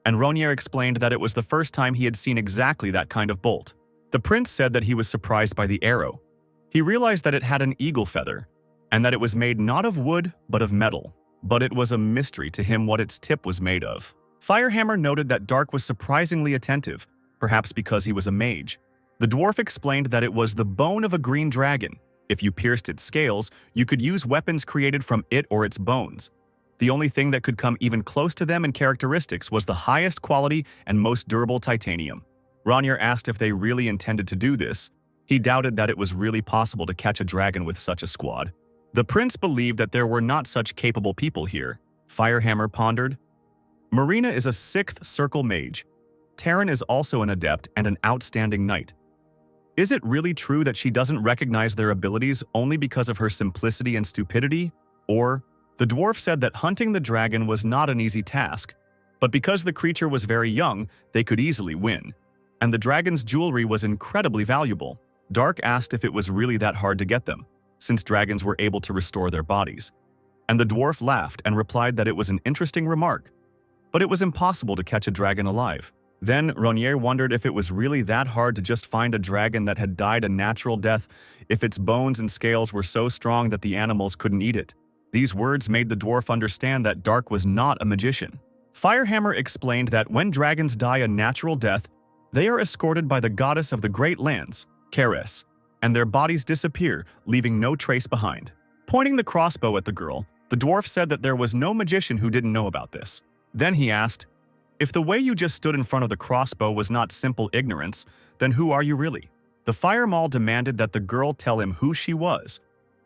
and Ronier explained that it was the first time he had seen exactly that kind of bolt. The prince said that he was surprised by the arrow. He realized that it had an eagle feather, and that it was made not of wood but of metal. But it was a mystery to him what its tip was made of. Firehammer noted that Dark was surprisingly attentive, perhaps because he was a mage. The dwarf explained that it was the bone of a green dragon. If you pierced its scales, you could use weapons created from it or its bones. The only thing that could come even close to them in characteristics was the highest quality and most durable titanium. Ronjer asked if they really intended to do this. He doubted that it was really possible to catch a dragon with such a squad. The prince believed that there were not such capable people here. Firehammer pondered. Marina is a 6th circle mage. Terran is also an adept and an outstanding knight. Is it really true that she doesn't recognize their abilities only because of her simplicity and stupidity? Or, the dwarf said that hunting the dragon was not an easy task, but because the creature was very young, they could easily win. And the dragon's jewelry was incredibly valuable. Dark asked if it was really that hard to get them, since dragons were able to restore their bodies. And the dwarf laughed and replied that it was an interesting remark, but it was impossible to catch a dragon alive. Then Ronjer wondered if it was really that hard to just find a dragon that had died a natural death if its bones and scales were so strong that the animals couldn't eat it. These words made the dwarf understand that Dark was not a magician. Firehammer explained that when dragons die a natural death, they are escorted by the goddess of the great lands, Keres, and their bodies disappear, leaving no trace behind. Pointing the crossbow at the girl, the dwarf said that there was no magician who didn't know about this. Then he asked, "If the way you just stood in front of the crossbow was not simple ignorance, then who are you really?" The fire mall demanded that the girl tell him who she was,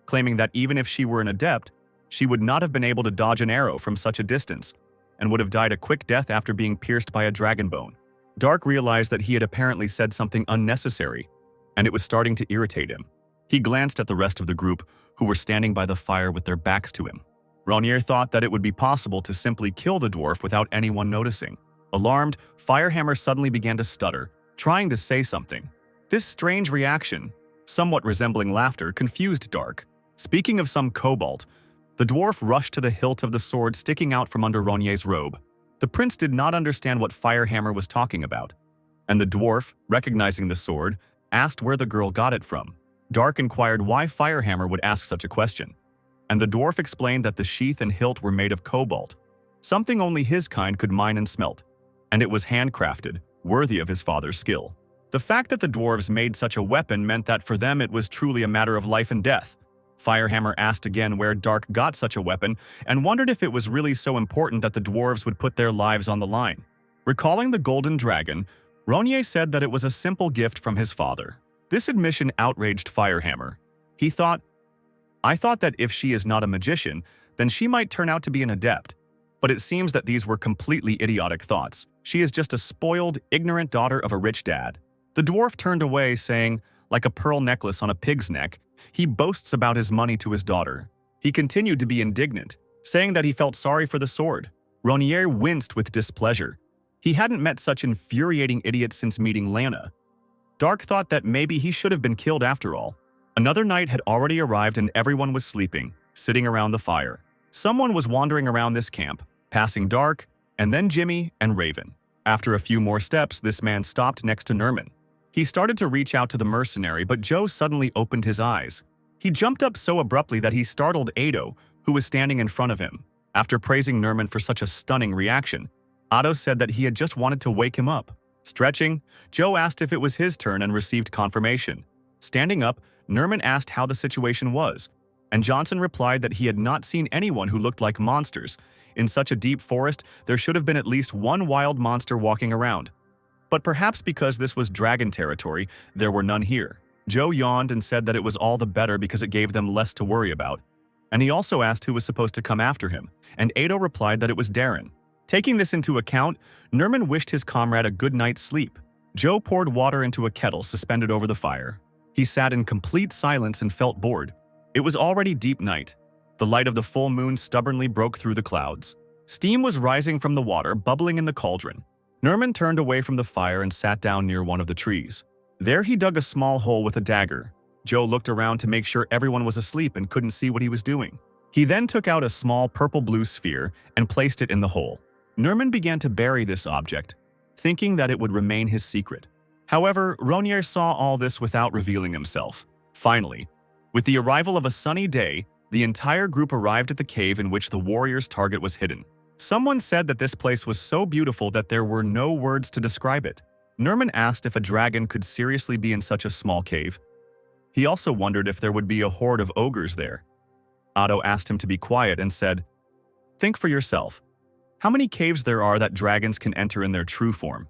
claiming that even if she were an adept, she would not have been able to dodge an arrow from such a distance, and would have died a quick death after being pierced by a dragon bone. Dark realized that he had apparently said something unnecessary, and it was starting to irritate him. He glanced at the rest of the group, who were standing by the fire with their backs to him. Ronjer thought that it would be possible to simply kill the dwarf without anyone noticing. Alarmed, Firehammer suddenly began to stutter, trying to say something. This strange reaction, somewhat resembling laughter, confused Dark. Speaking of some cobalt, the dwarf rushed to the hilt of the sword sticking out from under Ronjer's robe. The prince did not understand what Firehammer was talking about, and the dwarf, recognizing the sword, asked where the girl got it from. Dark inquired why Firehammer would ask such a question, and the dwarf explained that the sheath and hilt were made of cobalt, something only his kind could mine and smelt, and it was handcrafted, worthy of his father's skill. The fact that the dwarves made such a weapon meant that for them it was truly a matter of life and death. Firehammer asked again where Dark got such a weapon and wondered if it was really so important that the dwarves would put their lives on the line. Recalling the golden dragon, Ronjer said that it was a simple gift from his father. This admission outraged Firehammer. He thought, "I thought that if she is not a magician, then she might turn out to be an adept. But it seems that these were completely idiotic thoughts. She is just a spoiled, ignorant daughter of a rich dad." The dwarf turned away, saying, like a pearl necklace on a pig's neck, he boasts about his money to his daughter. He continued to be indignant, saying that he felt sorry for the sword. Ronjer winced with displeasure. He hadn't met such infuriating idiots since meeting Lana. Dark thought that maybe he should have been killed after all. Another night had already arrived and everyone was sleeping, sitting around the fire. Someone was wandering around this camp, passing Dark, and then Jimmy and Raven. After a few more steps, this man stopped next to Nerman. He started to reach out to the mercenary, but Joe suddenly opened his eyes. He jumped up so abruptly that he startled Ado, who was standing in front of him. After praising Nerman for such a stunning reaction, Ado said that he had just wanted to wake him up. Stretching, Joe asked if it was his turn and received confirmation. Standing up, Nerman asked how the situation was, and Johnson replied that he had not seen anyone who looked like monsters. In such a deep forest, there should have been at least one wild monster walking around. But perhaps because this was dragon territory, there were none here. Joe yawned and said that it was all the better because it gave them less to worry about. And he also asked who was supposed to come after him, and Ado replied that it was Darren. Taking this into account, Nerman wished his comrade a good night's sleep. Joe poured water into a kettle suspended over the fire. He sat in complete silence and felt bored. It was already deep night. The light of the full moon stubbornly broke through the clouds. Steam was rising from the water, bubbling in the cauldron. Nerman turned away from the fire and sat down near one of the trees. There he dug a small hole with a dagger. Joe looked around to make sure everyone was asleep and couldn't see what he was doing. He then took out a small purple-blue sphere and placed it in the hole. Nerman began to bury this object, thinking that it would remain his secret. However, Ronjer saw all this without revealing himself. Finally, with the arrival of a sunny day, the entire group arrived at the cave in which the warrior's target was hidden. Someone said that this place was so beautiful that there were no words to describe it. Nerman asked if a dragon could seriously be in such a small cave. He also wondered if there would be a horde of ogres there. Otto asked him to be quiet and said, "Think for yourself. How many caves there are that dragons can enter in their true form?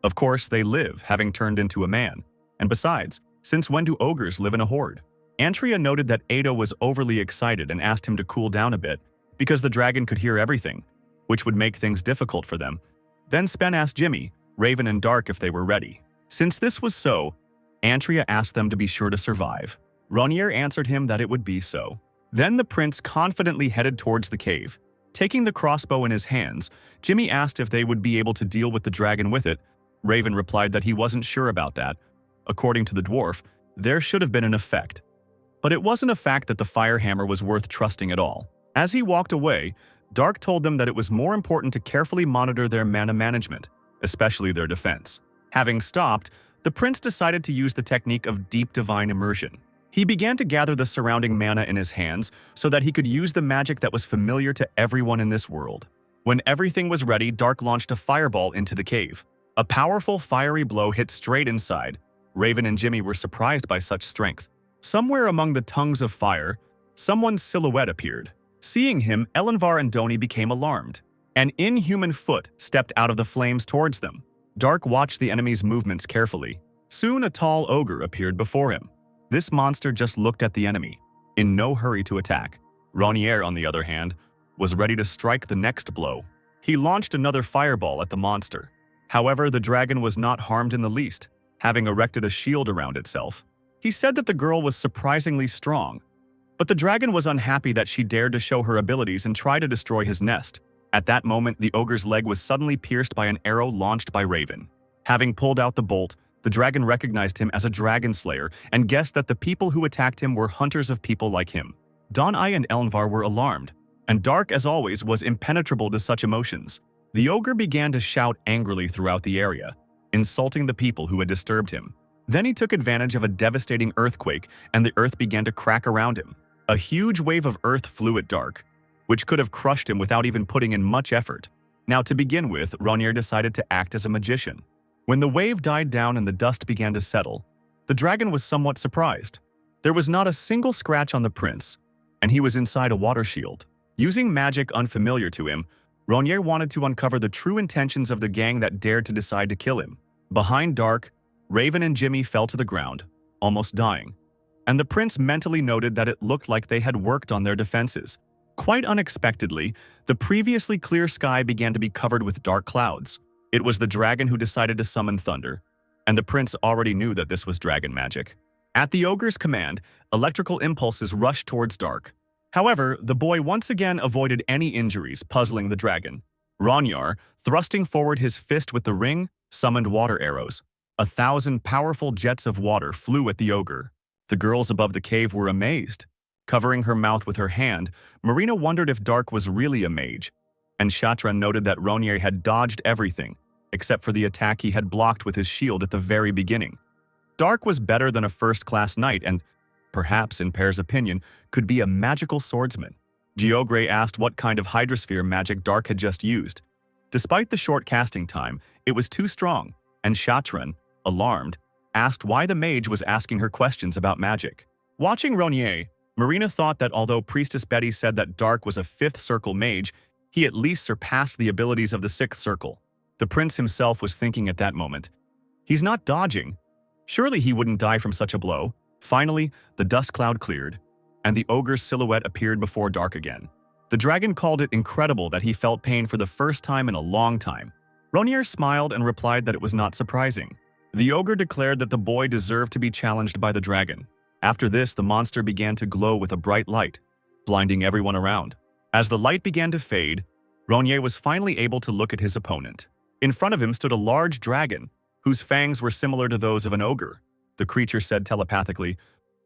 Of course, they live, having turned into a man. And besides, since when do ogres live in a horde?" Antria noted that Ado was overly excited and asked him to cool down a bit, because the dragon could hear everything, which would make things difficult for them. Then Spen asked Jimmy, Raven, and Dark if they were ready. Since this was so, Antria asked them to be sure to survive. Ronier answered him that it would be so. Then the prince confidently headed towards the cave. Taking the crossbow in his hands, Jimmy asked if they would be able to deal with the dragon with it. Raven replied that he wasn't sure about that. According to the dwarf, there should have been an effect. But it wasn't a fact that the fire hammer was worth trusting at all. As he walked away, Dark told them that it was more important to carefully monitor their mana management, especially their defense. Having stopped, the prince decided to use the technique of deep divine immersion. He began to gather the surrounding mana in his hands so that he could use the magic that was familiar to everyone in this world. When everything was ready, Dark launched a fireball into the cave. A powerful fiery blow hit straight inside. Raven and Jimmy were surprised by such strength. Somewhere among the tongues of fire, someone's silhouette appeared. Seeing him, Elenvar and Doni became alarmed. An inhuman foot stepped out of the flames towards them. Dark watched the enemy's movements carefully. Soon a tall ogre appeared before him. This monster just looked at the enemy, in no hurry to attack. Ronier, on the other hand, was ready to strike the next blow. He launched another fireball at the monster. However, the dragon was not harmed in the least, having erected a shield around itself. He said that the girl was surprisingly strong, but the dragon was unhappy that she dared to show her abilities and try to destroy his nest. At that moment, the ogre's leg was suddenly pierced by an arrow launched by Raven. Having pulled out the bolt, the dragon recognized him as a dragon slayer and guessed that the people who attacked him were hunters of people like him. Donai and Elenvar were alarmed, and Dark, as always, was impenetrable to such emotions. The ogre began to shout angrily throughout the area, insulting the people who had disturbed him. Then he took advantage of a devastating earthquake, and the earth began to crack around him. A huge wave of earth flew at Dark, which could have crushed him without even putting in much effort. Now, to begin with, Ronier decided to act as a magician. When the wave died down and the dust began to settle, the dragon was somewhat surprised. There was not a single scratch on the prince, and he was inside a water shield. Using magic unfamiliar to him, Ronier wanted to uncover the true intentions of the gang that dared to decide to kill him. Behind Dark, Raven and Jimmy fell to the ground, almost dying, and the prince mentally noted that it looked like they had worked on their defenses. Quite unexpectedly, the previously clear sky began to be covered with dark clouds. It was the dragon who decided to summon thunder, and the prince already knew that this was dragon magic. At the ogre's command, electrical impulses rushed towards Dark. However, the boy once again avoided any injuries, puzzling the dragon. Ronyar, thrusting forward his fist with the ring, summoned water arrows. 1,000 powerful jets of water flew at the ogre. The girls above the cave were amazed. Covering her mouth with her hand, Marina wondered if Dark was really a mage, and Shatran noted that Ronier had dodged everything, except for the attack he had blocked with his shield at the very beginning. Dark was better than a first-class knight and, perhaps in Pear's opinion, could be a magical swordsman. Geogray asked what kind of hydrosphere magic Dark had just used. Despite the short casting time, it was too strong, and Shatran, alarmed, asked why the mage was asking her questions about magic. Watching Ronier, Marina thought that although Priestess Betty said that Dark was a 5th Circle mage, he at least surpassed the abilities of the 6th Circle. The prince himself was thinking at that moment, he's not dodging. Surely he wouldn't die from such a blow. Finally, the dust cloud cleared, and the ogre's silhouette appeared before Dark again. The dragon called it incredible that he felt pain for the first time in a long time. Ronier smiled and replied that it was not surprising. The ogre declared that the boy deserved to be challenged by the dragon. After this, the monster began to glow with a bright light, blinding everyone around. As the light began to fade, Ronier was finally able to look at his opponent. In front of him stood a large dragon, whose fangs were similar to those of an ogre. The creature said telepathically,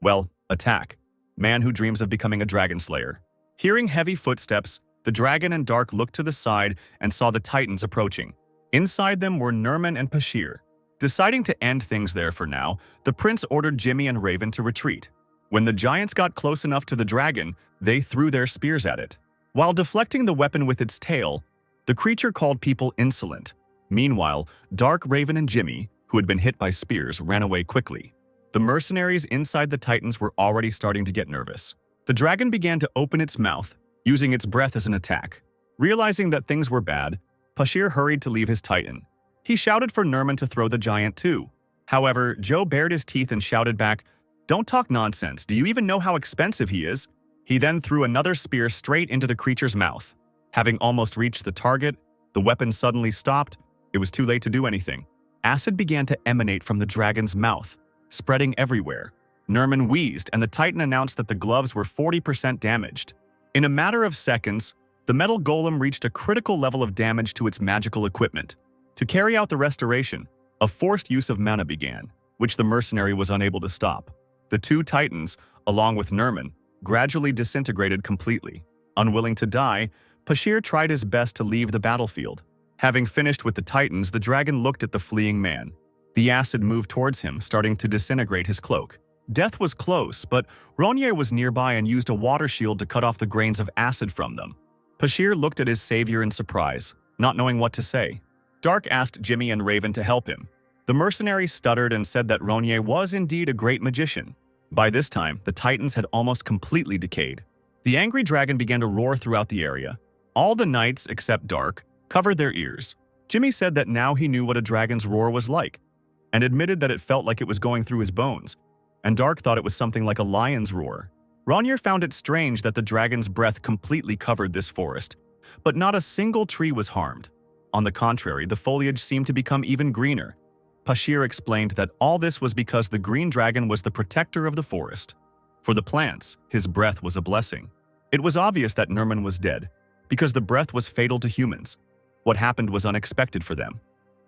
"Well, attack. Man who dreams of becoming a dragon slayer." Hearing heavy footsteps, the dragon and Dark looked to the side and saw the titans approaching. Inside them were Nerman and Pashir. Deciding to end things there for now, the prince ordered Jimmy and Raven to retreat. When the giants got close enough to the dragon, they threw their spears at it. While deflecting the weapon with its tail, the creature called people insolent. Meanwhile, Dark, Raven, and Jimmy, who had been hit by spears, ran away quickly. The mercenaries inside the Titans were already starting to get nervous. The dragon began to open its mouth, using its breath as an attack. Realizing that things were bad, Pashir hurried to leave his Titan. He shouted for Nerman to throw the giant too. However, Joe bared his teeth and shouted back, "Don't talk nonsense, do you even know how expensive he is?" He then threw another spear straight into the creature's mouth. Having almost reached the target, the weapon suddenly stopped. It was too late to do anything. Acid began to emanate from the dragon's mouth, spreading everywhere. Nerman wheezed, and the Titan announced that the gloves were 40% damaged. In a matter of seconds, the metal golem reached a critical level of damage to its magical equipment. To carry out the restoration, a forced use of mana began, which the mercenary was unable to stop. The two Titans, along with Nerman, gradually disintegrated completely. Unwilling to die, Pashir tried his best to leave the battlefield. Having finished with the Titans, the dragon looked at the fleeing man. The acid moved towards him, starting to disintegrate his cloak. Death was close, but Ronnier was nearby and used a water shield to cut off the grains of acid from them. Pashir looked at his savior in surprise, not knowing what to say. Dark asked Jimmy and Raven to help him. The mercenary stuttered and said that Ronnier was indeed a great magician. By this time, the Titans had almost completely decayed. The angry dragon began to roar throughout the area. All the knights, except Dark, covered their ears. Jimmy said that now he knew what a dragon's roar was like, and admitted that it felt like it was going through his bones, and Dark thought it was something like a lion's roar. Ronnier found it strange that the dragon's breath completely covered this forest, but not a single tree was harmed. On the contrary, the foliage seemed to become even greener. Pashir explained that all this was because the green dragon was the protector of the forest. For the plants, his breath was a blessing. It was obvious that Nerman was dead, because the breath was fatal to humans. What happened was unexpected for them.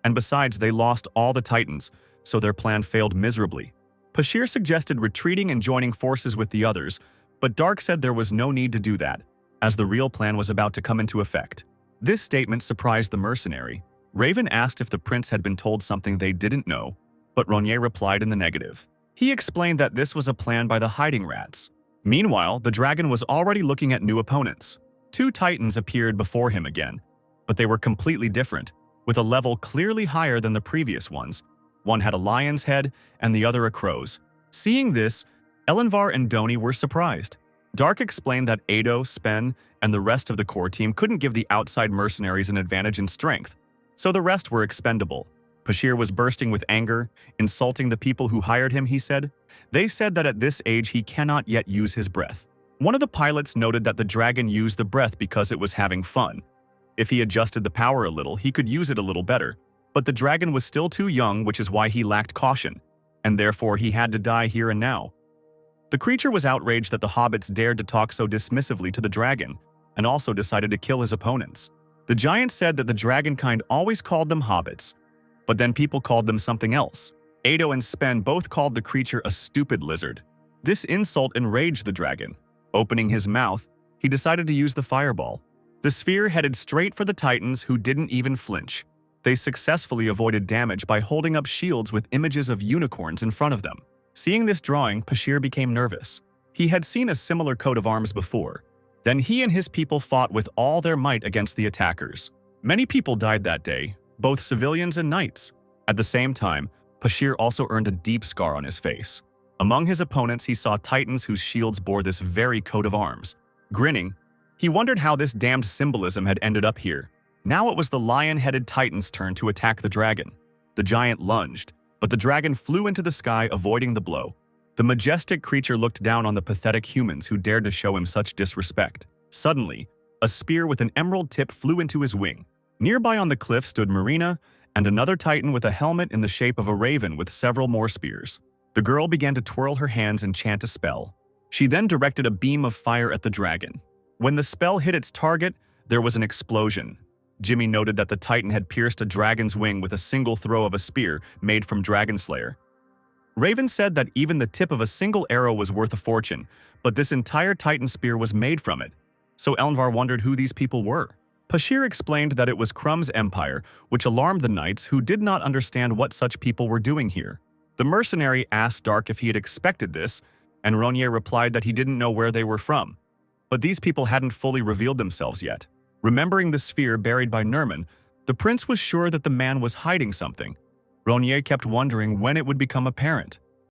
And besides, they lost all the Titans, so their plan failed miserably. Pashir suggested retreating and joining forces with the others, but Dark said there was no need to do that, as the real plan was about to come into effect. This statement surprised the mercenary. Raven asked if the prince had been told something they didn't know, but Ronnier replied in the negative. He explained that this was a plan by the hiding rats. Meanwhile, the dragon was already looking at new opponents. Two Titans appeared before him again, but they were completely different, with a level clearly higher than the previous ones. One had a lion's head and the other a crow's. Seeing this, Elenvar and Doni were surprised. Dark explained that Ado, Spen, and the rest of the core team couldn't give the outside mercenaries an advantage in strength, so the rest were expendable. Pashir was bursting with anger, insulting the people who hired him, he said. They said that at this age he cannot yet use his breath. One of the pilots noted that the dragon used the breath because it was having fun. If he adjusted the power a little, he could use it a little better. But the dragon was still too young, which is why he lacked caution, and therefore he had to die here and now. The creature was outraged that the hobbits dared to talk so dismissively to the dragon, and also decided to kill his opponents. The giant said that the dragonkind always called them hobbits, but then people called them something else. Ado and Spen both called the creature a stupid lizard. This insult enraged the dragon. Opening his mouth, he decided to use the fireball. The sphere headed straight for the Titans, who didn't even flinch. They successfully avoided damage by holding up shields with images of unicorns in front of them. Seeing this drawing, Pashir became nervous. He had seen a similar coat of arms before. Then he and his people fought with all their might against the attackers. Many people died that day, both civilians and knights. At the same time, Pashir also earned a deep scar on his face. Among his opponents, he saw Titans whose shields bore this very coat of arms. Grinning, he wondered how this damned symbolism had ended up here. Now it was the lion-headed Titan's turn to attack the dragon. The giant lunged, but the dragon flew into the sky, avoiding the blow. The majestic creature looked down on the pathetic humans who dared to show him such disrespect. Suddenly, a spear with an emerald tip flew into his wing. Nearby on the cliff stood Marina and another Titan with a helmet in the shape of a raven with several more spears. The girl began to twirl her hands and chant a spell. She then directed a beam of fire at the dragon. When the spell hit its target, there was an explosion. Jimmy noted that the Titan had pierced a dragon's wing with a single throw of a spear made from Dragon Slayer. Raven said that even the tip of a single arrow was worth a fortune, but this entire Titan spear was made from it. So Elenvar wondered who these people were. Pashir explained that it was Crumb's empire, which alarmed the knights who did not understand what such people were doing here. The mercenary asked Dark if he had expected this, and Ronnier replied that he didn't know where they were from. But these people hadn't fully revealed themselves yet. Remembering the sphere buried by Nerman, the prince was sure that the man was hiding something. Ronnier kept wondering when it would become apparent.